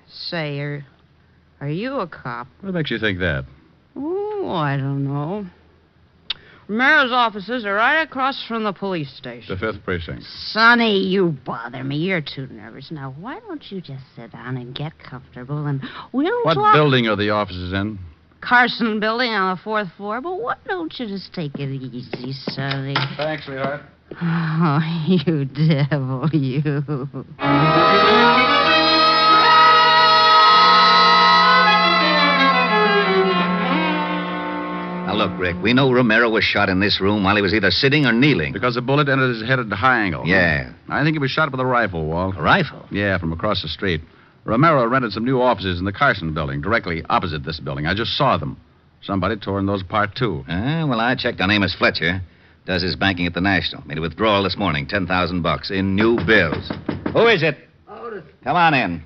Say, are you a cop? What makes you think that? Oh, I don't know. Romero's offices are right across from the police station. The 5th Precinct. Sonny, you bother me. You're too nervous. Now, why don't you just sit down and get comfortable and we'll What talk... building are the offices in? Carson building on the 4th floor. But why don't you just take it easy, Sonny? Thanks, sweetheart. Oh, you devil, you. Now, look, Rick, we know Romero was shot in this room while he was either sitting or kneeling. Because the bullet entered his head at a high angle. Yeah. I think he was shot with a rifle, Walt. A rifle? Yeah, from across the street. Romero rented some new offices in the Carson building, directly opposite this building. I just saw them. Somebody tore those apart, too. Well, I checked on Amos Fletcher. Does his banking at the National. Made a withdrawal this morning, $10,000 in new bills. Who is it? Otis. Come on in.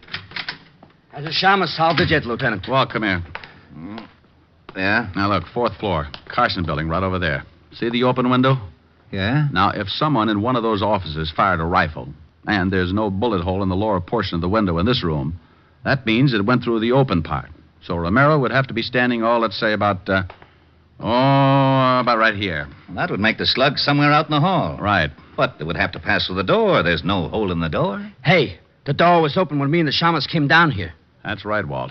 Has the Shamus solved it yet, Lieutenant? Walt, come here. Yeah? Now, look, 4th floor. Carson building, right over there. See the open window? Yeah? Now, if someone in one of those offices fired a rifle, and there's no bullet hole in the lower portion of the window in this room, that means it went through the open part. So Romero would have to be standing, let's say about right here. Well, that would make the slug somewhere out in the hall. Right. But it would have to pass through the door. There's no hole in the door. Hey, the door was open when me and the Shamus came down here. That's right, Walt.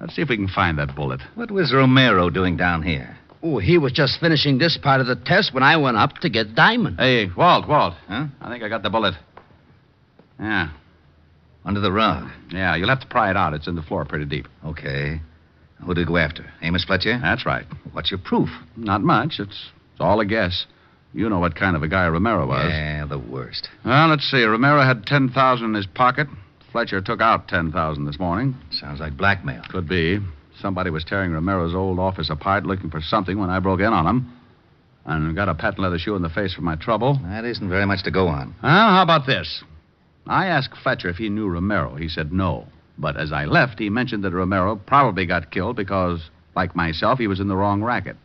Let's see if we can find that bullet. What was Romero doing down here? Oh, he was just finishing this part of the test when I went up to get Diamond. Hey, Walt. Huh? I think I got the bullet. Yeah. Under the rug. Yeah, you'll have to pry it out. It's in the floor pretty deep. Okay. Who did we go after? Amos Fletcher? That's right. What's your proof? Not much. It's all a guess. You know what kind of a guy Romero was. Yeah, the worst. Well, let's see. Romero had $10,000 in his pocket. Fletcher took out $10,000 this morning. Sounds like blackmail. Could be. Somebody was tearing Romero's old office apart looking for something when I broke in on him. And got a patent leather shoe in the face for my trouble. That isn't very much to go on. Well, how about this? I asked Fletcher if he knew Romero. He said no. But as I left, he mentioned that Romero probably got killed because Like myself, he was in the wrong racket.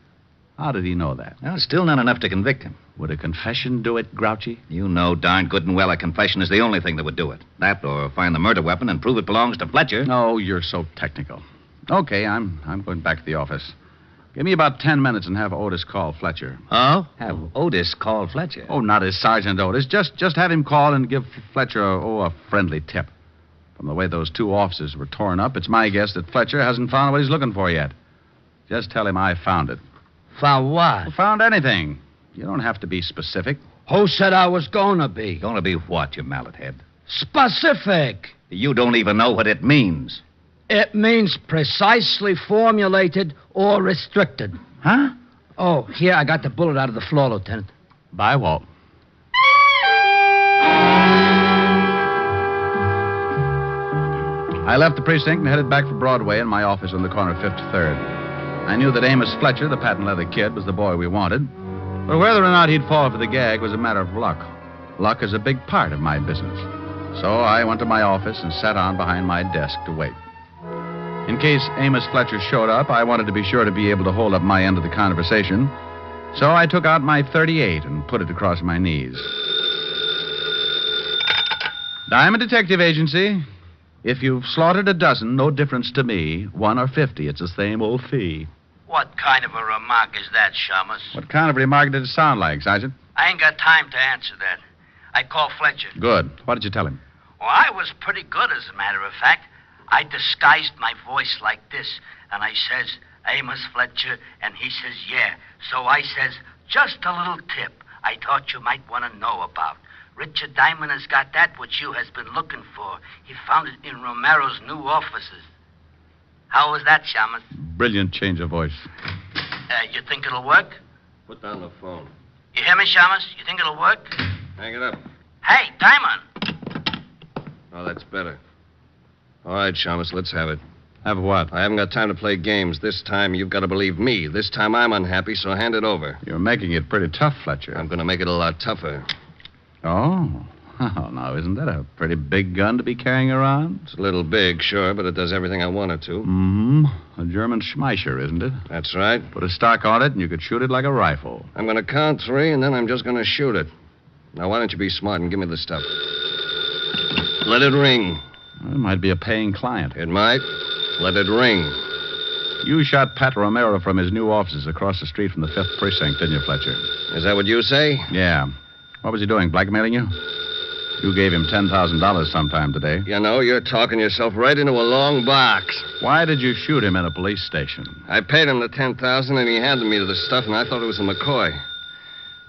How did he know that? Well, still not enough to convict him. Would a confession do it, Grouchy? You know darn good and well a confession is the only thing that would do it. That or find the murder weapon and prove it belongs to Fletcher. No, you're so technical. Okay, I'm going back to the office. Give me about 10 minutes and have Otis call Fletcher. Oh? Have Otis call Fletcher? Oh, not as Sergeant Otis. Just have him call and give Fletcher a friendly tip. From the way those two offices were torn up, it's my guess that Fletcher hasn't found what he's looking for yet. Just tell him I found it. Found what? Well, found anything. You don't have to be specific. Who said I was going to be? Going to be what, you mallet head? Specific. You don't even know what it means. It means precisely formulated or restricted. Huh? Oh, here, I got the bullet out of the floor, Lieutenant. Bye, Walt. I left the precinct and headed back for Broadway in my office on the corner of 53rd. I knew that Amos Fletcher, the patent leather kid, was the boy we wanted. But whether or not he'd fall for the gag was a matter of luck. Luck is a big part of my business. So I went to my office and sat on behind my desk to wait. In case Amos Fletcher showed up, I wanted to be sure to be able to hold up my end of the conversation. So I took out my .38 and put it across my knees. Diamond Detective Agency. If you've slaughtered a dozen, no difference to me. 1 or 50, it's the same old fee. What kind of a remark is that, Shamus? What kind of remark did it sound like, Sergeant? I ain't got time to answer that. I called Fletcher. Good. What did you tell him? Well, I was pretty good, as a matter of fact. I disguised my voice like this, and I says, Amos Fletcher, and he says, yeah. So I says, just a little tip I thought you might want to know about. Richard Diamond has got that which you has been looking for. He found it in Romero's new offices. How was that, Shamus? Brilliant change of voice. You think it'll work? Put down the phone. You hear me, Shamus? You think it'll work? Hang it up. Hey, Diamond! Oh, that's better. All right, Shamus, let's have it. Have what? I haven't got time to play games. This time, you've got to believe me. This time, I'm unhappy, so hand it over. You're making it pretty tough, Fletcher. I'm going to make it a lot tougher. Oh. Oh, now, isn't that a pretty big gun to be carrying around? It's a little big, sure, but it does everything I want it to. Mm-hmm. A German Schmeischer, isn't it? That's right. Put a stock on it, and you could shoot it like a rifle. I'm going to count 3, and then I'm just going to shoot it. Now, why don't you be smart and give me the stuff? Let it ring. Well, it might be a paying client. It might. Let it ring. You shot Pat Romero from his new offices across the street from the 5th Precinct, didn't you, Fletcher? Is that what you say? Yeah. What was he doing, blackmailing you? You gave him $10,000 sometime today. You know, you're talking yourself right into a long box. Why did you shoot him in a police station? I paid him the $10,000, and he handed me the stuff, and I thought it was a McCoy.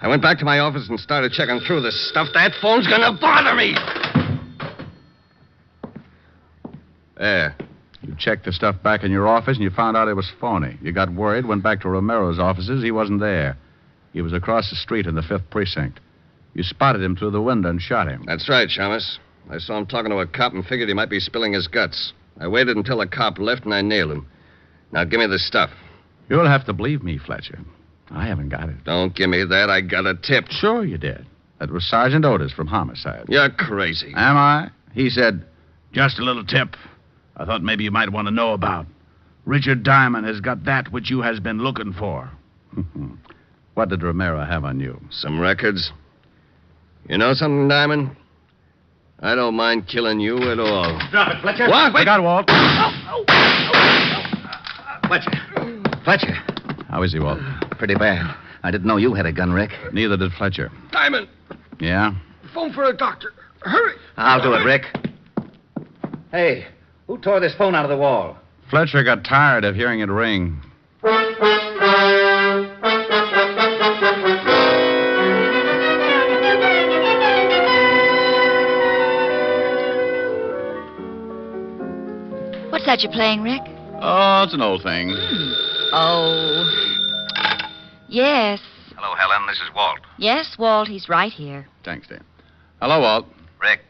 I went back to my office and started checking through this stuff. That phone's gonna bother me! There. You checked the stuff back in your office, and you found out it was phony. You got worried, went back to Romero's offices. He wasn't there. He was across the street in the 5th Precinct. You spotted him through the window and shot him. That's right, Shamus. I saw him talking to a cop and figured he might be spilling his guts. I waited until the cop left, and I nailed him. Now, give me the stuff. You'll have to believe me, Fletcher. I haven't got it. Don't give me that. I got a tip. Sure you did. That was Sergeant Otis from Homicide. You're crazy. Am I? He said, just a little tip I thought maybe you might want to know about. Richard Diamond has got that which you has been looking for. What did Romero have on you? Some records. You know something, Diamond? I don't mind killing you at all. Drop it, Fletcher. What? I got Walt. Fletcher. How is he, Walt? Pretty bad. I didn't know you had a gun, Rick. Neither did Fletcher. Diamond, Yeah? phone for a doctor. Hurry. I'll do it, Rick. Hey, who tore this phone out of the wall? Fletcher got tired of hearing it ring. What's that you're playing, Rick? Oh, it's an old thing. Oh. Yes. Hello, Helen. This is Walt. Yes, Walt, he's right here. Thanks, Dan. Hello, Walt. Rick,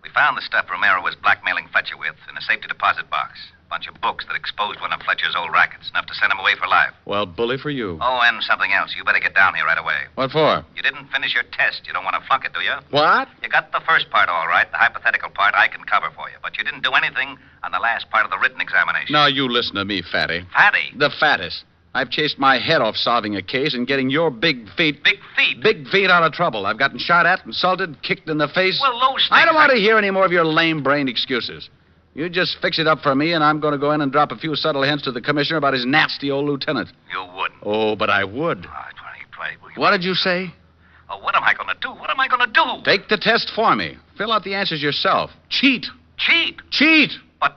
we found the stuff Romero was blackmailing Fletcher with in a safety deposit box. bunch of books that exposed one of Fletcher's old rackets, enough to send him away for life. Well, bully for you. Oh, and something else. You better get down here right away. What for? You didn't finish your test. You don't want to flunk it, do you? What? You got the first part all right. The hypothetical part I can cover for you. But you didn't do anything on the last part of the written examination. Now, you listen to me, Fatty. Fatty? The fattest. I've chased my head off solving a case and getting your big feet... Big feet? Big feet out of trouble. I've gotten shot at, insulted, kicked in the face. Well, those things... I don't want to hear any more of your lame-brained excuses. You just fix it up for me, and I'm going to go in and drop a few subtle hints to the commissioner about his nasty old lieutenant. You wouldn't. Oh, but I would. What did you say? Oh, what am I going to do? What am I going to do? Take the test for me. Fill out the answers yourself. Cheat. Cheat? Cheat! But...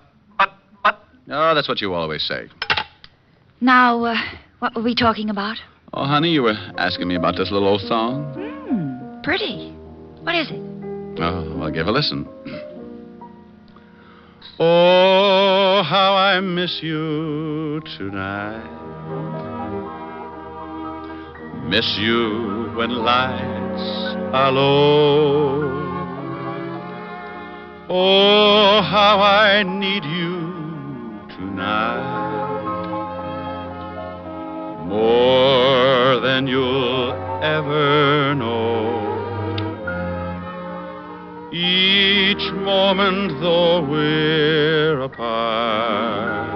Oh, that's what you always say. Now, what were we talking about? Oh, honey, you were asking me about this little old song. Pretty. What is it? Oh, well, give a listen. Oh, how I miss you tonight. Miss you when lights are low. Oh, how I need you tonight. More than you'll ever know. Each moment, though we're apart,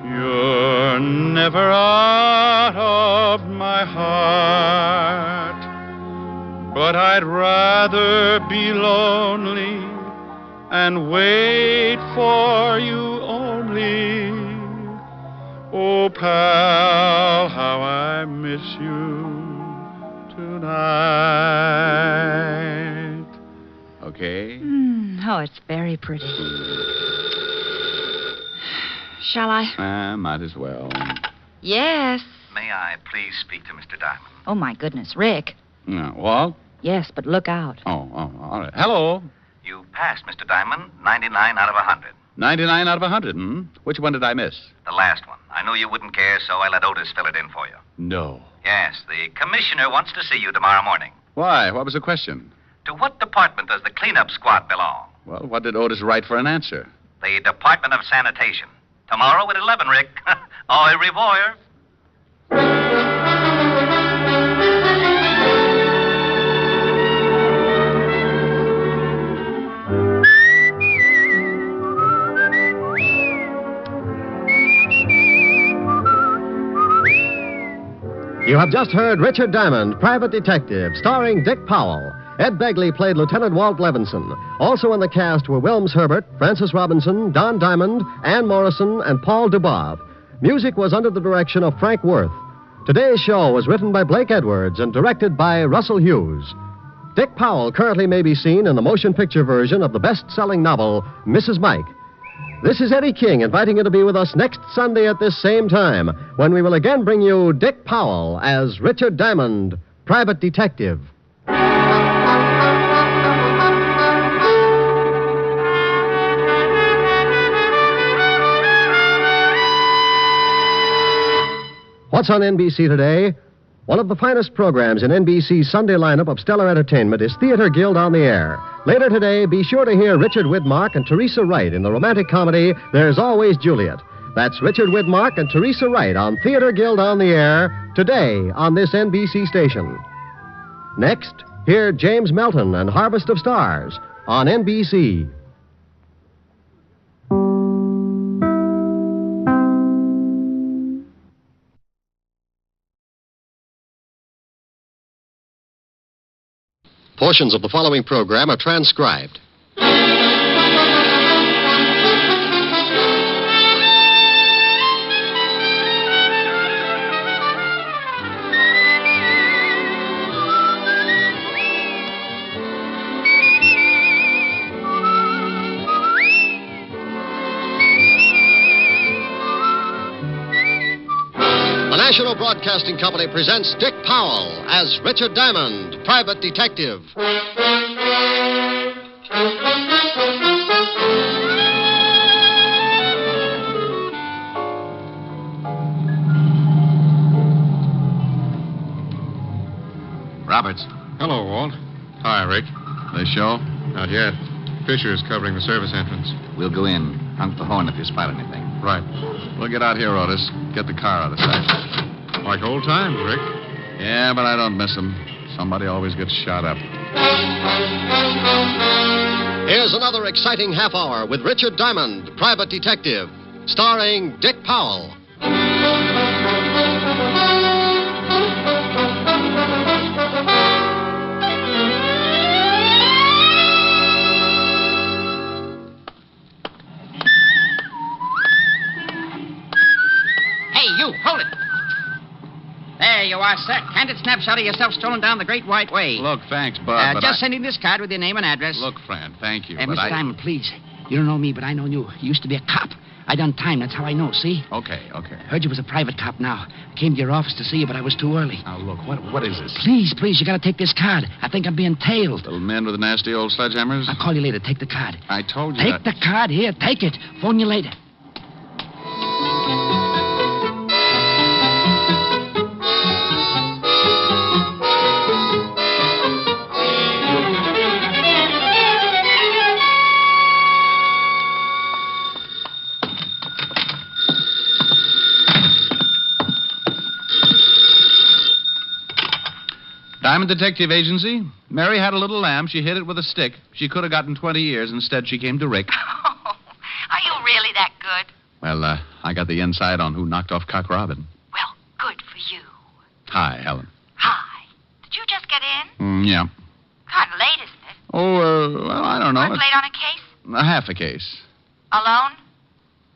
you're never out of my heart. But I'd rather be lonely and wait for you only. Oh, pal, how I miss you tonight. Okay? Oh, it's very pretty. Shall I? Might as well. Yes. May I please speak to Mr. Diamond? Oh, my goodness, Rick. Walt? Yes, but look out. Oh, all right. Hello. You passed, Mr. Diamond, 99 out of 100. 99 out of 100, Which one did I miss? The last one. I knew you wouldn't care, so I let Otis fill it in for you. No. Yes, the commissioner wants to see you tomorrow morning. Why? What was the question? To what department does the cleanup squad belong? Well, what did Otis write for an answer? The Department of Sanitation. Tomorrow at 11, Rick. Au revoir. You have just heard Richard Diamond, Private Detective, starring Dick Powell. Ed Begley played Lieutenant Walt Levinson. Also in the cast were Wilms Herbert, Francis Robinson, Don Diamond, Ann Morrison, and Paul Dubov. Music was under the direction of Frank Worth. Today's show was written by Blake Edwards and directed by Russell Hughes. Dick Powell currently may be seen in the motion picture version of the best-selling novel, Mrs. Mike. This is Eddie King inviting you to be with us next Sunday at this same time when we will again bring you Dick Powell as Richard Diamond, Private Detective. What's on NBC today? One of the finest programs in NBC's Sunday lineup of stellar entertainment is Theater Guild on the Air. Later today, be sure to hear Richard Widmark and Teresa Wright in the romantic comedy There's Always Juliet. That's Richard Widmark and Teresa Wright on Theater Guild on the Air today on this NBC station. Next, hear James Melton and Harvest of Stars on NBC. Portions of the following program are transcribed. The National Broadcasting Company presents Dick Powell as Richard Diamond, Private Detective. Roberts. Hello, Walt. Hi, Rick. They show? Not yet. Fisher's covering the service entrance. We'll go in. Honk the horn if you spot anything. Right. We'll get out here, Otis. Get the car out of sight. Like old times, Rick. Yeah, but I don't miss them. Somebody always gets shot up. Here's another exciting half hour with Richard Diamond, Private Detective, starring Dick Powell. Hey, you, hold it. There you are, sir. Candid snapshot of yourself strolling down the Great White Way. Look, thanks, Bud, but just sending this card with your name and address. Look, Fran, thank you, Hey, but Mr. Diamond, please. You don't know me, but I know you. You used to be a cop. I done time. That's how I know, see? Okay. Heard you was a private cop now. I came to your office to see you, but I was too early. Now, look, what is this? Please, you gotta take this card. I think I'm being tailed. Little men with the nasty old sledgehammers? I'll call you later. Take the card. I told you Take the card. Here, take it. Phone you later. Diamond Detective Agency. Mary had a little lamb. She hit it with a stick. She could have gotten 20 years. Instead, she came to Rick. Oh, are you really that good? Well, I got the inside on who knocked off Cock Robin. Well, good for you. Hi, Helen. Hi. Did you just get in? Yeah. Kind of late, isn't it? Oh, well, I don't know. Work late on a case? Half a case. Alone?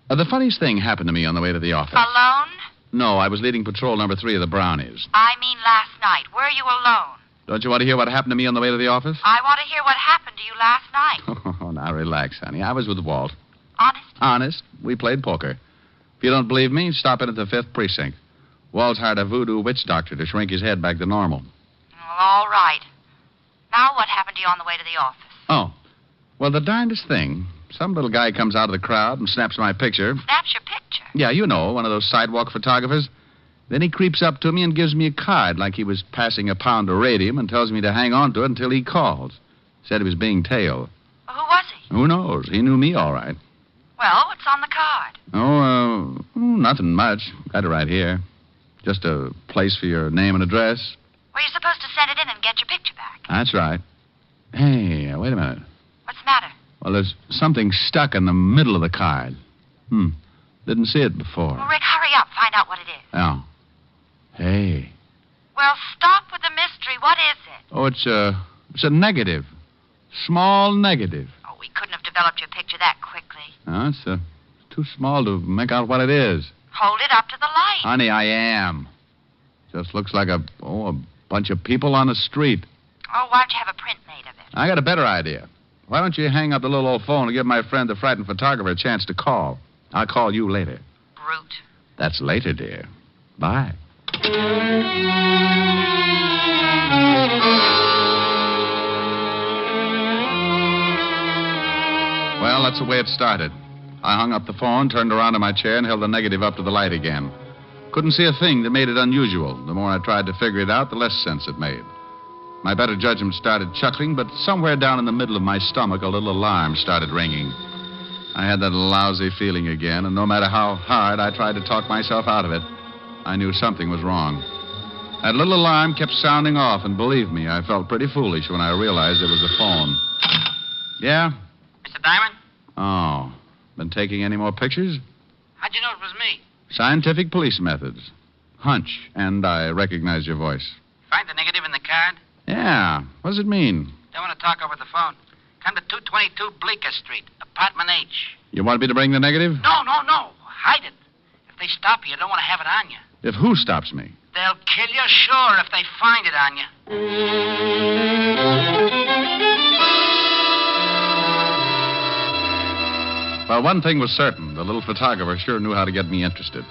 The funniest thing happened to me on the way to the office. Alone? No, I was leading patrol number 3 of the Brownies. I mean last night. Were you alone? Don't you want to hear what happened to me on the way to the office? I want to hear what happened to you last night. Oh, now relax, honey. I was with Walt. Honest? Honest. We played poker. If you don't believe me, stop in at the 5th precinct. Walt's hired a voodoo witch doctor to shrink his head back to normal. Well, all right. Now what happened to you on the way to the office? Oh. Well, the darndest thing. Some little guy comes out of the crowd and snaps my picture. Snaps your picture? Yeah, you know, one of those sidewalk photographers. Then he creeps up to me and gives me a card like he was passing a pound of radium and tells me to hang on to it until he calls. Said he was being tailed. Well, who was he? Who knows? He knew me all right. Well, what's on the card? Nothing much. Got it right here. Just a place for your name and address. Well, you're supposed to send it in and get your picture back. That's right. Hey, wait a minute. What's the matter? Well, there's something stuck in the middle of the card. Didn't see it before. Well, Rick, hurry up. Find out what it is. Oh. Hey. Well, stop with the mystery. What is it? Oh, it's a negative. Small negative. Oh, we couldn't have developed your picture that quickly. No, it's too small to make out what it is. Hold it up to the light. Honey, I am. Just looks like a bunch of people on the street. Oh, why don't you have a print made of it? I got a better idea. Why don't you hang up the little old phone and give my friend, the frightened photographer, a chance to call? I'll call you later. Brute. That's later, dear. Bye. Well, that's the way it started. I hung up the phone, turned around in my chair, and held the negative up to the light again. Couldn't see a thing that made it unusual. The more I tried to figure it out, the less sense it made. My better judgment started chuckling, but somewhere down in the middle of my stomach, a little alarm started ringing. I had that lousy feeling again, and no matter how hard I tried to talk myself out of it, I knew something was wrong. That little alarm kept sounding off, and believe me, I felt pretty foolish when I realized it was a phone. Yeah? Mr. Diamond? Oh. Been taking any more pictures? How'd you know it was me? Scientific police methods. Hunch, and I recognize your voice. Find the negative in the card? Yeah. What does it mean? Don't want to talk over the phone. Come to 222 Bleecker Street, apartment H. You want me to bring the negative? No. Hide it. If they stop you, don't want to have it on you. If who stops me? They'll kill you, sure, if they find it on you. Well, one thing was certain. The little photographer sure knew how to get me interested.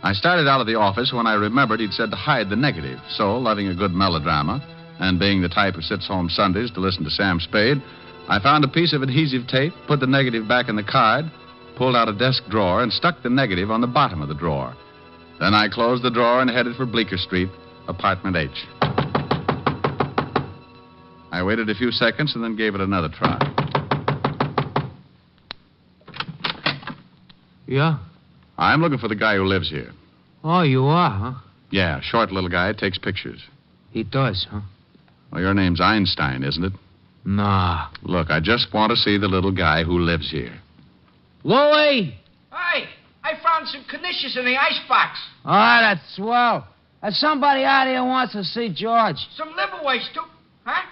I started out of the office when I remembered he'd said to hide the negative. So, loving a good melodrama, and being the type who sits home Sundays to listen to Sam Spade, I found a piece of adhesive tape, put the negative back in the card, pulled out a desk drawer, and stuck the negative on the bottom of the drawer. Then I closed the drawer and headed for Bleecker Street, apartment H. I waited a few seconds and then gave it another try. Yeah? I'm looking for the guy who lives here. Oh, you are, huh? Yeah, short little guy, takes pictures. He does, huh? Well, your name's Einstein, isn't it? Nah. Look, I just want to see the little guy who lives here. Louie! Hey, I found some knishes in the icebox. All right, that's swell. There's somebody out here who wants to see George. Some liverweights, too. Huh?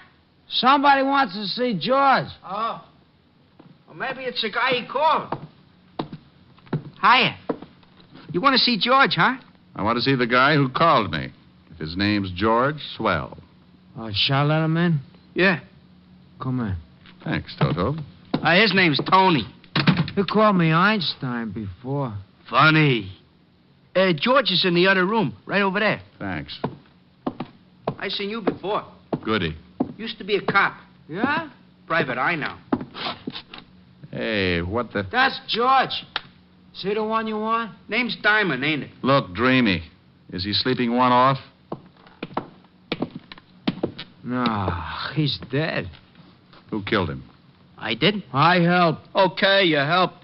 Somebody wants to see George. Oh. Well, maybe it's the guy he called. Hiya. You want to see George, huh? I want to see the guy who called me. If his name's George, swell. Shall I let him in? Yeah. Come in. Thanks, Toto. His name's Tony. You called me Einstein before. Funny. George is in the other room, right over there. Thanks. I seen you before. Goody. Used to be a cop. Yeah? Private eye now. Hey, what the... That's George. See the one you want? Name's Diamond, ain't it? Look, Dreamy. Is he sleeping one off? No, he's dead. Who killed him? I did? I helped. Okay, you helped.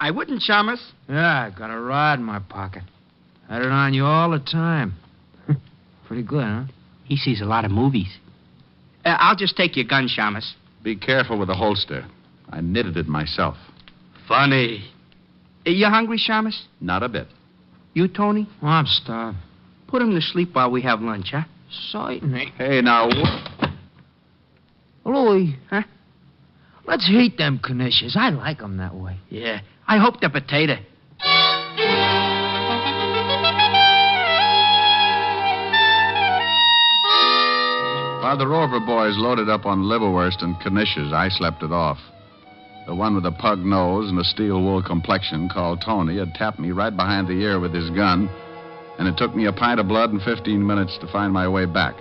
I wouldn't, Chalmers. Yeah, I got a rod in my pocket. Had it on you all the time. Pretty good, huh? He sees a lot of movies. I'll just take your gun, Chalmers. Be careful with the holster. I knitted it myself. Funny. You hungry, Chalmers? Not a bit. You, Tony? Oh, I'm starved. Put him to sleep while we have lunch, huh? Certainly. Hey, now... Louie. Huh? Let's heat them knishes. I like them that way. Yeah. I hope they're potato. While the Rover boys loaded up on liverwurst and knishes, I slept it off. The one with a pug nose and a steel wool complexion, called Tony, had tapped me right behind the ear with his gun, and it took me a pint of blood and 15 minutes to find my way back.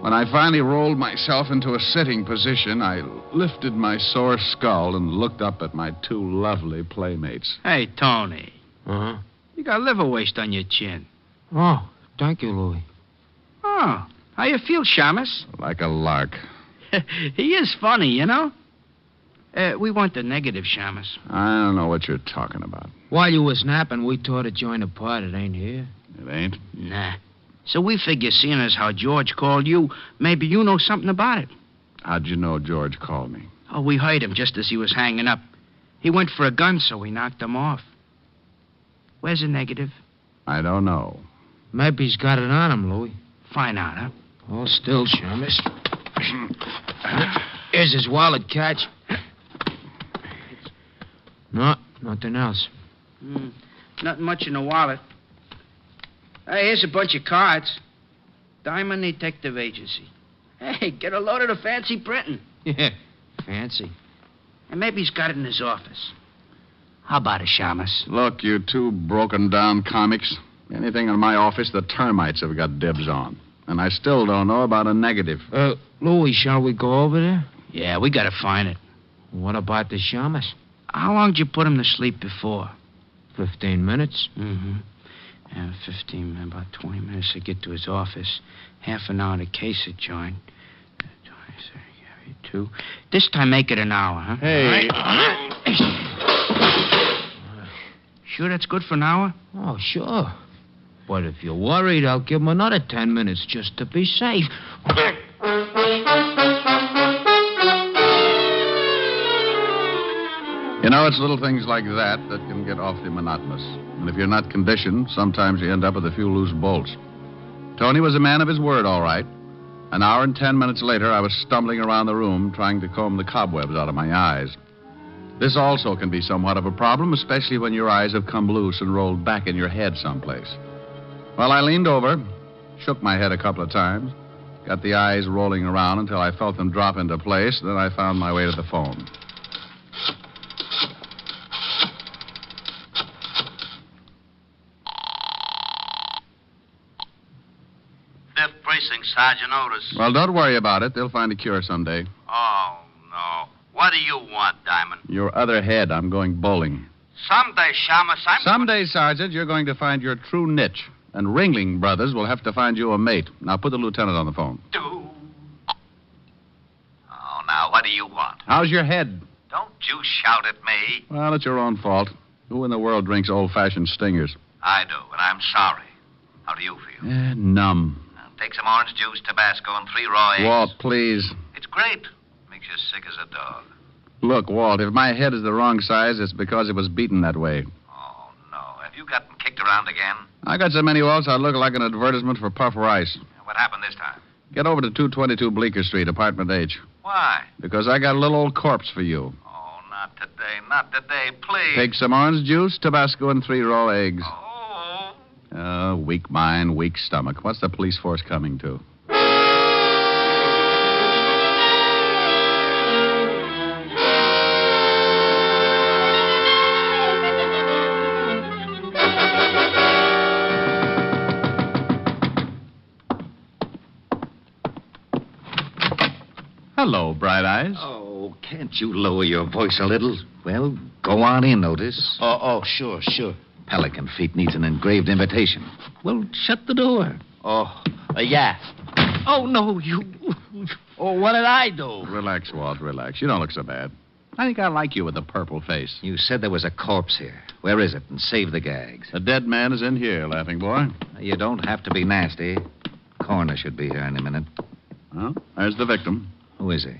When I finally rolled myself into a sitting position, I lifted my sore skull and looked up at my two lovely playmates. Hey, Tony. Uh-huh. You got liver waste on your chin. Oh, thank you, Louie. Oh, how you feel, Shamus? Like a lark. He is funny, you know. We want the negative, Shamus. I don't know what you're talking about. While you was napping, we tore to join a part. It ain't here. It ain't? Nah. So we figure, seeing as how George called you, maybe you know something about it. How'd you know George called me? Oh, we heard him just as he was hanging up. He went for a gun, so we knocked him off. Where's the negative? I don't know. Maybe he's got it on him, Louie. Find out, huh? Hold still, Shamus. Here's his wallet, Catch. No, nothing else. Nothing much in the wallet. Hey, here's a bunch of cards. Diamond Detective Agency. Hey, get a load of the fancy printing. Yeah, fancy. And maybe he's got it in his office. How about it, Shamus? Look, you two broken-down comics. Anything in my office the termites have got dibs on. And I still don't know about a negative. Louie, shall we go over there? Yeah, we gotta find it. What about the Shamus? How long did you put him to sleep before? 15 minutes. Mm-hmm. And 15, about 20 minutes to get to his office. Half an hour to case it, joint. 2. This time make it an hour, huh? Hey. Sure that's good for an hour? Oh, sure. But if you're worried, I'll give him another 10 minutes just to be safe. You know, it's little things like that that can get awfully monotonous. And if you're not conditioned, sometimes you end up with a few loose bolts. Tony was a man of his word, all right. An hour and 10 minutes later, I was stumbling around the room trying to comb the cobwebs out of my eyes. This also can be somewhat of a problem, especially when your eyes have come loose and rolled back in your head someplace. Well, I leaned over, shook my head a couple of times, got the eyes rolling around until I felt them drop into place, then I found my way to the phone. Precinct, Sergeant Otis. Well, don't worry about it. They'll find a cure someday. Oh, no. What do you want, Diamond? Your other head. I'm going bowling. Someday, Shamus, Someday, Sergeant, you're going to find your true niche. And Ringling Brothers will have to find you a mate. Now, put the lieutenant on the phone. Oh, now, what do you want? How's your head? Don't you shout at me. Well, it's your own fault. Who in the world drinks old-fashioned stingers? I do, and I'm sorry. How do you feel? Numb. Now, take some orange juice, Tabasco, and 3 raw eggs. Walt, please. It's great. Makes you sick as a dog. Look, Walt, if my head is the wrong size, it's because it was beaten that way. Oh, no. Have you gotten kicked around again? I got so many Walts, I look like an advertisement for Puff Rice. What happened this time? Get over to 222 Bleecker Street, apartment H. Why? Because I got a little old corpse for you. Oh, not today. Not today, please. Take some orange juice, Tabasco, and 3 raw eggs. Weak mind, weak stomach. What's the police force coming to? Hello, Bright Eyes. Oh, can't you lower your voice a little? Well, go on in, Otis. Sure. Pelican Feet needs an engraved invitation. Well, shut the door. Yeah. Oh, no, you... Oh, what did I do? Relax, Walt, relax. You don't look so bad. I think I like you with the purple face. You said there was a corpse here. Where is it? And save the gags. The dead man is in here, laughing boy. You don't have to be nasty. Coroner should be here any minute. Well, there's the victim. Who is he?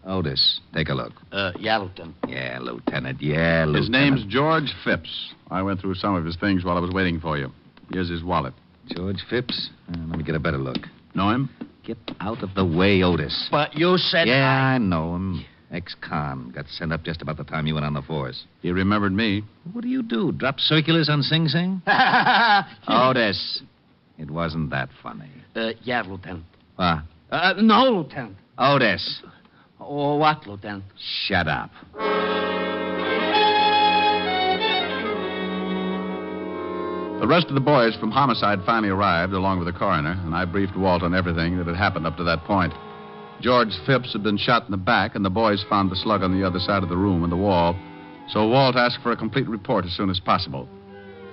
Otis, take a look. Yeah, Lieutenant. Yeah, Lieutenant. Yeah, Lieutenant. His name's George Phipps. I went through some of his things while I was waiting for you. Here's his wallet. George Phipps? Let me get a better look. Know him? Get out of the way, Otis. But you said... Yeah, I know him. Ex-con. Got sent up just about the time you went on the force. He remembered me. What do? Drop circulars on Sing Sing? Otis. It wasn't that funny. Yeah, Lieutenant. What? No, Lieutenant. Otis. Oh, what, Lieutenant? Shut up. The rest of the boys from homicide finally arrived, along with the coroner, and I briefed Walt on everything that had happened up to that point. George Phipps had been shot in the back, and the boys found the slug on the other side of the room in the wall, so Walt asked for a complete report as soon as possible.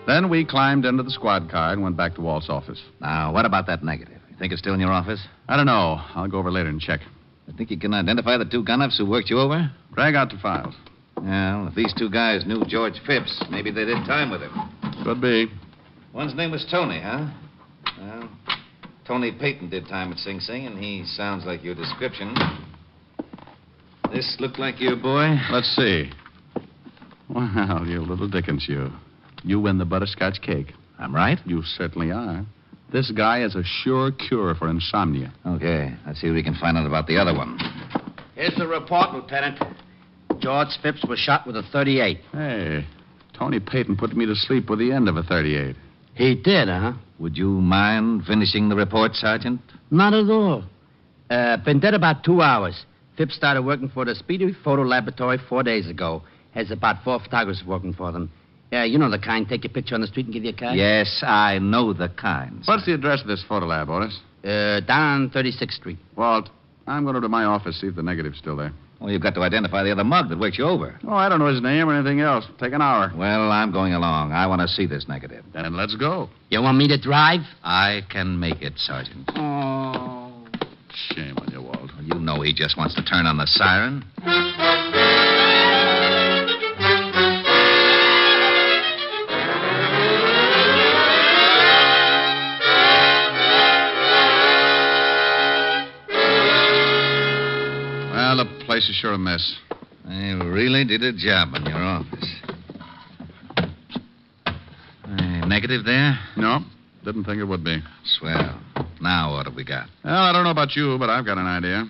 Then we climbed into the squad car and went back to Walt's office. Now, what about that negative? You think it's still in your office? I don't know. I'll go over later and check. I think you can identify the 2 gun-ups who worked you over? Drag out the files. Well, if these 2 guys knew George Phipps, maybe they did time with him. Could be. One's name was Tony, huh? Well, Tony Payton did time at Sing Sing, and he sounds like your description. This look like your boy? Let's see. Well, you little Dickens, you. You win the butterscotch cake. I'm right? You certainly are. This guy is a sure cure for insomnia. Okay, let's see if we can find out about the other one. Here's the report, Lieutenant. George Phipps was shot with a .38. Hey, Tony Payton put me to sleep with the end of a .38. He did, huh? Would you mind finishing the report, Sergeant? Not at all. Been dead about 2 hours. Phipps started working for the Speedy Photo Laboratory 4 days ago. Has about 4 photographers working for them. Yeah, you know the kind. Take your picture on the street and give you a card. Yes, I know the kind. What's the address of this photo lab, Otis? Down 36th Street. Walt, I'm going to my office, see if the negative's still there. Well, you've got to identify the other mug that worked you over. Oh, I don't know his name or anything else. Take an hour. Well, I'm going along. I want to see this negative. Then let's go. You want me to drive? I can make it, Sergeant. Oh. Shame on you, Walt. You know he just wants to turn on the siren. Well, the place is sure a mess. They really did a job in your office. Negative there? No, didn't think it would be. Swell. Now what have we got? Well, I don't know about you, but I've got an idea.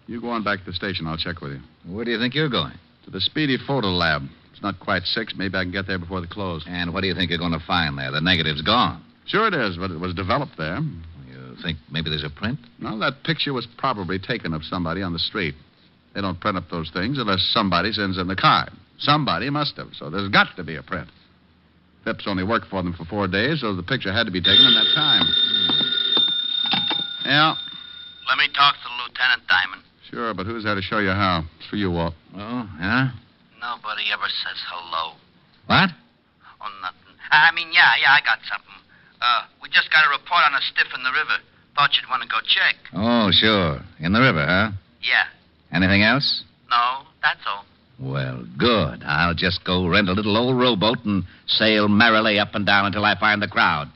You go on back to the station. I'll check with you. Where do you think you're going? To the Speedy Photo Lab. It's not quite 6. Maybe I can get there before the close. And what do you think you're going to find there? The negative's gone. Sure it is, but it was developed there. You think maybe there's a print? No, that picture was probably taken of somebody on the street. They don't print up those things unless somebody sends in the card. Somebody must have, so there's got to be a print. Phipps only worked for them for 4 days, so the picture had to be taken in that time. Yeah. Let me talk to Lieutenant Diamond. Sure, but who's there to show you how? It's for you, Walt. Oh, yeah? Nobody ever says hello. What? Oh, nothing. Yeah, I got something. We just got a report on a stiff in the river. Thought you'd want to go check. Oh, sure. In the river, huh? Yeah. Anything else? No, that's all. Well, good. I'll just go rent a little old rowboat and sail merrily up and down until I find the crowd.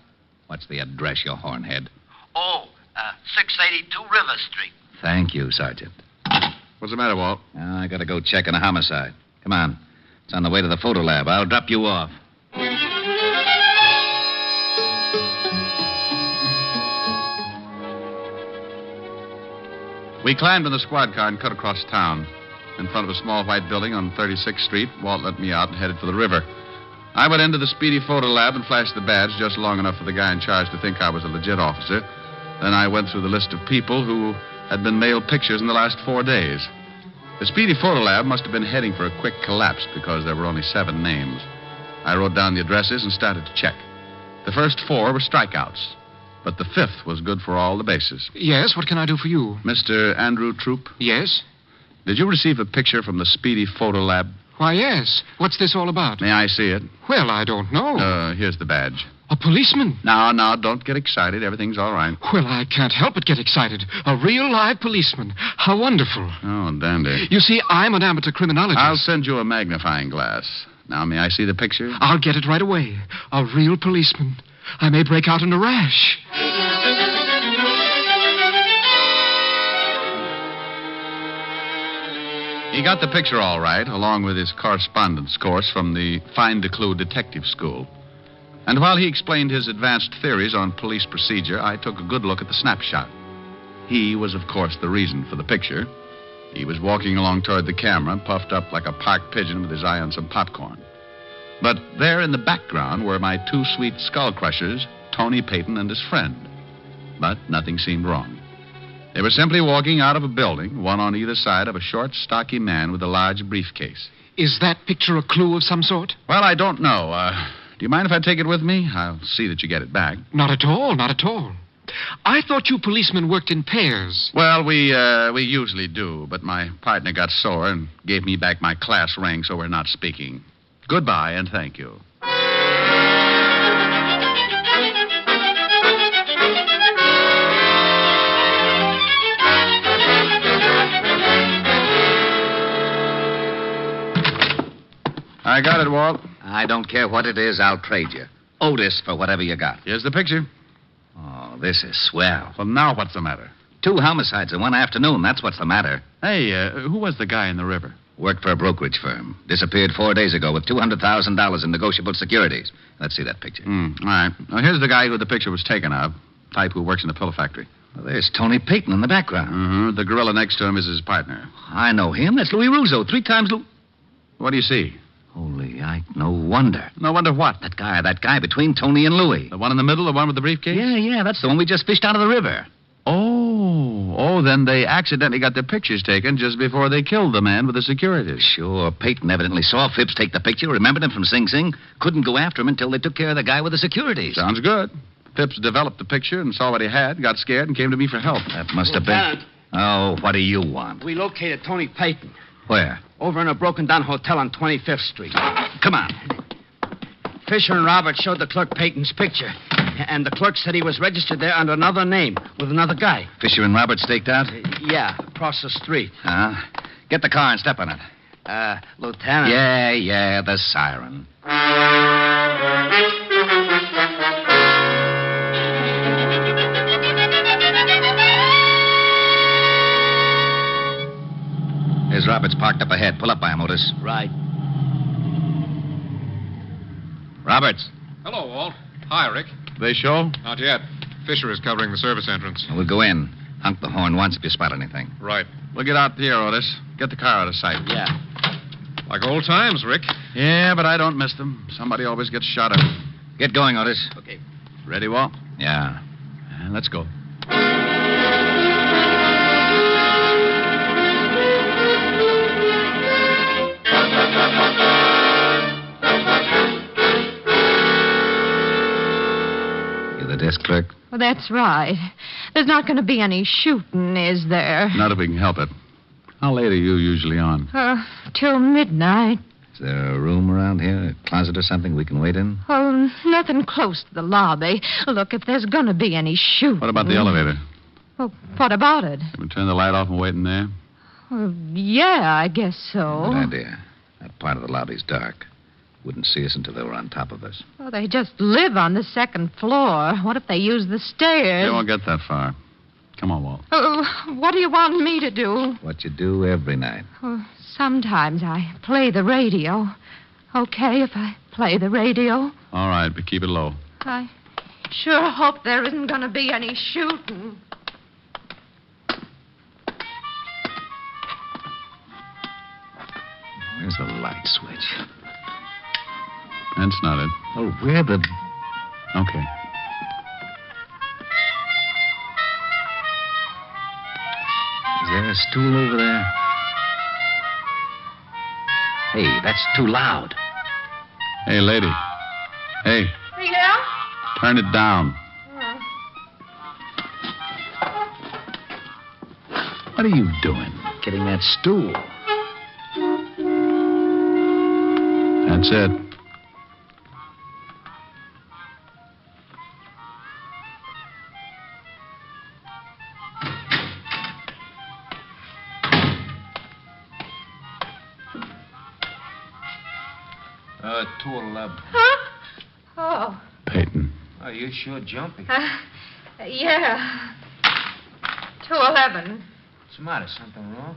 What's the address, you hornhead? 682 River Street. Thank you, Sergeant. What's the matter, Walt? I gotta go check on a homicide. Come on. It's on the way to the photo lab. I'll drop you off. We climbed in the squad car and cut across town. In front of a small white building on 36th Street, Walt let me out and headed for the river. I went into the speedy photo lab and flashed the badge just long enough for the guy in charge to think I was a legit officer. Then I went through the list of people who had been mailed pictures in the last 4 days. The speedy photo lab must have been heading for a quick collapse because there were only 7 names. I wrote down the addresses and started to check. The first 4 were strikeouts, but the 5th was good for all the bases. Yes, what can I do for you? Mr. Andrew Troop? Yes? Did you receive a picture from the speedy photo lab? Why, yes. What's this all about? May I see it? Well, I don't know. Here's the badge. A policeman? No, don't get excited. Everything's all right. Well, I can't help but get excited. A real live policeman. How wonderful. Oh, dandy. You see, I'm an amateur criminologist. I'll send you a magnifying glass. Now, may I see the picture? I'll get it right away. A real policeman. I may break out in a rash. He got the picture all right, along with his correspondence course from the Find a Clue Detective School. And while he explained his advanced theories on police procedure, I took a good look at the snapshot. He was, of course, the reason for the picture. He was walking along toward the camera, puffed up like a park pigeon with his eye on some popcorn. But there in the background were my 2 sweet skull crushers, Tony Payton and his friend. But nothing seemed wrong. They were simply walking out of a building, one on either side of a short, stocky man with a large briefcase. Is that picture a clue of some sort? Well, I don't know. Do you mind if I take it with me? I'll see that you get it back. Not at all, not at all. I thought you policemen worked in pairs. Well, we usually do, but my partner got sore and gave me back my class ring, so we're not speaking. Goodbye, and thank you. I got it, Walt. I don't care what it is, I'll trade you. Otis for whatever you got. Here's the picture. Oh, this is swell. Well, now what's the matter? 2 homicides in one afternoon, that's what's the matter. Hey, who was the guy in the river? Worked for a brokerage firm. Disappeared 4 days ago with $200,000 in negotiable securities. Let's see that picture. All right. Now, here's the guy who the picture was taken of. Type who works in the pillow factory. Well, there's Tony Payton in the background. Mm-hmm. The gorilla next to him is his partner. I know him. That's Louis Russo. 3 times What do you see? Holy Ike, no wonder. No wonder what? That guy between Tony and Louis. The one in the middle, the one with the briefcase? Yeah, that's the one we just fished out of the river. Oh, then they accidentally got their pictures taken just before they killed the man with the securities. Sure, Payton evidently saw Phipps take the picture, remembered him from Sing Sing, couldn't go after him until they took care of the guy with the securities. Sounds good. Phipps developed the picture and saw what he had, got scared, and came to me for help. That must have been... Oh, what do you want? We located Tony Payton. Where? Over in a broken-down hotel on 25th Street. Come on. Fisher and Robert showed the clerk Payton's picture. And the clerk said he was registered there under another name with another guy. Fisher and Robert staked out? Yeah, across the street. Get the car and step on it. Lieutenant. Yeah, the siren. Here's Roberts parked up ahead. Pull up by him, Otis. Right. Roberts. Hello, Walt. Hi, Rick. They show? Not yet. Fisher is covering the service entrance. We'll go in. Honk the horn once if you spot anything. Right. We'll get out here, Otis. Get the car out of sight. Yeah. Like old times, Rick. Yeah, but I don't miss them. Somebody always gets shot at. Get going, Otis. Okay. Ready, Walt? Yeah. Let's go. You the desk clerk? Well, that's right. There's not going to be any shooting, is there? Not if we can help it. How late are you usually on? Till midnight. Is there a room around here, a closet or something we can wait in? Oh, nothing close to the lobby. Look, if there's going to be any shooting... What about the elevator? Well, what about it? Can we turn the light off and wait in there? Yeah, I guess so. Good idea. That part of the lobby's dark. Wouldn't see us until they were on top of us. Well, they just live on the second floor. What if they use the stairs? They won't get that far. Come on, Walt. What do you want me to do? What you do every night. Sometimes I play the radio. Okay, if I play the radio. All right, but keep it low. I sure hope there isn't going to be any shooting. Where's the light switch? That's not it. Oh, where the... Okay. Is there a stool over there? Hey, that's too loud. Hey, lady. Hey, Yeah? turn it down. What are you doing? Getting that stool. That's it. Tool, Huh? Oh. Peyton. Oh, you sure jumpy. Yeah. 211. What's the matter? Something wrong?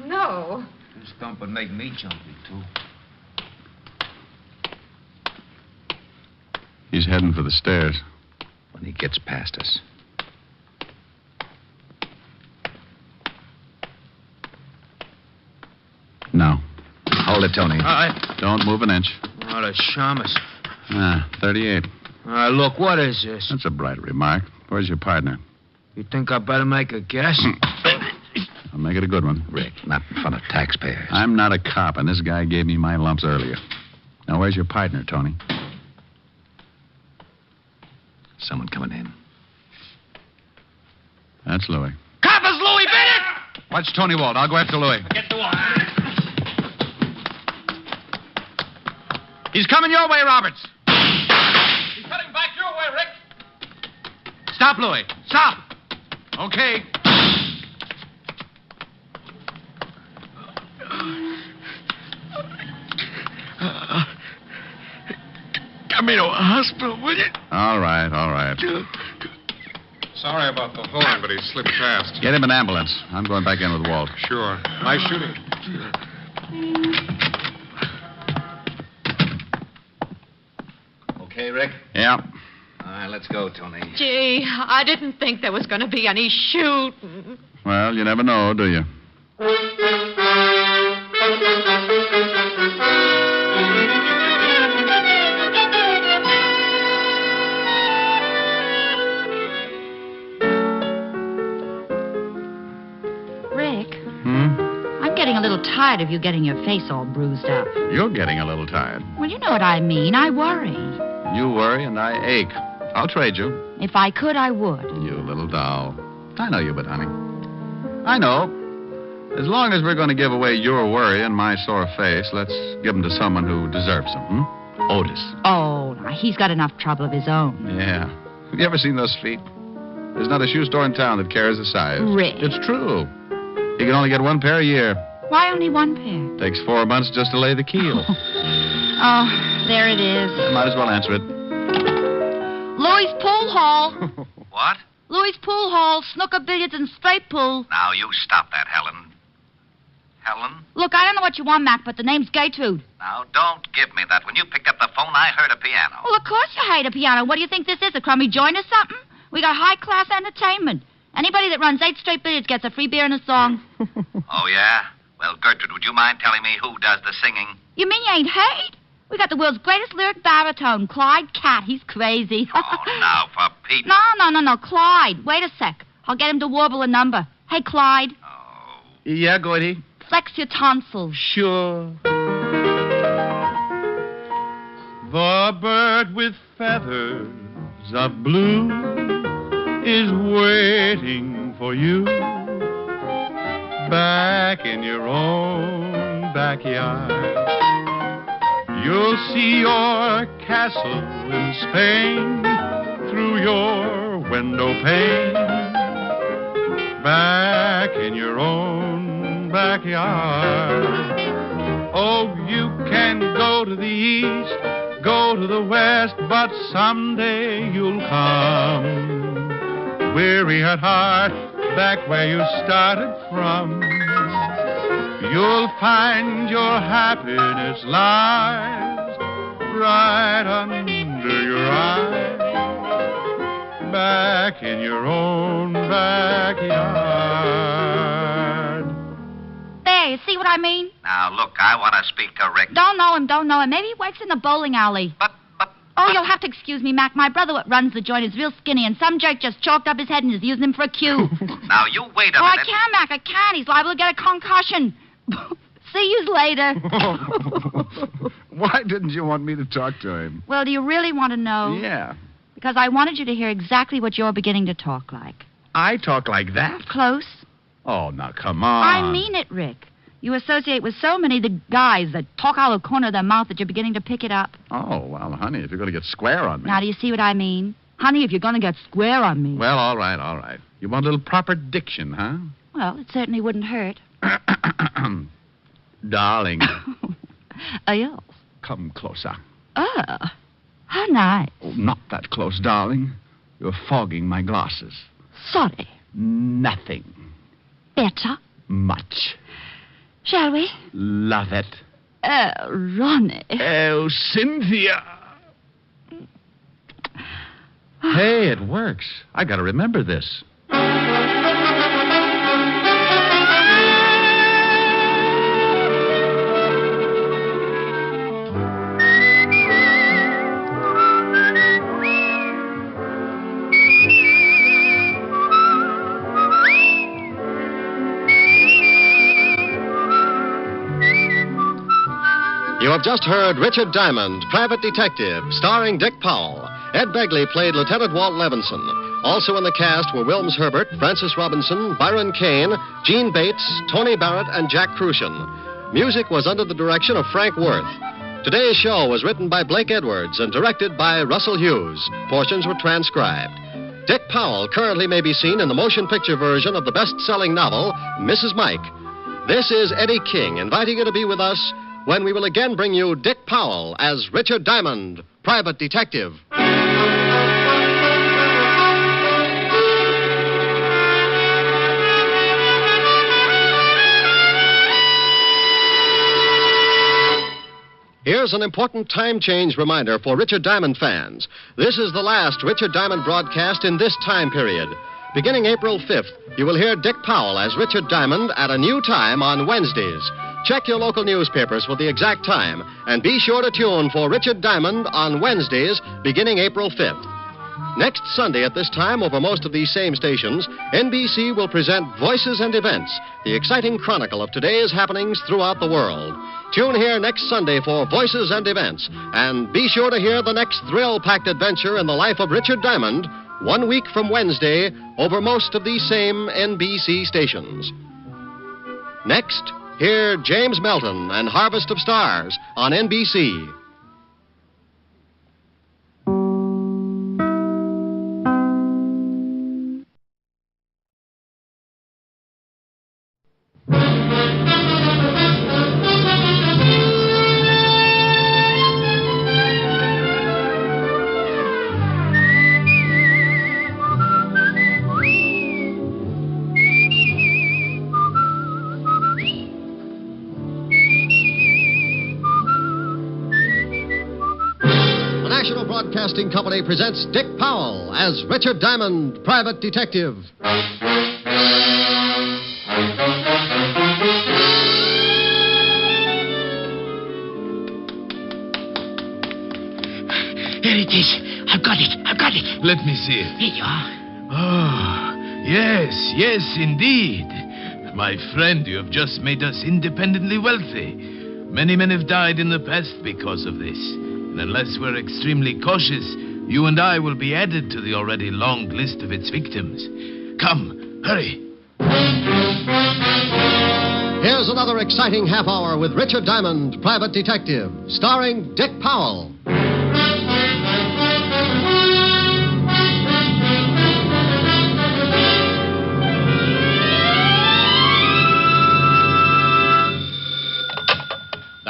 No. This thump would make me jumpy, too. He's heading for the stairs. When he gets past us. No. Hold it, Tony. Don't move an inch. Oh, the shamus. 38. Look, what is this? That's a bright remark. Where's your partner? You think I better make a guess? I'll make it a good one. Rick, not in front of taxpayers. I'm not a cop, and this guy gave me my lumps earlier. Now, where's your partner, Tony? Someone coming in. That's Louis. Coppers, Louis Bennett! Watch Tony Walt. I'll go after Louis. Get the wall. He's coming your way, Roberts. He's heading back your way, Rick. Stop, Louis. Stop. Okay. Get me to a hospital, will you? All right. Sorry about the horn, but he slipped past. Get him an ambulance. I'm going back in with Walt. Sure. Nice shooting. Okay, Rick? Yeah. All right, let's go, Tony. Gee, I didn't think there was going to be any shooting. Well, you never know, do you? Rick, I'm getting a little tired of you getting your face all bruised up. You're getting a little tired. Well, you know what I mean. I worry. You worry and I ache. I'll trade you. If I could, I would. You little doll. I know you, but honey. I know. As long as we're going to give away your worry and my sore face, let's give them to someone who deserves them, Otis. Oh, now, he's got enough trouble of his own. Yeah. Have you ever seen those feet? There's not a shoe store in town that carries a size. Rick. It's true. He can only get one pair a year. Why only one pair? Takes 4 months just to lay the keel. Oh, there it is. Might as well answer it. Louis' pool hall. What? Louis' pool hall, snooker, billiards, and straight pool. Now, you stop that, Helen. Helen? Look, I don't know what you want, Mac, but the name's Gertrude. Now, don't give me that. When you picked up the phone, I heard a piano. Well, of course you hate a piano. What do you think this is, a crummy joint or something? We got high-class entertainment. Anybody that runs 8 straight billiards gets a free beer and a song. Oh, yeah? Well, Gertrude, would you mind telling me who does the singing? You mean you ain't hate? We got the world's greatest lyric baritone, Clyde Cat. He's crazy. Oh, now, for Pete. No, Clyde. Wait a sec. I'll get him to warble a number. Hey, Clyde. Yeah, Gordy? Flex your tonsils. Sure. The bird with feathers of blue is waiting for you back in your own backyard. You'll see your castle in Spain through your window pane. Back in your own backyard. Oh, you can go to the east, go to the west, but someday you'll come. Weary at heart, back where you started from. You'll find your happiness lies right under your eyes, back in your own backyard. There, you see what I mean? Now, look, I want to speak to Rick. Don't know him. Maybe he works in the bowling alley. Oh, you'll have to excuse me, Mac. My brother what runs the joint is real skinny, and some jerk just chalked up his head and is using him for a cue. Now, you wait a I minute. can't, Mac. I can't. He's liable to get a concussion. See you later. Why didn't you want me to talk to him? Well, do you really want to know? Yeah. Because I wanted you to hear exactly what you're beginning to talk like. I talk like that? Close. Oh, now, come on. I mean it, Rick. You associate with so many of the guys that talk out of the corner of their mouth that you're beginning to pick it up. Oh, well, honey, if you're going to get square on me. Now, do you see what I mean? Honey, if you're going to get square on me. Well, all right. You want a little proper diction, huh? Well, it certainly wouldn't hurt. Darling. Yes. Come closer. Oh, how nice. Oh, not that close, darling. You're fogging my glasses. Sorry. Nothing. Better? Much. Shall we? Love it. Oh, Ronnie. Oh, Cynthia. Hey, it works. I got to remember this. You have just heard Richard Diamond, Private Detective, starring Dick Powell. Ed Begley played Lieutenant Walt Levinson. Also in the cast were Wilms Herbert, Francis Robinson, Byron Kane, Gene Bates, Tony Barrett, and Jack Crucian. Music was under the direction of Frank Worth. Today's show was written by Blake Edwards and directed by Russell Hughes. Portions were transcribed. Dick Powell currently may be seen in the motion picture version of the best-selling novel, Mrs. Mike. This is Eddie King inviting you to be with us when we will again bring you Dick Powell as Richard Diamond, Private Detective. Here's an important time change reminder for Richard Diamond fans. This is the last Richard Diamond broadcast in this time period. Beginning April 5th, you will hear Dick Powell as Richard Diamond at a new time on Wednesdays. Check your local newspapers for the exact time, and be sure to tune for Richard Diamond on Wednesdays beginning April 5th. Next Sunday at this time, over most of these same stations, NBC will present Voices and Events, the exciting chronicle of today's happenings throughout the world. Tune here next Sunday for Voices and Events, and be sure to hear the next thrill-packed adventure in the life of Richard Diamond 1 week from Wednesday over most of these same NBC stations. Next, hear James Melton and Harvest of Stars on NBC. National Broadcasting Company presents Dick Powell as Richard Diamond, Private Detective. Here it is. I've got it. Let me see it. Here you are. Oh, yes, indeed. My friend, you have just made us independently wealthy. Many men have died in the past because of this. And unless we're extremely cautious, you and I will be added to the already long list of its victims. Come, hurry. Here's another exciting half hour with Richard Diamond, Private Detective, starring Dick Powell.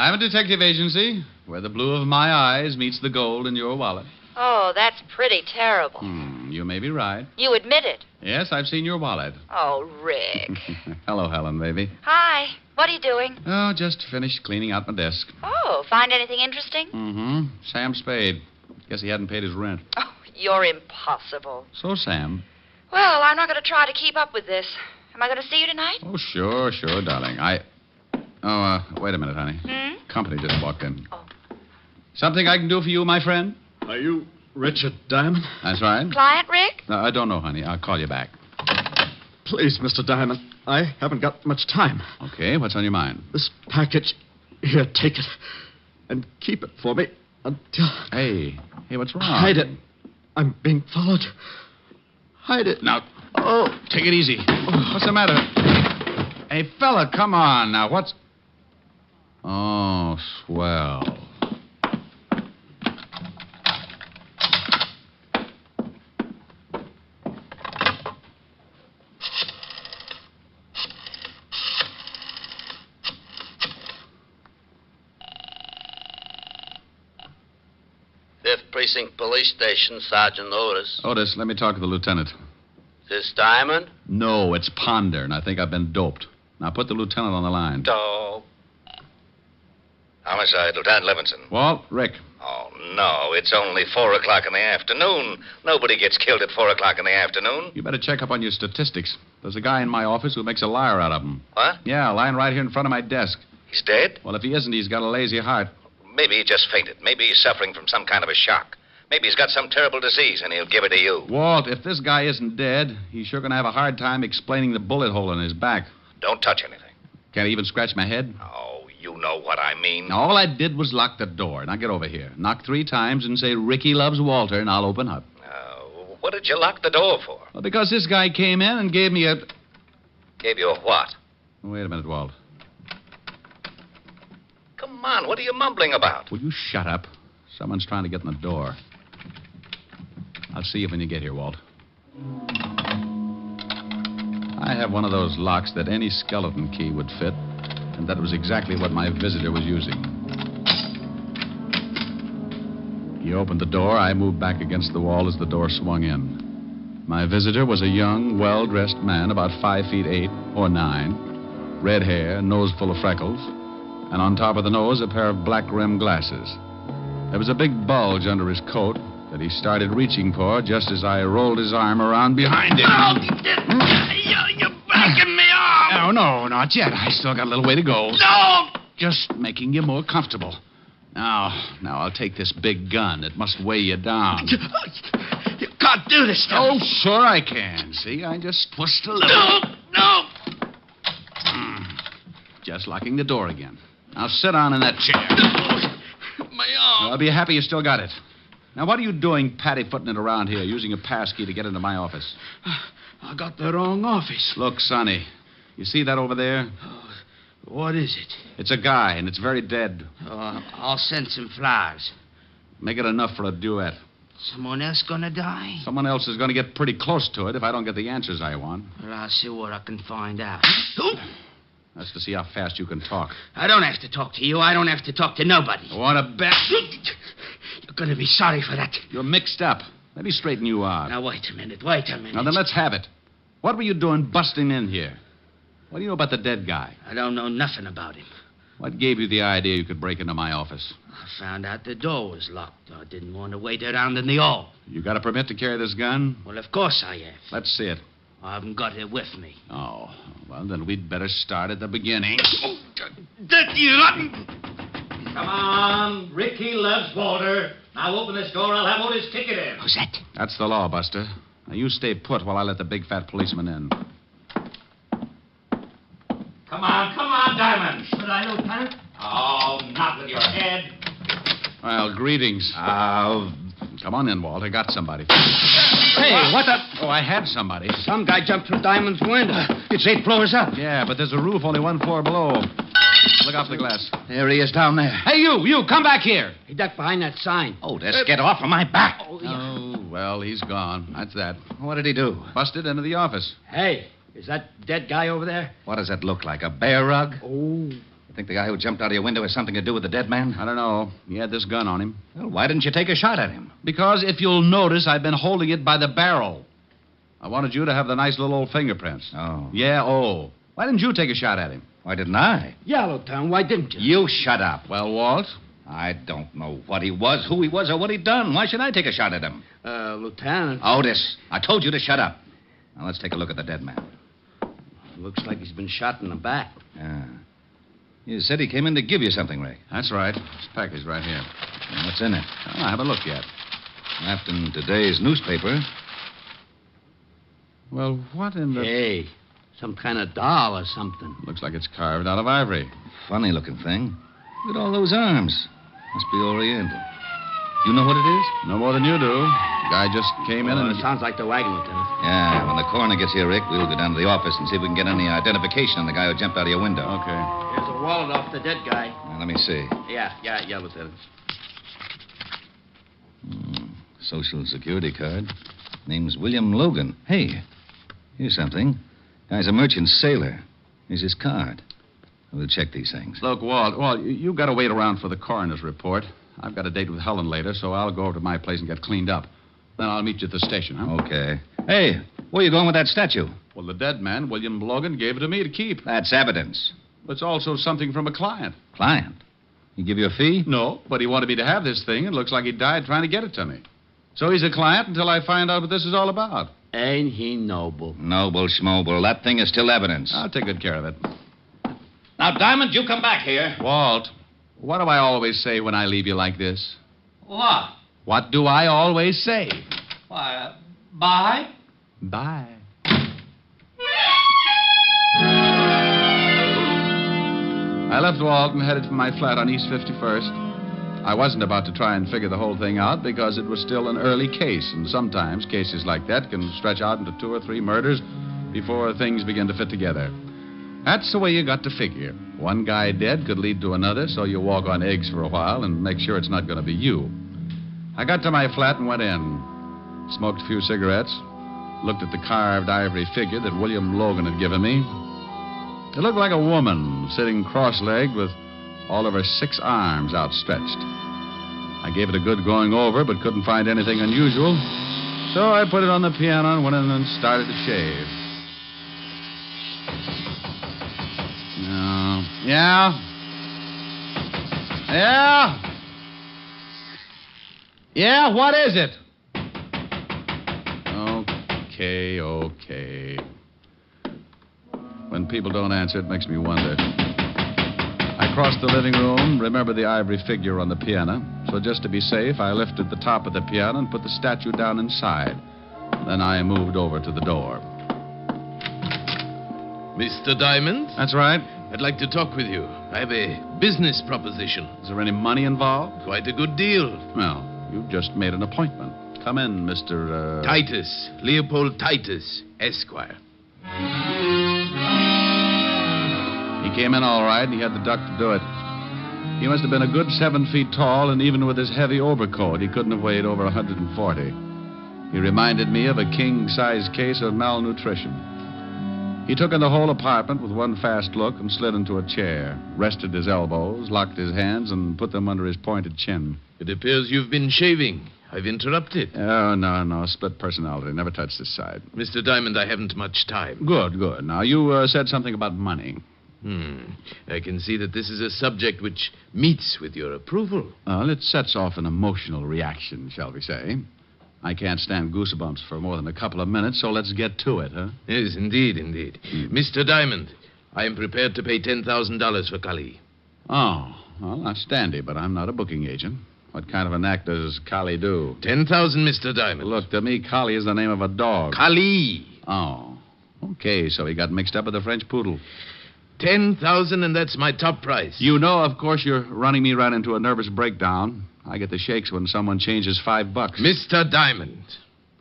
Diamond Detective Agency, where the blue of my eyes meets the gold in your wallet. Oh, that's pretty terrible. You may be right. You admit it. Yes, I've seen your wallet. Oh, Rick. Hello, Helen, baby. Hi. What are you doing? Oh, just finished cleaning out my desk. Oh, find anything interesting? Mm-hmm. Sam Spade. Guess he hadn't paid his rent. Oh, you're impossible. So, Sam. Well, I'm not going to try to keep up with this. Am I going to see you tonight? Oh, sure, darling. Wait a minute, honey. Company just walked in. Oh. Something I can do for you, my friend? Are you Richard Diamond? That's right. Client, Rick? No, I don't know, honey. I'll call you back. Please, Mr. Diamond. I haven't got much time. Okay, what's on your mind? This package. Here, take it. And keep it for me until... Hey, what's wrong? Hide it. I'm being followed. Hide it. Now, take it easy. What's the matter? Hey, fella, come on now. What's... Oh, swell. Precinct Police Station, Sergeant Otis. Otis, let me talk to the lieutenant. This Diamond? No, it's Ponder, and I think I've been doped. Now put the lieutenant on the line. Oh. Homicide, Lieutenant Levinson. Walt, Rick. Oh, no, it's only 4 o'clock in the afternoon. Nobody gets killed at 4 o'clock in the afternoon. You better check up on your statistics. There's a guy in my office who makes a liar out of them. What? Yeah, lying right here in front of my desk. He's dead? Well, if he isn't, he's got a lazy heart. Maybe he just fainted. Maybe he's suffering from some kind of a shock. Maybe he's got some terrible disease, and he'll give it to you. Walt, if this guy isn't dead, he's sure going to have a hard time explaining the bullet hole in his back. Don't touch anything. Can't even scratch my head? Oh, you know what I mean. All I did was lock the door. Now get over here. Knock 3 times and say, Ricky loves Walter, and I'll open up. What did you lock the door for? Well, because this guy came in and gave me a... Gave you a what? Wait a minute, Walt. Come on, what are you mumbling about? Will you shut up? Someone's trying to get in the door. I'll see you when you get here, Walt. I have one of those locks that any skeleton key would fit, and that was exactly what my visitor was using. He opened the door. I moved back against the wall as the door swung in. My visitor was a young, well-dressed man, about 5 feet 8 or 9, red hair, nose full of freckles, and on top of the nose, a pair of black-rimmed glasses. There was a big bulge under his coat that he started reaching for just as I rolled his arm around behind him. You're backing me off! No, not yet. I still got a little way to go. No! Just making you more comfortable. Now, I'll take this big gun. It must weigh you down. You can't do this stuff. Oh, sure I can. See, I just twist a little. No! Just locking the door again. Now sit down in that chair. My arm. I'll be happy you still got it. Now, what are you doing patty-footing it around here, using a pass key to get into my office? I got the wrong office. Look, Sonny, you see that over there? What is it? It's a guy, and it's very dead. I'll send some flowers. Make it enough for a duet. Someone else gonna die? Someone else is going to get pretty close to it if I don't get the answers I want. Well, I'll see what I can find out. That's to see how fast you can talk. I don't have to talk to you. I don't have to talk to nobody. Want to bet? You're gonna be sorry for that. You're mixed up. Let me straighten you out. Now, wait a minute. Now, then let's have it. What were you doing busting in here? What do you know about the dead guy? I don't know nothing about him. What gave you the idea you could break into my office? I found out the door was locked. I didn't want to wait around in the hall. You got a permit to carry this gun? Well, of course I have. Let's see it. I haven't got it with me. Oh, well, then we'd better start at the beginning. Come on. Ricky loves Walter. Now open this door. I'll have Otis kick it in. Who's that? That's the law, Buster. Now, you stay put while I let the big fat policeman in. Come on, Diamond. Should I, Lieutenant? Oh, not with your head. Well, greetings. Come on in, Walt. I got somebody. Hey, what the... Oh, I had somebody. Some guy jumped through Diamond's window. It's 8 floors up. Yeah, but there's a roof only 1 floor below. Look out for the glass. There he is down there. Hey, you, come back here. He ducked behind that sign. Oh, just get off of my back. Oh, well, he's gone. That's that. What did he do? Busted into the office. Hey, is that dead guy over there? What does that look like, a bear rug? Oh, You think the guy who jumped out of your window has something to do with the dead man? I don't know. He had this gun on him. Well, why didn't you take a shot at him? Because if you'll notice, I've been holding it by the barrel. I wanted you to have the nice little old fingerprints. Oh. Yeah, oh. Why didn't you take a shot at him? Why didn't I? Yeah, Lieutenant, why didn't you? You shut up. Well, Walt? I don't know what he was, who he was, or what he'd done. Why should I take a shot at him? Lieutenant. Otis, I told you to shut up. Now, let's take a look at the dead man. Looks like he's been shot in the back. Yeah. You said he came in to give you something, Ray. That's right. This package right here. And what's in it? Oh, I haven't looked yet. Wrapped in today's newspaper. Well, what in the... Hey, some kind of doll or something. Looks like it's carved out of ivory. Funny-looking thing. Look at all those arms. Must be Oriental. You know what it is? No more than you do. The guy just came in and... It sounds like the wagon, Lieutenant. Yeah, when the coroner gets here, Rick, we'll go down to the office and see if we can get any identification on the guy who jumped out of your window. Okay. Here's a wallet off the dead guy. Now, let me see. Yeah, Lieutenant. Social Security card. Name's William Logan. Hey, here's something. Guy's a merchant sailor. Here's his card. We'll check these things. Look, Walt, you got to wait around for the coroner's report. I've got a date with Helen later, so I'll go over to my place and get cleaned up. Then I'll meet you at the station, huh? Okay. Hey, where are you going with that statue? Well, the dead man, William Logan, gave it to me to keep. That's evidence. It's also something from a client. Client? He give you a fee? No, but he wanted me to have this thing. It looks like he died trying to get it to me. So he's a client until I find out what this is all about. Ain't he noble? Noble schmoble. That thing is still evidence. I'll take good care of it. Now, Diamond, you come back here. Walt, what do I always say when I leave you like this? What? What do I always say? Why, bye? Bye. I left Walt and headed for my flat on East 51st. I wasn't about to try and figure the whole thing out because it was still an early case, and sometimes cases like that can stretch out into 2 or 3 murders before things begin to fit together. That's the way you got to figure. One guy dead could lead to another, so you walk on eggs for a while and make sure it's not going to be you. I got to my flat and went in. Smoked a few cigarettes. Looked at the carved ivory figure that William Logan had given me. It looked like a woman sitting cross-legged with all of her 6 arms outstretched. I gave it a good going over, but couldn't find anything unusual. So I put it on the piano and went in and started to shave. Yeah? Yeah, what is it? Okay. When people don't answer, it makes me wonder. I crossed the living room, remembered the ivory figure on the piano. So just to be safe, I lifted the top of the piano and put the statue down inside. Then I moved over to the door. Mr. Diamond? That's right. I'd like to talk with you. I have a business proposition. Is there any money involved? Quite a good deal. Well, you've just made an appointment. Come in, Mr. Titus. Leopold Titus, Esquire. He came in all right, and he had the duck to do it. He must have been a good 7 feet tall, and even with his heavy overcoat, he couldn't have weighed over 140. He reminded me of a king-size case of malnutrition. He took in the whole apartment with one fast look and slid into a chair, rested his elbows, locked his hands, and put them under his pointed chin. It appears you've been shaving. I've interrupted. Oh, no. Split personality. Never touched this side. Mr. Diamond, I haven't much time. Good. Now, you said something about money. I can see that this is a subject which meets with your approval. Well, it sets off an emotional reaction, shall we say. I can't stand goosebumps for more than a couple of minutes, so let's get to it, huh? Yes, indeed. Mr. Diamond, I am prepared to pay $10,000 for Kali. Oh, well, that's dandy, but I'm not a booking agent. What kind of an act does Kali do? 10,000, Mr. Diamond. Look, to me, Kali is the name of a dog. Kali. Oh, okay, so he got mixed up with the French poodle. 10,000, and that's my top price. You know, of course, you're running me right into a nervous breakdown. I get the shakes when someone changes $5. Mr. Diamond,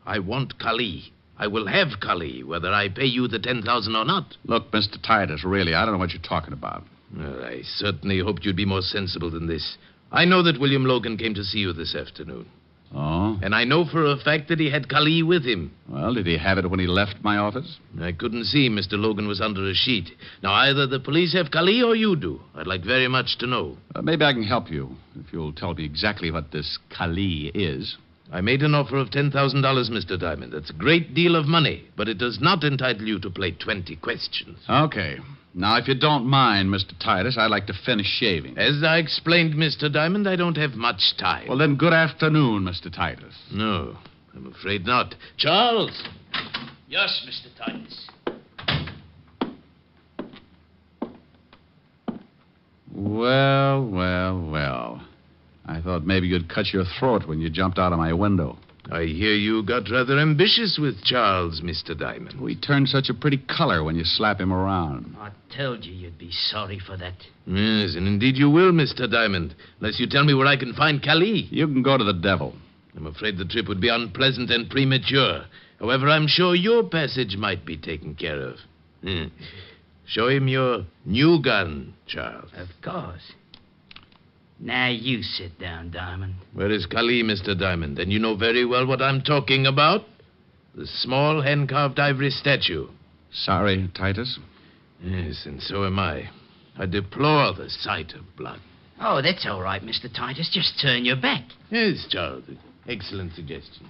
I want Kali. I will have Kali, whether I pay you the 10,000 or not. Look, Mr. Titus, really, I don't know what you're talking about. Well, I certainly hoped you'd be more sensible than this. I know that William Logan came to see you this afternoon. Oh? And I know for a fact that he had Kali with him. Well, did he have it when he left my office? I couldn't see. Mr. Logan was under a sheet. Now, either the police have Kali or you do. I'd like very much to know. Maybe I can help you if you'll tell me exactly what this Kali is. I made an offer of $10,000, Mr. Diamond. That's a great deal of money, but it does not entitle you to play 20 questions. Okay. Now, if you don't mind, Mr. Titus, I'd like to finish shaving. As I explained, Mr. Diamond, I don't have much time. Well, then, good afternoon, Mr. Titus. No, I'm afraid not. Charles! Yes, Mr. Titus. Well. I thought maybe you'd cut your throat when you jumped out of my window. I hear you got rather ambitious with Charles, Mr. Diamond. He turned such a pretty color when you slap him around. I told you you'd be sorry for that. Yes, and indeed you will, Mr. Diamond, unless you tell me where I can find Kali. You can go to the devil. I'm afraid the trip would be unpleasant and premature. However, I'm sure your passage might be taken care of. Show him your new gun, Charles. Of course. Now you sit down, Diamond. Where is Kali, Mr. Diamond? And you know very well what I'm talking about. The small hand-carved ivory statue. Sorry, Titus. Yes, and so am I. I deplore the sight of blood. Oh, that's all right, Mr. Titus. Just turn your back. Yes, Charles. Excellent suggestion.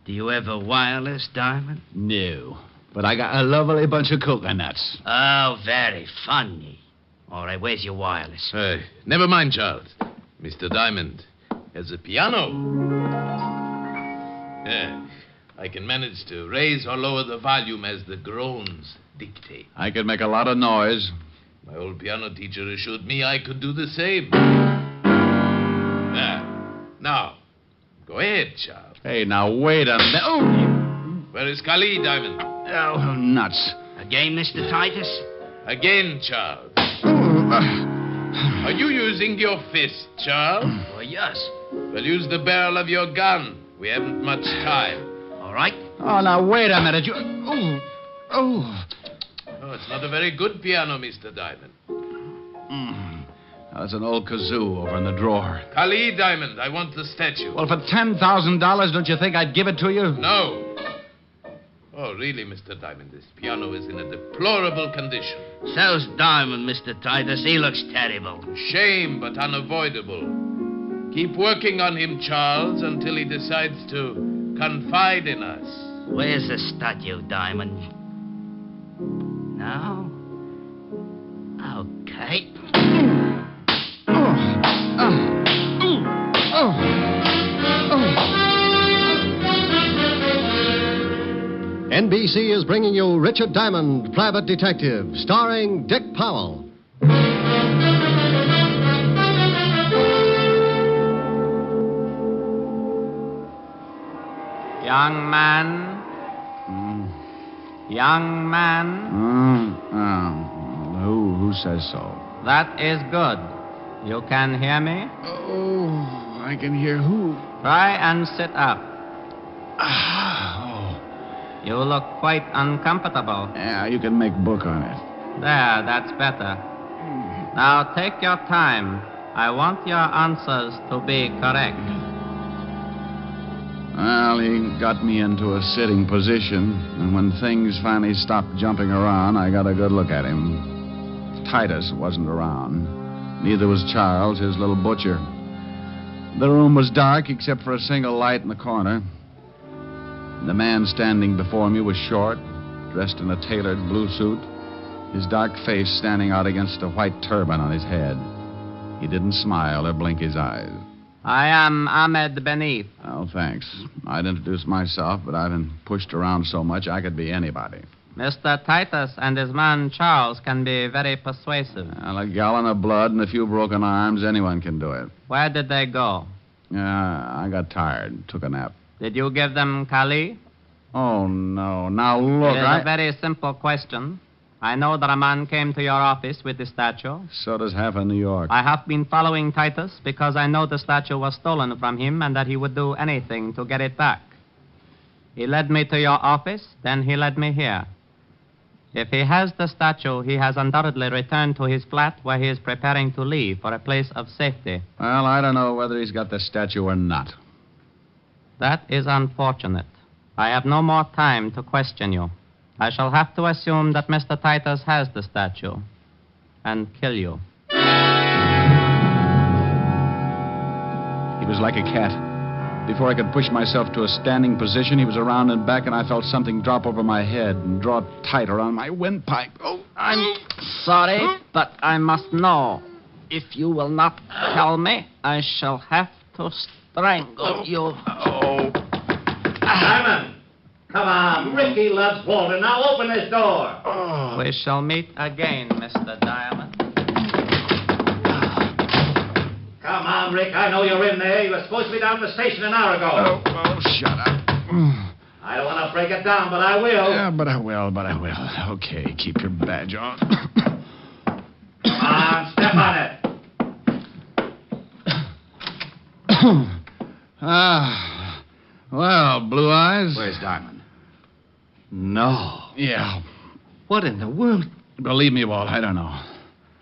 Do you have a wireless, Diamond? No. But I got a lovely bunch of coconuts. Oh, very funny. All right, where's your wireless? Hey, never mind, Charles. Mr. Diamond has a piano. Yeah, I can manage to raise or lower the volume as the groans dictate. I could make a lot of noise. My old piano teacher assured me I could do the same. Now, go ahead, Charles. Hey, now, wait a minute. Oh! Where is Kali, Diamond? Oh, nuts. Again, Mr. Titus? Again, Charles. Are you using your fist, Charles? Oh, yes. Well, use the barrel of your gun. We haven't much time. All right. Oh, now, wait a minute. Oh, it's not a very good piano, Mr. Diamond. That's an old kazoo over in the drawer. Kali, Diamond, I want the statue. Well, for $10,000, don't you think I'd give it to you? No. Oh, really, Mr. Diamond, this piano is in a deplorable condition. So's Diamond, Mr. Titus. He looks terrible. Shame, but unavoidable. Keep working on him, Charles, until he decides to confide in us. Where's the statue, Diamond? No? Okay. NBC is bringing you Richard Diamond, Private Detective, starring Dick Powell. Young man. Young man. Who says so? That is good. You can hear me? Oh, I can hear who? Try and sit up. You look quite uncomfortable. Yeah, you can make book on it. There, that's better. Now take your time. I want your answers to be correct. Well, he got me into a sitting position, and when things finally stopped jumping around, I got a good look at him. Titus wasn't around. Neither was Charles, his little butcher. The room was dark except for a single light in the corner. The man standing before me was short, dressed in a tailored blue suit, his dark face standing out against a white turban on his head. He didn't smile or blink his eyes. I am Ahmed Beneath. Oh, thanks. I'd introduce myself, but I've been pushed around so much I could be anybody. Mr. Titus and his man Charles can be very persuasive. Well, a gallon of blood and a few broken arms, anyone can do it. Where did they go? I got tired, took a nap. Did you give them Kali? Oh, no. Now, look, It is a very simple question. I know that a man came to your office with the statue. So does half of New York. I have been following Titus because I know the statue was stolen from him and that he would do anything to get it back. He led me to your office, then he led me here. If he has the statue, he has undoubtedly returned to his flat where he is preparing to leave for a place of safety. Well, I don't know whether he's got the statue or not. That is unfortunate. I have no more time to question you. I shall have to assume that Mr. Titus has the statue and kill you. He was like a cat. Before I could push myself to a standing position, he was around and back, and I felt something drop over my head and draw tight around my windpipe. Oh, I'm sorry, but I must know. If you will not tell me, I shall have to strangle you. Simon! Come on. Ricky loves Walter. Now open this door. We shall meet again, Mr. Diamond. Come on, Rick. I know you're in there. You were supposed to be down at the station an hour ago. Shut up. I don't want to break it down, but I will. Yeah, but I will. Okay, keep your badge on. Come on, step on it. Well, Blue Eyes. Where's Diamond? No. Yeah. What in the world? Believe me, Walt, I don't know.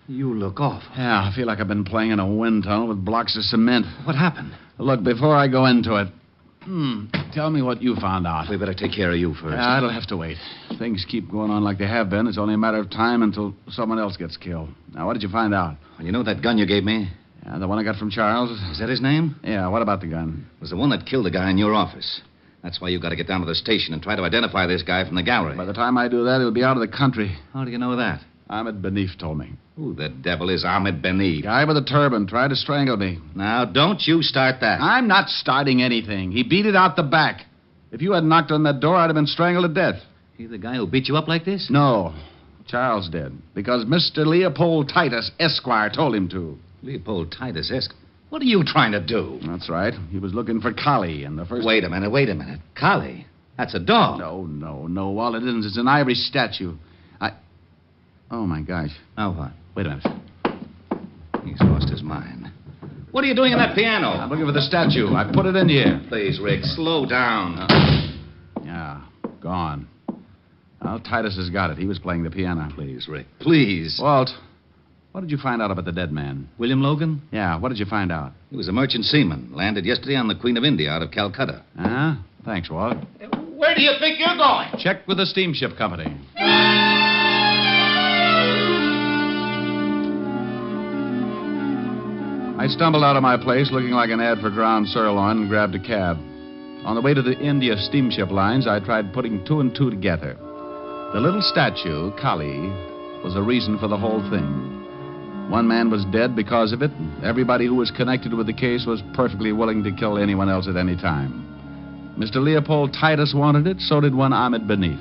You look awful. Yeah, I feel like I've been playing in a wind tunnel with blocks of cement. What happened? Look, before I go into it, tell me what you found out. We better take care of you first. Yeah, it'll have to wait. Things keep going on like they have been. It's only a matter of time until someone else gets killed. Now, what did you find out? Well, you know that gun you gave me? Yeah, the one I got from Charles. Is that his name? Yeah, what about the gun? It was the one that killed the guy in your office. That's why you've got to get down to the station and try to identify this guy from the gallery. By the time I do that, he'll be out of the country. How do you know that? Ahmed Benif told me. Who the devil is Ahmed Benif? Guy with a turban tried to strangle me. Now, don't you start that. I'm not starting anything. He beat it out the back. If you had knocked on that door, I'd have been strangled to death. He the guy who beat you up like this? No. Charles did. Because Mr. Leopold Titus, Esquire, told him to. Leopold Titus, Esquire? What are you trying to do? That's right. He was looking for Collie, and the first... Wait a minute. Collie? That's a dog. No, Walt, it isn't. It's an ivory statue. Oh, my gosh. Now what? Wait a minute. He's lost his mind. What are you doing in that piano? I'm looking for the statue. I put it in here. Please, Rick, slow down. Yeah, gone. Well, Titus has got it. He was playing the piano. Please, Rick, please. Walt, what did you find out about the dead man? William Logan? Yeah, what did you find out? He was a merchant seaman. Landed yesterday on the Queen of India out of Calcutta. Ah, thanks, Walt. Where do you think you're going? Check with the steamship company. I stumbled out of my place looking like an ad for ground sirloin and grabbed a cab. On the way to the India steamship lines, I tried putting two and two together. The little statue, Kali, was the reason for the whole thing. One man was dead because of it. Everybody who was connected with the case was perfectly willing to kill anyone else at any time. Mr. Leopold Titus wanted it, so did one Ahmed Benif.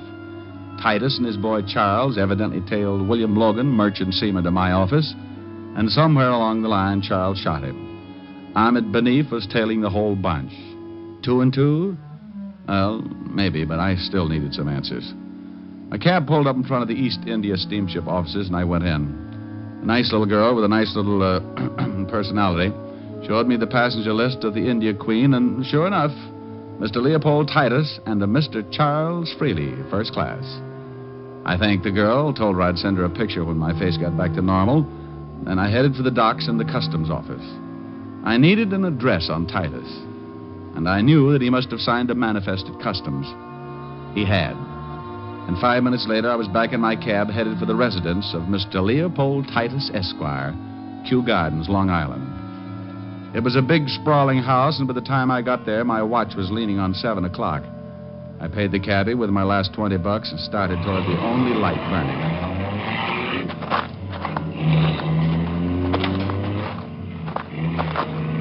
Titus and his boy Charles evidently tailed William Logan, merchant seaman, to my office, and somewhere along the line, Charles shot him. Ahmed Benif was tailing the whole bunch. 2 and 2? Well, maybe, but I still needed some answers. A cab pulled up in front of the East India steamship offices, and I went in. A nice little girl with a nice little personality showed me the passenger list of the India Queen, and sure enough, Mr. Leopold Titus and a Mr. Charles Freely, first class. I thanked the girl, told her I'd send her a picture when my face got back to normal, and I headed for the docks and the customs office. I needed an address on Titus, and I knew that he must have signed a manifest at customs. He had. And 5 minutes later, I was back in my cab headed for the residence of Mr. Leopold Titus, Esquire, Kew Gardens, Long Island. It was a big, sprawling house, and by the time I got there, my watch was leaning on 7 o'clock. I paid the cabbie with my last $20 and started toward the only light burning.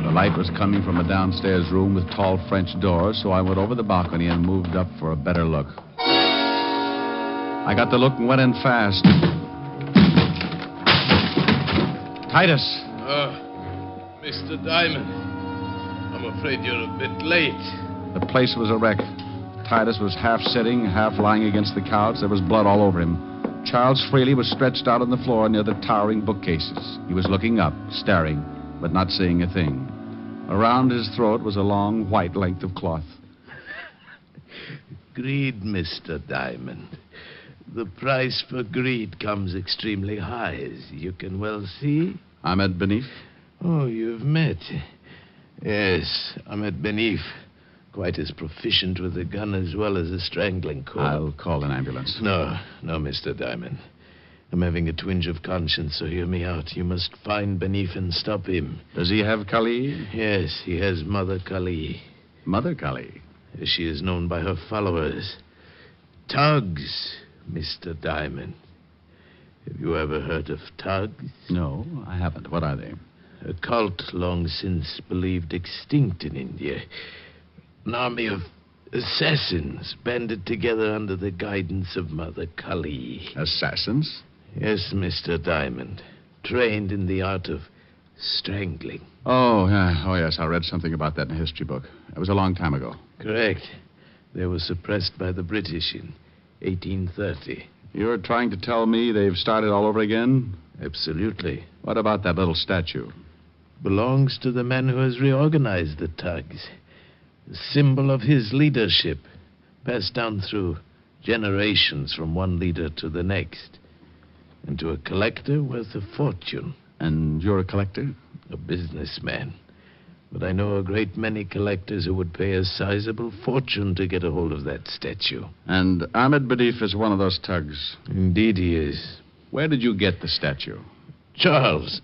The light was coming from a downstairs room with tall French doors, so I went over the balcony and moved up for a better look. I got the look and went in fast. Titus! Mr. Diamond, I'm afraid you're a bit late. The place was a wreck. Titus was half sitting, half lying against the couch. There was blood all over him. Charles Freely was stretched out on the floor near the towering bookcases. He was looking up, staring, but not seeing a thing. Around his throat was a long, white length of cloth. Greed, Mr. Diamond. The price for greed comes extremely high, as you can well see. Ahmed Benif? Oh, you've met. Yes, Ahmed Benif. Quite as proficient with a gun as well as a strangling cord. I'll call an ambulance. No, Mr. Diamond. I'm having a twinge of conscience, so hear me out. You must find Benif and stop him. Does he have Kali? Yes, he has Mother Kali. Mother Kali? As she is known by her followers. Tugs, Mr. Diamond. Have you ever heard of Tugs? No, I haven't. What are they? A cult long since believed extinct in India. An army of assassins banded together under the guidance of Mother Kali. Assassins? Yes, Mr. Diamond. Trained in the art of strangling. Oh, yeah. Oh, yes. I read something about that in a history book. It was a long time ago. Correct. They were suppressed by the British in 1830. You're trying to tell me they've started all over again? Absolutely. What about that little statue? Belongs to the man who has reorganized the Tugs. A symbol of his leadership, passed down through generations from one leader to the next. And to a collector worth a fortune. And you're a collector? A businessman. But I know a great many collectors who would pay a sizable fortune to get a hold of that statue. And Ahmed Benif is one of those Tugs? Indeed he is. Where did you get the statue? Charles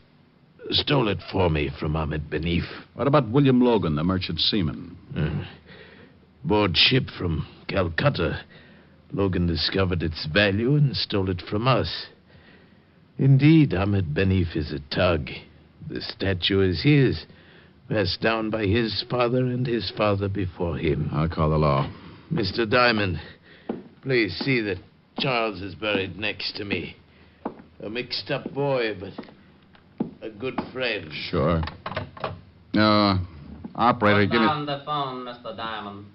stole it for me from Ahmed Benif. What about William Logan, the merchant seaman? Board ship from Calcutta. Logan discovered its value and stole it from us. Indeed, Ahmed Benif is a Tug. The statue is his, passed down by his father and his father before him. I'll call the law. Mr. Diamond, please see that Charles is buried next to me. A mixed-up boy, but a good friend. Sure. Operator, Put give me... down the phone, Mr. Diamond.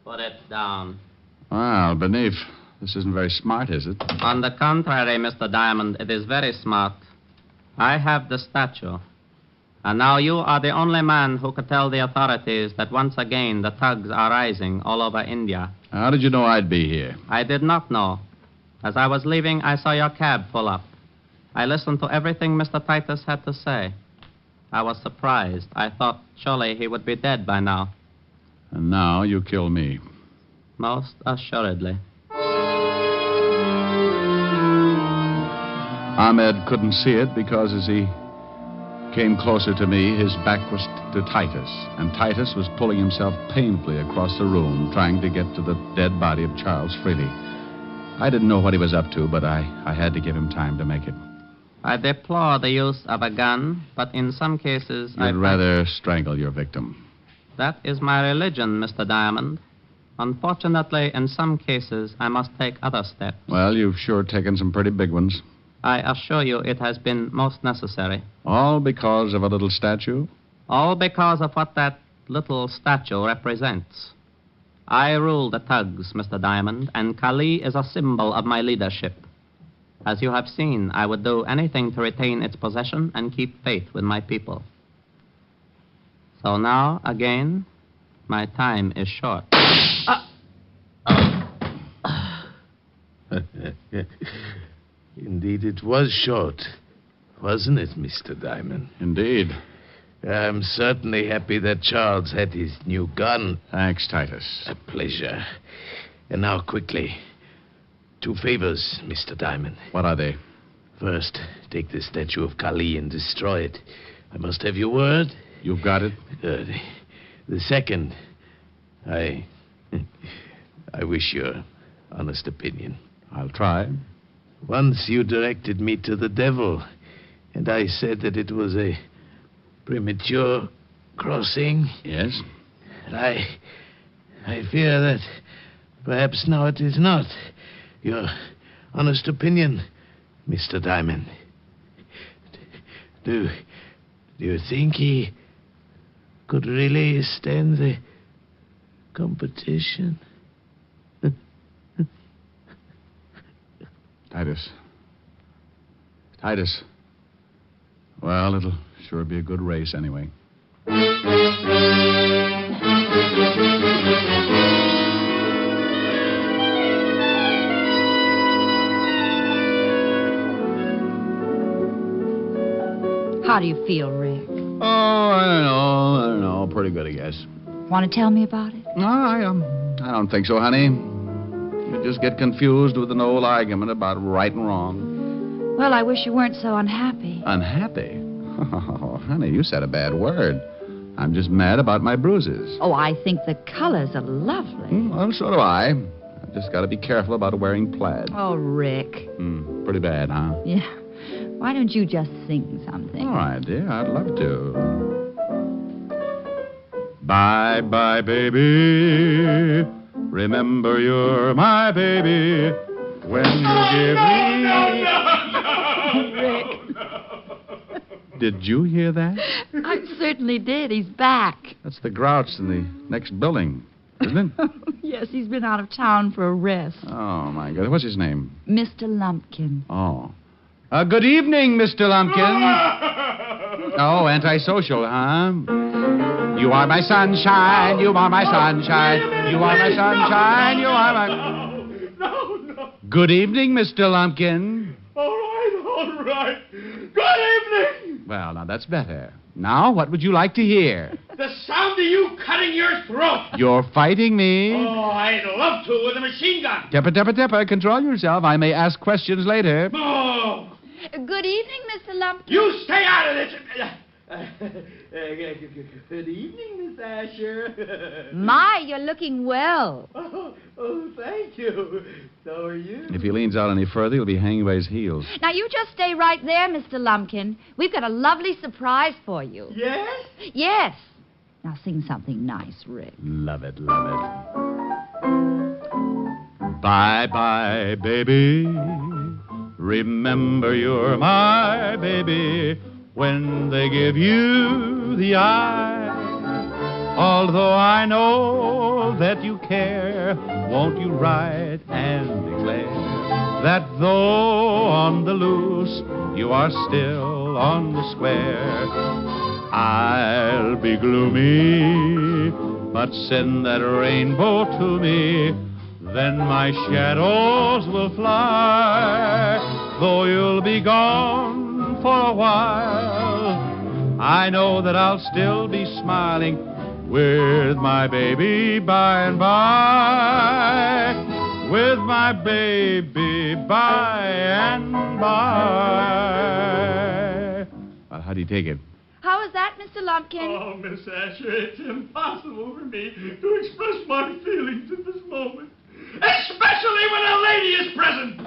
Put it down. Well, Benif, this isn't very smart, is it? On the contrary, Mr. Diamond, it is very smart. I have the statue. And now you are the only man who could tell the authorities that once again the Tugs are rising all over India. How did you know I'd be here? I did not know. As I was leaving, I saw your cab pull up. I listened to everything Mr. Titus had to say. I was surprised. I thought surely he would be dead by now. And now you kill me. Most assuredly. Ahmed couldn't see it because as he came closer to me, his back was to Titus. And Titus was pulling himself painfully across the room, trying to get to the dead body of Charles Freely. I didn't know what he was up to, but I had to give him time to make it. I deplore the use of a gun, but in some cases I'd rather strangle your victim. That is my religion, Mr. Diamond. Unfortunately, in some cases, I must take other steps. Well, you've sure taken some pretty big ones. I assure you it has been most necessary. All because of a little statue? All because of what that little statue represents. I rule the Tugs, Mr. Diamond, and Kali is a symbol of my leadership. As you have seen, I would do anything to retain its possession and keep faith with my people. So now, again, my time is short. Indeed, it was short, wasn't it, Mr. Diamond? Indeed. I'm certainly happy that Charles had his new gun. Thanks, Titus. A pleasure. And now, quickly, 2 favors, Mr. Diamond. What are they? First, take the statue of Kali and destroy it. I must have your word. You've got it. Good. The second, I wish your honest opinion. I'll try. Once you directed me to the devil, and I said that it was a premature crossing. Yes? And I fear that perhaps now it is not. Your honest opinion, Mr. Diamond. Do you think he could really stand the competition? Titus. Well, it'll sure be a good race anyway. How do you feel, Rick? Oh, I don't know. Pretty good, I guess. Want to tell me about it? No, I don't think so, honey. You just get confused with an old argument about right and wrong. Well, I wish you weren't so unhappy. Unhappy? Oh, honey, you said a bad word. I'm just mad about my bruises. Oh, I think the colors are lovely. Well, so do I. I've just got to be careful about wearing plaid. Oh, Rick. Pretty bad, huh? Yeah. Why don't you just sing something? All right, dear. I'd love to. Bye-bye, baby. Remember you're my baby. When you give me... Rick. Did you hear that? I certainly did. He's back. That's the grouch in the next building, isn't it? Yes, he's been out of town for a rest. Oh, my God. What's his name? Mr. Lumpkin. Oh. Good evening, Mr. Lumpkin. Oh, antisocial, huh? You are my sunshine, you are my sunshine, you are my sunshine, you are my... No. Good evening, Mr. Lumpkin. All right. Good evening. Well, now that's better. Now, what would you like to hear? The sound of you cutting your throat. You're fighting me. Oh, I'd love to with a machine gun. Tipper, control yourself. I may ask questions later. Oh. Good evening, Mr. Lumpkin. You stay out of this. Good evening, Miss Asher. My, you're looking well. Oh, thank you. So are you. If he leans out any further, he'll be hanging by his heels. Now, you just stay right there, Mr. Lumpkin. We've got a lovely surprise for you. Yes? Yes. Now, sing something nice, Rick. Love it. Bye-bye, baby. Remember you're my baby. When they give you the eye, although I know that you care, won't you write and declare that though on the loose, you are still on the square? I'll be gloomy, but send that rainbow to me, then my shadows will fly, though you'll be gone for a while. I know that I'll still be smiling with my baby by and by, with my baby by and by. Well, how do you take it? How is that, Mr. Lumpkin? Oh, Miss Asher, it's impossible for me to express my feelings at this moment, especially when a lady is present.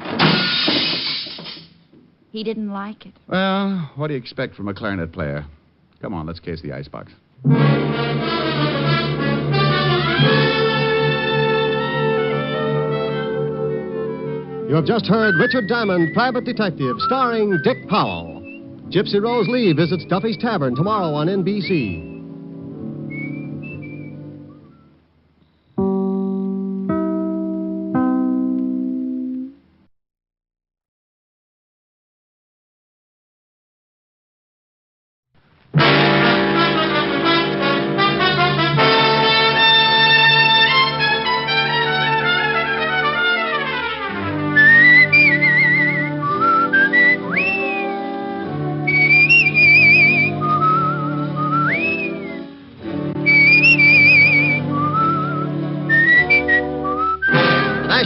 He didn't like it. Well, what do you expect from a clarinet player? Come on, let's case the icebox. You have just heard Richard Diamond, Private Detective, starring Dick Powell. Gypsy Rose Lee visits Duffy's Tavern tomorrow on NBC.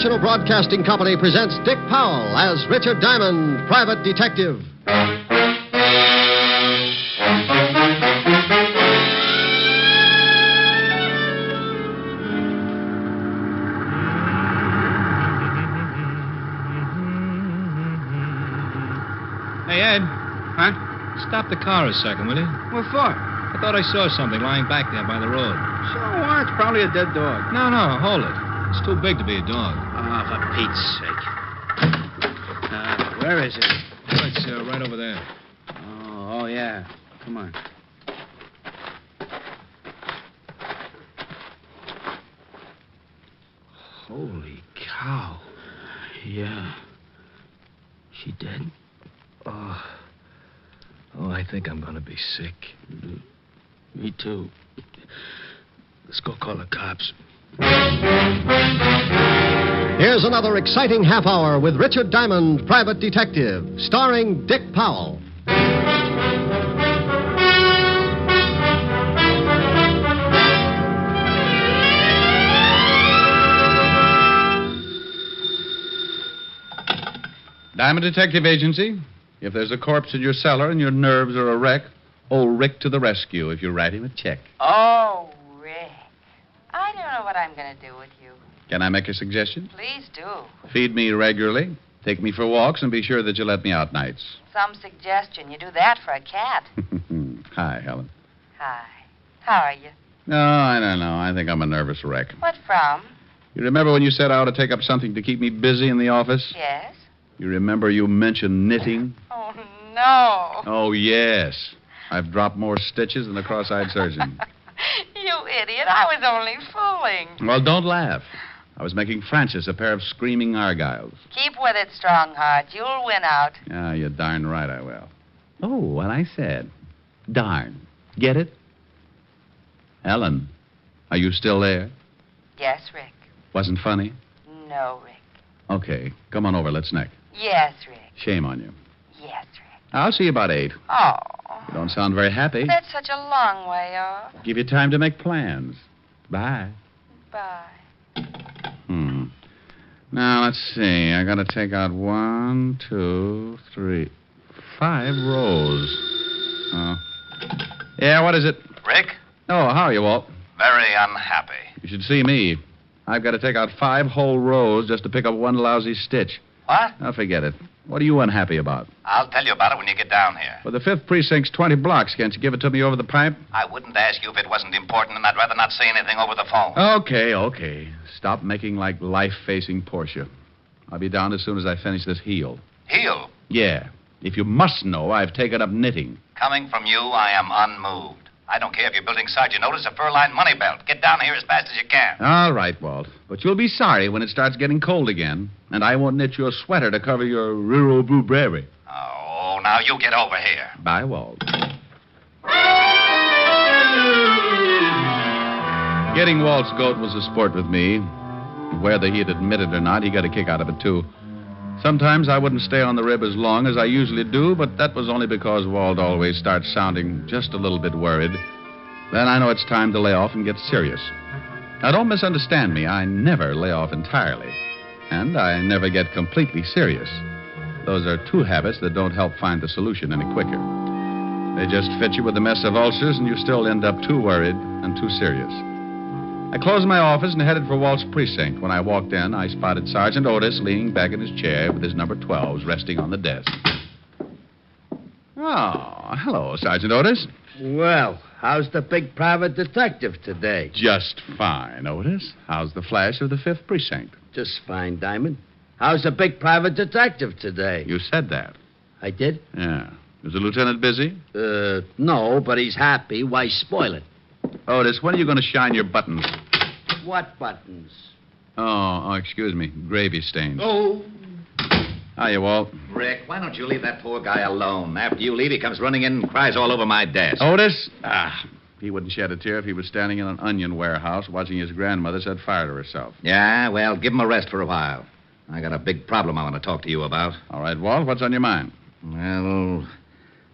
National Broadcasting Company presents Dick Powell as Richard Diamond, Private Detective. Hey, Ed. Huh? Stop the car a second, will you? What for? I thought I saw something lying back there by the road. So what? It's probably a dead dog. No, hold it. It's too big to be a dog. Oh, for Pete's sake. Where is it? Oh, it's right over there. Oh, yeah. Come on. Holy cow. Yeah. She dead? Oh, I think I'm going to be sick. Me too. Let's go call the cops. Here's another exciting half hour with Richard Diamond, Private Detective, starring Dick Powell. Diamond Detective Agency. If there's a corpse in your cellar and your nerves are a wreck, old Rick to the rescue if you write him a check. Oh, Rick. I don't know what I'm going to do with you. Can I make a suggestion? Please do. Feed me regularly, take me for walks, and be sure that you let me out nights. Some suggestion. You do that for a cat. Hi, Helen. Hi. How are you? No, I don't know. I think I'm a nervous wreck. What from? You remember when you said I ought to take up something to keep me busy in the office? Yes. You remember you mentioned knitting? Oh, no. Oh, yes. I've dropped more stitches than a cross-eyed surgeon. You idiot. I was only fooling. Well, don't laugh. I was making Francis a pair of screaming argyles. Keep with it, Strongheart. You'll win out. Ah, you're darn right I will. Oh, what I said. Darn. Get it? Helen, are you still there? Yes, Rick. Wasn't funny? No, Rick. Okay, come on over. Let's neck. Yes, Rick. Shame on you. Yes, Rick. I'll see you about 8. Oh. You don't sound very happy. That's such a long way off. Give you time to make plans. Bye. Bye. Now, let's see. I gotta take out 1, 2, 3, 5 rows. Yeah, what is it? Rick? Oh, how are you, Walt? Very unhappy. You should see me. I've got to take out 5 whole rows just to pick up one lousy stitch. What? Now, forget it. What are you unhappy about? I'll tell you about it when you get down here. Well, the 5th precinct's 20 blocks. Can't you give it to me over the pipe? I wouldn't ask you if it wasn't important, and I'd rather not say anything over the phone. Okay. Stop making like life-facing Portia. I'll be down as soon as I finish this heel. Heel? Yeah. If you must know, I've taken up knitting. Coming from you, I am unmoved. I don't care if you're building Sergeant Otis a fur-lined money belt. Get down here as fast as you can. All right, Walt. But you'll be sorry when it starts getting cold again, and I won't knit you a sweater to cover your rural blueberry. Oh, now you get over here. Bye, Walt. Getting Walt's goat was a sport with me. Whether he'd admit it or not, he got a kick out of it, too. Sometimes I wouldn't stay on the rib as long as I usually do, but that was only because Walt always starts sounding just a little bit worried. Then I know it's time to lay off and get serious. Now, don't misunderstand me. I never lay off entirely. And I never get completely serious. Those are 2 habits that don't help find the solution any quicker. They just fit you with a mess of ulcers, and you still end up too worried and too serious. I closed my office and headed for Walt's precinct. When I walked in, I spotted Sergeant Otis leaning back in his chair with his number 12s resting on the desk. Oh, hello, Sergeant Otis. Well, how's the big private detective today? Just fine, Otis. How's the flash of the 5th precinct? Just fine, Diamond. How's the big private detective today? You said that. I did? Yeah. Is the lieutenant busy? No, but he's happy. Why spoil it? Otis, when are you going to shine your buttons? What buttons? Oh, excuse me. Gravy stains. Oh. Hiya, Walt. Rick, why don't you leave that poor guy alone? After you leave, he comes running in and cries all over my desk. Otis? He wouldn't shed a tear if he was standing in an onion warehouse watching his grandmother set fire to herself. Yeah, well, give him a rest for a while. I got a big problem I want to talk to you about. All right, Walt, what's on your mind? Well,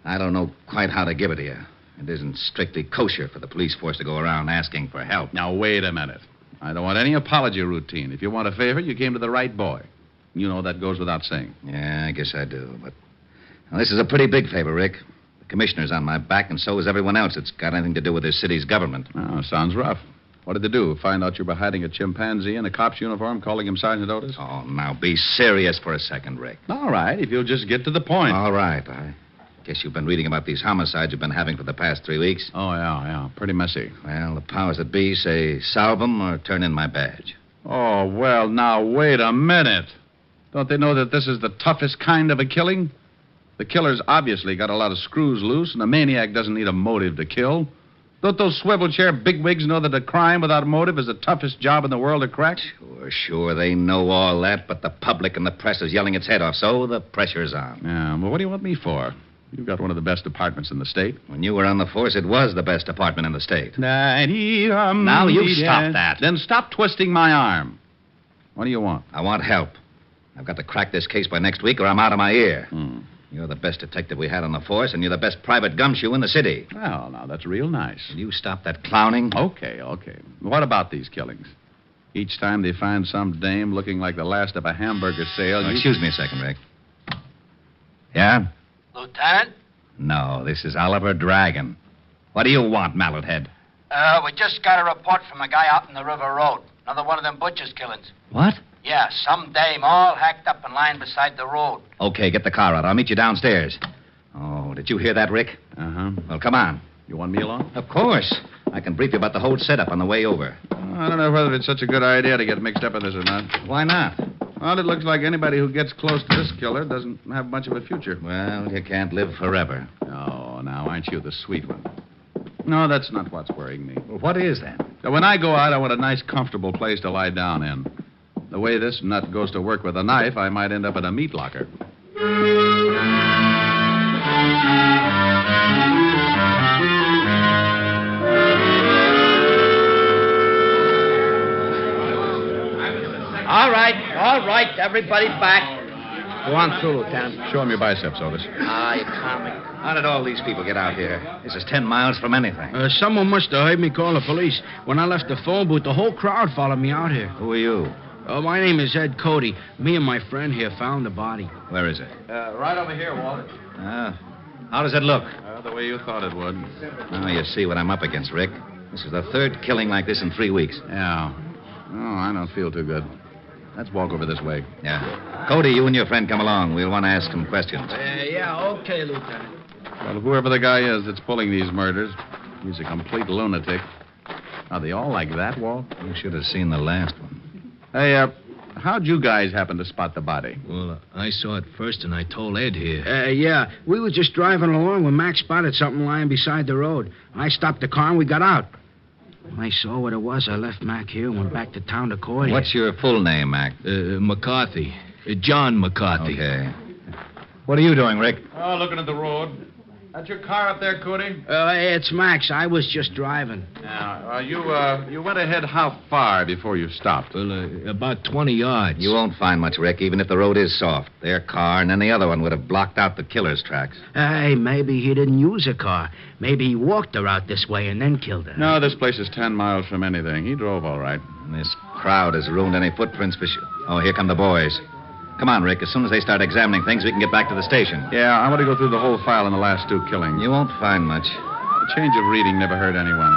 I don't know quite how to give it to you. It isn't strictly kosher for the police force to go around asking for help. Now, wait a minute. I don't want any apology routine. If you want a favor, you came to the right boy. You know that goes without saying. Yeah, I guess I do. But well, this is a pretty big favor, Rick. The commissioner's on my back, and so is everyone else that's got anything to do with this city's government. Oh, sounds rough. What did they do? Find out you were hiding a chimpanzee in a cop's uniform, calling him Sergeant Otis? Oh, now be serious for a second, Rick. All right, if you'll just get to the point. All right. I guess you've been reading about these homicides you've been having for the past 3 weeks. Oh, yeah. Pretty messy. Well, the powers that be say salve them or turn in my badge. Oh, well, now, wait a minute. Don't they know that this is the toughest kind of a killing? The killer's obviously got a lot of screws loose, and a maniac doesn't need a motive to kill. Don't those swivel chair bigwigs know that a crime without motive is the toughest job in the world to crack? Sure, they know all that, but the public and the press is yelling its head off, so the pressure's on. Yeah, well, what do you want me for? You've got one of the best departments in the state. When you were on the force, it was the best department in the state. Now, you stop that. Then stop twisting my arm. What do you want? I want help. I've got to crack this case by next week, or I'm out of my ear. You're the best detective we had on the force, and you're the best private gumshoe in the city. Well, now, that's real nice. Will you stop that clowning? Okay. What about these killings? Each time they find some dame looking like the last of a hamburger sale... Excuse me a second, Rick. Yeah? Lieutenant? No, this is Oliver Dragon. What do you want, mallet head? We just got a report from a guy out in the River Road. Another one of them butcher's killings. What? Yeah, some dame all hacked up and lying beside the road. Okay, get the car out. I'll meet you downstairs. Oh, did you hear that, Rick? Uh-huh. Well, come on. You want me along? Of course. I can brief you about the whole setup on the way over. I don't know whether it's such a good idea to get mixed up in this or not. Why not? Well, it looks like anybody who gets close to this killer doesn't have much of a future. Well, you can't live forever. Oh, now, aren't you the sweet one? No, that's not what's worrying me. Well, what is that? Now, when I go out, I want a nice, comfortable place to lie down in. The way this nut goes to work with a knife, I might end up in a meat locker. All right, everybody back. Go on through, Lieutenant. Show him your biceps, Otis. Ah, you comic. How did all these people get out here? This is 10 miles from anything. Someone must have heard me call the police. When I left the phone booth, the whole crowd followed me out here. Who are you? My name is Ed Cody. Me and my friend here found the body. Where is it? Right over here, Walter. How does it look? The way you thought it would. Now you see what I'm up against, Rick. This is the third killing like this in 3 weeks. Yeah. Oh, I don't feel too good. Let's walk over this way. Yeah. Cody, you and your friend come along. We'll want to ask some questions. Yeah, okay, Lieutenant. Well, whoever the guy is that's pulling these murders, he's a complete lunatic. Are they all like that, Walt? You should have seen the last one. Hey, how'd you guys happen to spot the body? Well, I saw it first, and I told Ed here. Yeah, we were just driving along when Mac spotted something lying beside the road. I stopped the car and we got out. When I saw what it was, I left Mac here and went back to town to call you. What's your full name, Mac? McCarthy. John McCarthy. Okay. What are you doing, Rick? Oh, looking at the road. That's your car up there, Cody? It's Max. I was just driving. Now, you went ahead how far before you stopped? Well, about 20 yards. You won't find much, Rick, even if the road is soft. Their car and then the other one would have blocked out the killer's tracks. Hey, maybe he didn't use a car. Maybe he walked her out this way and then killed her. No, this place is 10 miles from anything. He drove all right. This crowd has ruined any footprints for sure. Oh, here come the boys. Come on, Rick. As soon as they start examining things, we can get back to the station. Yeah, I want to go through the whole file in the last 2 killings. You won't find much. A change of reading never hurt anyone.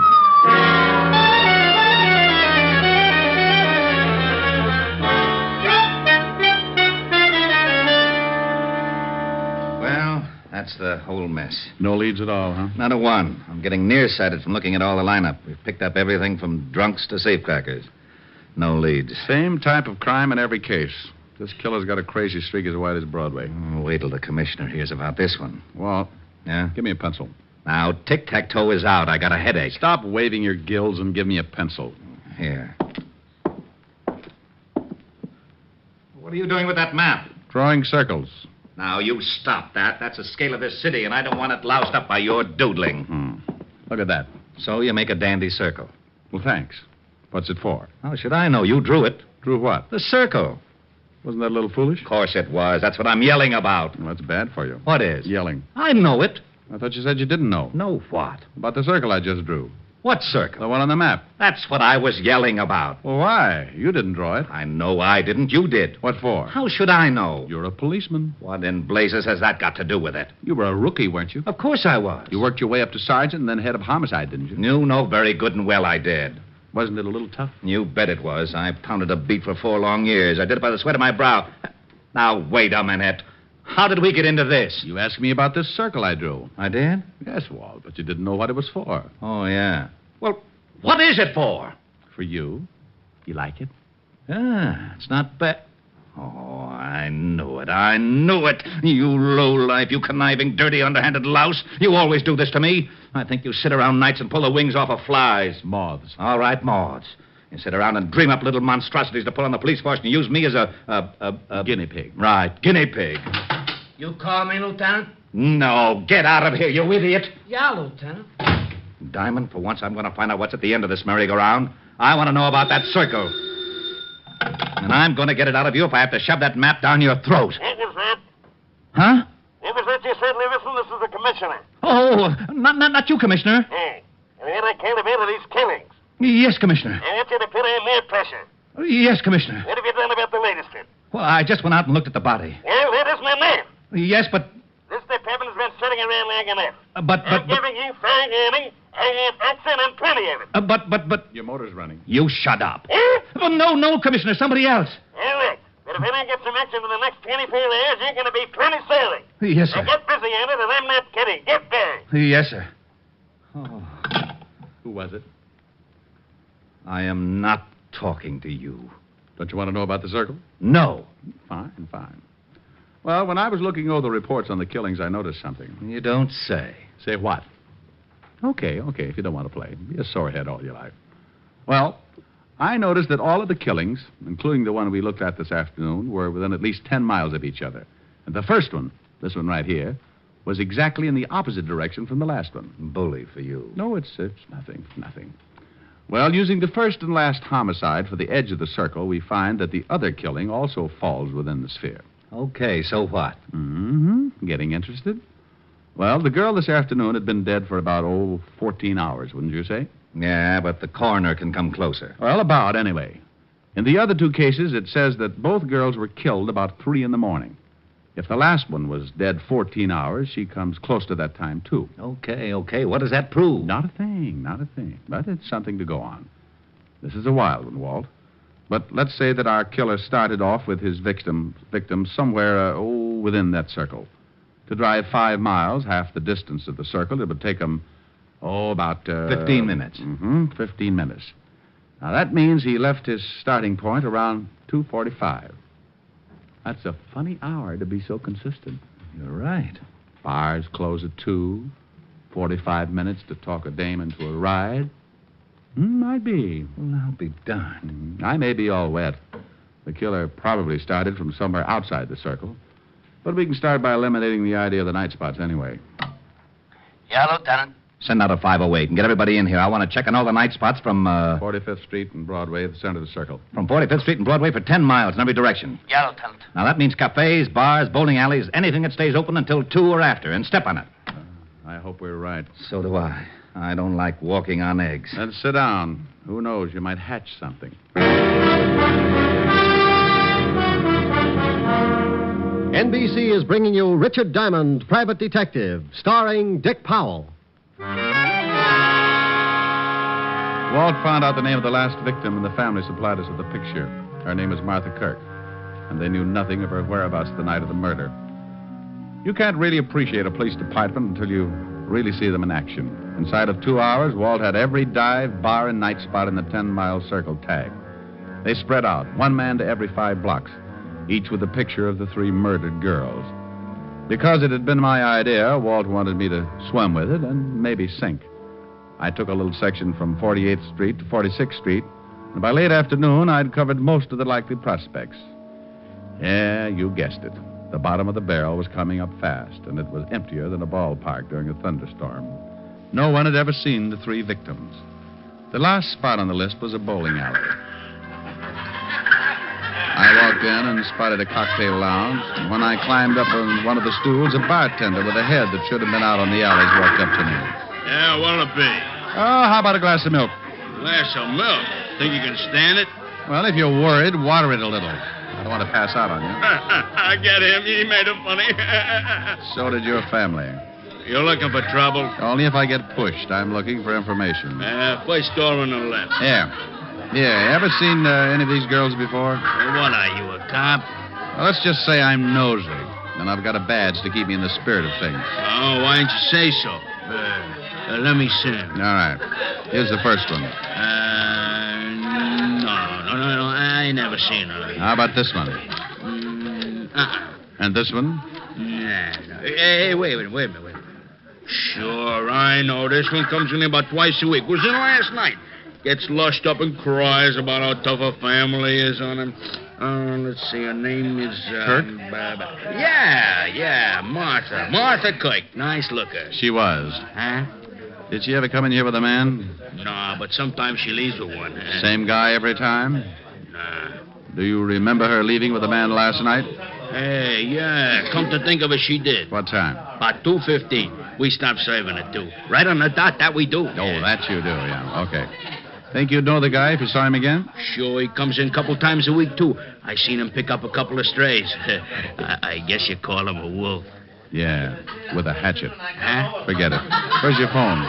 Well, that's the whole mess. No leads at all, huh? Not a one. I'm getting nearsighted from looking at all the lineup. We've picked up everything from drunks to safecrackers. No leads. Same type of crime in every case. This killer's got a crazy streak as wide as Broadway. Wait till the commissioner hears about this one. Walt. Yeah? Give me a pencil. Now, tic-tac-toe is out. I got a headache. Stop waving your gills and give me a pencil. Here. What are you doing with that map? Drawing circles. Now, you stop that. That's the scale of this city, and I don't want it loused up by your doodling. Look at that. So you make a dandy circle. Well, thanks. What's it for? How should I know? You drew it. Drew what? The circle. Wasn't that a little foolish? Of course it was. That's what I'm yelling about. Well, that's bad for you. What is? Yelling. I know it. I thought you said you didn't know. Know what? About the circle I just drew. What circle? The one on the map. That's what I was yelling about. Well, why? You didn't draw it. I know I didn't. You did. What for? How should I know? You're a policeman. What in blazes has that got to do with it? You were a rookie, weren't you? Of course I was. You worked your way up to sergeant and then head of homicide, didn't you? You know very good and well I did. Wasn't it a little tough? You bet it was. I pounded a beat for 4 long years. I did it by the sweat of my brow. Now, wait a minute. How did we get into this? You asked me about this circle I drew. I did? Yes, Walt, but you didn't know what it was for. Oh, yeah. Well, what is it for? For you. You like it? Ah, it's not bad. Oh, I knew it. I knew it. You lowlife, you conniving, dirty, underhanded louse. You always do this to me. I think you sit around nights and pull the wings off of flies. Moths. All right, moths. You sit around and dream up little monstrosities to put on the police force and use me as a guinea pig. Right, guinea pig. You call me, Lieutenant? No, get out of here, you idiot. Yeah, Lieutenant. Diamond, for once I'm going to find out what's at the end of this merry-go-round. I want to know about that circle. And I'm going to get it out of you if I have to shove that map down your throat. What was that? Huh? What was that you said, Levison? This is the commissioner. Oh, not you, Commissioner. Hey, and then I came about these killings. Yes, Commissioner. I want you to put on more pressure. Yes, Commissioner. What have you done about the latest one? Well, I just went out and looked at the body. Well, that is my man. Yes, but leg enough. But... giving you fag, Annie. I have accent and plenty of it. But... Your motor's running. You shut up. Eh? Oh, no, Commissioner, somebody else. All right. But if I get some action in the next 24 hours, you're going to be plenty sailing. Yes, sir. Now get busy on it, and I'm not kidding. Get busy. Yes, sir. Who was it? I am not talking to you. Don't you want to know about the circle? No. Fine. Well, when I was looking over the reports on the killings, I noticed something. You don't say. Say what? Okay, if you don't want to play. Be a sorehead all your life. Well, I noticed that all of the killings, including the one we looked at this afternoon, were within at least 10 miles of each other. And the first one, this one right here, was exactly in the opposite direction from the last one. Bully for you. No, it's nothing. Well, using the first and last homicide for the edge of the circle, we find that the other killing also falls within the sphere. Okay, so what? Getting interested? Well, the girl this afternoon had been dead for about, 14 hours, wouldn't you say? Yeah, but the coroner can come closer. Well, about, anyway. In the other two cases, it says that both girls were killed about 3 in the morning. If the last one was dead 14 hours, she comes close to that time, too. Okay. What does that prove? Not a thing. But it's something to go on. This is a wild one, Walt. But let's say that our killer started off with his victim somewhere, within that circle. To drive 5 miles, half the distance of the circle, it would take him, about... 15 minutes. 15 minutes. Now, that means he left his starting point around 2:45. That's a funny hour to be so consistent. You're right. Bars close at 2. 45 minutes to talk a dame into a ride. Might be. Well, I'll be darned. I may be all wet. The killer probably started from somewhere outside the circle. But we can start by eliminating the idea of the night spots anyway. Yeah, Lieutenant. Send out a 508 and get everybody in here. I want to check on all the night spots from, 45th Street and Broadway at the center of the circle. From 45th Street and Broadway for 10 miles in every direction. Yeah, Lieutenant. Now, that means cafes, bars, bowling alleys, anything that stays open until 2 or after, and step on it. I hope we're right. So do I. I don't like walking on eggs. Then sit down. Who knows? You might hatch something. NBC is bringing you Richard Diamond, Private Detective, starring Dick Powell. Walt found out the name of the last victim, and the family supplied us with a picture. Her name is Martha Kirk, and they knew nothing of her whereabouts the night of the murder. You can't really appreciate a police department until you really see them in action. Inside of 2 hours, Walt had every dive, bar, and night spot in the 10-mile circle tagged. They spread out, one man to every 5 blocks, each with a picture of the 3 murdered girls. Because it had been my idea, Walt wanted me to swim with it and maybe sink. I took a little section from 48th Street to 46th Street, and by late afternoon, I'd covered most of the likely prospects. Yeah, you guessed it. The bottom of the barrel was coming up fast, and it was emptier than a ballpark during a thunderstorm. No one had ever seen the 3 victims. The last spot on the list was a bowling alley. I walked in and spotted a cocktail lounge, and when I climbed up on one of the stools, a bartender with a head that should have been out on the alleys walked up to me. Yeah, what'll it be? Oh, how about a glass of milk? Glass of milk? Think you can stand it? Well, if you're worried, water it a little. I don't want to pass out on you. I get him. He made it funny. So did your family. You're looking for trouble? Only if I get pushed. I'm looking for information. First door on the left. Yeah. Ever seen any of these girls before? What are you, a cop? Well, let's just say I'm nosy, and I've got a badge to keep me in the spirit of things. Oh, why didn't you say so? Let me see. All right. Here's the first one. No. I ain't never seen her. How about this one? And this one? No. Hey, wait a minute. Sure, I know. This one comes in here about twice a week. Was in last night. Gets lushed up and cries about how tough her family is on him. Let's see, her name is... Kirk? Yeah, Martha. Martha Kirk. Nice looker. She was. Huh? Did she ever come in here with a man? No, but sometimes she leaves with one. Same guy every time? Nah. Do you remember her leaving with a man last night? Hey, yeah. Come to think of it, she did. What time? About 2:15. We stopped serving at 2. Right on the dot, that we do. Oh, that you do, yeah. Okay. Think you'd know the guy if you saw him again? Sure, he comes in a couple times a week, too. I seen him pick up a couple of strays. I guess you call him a wolf. Yeah, with a hatchet. Huh? Forget it. Where's your phone?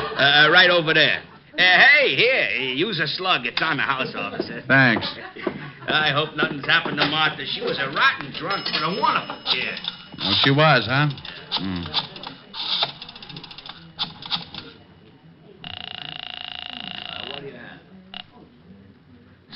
Right over there. Hey, here. Use a slug. It's on the house, officer. Thanks. I hope nothing's happened to Martha. She was a rotten drunk, but a wonderful kid. Oh, she was, huh?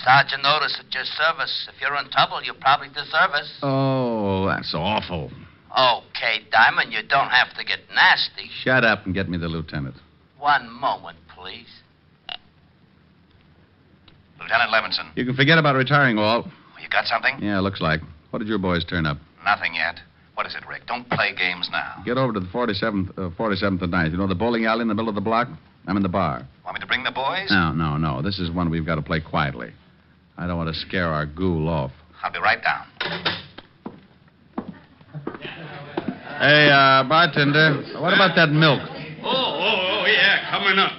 Sergeant Otis at your service. If you're in trouble, you probably deserve us. Oh, that's awful. Okay, Diamond, you don't have to get nasty. Shut up and get me the lieutenant. One moment, please. Lieutenant Levinson. You can forget about retiring, Walt. You got something? Yeah, looks like. What did your boys turn up? Nothing yet. What is it, Rick? Don't play games now. Get over to the 47th and 9th. You know the bowling alley in the middle of the block? I'm in the bar. Want me to bring the boys? No. This is one we've got to play quietly. I don't want to scare our ghoul off. I'll be right down. Hey, bartender, what about that milk? Oh, yeah, coming up.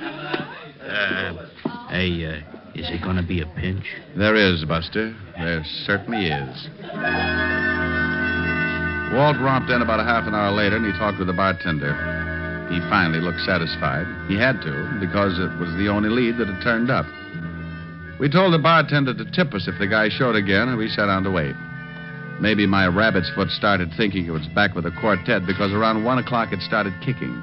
Is it going to be a pinch? There is, Buster. There certainly is. Walt romped in about a half an hour later, and he talked with the bartender. He finally looked satisfied. He had to, because it was the only lead that had turned up. We told the bartender to tip us if the guy showed again, and we sat down to wait. Maybe my rabbit's foot started thinking it was back with the quartet, because around 1 o'clock it started kicking.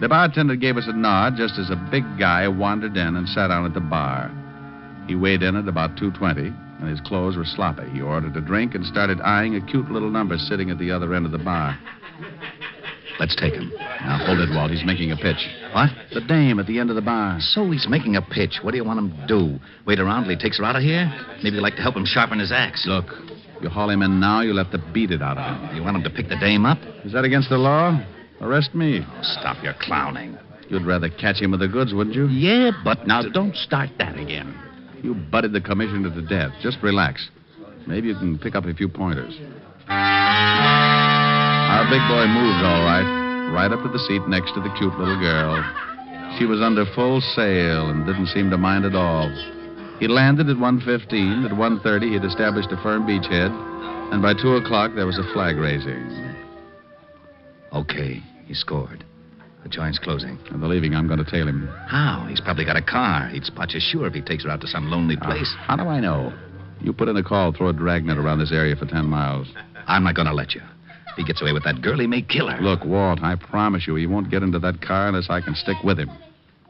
The bartender gave us a nod just as a big guy wandered in and sat down at the bar. He weighed in at about 220, and his clothes were sloppy. He ordered a drink and started eyeing a cute little number sitting at the other end of the bar. Let's take him. Now, hold it, Walt. He's making a pitch. What? The dame at the end of the bar. So he's making a pitch. What do you want him to do? Wait around till he takes her out of here? Maybe you'd like to help him sharpen his axe. Look, if you haul him in now, you'll have to beat it out of him. You want him to pick the dame up? Is that against the law? Arrest me. Oh, stop your clowning. You'd rather catch him with the goods, wouldn't you? Yeah, but... Now, don't start that again. You butted the commissioner to death. Just relax. Maybe you can pick up a few pointers. Our big boy moved all right up to the seat next to the cute little girl. She was under full sail and didn't seem to mind at all. He landed at 1:15. At 1:30, he'd established a firm beachhead, and by 2 o'clock, there was a flag raising. Okay, he scored. The joint's closing. And they're leaving. I'm going to tail him. How? He's probably got a car. He'd spot you sure if he takes her out to some lonely place. How do I know? You put in a call, throw a dragnet around this area for 10 miles. I'm not going to let you. If he gets away with that girl, he may kill her. Look, Walt, I promise you he won't get into that car unless I can stick with him.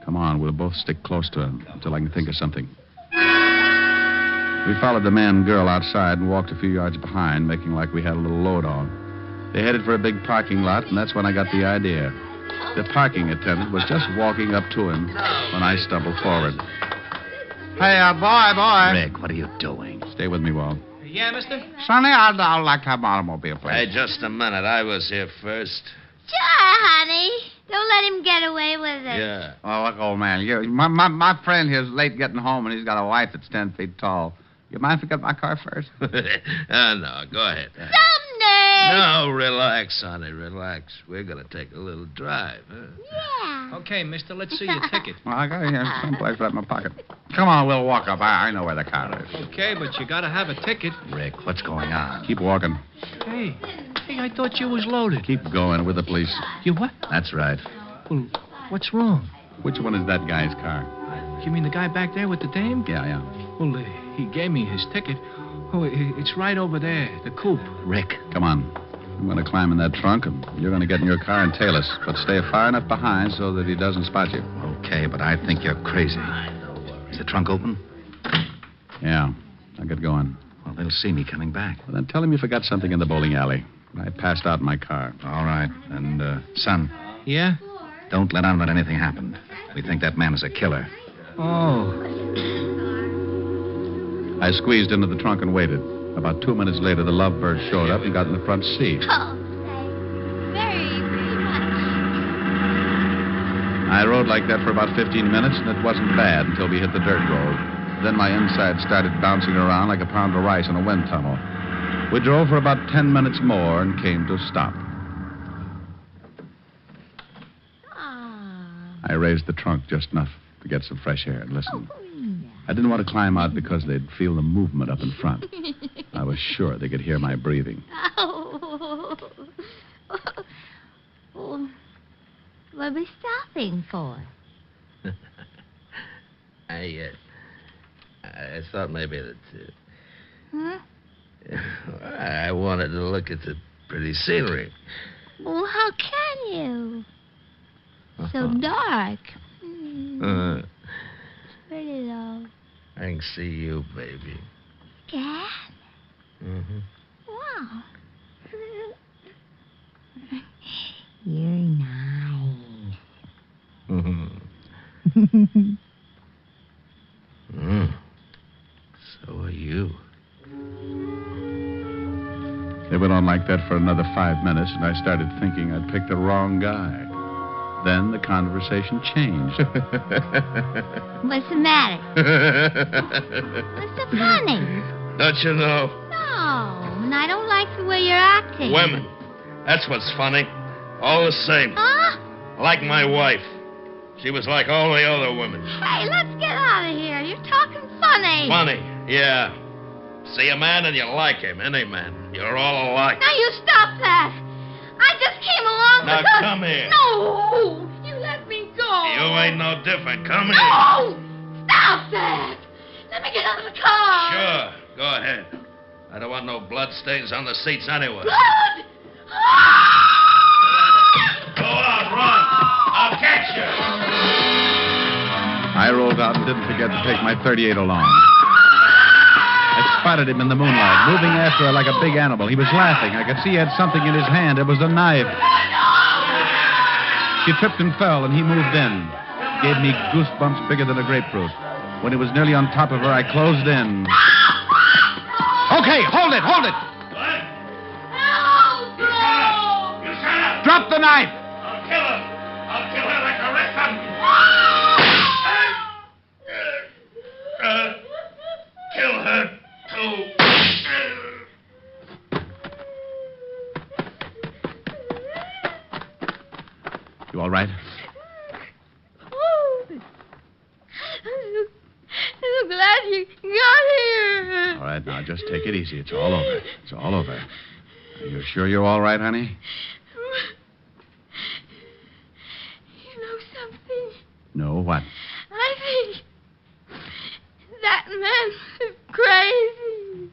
Come on, we'll both stick close to him until I can think of something. We followed the man and girl outside and walked a few yards behind, making like we had a little load on. They headed for a big parking lot, and that's when I got the idea. The parking attendant was just walking up to him when I stumbled forward. Hey, boy. Rick, what are you doing? Stay with me, Walt. Yeah, mister? Sonny, I'd like to have an automobile, please. Hey, just a minute. I was here first. Sure, honey. Don't let him get away with it. Yeah. Oh, look, old man. My friend here's late getting home, and he's got a wife that's 10 feet tall. You mind if I get my car first? No, go ahead. Someday. No, relax, honey, relax. We're going to take a little drive, huh? Yeah. Okay, mister, let's see your ticket. Well, I got it here someplace right in my pocket. Come on, we'll walk up. I know where the car is. Okay, but you got to have a ticket. Rick, what's going on? Keep walking. Hey, I thought you was loaded. Keep going with the police. You what? That's right. Well, what's wrong? Which one is that guy's car? You mean the guy back there with the dame? Yeah. Well, he gave me his ticket. Oh, it's right over there, the coupe. Rick. Come on. I'm going to climb in that trunk, and you're going to get in your car and tail us. But stay far enough behind so that he doesn't spot you. Okay, but I think you're crazy. Is the trunk open? Yeah. I'll get going. Well, they'll see me coming back. Well, then tell him you forgot something in the bowling alley. I passed out in my car. All right. And, son. Yeah? Don't let on that anything happened. We think that man is a killer. Oh. I squeezed into the trunk and waited. About 2 minutes later, the lovebird showed up and got in the front seat. Oh, very much. I rode like that for about 15 minutes, and it wasn't bad until we hit the dirt road. Then my inside started bouncing around like a pound of rice in a wind tunnel. We drove for about 10 minutes more and came to a stop. I raised the trunk just enough to get some fresh air and listen. I didn't want to climb out because they'd feel the movement up in front. I was sure they could hear my breathing. Oh. we'll be stopping for? I thought maybe that... Huh? I wanted to look at the pretty scenery. Well, how can you? So dark. It's pretty low. I can see you, baby. Dad? Mm-hmm. Wow. You're nice. So are you. It went on like that for another 5 minutes, and I started thinking I'd picked the wrong guy. Then the conversation changed. What's the matter? What's so funny? Don't you know? No, and I don't like the way you're acting. Women. That's what's funny. All the same. Huh? Like my wife. She was like all the other women. Hey, let's get out of here. You're talking funny. Funny, yeah. See a man and you like him, any man. You're all alike. Now you stop that. I just came along Now because... come here. No! You let me go. You ain't no different. Come here. No! Stop that! Let me get out of the car. Sure, go ahead. I don't want no blood stains on the seats anyway. Blood! Go on, run. I'll catch you. I rolled out and didn't forget to take my .38 along. I spotted him in the moonlight, moving after her like a big animal. He was laughing. I could see he had something in his hand. It was a knife. She tripped and fell, and he moved in. Gave me goosebumps bigger than a grapefruit. When he was nearly on top of her, I closed in. Okay, hold it, hold it. No! You shut up. Drop the knife. I'll kill her. I'll kill her like the rest of them. Kill her, too. You all right? Oh. I'm glad you got here. All right, now just take it easy. It's all over. It's all over. Are you sure you're all right, honey? You know something? No, what? I think that man is crazy.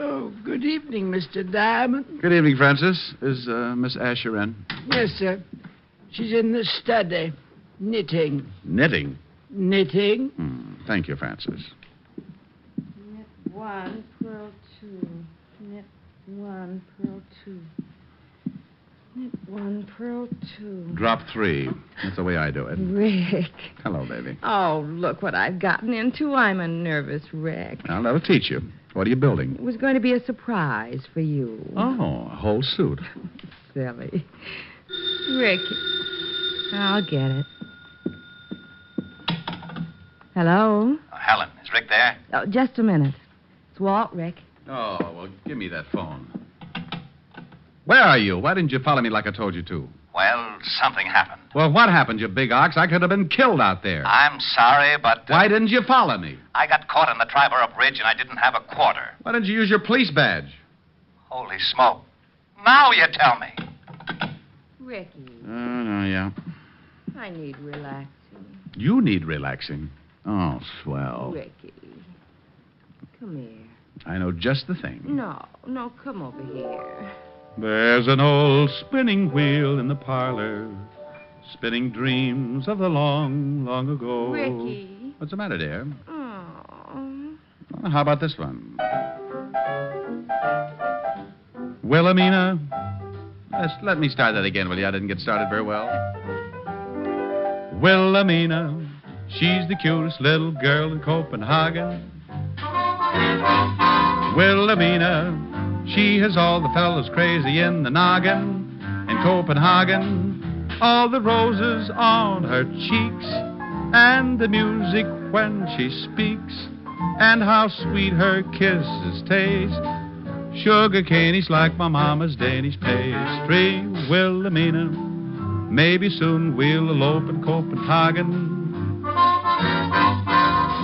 Oh, good evening, Mr. Diamond. Good evening, Francis. Is Miss Asher in? Yes, sir. She's in the study, knitting. Knitting? Knitting? Thank you, Francis. Knit 1, purl 2. Knit 1, purl 2. Knit 1, purl 2. Drop 3. That's the way I do it. Rick. Hello, baby. Oh, look what I've gotten into. I'm a nervous wreck. Well, that'll teach you. What are you building? It was going to be a surprise for you. Oh, a whole suit. Silly. Rick, I'll get it. Hello? Helen, is Rick there? Oh, just a minute. It's Walt, Rick. Oh, well, give me that phone. Where are you? Why didn't you follow me like I told you to? Well, something happened. Well, what happened, you big ox? I could have been killed out there. I'm sorry, but... Why didn't you follow me? I got caught on the Triborough Bridge, and I didn't have a quarter. Why didn't you use your police badge? Holy smoke. Now you tell me. Ricky, Oh, yeah. I need relaxing. You need relaxing. Oh, swell. Ricky, come here. I know just the thing. No, come over here. There's an old spinning wheel in the parlor, spinning dreams of the long, long ago. Ricky. What's the matter, dear? Oh. Well, how about this one? Wilhelmina. Let me start that again, will you? I didn't get started very well. Wilhelmina, she's the cutest little girl in Copenhagen. Wilhelmina, she has all the fellas crazy in the noggin. In Copenhagen, all the roses on her cheeks, and the music when she speaks, and how sweet her kisses taste. Sugar canies like my mama's Danish pastry. Wilhelmina, Maybe soon we'll elope in Copenhagen.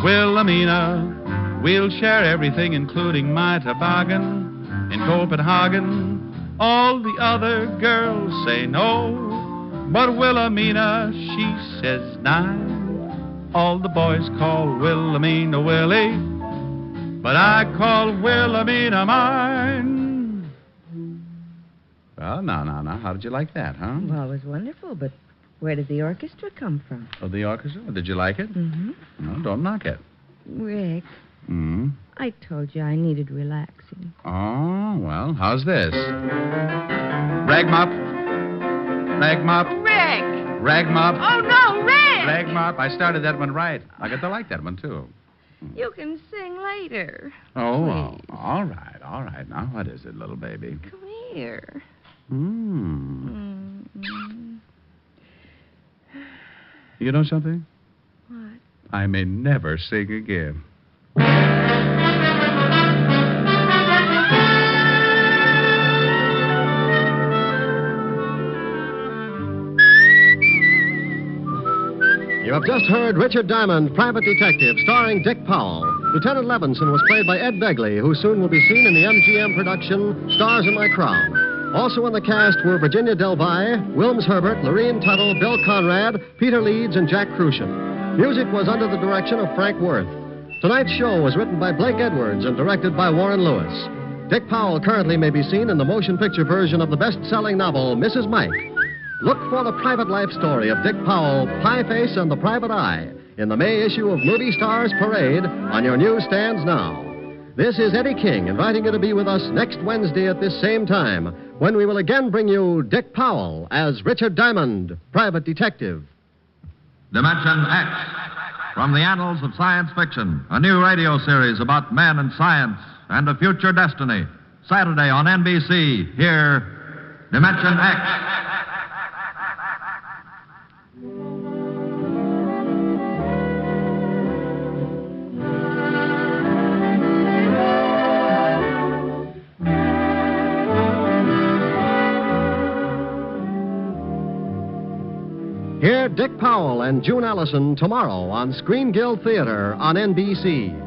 Wilhelmina, we'll share everything, including my toboggan. In Copenhagen, all the other girls say no, but Wilhelmina, she says nine. All the boys call Wilhelmina Willie, but I call Wilhelmina mine. Well, now, how did you like that, huh? Well, it was wonderful, but where did the orchestra come from? Oh, the orchestra? Did you like it? Mm-hmm. No, don't knock it. Rick, Hmm? I told you I needed relaxing. Oh, well, how's this? Rag mop. Rag mop. Rick! Rag mop. Oh, no, Rick! Rag mop. I started that one right. I got to like that one, too. You can sing later. Oh, all right. Now, what is it, little baby? Come here. You know something? What? I may never sing again. You have just heard Richard Diamond, Private Detective, starring Dick Powell. Lieutenant Levinson was played by Ed Begley, who soon will be seen in the MGM production Stars in My Crown. Also in the cast were Virginia Delvey, Wilms Herbert, Lorene Tuttle, Bill Conrad, Peter Leeds, and Jack Crucian. Music was under the direction of Frank Worth. Tonight's show was written by Blake Edwards and directed by Warren Lewis. Dick Powell currently may be seen in the motion picture version of the best-selling novel, Mrs. Mike. Look for the private life story of Dick Powell, Pieface and the Private Eye, in the May issue of Movie Stars Parade on your newsstands now. This is Eddie King inviting you to be with us next Wednesday at this same time, when we will again bring you Dick Powell as Richard Diamond, Private Detective. Dimension X, from the annals of science fiction, a new radio series about men and science and a future destiny. Saturday on NBC, here, Dimension X. Hear Dick Powell and June Allison tomorrow on Screen Guild Theater on NBC.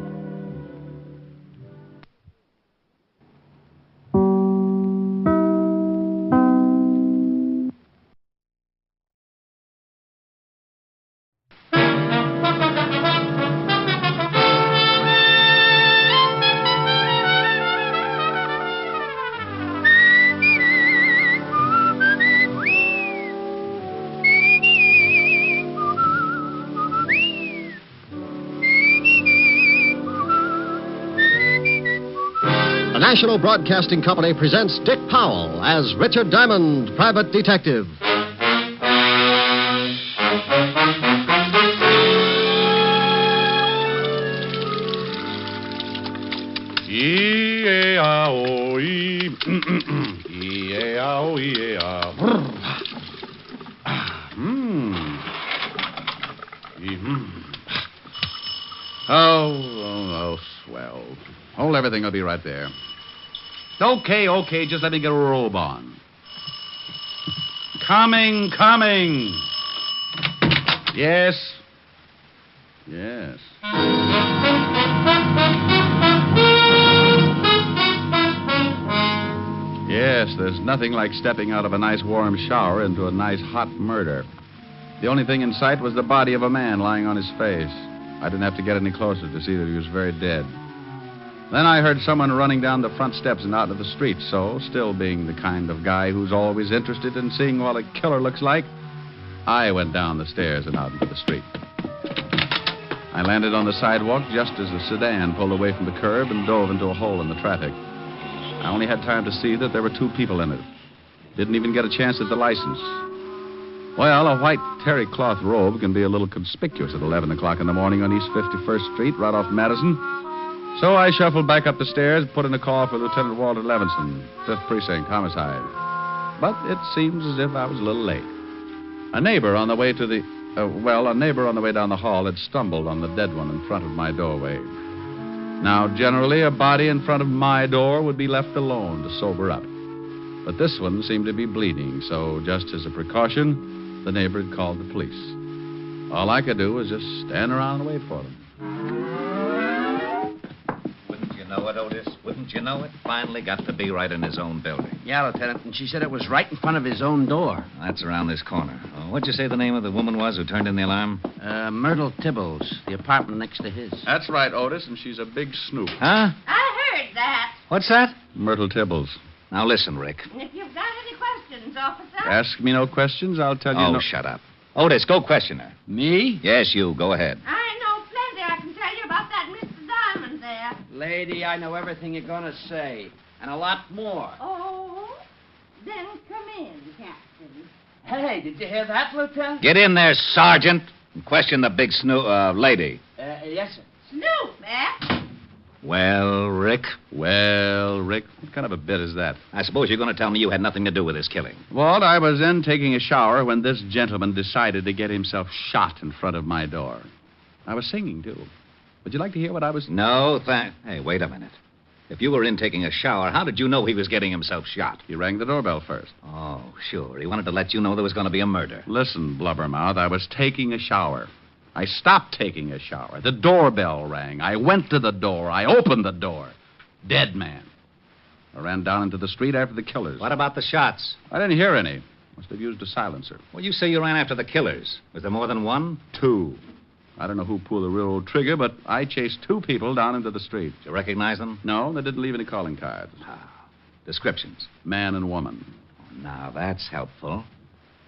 The National Broadcasting Company presents Dick Powell as Richard Diamond, Private Detective. E-A-O-E. E-A-O-E-A. Oh, swell. Hold everything. I'll be right there. Okay. Just let me get a robe on. Coming. Yes. Yes, there's nothing like stepping out of a nice warm shower into a nice hot murder. The only thing in sight was the body of a man lying on his face. I didn't have to get any closer to see that he was very dead. Then I heard someone running down the front steps and out into the street, so, still being the kind of guy who's always interested in seeing what a killer looks like, I went down the stairs and out into the street. I landed on the sidewalk just as the sedan pulled away from the curb and dove into a hole in the traffic. I only had time to see that there were two people in it. Didn't even get a chance at the license. Well, a white terry cloth robe can be a little conspicuous at 11 o'clock in the morning on East 51st Street, right off Madison. So I shuffled back up the stairs and put in a call for Lieutenant Walter Levinson, 5th Precinct, homicide. But it seems as if I was a little late. A neighbor on the way down the hall had stumbled on the dead one in front of my doorway. Now, generally, a body in front of my door would be left alone to sober up. But this one seemed to be bleeding, so just as a precaution, the neighbor had called the police. All I could do was just stand around and wait for them. Wouldn't you know it, Otis? Wouldn't you know it? Finally got to be right in his own building. Yeah, Lieutenant, and she said it was right in front of his own door. That's around this corner. Oh, what'd you say the name of the woman was who turned in the alarm? Myrtle Tibbles, the apartment next to his. That's right, Otis, and she's a big snoop. Huh? I heard that. What's that? Myrtle Tibbles. Now listen, Rick. If you've got any questions, officer. Ask me no questions, I'll tell you Oh, no... shut up. Otis, go question her. Me? Yes, you. Go ahead. I know plenty. I can tell you about that Mr. Diamond there. Lady, I know everything you're going to say, and a lot more. Oh? Then come in, Captain. Hey, did you hear that, Lieutenant? Get in there, Sergeant, and question the big lady. Yes, sir. Snoop, eh? Well, Rick? Well, Rick, what kind of a bit is that? I suppose you're going to tell me you had nothing to do with this killing. Walt, I was in taking a shower when this gentleman decided to get himself shot in front of my door. I was singing, too. Would you like to hear what I was... No, Hey, wait a minute. If you were in taking a shower, how did you know he was getting himself shot? He rang the doorbell first. Oh, sure. He wanted to let you know there was going to be a murder. Listen, Blubbermouth, I was taking a shower. I stopped taking a shower. The doorbell rang. I went to the door. I opened the door. Dead man. I ran down into the street after the killers. What about the shots? I didn't hear any. Must have used a silencer. Well, you say you ran after the killers. Was there more than one? 2. I don't know who pulled the railroad trigger, but I chased 2 people down into the street. Did you recognize them? No, they didn't leave any calling cards. Descriptions? Man and woman. Now, that's helpful.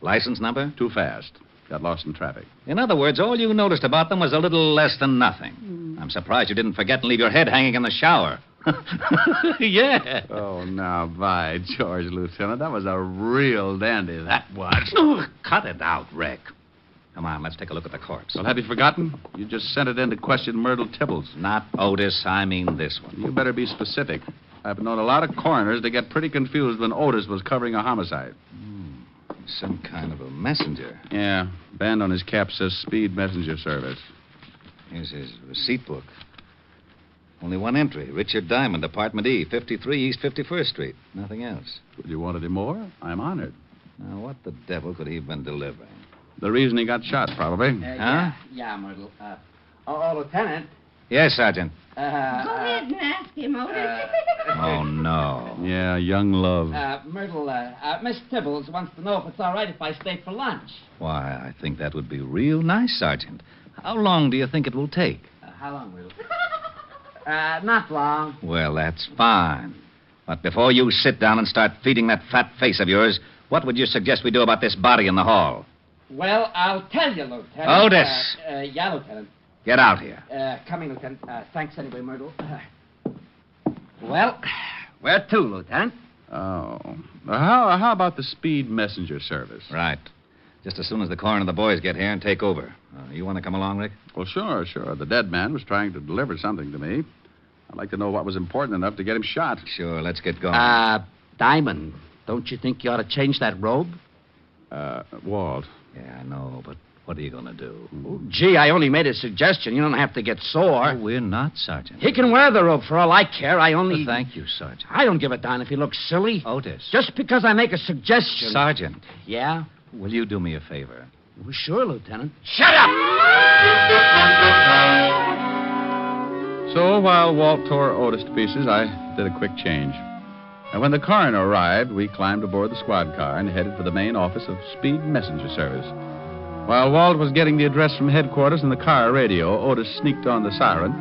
License number? Too fast. Got lost in traffic. In other words, all you noticed about them was a little less than nothing. I'm surprised you didn't forget and leave your head hanging in the shower. Yeah. Oh, now, by George, Lieutenant, that was a real dandy, that was. Oh, cut it out, Rick. Come on, let's take a look at the corpse. Well, have you forgotten? You just sent it in to question Myrtle Tibbles. Not Otis, I mean this one. You better be specific. I've known a lot of coroners to get pretty confused when Otis was covering a homicide. Some kind of a messenger. Yeah. Band on his cap says Speed Messenger Service. Here's his receipt book. Only one entry. Richard Diamond, Apartment E, 53 East 51st Street. Nothing else. Would you want any more? I'm honored. Now, what the devil could he have been delivering? The reason he got shot, probably. Huh? Yeah, Myrtle. Lieutenant. Yes, Sergeant. Go ahead and ask him, Otis. Oh, no. Yeah, young love. Myrtle, Miss Tibbles wants to know if it's all right if I stay for lunch. Why, I think that would be real nice, Sergeant. How long do you think it will take? How long, Myrtle? Not long. Well, that's fine. But before you sit down and start feeding that fat face of yours, what would you suggest we do about this body in the hall? Well, I'll tell you, Lieutenant. Otis! Yeah, Lieutenant. Get out here. Coming, Lieutenant. Thanks anyway, Myrtle. Well, where to, Lieutenant? Oh. How about the Speed Messenger Service? Right. Just as soon as the coroner and the boys get here and take over. You want to come along, Rick? Well, sure. The dead man was trying to deliver something to me. I'd like to know what was important enough to get him shot. Sure, let's get going. Diamond, don't you think you ought to change that robe? Walt. Yeah, I know, but what are you going to do? Oh, gee, I only made a suggestion. You don't have to get sore. Oh, we're not, Sergeant. He can wear the robe for all I care. I only... Well, thank you, Sergeant. I don't give a darn if he looks silly. Otis. Just because I make a suggestion. Sergeant. Yeah? Will you do me a favor? Well, sure, Lieutenant. Shut up! So while Walt tore Otis to pieces, I did a quick change. And when the coroner arrived, we climbed aboard the squad car and headed for the main office of Speed Messenger Service. While Walt was getting the address from headquarters in the car radio, Otis sneaked on the siren.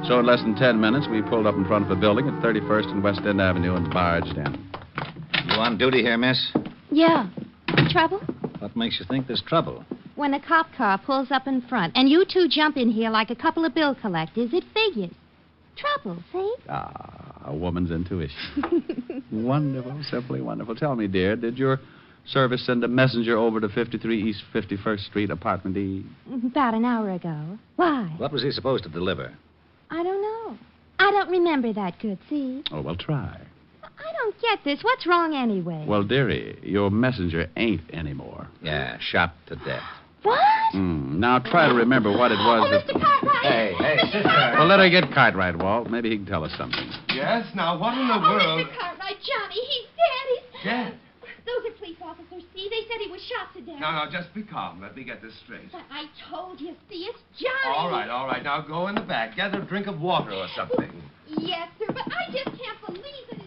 So in less than 10 minutes, we pulled up in front of a building at 31st and West End Avenue and barged in. You on duty here, miss? Yeah. Trouble? What makes you think there's trouble? When a cop car pulls up in front and you two jump in here like a couple of bill collectors, it figures. Trouble, see? A woman's intuition. Wonderful, simply wonderful. Tell me, dear, did your service send a messenger over to 53 East 51st Street, Apartment E? About an hour ago. Why? What was he supposed to deliver? I don't know. I don't remember that good, see? Oh, well, try. I don't get this. What's wrong anyway? Well, dearie, your messenger ain't anymore. Yeah, shot to death. What? Now try to remember what it was Mr. Cartwright! Hey, sister. Well, let her get Cartwright, Walt. Maybe he can tell us something. Yes, now what in the world? Mr. Cartwright, Johnny, he's dead. Dead? The Those are police officers, see? They said he was shot to death. No, just be calm. Let me get this straight. But I told you, see, it's Johnny. All right. Now go in the back. Get a drink of water or something. Yes, sir, but I just can't believe it.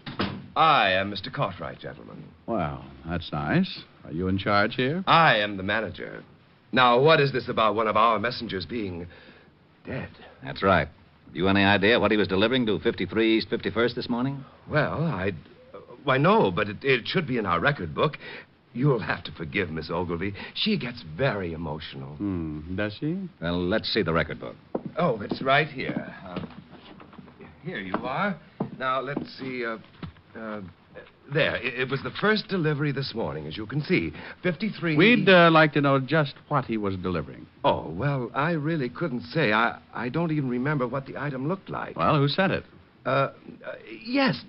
I am Mr. Cartwright, gentlemen. Well, that's nice. Are you in charge here? I am the manager. Now, what is this about one of our messengers being dead? That's right. You any idea what he was delivering to 53 East 51st this morning? Well, why, no, but it should be in our record book. You'll have to forgive Miss Ogilvy. She gets very emotional. Does she? Well, let's see the record book. Oh, it's right here. Here you are. Now, let's see. There. It was the first delivery this morning, as you can see. 53... We'd like to know just what he was delivering. Oh, well, I really couldn't say. I don't even remember what the item looked like. Well, who sent it? Yes,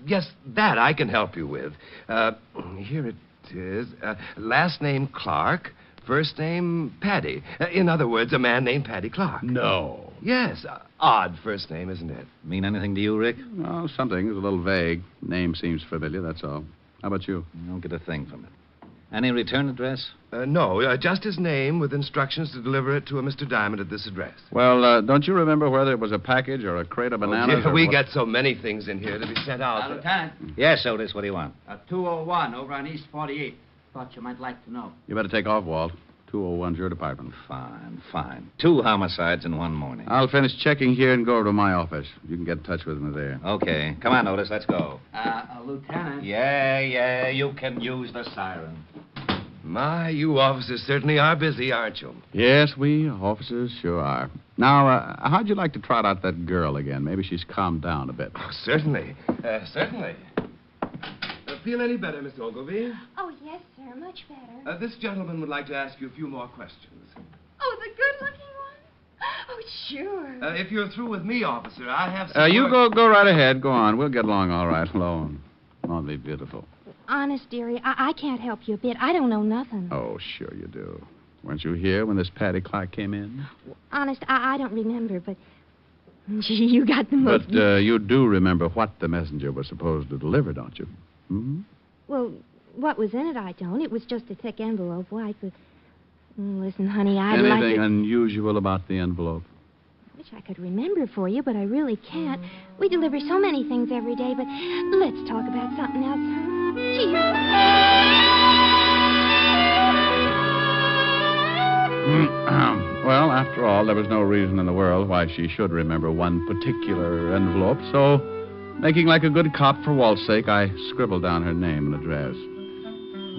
that I can help you with. Here it is. Last name Clark, first name Paddy. In other words, a man named Paddy Clark. No. Yes, odd first name, isn't it? Mean anything to you, Rick? Oh, something. It's a little vague. Name seems familiar, that's all. How about you? I don't get a thing from it. Any return address? No, just his name with instructions to deliver it to a Mr. Diamond at this address. Well, don't you remember whether it was a package or a crate of bananas? Dear, we get so many things in here to be sent out. Lieutenant. Yes, Otis, what do you want? 201 over on East 48. Thought you might like to know. You better take off, Walt. 201's your department. Fine. 2 homicides in one morning. I'll finish checking here and go over to my office. You can get in touch with me there. Okay. Come on, Otis, let's go. Lieutenant. Yeah, you can use the siren. My, you officers certainly are busy, aren't you? Yes, we officers sure are. Now, how'd you like to trot out that girl again? Maybe she's calmed down a bit. Oh, certainly. Feel any better, Miss Ogilvy? Oh, yes, sir, much better. This gentleman would like to ask you a few more questions. Oh, the good-looking one? Oh, sure. If you're through with me, officer, I have some... You go right ahead. Go on. We'll get along all right alone. Won't be beautiful. Honest, dearie, I can't help you a bit. I don't know nothing. Oh, sure you do. Weren't you here when this Paddy Clark came in? Honest, I don't remember, but... Gee, you got the most... But you do remember what the messenger was supposed to deliver, don't you? Hmm? Well, what was in it, I don't. It was just a thick envelope, white, but... Listen, honey, I'd like to... Anything unusual about the envelope? I wish I could remember for you, but I really can't. We deliver so many things every day, but let's talk about something else. Cheers. Well, after all, there was no reason in the world why she should remember one particular envelope, so... Making like a good cop for Walt's sake, I scribbled down her name and address.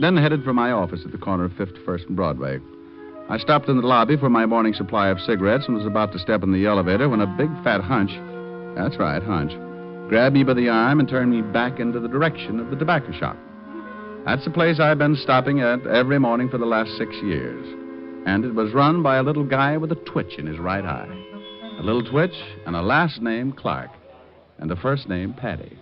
Then headed for my office at the corner of 51st and Broadway. I stopped in the lobby for my morning supply of cigarettes and was about to step in the elevator when a big fat hunch, that's right, hunch, grabbed me by the arm and turned me back into the direction of the tobacco shop. That's the place I've been stopping at every morning for the last 6 years. And it was run by a little guy with a twitch in his right eye. A little twitch and a last name Clark. And the first name, Paddy.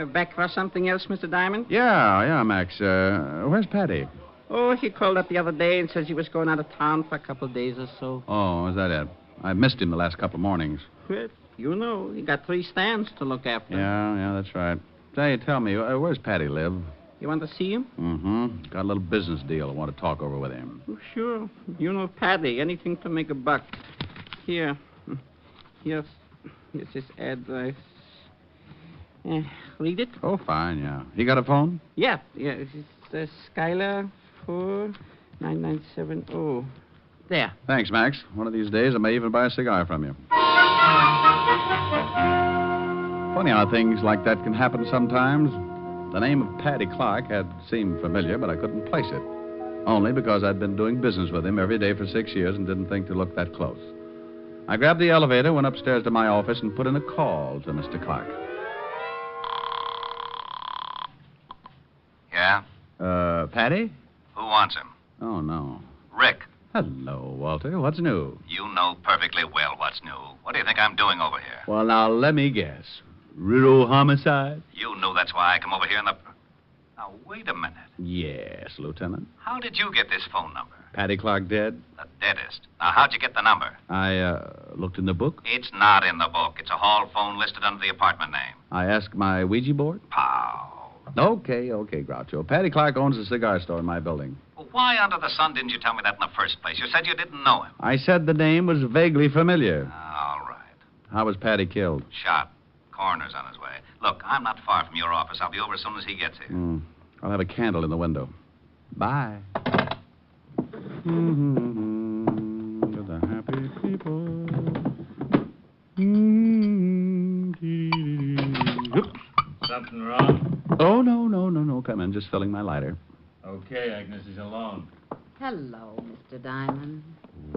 Back for something else, Mr. Diamond? Yeah, Max. Where's Paddy? Oh, he called up the other day and says he was going out of town for a couple of days or so. Oh, is that it? I missed him the last couple of mornings. Well, you know, he got 3 stands to look after. Yeah, that's right. Say, tell me, where's Paddy live? You want to see him? Mm-hmm. Got a little business deal I want to talk over with him. Oh, sure. You know Paddy. Anything to make a buck. Here's his address. Read it? Oh, fine, yeah. He got a phone? Yeah. It's Skylar 49970. There. Thanks, Max. One of these days, I may even buy a cigar from you. Funny how things like that can happen sometimes. The name of Paddy Clark had seemed familiar, but I couldn't place it. Only because I'd been doing business with him every day for 6 years and didn't think to look that close. I grabbed the elevator, went upstairs to my office, and put in a call to Mr. Clark. Yeah? Paddy? Who wants him? Oh, no. Rick. Hello, Walter. What's new? You know perfectly well what's new. What do you think I'm doing over here? Well, now, let me guess. Riddle homicide? You knew that's why I come over here in the... Now, wait a minute. Yes, Lieutenant. How did you get this phone number? Paddy Clark dead? The deadest. Now, how'd you get the number? I, looked in the book. It's not in the book. It's a hall phone listed under the apartment name. I asked my Ouija board. Pow. Okay, Groucho. Patty Clark owns a cigar store in my building. Well, why under the sun didn't you tell me that in the first place? You said you didn't know him. I said the name was vaguely familiar. All right. How was Patty killed? Shot. Coroner's on his way. Look, I'm not far from your office. I'll be over as soon as he gets here. I'll have a candle in the window. Bye. To the happy people. Something wrong? Oh, no. Come in. Just filling my lighter. Okay, Agnes is alone. Hello, Mr. Diamond.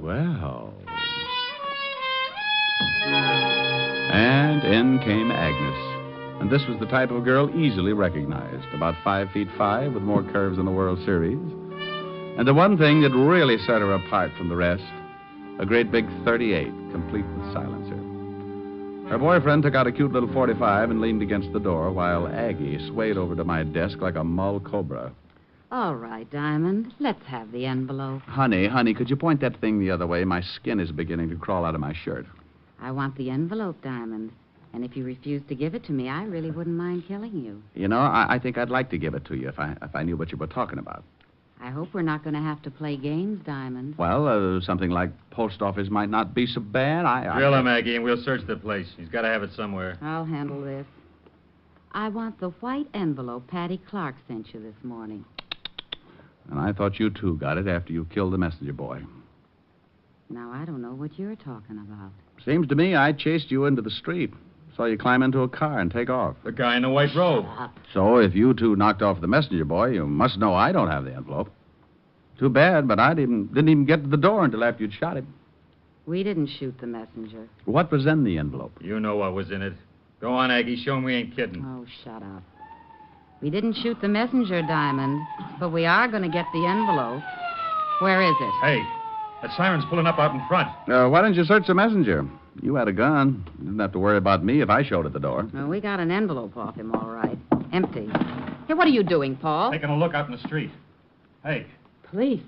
Well. And in came Agnes. And this was the type of girl easily recognized. About 5'5", with more curves than the World Series. And the one thing that really set her apart from the rest, a great big .38, complete with silencer. Her boyfriend took out a cute little .45 and leaned against the door, while Aggie swayed over to my desk like a mull cobra. All right, Diamond. Let's have the envelope. Honey, could you point that thing the other way? My skin is beginning to crawl out of my shirt. I want the envelope, Diamond. And if you refuse to give it to me, I really wouldn't mind killing you. You know, I think I'd like to give it to you if I knew what you were talking about. I hope we're not going to have to play games, Diamond. Well, something like post office might not be so bad. Drill him, Aggie, and we'll search the place. He's got to have it somewhere. I'll handle this. I want the white envelope Patty Clark sent you this morning. And I thought you, too, got it after you killed the messenger boy. Now, I don't know what you're talking about. Seems to me I chased you into the street. Saw you climb into a car and take off. The guy in the white robe. So if you two knocked off the messenger boy, you must know I don't have the envelope. Too bad, but I didn't even get to the door until after you'd shot him. We didn't shoot the messenger. What was in the envelope? You know what was in it. Go on, Aggie. Show him we ain't kidding. Oh, shut up. We didn't shoot the messenger, Diamond, but we are going to get the envelope. Where is it? Hey, that siren's pulling up out in front. Why didn't you search the messenger? You had a gun. You didn't have to worry about me if I showed at the door. Well, we got an envelope off him, all right. Empty. Hey, what are you doing, Paul? Taking a look out in the street. Hey. Police.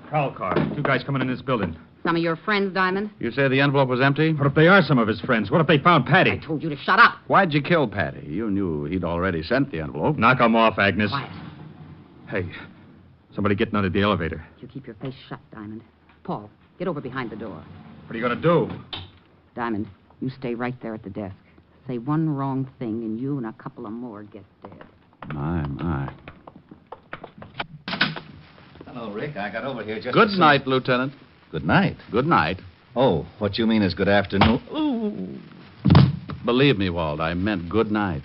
Prowl car. Two guys coming in this building. Some of your friends, Diamond? You say the envelope was empty? What if they are some of his friends? What if they found Patty? I told you to shut up. Why'd you kill Patty? You knew he'd already sent the envelope. Knock him off, Agnes. Quiet. Hey, somebody getting out of the elevator. You keep your face shut, Diamond. Paul, get over behind the door. What are you going to do? Diamond, you stay right there at the desk. Say one wrong thing, and you and a couple of more get dead. My. Hello, Rick. I got over here just Good night, Lieutenant. Good night. Good night. Oh, what you mean is good afternoon. Ooh. Believe me, Walt, I meant good night.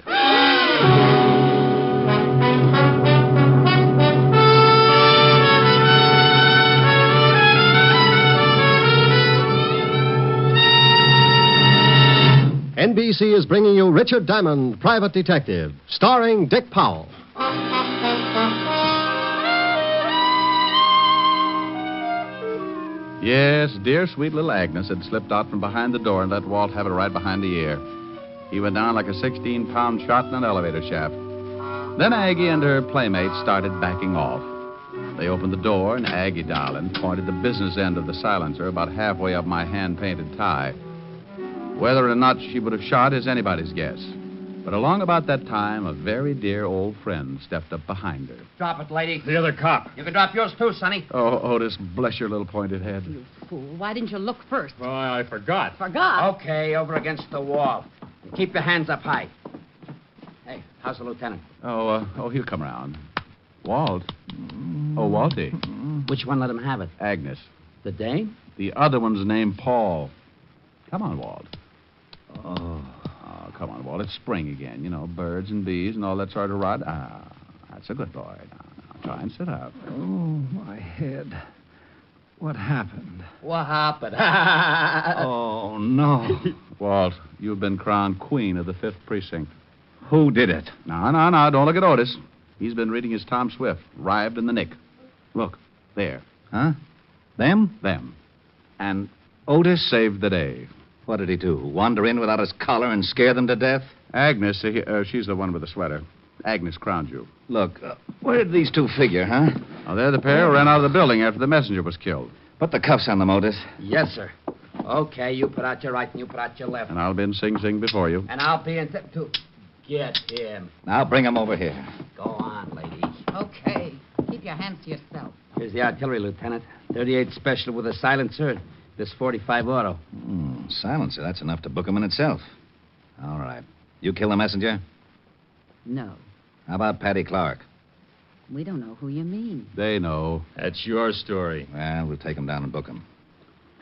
NBC is bringing you Richard Diamond, Private Detective, starring Dick Powell. Yes, dear sweet little Agnes had slipped out from behind the door and let Walt have it right behind the ear. He went down like a 16-pound shot in an elevator shaft. Then Aggie and her playmates started backing off. They opened the door, and Aggie, darling, pointed the business end of the silencer about halfway up my hand-painted tie. Whether or not she would have shot is anybody's guess. But along about that time, a very dear old friend stepped up behind her. Drop it, lady. The other cop. You can drop yours too, Sonny. Oh, Otis, bless your little pointed head. You fool. Why didn't you look first? Well, I forgot. Forgot? Okay, over against the wall. Keep your hands up high. Hey, how's the lieutenant? Oh, he'll come around. Walt. Oh, Walty. Which one let him have it? Agnes. The dame? The other one's named Paul. Come on, Walt. Oh, come on, Walt. It's spring again. You know, birds and bees and all that sort of rot. That's a good boy. Now, try and sit up. Oh, my head. What happened? What happened? Oh, no. Walt, you've been crowned queen of the 5th Precinct. Who did it? No. Don't look at Otis. He's been reading his Tom Swift, Arrived in the Nick. Look, there. Huh? Them? Them. And Otis? Saved the day. What did he do? Wander in without his collar and scare them to death? Agnes, she's the one with the sweater. Agnes crowned you. Look, where did these two figure, huh? Oh, they're the pair who ran out of the building after the messenger was killed. Put the cuffs on them, Otis. Yes, sir. Okay, you put out your right and you put out your left. And I'll be in Sing Sing before you. And I'll be in... Get him. Now bring him over here. Go on, lady. Okay. Keep your hands to yourself. Here's the artillery, Lieutenant. 38 special with a silencer. This 45 auto. Silencer. That's enough to book him in itself. All right. You kill the messenger? No. How about Patty Clark? We don't know who you mean. They know. That's your story. Well, we'll take him down and book him.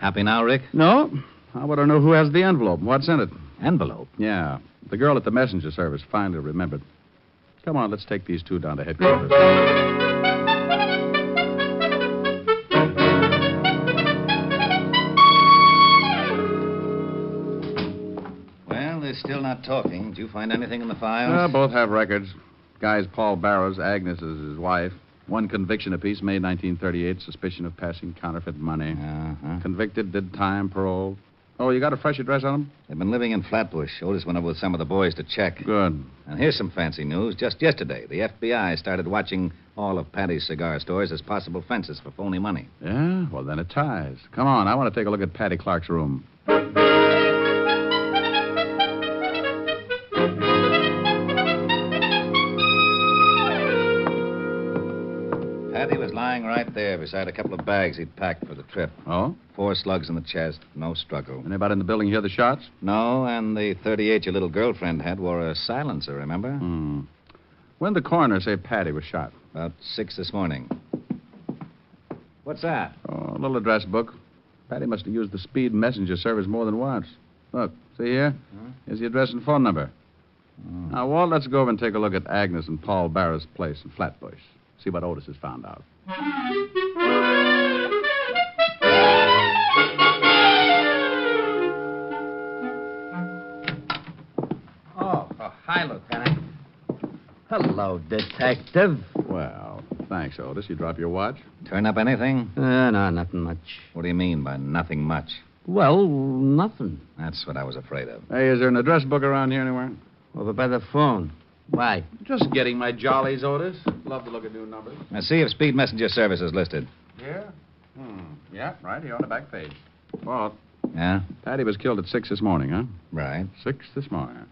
Happy now, Rick? No. I want to know who has the envelope. What's in it? Envelope? Yeah. The girl at the messenger service finally remembered. Come on, let's take these two down to headquarters. Well, they're still not talking. Did you find anything in the files? Both have records. Guy's Paul Barrows. Agnes is his wife. One conviction apiece, May 1938, suspicion of passing counterfeit money. Uh-huh. Convicted, did time, parole. Oh, you got a fresh address on them? They've been living in Flatbush. Otis went over with some of the boys to check. Good. And here's some fancy news. Just yesterday, the FBI started watching all of Patty's cigar stores as possible fences for phony money. Yeah? Well, then it ties. Come on, I want to take a look at Patty Clark's room. Patty was lying right there beside a couple of bags he'd packed for the trip. Oh? 4 slugs in the chest, no struggle. Anybody in the building hear the shots? No, and the 38 your little girlfriend had wore a silencer, remember? When did the coroner say Patty was shot? About 6 this morning. What's that? Oh, a little address book. Patty must have used the speed messenger service more than once. Look, see here? Here's the address and phone number. Now, Walt, let's go over and take a look at Agnes and Paul Barrow's place in Flatbush. See what Otis has found out. Oh, hi, Lieutenant. Hello, Detective. Well, thanks, Otis. You drop your watch? Turn up anything? No, nothing much. What do you mean by nothing much? Well, nothing. That's what I was afraid of. Hey, is there an address book around here anywhere? Over by the phone. Why? Just getting my jollies, Otis. Love to look at new numbers. Now, see if Speed Messenger Service is listed. Yeah? Yeah, right here on the back page. Walt. Yeah? Patty was killed at 6 this morning, huh? Right. 6 this morning.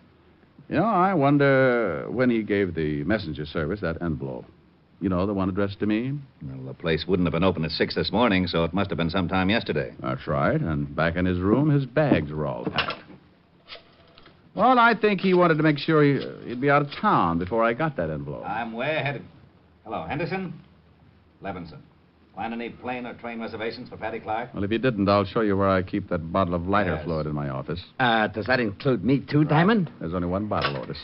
You know, I wonder when he gave the messenger service that envelope. You know, the one addressed to me? Well, the place wouldn't have been open at 6 this morning, so it must have been sometime yesterday. That's right. And back in his room, his bags were all packed. Well, I think he wanted to make sure he'd be out of town before I got that envelope. I'm way ahead of... Hello, Henderson? Levinson. Plan any plane or train reservations for Patty Clark? Well, if you didn't, I'll show you where I keep that bottle of lighter fluid in my office. Does that include me, too, Diamond? There's only one bottle, Otis.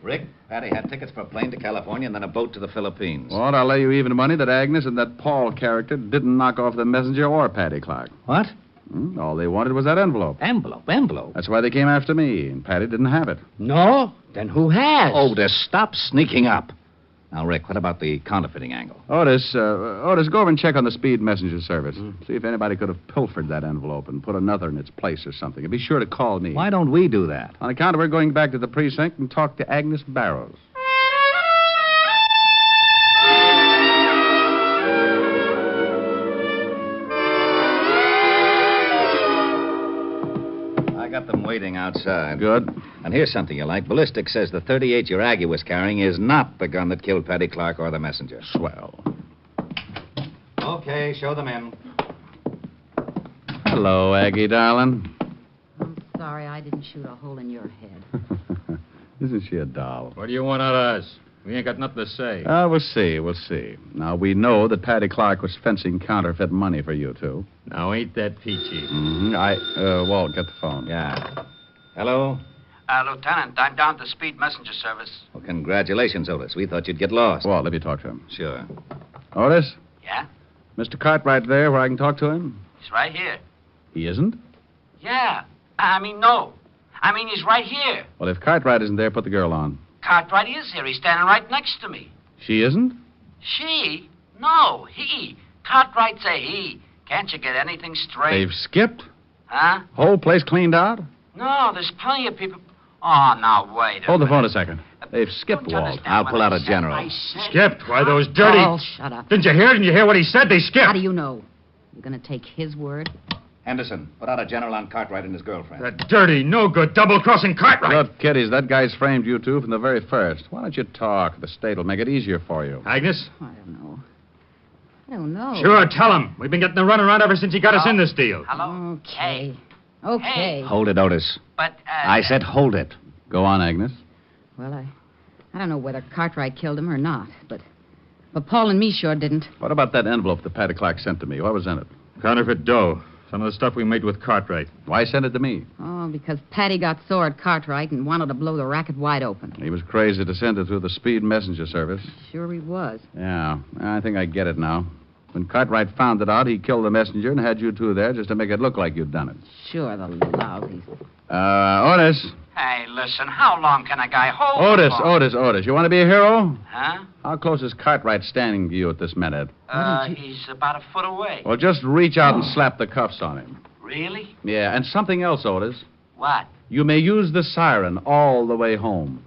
Rick, Patty had tickets for a plane to California and then a boat to the Philippines. Well, I'll lay you even money that Agnes and that Paul character didn't knock off the messenger or Patty Clark. What? All they wanted was that envelope. Envelope? That's why they came after me, and Patty didn't have it. No? Then who has? Otis, stop sneaking up. Now, Rick, what about the counterfeiting angle? Otis, go over and check on the speed messenger service. See if anybody could have pilfered that envelope and put another in its place or something. And be sure to call me. Why don't we do that? On account of we're going back to the precinct and talk to Agnes Barrows. Got them waiting outside. Good. And here's something you like. Ballistics says the .38 your Aggie was carrying is not the gun that killed Patty Clark or the messenger. Swell. Okay, show them in. Hello, Aggie, darling. I'm sorry I didn't shoot a hole in your head. Isn't she a doll? What do you want out of us? We ain't got nothing to say. We'll see. Now, we know that Patty Clark was fencing counterfeit money for you two. Now, ain't that peachy? Walt, get the phone. Yeah. Hello? Lieutenant, I'm down to Speed Messenger Service. Well, congratulations, Otis. We thought you'd get lost. Walt, let me talk to him. Sure. Otis? Yeah? Mr. Cartwright there where I can talk to him? He's right here. He isn't? Yeah. No. He's right here. Well, if Cartwright isn't there, put the girl on. Cartwright is here. He's standing right next to me. She isn't? She? No, he. Cartwright say he. Can't you get anything straight? They've skipped? Huh? Whole place cleaned out? No, there's plenty of people. Oh, now, wait Hold the phone a second. They've skipped, Walt. I'll pull out a general. Skipped? Why, those dirty... Oh, shut up. Didn't you hear? Didn't you hear what he said? They skipped. How do you know? You're going to take his word? Henderson, put out a general on Cartwright and his girlfriend. That dirty, no-good, double-crossing Cartwright. Look, kiddies, that guy's framed you two from the very first. Why don't you talk? The state will make it easier for you. Agnes? I don't know. Sure, tell him. We've been getting the runaround ever since he got us in this deal. Hello? Okay. Okay. Hold it, Otis. But, I said hold it. Go on, Agnes. Well, I don't know whether Cartwright killed him or not, but Paul and me sure didn't. What about that envelope that Patty Clark sent to me? What was in it? Counterfeit dough. Some of the stuff we made with Cartwright. Why send it to me? Oh, because Patty got sore at Cartwright and wanted to blow the racket wide open. He was crazy to send it through the speed messenger service. Sure he was. Yeah, I think I get it now. When Cartwright found it out, he killed the messenger and had you two there just to make it look like you'd done it. Sure, the lousies. Otis. Hey, listen, how long can a guy hold Otis. You want to be a hero? Huh? How close is Cartwright standing to you at this minute? He's about a foot away. Well, just reach out and slap the cuffs on him. Really? Yeah, and something else, Otis. What? You may use the siren all the way home.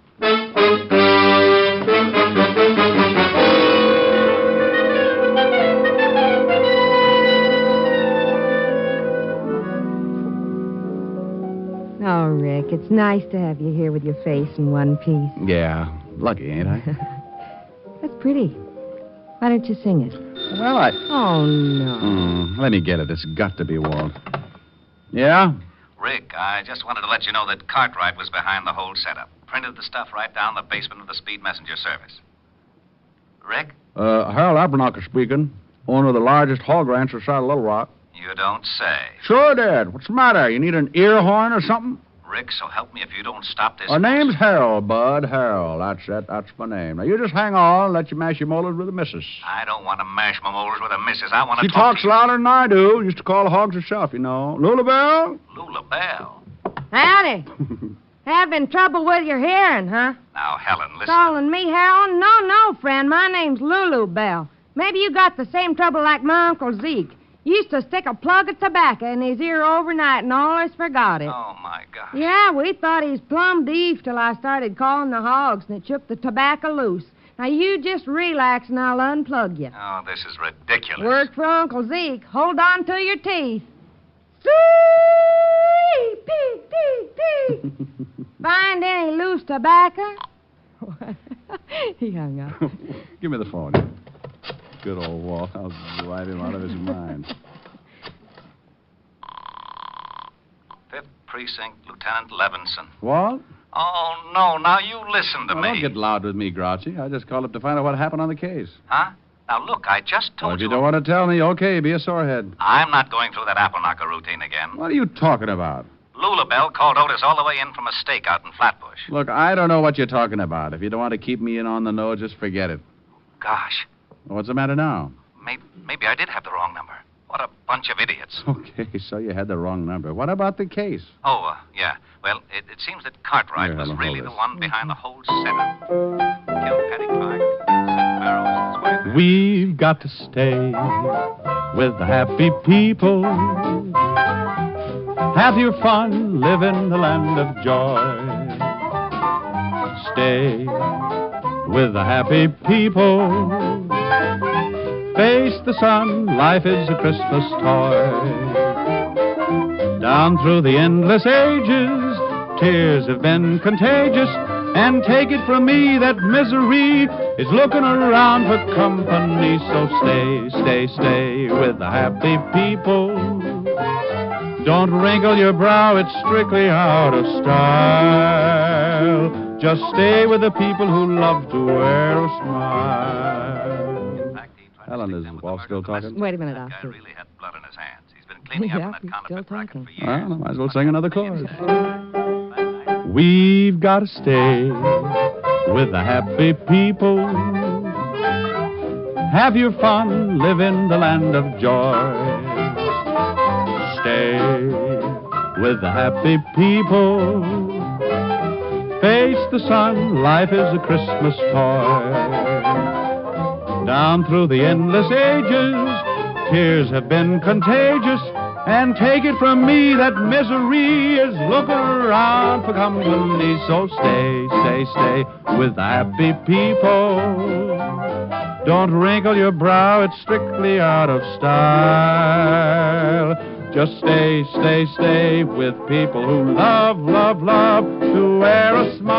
Oh, Rick, it's nice to have you here with your face in one piece. Yeah, lucky, ain't I? That's pretty. Why don't you sing it? Well, I... Oh, no. Let me get it. It's got to be Walt. Yeah? Rick, I just wanted to let you know that Cartwright was behind the whole setup. Printed the stuff right down the basement of the speed messenger service. Rick? Harold Abernacker speaking. Owner of the largest hog ranch outside of Little Rock. You don't say. Sure, Dad. What's the matter? You need an ear horn or something? Rick, so help me if you don't stop this. Our name's Harold, Bud. Harold. That's it. That's my name. Now, you just hang on and let you mash your molars with the missus. I don't want to mash my molars with a missus. I want to She talks louder than I do. Used to call the hogs herself, you know. Lula Bell? Lula Bell. Howdy. Having trouble with your hearing, huh? Now, Helen, listen. Calling me Harold? No, friend. My name's Lulu Bell. Maybe you got the same trouble like my Uncle Zeke. Used to stick a plug of tobacco in his ear overnight and always forgot it. Oh, my gosh. Yeah, we thought he's plumb deaf till I started calling the hogs and it shook the tobacco loose. Now, you just relax and I'll unplug you. Oh, this is ridiculous. Worked for Uncle Zeke. Hold on to your teeth. Find any loose tobacco? He hung up. Give me the phone. Good old Walt. I'll drive him out of his mind. 5th Precinct, Lieutenant Levinson. What? Oh, no. Now, you listen to me. Don't get loud with me, Grouchy. I just called up to find out what happened on the case. Huh? Now, look, I just told Well, if you. you don't want to tell me, okay, be a sorehead. I'm not going through that apple knocker routine again. What are you talking about? Lula Bell called Otis all the way in from a stakeout in Flatbush. Look, I don't know what you're talking about. If you don't want to keep me in on the know, just forget it. Gosh, What's the matter now? maybe I did have the wrong number. What a bunch of idiots. Okay, so you had the wrong number. What about the case? Oh, yeah. Well, it seems that Cartwright Here, was Helen, really hold the this. one behind the whole setup. Killed Patty Clark, sent Barrows and his wife. We've got to stay with the happy people. Have your fun, live in the land of joy. Stay with the happy people. Face the sun, life is a Christmas toy. Down through the endless ages, tears have been contagious. And take it from me that misery is looking around for company. So stay with the happy people. Don't wrinkle your brow, it's strictly out of style. Just stay with the people who love to wear a smile. Helen, is Walt still talking? Wait a minute, I'll see. Really had blood in his hands. He's been cleaning up Yeah, from that he's counterfeit still racket talking. for years. Well, I might as well sing another chorus. We've got to stay with the happy people. Have your fun, live in the land of joy. Stay with the happy people. Face the sun, life is a Christmas toy. Down through the endless ages, tears have been contagious. And take it from me that misery is looking around for company. So stay with the happy people. Don't wrinkle your brow, it's strictly out of style. Just stay with people who love to wear a smile.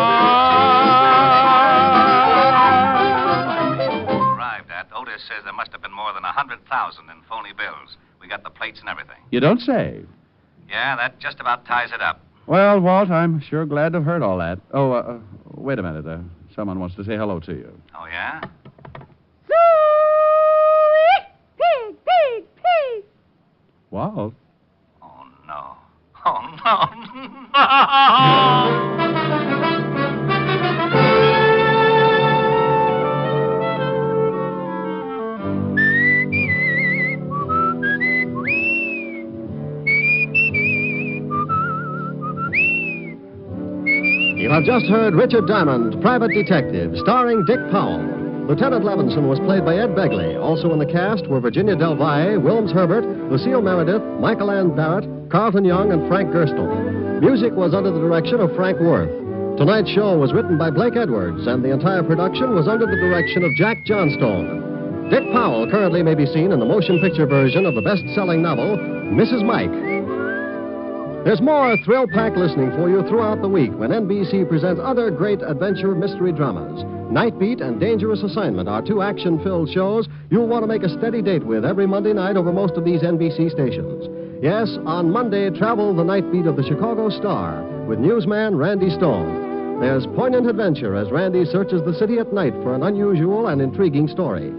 Arrived at, Otis says there must have been more than 100,000 in phony bills. We got the plates and everything. You don't say. Yeah, that just about ties it up. Well, Walt, I'm sure glad to have heard all that. Oh, wait a minute. Someone wants to say hello to you. Oh, yeah? Pig. Walt? Oh, no. Oh, no. You have just heard Richard Diamond, Private Detective, starring Dick Powell. Lieutenant Levinson was played by Ed Begley. Also in the cast were Virginia Del Valle, Wilms Herbert, Lucille Meredith, Michael Ann Barrett, Carlton Young, and Frank Gerstle. Music was under the direction of Frank Worth. Tonight's show was written by Blake Edwards, and the entire production was under the direction of Jack Johnstone. Dick Powell currently may be seen in the motion picture version of the best-selling novel, Mrs. Mike. There's more thrill-packed listening for you throughout the week when NBC presents other great adventure mystery dramas. Night Beat and Dangerous Assignment are two action-filled shows you'll want to make a steady date with every Monday night over most of these NBC stations. Yes, on Monday, travel the Night Beat of the Chicago Star with newsman Randy Stone. There's poignant adventure as Randy searches the city at night for an unusual and intriguing story.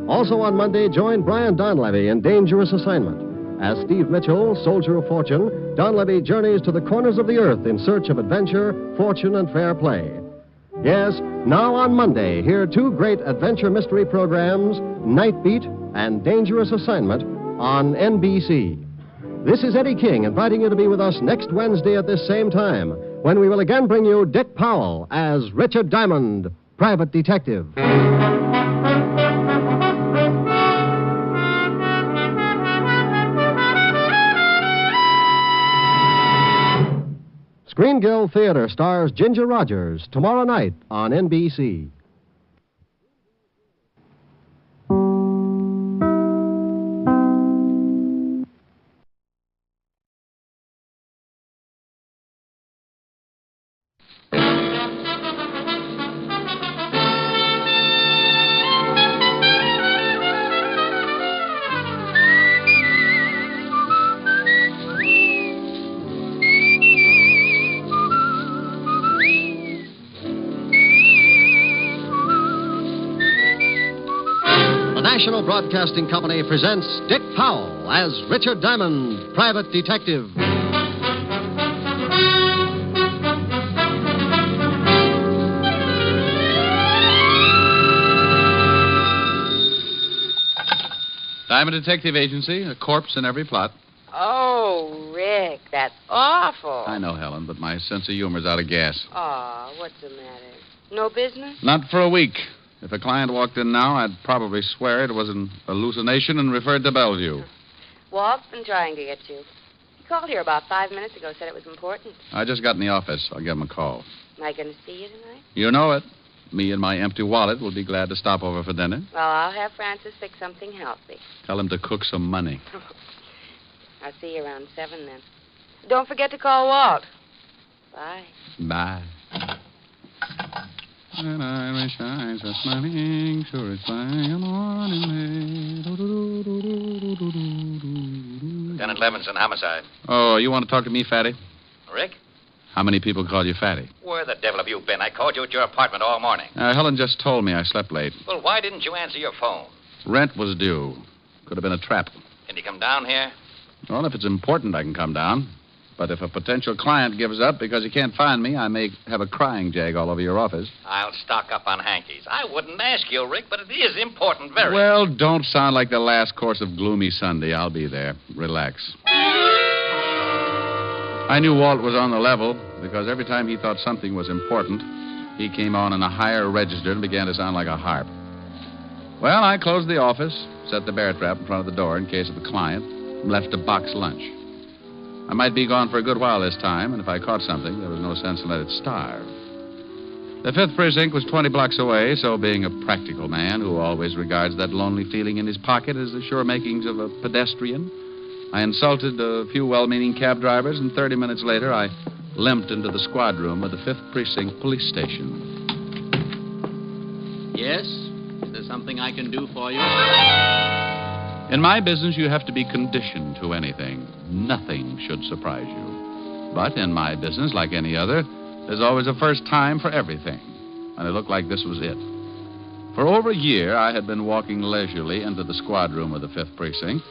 Also on Monday, join Brian Donlevy in Dangerous Assignment. As Steve Mitchell, soldier of fortune, Donlevy journeys to the corners of the earth in search of adventure, fortune, and fair play. Yes, now on Monday, hear two great adventure mystery programs, Night Beat and Dangerous Assignment, on NBC. This is Eddie King inviting you to be with us next Wednesday at this same time, when we will again bring you Dick Powell as Richard Diamond, Private Detective. Screen Guild Theater stars Ginger Rogers tomorrow night on NBC. National Broadcasting Company presents Dick Powell as Richard Diamond, Private Detective. Diamond Detective Agency, a corpse in every plot. Oh, Rick, that's awful. I know, Helen, but my sense of humor's out of gas. Aw, what's the matter? No business? Not for a week. If a client walked in now, I'd probably swear it was an hallucination and referred to Bellevue. Walt's been trying to get you. He called here about 5 minutes ago, said it was important. I just got in the office. I'll give him a call. Am I going to see you tonight? You know it. Me and my empty wallet will be glad to stop over for dinner. Well, I'll have Francis fix something healthy. Tell him to cook some money. I'll see you around 7 then. Don't forget to call Walt. Bye. Bye. That Irish eyes are smiling, sure it's flying on in May. Lieutenant Levinson, homicide. Oh, you want to talk to me, Fatty? Rick? How many people called you Fatty? Where the devil have you been? I called you at your apartment all morning. Helen just told me I slept late. Well, why didn't you answer your phone? Rent was due. Could have been a trap. Can you come down here? Well, if it's important, I can come down. But if a potential client gives up because he can't find me, I may have a crying jag all over your office. I'll stock up on hankies. I wouldn't ask you, Rick, but it is important, very. Well, don't sound like the last course of Gloomy Sunday. I'll be there. Relax. I knew Walt was on the level because every time he thought something was important, he came on in a higher register and began to sound like a harp. Well, I closed the office, set the bear trap in front of the door in case of a client, and left a box lunch. I might be gone for a good while this time, and if I caught something, there was no sense in letting it starve. The 5th Precinct was 20 blocks away, so being a practical man who always regards that lonely feeling in his pocket as the sure makings of a pedestrian, I insulted a few well-meaning cab drivers, and 30 minutes later, I limped into the squad room of the 5th Precinct Police Station. Yes? Is there something I can do for you? In my business, you have to be conditioned to anything. Nothing should surprise you. But in my business, like any other, there's always a first time for everything. And it looked like this was it. For over a year, I had been walking leisurely into the squad room of the 5th Precinct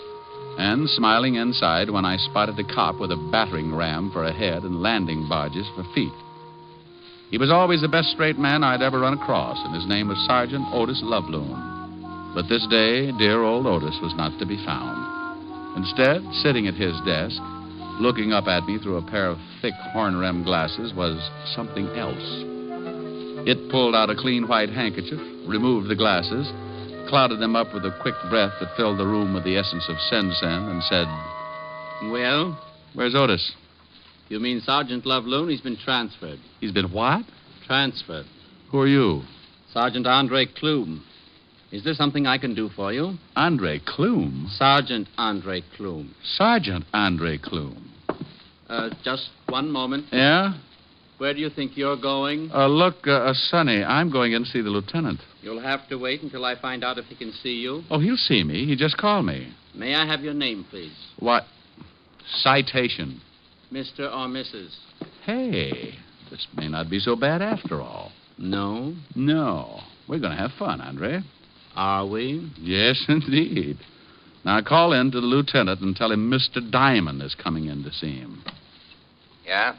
and smiling inside when I spotted a cop with a battering ram for a head and landing barges for feet. He was always the best straight man I'd ever run across, and his name was Sergeant Otis Loveloon. But this day, dear old Otis was not to be found. Instead, sitting at his desk, looking up at me through a pair of thick horn-rimmed glasses, was something else. It pulled out a clean white handkerchief, removed the glasses, clouded them up with a quick breath that filled the room with the essence of sen-sen, and said, Well? Where's Otis? You mean Sergeant Loveloon? He's been transferred. He's been what? Transferred. Who are you? Sergeant Andre Klume. Is there something I can do for you? Andre Klume? Sergeant Andre Klume. Sergeant Andre Klume. Just one moment. Yeah? Where do you think you're going? Look, Sonny, I'm going in to see the lieutenant. You'll have to wait until I find out if he can see you. Oh, he'll see me. He just called me. May I have your name, please? What? Citation. Mr. or Mrs.? Hey, this may not be so bad after all. No? No. We're going to have fun, Andre. Are we? Yes, indeed. Now, call in to the lieutenant and tell him Mr. Diamond is coming in to see him. Yeah?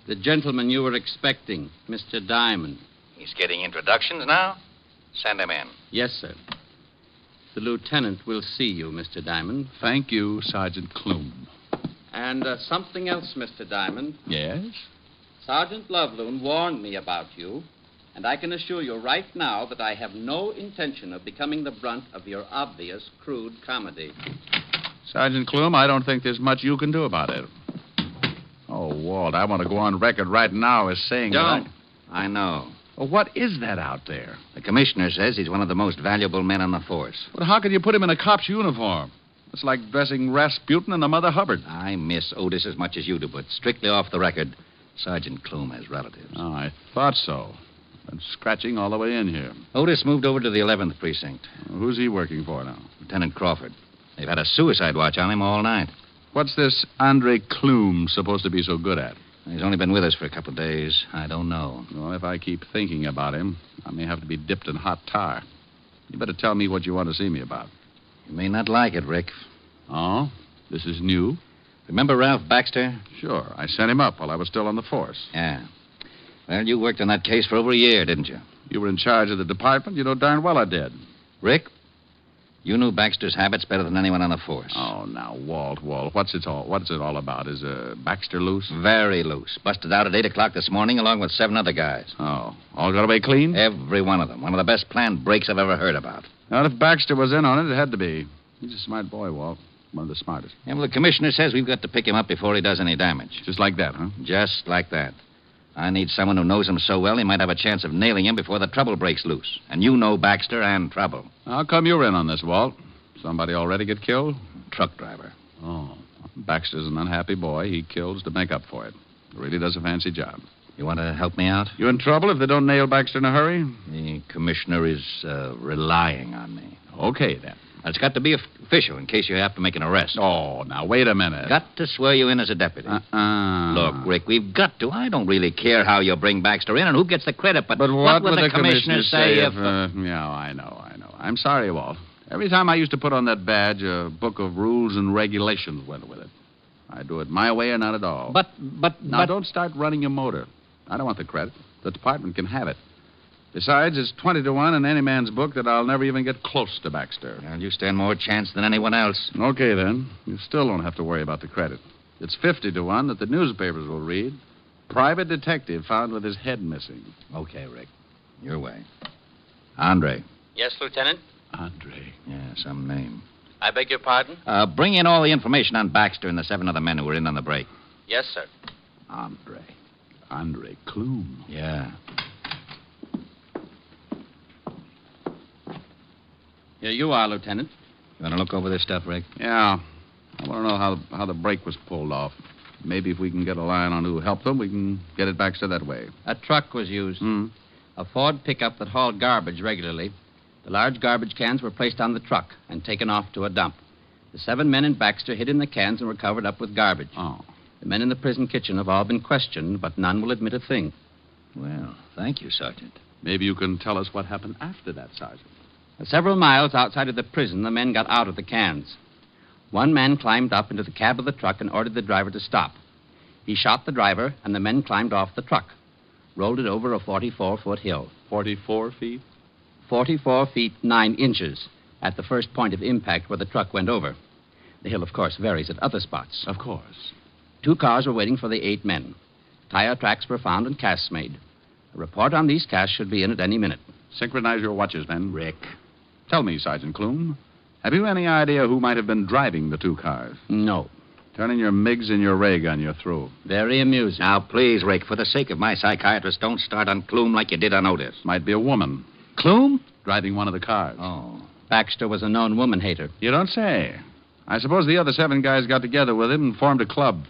The gentleman you were expecting, Mr. Diamond. He's getting introductions now? Send him in. Yes, sir. The lieutenant will see you, Mr. Diamond. Thank you, Sergeant Klume. And something else, Mr. Diamond. Yes? Sergeant Loveloon warned me about you, and I can assure you right now that I have no intention of becoming the brunt of your obvious, crude comedy. Sergeant Klume, I don't think there's much you can do about it. Oh, Walt, I want to go on record right now as saying Don't. I know. Well, what is that out there? The commissioner says he's one of the most valuable men on the force. But how can you put him in a cop's uniform? It's like dressing Rasputin and the Mother Hubbard. I miss Otis as much as you do, but strictly off the record, Sergeant Klume has relatives. Oh, I thought so. Been scratching all the way in here. Otis moved over to the 11th Precinct. Who's he working for now? Lieutenant Crawford. They've had a suicide watch on him all night. What's this Andre Klume supposed to be so good at? He's only been with us for a couple of days. I don't know. Well, if I keep thinking about him, I may have to be dipped in hot tar. You better tell me what you want to see me about. You may not like it, Rick. Oh? This is new? Remember Ralph Baxter? Sure. I sent him up while I was still on the force. Yeah. Well, you worked on that case for over a year, didn't you? You were in charge of the department. You know darn well I did. Rick, you knew Baxter's habits better than anyone on the force. Oh, now, Walt, what's it all about? Is Baxter loose? Very loose. Busted out at 8 o'clock this morning along with 7 other guys. Oh, all got away clean? Every one of them. One of the best planned breaks I've ever heard about. Well, if Baxter was in on it, it had to be. He's a smart boy, Walt. One of the smartest. Yeah, well, the commissioner says we've got to pick him up before he does any damage. Just like that, huh? Just like that. I need someone who knows him so well he might have a chance of nailing him before the trouble breaks loose. And you know Baxter and trouble. How come you're in on this, Walt? Somebody already get killed? Truck driver. Oh. Baxter's an unhappy boy. He kills to make up for it. Really does a fancy job. You want to help me out? You in trouble if they don't nail Baxter in a hurry? The commissioner is relying on me. Okay, then. It's got to be official in case you have to make an arrest. Oh, now, wait a minute. Got to swear you in as a deputy. Look, Rick, we've got to. I don't really care how you bring Baxter in and who gets the credit, but what would the commissioner say if... Yeah, I know. I'm sorry, Walt. Every time I used to put on that badge, a book of rules and regulations went with it. I do it my way or not at all. Now, don't start running your motor. I don't want the credit. The department can have it. Besides, it's 20-1 in any man's book that I'll never even get close to Baxter. Well, you stand more chance than anyone else. Okay, then. You still don't have to worry about the credit. It's 50-1 that the newspapers will read. Private detective found with his head missing. Okay, Rick. Your way. Andre. Yes, Lieutenant? Andre. Yeah, some name. I beg your pardon? Bring in all the information on Baxter and the 7 other men who were in on the break. Yes, sir. Andre Klume. Yeah. Here you are, Lieutenant. You want to look over this stuff, Rick? Yeah. I want to know how the break was pulled off. Maybe if we can get a line on who helped them, we can get it back so that way. A truck was used. A Ford pickup that hauled garbage regularly. The large garbage cans were placed on the truck and taken off to a dump. The 7 men in Baxter hid in the cans and were covered up with garbage. Oh. The men in the prison kitchen have all been questioned, but none will admit a thing. Well, thank you, Sergeant. Maybe you can tell us what happened after that, Sergeant. Several miles outside of the prison, the men got out of the cans. One man climbed up into the cab of the truck and ordered the driver to stop. He shot the driver, and the men climbed off the truck, rolled it over a 44-foot hill. 44 feet? 44 feet 9 inches at the first point of impact where the truck went over. The hill, of course, varies at other spots. Of course. 2 cars were waiting for the 8 men. Tire tracks were found and casts made. A report on these casts should be in at any minute. Synchronize your watches, men. Rick. Tell me, Sergeant Clume, have you any idea who might have been driving the 2 cars? No. Turn in your MiGs and your ray gun. You're through. Very amusing. Now, please, Rick, for the sake of my psychiatrist, don't start on Clume like you did on Otis. Might be a woman. Clume? Driving one of the cars. Oh. Baxter was a known woman hater. You don't say. I suppose the other 7 guys got together with him and formed a club.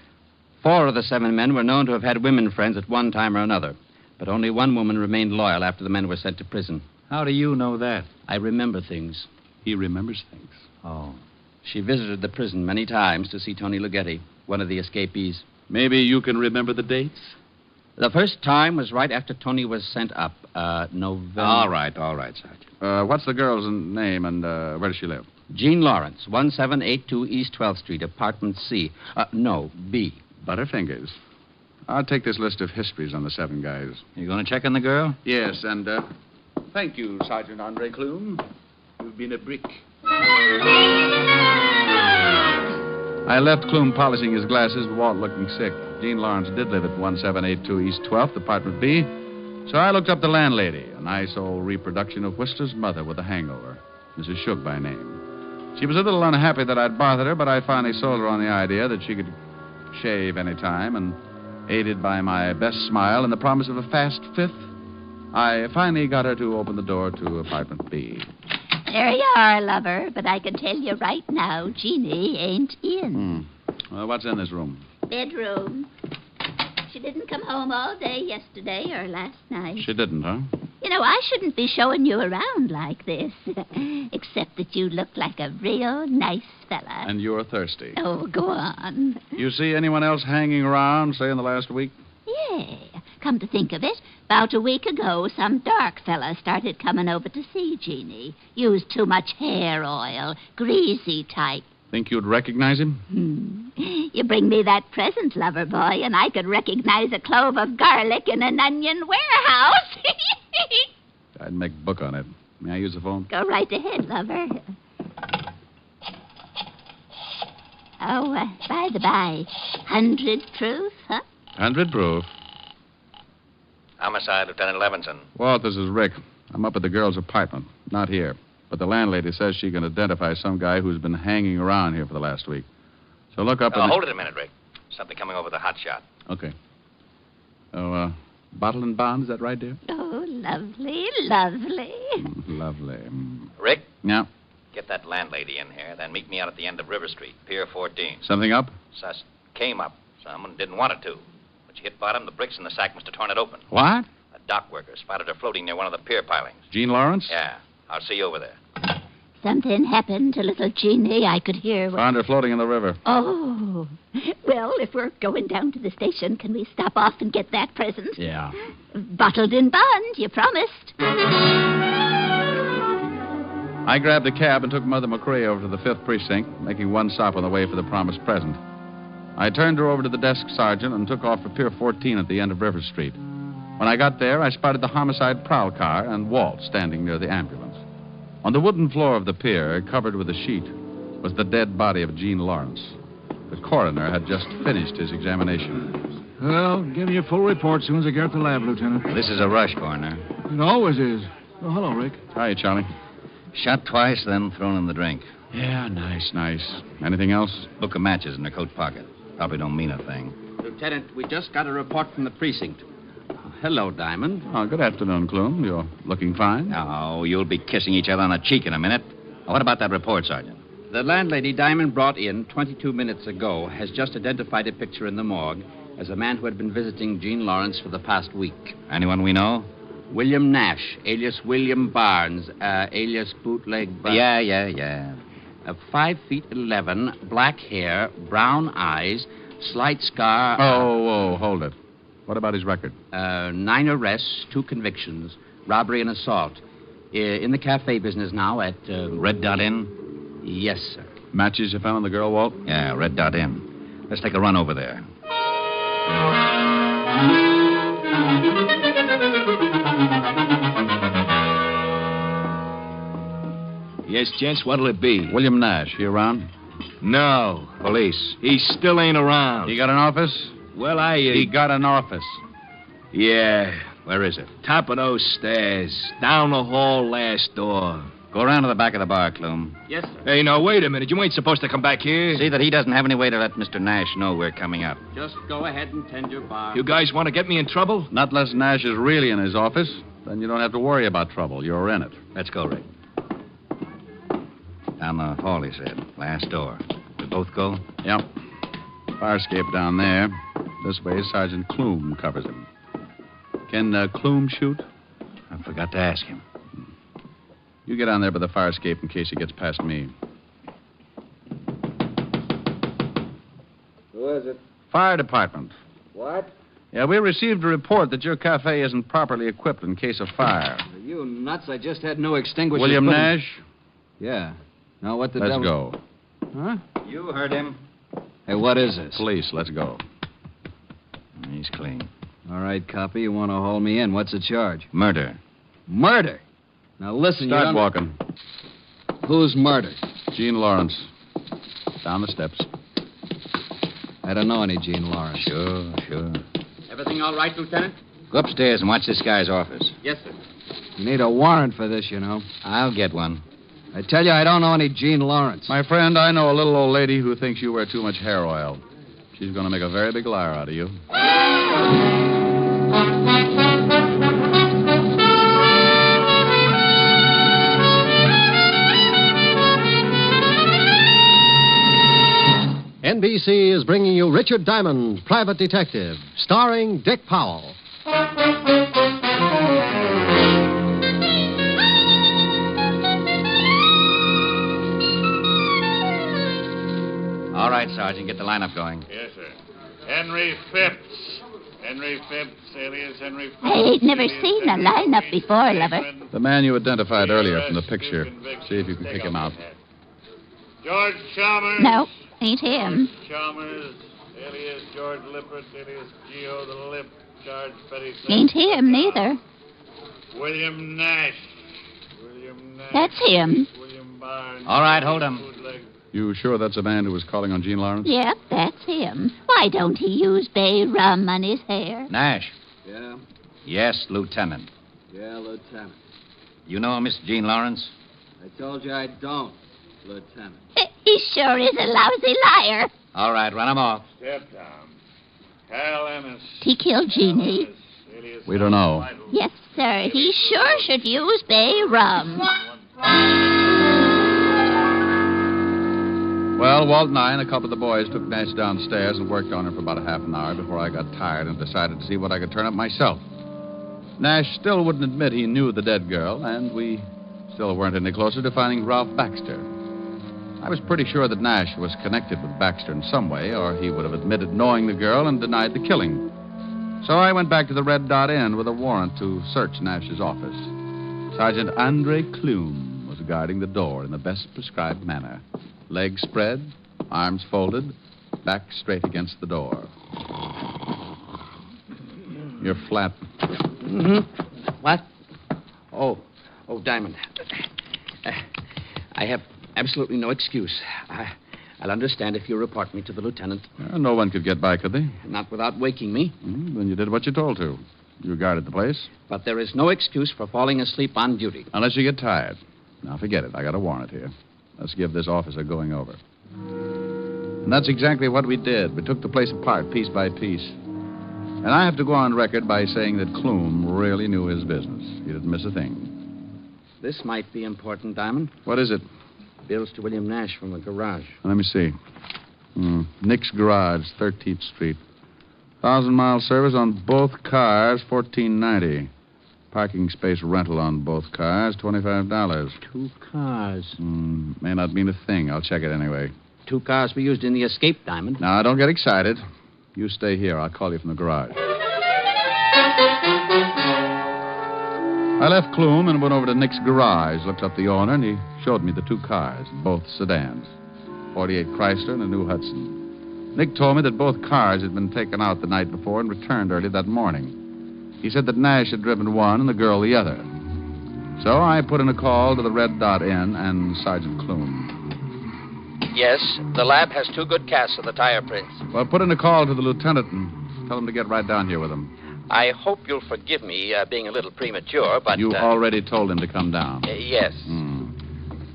4 of the 7 men were known to have had women friends at one time or another. But only one woman remained loyal after the men were sent to prison. How do you know that? I remember things. He remembers things. Oh. She visited the prison many times to see Tony Ligeti, one of the escapees. Maybe you can remember the dates? The first time was right after Tony was sent up, November. All right, Sergeant. What's the girl's name and where does she live? Jean Lawrence, 1782 East 12th Street, apartment C. B. Butterfingers. I'll take this list of histories on the 7 guys. You going to check on the girl? Yes, and thank you, Sergeant Andre Clume. You've been a brick. I left Clume polishing his glasses, Walt looking sick. Jean Lawrence did live at 1782 East 12th, apartment B. So I looked up the landlady, a nice old reproduction of Whistler's mother with a hangover, Mrs. Shook by name. She was a little unhappy that I'd bothered her, but I finally sold her on the idea that she could shave any time, and aided by my best smile and the promise of a fast 5th, I finally got her to open the door to apartment B. There you are, lover, but I can tell you right now, Jeannie ain't in. Well, what's in this room? Bedroom. She didn't come home all day yesterday or last night. She didn't, huh? You know, I shouldn't be showing you around like this, except that you look like a real nice fella. And you're thirsty. Oh, go on. You see anyone else hanging around, say, in the last week? Yeah. Come to think of it, about a week ago, some dark fella started coming over to see Jeannie. Used too much hair oil, greasy type. Think you'd recognize him? You bring me that present, lover boy, and I could recognize a clove of garlic in an onion warehouse. I'd make book on it. May I use the phone? Go right ahead, lover. Oh, by the by, 100 proof, huh? 100 proof. Homicide, Lieutenant Levinson. Walt, this is Rick. I'm up at the girl's apartment. Not here. But the landlady says she can identify some guy who's been hanging around here for the last week. So look up... Hold it a minute, Rick. Something coming over the hot shot. Okay. Oh, bottle and bond, is that right, dear? Oh, lovely, lovely. Lovely. Rick? Yeah? Get that landlady in here, then meet me out at the end of River Street, Pier 14. Something up? Sus came up. Someone didn't want it to. When she hit bottom, the bricks in the sack must have torn it open. What? A dock worker spotted her floating near one of the pier pilings. Jean Lawrence? Yeah. I'll see you over there. Something happened to little Jeannie. I could hear... Found her floating in the river. Oh. Well, if we're going down to the station, can we stop off and get that present? Yeah. Bottled in bond, you promised. I grabbed a cab and took Mother McCrae over to the 5th Precinct, making one stop on the way for the promised present. I turned her over to the desk sergeant and took off for Pier 14 at the end of River Street. When I got there, I spotted the homicide prowl car and Walt standing near the ambulance. On the wooden floor of the pier, covered with a sheet, was the dead body of Jean Lawrence. The coroner had just finished his examination. Well, give me a full report as soon as I get at the lab, Lieutenant. This is a rush, Coroner. It always is. Oh, hello, Rick. Hi, Charlie. Shot twice, then thrown in the drink. Yeah, nice. Anything else? Book of matches in her coat pocket. Probably don't mean a thing. Lieutenant, we just got a report from the precinct. Hello, Diamond. Oh, good afternoon, Clume. You're looking fine. Oh, you'll be kissing each other on the cheek in a minute. What about that report, Sergeant? The landlady Diamond brought in 22 minutes ago has just identified a picture in the morgue as a man who had been visiting Jean Lawrence for the past week. Anyone we know? William Nash, alias William Barnes, alias Bootleg Barnes. Yeah. 5'11", black hair, brown eyes, slight scar. Oh, hold it. What about his record? 9 arrests, 2 convictions, robbery and assault. In the cafe business now at... Red Dot Inn? Yes, sir. Matches you found on the girl, Walt? Yeah, Red Dot Inn. Let's take a run over there. Yes, gents, what'll it be? William Nash, he around? No. Police. He still ain't around. He got an office? Well, He got an office. Yeah. Where is it? Top of those stairs. Down the hall, last door. Go around to the back of the bar, Clume. Yes, sir. Hey, now, wait a minute. You ain't supposed to come back here. See that he doesn't have any way to let Mr. Nash know we're coming up. Just go ahead and tend your bar. You guys want to get me in trouble? Not unless Nash is really in his office. Then you don't have to worry about trouble. You're in it. Let's go, Rick. Down the hall, he said. Last door. We both go? Yep. Fire escape down there. This way, Sergeant Clume covers him. Can Clume shoot? I forgot to ask him. You get on there by the fire escape in case he gets past me. Who is it? Fire department. What? Yeah, we received a report that your cafe isn't properly equipped in case of fire. Are you nuts? I just had no extinguishers. William put in- Nash? Yeah. Now what the Let's devil... go. Huh? You heard him. Hey, what is this? Police, let's go. He's clean. All right, copy. You want to haul me in. What's the charge? Murder. Murder? Now listen, Start you don't... walking. Who's murdered? Jean Lawrence. Down the steps. I don't know any Jean Lawrence. Sure. Everything all right, Lieutenant? Go upstairs and watch this guy's office. Yes, sir. You need a warrant for this, you know. I'll get one. I tell you, I don't know any Jean Lawrence. My friend, I know a little old lady who thinks you wear too much hair oil. She's going to make a very big liar out of you. NBC is bringing you Richard Diamond, Private Detective, starring Dick Powell. All right, Sergeant, get the lineup going. Yes, sir. Henry Phipps. Henry Phipps, alias Henry Phipps. I ain't never seen a lineup before, lover. The man you identified earlier from the picture. See if you can pick him out. George Chalmers. No, ain't him. George Chalmers, alias George Lippert, alias Geo the Lip, charged petty theft. Ain't him neither. William Nash. That's him. William Barnes. All right, hold him. You sure that's a man who was calling on Jean Lawrence? Yep, that's him. Why don't he use bay rum on his hair? Nash. Yeah? Yes, Lieutenant. Yeah, Lieutenant. You know Miss Jean Lawrence? I told you I don't, Lieutenant. He sure is a lousy liar. All right, run him off. Step down. Hal Ennis. He killed Jeannie. We don't know. Yes, sir. He sure should use bay rum. Well, Walt and I and a couple of the boys took Nash downstairs and worked on him for about a half an hour before I got tired and decided to see what I could turn up myself. Nash still wouldn't admit he knew the dead girl, and we still weren't any closer to finding Ralph Baxter. I was pretty sure that Nash was connected with Baxter in some way, or he would have admitted knowing the girl and denied the killing. So I went back to the Red Dot Inn with a warrant to search Nash's office. Sergeant Andre Clume was guarding the door in the best prescribed manner. Legs spread, arms folded, back straight against the door. You're flat. Mm-hmm. What? Oh, Diamond. I have absolutely no excuse. I'll understand if you report me to the lieutenant. No one could get by, could they? Not without waking me. Then you did what you told to. You guarded the place. But there is no excuse for falling asleep on duty. Unless you get tired. Now, forget it. I got a warrant here. Let's give this office a going over. And that's exactly what we did. We took the place apart, piece by piece. And I have to go on record by saying that Clume really knew his business. He didn't miss a thing. This might be important, Diamond. What is it? Bills to William Nash from the garage. Let me see. Nick's Garage, 13th Street. 1,000-mile service on both cars, $14.90. Parking space rental on both cars, $25. 2 cars. May not mean a thing. I'll check it anyway. 2 cars were used in the escape, Diamond. Now, don't get excited. You stay here. I'll call you from the garage. I left Clume and went over to Nick's Garage, looked up the owner, and he showed me the 2 cars, both sedans. 48 Chrysler and a new Hudson. Nick told me that both cars had been taken out the night before and returned early that morning. He said that Nash had driven one and the girl the other. So I put in a call to the Red Dot Inn and Sergeant Clume. Yes, the lab has 2 good casts of the tire prints. Well, put in a call to the lieutenant and tell him to get right down here with him. I hope you'll forgive me being a little premature, but... You already told him to come down. Yes.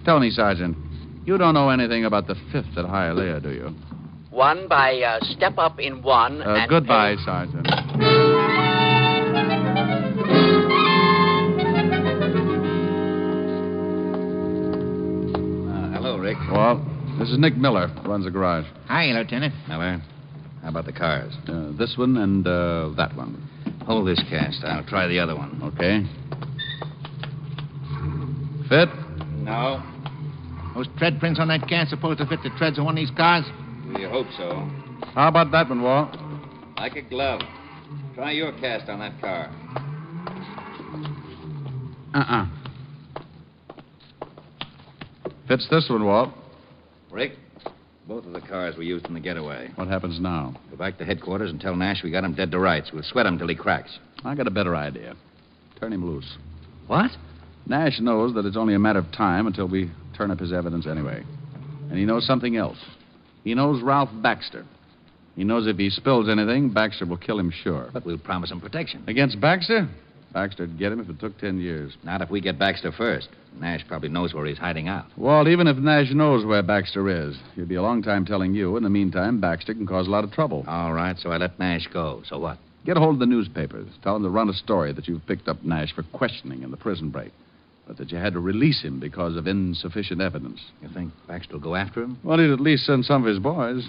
Tell me, Sergeant, you don't know anything about the 5th at Hialeah, do you? 1 by step up in 1 and... Goodbye, Sergeant. Hello, Rick. Well, this is Nick Miller, runs the garage. Hi, Lieutenant. Miller. How about the cars? This one and that one. Hold this cast. I'll try the other one. Okay. Fit? No. Those tread prints on that can supposed to fit the treads of one of these cars? You hope so. How about that one, Walt? Like a glove. Try your cast on that car. Fits this one, Walt. Rick, both of the cars were used in the getaway. What happens now? Go back to headquarters and tell Nash we got him dead to rights. We'll sweat him till he cracks. I got a better idea. Turn him loose. What? Nash knows that it's only a matter of time until we turn up his evidence anyway. And he knows something else. He knows Ralph Baxter. He knows if he spills anything, Baxter will kill him sure. But we'll promise him protection. Against Baxter? Baxter'd get him if it took 10 years. Not if we get Baxter first. Nash probably knows where he's hiding out. Walt, even if Nash knows where Baxter is, he'll be a long time telling you. In the meantime, Baxter can cause a lot of trouble. All right, so I let Nash go. So what? Get a hold of the newspapers. Tell them to run a story that you've picked up Nash for questioning in the prison break, but that you had to release him because of insufficient evidence. You think Baxter will go after him? Well, he'd at least send some of his boys.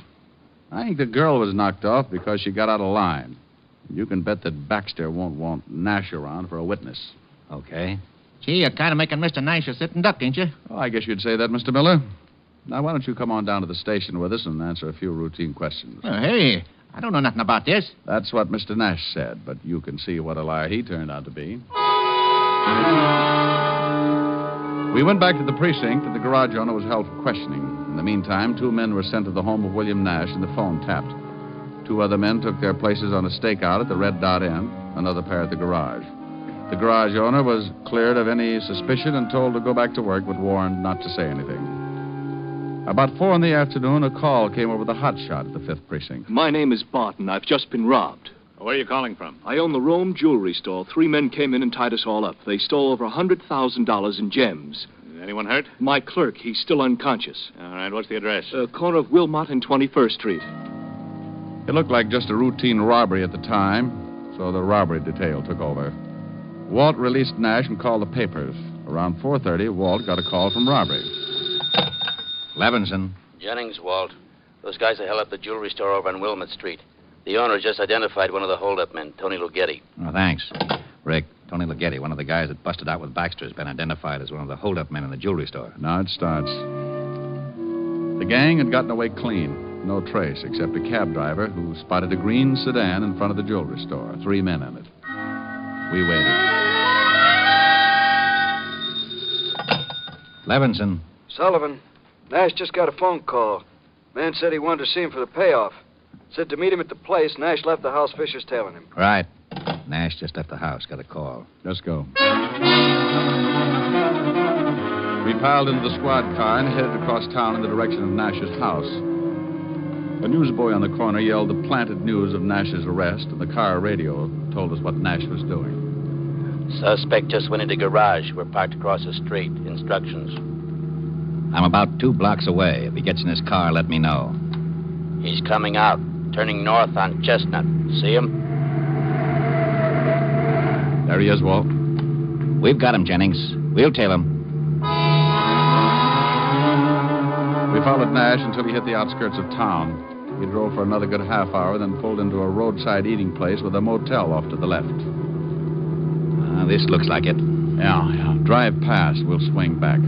I think the girl was knocked off because she got out of line. You can bet that Baxter won't want Nash around for a witness. Okay. Gee, you're kind of making Mr. Nash a sitting duck, ain't you? Oh, I guess you'd say that, Mr. Miller. Now, why don't you come on down to the station with us and answer a few routine questions? Hey, I don't know nothing about this. That's what Mr. Nash said, but you can see what a liar he turned out to be. We went back to the precinct, and the garage owner was held for questioning. In the meantime, 2 men were sent to the home of William Nash, and the phone tapped. 2 other men took their places on a stakeout at the Red Dot Inn, another pair at the garage. The garage owner was cleared of any suspicion and told to go back to work, but warned not to say anything. About 4 in the afternoon, a call came over the hot shot at the 5th precinct. My name is Barton. I've just been robbed. Where are you calling from? I own the Rome jewelry store. 3 men came in and tied us all up. They stole over $100,000 in gems. Anyone hurt? My clerk, he's still unconscious. All right, what's the address? Corner of Wilmot and 21st Street. It looked like just a routine robbery at the time, so the robbery detail took over. Walt released Nash and called the papers. Around 4:30, Walt got a call from robbery. Levinson. Jennings, Walt. Those guys that held up the jewelry store over on Wilmot Street. The owner just identified one of the hold-up men, Tony Lughetti. Oh, thanks. Rick, Tony Lughetti, one of the guys that busted out with Baxter, has been identified as one of the hold-up men in the jewelry store. Now it starts. The gang had gotten away clean. No trace except a cab driver who spotted a green sedan in front of the jewelry store. 3 men in it. We waited. Levinson. Sullivan. Nash just got a phone call. Man said he wanted to see him for the payoff. Said to meet him at the place. Nash left the house. Fisher's tailing him. Right. Nash just left the house. Got a call. Let's go. We piled into the squad car and headed across town in the direction of Nash's house. A newsboy on the corner yelled the planted news of Nash's arrest, and the car radio told us what Nash was doing. Suspect just went into garage. We're parked across the street. Instructions. I'm about 2 blocks away. If he gets in his car, let me know. He's coming out, turning north on Chestnut. See him? There he is, Walt. We've got him, Jennings. We'll tail him. followed Nash until he hit the outskirts of town. He drove for another good half hour, then pulled into a roadside eating place with a motel off to the left. This looks like it. Yeah. Drive past. We'll swing back.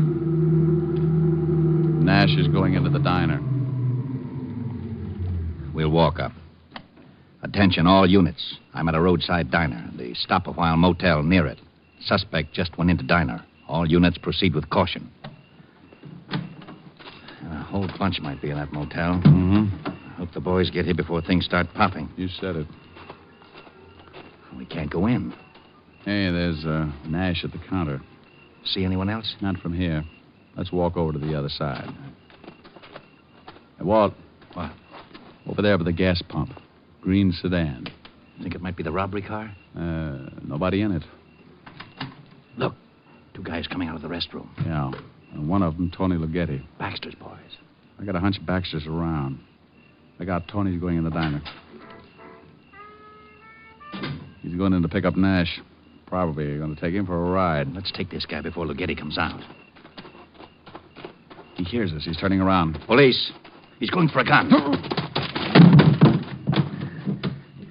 Nash is going into the diner. We'll walk up. Attention, all units. I'm at a roadside diner. The stop-a-while motel near it. Suspect just went into diner. All units proceed with caution. A whole bunch might be in that motel. Mm-hmm. Hope the boys get here before things start popping. You said it. We can't go in. Hey, there's Nash at the counter. See anyone else? Not from here. Let's walk over to the other side. Hey, Walt. What? Over there by the gas pump. Green sedan. Think it might be the robbery car? Nobody in it. Look, 2 guys coming out of the restroom. Yeah. And one of them, Tony Ligeti. Baxter's boys. I got a hunch Baxter's around. I got Tony's going in the diner. He's going in to pick up Nash. Probably going to take him for a ride. Let's take this guy before Ligeti comes out. He hears us. He's turning around. Police. He's going for a gun.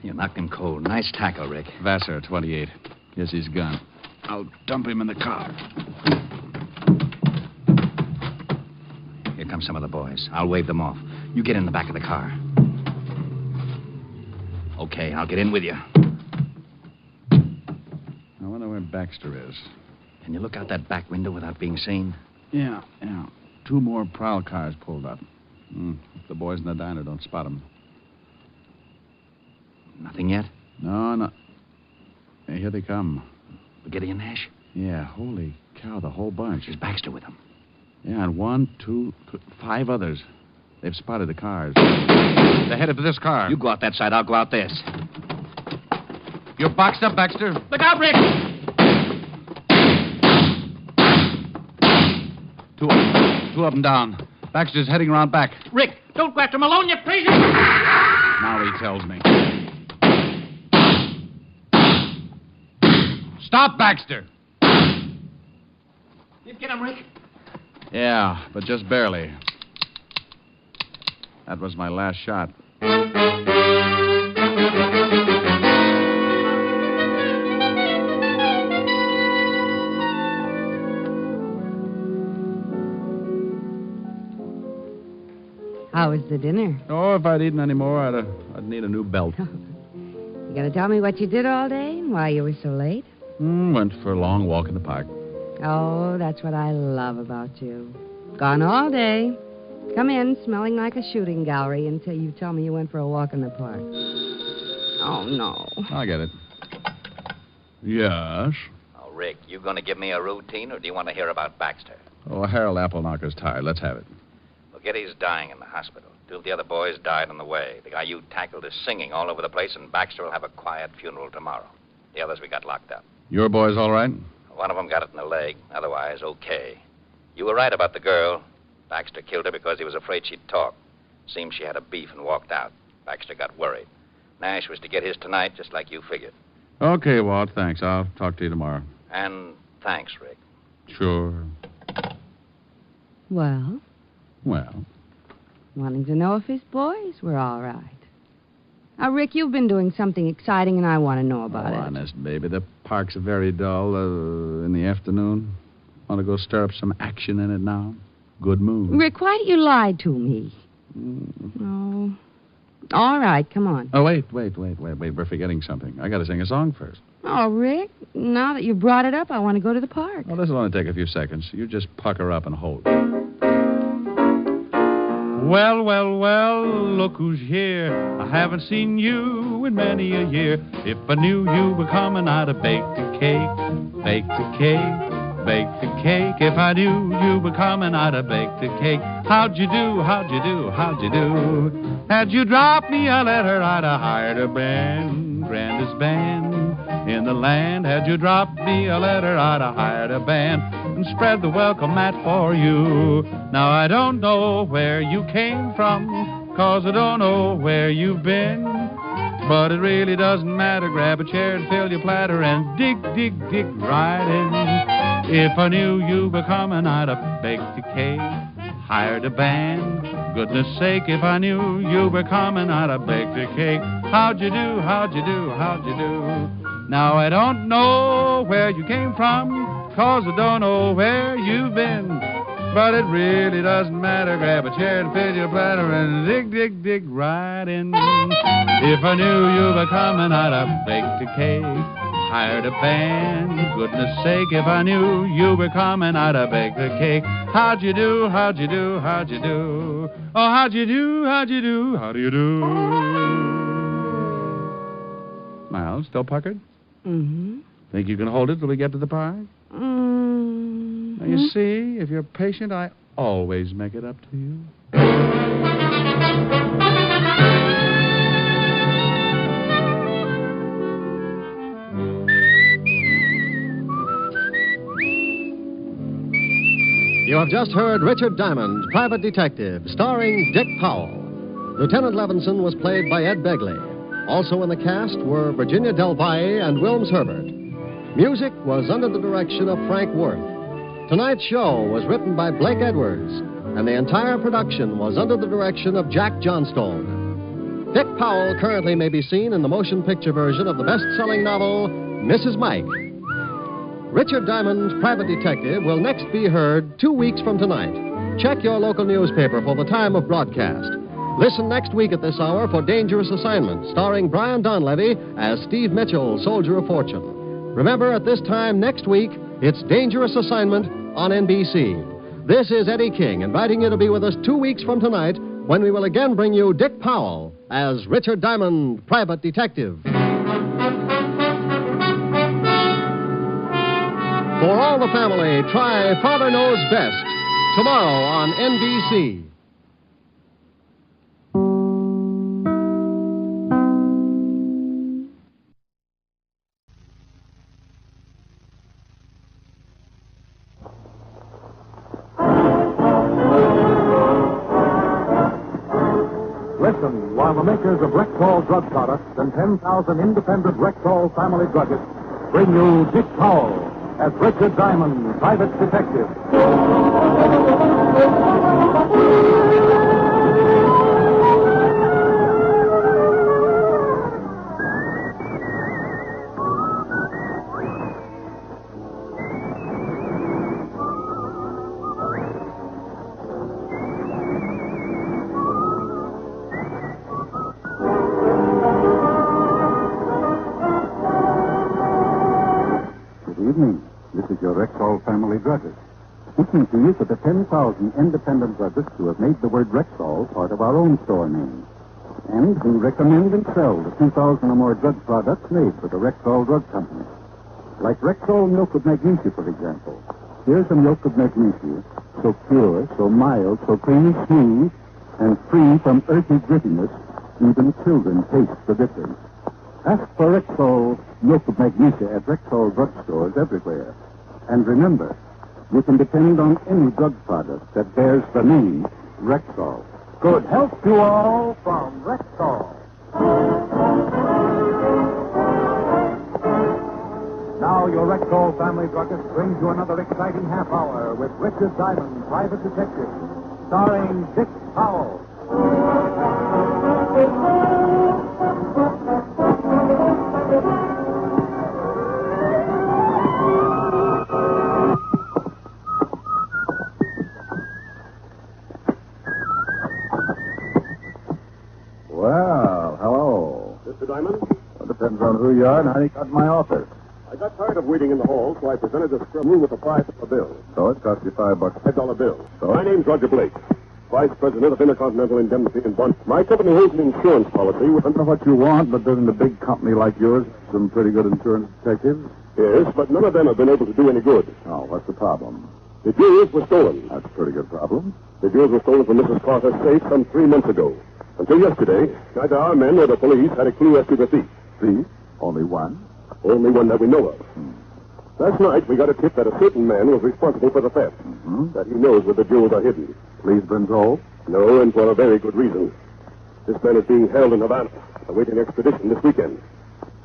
You knocked him cold. Nice tackle, Rick. Vassar, 28. Here's his gun. I'll dump him in the car. Here come some of the boys. I'll wave them off. You get in the back of the car. Okay, I'll get in with you. I wonder where Baxter is. Can you look out that back window without being seen? Yeah. 2 more prowl cars pulled up. If the boys in the diner don't spot them. Nothing yet? No. Hey, here they come. Ligeti and Nash? Yeah, holy cow, the whole bunch. Is Baxter with them? Yeah, and 1, 2, 5 others. They've spotted the cars. They're headed for this car. You go out that side, I'll go out this. You're boxed up, Baxter. Look out, Rick! Two of them down. Baxter's heading around back. Rick, don't go after Malone, you crazy! Now he tells me. Stop, Baxter! You get him, Rick? Yeah, but just barely. That was my last shot. How was the dinner? Oh, if I'd eaten any more, I'd need a new belt. You gonna tell me what you did all day and why you were so late? Went for a long walk in the park. Oh, that's what I love about you. Gone all day. Come in smelling like a shooting gallery until you tell me you went for a walk in the park. Oh, no. I get it. Yes? Oh, Rick, you going to give me a routine, or do you want to hear about Baxter? Oh, Harold Appleknocker's tired. Let's have it. Ligeti's dying in the hospital. 2 of the other boys died on the way. The guy you tackled is singing all over the place, and Baxter will have a quiet funeral tomorrow. The others we got locked up. Your boys all right? One of them got it in the leg. Otherwise, okay. You were right about the girl. Baxter killed her because he was afraid she'd talk. Seems she had a beef and walked out. Baxter got worried. Nash was to get his tonight, just like you figured. Okay, Walt, thanks. I'll talk to you tomorrow. And thanks, Rick. Sure. Well? Well? Wanting to know if his boys were all right. Now, Rick, you've been doing something exciting, and I want to know about it. Honest, baby. The park's very dull in the afternoon. Want to go stir up some action in it now? Good mood. Rick, why do you lie to me? Oh. All right, come on. Oh, wait. We're forgetting something. I got to sing a song first. Oh, Rick, now that you brought it up, I want to go to the park. Well, this will only take a few seconds. You just pucker up and hold. Well, look who's here. I haven't seen you in many a year. If I knew you were coming, I'd have baked a cake, baked a cake. Baked the cake. If I knew you were coming, I'd have baked the cake. How'd you do? How'd you do? How'd you do? Had you dropped me a letter, I'd have hired a band, grandest band in the land. Had you dropped me a letter, I'd have hired a band and spread the welcome mat for you. Now I don't know where you came from, 'cause I don't know where you've been. But it really doesn't matter. Grab a chair and fill your platter and dig right in. If I knew you were coming, I'd have baked a cake. hired a band. Goodness sake, if I knew you were coming, I'd have baked a cake. How'd you do, how'd you do, how'd you do? Now I don't know where you came from, 'cause I don't know where you've been. But it really doesn't matter. Grab a chair and fill your bladder and dig, dig, dig right in. If I knew you were coming, I'd have baked a cake, hired a band. Goodness sake, if I knew you were coming, I'd have baked a cake. How'd you do, how'd you do, how'd you do? Oh, how'd you do, how'd you do, how do you do? Well, still puckered? Mm-hmm. Think you can hold it till we get to the park? Now, you see, if you're patient, I always make it up to you. You have just heard Richard Diamond, Private Detective, starring Dick Powell. Lieutenant Levinson was played by Ed Begley. Also in the cast were Virginia Del Valle and Wilms Herbert. Music was under the direction of Frank Worth. Tonight's show was written by Blake Edwards, and the entire production was under the direction of Jack Johnstone. Dick Powell currently may be seen in the motion picture version of the best-selling novel, Mrs. Mike. Richard Diamond's Private Detective will next be heard 2 weeks from tonight. Check your local newspaper for the time of broadcast. Listen next week at this hour for Dangerous Assignment, starring Brian Donlevy as Steve Mitchell, Soldier of Fortune. Remember, at this time next week, it's Dangerous Assignment on NBC. This is Eddie King, inviting you to be with us 2 weeks from tonight when we will again bring you Dick Powell as Richard Diamond, Private Detective. For all the family, try Father Knows Best tomorrow on NBC. Listen, while the makers of Rexall drug products and 10,000 independent Rexall family druggists bring you Dick Powell as Richard Diamond, Private Detective. This is your Rexall family druggist, speaking to you for the 10,000 independent druggists who have made the word Rexall part of our own store name, and who recommend and sell the 2,000 or more drug products made for the Rexall Drug Company. Like Rexall milk with magnesia, for example. Here's a milk with magnesia, so pure, so mild, so creamy smooth, and free from earthy grittiness, even children taste the difference. Ask for Rexall milk of magnesia at Rexall drugstores everywhere. And remember, you can depend on any drug product that bears the name Rexall. Good health to all from Rexall. Now your Rexall family druggist brings you another exciting half hour with Richard Diamond, Private Detective, starring Dick Powell. Well, hello. Mr. Diamond? Well, depends on who you are and how you got in my office. I got tired of waiting in the hall, so I presented this scrum room with a $5 bill. So it cost you $5. $5 bill. So? My name's Roger Blake, Vice President of Intercontinental Indemnity in Bond. My company holds an insurance policy with... I don't know what you want, but doesn't a big company like yours have some pretty good insurance detectives? Yes, but none of them have been able to do any good. Oh, what's the problem? The jewels were stolen. That's a pretty good problem. The jewels were stolen from Mrs. Carter's safe some 3 months ago. Until yesterday, neither our men nor the police had a clue as to the thief. Thief? Only one? Only one that we know of. Last night, we got a tip that a certain man was responsible for the theft. That he knows where the jewels are hidden. Police been told? No, and for a very good reason. This man is being held in Havana, awaiting extradition this weekend.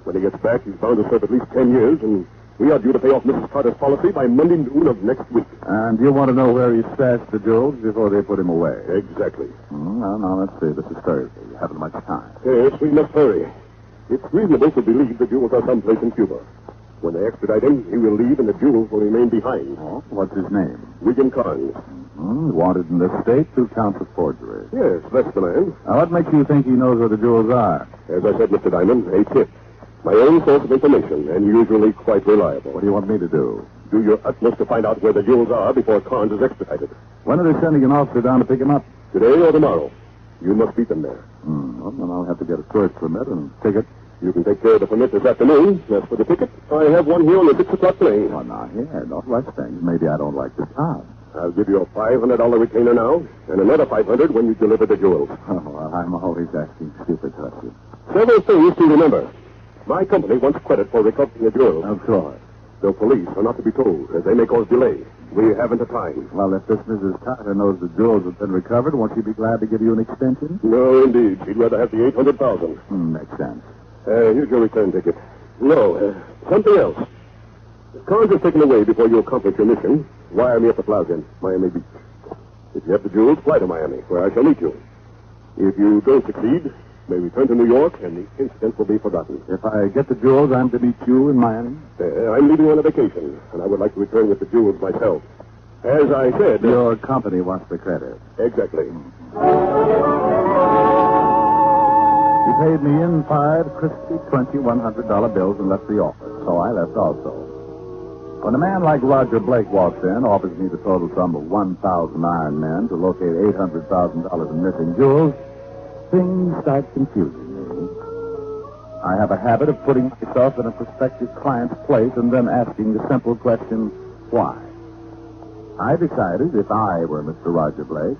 When he gets back, he's bound to serve at least 10 years, and We are due to pay off Mrs. Carter's policy by Monday noon of next week. And you want to know where he stashed the jewels before they put him away? Exactly. Now, let's see. This is Thursday. You haven't much time. Yes, we must hurry. It's reasonable to believe the jewels are someplace in Cuba. When they extradite him, he will leave and the jewels will remain behind. Oh, what's his name? William Carnes. Wanted in this state, 2 counts of forgery. Yes, that's the man. Now, what makes you think he knows where the jewels are? As I said, Mr. Diamond, a tip. My own source of information, and usually quite reliable. What do you want me to do? Do your utmost to find out where the jewels are before Carnes is extradited. When are they sending an officer down to pick him up? Today or tomorrow. You must beat them there. Well, then I'll have to get a search permit and ticket. You can take care of the permit this afternoon. As for the ticket, I have one here on the 6 o'clock plane. Oh, now, here, don't rush things. Maybe I don't like the job. I'll give you a $500 retainer now, and another $500 when you deliver the jewels. Oh, well, I'm always asking stupid questions. Several things to remember. My company wants credit for recovering the jewels. Of course. The police are not to be told, as they may cause delay. We haven't the time. Well, if this Mrs. Carter knows the jewels have been recovered, won't she be glad to give you an extension? No, indeed. She'd rather have the $800,000. Makes sense. Here's your return ticket. No, something else. If Carnes is taken away before you accomplish your mission, wire me at the plaza in Miami Beach. If you have the jewels, fly to Miami, where I shall meet you. If you don't succeed, may return to New York, and the incident will be forgotten. If I get the jewels, I'm to meet you in Miami? I'm leaving on a vacation, and I would like to return with the jewels myself. As I said... Your company wants the credit. Exactly. He paid me in 5 crispy $100 bills and left the office, so I left also. When a man like Roger Blake walks in, offers me the total sum of 1,000 iron men to locate $800,000 in missing jewels, things start confusing me. I have a habit of putting myself in a prospective client's place and then asking the simple question, why? I decided if I were Mr. Roger Blake,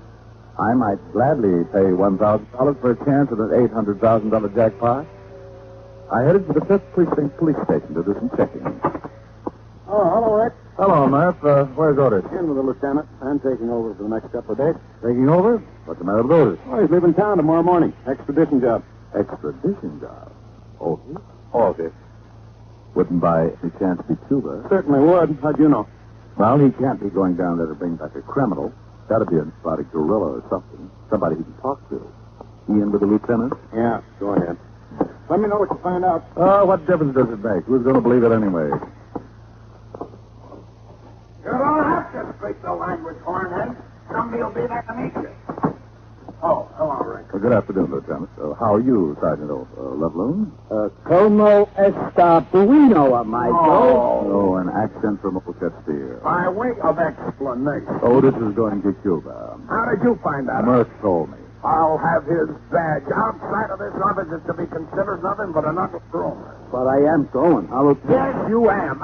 I might gladly pay $1,000 for a chance at an $800,000 jackpot. I headed for the 5th Precinct Police Station to do some checking. Oh, hello, Rick. Hello, Murph. Where's Otis? In with the lieutenant. I'm taking over for the next couple of days. Taking over? What's the matter with Otis? Oh, he's leaving town tomorrow morning. Extradition job. Extradition job? Otis? Otis. Wouldn't by any chance be Cuba? Certainly would. How'd you know? Well, he can't be going down there to bring back a criminal. Got to be a exotic gorilla or something. Somebody he can talk to. He in with the lieutenant? Yeah, go ahead. Let me know what you find out. Oh, what difference does it make? Who's going to believe it anyway? You don't have to speak the language, Hornhead. Somebody will be there to meet you. Oh, hello, Rick. Well, good afternoon, Lieutenant. How are you, Sergeant Loveloon? Como esta bueno, amigo? Oh, an accent from Old Castile. By way of explanation. Otis is going to Cuba. How did you find that? Murph told me. I'll have his badge. Outside of this office, it's to be considered nothing but an undergroomer. But I am going. Yes, you am.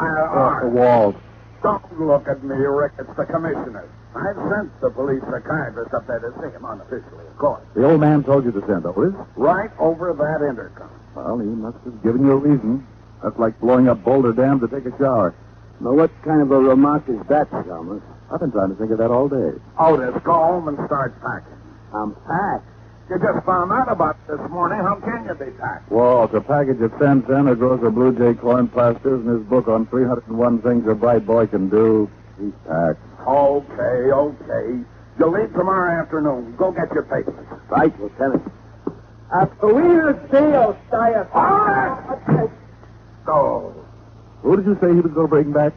Walt. Don't look at me, Rick. It's the commissioner. I've sent the police psychiatrist up there to see him unofficially, of course. The old man told you to send Otis? Right over that intercom. Well, he must have given you a reason. That's like blowing up Boulder Dam to take a shower. Now, what kind of a remark is that, Chalmers? I've been trying to think of that all day. Otis, go home and start packing. I'm packed. You just found out about it this morning. How can you be packed? Walt, a package of 10 cent, a grocer Blue Jay corn plasters, and his book on 301 things a bright boy can do. He's packed. Okay. You leave tomorrow afternoon. Go get your papers. Right, Lieutenant. So, Who did you say he was going to bring back?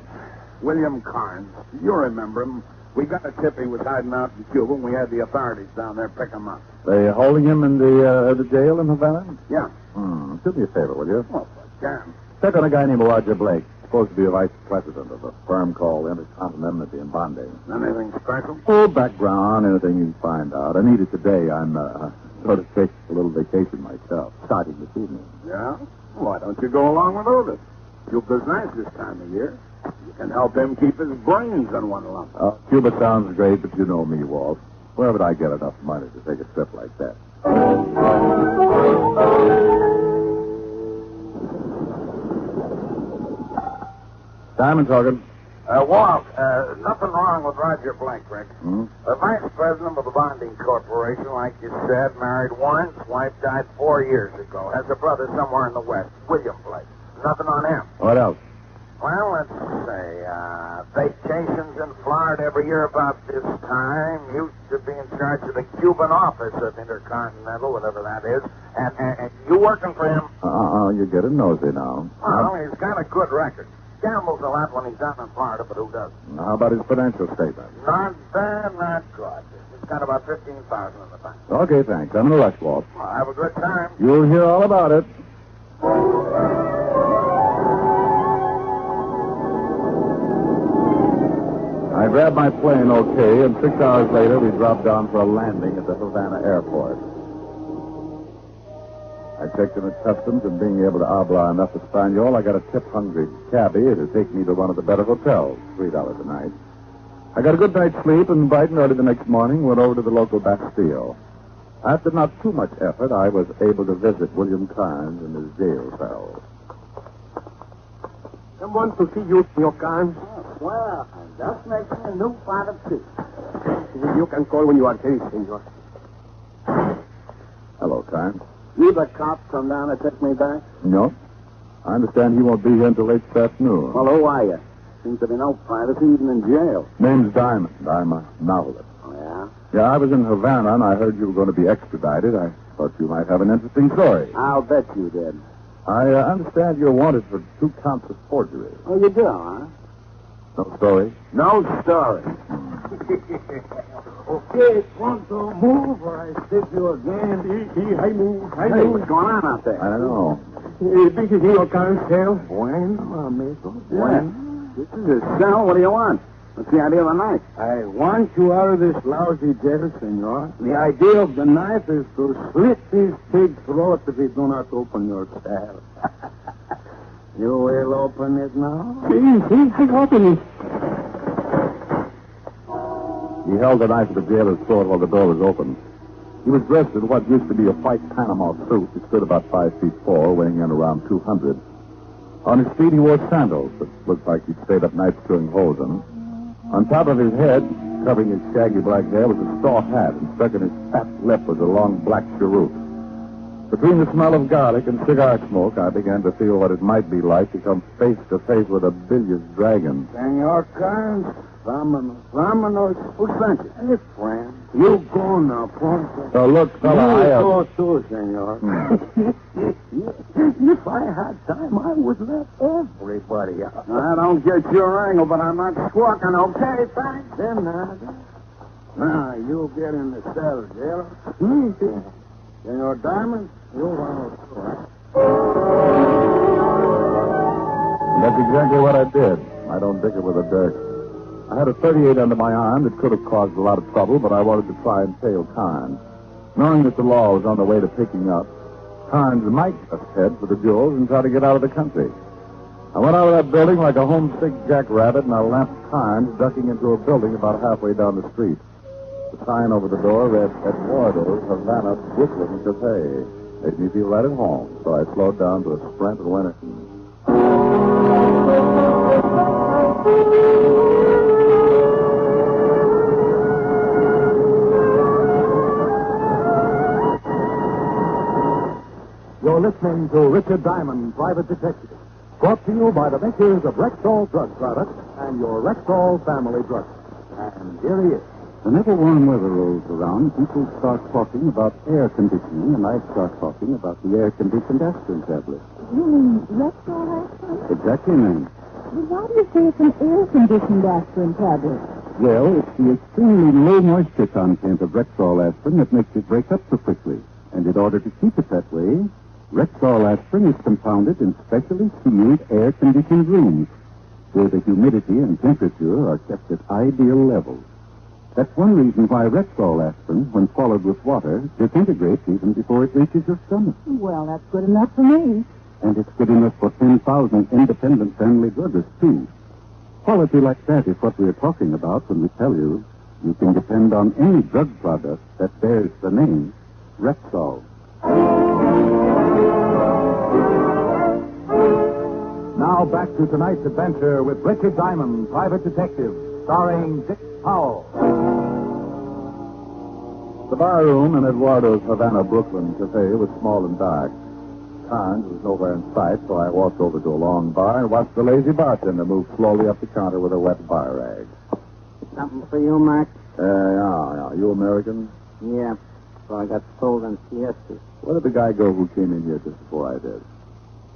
William Carnes. You remember him. We got a tip he was hiding out in Cuba, and we had the authorities down there pick him up. They holding him in the jail in Havana? Yeah. Do me a favor, will you? Oh, damn. Check on a guy named Roger Blake. Supposed to be a vice president of a firm called Intercontinental in Bombay. Anything special? Oh, background, anything you can find out. I need it today. I'm sort of taking a little vacation myself, starting this evening. Yeah? Why don't you go along with Otis? Cuba's nice this time of year. You can help him keep his brains in one lump. Cuba sounds great, but you know me, Walt. Where would I get enough money to take a trip like that? Diamond talking. Walt, nothing wrong with Roger Blake, Rick. Hmm? The vice president of the bonding corporation, like you said, married once. Wife died 4 years ago. Has a brother somewhere in the West, William Blake. Nothing on him. What else? Well, let's say, vacations in Florida every year about this time. Used to be in charge of the Cuban office of Intercontinental, whatever that is. And you working for him? You're getting nosy now. Well, he's got a good record. Gambles a lot when he's down in Florida, but who doesn't? How about his financial statement? Not bad, not good. He's got about $15,000 in the bank. Okay, thanks. I'm in a rush, Walt. Well, have a good time. You'll hear all about it. I grabbed my plane okay, and 6 hours later we dropped down for a landing at the Havana airport. I checked in at customs, and being able to habla enough Espanol, I got a tip-hungry cabbie to take me to one of the better hotels, $3 a night. I got a good night's sleep, and bright and early the next morning went over to the local Bastille. After not too much effort, I was able to visit William Carnes in his jail cell. Someone to see you, Senor Carnes. Well, I'm just making a new pot of tea. You can call when you are ready, Senor. Hello, Carnes. You the cop come down to take me back? No. I understand he won't be here until late this afternoon. Well, who are you? Seems to be no privacy even in jail. Name's Diamond. I'm a novelist. Oh, yeah? Yeah, I was in Havana, and I heard you were going to be extradited. I thought you might have an interesting story. I'll bet you did. I understand you're wanted for 2 counts of forgery. Oh, you do, huh? No story? No story. Okay, pronto, move, or I stick you again. I move. Hey, what's going on out there? I don't know. This is Senor Carnes' cell. Bueno, amigo. Bueno. This is his cell. What do you want? What's the idea of the knife? I want you out of this lousy jail, senor. The idea of the knife is to slit this pig's throat if you do not open your cell. You will open it now? See, I open it. He held the knife at the jailer's throat while the door was open. He was dressed in what used to be a white Panama suit. He stood about 5 feet 4, weighing in around 200. On his feet, he wore sandals that looked like he'd stayed up nights drilling holes in them. On top of his head, covering his shaggy black hair, was a straw hat, and stuck in his fat lip was a long black cheroot. Between the smell of garlic and cigar smoke, I began to feel what it might be like to come face to face with a bilious dragon. Senor Carnes, vámonos. Who sent you? Hey, friend. You go now, pronto. So look, fella, You go too, senor. If I had time, I would let everybody out. I don't get your angle, but I'm not squawking, okay? Thanks. Then, now, you get in the cell, jailer. Senor Diamond, you want to. That's exactly what I did. I don't dicker with the dirt. I had a .38 under my arm that could have caused a lot of trouble, but I wanted to try and tail Carnes. Knowing that the law was on the way to picking up, Carnes might just head for the jewels and try to get out of the country. I went out of that building like a homesick jackrabbit, and I lamped Carnes ducking into a building about halfway down the street. The sign over the door read Eduardo's Havana Brooklyn Cafe. Made me feel right at home, so I slowed down to a sprint and went in. You're listening to Richard Diamond, Private Detective, brought to you by the makers of Rexall Drug Products and your Rexall family drug. And here he is. Whenever warm weather rolls around, people start talking about air conditioning, and I start talking about the air-conditioned aspirin tablet. You mean Rexall aspirin? Exactly, ma'am. Well, why do you say it's an air-conditioned aspirin tablet? Well, it's the extremely low moisture content of Rexall aspirin that makes it break up so quickly. And in order to keep it that way, Rexall aspirin is compounded in specially sealed air-conditioned rooms, where the humidity and temperature are kept at ideal levels. That's one reason why Rexall aspirin, when swallowed with water, disintegrates even before it reaches your stomach. Well, that's good enough for me. And it's good enough for 10,000 independent family druggists, too. Quality like that is what we're talking about when we tell you can depend on any drug product that bears the name Rexall. Now back to tonight's adventure with Richard Diamond, Private Detective, starring Dick Powell. The bar room in Eduardo's Havana Brooklyn Cafe was small and dark. Carnes was nowhere in sight, so I walked over to a long bar and watched the lazy bartender move slowly up the counter with a wet bar rag. Something for you, Mac? Yeah. You American? Yeah. So I got sold on siestas. Where did the guy go who came in here just before I did?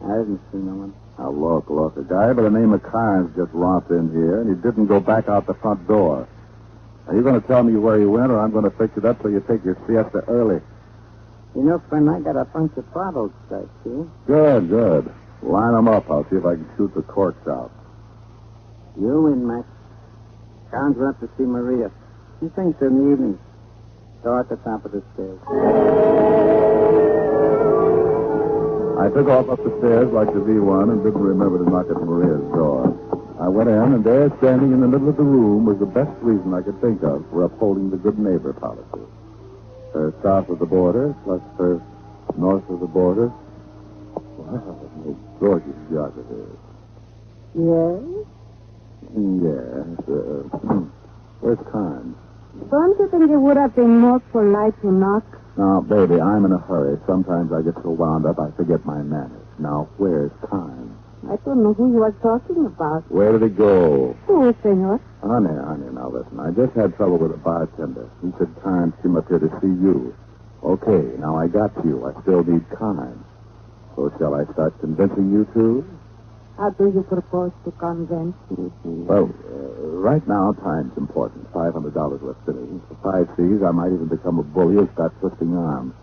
I didn't see no one. Now, look. A guy by the name of Carnes just romped in here, and he didn't go back out the front door. Are you going to tell me where he went, or I'm going to fix it up so you take your siesta early? You know, friend, I got a bunch of bottles back here. Good. Line them up. I'll see if I can shoot the corks out. You in, Mac. Carnes went to see Maria. She thinks in the evening. Door at the top of the stairs. I took off up the stairs like the V1 and didn't remember to knock at Maria's door. I went in, and there, standing in the middle of the room, was the best reason I could think of for upholding the good neighbor policy. Her south of the border, plus her north of the border. Wow, what gorgeous geography. Yes? Yes. Where's Carnes? Don't you think it would have been more polite to knock? Now, baby, I'm in a hurry. Sometimes I get so wound up I forget my manners. Now, where's Carnes? I don't know who you are talking about. Where did he go? Who, senor? Honey, now listen. I just had trouble with a bartender. He said Carnes came up here to see you. Okay, now I got you. I still need Carnes. So shall I start convincing you too? How do you propose to convince me? Well, right now, time's important. $500 worth sitting. For 5 C's, I might even become a bully and start twisting arms.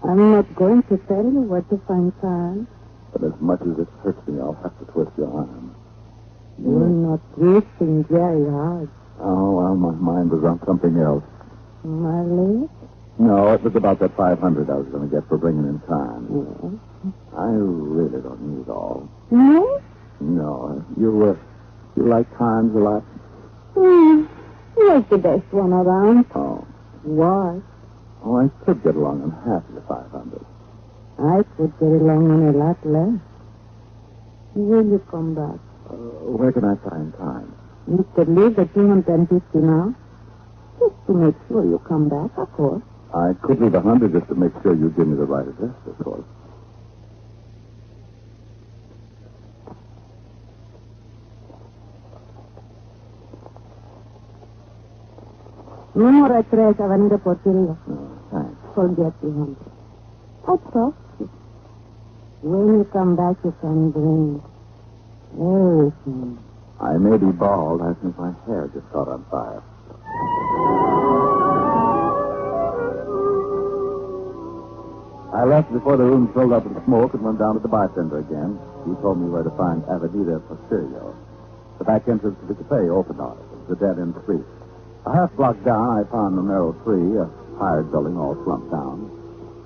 I'm not going to tell you where to find Carnes. But as much as it hurts me, I'll have to twist your arm. You're not twisting very hard. Oh, well, my mind was on something else. My leg? No, it was about that $500 I was going to get for bringing in Carnes. Yes. I really don't need all. No? No. You like Carnes a lot? He was the best one around. Oh. Was. Oh, I could get along on half of the 500. I could get along on a lot less. Will you come back? Where can I find Carnes? You could leave the 250 now. Just to make sure you come back, of course. I could leave 100 just to make sure you give me the right address, of course. Número 3, Avenida Portillo. Thanks. Forget the 100. I trust you. When you come back, you can bring everything. I may be bald. I think my hair just caught on fire. I left before the room filled up with smoke and went down to the bartender again. He told me where to find Avenida Portillo. The back entrance to the cafe opened on it. It was a dead-end street. A half block down, I found a narrow tree, a hired building all slumped down.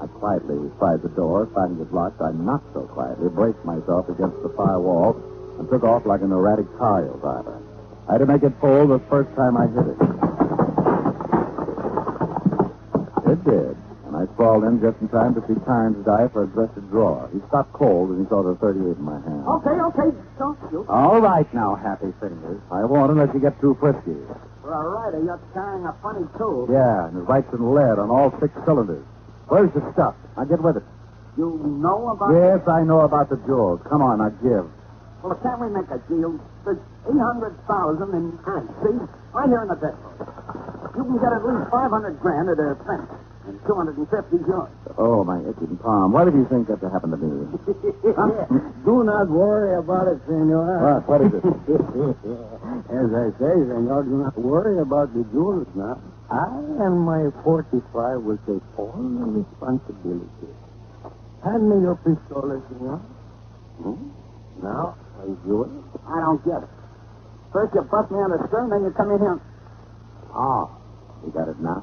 I quietly tried the door. Finding it locked, I not so quietly braced myself against the far wall and took off like an erratic car driver. I had to make it full the first time I hit it. It did, and I sprawled in just in time to see Carnes dive for a dresser drawer. He stopped cold and he saw the 38 in my hand. Okay, don't shoot. All right now, Happy Fingers. I won't unless you get too frisky. For a rider, you're carrying a funny tool. Yeah, and it writes in lead on all 6 cylinders. Where's the stuff? Now get with it. You know about Yes, I know about the jewels. Come on, now give. Well, can't we make a deal? There's 800,000 in ants, see? Right here in the depot. You can get at least 500 grand at a cent, and 250 is yours. Oh, my itching palm. Why did you think that to happen to me? Do not worry about it, senor. What is it? As I say, senor, do not worry about the jewels now. I and my 45 will take all the responsibility. Hand me your pistola, senor. Now, are you doing it? I don't get it. First you bust me on the stern, then you come in here. Oh, you got it now?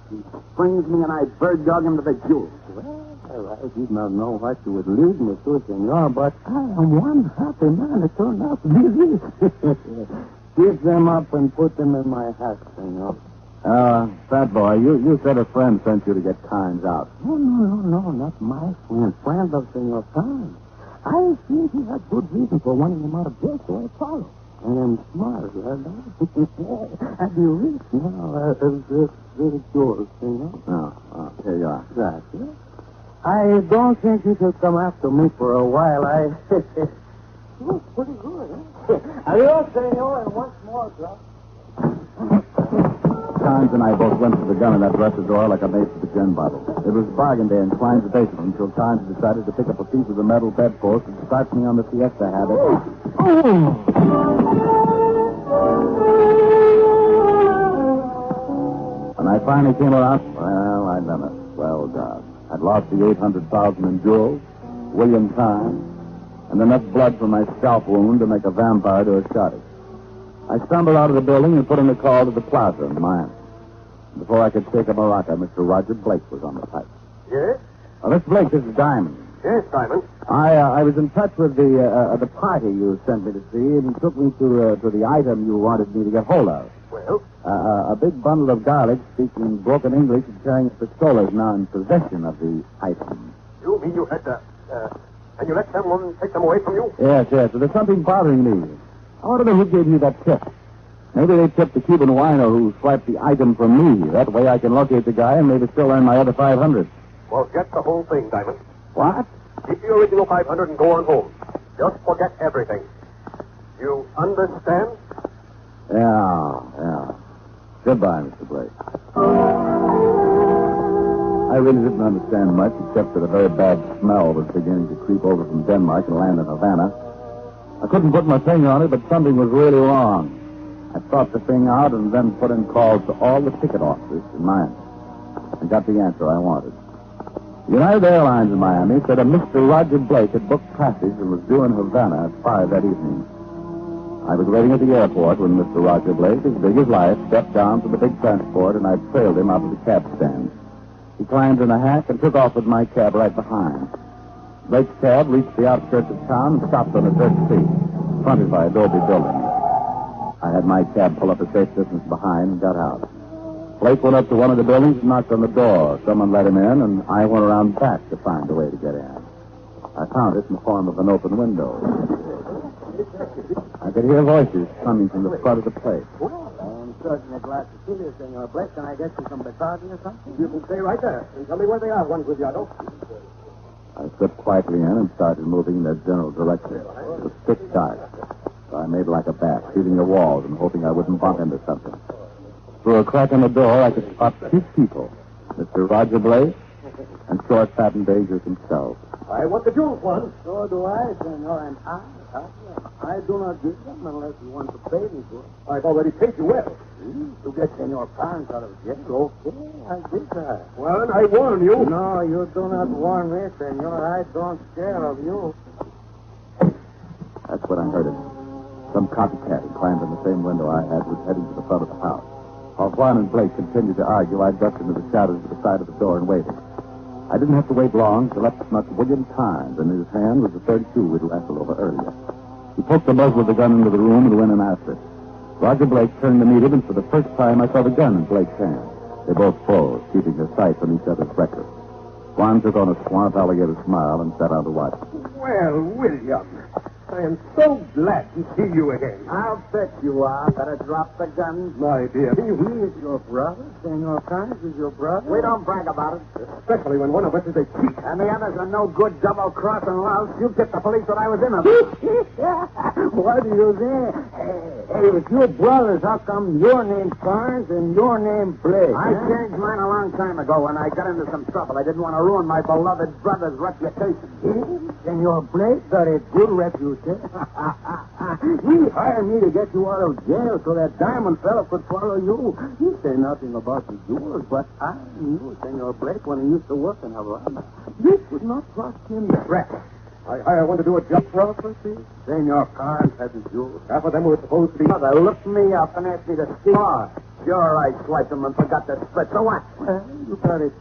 He springs me and I bird dog him to the jewels. Well, I did not know what you would lead me to, senor, but I am one happy man. It turned out to be this. Pick them up and put them in my hat, senor. Fat boy, you said a friend sent you to get Carnes out. No, not my friend. Friend of Senor Carnes. I think he had good reason for wanting him out of jail, so I followed. I am smart, right? I'd be rich now. This yours, senor. Oh, here you are. Gracias. I don't think you should come after me for a while. You look pretty good, huh? Adios, senor, and once more, Doc. Carnes and I both went to the gun in that dresser drawer like a maid to the gin bottle. It was bargain day in Klein's basement until Carnes decided to pick up a piece of the metal bedpost and start me on the siesta habit. When I finally came around, well, I'd done it. Well done. I'd lost the $800,000 in jewels, William Carnes, and enough blood from my scalp wound to make a vampire do a shotty. I stumbled out of the building and put in a call to the plaza in Miami. Before I could shake a maraca, Mr. Roger Blake was on the pipe. Yes? Mr. Blake, this is Diamond. Yes, Diamond. I was in touch with the party you sent me to see and took me to the item you wanted me to get hold of. Well? A big bundle of garlic speaking broken English and carrying a pistol is now in possession of the item. You mean you had and you let someone take them away from you? Yes. But there's something bothering me. I want to know who gave you that tip. Maybe they tipped the Cuban wino who swiped the item from me. That way I can locate the guy and maybe still earn my other $500. Well, get the whole thing, Diamond. What? Keep the original $500 and go on home. Just forget everything. You understand? Yeah. Goodbye, Mr. Blake. I really didn't understand much, except that a very bad smell was beginning to creep over from Denmark and land in Havana. I couldn't put my finger on it, but something was really wrong. I thought the thing out and then put in calls to all the ticket offices in Miami. I got the answer I wanted. United Airlines in Miami said a Mr. Roger Blake had booked passage and was due in Havana at 5 that evening. I was waiting at the airport when Mr. Roger Blake, as big as life, stepped down from the big transport, and I trailed him out of the cab stand. He climbed in a hack and took off with my cab right behind. Blake's cab reached the outskirts of town and stopped on a dirt street, fronted by adobe buildings. I had my cab pull up a safe distance behind and got out. Blake went up to one of the buildings and knocked on the door. Someone let him in, and I went around back to find a way to get in. I found it in the form of an open window. I could hear voices coming from the front of the place. I'm serving a glass of tea, Senor Blake. Can I get you some Bacardi or something? You can stay right there and tell me where they are, Juan Guglielmo. I slipped quietly in and started moving in their general direction. It was thick dark. So I made like a bat, shooting the walls and hoping I wouldn't bump into something. Through a crack in the door, I could spot 2 people, Mr. Roger Blake and short, fat, and dangerous himself. I want the jewels, Juan. So do I, Senor, and I do not give them unless you want to pay me for it. I've already paid you well. To get Senor Carnes out of jail, okay, I did that. Well, I warn you. No, you do not warn me, Senor. I don't care of you. That's when I heard it. Some copycat who climbed in the same window I had was heading to the front of the house. While Juan and Blake continued to argue, I ducked into the shadows at the side of the door and waited. I didn't have to wait long till up snuck William Carnes, and in his hand was the .32 we'd wrestled over earlier. He poked the muzzle of the gun into the room and went in after it. Roger Blake turned to meet him, and for the first time I saw the gun in Blake's hand. They both froze, keeping their sights on each other's record. Juan took on a swamp alligator smile and sat down to watch. Well, William, I am so glad to see you again. I'll bet you are. Better drop the gun. My dear. He is your brother. Senor Carnes is your brother. We don't brag about it. Especially when one of us is a cheat. And the others are no good double-crossing louse. You get the police when I was in them. What do you say? Hey, if you're brothers, how come your name's Carnes and your name's Blake? I changed mine a long time ago when I got into some trouble. I didn't want to ruin my beloved brother's reputation. Senor Blake got a good reputation. He hired me to get you out of jail so that diamond fella could follow you. He said nothing about the jewels, but I knew Senor Blake when he used to work in Havana. You could not trust him. Rat. I hired one to do a job for us, see? Senor Carnes had the jewels. Half of them were supposed to be... Mother looked me up and asked me to steal. Oh, sure, I swiped them and forgot to split. So what? Well, you got it.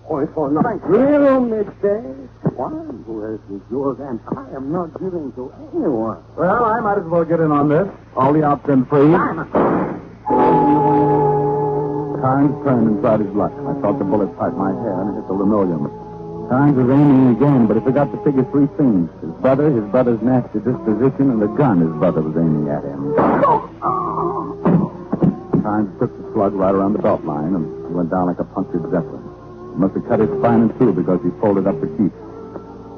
Point for nothing. Little mistake. One who has the jewels, and I am not giving to anyone. Well, I might as well get in on this. All the options free. Carnes turned and tried his luck. I felt the bullet part my hair and hit the linoleum. Carnes was aiming again, but he forgot to figure 3 things. His brother's nasty disposition, and the gun his brother was aiming at him. Carnes took the slug right around the belt line, and he went down like a punctured zeppelin. Must have cut his spine in two because he folded up the keep.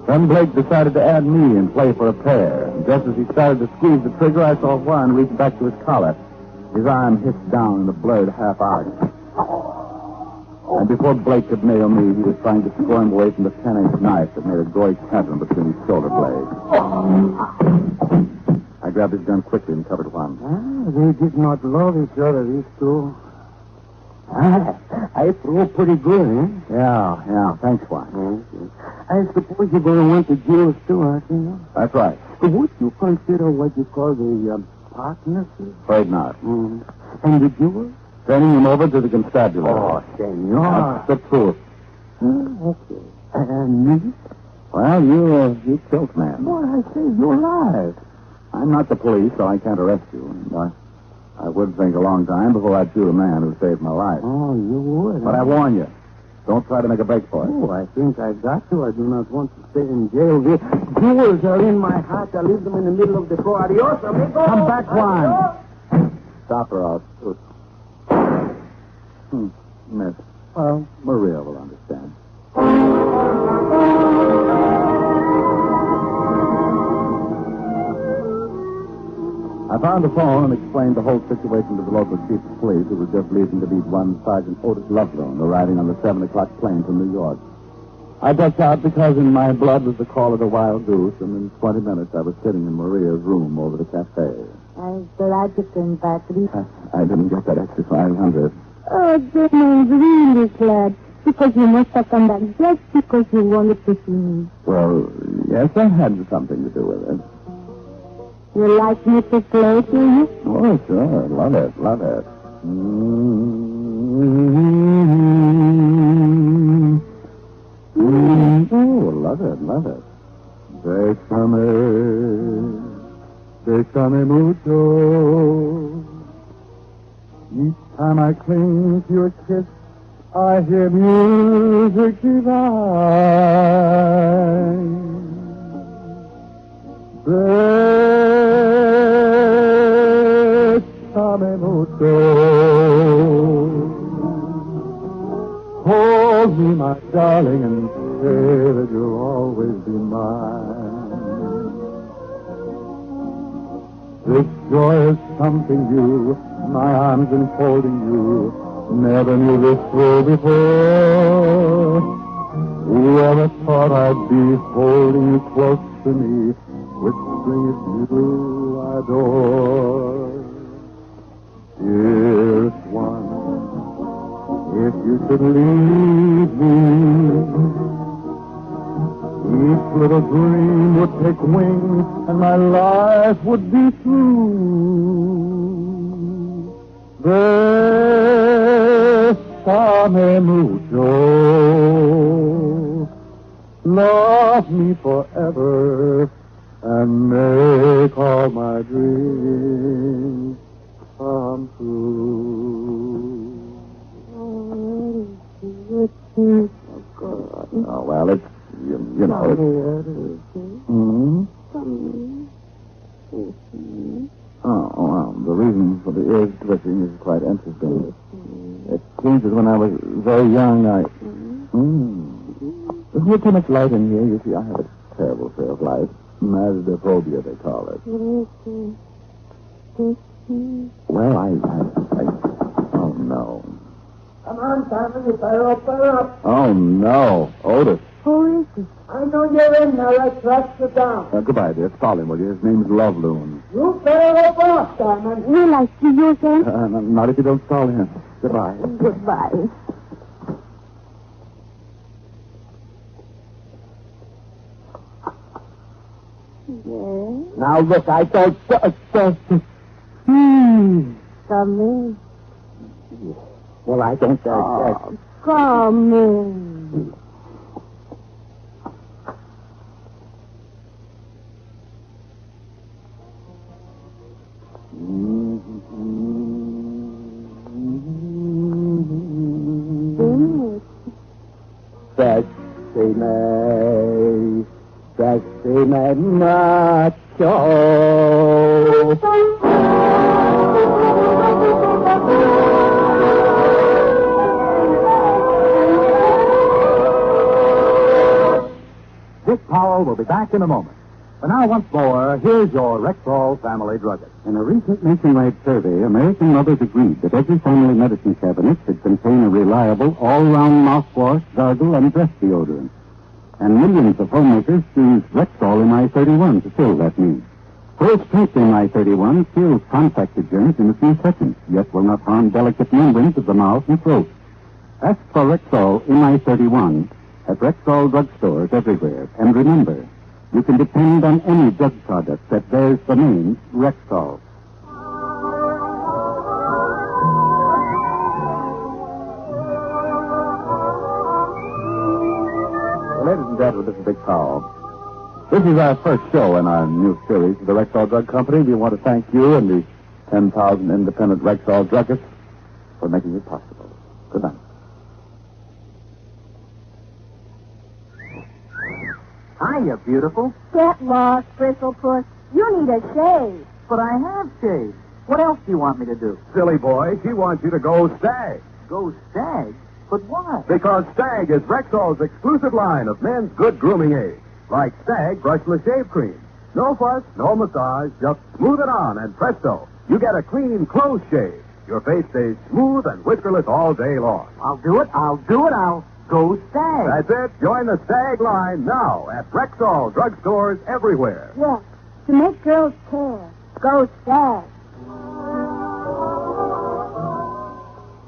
Then Blake decided to add me and play for a pair. And just as he started to squeeze the trigger, I saw Juan reach back to his collar. His arm hissed down in a blurred half-arc. And before Blake could nail me, he was trying to squirm away from the 10-inch knife that made a gory pattern between his shoulder blades. I grabbed his gun quickly and covered Juan. They did not love each other, these two. I threw pretty good, eh? Yeah. Thanks, Juan. I suppose you're going to want the jewels, too, aren't you? That's right. Would you consider what you call the partnership? Afraid not. And the jewels? Turning him over to the constabulary. Oh, senor. That's the truth. Okay. And me? Well, you killed man. Well, I say you're alive. I'm not the police, so I can't arrest you. And I would think a long time before I'd shoot a man who saved my life. Oh, you would? But I warn you, don't try to make a break for it. Oh, I think I got to. I do not want to stay in jail. The jewels are in my heart. I leave them in the middle of the floor. Adios, amigo. Come back, Juan. Stop her out. Miss. Well, Maria will understand. I found the phone and explained the whole situation to the local chief of police, who was just leaving to meet one Sergeant Otis Loveloon, arriving on the 7 o'clock plane from New York. I ducked out because in my blood was the call of the wild goose, and in 20 minutes I was sitting in Maria's room over the cafe. I'm glad you came back, Lisa. I didn't get that extra 500. Oh, Jim, I'm really glad. Because you must have come back just because you wanted to see me. Well, yes, I had something to do with it. You like me to play to you? Oh, sure. Love it. Oh, love it. Bésame mucho. Each time I cling to your kiss, I hear music divine. Bésame mucho. Hold me, my darling, and say that you'll always be mine. This joy is something new, my arms enfolding you. Never knew this thrill before. Whoever thought I'd be holding you close to me, whispering it's you I adore. Dearest one, if you should leave me, each little dream would take wing and my life would be through. Bésame mucho. Love me forever and make all my dreams come true. Oh, well, it's, you know, it's... Oh, well, the reason for the ears twitching is quite interesting. It seems that when I was very young, There's not too much light in here. You see, I have a terrible fear of light. Masdophobia, they call it. Well, I... Oh, no. Come on, Tommy. Fire up. Oh, no. Otis. Who is it? I know you're in there. Let's rush you down. Goodbye, dear. Call him, will you? His name's Loveloon. You fire up, Simon. Will I see you again? Not if you don't call him. Goodbye. Goodbye. Yes. Now, look, I don't... Come in. Well, I don't... Come in. Sexy macho. Powell will be back in a moment. But now, once more, here's your Rexall family druggist. In a recent nationwide survey, American mothers agreed that every family medicine cabinet should contain a reliable, all-round mouthwash, gargle, and breath deodorant. And millions of homemakers choose Rexall MI31 to fill that need. Full-strength MI31 kills contacted germs in a few seconds, yet will not harm delicate membranes of the mouth and throat. Ask for Rexall MI31 at Rexall drugstores everywhere. And remember, you can depend on any drug product that bears the name Rexall. Well, ladies and gentlemen, this is Dick Powell. This is our first show in our new series of the Rexall Drug Company. We want to thank you and the 10,000 independent Rexall druggists for making it possible. Good night. Hiya, beautiful. Get lost, Bristlepuss. You need a shave. But I have shaved. What else do you want me to do? Silly boy, she wants you to go Stag. Go Stag? But why? Because Stag is Rexall's exclusive line of men's good grooming aids. Like Stag brushless shave cream. No fuss, no massage, just smooth it on and presto, you get a clean, close shave. Your face stays smooth and whiskerless all day long. I'll do it. I'll go Stag. That's it. Join the Stag line now at Rexall drugstores everywhere. Yes, to make girls care. Go Stag.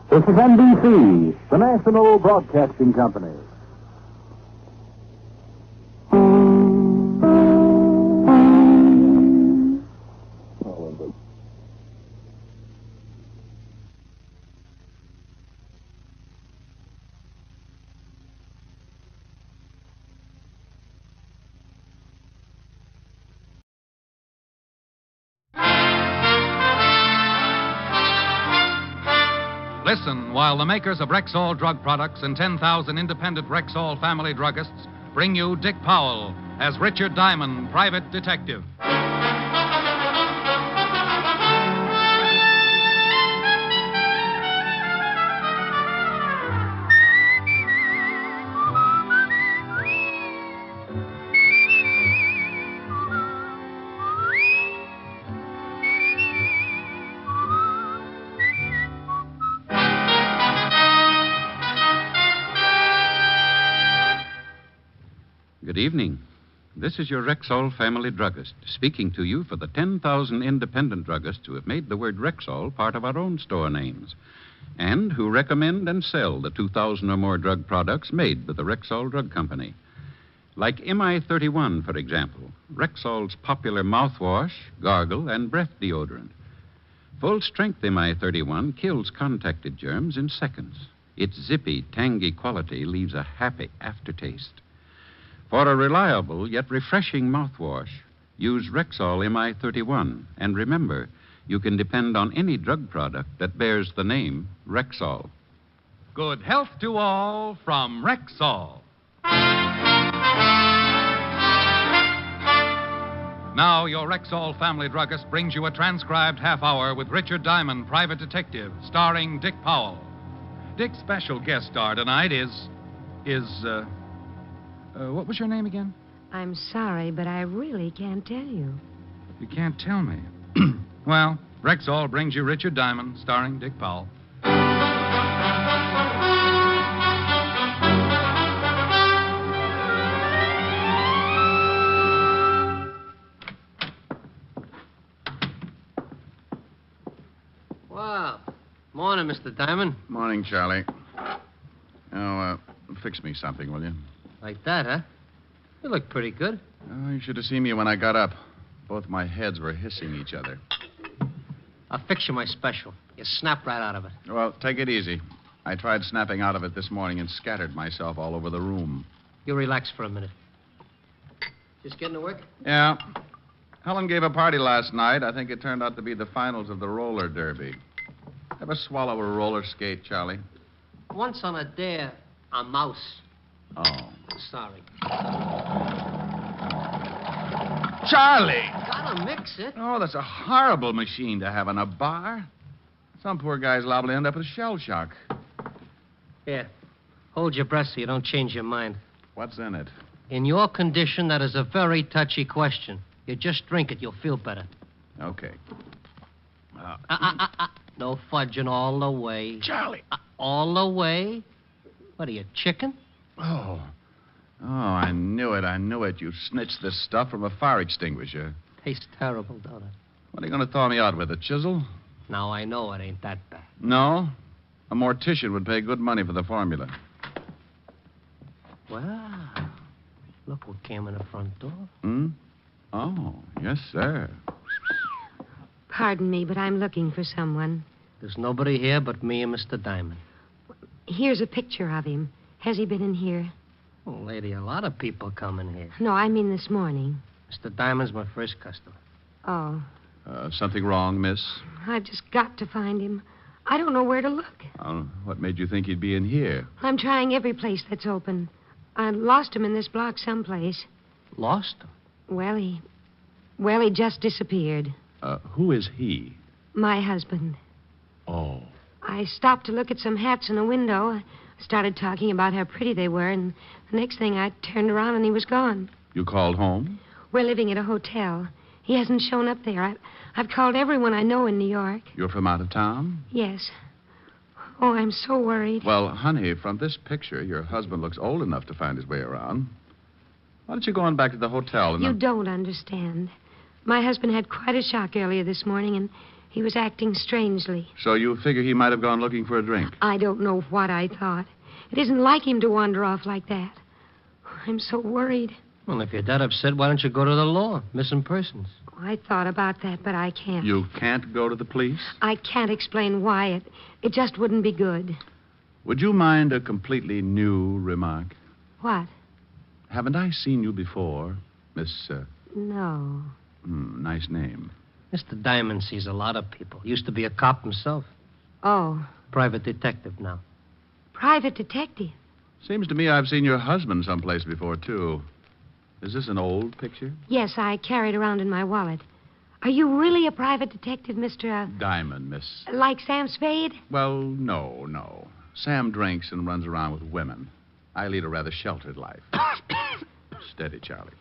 This is NBC, the National Broadcasting Company. Listen while the makers of Rexall drug products and 10,000 independent Rexall family druggists bring you Dick Powell as Richard Diamond, private detective. Good evening. This is your Rexall family druggist, speaking to you for the 10,000 independent druggists who have made the word Rexall part of our own store names, and who recommend and sell the 2,000 or more drug products made by the Rexall Drug Company. Like MI31, for example, Rexall's popular mouthwash, gargle, and breath deodorant. Full-strength MI31 kills contacted germs in seconds. Its zippy, tangy quality leaves a happy aftertaste. For a reliable yet refreshing mouthwash, use Rexall MI31. And remember, you can depend on any drug product that bears the name Rexall. Good health to all from Rexall. Now, your Rexall family druggist brings you a transcribed half hour with Richard Diamond, private detective, starring Dick Powell. Dick's special guest star tonight is what was your name again? I'm sorry, but I really can't tell you. You can't tell me. Well, Rexall brings you Richard Diamond, starring Dick Powell. Well, morning, Mr. Diamond. Morning, Charlie. Oh, fix me something, will you? Like that, huh? You look pretty good. Oh, you should have seen me when I got up. Both my heads were hissing each other. I'll fix you my special. You snap right out of it. Well, take it easy. I tried snapping out of it this morning and scattered myself all over the room. You relax for a minute. Just getting to work? Yeah. Helen gave a party last night. I think it turned out to be the finals of the roller derby. Ever swallow a roller skate, Charlie? Once on a dare, a mouse. Oh. Sorry. Charlie! Gotta mix it. Oh, that's a horrible machine to have in a bar. Some poor guy's liable to end up with shell shock. Here. Hold your breath so you don't change your mind. What's in it? In your condition, that is a very touchy question. You just drink it, you'll feel better. Okay. No fudging all the way. Charlie. All the way? What are you, chicken? Oh, I knew it. You snitched this stuff from a fire extinguisher. Tastes terrible, don't it? What are you going to thaw me out with, a chisel? Now I know it ain't that bad. No? A mortician would pay good money for the formula. Well, look what came in the front door. Hmm? Oh, yes, sir. Pardon me, but I'm looking for someone. There's nobody here but me and Mr. Diamond. Here's a picture of him. Has he been in here? Oh, lady, a lot of people come in here. No, I mean this morning. Mr. Diamond's my first customer. Oh, Something wrong, miss? I've just got to find him. I don't know where to look. What made you think he'd be in here? I'm trying every place that's open. I lost him in this block someplace. Lost him? Well, he just disappeared. Who is he? My husband. Oh. I stopped to look at some hats in a window. I started talking about how pretty they were, and the next thing I turned around and he was gone. You called home? We're living at a hotel. He hasn't shown up there. I've called everyone I know in New York. You're from out of town? Yes. Oh, I'm so worried. Well, honey, from this picture, your husband looks old enough to find his way around. Why don't you go on back to the hotel and... You don't understand. My husband had quite a shock earlier this morning, and he was acting strangely. So you figure he might have gone looking for a drink? I don't know what I thought. It isn't like him to wander off like that. I'm so worried. Well, if you're that upset, why don't you go to the law? Missing persons. I thought about that, but I can't. You can't go to the police? I can't explain why. It just wouldn't be good. Would you mind a completely new remark? What? Haven't I seen you before, Miss... No. Nice name. Mr. Diamond sees a lot of people. Used to be a cop himself. Oh. Private detective now. Private detective? Seems to me I've seen your husband someplace before, too. Is this an old picture? Yes, I carry it around in my wallet. Are you really a private detective, Mr. Diamond, Miss... Like Sam Spade? Well, no. Sam drinks and runs around with women. I lead a rather sheltered life. Steady, Charlie.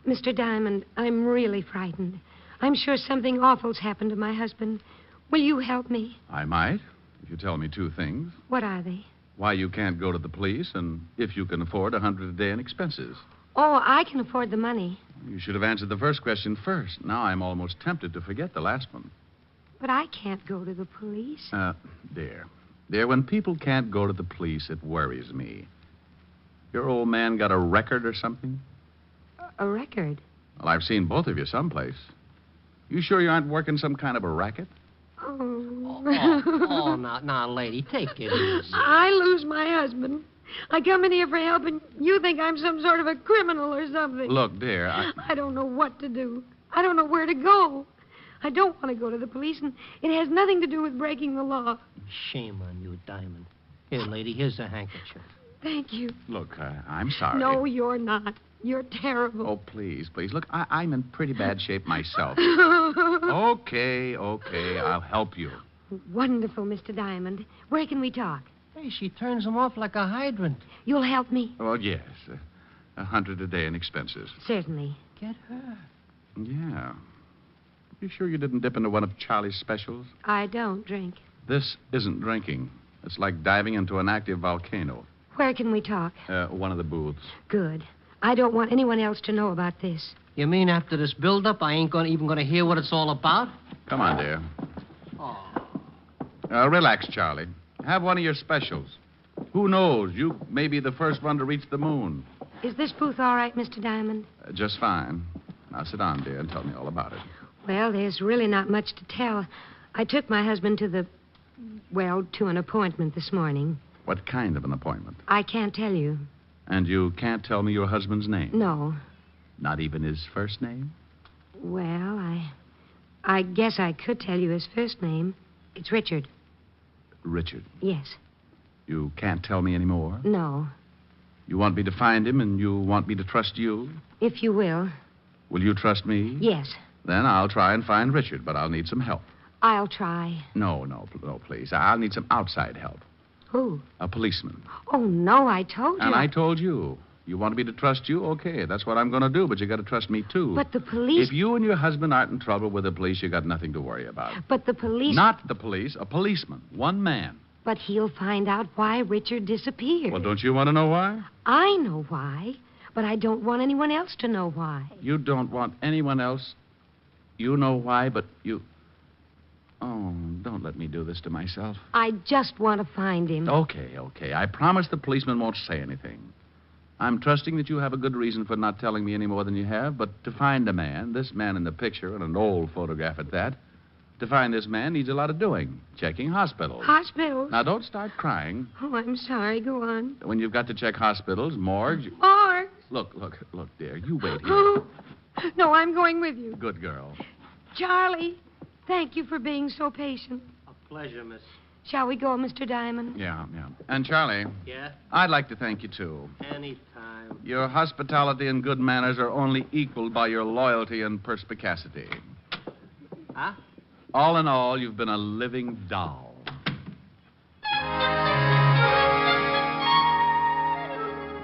Mr. Diamond, I'm really frightened. I'm sure something awful's happened to my husband. Will you help me? I might, if you tell me two things. What are they? Why you can't go to the police, and if you can afford $100 a day in expenses. Oh, I can afford the money. You should have answered the first question first. Now I'm almost tempted to forget the last one. But I can't go to the police. Dear, when people can't go to the police, it worries me. Your old man got a record or something? A record? Well, I've seen both of you someplace. You sure you aren't working some kind of a racket? Oh, now, lady, take it easy. I lose my husband. I come in here for help, and you think I'm some sort of a criminal or something. Look, dear, I don't know what to do. I don't know where to go. I don't want to go to the police, and it has nothing to do with breaking the law. Shame on you, Diamond. Here, lady, here's a handkerchief. Thank you. Look, I'm sorry. No, you're not. You're terrible. Oh, please. Look, I'm in pretty bad shape myself. Okay, I'll help you. Wonderful, Mr. Diamond. Where can we talk? Hey, she turns him off like a hydrant. You'll help me? Oh, yes. $100 a day in expenses. Certainly. Get her. Yeah. You sure you didn't dip into one of Charlie's specials? I don't drink. This isn't drinking. It's like diving into an active volcano. Where can we talk? One of the booths. Good. I don't want anyone else to know about this. You mean after this build-up, I ain't even going to hear what it's all about? Come on, dear. Oh. Relax, Charlie. Have one of your specials. Who knows? You may be the first one to reach the moon. Is this booth all right, Mr. Diamond? Just fine. Now sit down, dear, and tell me all about it. Well, there's really not much to tell. I took my husband to an appointment this morning. What kind of an appointment? I can't tell you. And you can't tell me your husband's name? No. Not even his first name? Well, I guess I could tell you his first name. It's Richard. Richard? Yes. You can't tell me any more? No. You want me to find him, and you want me to trust you? If you will. Will you trust me? Yes. Then I'll try and find Richard, but I'll need some help. I'll try. No, please. I'll need some outside help. Who? A policeman. Oh, no, I told you. And I told you. You want me to trust you? Okay, that's what I'm going to do, but you got to trust me, too. But the police... If you and your husband aren't in trouble with the police, you got nothing to worry about. But the police... Not the police, a policeman. One man. But he'll find out why Richard disappeared. Well, don't you want to know why? I know why, but I don't want anyone else to know why. You don't want anyone else? You know why, but you... Oh, don't let me do this to myself. I just want to find him. Okay. I promise the policeman won't say anything. I'm trusting that you have a good reason for not telling me any more than you have, but to find a man, this man in the picture, and an old photograph at that, to find this man needs a lot of doing. Checking hospitals. Hospitals? Now, don't start crying. Oh, I'm sorry. Go on. When you've got to check hospitals, morgues... Morgues? Look, dear. You wait here. Oh, no, I'm going with you. Good girl. Charlie, thank you for being so patient. A pleasure, miss. Shall we go, Mr. Diamond? Yeah. And, Charlie... Yeah? I'd like to thank you, too. Anytime. Your hospitality and good manners are only equaled by your loyalty and perspicacity. Huh? All in all, you've been a living doll.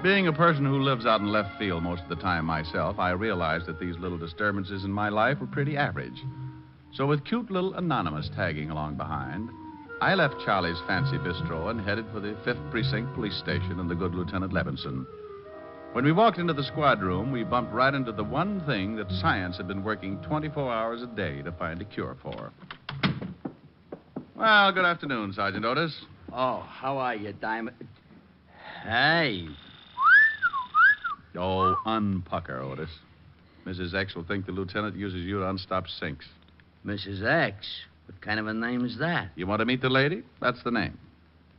Being a person who lives out in left field most of the time myself, I realized that these little disturbances in my life were pretty average. So with cute little Anonymous tagging along behind, I left Charlie's fancy bistro and headed for the 5th Precinct Police Station and the good Lieutenant Levinson. When we walked into the squad room, we bumped right into the one thing that science had been working 24 hours a day to find a cure for. Well, good afternoon, Sergeant Otis. Oh, how are you, Diamond? Hey. Oh, unpucker, Otis. Mrs. X will think the lieutenant uses you to unstop sinks. Mrs. X? What kind of a name is that? You want to meet the lady? That's the name.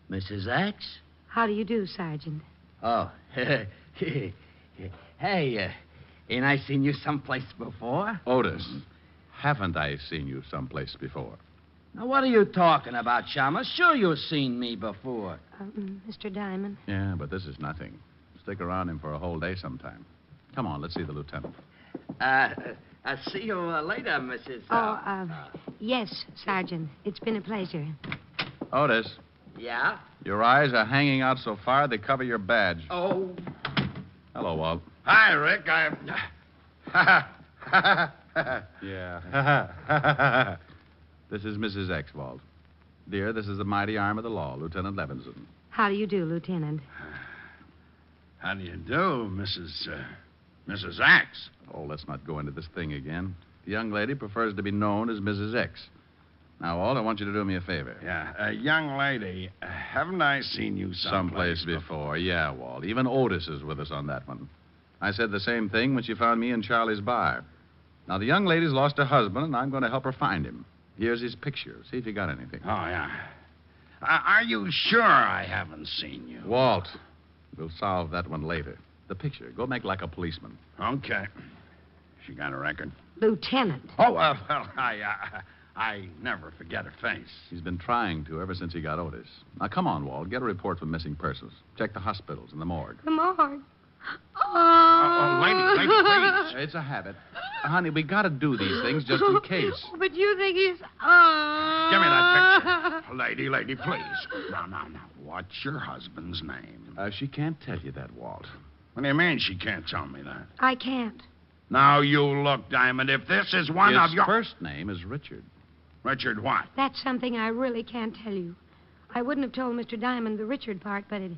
Mrs. X? How do you do, Sergeant? Oh, hey, ain't I seen you someplace before? Otis, haven't I seen you someplace before? Now, what are you talking about, Shama? Sure you've seen me before. Mr. Diamond? Yeah, but this is nothing. Stick around him for a whole day sometime. Come on, let's see the lieutenant. I'll see you later, Mrs. Yes, Sergeant. It's been a pleasure. Otis. Yeah? Your eyes are hanging out so far they cover your badge. Oh. Hello, Walt. Hi, Rick. Yeah. This is Mrs. X, Walt. Dear, this is the mighty arm of the law, Lieutenant Levinson. How do you do, Lieutenant? How do you do, Mrs. X? Oh, let's not go into this thing again. The young lady prefers to be known as Mrs. X. Now, Walt, I want you to do me a favor. Yeah, young lady, haven't I seen you someplace before? Yeah, Walt. Even Otis is with us on that one. I said the same thing when she found me in Charlie's bar. Now, the young lady's lost her husband, and I'm going to help her find him. Here's his picture. See if you got anything. Oh, yeah. Are you sure I haven't seen you? Walt, we'll solve that one later. The picture. Go make like a policeman. Okay. She got a record? Lieutenant. Oh, well, I never forget her face. He's been trying to ever since he got Otis. Now, come on, Walt. Get a report for missing persons. Check the hospitals and the morgue. The morgue? Lady, please. It's a habit. Honey, we got to do these things just in case. But you think he's... Give me that picture. Lady, please. Now. What's your husband's name? She can't tell you that, Walt. What do you mean she can't tell me that? I can't. Now, you look, Diamond, if this is one of your... His first name is Richard. Richard what? That's something I really can't tell you. I wouldn't have told Mr. Diamond the Richard part, but it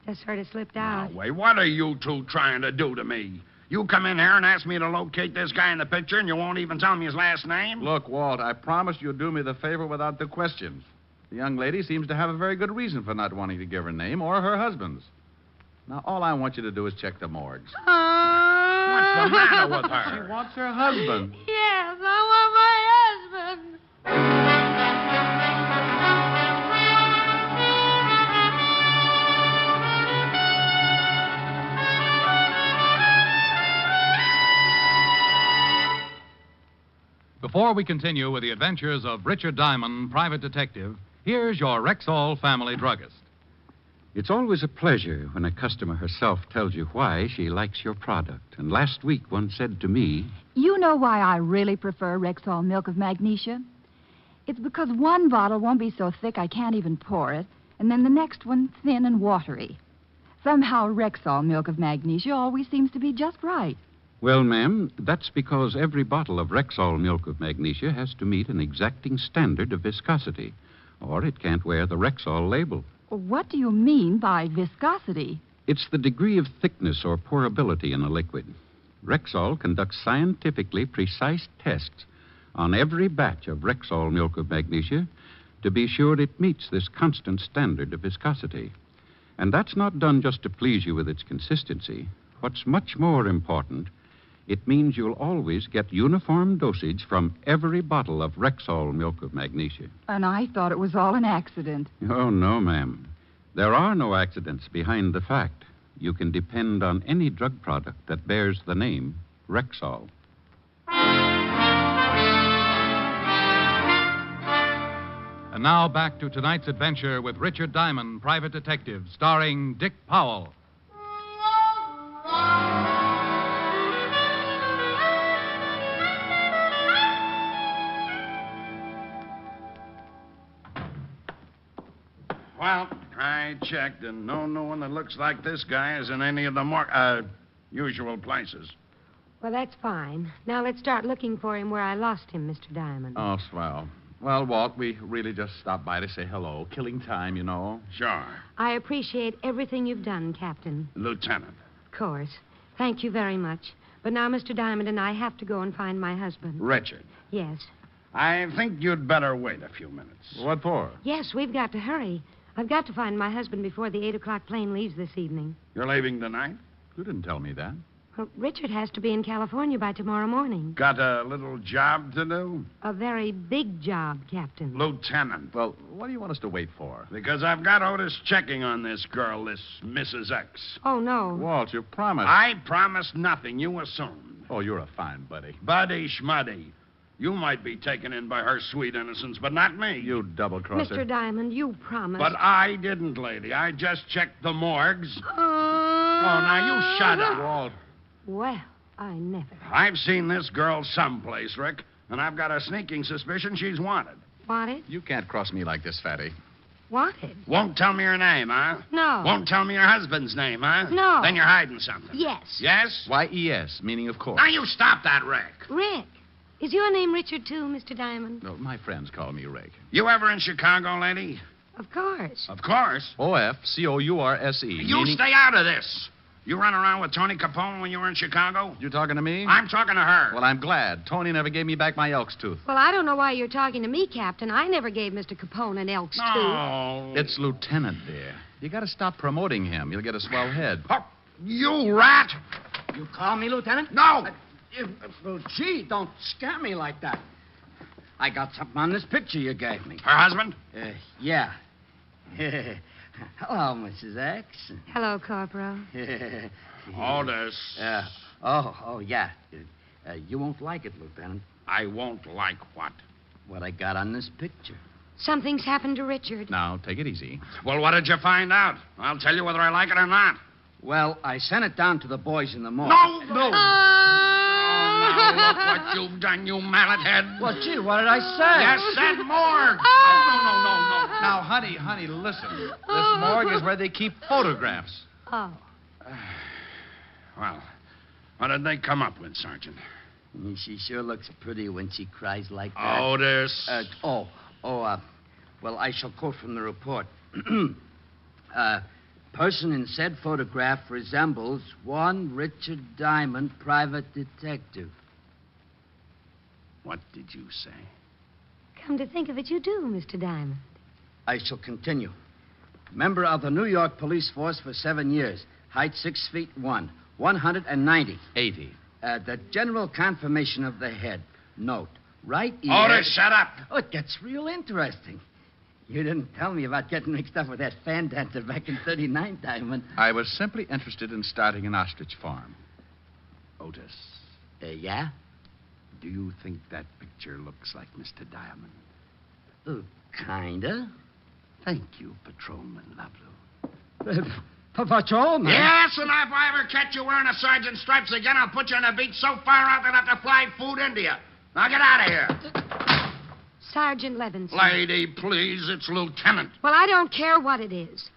just sort of slipped out. Now, wait, what are you two trying to do to me? You come in here and ask me to locate this guy in the picture, and you won't even tell me his last name? Look, Walt, I promised you'd do me the favor without the questions. The young lady seems to have a very good reason for not wanting to give her name or her husband's. Now, all I want you to do is check the morgues. What's the matter with her? She wants her husband. Yes, I want my husband. Before we continue with the adventures of Richard Diamond, private detective, here's your Rexall family druggist. It's always a pleasure when a customer herself tells you why she likes your product. And last week, one said to me... You know why I really prefer Rexall Milk of Magnesia? It's because one bottle won't be so thick I can't even pour it, and then the next one thin and watery. Somehow Rexall milk of magnesia always seems to be just right. Well, ma'am, that's because every bottle of Rexall milk of magnesia has to meet an exacting standard of viscosity, or it can't wear the Rexall label. What do you mean by viscosity? It's the degree of thickness or pourability in a liquid. Rexall conducts scientifically precise tests on every batch of Rexall milk of magnesia to be sure it meets this constant standard of viscosity. And that's not done just to please you with its consistency. What's much more important, it means you'll always get uniform dosage from every bottle of Rexall milk of magnesia. And I thought it was all an accident. Oh, no, ma'am. There are no accidents behind the fact. You can depend on any drug product that bears the name Rexall. And now back to tonight's adventure with Richard Diamond, Private Detective, starring Dick Powell. Well, I checked, and no one that looks like this guy is in any of the more usual places. Well, that's fine. Now let's start looking for him where I lost him, Mr. Diamond. Oh, swell. Well, Walt, we really just stopped by to say hello. Killing time, you know. Sure. I appreciate everything you've done, Captain. Lieutenant. Of course. Thank you very much. But now Mr. Diamond and I have to go and find my husband. Richard. Yes. I think you'd better wait a few minutes. What for? Yes, we've got to hurry. I've got to find my husband before the 8 o'clock plane leaves this evening. You're leaving tonight? You didn't tell me that. Well, Richard has to be in California by tomorrow morning. Got a little job to do? A very big job, Captain. Lieutenant. Well, what do you want us to wait for? Because I've got Otis checking on this girl, this Mrs. X. Oh, no. Walt, you promised. I promised nothing. You assumed. Oh, you're a fine buddy. Buddy schmuddy. You might be taken in by her sweet innocence, but not me. You double-crosser. Mr. Diamond, you promised. But I didn't, lady. I just checked the morgues. Oh, now you shut up. Walt. Well, I never. I've seen this girl someplace, Rick, and I've got a sneaking suspicion she's wanted. Wanted? You can't cross me like this, Fatty. Wanted? Won't tell me her name, huh? No. Won't tell me her husband's name, huh? No. Then you're hiding something. Yes. Yes? Y-E-S, meaning of course. Now you stop that, Rick. Rick. Is your name Richard, too, Mr. Diamond? No, my friends call me Rick. You ever in Chicago, lady? Of course. Of course. O-F-C-O-U-R-S-E. You meaning... stay out of this. You run around with Tony Capone when you were in Chicago? You talking to me? I'm talking to her. Well, I'm glad. Tony never gave me back my elk's tooth. Well, I don't know why you're talking to me, Captain. I never gave Mr. Capone an elk's tooth. No. It's Lieutenant, dear. You got to stop promoting him. You'll get a swell head. Oh, you rat! You call me Lieutenant? No! Well, gee, don't scare me like that. I got something on this picture you gave me. Her husband? Yeah. Hello, Mrs. X. Hello, Corporal. Otis. Yeah. You won't like it, Lieutenant. I won't like what? What I got on this picture. Something's happened to Richard. Now, take it easy. Well, what did you find out? I'll tell you whether I like it or not. Well, I sent it down to the boys in the morgue. No! Now look what you've done, you mallet head. Well, gee, what did I say? You said morgue. No. Now, honey, listen. This morgue is where they keep photographs. Oh. Well, what did they come up with, Sergeant? She sure looks pretty when she cries like that. Otis. Well, I shall quote from the report. Person in said photograph resembles one Richard Diamond, private detective. What did you say? Come to think of it, you do, Mr. Diamond. I shall continue. Member of the New York police force for 7 years. Height 6'1", 190. 80. The general conformation of the head. Note. Right ear... Otis, shut up. Oh, it gets real interesting. You didn't tell me about getting mixed up with that fan dancer back in 39, Diamond. I was simply interested in starting an ostrich farm. Otis. Yeah? Do you think that picture looks like Mr. Diamond? Kinda. Thank you, Patrolman Lovelow. Patrolman? Yes, and if I ever catch you wearing a sergeant's stripes again, I'll put you on a beach so far out that I'll have to fly food into you. Now get out of here. Sergeant Levinson. Lady, please, it's Lieutenant. Well, I don't care what it is.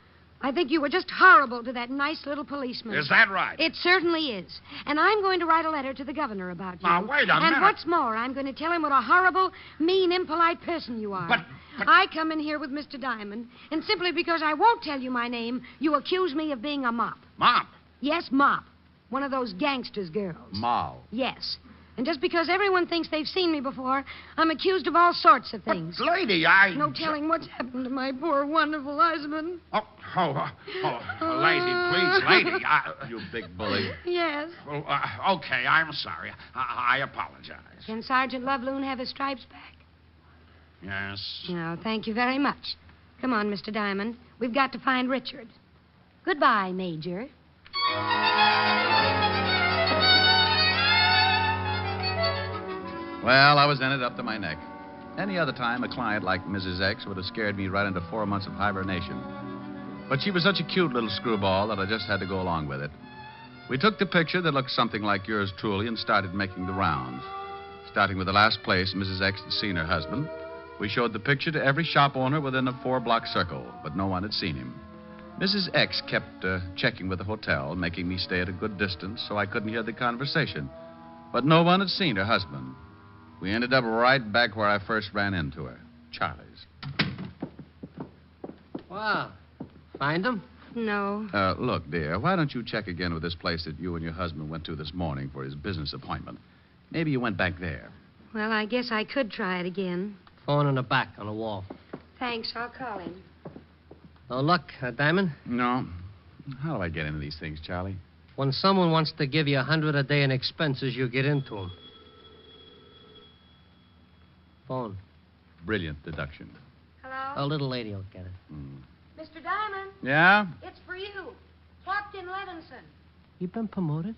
I think you were just horrible to that nice little policeman. Is that right? It certainly is. And I'm going to write a letter to the governor about you. Now, wait a minute. And what's more, I'm going to tell him what a horrible, mean, impolite person you are. But I come in here with Mr. Diamond, and simply because I won't tell you my name, you accuse me of being a mop. Mop? Yes, mop. One of those gangsters' girls. Mao. Yes. And just because everyone thinks they've seen me before, I'm accused of all sorts of things. But, lady, No telling what's happened to my poor, wonderful husband. Lady, please, lady. You big bully. Yes. Well, okay, I'm sorry. I apologize. Can Sergeant Loveloon have his stripes back? Yes. No, thank you very much. Come on, Mr. Diamond. We've got to find Richard. Goodbye, Major. Well, I was in it up to my neck. Any other time, a client like Mrs. X would have scared me right into 4 months of hibernation. But she was such a cute little screwball that I just had to go along with it. We took the picture that looked something like yours truly and started making the rounds. Starting with the last place Mrs. X had seen her husband, we showed the picture to every shop owner within a 4-block circle, but no one had seen him. Mrs. X kept checking with the hotel, making me stay at a good distance so I couldn't hear the conversation. But no one had seen her husband. We ended up right back where I first ran into her, Charlie's. Wow. Find him? No. Look, dear, why don't you check again with this place that you and your husband went to this morning for his business appointment? Maybe you went back there. Well, I guess I could try it again. Phone in the back on the wall. Thanks, I'll call him. No luck, Diamond? No. How do I get into these things, Charlie? When someone wants to give you $100 a day in expenses, you get into them. Phone. Brilliant deduction. Hello? A little lady will get it. Mr. Diamond? Yeah? It's for you. Captain Levinson. You been promoted?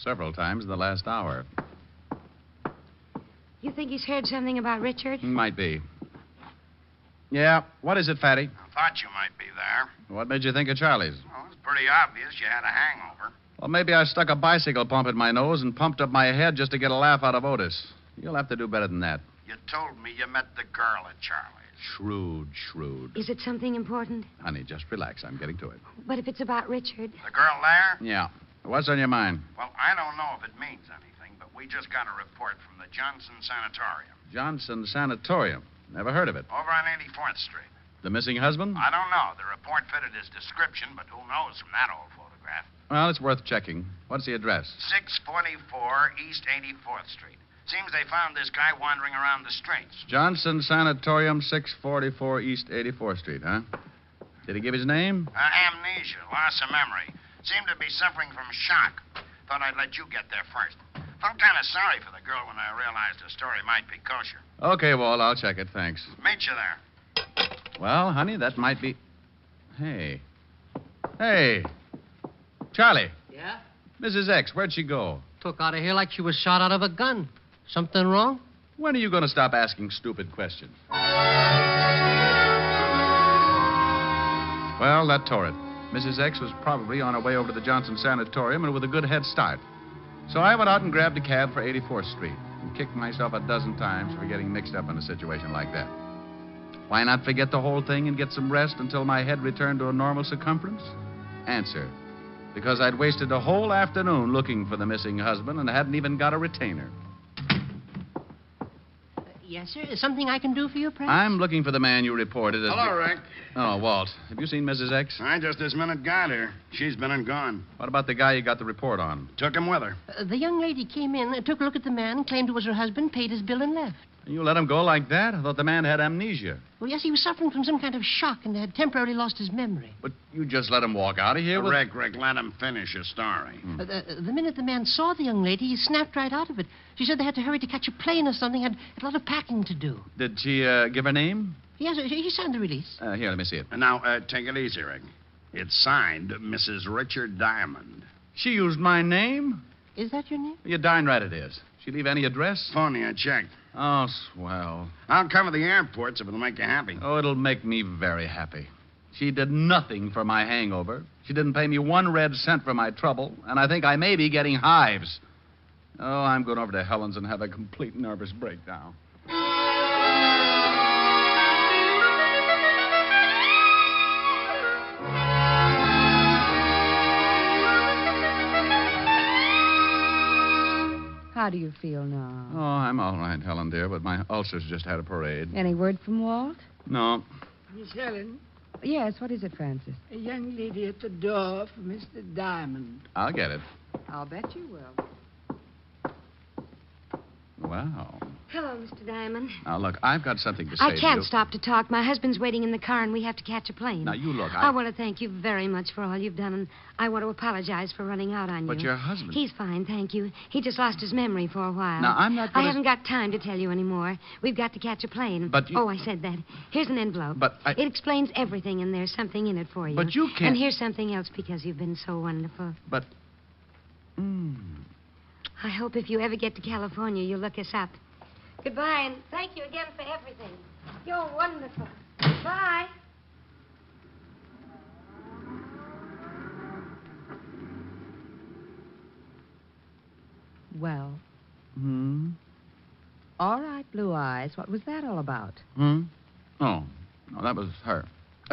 Several times in the last hour. You think he's heard something about Richard? Might be. Yeah, what is it, Fatty? I thought you might be there. What made you think of Charlie's? Well, it's pretty obvious you had a hangover. Well, maybe I stuck a bicycle pump in my nose and pumped up my head just to get a laugh out of Otis. You'll have to do better than that. You told me you met the girl at Charlie's. Shrewd. Is it something important? Honey, just relax. I'm getting to it. But if it's about Richard... The girl there? Yeah. What's on your mind? Well, I don't know if it means anything, but we just got a report from the Johnson Sanatorium. Johnson Sanatorium. Never heard of it. Over on 84th Street. The missing husband? I don't know. The report fitted his description, but who knows from that old photograph. Well, it's worth checking. What's the address? 644 East 84th Street. Seems they found this guy wandering around the streets. Johnson Sanatorium, 644 East 84th Street, huh? Did he give his name? Amnesia, loss of memory. Seemed to be suffering from shock. Thought I'd let you get there first. Felt kind of sorry for the girl when I realized the story might be kosher. Okay, Walt, I'll check it. Thanks. Meet you there. Well, honey, that might be... Hey. Charlie. Yeah? Mrs. X, where'd she go? Took out of here like she was shot out of a gun. Something wrong? When are you going to stop asking stupid questions? Well, that tore it. Mrs. X was probably on her way over to the Johnson Sanatorium and with a good head start. So I went out and grabbed a cab for 84th Street and kicked myself a dozen times for getting mixed up in a situation like that. Why not forget the whole thing and get some rest until my head returned to a normal circumference? Answer: because I'd wasted a whole afternoon looking for the missing husband and hadn't even got a retainer. Yes, sir. Is something I can do for you, perhaps? I'm looking for the man you reported as... Hello, Rick. Oh, Walt. Have you seen Mrs. X? I just this minute got her. She's been and gone. What about the guy you got the report on? Took him with her. The young lady came in, took a look at the man, claimed it was her husband, paid his bill, and left. You let him go like that? I thought the man had amnesia. Well, yes, he was suffering from some kind of shock and had temporarily lost his memory. But you just let him walk out of here with... Rick, let him finish his story. The minute the man saw the young lady, he snapped right out of it. She said they had to hurry to catch a plane or something, had a lot of packing to do. Did she give her name? Yes, he signed the release. Here, let me see it. Now, take it easy, Rick. It's signed Mrs. Richard Diamond. She used my name? Is that your name? You're darn right it is. She leave any address? Phony, I checked. Oh, swell. I'll cover the airports if it'll make you happy. Oh, it'll make me very happy. She did nothing for my hangover. She didn't pay me 1 red cent for my trouble, and I think I may be getting hives. Oh, I'm going over to Helen's and have a complete nervous breakdown. How do you feel now? Oh, I'm all right, Helen, dear, but my ulcer's just had a parade. Any word from Walt? No. Miss Helen, Yes, what is it, Francis? a young lady at the door for Mr. Diamond. I'll get it. I'll bet you will. Wow. Hello, Mr. Diamond. Now, look, I've got something to say I to you. can't stop to talk. My husband's waiting in the car, and we have to catch a plane. Now, you look, I want to thank you very much for all you've done, and I want to apologize for running out on you. But your husband... He's fine, thank you. He just lost his memory for a while. Now, I'm not I gonna... haven't got time to tell you anymore. We've got to catch a plane. But you... Oh, I said that. Here's an envelope. But I... It explains everything, and there's something in it for you. But you can't... And here's something else because you've been so wonderful. But... I hope if you ever get to California, you'll look us up. Goodbye, and thank you again for everything. You're wonderful. Bye. Well, Hmm? all right, Blue Eyes. What was that all about? Hmm? Oh, no, that was her.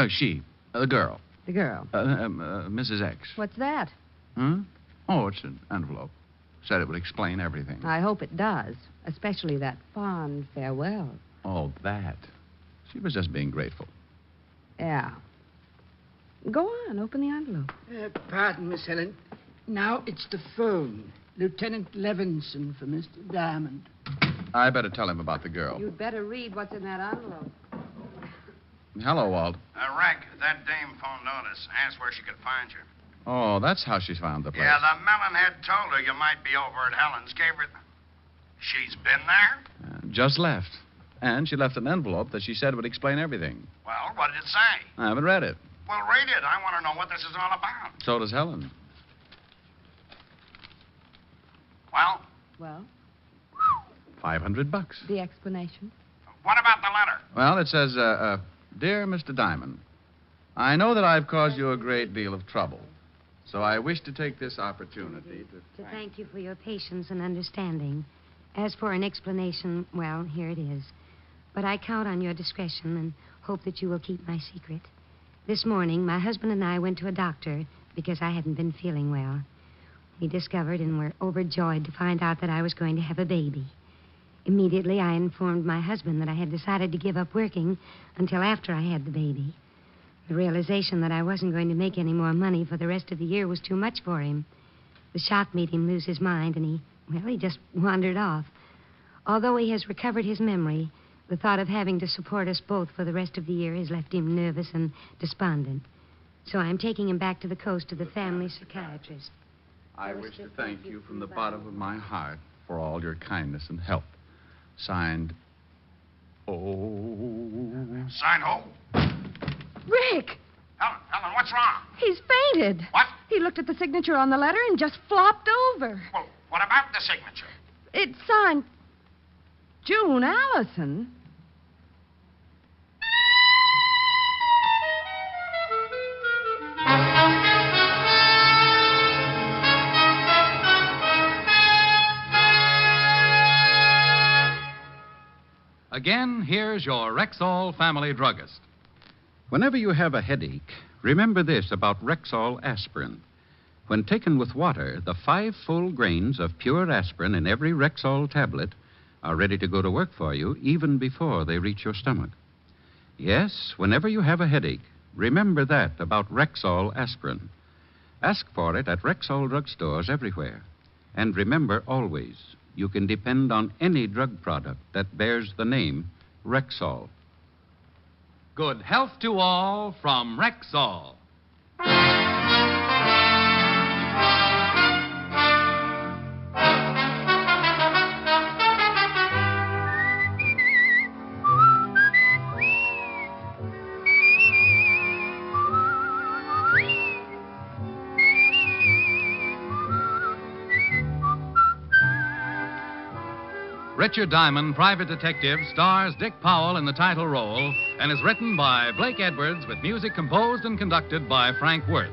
She. The girl. The girl. Mrs. X. What's that? Hmm? Oh, it's an envelope. Said it would explain everything. I hope it does, especially that fond farewell. Oh, that. She was just being grateful. Yeah. Go on, open the envelope. Pardon, Miss Helen. Now it's the phone. Lieutenant Levinson for Mr. Diamond. I better tell him about the girl. You'd better read what's in that envelope. Hello, Walt. Reg, that dame phoned Otis. Asked where she could find you. Oh, that's how she found the place. Yeah, the melonhead told her you might be over at Helen's. Gave her... She's been there? Just left. And she left an envelope that she said would explain everything. Well, what did it say? I haven't read it. Well, read it. I want to know what this is all about. So does Helen. Well, Well, $500. the explanation. what about the letter? Well, it says, Dear Mr. Diamond, I know that I've caused you a great deal of trouble, so I wish to take this opportunity to... To thank you for your patience and understanding. As for an explanation, well, here it is. But I count on your discretion and hope that you will keep my secret. This morning, my husband and I went to a doctor because I hadn't been feeling well. We discovered and were overjoyed to find out that I was going to have a baby. Immediately, I informed my husband that I had decided to give up working until after I had the baby. The realization that I wasn't going to make any more money for the rest of the year was too much for him. The shock made him lose his mind, and he just wandered off. Although he has recovered his memory, the thought of having to support us both for the rest of the year has left him nervous and despondent. So I'm taking him back to the coast to the family psychiatrist. I wish to thank you from the bottom of my heart for all your kindness and help. Signed, Sign who? Rick! Helen, what's wrong? He's fainted. What? He looked at the signature on the letter and just flopped over. Well, what about the signature? It's signed June Allison. Again, here's your Rexall family druggist. Whenever you have a headache, remember this about Rexall aspirin. When taken with water, the 5 full grains of pure aspirin in every Rexall tablet are ready to go to work for you even before they reach your stomach. Yes, whenever you have a headache, remember that about Rexall aspirin. Ask for it at Rexall drugstores everywhere. And remember always, you can depend on any drug product that bears the name Rexall. Good health to all from Rexall. Richard Diamond, Private Detective, stars Dick Powell in the title role and is written by Blake Edwards with music composed and conducted by Frank Worth.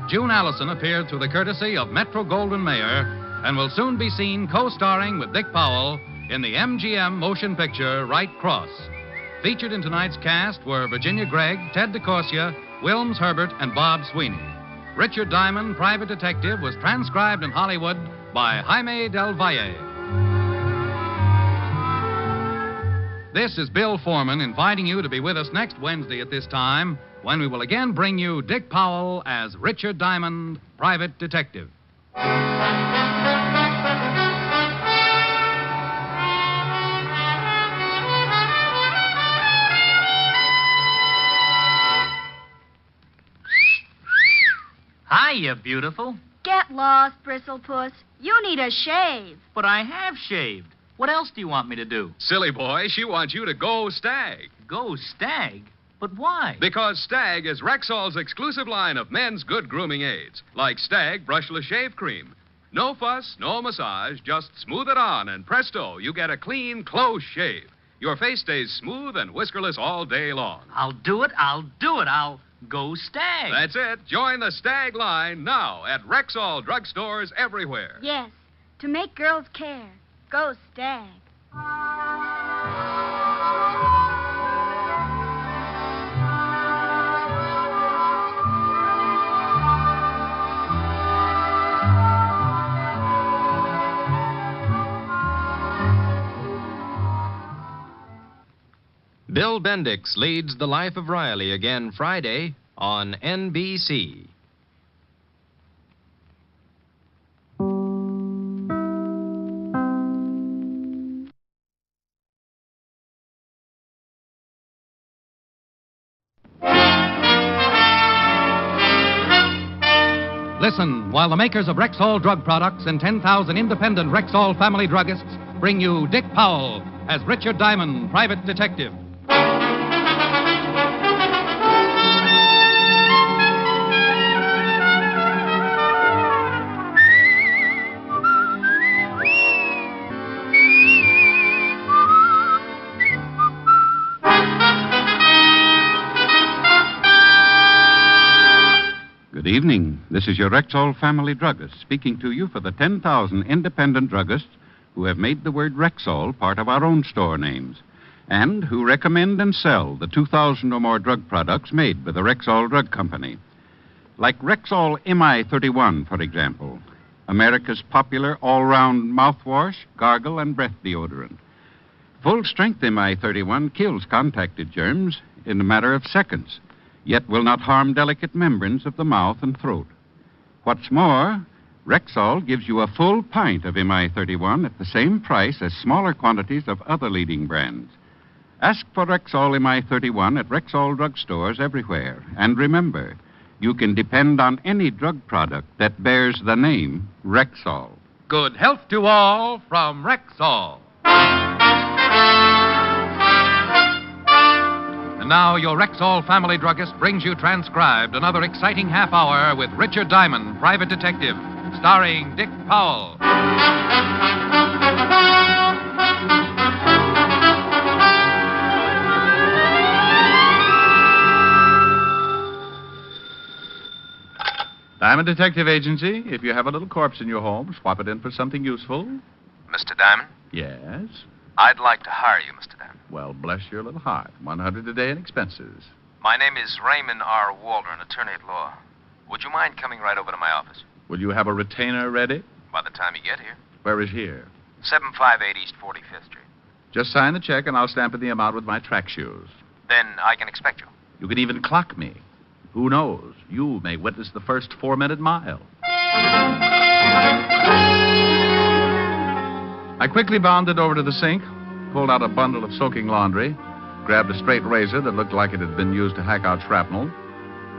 June Allison appeared through the courtesy of Metro-Goldwyn-Mayer and will soon be seen co-starring with Dick Powell in the MGM motion picture Right Cross. Featured in tonight's cast were Virginia Gregg, Ted DeCorsia, Wilms Herbert, and Bob Sweeney. Richard Diamond, Private Detective, was transcribed in Hollywood by Jaime Del Valle. This is Bill Foreman inviting you to be with us next Wednesday at this time when we will again bring you Dick Powell as Richard Diamond, private detective. Hiya, beautiful. Get lost, Bristlepuss. You need a shave. But I have shaved. What else do you want me to do? Silly boy, she wants you to go Stag. Go Stag? But why? Because Stag is Rexall's exclusive line of men's good grooming aids, like Stag Brushless Shave Cream. No fuss, no massage, just smooth it on, and presto, you get a clean, close shave. Your face stays smooth and whiskerless all day long. I'll do it. I'll go Stag. That's it. Join the Stag line now at Rexall drugstores everywhere. Yes, to make girls care. Go Stag. Bill Bendix leads The Life of Riley again Friday on NBC. Listen while the makers of Rexall drug products and 10,000 independent Rexall family druggists bring you Dick Powell as Richard Diamond, private detective. Good evening. This is your Rexall family druggist speaking to you for the 10,000 independent druggists who have made the word Rexall part of our own store names and who recommend and sell the 2,000 or more drug products made by the Rexall Drug Company. Like Rexall MI31, for example, America's popular all-round mouthwash, gargle, and breath deodorant. Full-strength MI31 kills contacted germs in a matter of seconds, yet will not harm delicate membranes of the mouth and throat. What's more, Rexall gives you a full pint of MI31 at the same price as smaller quantities of other leading brands. Ask for Rexall MI31 at Rexall drugstores everywhere. And remember, you can depend on any drug product that bears the name Rexall. Good health to all from Rexall. And now your Rexall family druggist brings you transcribed another exciting half hour with Richard Diamond, private detective, starring Dick Powell. Diamond Detective Agency. If you have a little corpse in your home, swap it in for something useful. Mr. Diamond? Yes? I'd like to hire you, Mr. Diamond. Well, bless your little heart. $100 a day in expenses. My name is Raymond R. Waldron, attorney at law. Would you mind coming right over to my office? Will you have a retainer ready? By the time you get here. Where is here? 758 East 45th Street. Just sign the check and I'll stamp in the amount with my track shoes. Then I can expect you. You can even clock me. Who knows? You may witness the first 4-minute mile. I quickly bounded over to the sink, pulled out a bundle of soaking laundry, grabbed a straight razor that looked like it had been used to hack out shrapnel,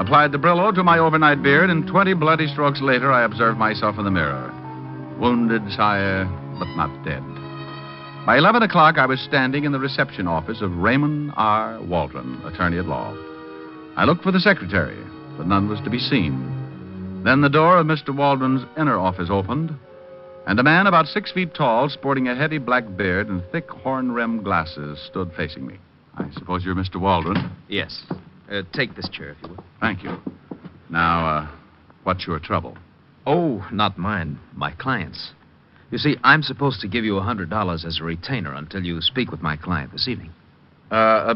applied the Brillo to my overnight beard, and 20 bloody strokes later I observed myself in the mirror. Wounded, sire, but not dead. By 11 o'clock, I was standing in the reception office of Raymond R. Waldron, attorney at law. I looked for the secretary, but none was to be seen. Then the door of Mr. Waldron's inner office opened, and a man about 6 feet tall, sporting a heavy black beard and thick horn-rimmed glasses, stood facing me. I suppose you're Mr. Waldron? Yes. Take this chair, if you will. Thank you. Now, what's your trouble? Oh, not mine. My client's. You see, I'm supposed to give you $100 as a retainer until you speak with my client this evening.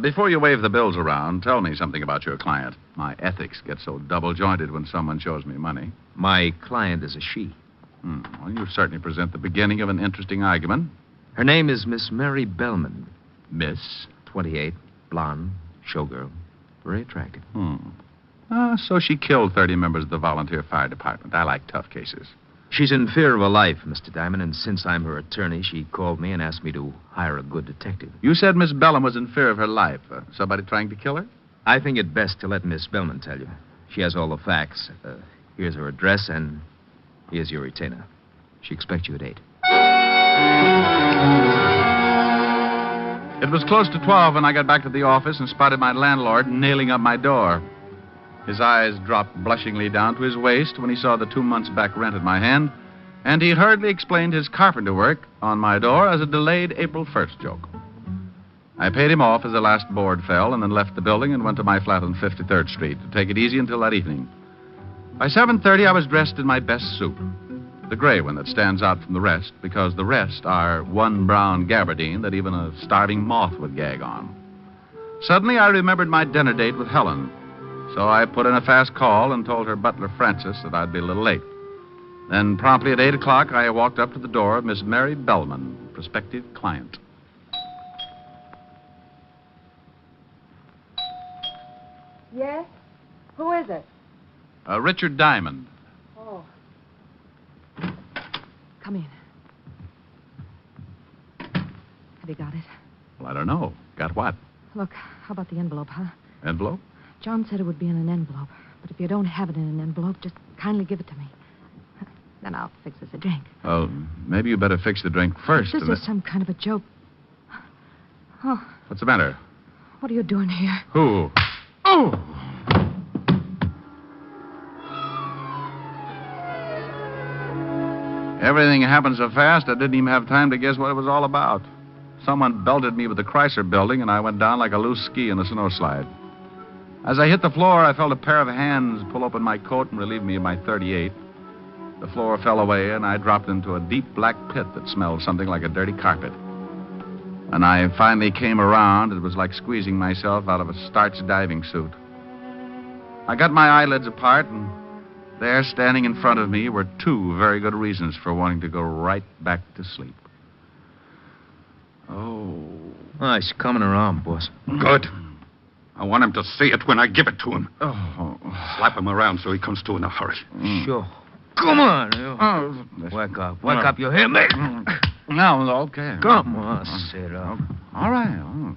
Before you wave the bills around, tell me something about your client. My ethics get so double-jointed when someone shows me money. My client is a she. Well, you certainly present the beginning of an interesting argument. Her name is Miss Mary Bellman. Miss? 28, blonde, showgirl. Very attractive. So she killed 30 members of the volunteer fire department. I like tough cases. She's in fear of her life, Mr. Diamond, and since I'm her attorney, she called me and asked me to hire a good detective. You said Miss Bellum was in fear of her life. Somebody trying to kill her? I think it best to let Miss Bellman tell you. She has all the facts. Here's her address, and here's your retainer. She expects you at 8. It was close to 12 when I got back to the office and spotted my landlord nailing up my door. His eyes dropped blushingly down to his waist when he saw the 2 months' back rent in my hand, and he hurriedly explained his carpenter work on my door as a delayed April 1st joke. I paid him off as the last board fell and then left the building and went to my flat on 53rd Street to take it easy until that evening. By 7:30, I was dressed in my best suit, the gray one that stands out from the rest because the rest are one brown gabardine that even a starving moth would gag on. Suddenly, I remembered my dinner date with Helen, so I put in a fast call and told her butler, Francis, that I'd be a little late. Then, promptly at 8 o'clock, I walked up to the door of Miss Mary Bellman, prospective client. Yes? Who is it? Richard Diamond. Oh. Come in. Have you got it? Well, I don't know. Got what? Look, how about the envelope, huh? Envelope? John said it would be in an envelope. But if you don't have it in an envelope, just kindly give it to me. Then I'll fix us a drink. Well, maybe you better fix the drink first. This is some kind of a joke. Oh, What's the matter? what are you doing here? Who? Oh! Everything happened so fast, I didn't even have time to guess what it was all about. Someone belted me with the Chrysler building, and I went down like a loose ski in a snowslide. As I hit the floor, I felt a pair of hands pull open my coat and relieve me of my .38. The floor fell away, and I dropped into a deep black pit that smelled something like a dirty carpet. When I finally came around, it was like squeezing myself out of a starched diving suit. I got my eyelids apart, and there, standing in front of me, were 2 very good reasons for wanting to go right back to sleep. Oh, he's coming around, boss. Good. I want him to see it when I give it to him. Oh. Slap him around so he comes to in a hurry. Sure. Come on, you. Wake up. Wake up. You hear me? No, okay. Come on, sit up. All right.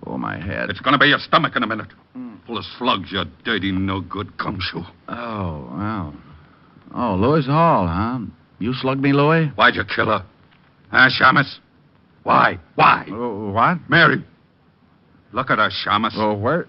Oh, my head. It's going to be your stomach in a minute. Full of slugs, you dirty, no-good gumshoe. Oh, well. Oh, Louis Hall, huh? You slugged me, Louis? Why'd you kill her? Huh, Shamus? Why? What? Mary. Look at her, Shamus. Oh, where?